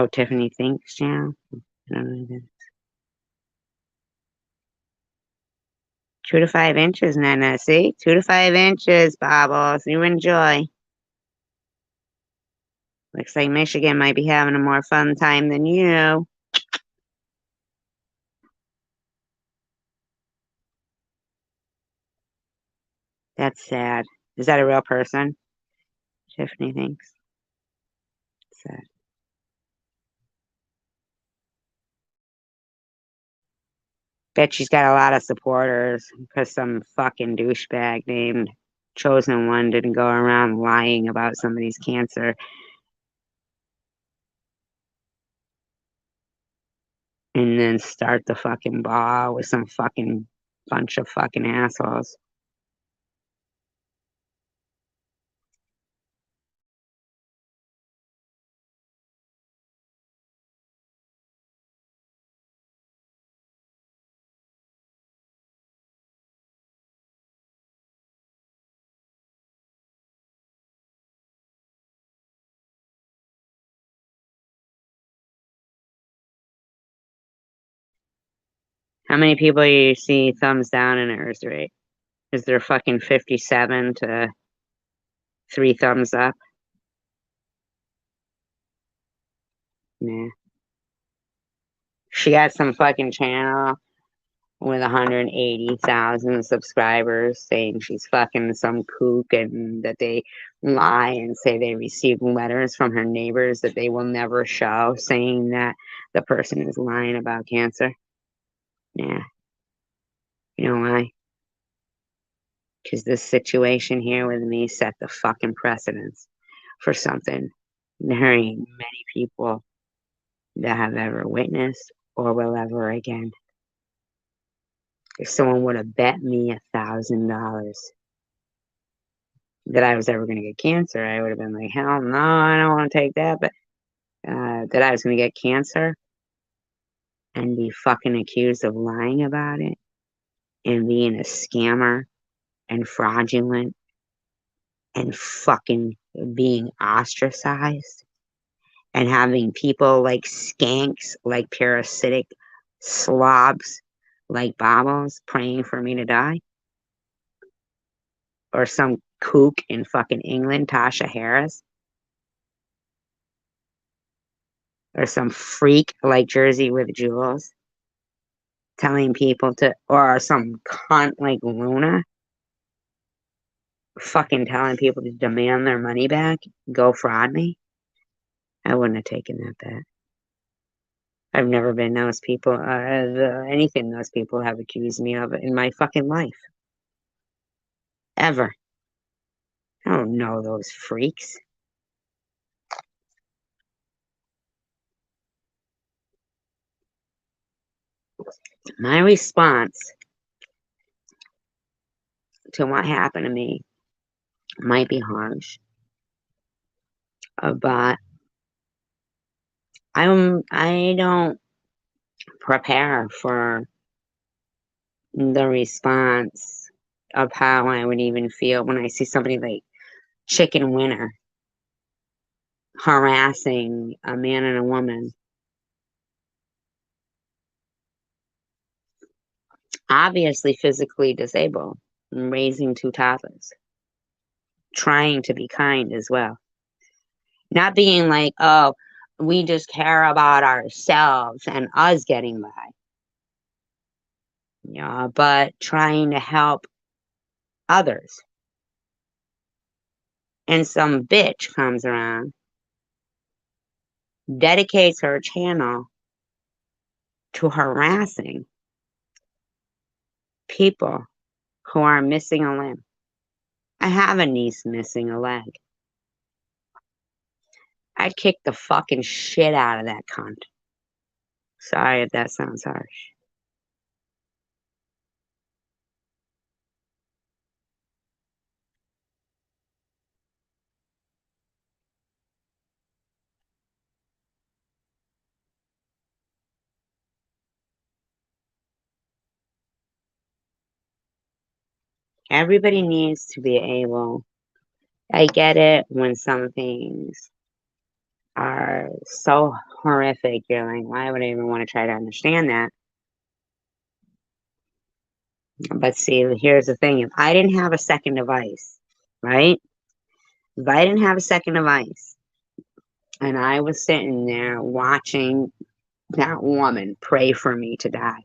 Speaker 1: Tiffany thinks now. I don't know who that is. 2 to 5 inches, Nana. See? 2 to 5 inches, Bobbles. You enjoy. Looks like Michigan might be having a more fun time than you. That's sad. Is that a real person? Tiffany thinks. Sad. Bet she's got a lot of supporters because some fucking douchebag named Chosen One didn't go around lying about somebody's cancer and then start the fucking ball with some fucking bunch of fucking assholes. How many people you see thumbs down in hers rate? Is there fucking 57 to 3 thumbs up? Nah. She got some fucking channel with 180,000 subscribers saying she's fucking some kook and that they lie and say they received letters from her neighbors that they will never show saying that the person is lying about cancer. Yeah. You know why? Because this situation here with me set the fucking precedence for something there ain't many people that have ever witnessed or will ever again. If someone would have bet me $1,000 that I was ever going to get cancer, I would have been like, hell no, I don't want to take that. But that I was going to get cancer and be fucking accused of lying about it and being a scammer and fraudulent and fucking being ostracized and having people like skanks, like parasitic slobs, like Bobbles praying for me to die. Or some kook in fucking England, Tasha Harris. Or some freak like Jersey with Jules telling people to, or some cunt like Luna fucking telling people to demand their money back, go fraud me. I wouldn't have taken that bet. I've never been those people, anything those people have accused me of in my fucking life. Ever. I don't know those freaks. My response to what happened to me might be harsh, but I don't prepare for the response of how I would even feel when I see somebody like Chicken Winner harassing a man and a woman. Obviously physically disabled, raising 2 toddlers, trying to be kind as well. Not being like, oh, we just care about ourselves and us getting by. Yeah, but trying to help others. And some bitch comes around, dedicates her channel to harassing people who are missing a limb. I have a niece missing a leg. I'd kick the fucking shit out of that cunt. Sorry if that sounds harsh. Everybody needs to be able. I get it when some things are so horrific. You're like, why would I even want to try to understand that? But see, here's the thing. If I didn't have a second device, right? If I didn't have a second device and I was sitting there watching that woman pray for me to die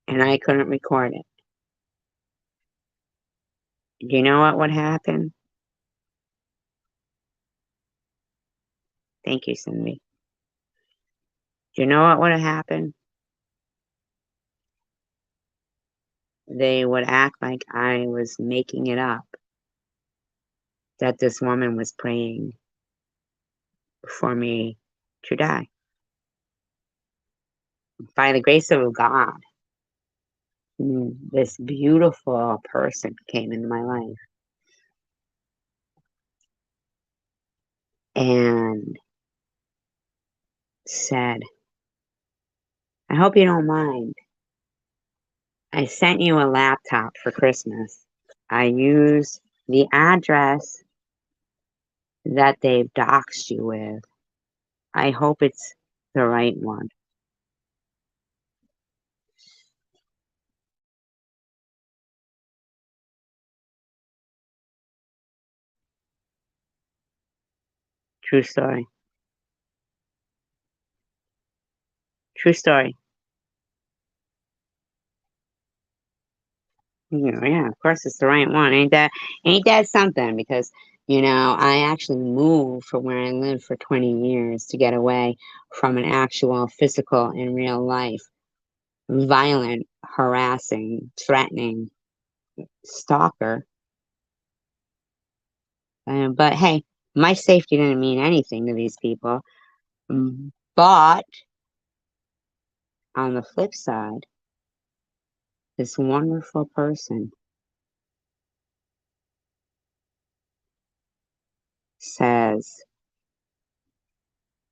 Speaker 1: and I couldn't record it, do you know what would happen? Thank you, Cindy. Do you know what would have happened? They would act like I was making it up, that this woman was praying for me to die. By the grace of God, this beautiful person came into my life. And said, I hope you don't mind. I sent you a laptop for Christmas. I used the address that they've doxed you with. I hope it's the right one. True story. True story. Yeah, of course it's the right one. Ain't that something? Because, I actually moved from where I lived for 20 years to get away from an actual physical in real life, violent, harassing, threatening stalker. But hey, my safety didn't mean anything to these people. But on the flip side, this wonderful person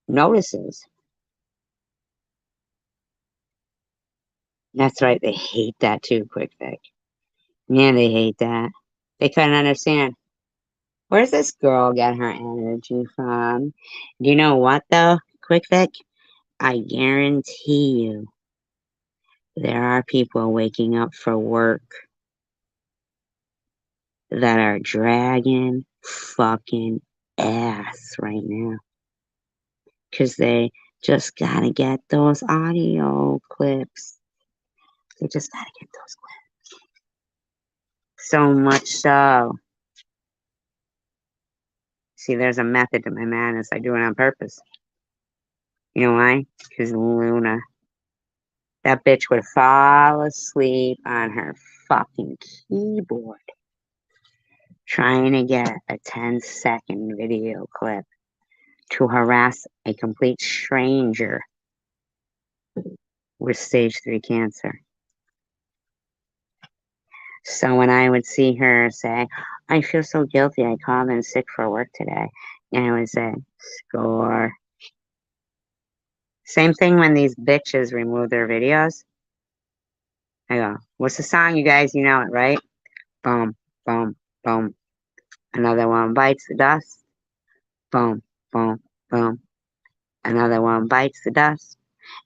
Speaker 1: notices. That's right, they hate that too, Quick Vic. Man, they hate that. They couldn't understand. Where's this girl get her energy from? Do you know what though, Quick Vic? I guarantee you there are people waking up for work that are dragging fucking ass right now. Because they just gotta get those audio clips. They just gotta get those clips. So much so. See, there's a method to my madness. I do it on purpose. You know why? Because Luna. That bitch would fall asleep on her fucking keyboard trying to get a 10-second video clip to harass a complete stranger with stage 3 cancer. So when I would see her say, I feel so guilty, I called in sick for work today, and I would say, score. Same thing when these bitches remove their videos. I go, what's the song, you guys? You know it, right? Boom, boom, boom. Another one bites the dust. Boom, boom, boom. Another one bites the dust.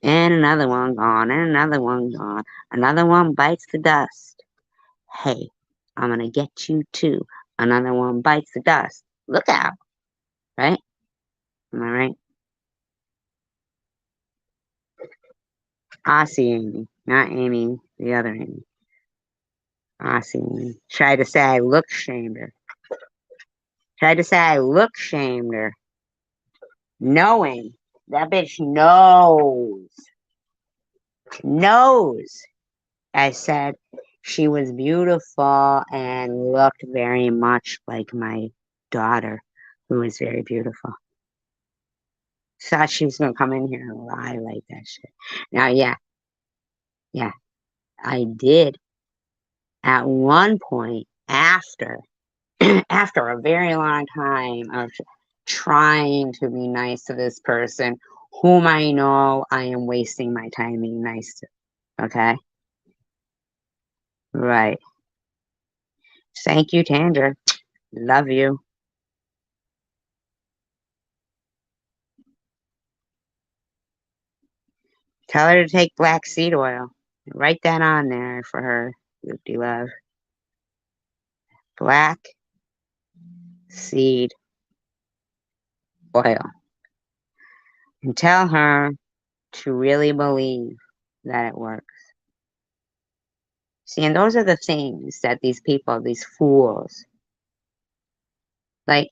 Speaker 1: And another one gone, and another one gone. Another one bites the dust. Hey, I'm gonna get you too. Another one bites the dust. Look out, right? Am I right? Aussie Amy, not Amy, the other Amy. Aussie Amy. Tried to say I look shamed her. Tried to say I look shamed her. Knowing that bitch knows. I said she was beautiful and looked very much like my daughter, who is very beautiful. Thought she was gonna come in here and lie like that shit. Now, yeah, I did at one point after after a very long time of trying to be nice to this person whom I know I am wasting my time being nice to. Okay? Right. Thank you, Tandra. Love you. Tell her to take black seed oil. Write that on there for her, Loopty Love. Black seed oil. And tell her to really believe that it works. See, and those are the things that these people, these fools, like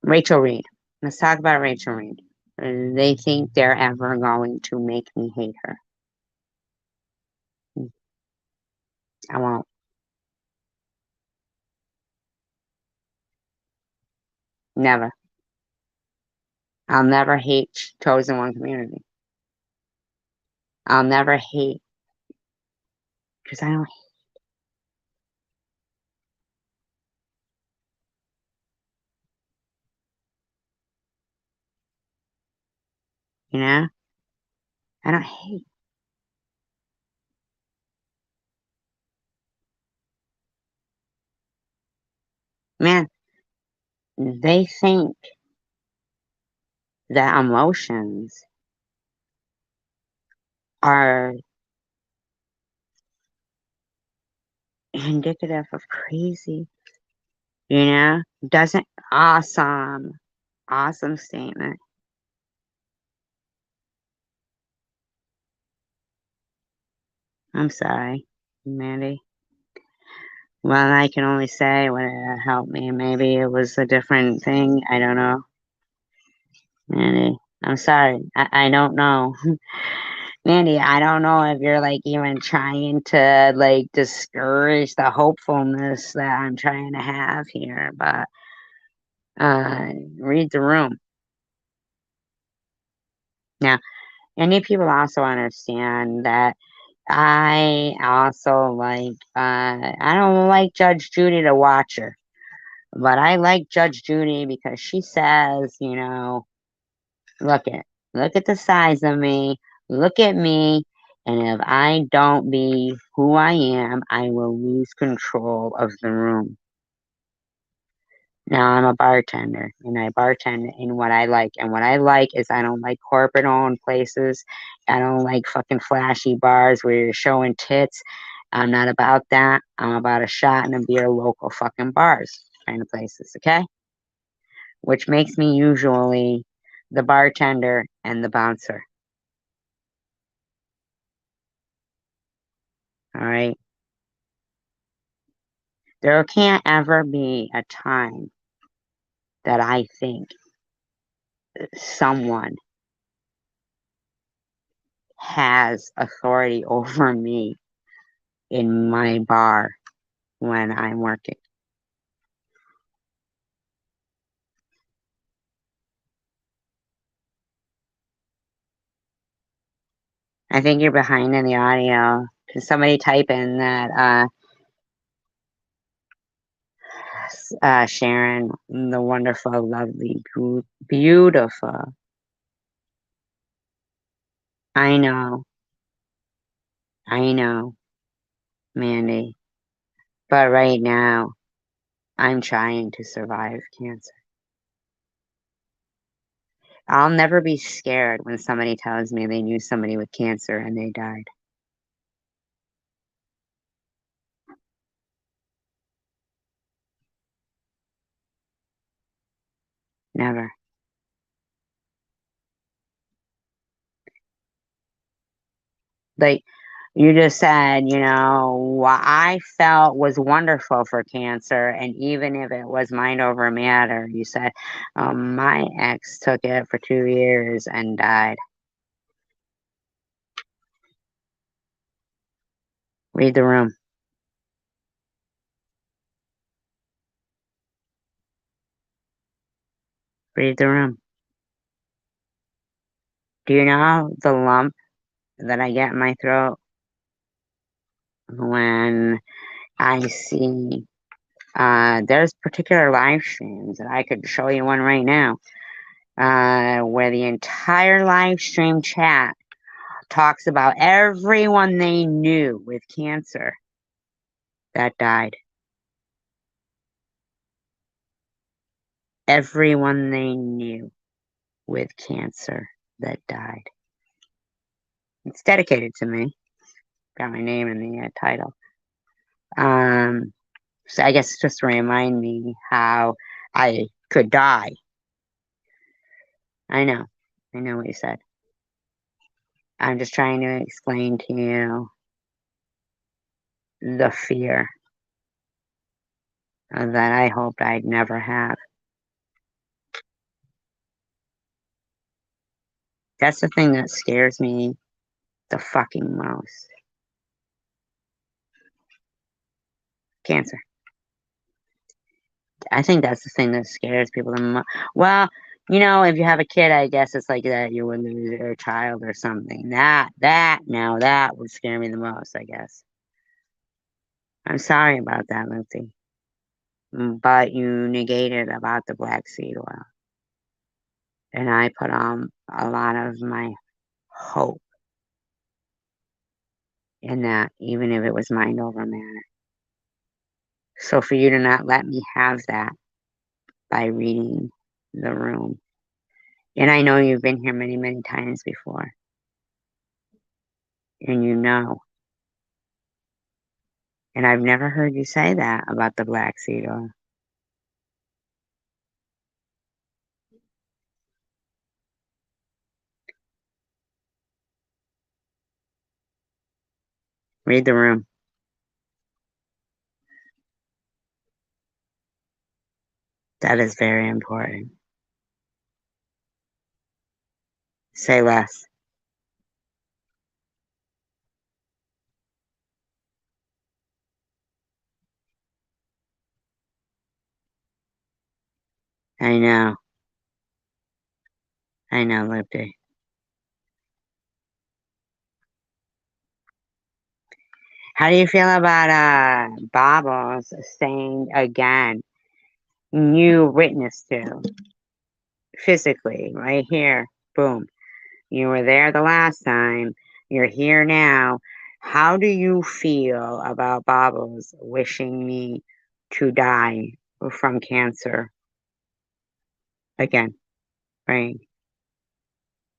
Speaker 1: Rachel Reed. Let's talk about Rachel Reed. They think they're ever going to make me hate her. I won't. Never. I'll never hate Chosen One community. I'll never hate because I don't. You know, I don't hate. Man, they think that emotions are indicative of crazy. You know, doesn't awesome statement. I'm sorry, Mandy. Well, I can only say what helped me. Maybe it was a different thing. I don't know. Mandy, I'm sorry. I don't know. Mandy, I don't know if you're like even trying to like discourage the hopefulness that I'm trying to have here, but read the room. Now, and if people also understand that I also like I don't like Judge Judy to watch her. But I like Judge Judy because she says, you know, look at the size of me, look at me, and if I don't be who I am, I will lose control of the room. Now I'm a bartender and I bartend in what I like. And what I like is I don't like corporate owned places. I don't like fucking flashy bars where you're showing tits. I'm not about that. I'm about a shot and a beer, local fucking bars kind of places, okay? Which makes me usually the bartender and the bouncer. All right. There can't ever be a time that I think someone has authority over me in my bar when I'm working. I think you're behind in the audio. Can somebody type in that Sharon, the wonderful, lovely, beautiful. I know, Mandy. But right now, I'm trying to survive cancer. I'll never be scared when somebody tells me they knew somebody with cancer and they died. Never. Like, you just said, what I felt was wonderful for cancer, and even if it was mind over matter, you said, my ex took it for 2 years and died. Read the room. Read the room. Do you know the lump that I get in my throat when I see there's particular live streams, and I could show you one right now, where the entire live stream chat talks about everyone they knew with cancer that died. Everyone they knew with cancer that died. It's dedicated to me. Got my name in the title. So I guess just to remind me how I could die. I know what you said. I'm just trying to explain to you the fear that I hoped I'd never have. That's the thing that scares me the fucking most. Cancer. I think that's the thing that scares people the most. Well, if you have a kid, I guess it's like that you would lose your child or something. That would scare me the most, I guess. I'm sorry about that, Lucy. But you negated about the black seed oil. And I put on a lot of my hope in that, even if it was mind over matter. So for you to not let me have that by reading the room. And I know you've been here many, many times before. And you know. And I've never heard you say that about the black seed oil. Read the room. That is very important. Say less. I know, Lipty. How do you feel about Bobbles saying again, you witnessed to, physically, right here, boom. You were there the last time, you're here now. How do you feel about Bobbles wishing me to die from cancer again, right?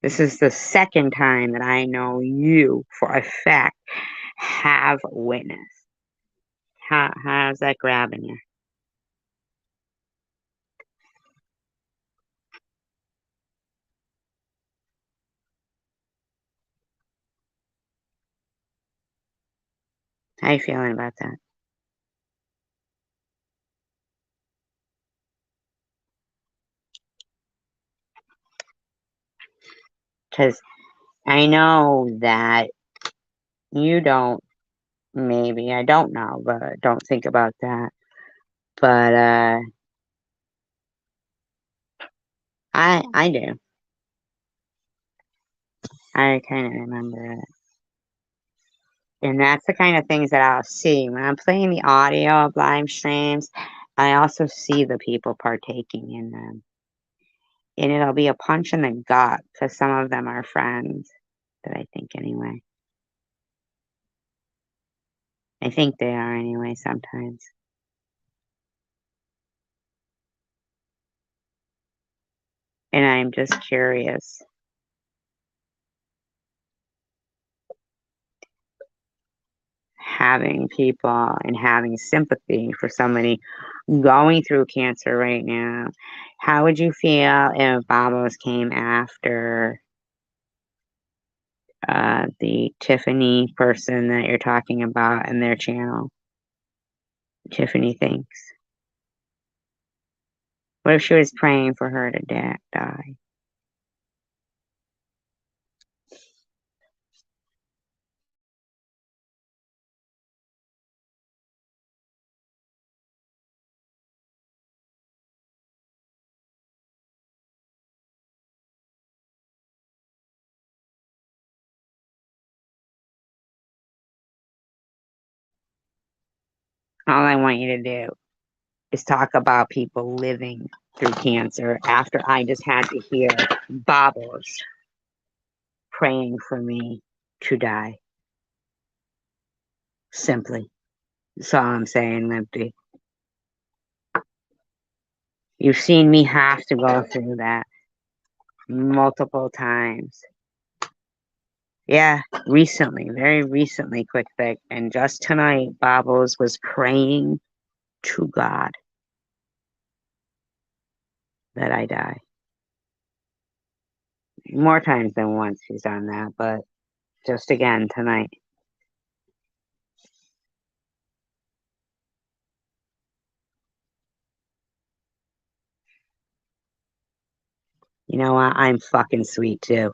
Speaker 1: This is the second time that I know you for a fact have witnessed. How's that grabbing you? How you feeling about that? Because I know that you don't, maybe, I don't know, but don't think about that. But I do. I kind of remember it. And that's the kind of things that I'll see. When I'm playing the audio of live streams, I also see the people partaking in them. And it'll be a punch in the gut because some of them are friends, that I think anyway. I think they are anyway sometimes. And I'm just curious. Having people and having sympathy for somebody going through cancer right now. How would you feel if Babos came after the Tiffany person that you're talking about in their channel? Tiffany thinks. What if she was praying for her to die? All I want you to do is talk about people living through cancer after I just had to hear Babos praying for me to die. Simply. That's all I'm saying, Limpy. You've seen me have to go through that multiple times. Yeah, recently, very recently, Quick Pick. And just tonight, Babos was praying to God that I die. More times than once she's done that, but just again tonight. You know what? I'm fucking sweet too.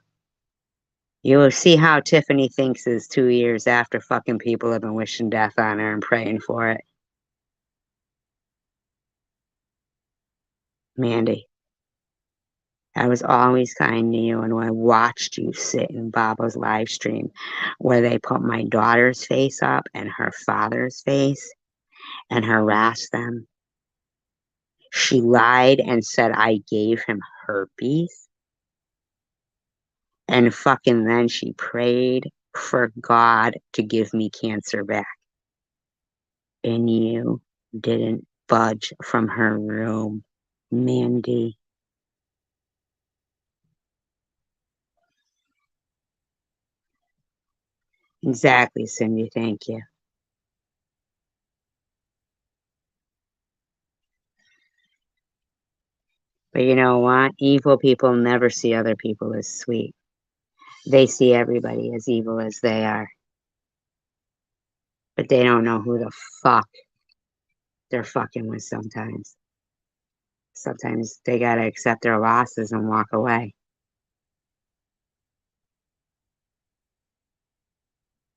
Speaker 1: You will see how Tiffany thinks is 2 years after fucking people have been wishing death on her and praying for it. Mandy, I was always kind to you, and when I watched you sit in Baba's live stream where they put my daughter's face up and her father's face and harassed them, she lied and said I gave him herpes. And fucking then she prayed for God to give me cancer back. And you didn't budge from her room, Mandy. Exactly, Cindy. Thank you. But you know what? Evil people never see other people as sweet. They see everybody as evil as they are. But they don't know who the fuck they're fucking with sometimes. Sometimes they gotta accept their losses and walk away.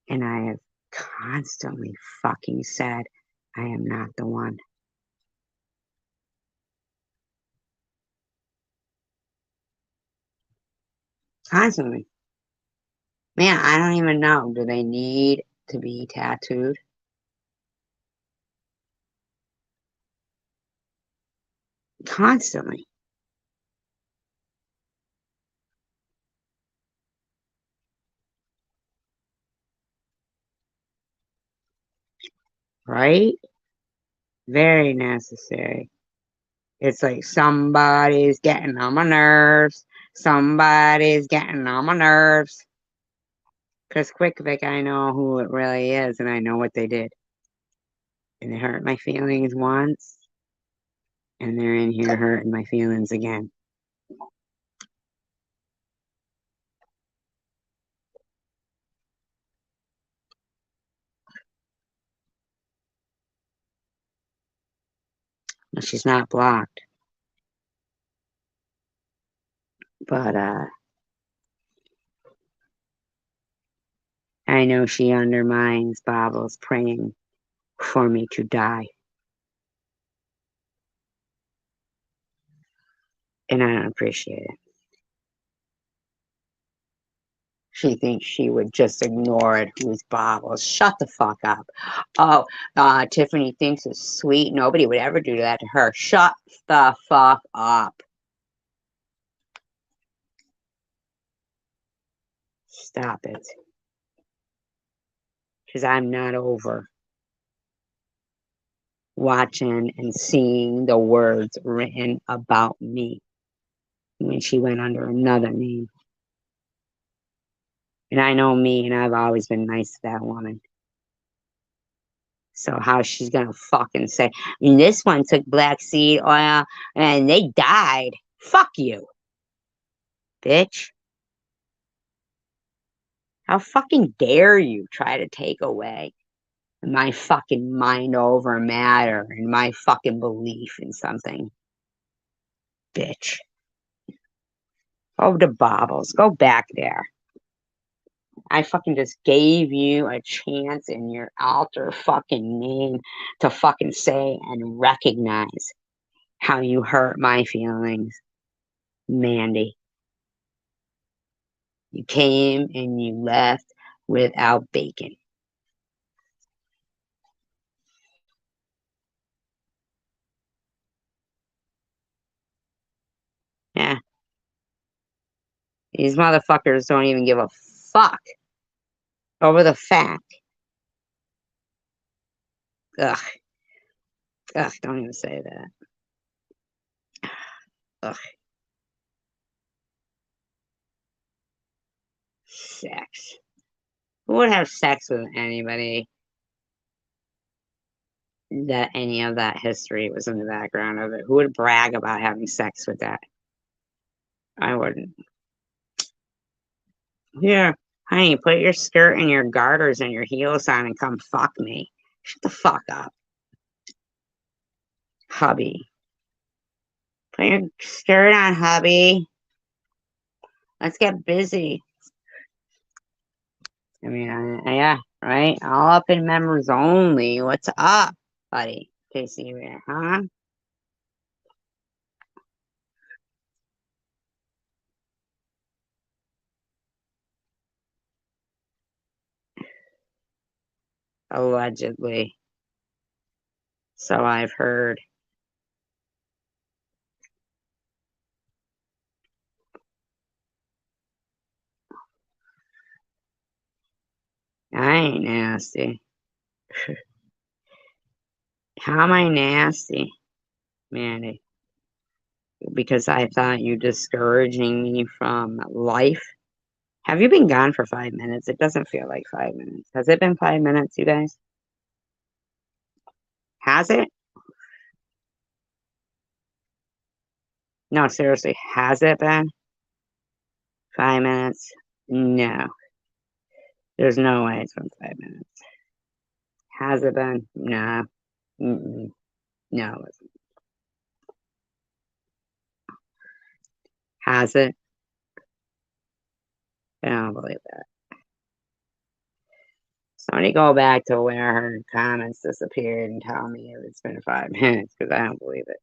Speaker 1: And I have constantly fucking said I am not the one. Constantly. Man, I don't even know. Do they need to be tattooed? Constantly. Right? Very necessary. It's like somebody's getting on my nerves. Somebody's getting on my nerves. Because Quick Vic, I know who it really is, and I know what they did. And they hurt my feelings once, and they're in here hurting my feelings again. Well, she's not blocked. But I know she undermines Babel's praying for me to die. And I don't appreciate it. She thinks she would just ignore it. Who's Babel? Shut the fuck up. Oh, Tiffany thinks it's sweet. Nobody would ever do that to her. Shut the fuck up. Stop it. Because I'm not over watching and seeing the words written about me when she went under another name. And I know me, and I've always been nice to that woman. So how she's gonna fucking say, and this one took black seed oil and they died. Fuck you, bitch. How fucking dare you try to take away my fucking mind over matter and my fucking belief in something, bitch. Go to Bobbles. Go back there. I fucking just gave you a chance in your alter fucking name to fucking say and recognize how you hurt my feelings, Mandy. You came and you left without bacon. Yeah. These motherfuckers don't even give a fuck over the fact. Ugh. Ugh, don't even say that. Ugh. Sex. Who would have sex with anybody that any of that history was in the background of it? Who would brag about having sex with that? I wouldn't. Here, honey, put your skirt and your garters and your heels on and come fuck me. Shut the fuck up. Hubby. Put your skirt on, hubby. Let's get busy. I mean, yeah, right? All up in members only. What's up, buddy? Casey, huh? Allegedly. So I've heard. I ain't nasty. How am I nasty, Mandy? Because I thought you discouraging me from life. Have you been gone for 5 minutes? It doesn't feel like 5 minutes. Has it been 5 minutes, you guys? Has it? No, seriously, has it been 5 minutes? No. There's no way it's been 5 minutes. Has it been? No. Mm-mm. No, it wasn't. Has it? I don't believe that. Somebody go back to where her comments disappeared and tell me if it's been 5 minutes, because I don't believe it.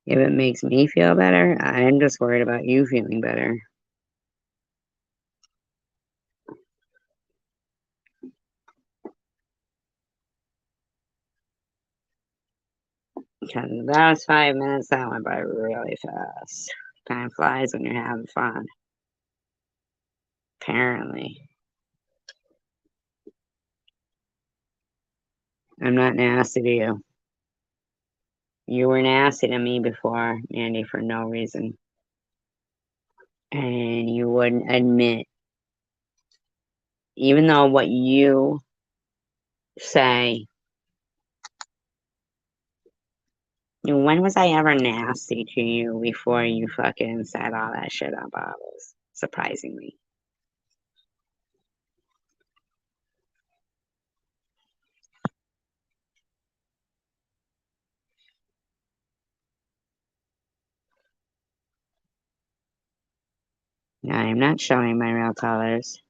Speaker 1: If it makes me feel better, I'm just worried about you feeling better. Because that was 5 minutes, that went by really fast. Time flies when you're having fun. Apparently. I'm not nasty to you. You were nasty to me before, Andy, for no reason. And you wouldn't admit, even though what you say, when was I ever nasty to you before you fucking said all that shit on Bobbles? Surprisingly. I'm not showing my real colors.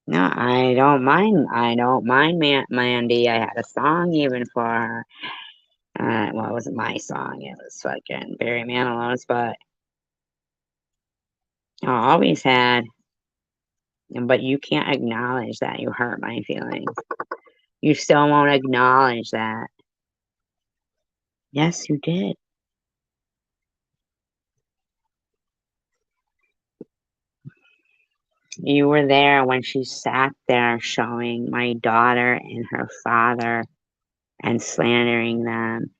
Speaker 1: No, I don't mind. I don't mind Mandy. I had a song even for her. Well, it wasn't my song. It was fucking Barry Manilow's, but I always had. But you can't acknowledge that you hurt my feelings. You still won't acknowledge that. Yes, you did. You were there when she sat there showing my daughter and her father and slandering them.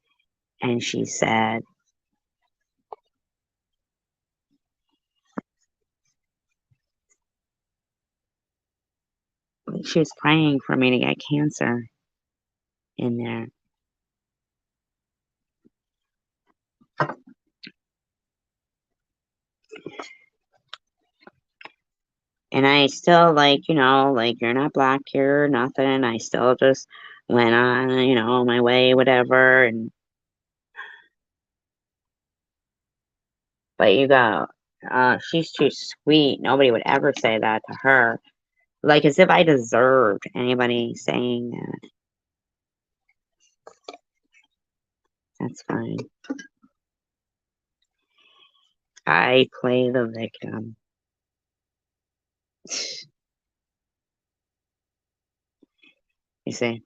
Speaker 1: And she said, she was praying for me to get cancer in there. And I still, like, you know, like, you're not black here, nothing. I still just went on, you know, my way, whatever. And but you go, she's too sweet. Nobody would ever say that to her. Like, as if I deserved anybody saying that. That's fine. I play the victim. You see?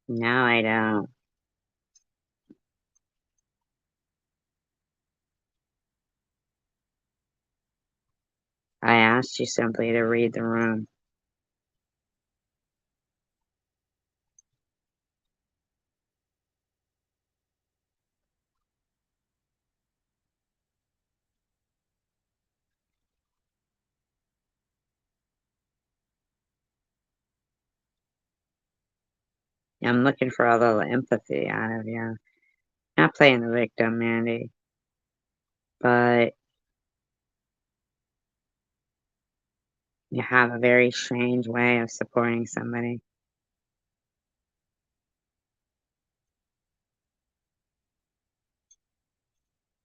Speaker 1: No, I don't. I asked you simply to read the room. I'm looking for a little empathy out of you. Not playing the victim, Mandy. But you have a very strange way of supporting somebody.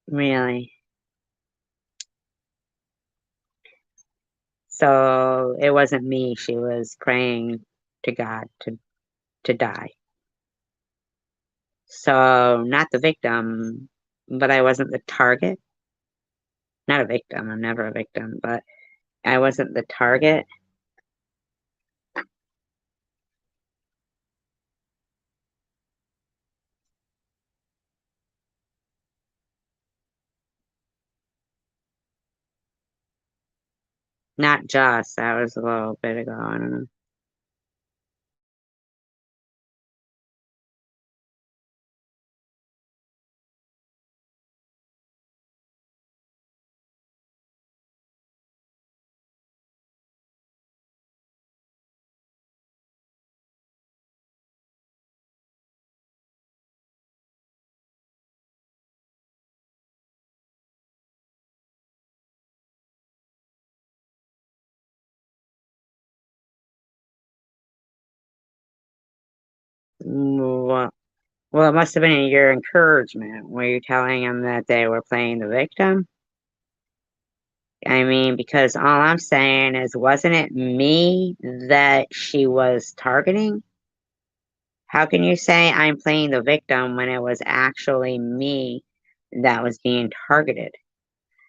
Speaker 1: Really. So it wasn't me she was praying to God to die. So not the victim, but I wasn't the target. Not a victim, I'm never a victim, but I wasn't the target. Not just, that was a little bit ago, I don't know. Well, it must have been your encouragement. Were you telling them that they were playing the victim? I mean, because all I'm saying is, wasn't it me that she was targeting? How can you say I'm playing the victim when it was actually me that was being targeted?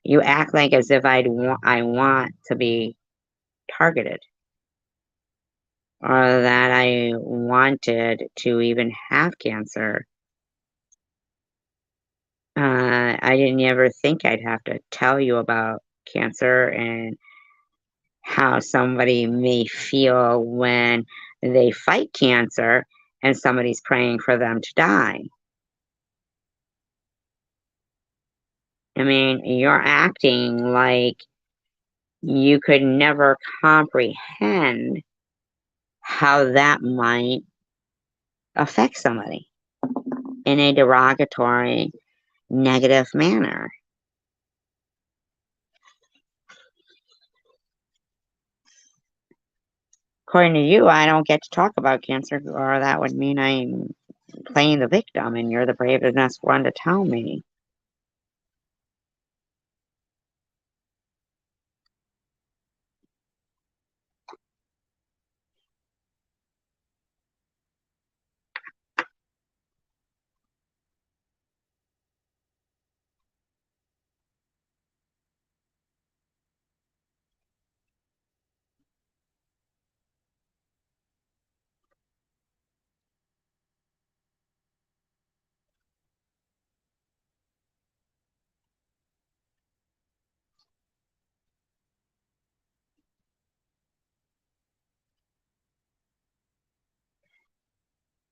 Speaker 1: You act like as if I want to be targeted, or that I wanted to even have cancer. I didn't ever think I'd have to tell you about cancer and how somebody may feel when they fight cancer and somebody's praying for them to die. I mean, you're acting like you could never comprehend how that might affect somebody in a derogatory, negative manner. According to you, I don't get to talk about cancer, or that would mean I'm playing the victim, and you're the bravest one to tell me.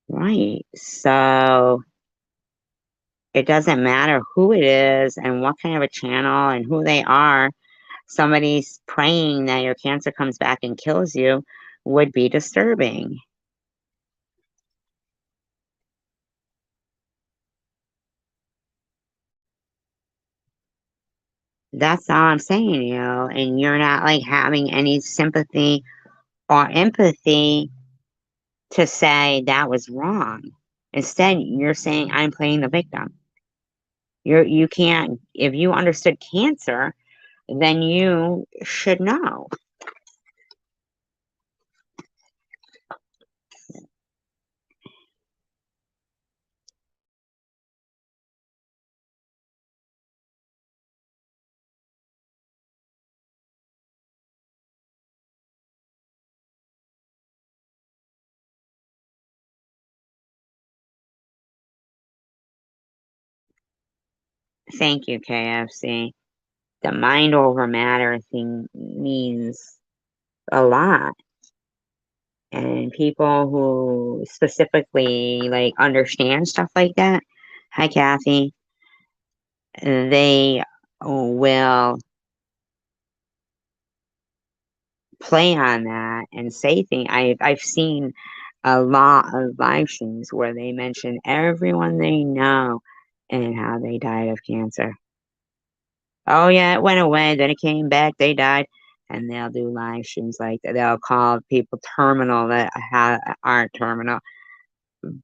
Speaker 1: Right. So it doesn't matter who it is and what kind of a channel and who they are. Somebody's praying that your cancer comes back and kills you would be disturbing. That's all I'm saying, and you're not like having any sympathy or empathy to say that was wrong. Instead, you're saying I'm playing the victim. You can't, if you understood cancer, then you should know. Thank you, KFC. The mind over matter thing means a lot. And people who specifically like understand stuff like that, hi Kathy, they will play on that and say things. I've seen a lot of live streams where they mention everyone they know and how they died of cancer. Oh yeah, it went away, then it came back, they died. And they'll do live streams like that. They'll call people terminal that aren't terminal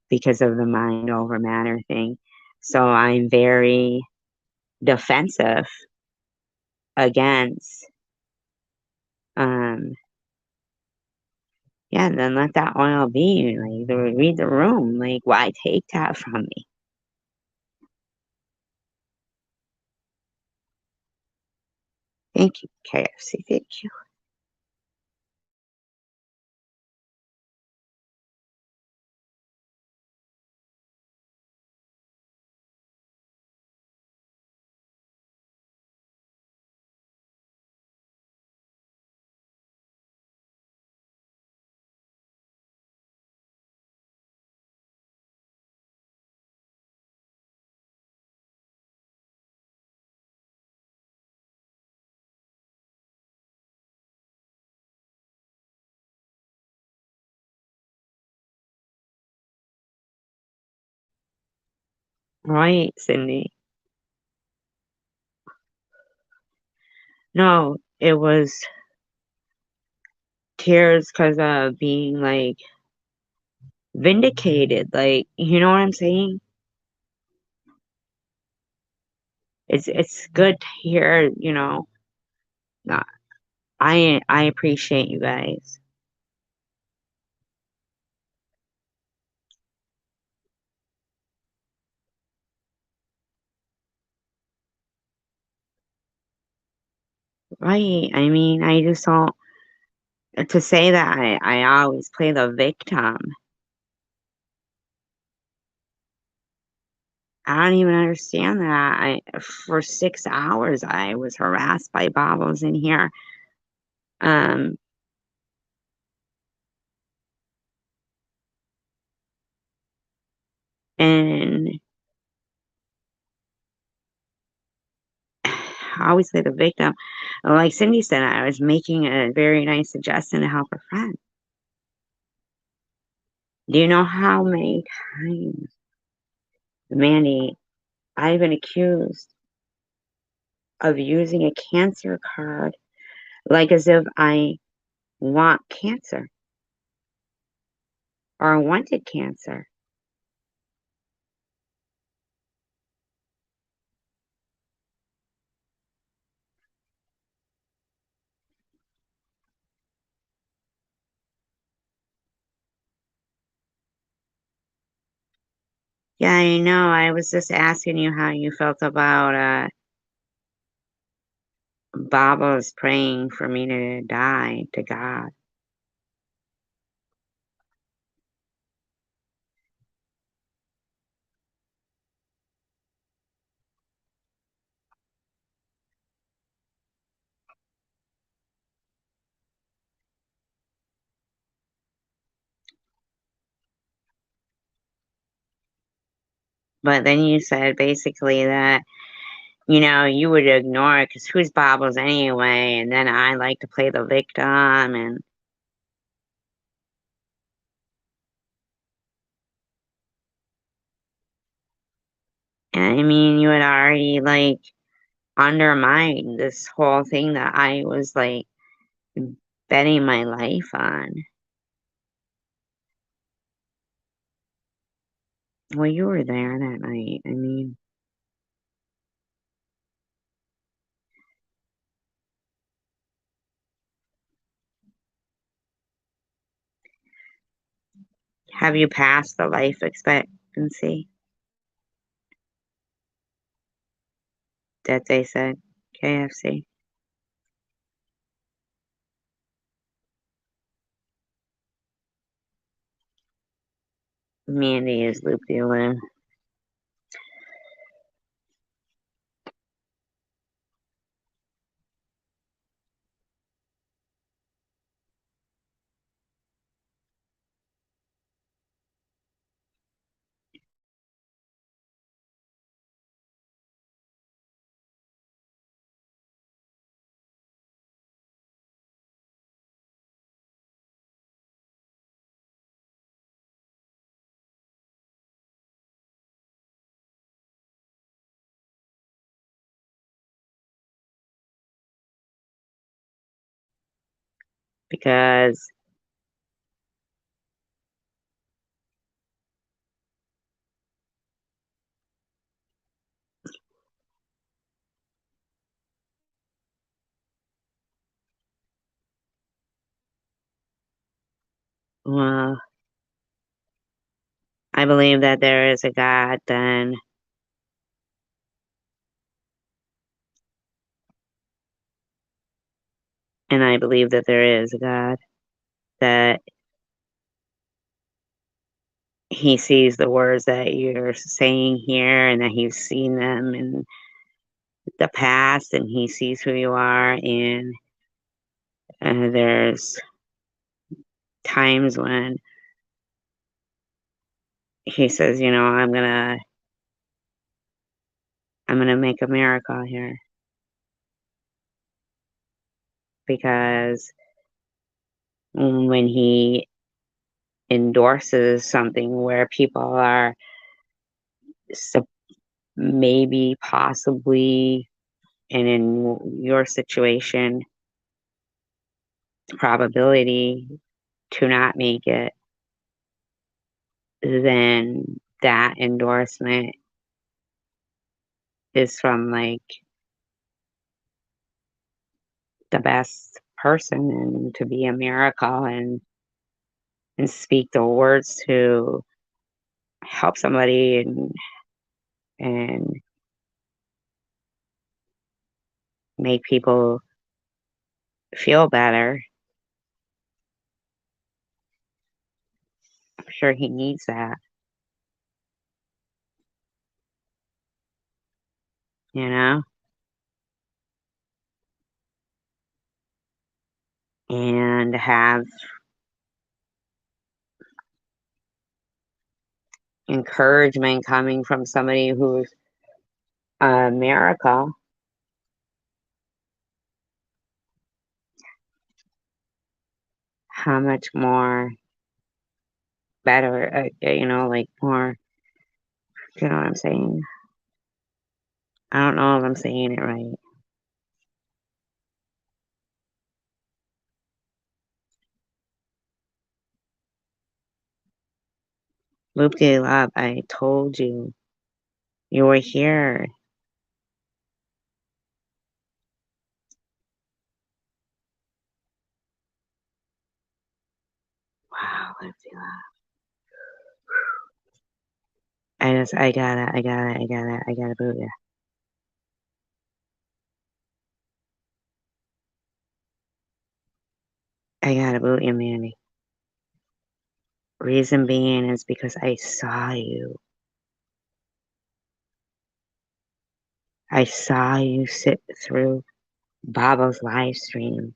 Speaker 1: because of the mind over matter thing. So I'm very defensive against yeah, then let that oil be. Like, read the room. Like, why take that from me? Thank you, KFC. Thank you. Right, Cindy. No, it was tears because of being like vindicated. Like, you know what I'm saying? It's good to hear, uh, I appreciate you guys. Right. I mean, I just don't to say that I always play the victim. I don't even understand that. For 6 hours I was harassed by Babos in here. Um and I always play the victim. Like Cindy said, I was making a very nice suggestion to help a friend. Do you know how many times, Mandy, I've been accused of using a cancer card like as if I want cancer? or wanted cancer. Yeah, I know. I was just asking you how you felt about Baba was praying for me to die to God. But then you said basically that, you would ignore it because who's Bobbles anyway? And then I like to play the victim. And I mean, you had already like undermined this whole thing that I was like betting my life on. Well, you were there that night. I mean, have you passed the life expectancy that they said? KFC. Mandy is loop de loo. Because, well, I believe that there is a God then, and I believe that there is a God, that he sees the words that you're saying here and that he's seen them in the past and he sees who you are. And there's times when he says, I'm gonna make a miracle here, because when he endorses something where people are maybe possibly, and in your situation, probability to not make it, then that endorsement is from like the best person and to be a miracle and speak the words to help somebody and make people feel better. I'm sure he needs that, you know? And have encouragement coming from somebody who's a miracle. How much more better, like more, you know what I'm saying? I don't know if I'm saying it right. Loop-de-lop, I told you. You were here. Wow, Loop-de-lop. I gotta boot ya. I gotta boot you, Mandy. Reason being is because I saw you. I saw you sit through Baba's live stream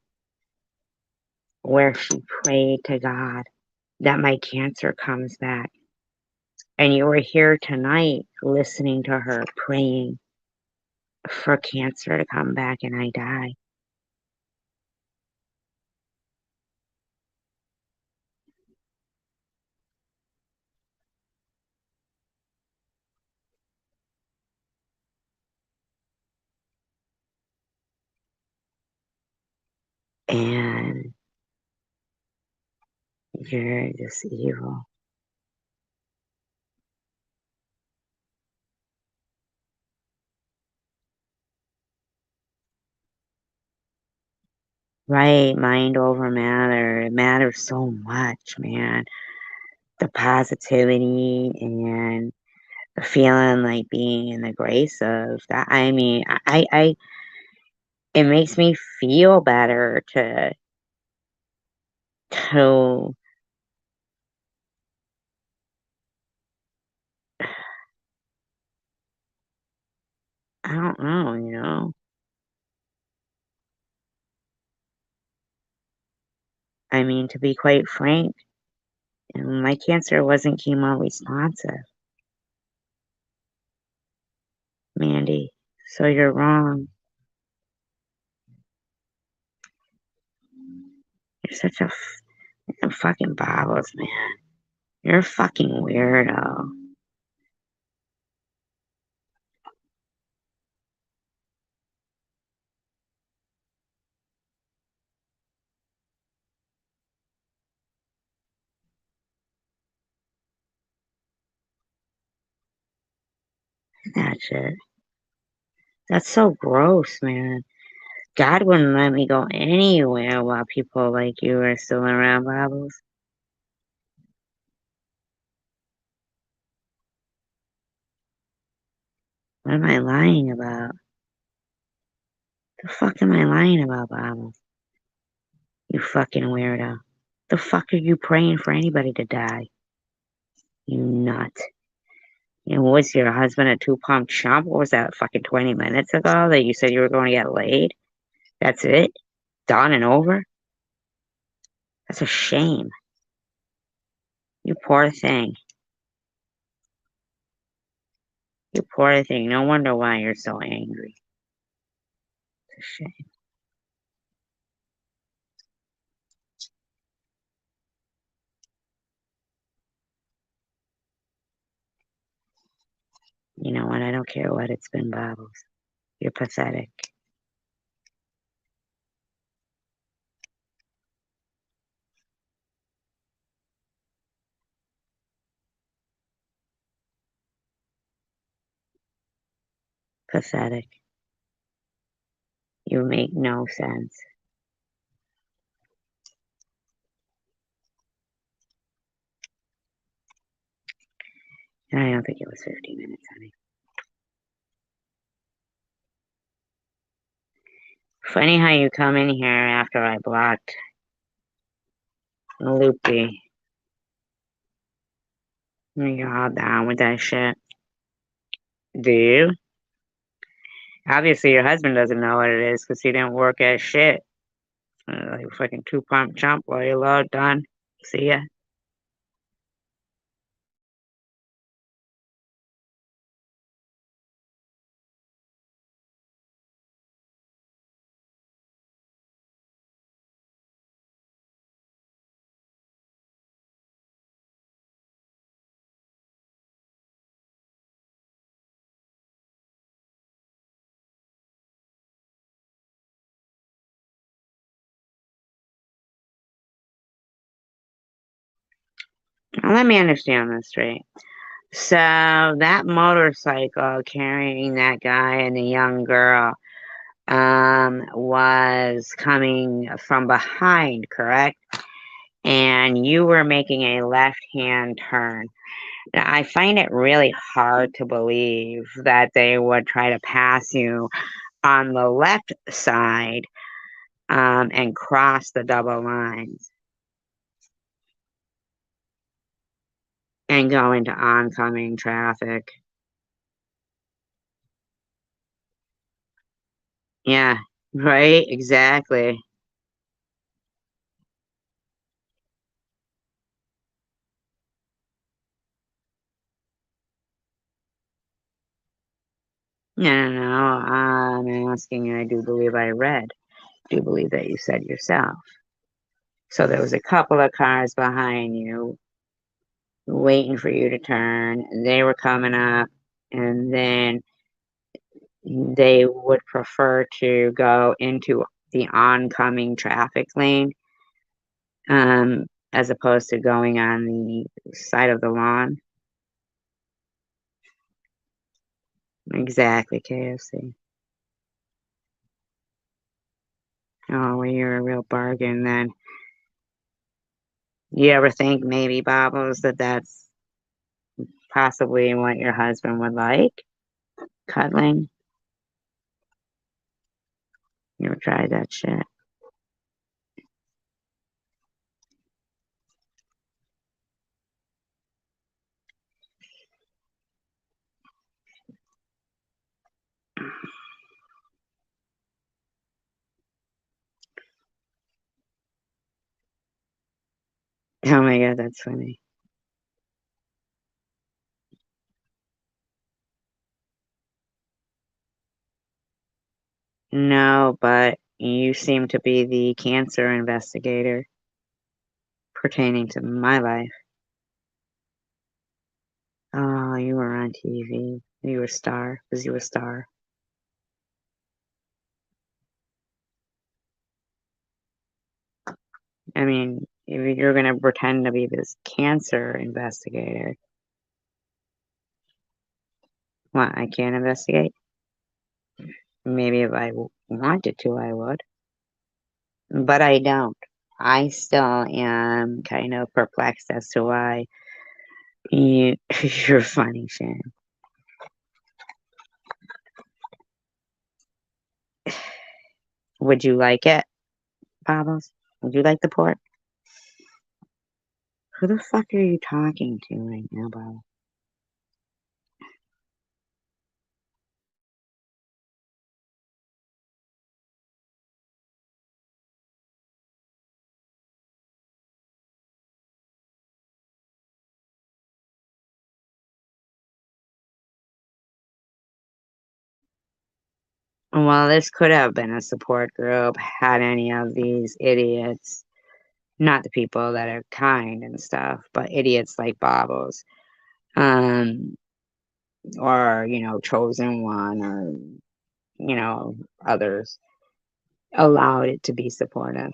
Speaker 1: where she prayed to God that my cancer comes back. And you were here tonight listening to her praying for cancer to come back and I die. And you're just evil. Right, mind over matter. It matters so much, man. The positivity and the feeling like being in the grace of that. I mean, it makes me feel better to I don't know, you know. I mean, to be quite frank, my cancer wasn't chemo responsive, Mandy. So you're wrong. You're such a fucking bobbles, man. You're a fucking weirdo. That shit. That's so gross, man. God wouldn't let me go anywhere while people like you are still around, Bobbles. What am I lying about? The fuck am I lying about, Bobbles? You fucking weirdo. The fuck are you praying for anybody to die? You nut. And was your husband a two-pump chump? What was that, fucking 20 minutes ago that you said you were going to get laid? That's it? Done and over? That's a shame. You poor thing. You poor thing. No wonder why you're so angry. It's a shame. You know what? I don't care what it's been, Bobbles. You're pathetic. Pathetic. You make no sense. And I don't think it was 15 minutes, honey. Funny how you come in here after I blocked Loopy. You're all down with that shit. Do you? Obviously, your husband doesn't know what it is because he didn't work at shit. Like fucking two-pump chump. Well, you're low, done. See ya. Now, let me understand this straight. So that motorcycle carrying that guy and the young girl was coming from behind, correct? And you were making a left-hand turn. Now, I find it really hard to believe that they would try to pass you on the left side and cross the double lines and go into oncoming traffic. Yeah, right, exactly. No, no, no. I'm asking you, I do believe I read. Do you believe that you said yourself? So there was a couple of cars behind you waiting for you to turn, and they were coming up, and then they would prefer to go into the oncoming traffic lane, as opposed to going on the side of the lawn. Exactly, KFC. Oh, well, you're a real bargain then. You ever think maybe, Bobbles, that that's possibly what your husband would like? Cuddling? You ever tried that shit? Oh my god, that's funny. No, but you seem to be the cancer investigator pertaining to my life. Oh, you were on TV. You were a star. Was you a star? I mean, if you're gonna pretend to be this cancer investigator, what, I can't investigate? Maybe if I wanted to, I would. But I don't. I still am kind of perplexed as to why you, you're funny, Shan. Would you like it, Bobbles? Would you like the pork? Who the fuck are you talking to right now, Bobbles? Well, this could have been a support group had any of these idiots, not the people that are kind and stuff, but idiots like Bobbles, um, or, Chosen One, or, others, allowed it to be supportive.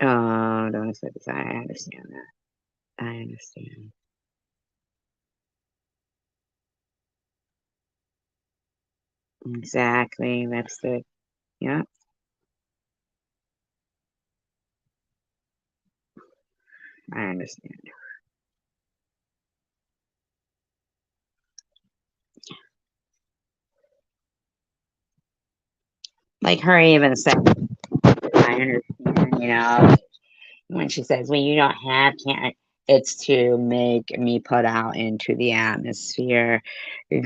Speaker 1: Oh, don't say this. I understand that. I understand. Exactly. That's the, yeah, I understand. Like her even said, I understand, when she says, when you don't have can't, it's to make me put out into the atmosphere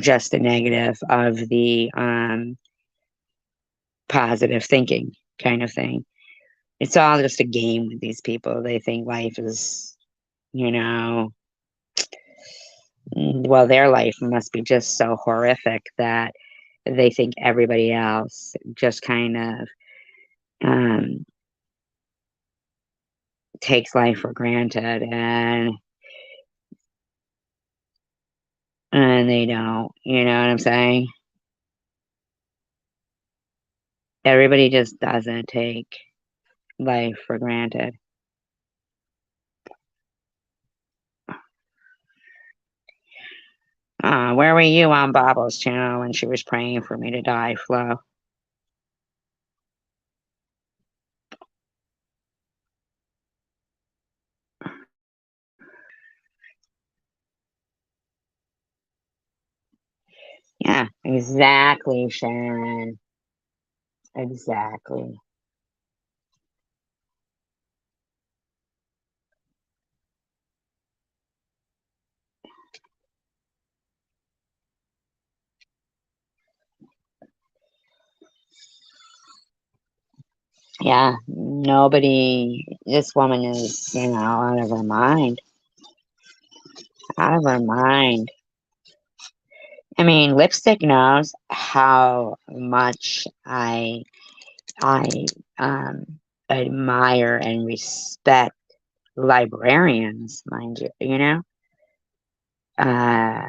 Speaker 1: just the negative of the positive thinking kind of thing. It's all just a game with these people. They think life is, you know, well, their life must be just so horrific that they think everybody else just kind of um, takes life for granted, and they don't, you know what I'm saying? Everybody just doesn't take life for granted. Where were you on Bob's channel when she was praying for me to die, Flo? Yeah, exactly, Sharon. Exactly. Yeah, nobody, this woman is, out of her mind. Out of her mind. I mean, Lipstick knows how much I admire and respect librarians, mind you, Uh,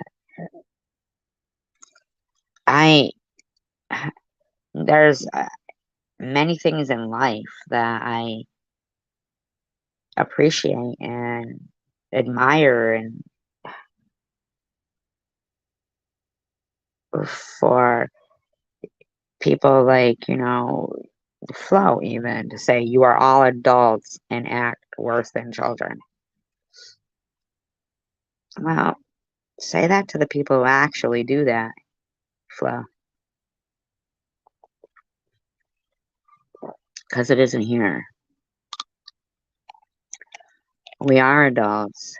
Speaker 1: I, there's many things in life that I appreciate and admire, and for people like, Flo, even to say you are all adults and act worse than children. Well, say that to the people who actually do that, Flo. Because it isn't here. We are adults.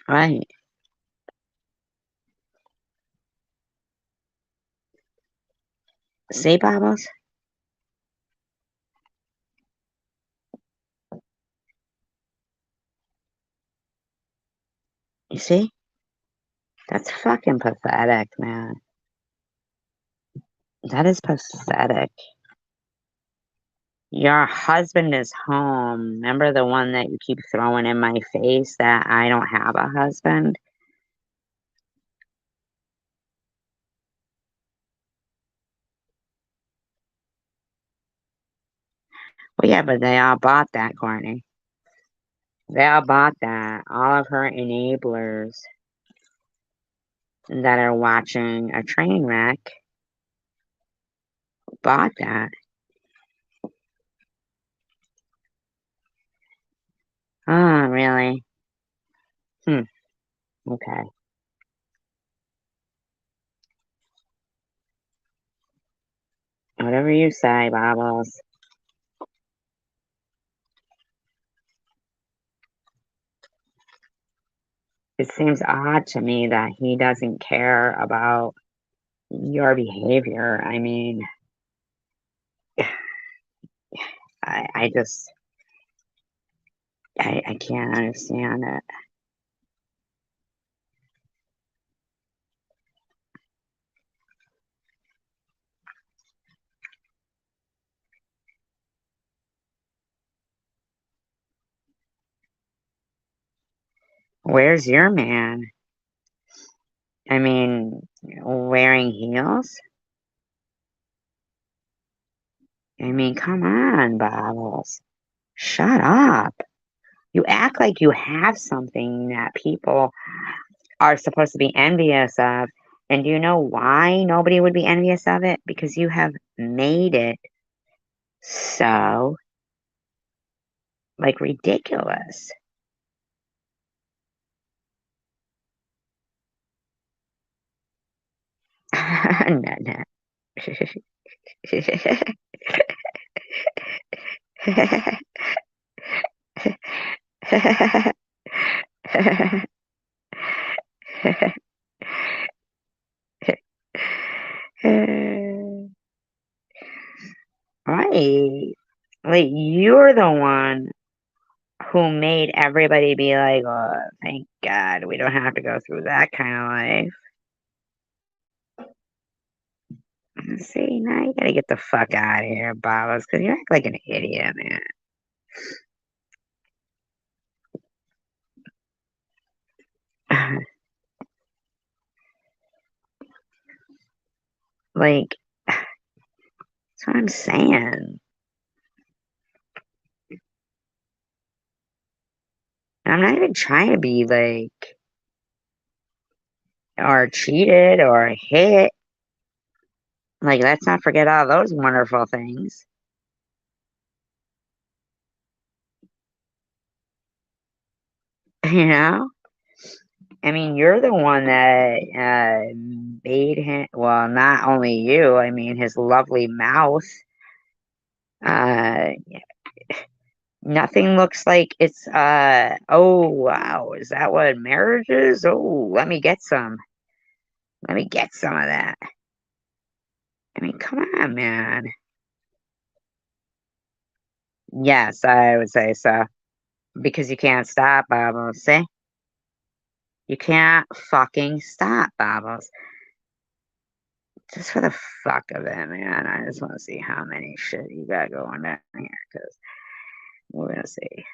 Speaker 1: Right. See, Bobbles? You see? That's fucking pathetic, man. That is pathetic. Your husband is home. Remember the one that you keep throwing in my face that I don't have a husband? Well, yeah, but they all bought that, Courtney. They all bought that. All of her enablers that are watching a train wreck bought that. Oh, really? Okay. Whatever you say, Bobbles. It seems odd to me that he doesn't care about your behavior. I mean, I just, I can't understand it. Where's your man? I mean, wearing heels? I mean, come on, Bobbles. Shut up. You act like you have something that people are supposed to be envious of. And do you know why nobody would be envious of it? Because you have made it so, like, ridiculous. No, no. Right. Like, you're the one who made everybody be like, oh, thank God we don't have to go through that kind of life. See, now you gotta get the fuck out of here, Babos, because you act like an idiot, man. Like, that's what I'm saying. I'm not even trying to be like, or cheated or hit. Like, let's not forget all those wonderful things. You know? I mean, you're the one that made him, well, not only you, I mean, his lovely mouth. Uh, Nothing looks like it's, oh, wow, is that what marriage is? Oh, let me get some. Let me get some of that. I mean, come on, man. Yes, I would say so. Because you can't stop, Bubbles. See? You can't fucking stop, Bubbles. Just for the fuck of it, man. I just want to see how many shit you got going down here. Because we're going to see.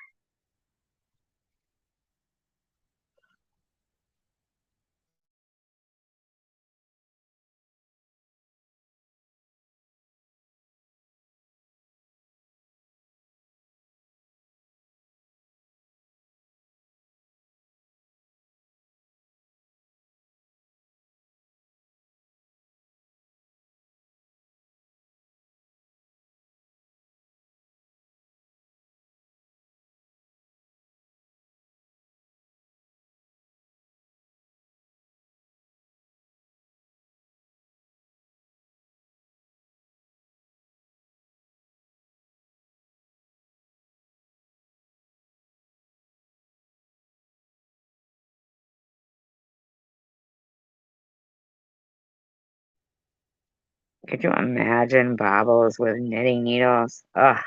Speaker 1: Could you imagine Bobbles with knitting needles? Ugh,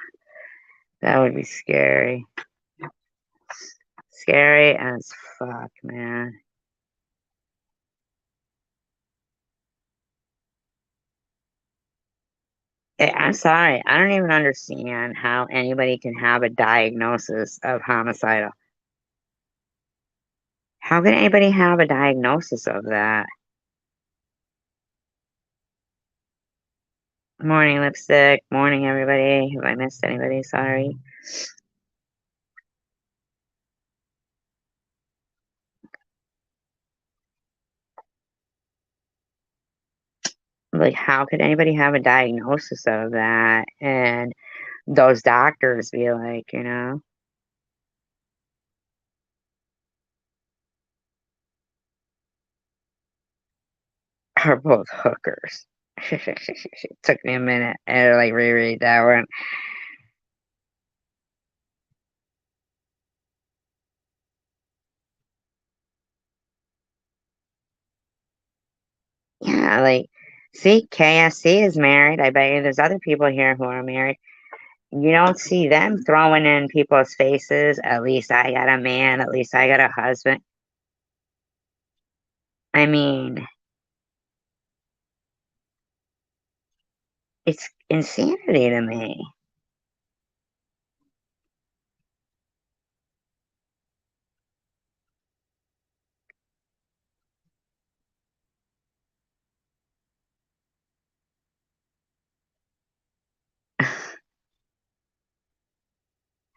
Speaker 1: that would be scary. Scary as fuck, man. I'm sorry. I don't even understand how anybody can have a diagnosis of homicidal. How can anybody have a diagnosis of that? Morning, lipstick. Morning, everybody. Have I missed anybody? Sorry. Like, how could anybody have a diagnosis of that? And those doctors be like, are both hookers. Took me a minute to like reread that one. Yeah, like, see, KSC is married. I bet you there's other people here who are married. You don't see them throwing in people's faces. At least I got a man. At least I got a husband. I mean, it's insanity to me.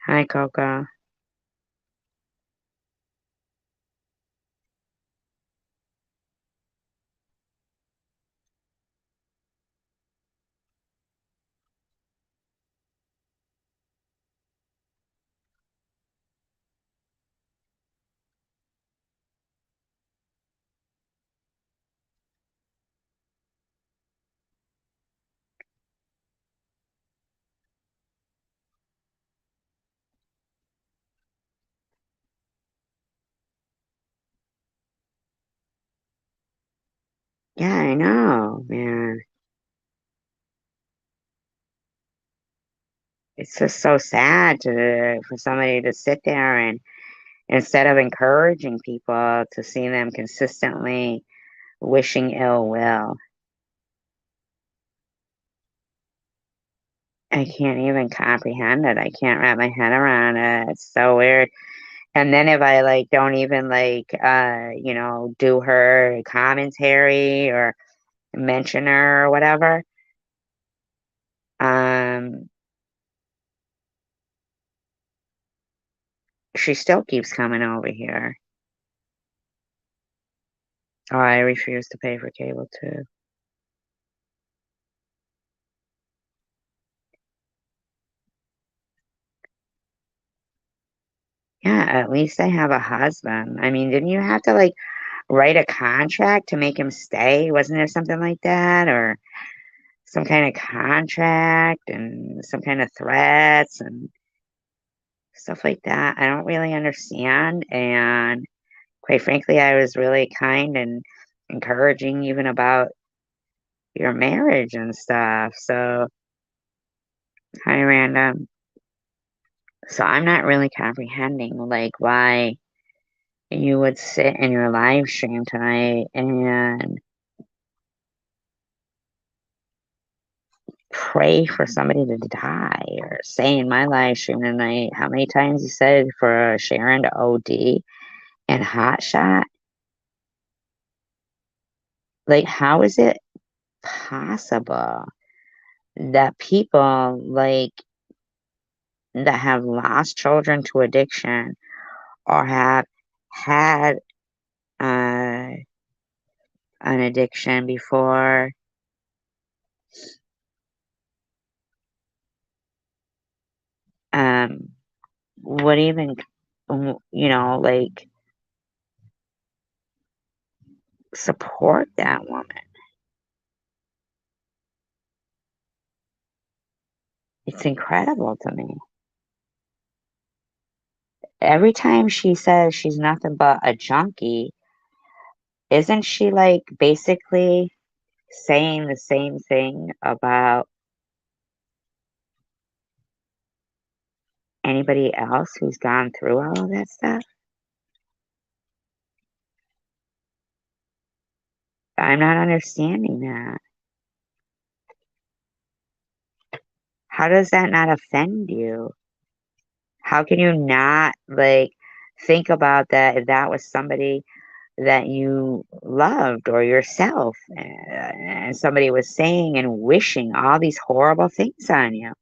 Speaker 1: Hi, Coco. Yeah, I know, man. It's just so sad for somebody to sit there and instead of encouraging people to see them consistently wishing ill will. I can't even comprehend it. I can't wrap my head around it. It's so weird. And then if I like don't even like do her commentary or mention her or whatever, she still keeps coming over here. Oh, I refuse to pay for cable too. Yeah, at least I have a husband. I mean, didn't you have to like write a contract to make him stay? Wasn't there something like that? Or some kind of contract and some kind of threats and stuff like that? I don't really understand. And quite frankly, I was really kind and encouraging even about your marriage and stuff. So, hi, Random. So I'm not really comprehending like why you would sit in your live stream tonight and pray for somebody to die or say in my live stream tonight how many times you said for Sharon to OD and Hot Shot. Like, how is it possible that people like that have lost children to addiction or have had an addiction before would even like support that woman? It's incredible to me. Every time she says she's nothing but a junkie, isn't she like basically saying the same thing about anybody else who's gone through all of that stuff? I'm not understanding that. How does that not offend you? How can you not like think about that if that was somebody that you loved or yourself and somebody was saying and wishing all these horrible things on you?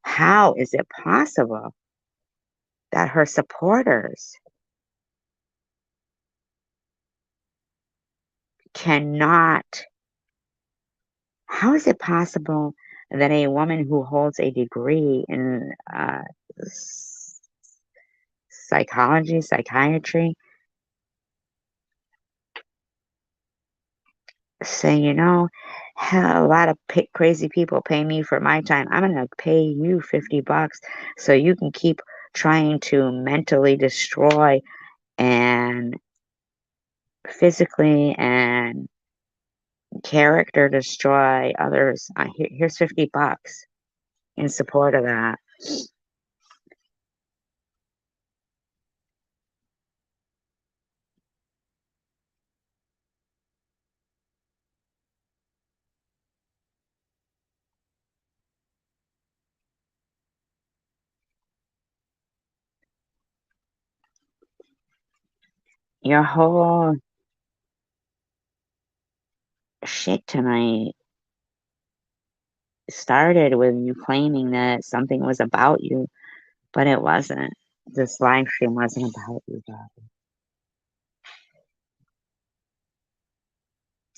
Speaker 1: How is it possible that her supporters cannot? How is it possible that a woman who holds a degree in psychology, psychiatry, say, a lot of crazy people pay me for my time. I'm going to pay you $50 so you can keep trying to mentally destroy and physically and character destroy others. Here's $50 in support of that. Your whole shit tonight started with you claiming that something was about you, but it wasn't. This live stream wasn't about you, Bobby.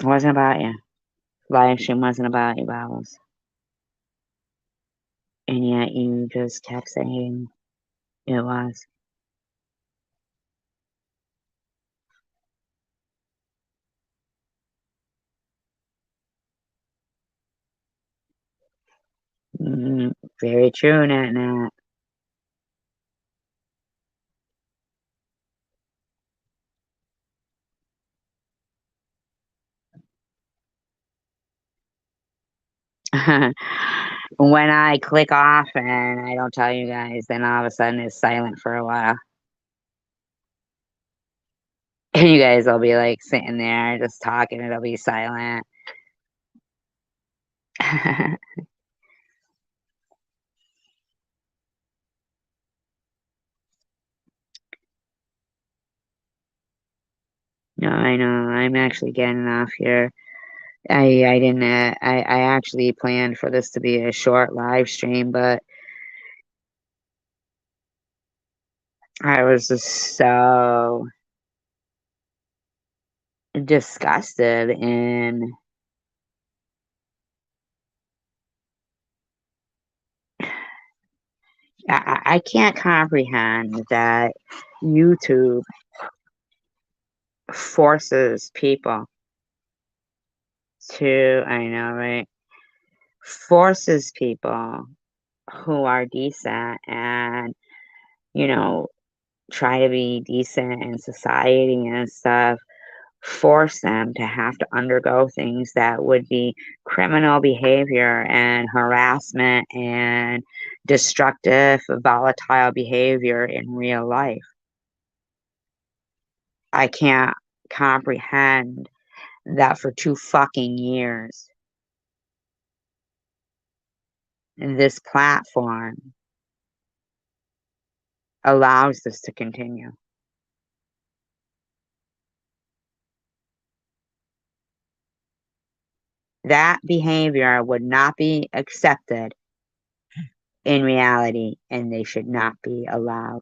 Speaker 1: It wasn't about you. Live stream wasn't about you, Bobbles. And yet you just kept saying it was. Very true, Nat. When I click off and I don't tell you guys, then all of a sudden it's silent for a while. And you guys will be like sitting there just talking, it'll be silent. I know. I'm actually getting off here. I didn't. I actually planned for this to be a short live stream, but I was just so disgusted and I can't comprehend that YouTube forces people to, I know, right? Forces people who are decent and, you know, try to be decent in society and stuff, force them to have to undergo things that would be criminal behavior and harassment and destructive, volatile behavior in real life. I can't comprehend that for 2 fucking years, this platform allows this to continue. That behavior would not be accepted in reality, and they should not be allowed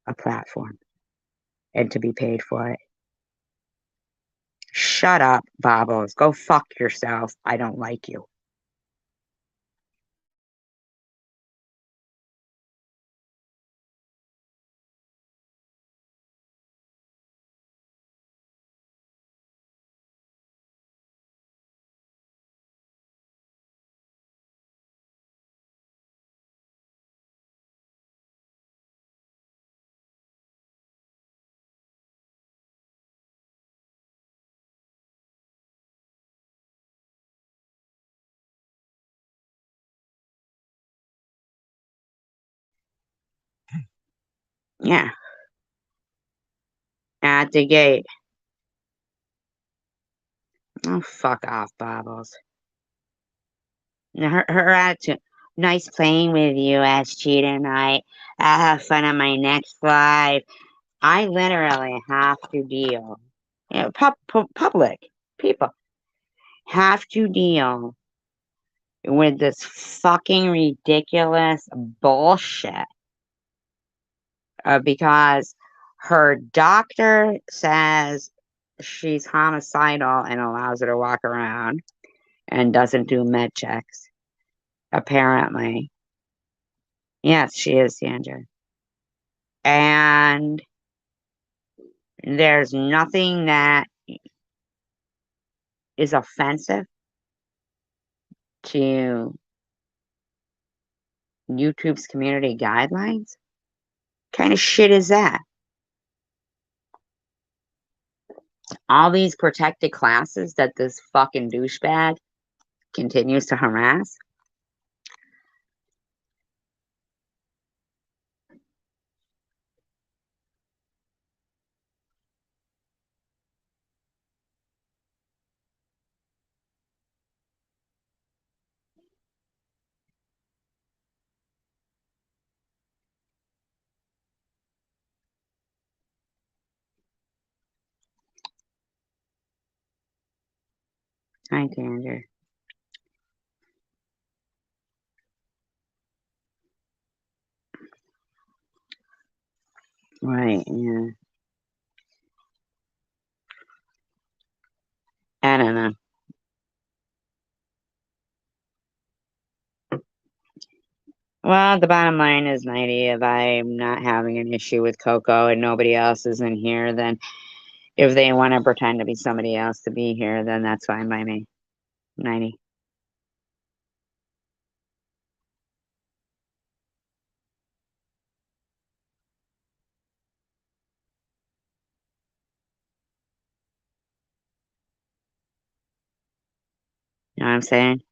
Speaker 1: a platform and to be paid for it. Shut up, Bobbles. Go fuck yourself. I don't like you. Yeah. At the gate. Oh, fuck off, Bobbles. Her attitude. Nice playing with you, SG, tonight. I'll have fun on my next live. I literally have to deal. You know, public people have to deal with this fucking ridiculous bullshit because her doctor says she's homicidal and allows her to walk around and doesn't do med checks. Apparently. Yes, she is Sandra. And there's nothing that is offensive to YouTube's community guidelines. Kind of shit is that? All these protected classes that this fucking douchebag continues to harass. Hi, Tanger. Right, yeah. I don't know. Well, the bottom line is, 90, if I'm not having an issue with Coco and nobody else is in here, then if they want to pretend to be somebody else to be here, then that's fine by me. 90. You know what I'm saying?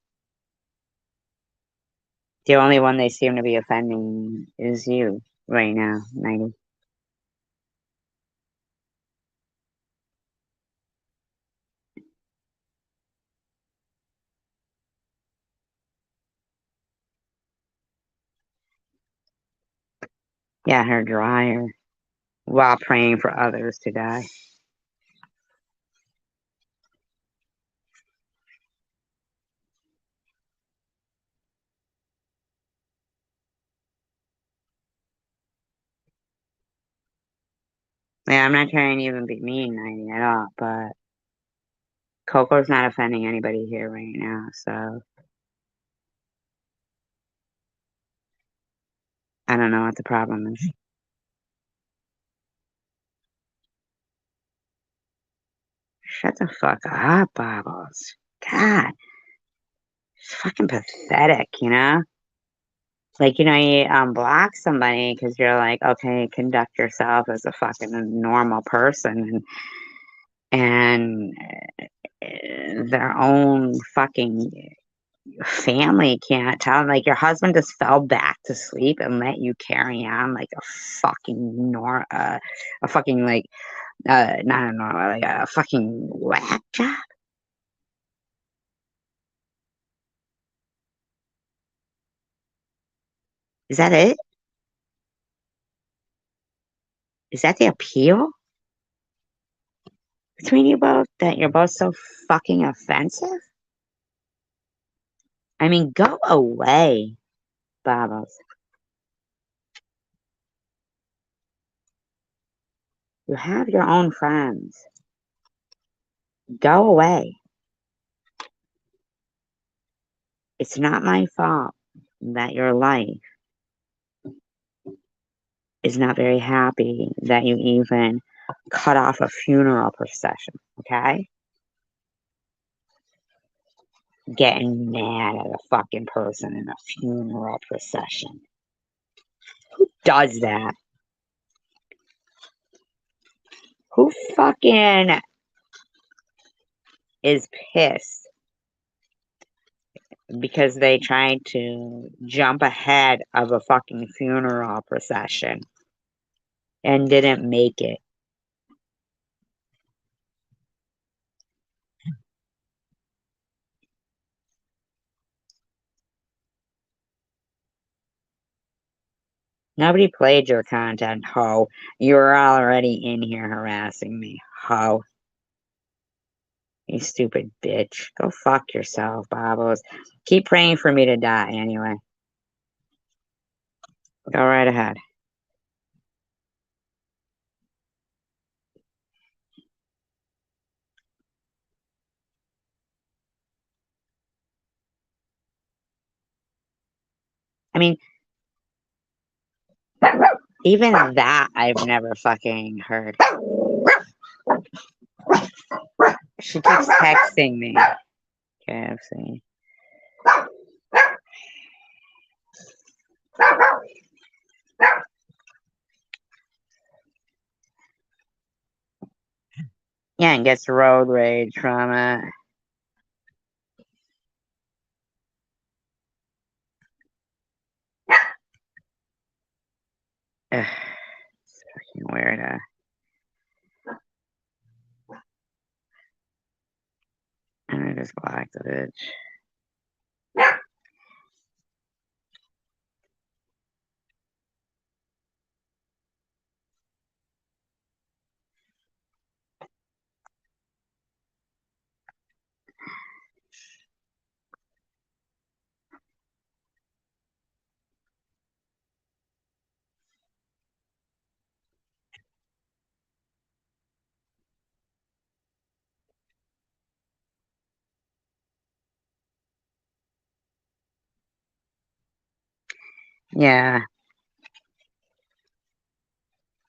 Speaker 1: The only one they seem to be offending is you right now, 90. Yeah, her dryer while praying for others to die. Yeah, I'm not trying to even be mean 90 at all, but Coco's not offending anybody here right now, so I don't know what the problem is. Shut the fuck up, Bobbles. God, it's fucking pathetic, you know? Like, you know, you block somebody because you're like, okay, conduct yourself as a fucking normal person, and their own fucking family can't tell. Like, your husband just fell back to sleep and let you carry on like a fucking a fucking like not a normal, like a fucking whack job. Is that it? Is that the appeal between you both? That you're both so fucking offensive? I mean, go away, Bobbles. You have your own friends. Go away. It's not my fault that your life is not very happy that you even cut off a funeral procession, okay? Getting mad at a fucking person in a funeral procession. Who does that? Who fucking is pissed because they tried to jump ahead of a fucking funeral procession and didn't make it? Nobody played your content, ho. You were already in here harassing me, ho. You stupid bitch. Go fuck yourself, Bobbles. Keep praying for me to die anyway. Go right ahead. I mean, even that I've never fucking heard. She keeps texting me. KFC. Yeah, and gets road rage from it. Ugh, it's fucking weird. And I just blocked the bitch. Yeah.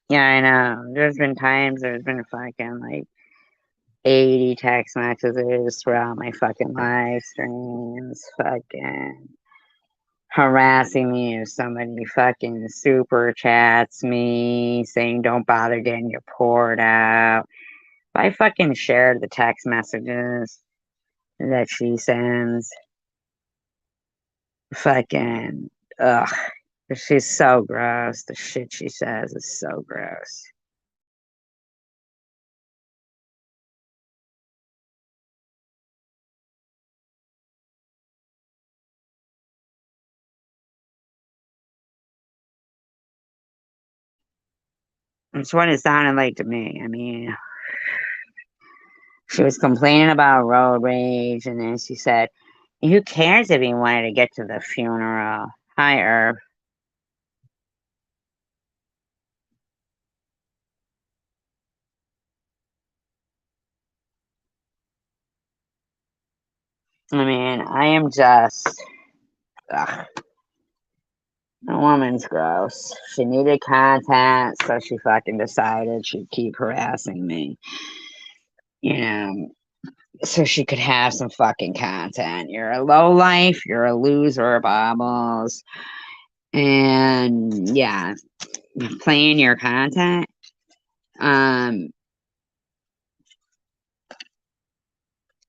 Speaker 1: Yeah, I know. There's been times there's been fucking like 80 text messages throughout my fucking live streams, fucking harassing me if somebody fucking super chats me saying don't bother getting your port out. I fucking shared the text messages that she sends. Fucking ugh. She's so gross. The shit she says is so gross. That's what it sounded like to me. I mean, she was complaining about road rage, and then she said, who cares if he wanted to get to the funeral? Hi, Herb. I mean, I am just. Ugh. The woman's gross. She needed content, so she fucking decided she'd keep harassing me. You know, so she could have some fucking content. You're a low life, you're a loser, Bobbles. And yeah, playing your content.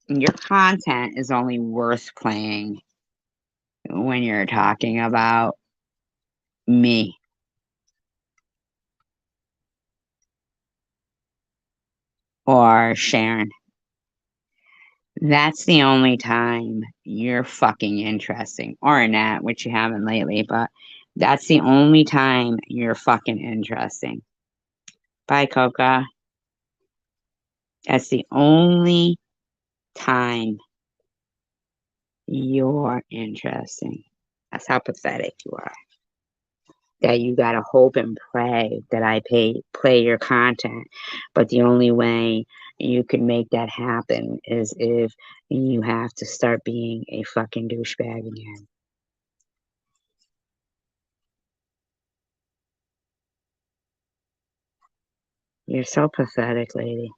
Speaker 1: Your content is only worth playing when you're talking about me. Or Sharon. That's the only time you're fucking interesting. Or Annette, which you haven't lately, but that's the only time you're fucking interesting. Bye, Coca. That's the only time you're interesting. That's how pathetic you are. That you gotta hope and pray that I play your content. But the only way you can make that happen is if you have to start being a fucking douchebag again. You're so pathetic, lady.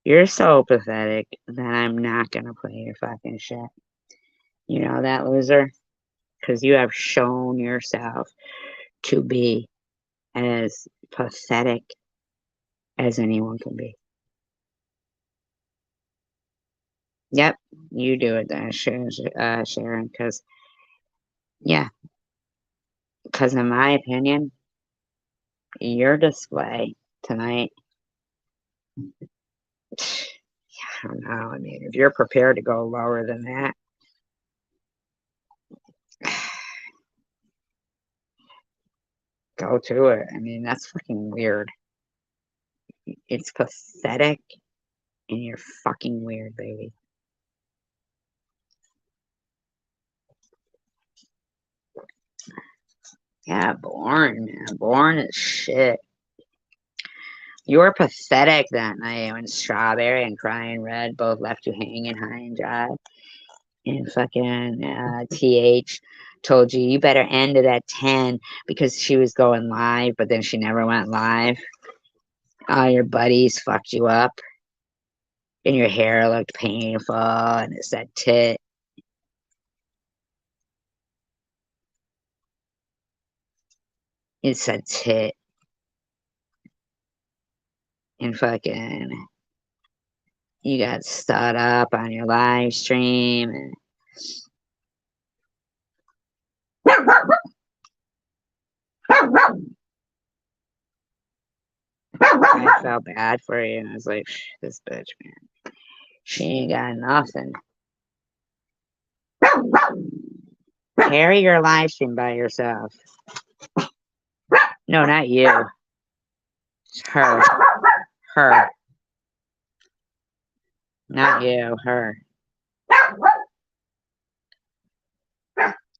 Speaker 1: You're so pathetic that I'm not gonna play your fucking shit. You know that, loser? Because you have shown yourself to be as pathetic as anyone can be. Yep, you do it then, Sharon, because, yeah, because in my opinion, your display tonight, I don't know, I mean, if you're prepared to go lower than that, go to it. I mean, that's fucking weird. It's pathetic, and you're fucking weird, baby. Yeah, boring, man. Boring as shit. You were pathetic that night when Strawberry and Crying Red both left you hanging high and dry. And fucking TH told you you better end it at 10 because she was going live, but then she never went live. All your buddies fucked you up. And your hair looked painful, and it said tit. It said tit. And fucking, you got stood up on your live stream. And I felt bad for you. And I was like, this bitch, man. She ain't got nothing. Carry your live stream by yourself. No, not you. It's her. Her. Not you. Her.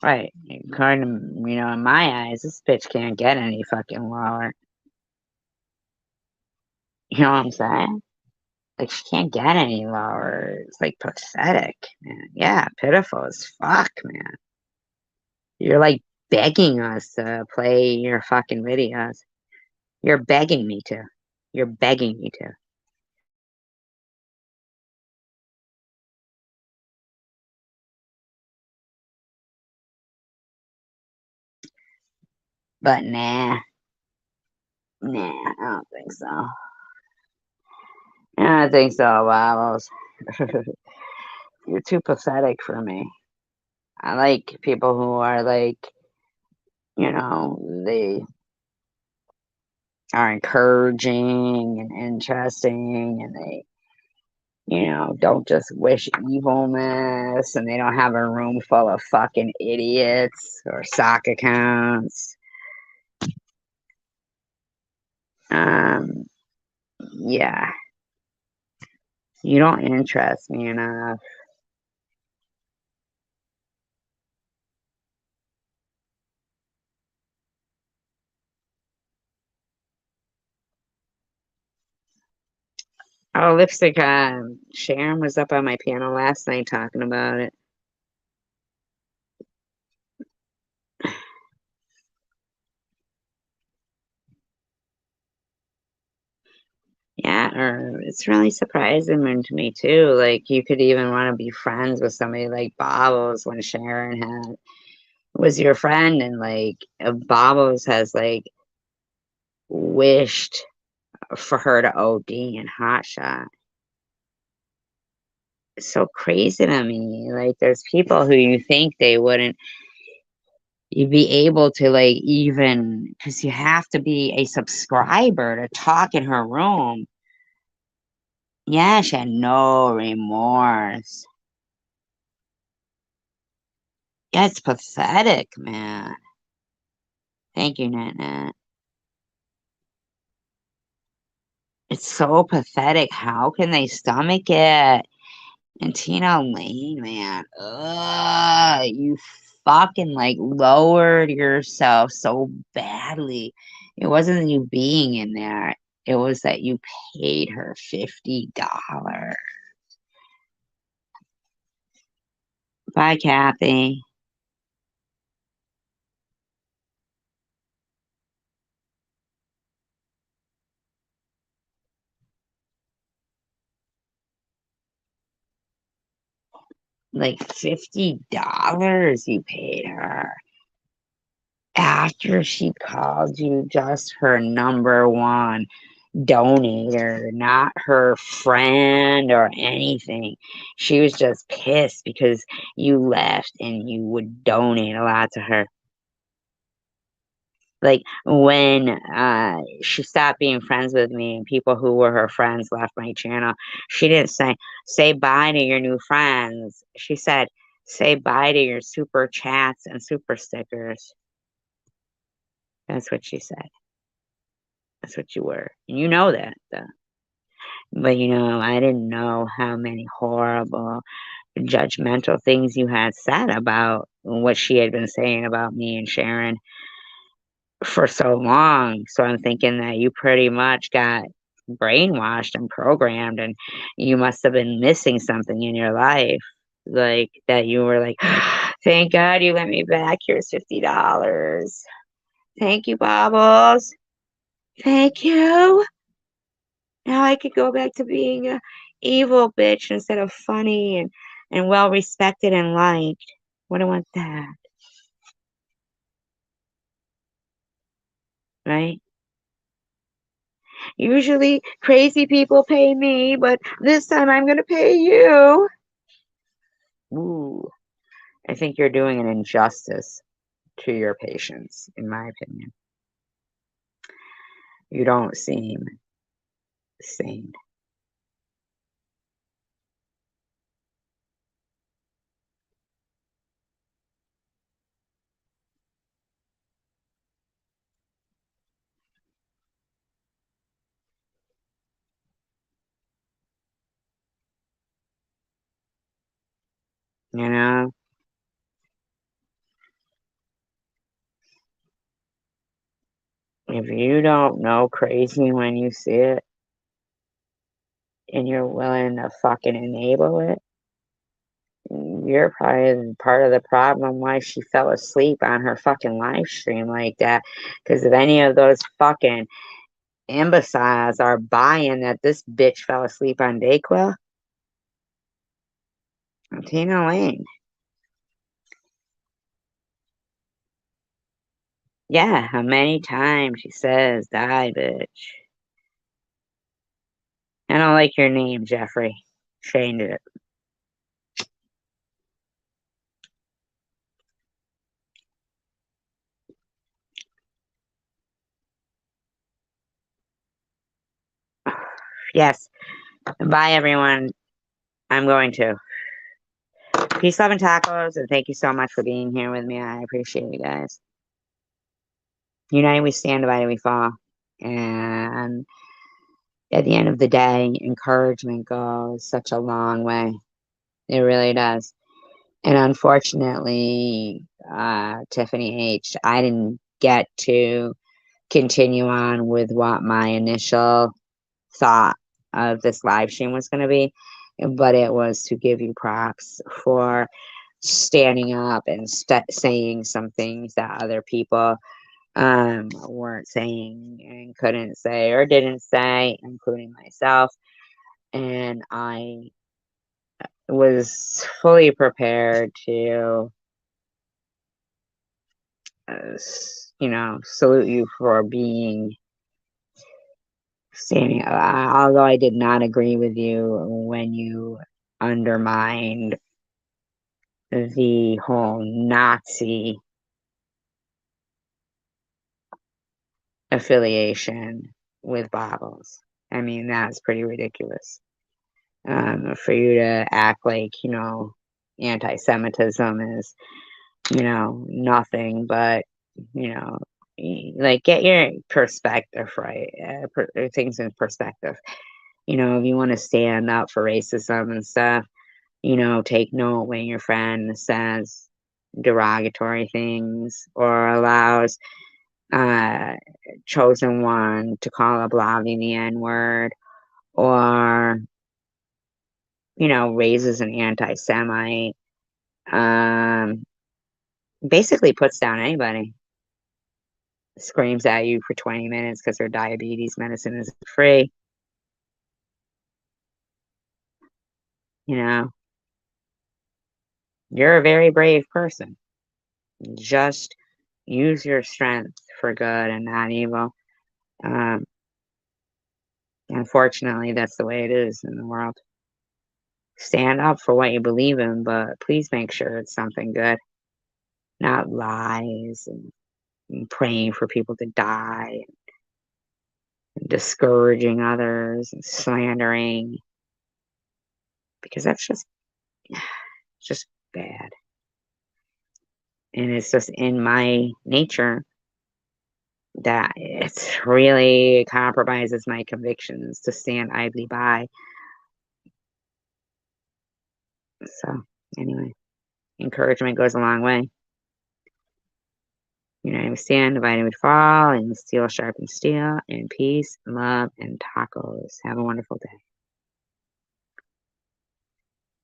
Speaker 1: Right. According to, in my eyes, this bitch can't get any fucking lower. You know what I'm saying? Like, she can't get any lower. It's like pathetic, man. Yeah, pitiful as fuck, man. You're like begging us to play your fucking videos. You're begging me to. You're begging me to. But nah. Nah, I don't think so. I don't think so, Wobbles. You're too pathetic for me. I like people who are like, they are encouraging and interesting and they, don't just wish evilness and they don't have a room full of fucking idiots or sock accounts. Yeah. You don't interest me enough. Oh, lipstick. Sharon was up on my piano last night talking about it. Yeah, or it's really surprising to me too. Like you could even want to be friends with somebody like Bobbles when Sharon was your friend, and like Bobbles has like wished for her to OD in Hot Shot. It's so crazy to me. Like there's people who you think they wouldn't you be able to like even because you have to be a subscriber to talk in her room. Yeah, she had no remorse. Yeah, it's pathetic, man. Thank you, Nat. It's so pathetic. How can they stomach it? And Tina Lane, man. Ugh, you fucking like lowered yourself so badly. It wasn't you being in there. It was that you paid her $50. Bye, Kathy. Like $50 you paid her after she called you just her number one donator, not her friend or anything. She was just pissed because you left and you would donate a lot to her. Like when she stopped being friends with me and people who were her friends left my channel, she didn't say bye to your new friends. She said say bye to your super chats and super stickers. That's what she said. That's what you were. And you know that, though. But I didn't know how many horrible, judgmental things you had said about what she had been saying about me and Sharon for so long. So I'm thinking that you pretty much got brainwashed and programmed, and you must have been missing something in your life. Like that you were like, thank God you let me back. Here's $50. Thank you, Bobbles. Thank you. Now I could go back to being a evil bitch instead of funny and well respected and liked. Wouldn't want that, right? Usually crazy people pay me, but this time I'm gonna pay you. Ooh, I think you're doing an injustice to your patients, in my opinion. You don't seem sane. You know, if you don't know crazy when you see it and you're willing to fucking enable it, you're probably part of the problem why she fell asleep on her fucking live stream like that. Because if any of those fucking imbeciles are buying that this bitch fell asleep on Dayquil, Tina Lane. Yeah, how many times she says, die, bitch. I don't like your name, Jeffrey. Change it. Yes. Bye, everyone. I'm going to. Peace, love, and tacos, and thank you so much for being here with me. I appreciate you guys. United we stand, divided we fall. And at the end of the day, encouragement goes such a long way. It really does. And unfortunately, Tiffany H., I didn't get to continue on with what my initial thought of this live stream was going to be, but it was to give you props for standing up and saying some things that other people weren't saying and couldn't say or didn't say, including myself. And I was fully prepared to, salute you for being standing. Although I did not agree with you when you undermined the whole Nazi affiliation with Bottles. I mean, that's pretty ridiculous. For you to act like, anti-Semitism is, nothing but, like, get your perspective right, things in perspective. If you want to stand up for racism and stuff, take note when your friend says derogatory things or allows Chosen One to call a Blobby the N-word, or raises an anti-Semite, basically puts down anybody, screams at you for 20 minutes because their diabetes medicine is free. You're a very brave person. Just use your strength for good and not evil. Unfortunately, that's the way it is in the world. Stand up for what you believe in, but please make sure it's something good, not lies and praying for people to die and discouraging others and slandering, because that's just bad. And it's just in my nature that it really compromises my convictions to stand idly by. So anyway, encouragement goes a long way. United we stand, divided we fall, and steel sharpens steel, and peace, love, and tacos. Have a wonderful day.